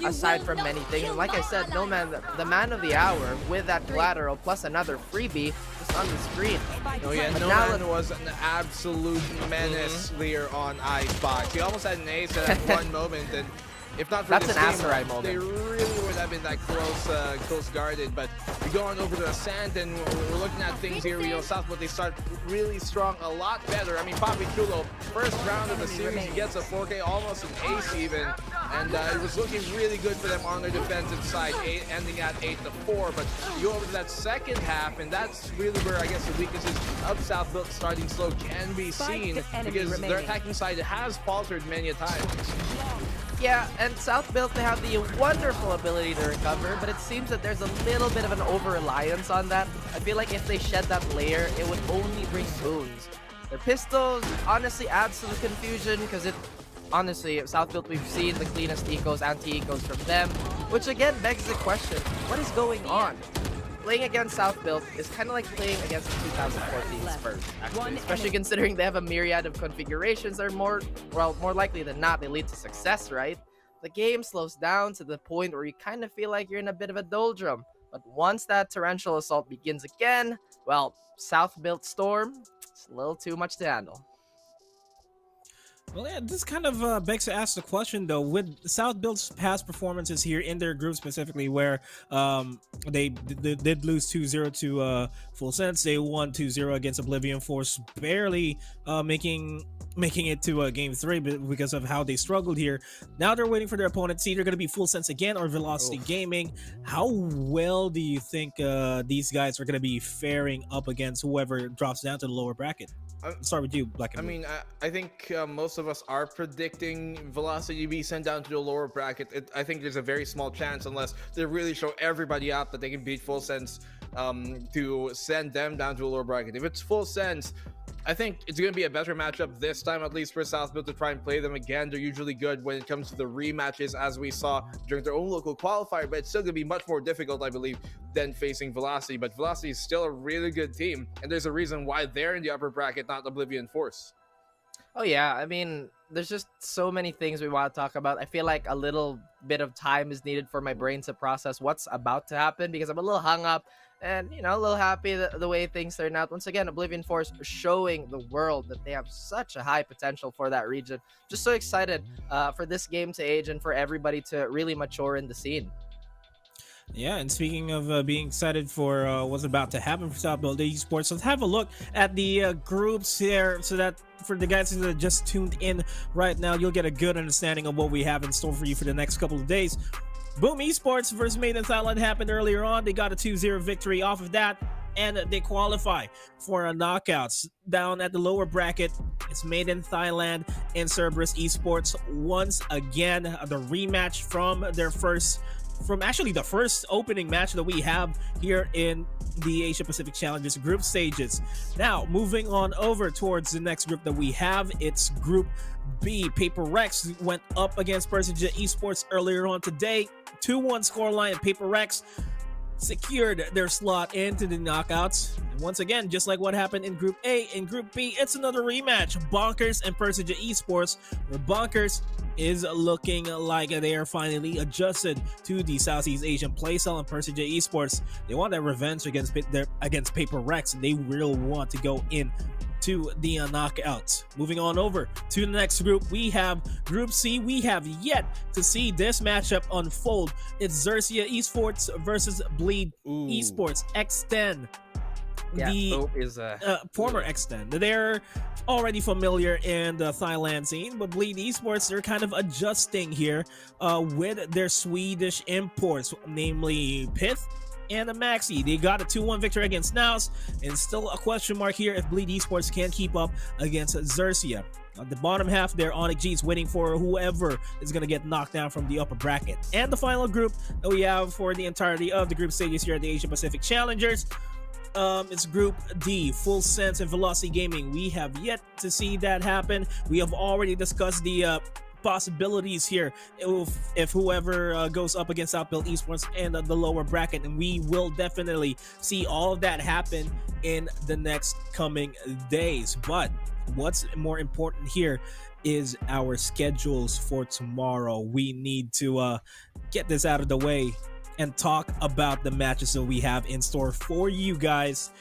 Aside from many things, and like I said, Nomad, the man of the hour with that collateral plus another freebie just on the screen. Oh yeah, Nomad was an absolute menace here on Icebox. He almost had an ace at one moment, and if not for that's this an game, Aserai moment. they really would have been that close guarded. But we go on over to Ascent, and we're looking at things here. You know, Southwood, they start really strong, a lot better. I mean, Papi Chulo, first round of the series, he gets a 4K, almost an ace even, and it was looking really good for them on their defensive side, ending at 8-4. But you go over to that second half, and that's really where I guess the weaknesses of South Built starting slow can be seen, because their attacking side has faltered many a time. Yeah, and South Built, they have the wonderful ability to recover, but it seems that there's a little bit of an over-reliance on that. I feel like if they shed that layer, it would only bring boons. Their pistols honestly adds to the confusion, because honestly, South Built, we've seen the cleanest ecos, anti-ecos from them, which again begs the question, what is going on? Playing against South Built is kind of like playing against the 2014 Spurs, actually, especially considering they have a myriad of configurations that are more likely than not, they lead to success, right? The game slows down to the point where you kind of feel like you're in a bit of a doldrum. But once that torrential assault begins again, well, South Built Storm, it's a little too much to handle. Well, yeah, this kind of begs to ask the question, though, with South Build's past performances here in their group specifically, where they did lose 2-0 to Full Sense. They won 2-0 against Oblivion Force, barely making it to Game 3 because of how they struggled here. Now they're waiting for their opponent. See, they're going to be Full Sense again or Velocity Gaming. How well do you think these guys are going to be faring up against whoever drops down to the lower bracket? I'll start with you, Black and Blue. I mean, I think most of us are predicting Velocity be sent down to the lower bracket. I think there's a very small chance, unless they really show everybody up that they can beat Full Sense, to send them down to the lower bracket. If it's Full Sense, I think it's going to be a better matchup this time, at least for South Built, to try and play them again. They're usually good when it comes to the rematches, as we saw during their own local qualifier, but it's still going to be much more difficult, I believe, than facing Velocity. But Velocity is still a really good team, and there's a reason why they're in the upper bracket, not Oblivion Force. Oh yeah, I mean, there's just so many things we want to talk about. I feel like a little bit of time is needed for my brain to process what's about to happen, because I'm a little hung up and, you know, a little happy the way things turn out. Once again, Oblivion Force showing the world that they have such a high potential for that region. Just so excited for this game to age and for everybody to really mature in the scene. Yeah, and speaking of being excited for what's about to happen for South Built Esports, let's have a look at the groups here, so that for the guys that are just tuned in right now, you'll get a good understanding of what we have in store for you for the next couple of days. Boom Esports versus MiTH in Thailand happened earlier on. They got a 2-0 victory off of that, and they qualify for a knockouts. Down at the lower bracket, it's MiTH in Thailand and Cerberus Esports once again. The rematch from the first opening match that we have here in the Asia Pacific Challengers group stages. Now, moving on over towards the next group that we have, it's Group B. Paper Rex went up against Persija Esports earlier on today. 2-1 scoreline. Paper Rex secured their slot into the knockouts. And once again, just like what happened in Group A, in Group B, it's another rematch. Bonkers and Persija Esports, where Bonkers is looking like they are finally adjusted to the Southeast Asian playstyle, and Persija Esports, they want that revenge against Paper Rex, and they will want to go in to the knockouts. Moving on over to the next group, we have Group C. We have yet to see this matchup unfold. It's Xerxia Esports versus Bleed Esports X10. Yeah, the former X10. They're already familiar in the Thailand scene, but Bleed Esports, they're kind of adjusting here with their Swedish imports, namely Pith and a Maxi. They got a 2-1 victory against Naus, and still a question mark here if Bleed Esports can keep up against Xerxia. At the bottom half there, Onyx G's waiting for whoever is going to get knocked down from the upper bracket. And the final group that we have for the entirety of the group stages here at the Asia Pacific Challengers, it's Group D, Full Sense and Velocity Gaming. We have yet to see that happen. We have already discussed the possibilities here if whoever goes up against South Built Esports and the lower bracket, and we will definitely see all of that happen in the next coming days. But what's more important here is our schedules for tomorrow. We need to get this out of the way and talk about the matches that we have in store for you guys.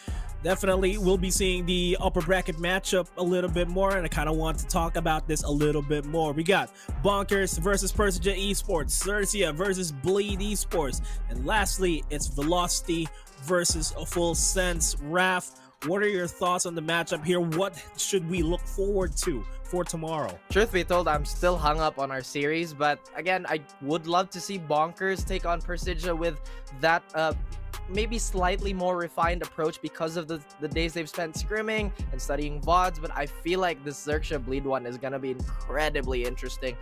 Definitely, we'll be seeing the upper bracket matchup a little bit more, and I kind of want to talk about this a little bit more. We got Bonkers versus Persija Esports, Xerxia versus Bleed Esports, and lastly, it's Velocity versus a Full Sense. Raph, what are your thoughts on the matchup here? What should we look forward to for tomorrow? Truth be told, I'm still hung up on our series, but again, I would love to see Bonkers take on Persija with that maybe slightly more refined approach because of the days they've spent scrimming and studying VODs, but I feel like this Xerxia Bleed one is going to be incredibly interesting.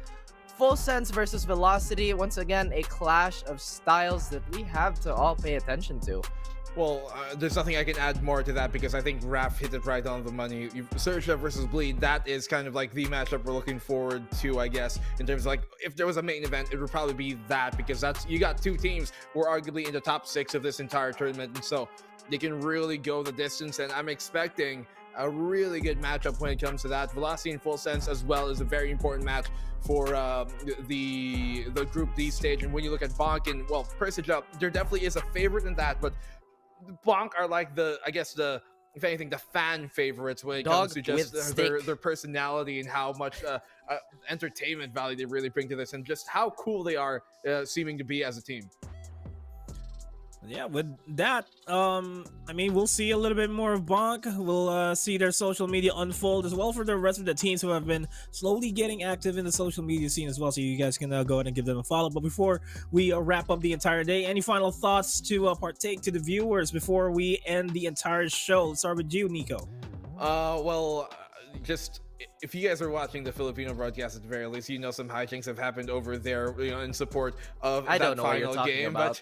Full Sense versus Velocity. Once again, a clash of styles that we have to all pay attention to. Well, there's nothing I can add more to that because I think Raph hit it right on the money. Surge versus Bleed, that is kind of like the matchup we're looking forward to, I guess, in terms of like, if there was a main event, it would probably be that, because you got two teams who are arguably in the top 6 of this entire tournament, and so they can really go the distance, and I'm expecting a really good matchup when it comes to that. Velocity and Full Sense as well is a very important match for the Group D stage, and when you look at Bonk and, well, Persija, there definitely is a favorite in that, but Bonk are like if anything, the fan favorites when it comes to just their personality and how much entertainment value they really bring to this, and just how cool they are seeming to be as a team. Yeah, with that, I mean, we'll see a little bit more of Bonk. We'll see their social media unfold as well for the rest of the teams who have been slowly getting active in the social media scene as well. So you guys can go ahead and give them a follow. But before we wrap up the entire day, any final thoughts to partake to the viewers before we end the entire show? Let's start with you, Nico. Just if you guys are watching the Filipino broadcast, at the very least, you know some hijinks have happened over there, in support of that final game. But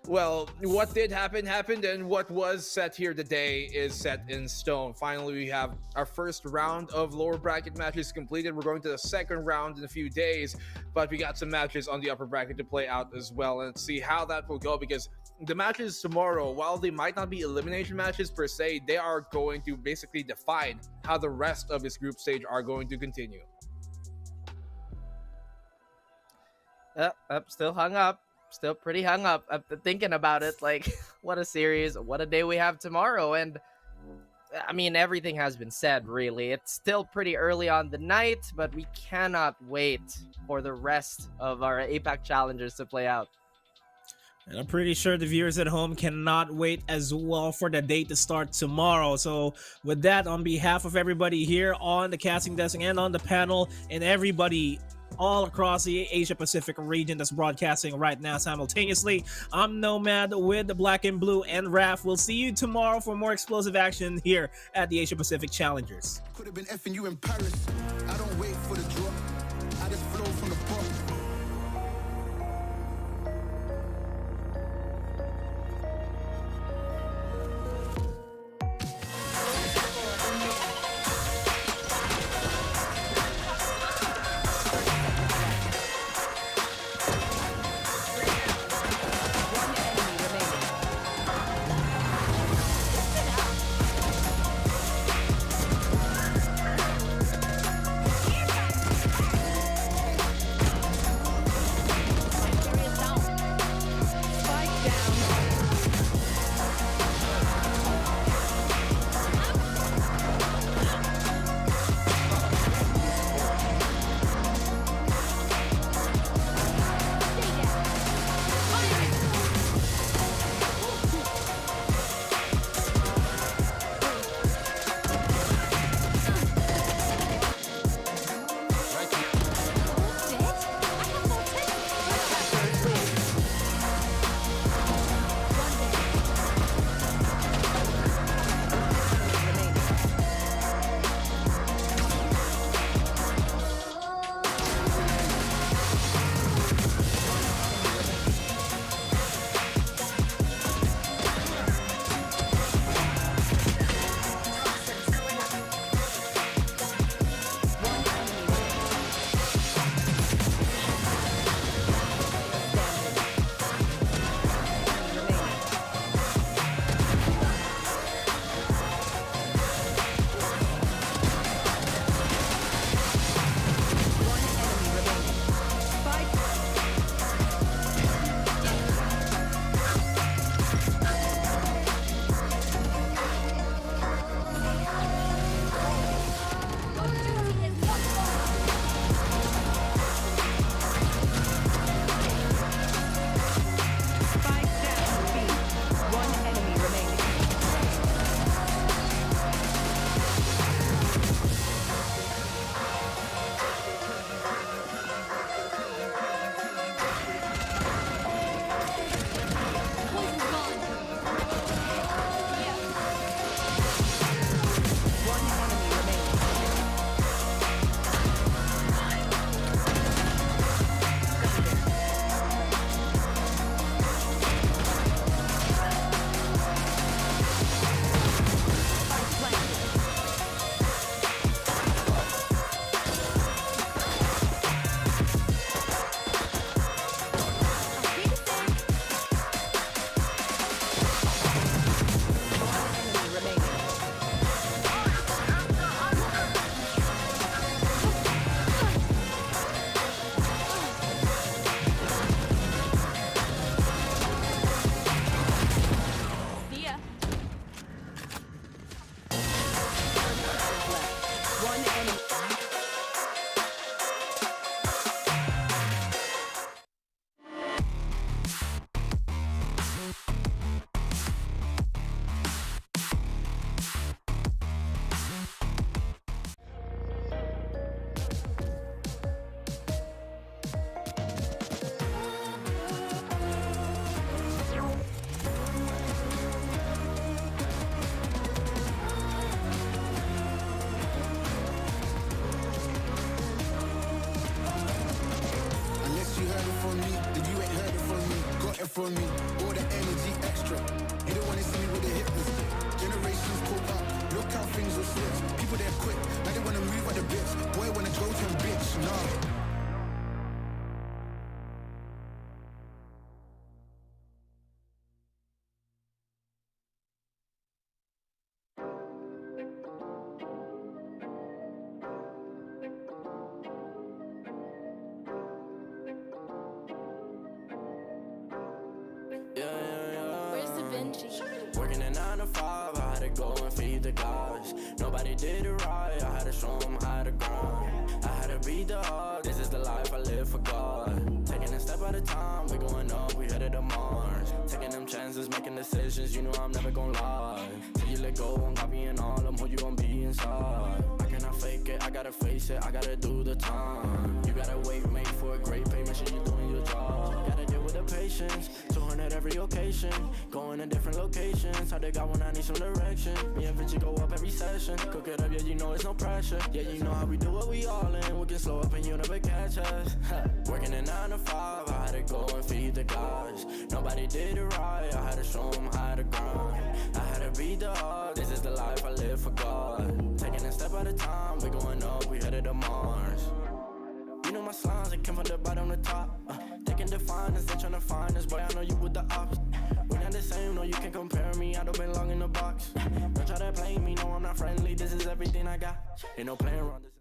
well, what did happen happened, and what was set here today is set in stone. Finally, we have our first round of lower bracket matches completed. We're going to the second round in a few days, but we got some matches on the upper bracket to play out as well, and see how that will go, because the matches tomorrow, while they might not be elimination matches per se, they are going to basically define how the rest of this group stage are going to continue. I'm still hung up. Still pretty hung up. I'm thinking about it, like, what a series, what a day we have tomorrow. And I mean, everything has been said, really. It's still pretty early on the night, but we cannot wait for the rest of our APAC Challengers to play out. And I'm pretty sure the viewers at home cannot wait as well for the day to start tomorrow. So with that, on behalf of everybody here on the casting desk and on the panel, and everybody all across the Asia Pacific region that's broadcasting right now simultaneously, I'm Nomad with the Black and Blue and Raph. We'll see you tomorrow for more explosive action here at the Asia Pacific Challengers. Could have been effing you in Paris. I don't wait for the drop. I just flow from the pop. on me, all the energy extra. You don't wanna see me with the hit list. Generations pull up, look how things will switch. People they're quick, now they wanna move at the bits. Boy wanna go to a bitch, nah. Working a 9 to 5, I had to go and feed the guys. Nobody did it right, I had to show them how to grind. I had to beat the odds, this is the life I live for God. Taking a step at a time, we going up, we headed to Mars. Taking them chances, making decisions, you know I'm never gonna lie. Till you let go, I'm copying all them, who you gonna be inside. I cannot fake it, I gotta face it, I gotta do the time. You gotta wait, mate, for a great pay, make sure you're doing your job. Gotta deal with the patience, 200 every occasion. Going to different locations, how they got when I need some direction. Me and Vinci go up every session. Cook it up, yeah, you know it's no pressure. Yeah, you know how we do it, we all in. We can slow up and you never catch us. Working a 9 to 5, I had to go and feed the guys. Nobody did it right, I had to show them how to grind. I had to beat the odds, this is the life I live for God. Taking a step at a time, we going up, we headed to Mars. You know my slimes, they came from the bottom to top. Taking the finest, they tryna find us. Boy, I know you with the ops. We not the same, no, you can't compare me. I don't belong in the box. Don't try to play me, no, I'm not friendly. This is everything I got. Ain't no playing around this.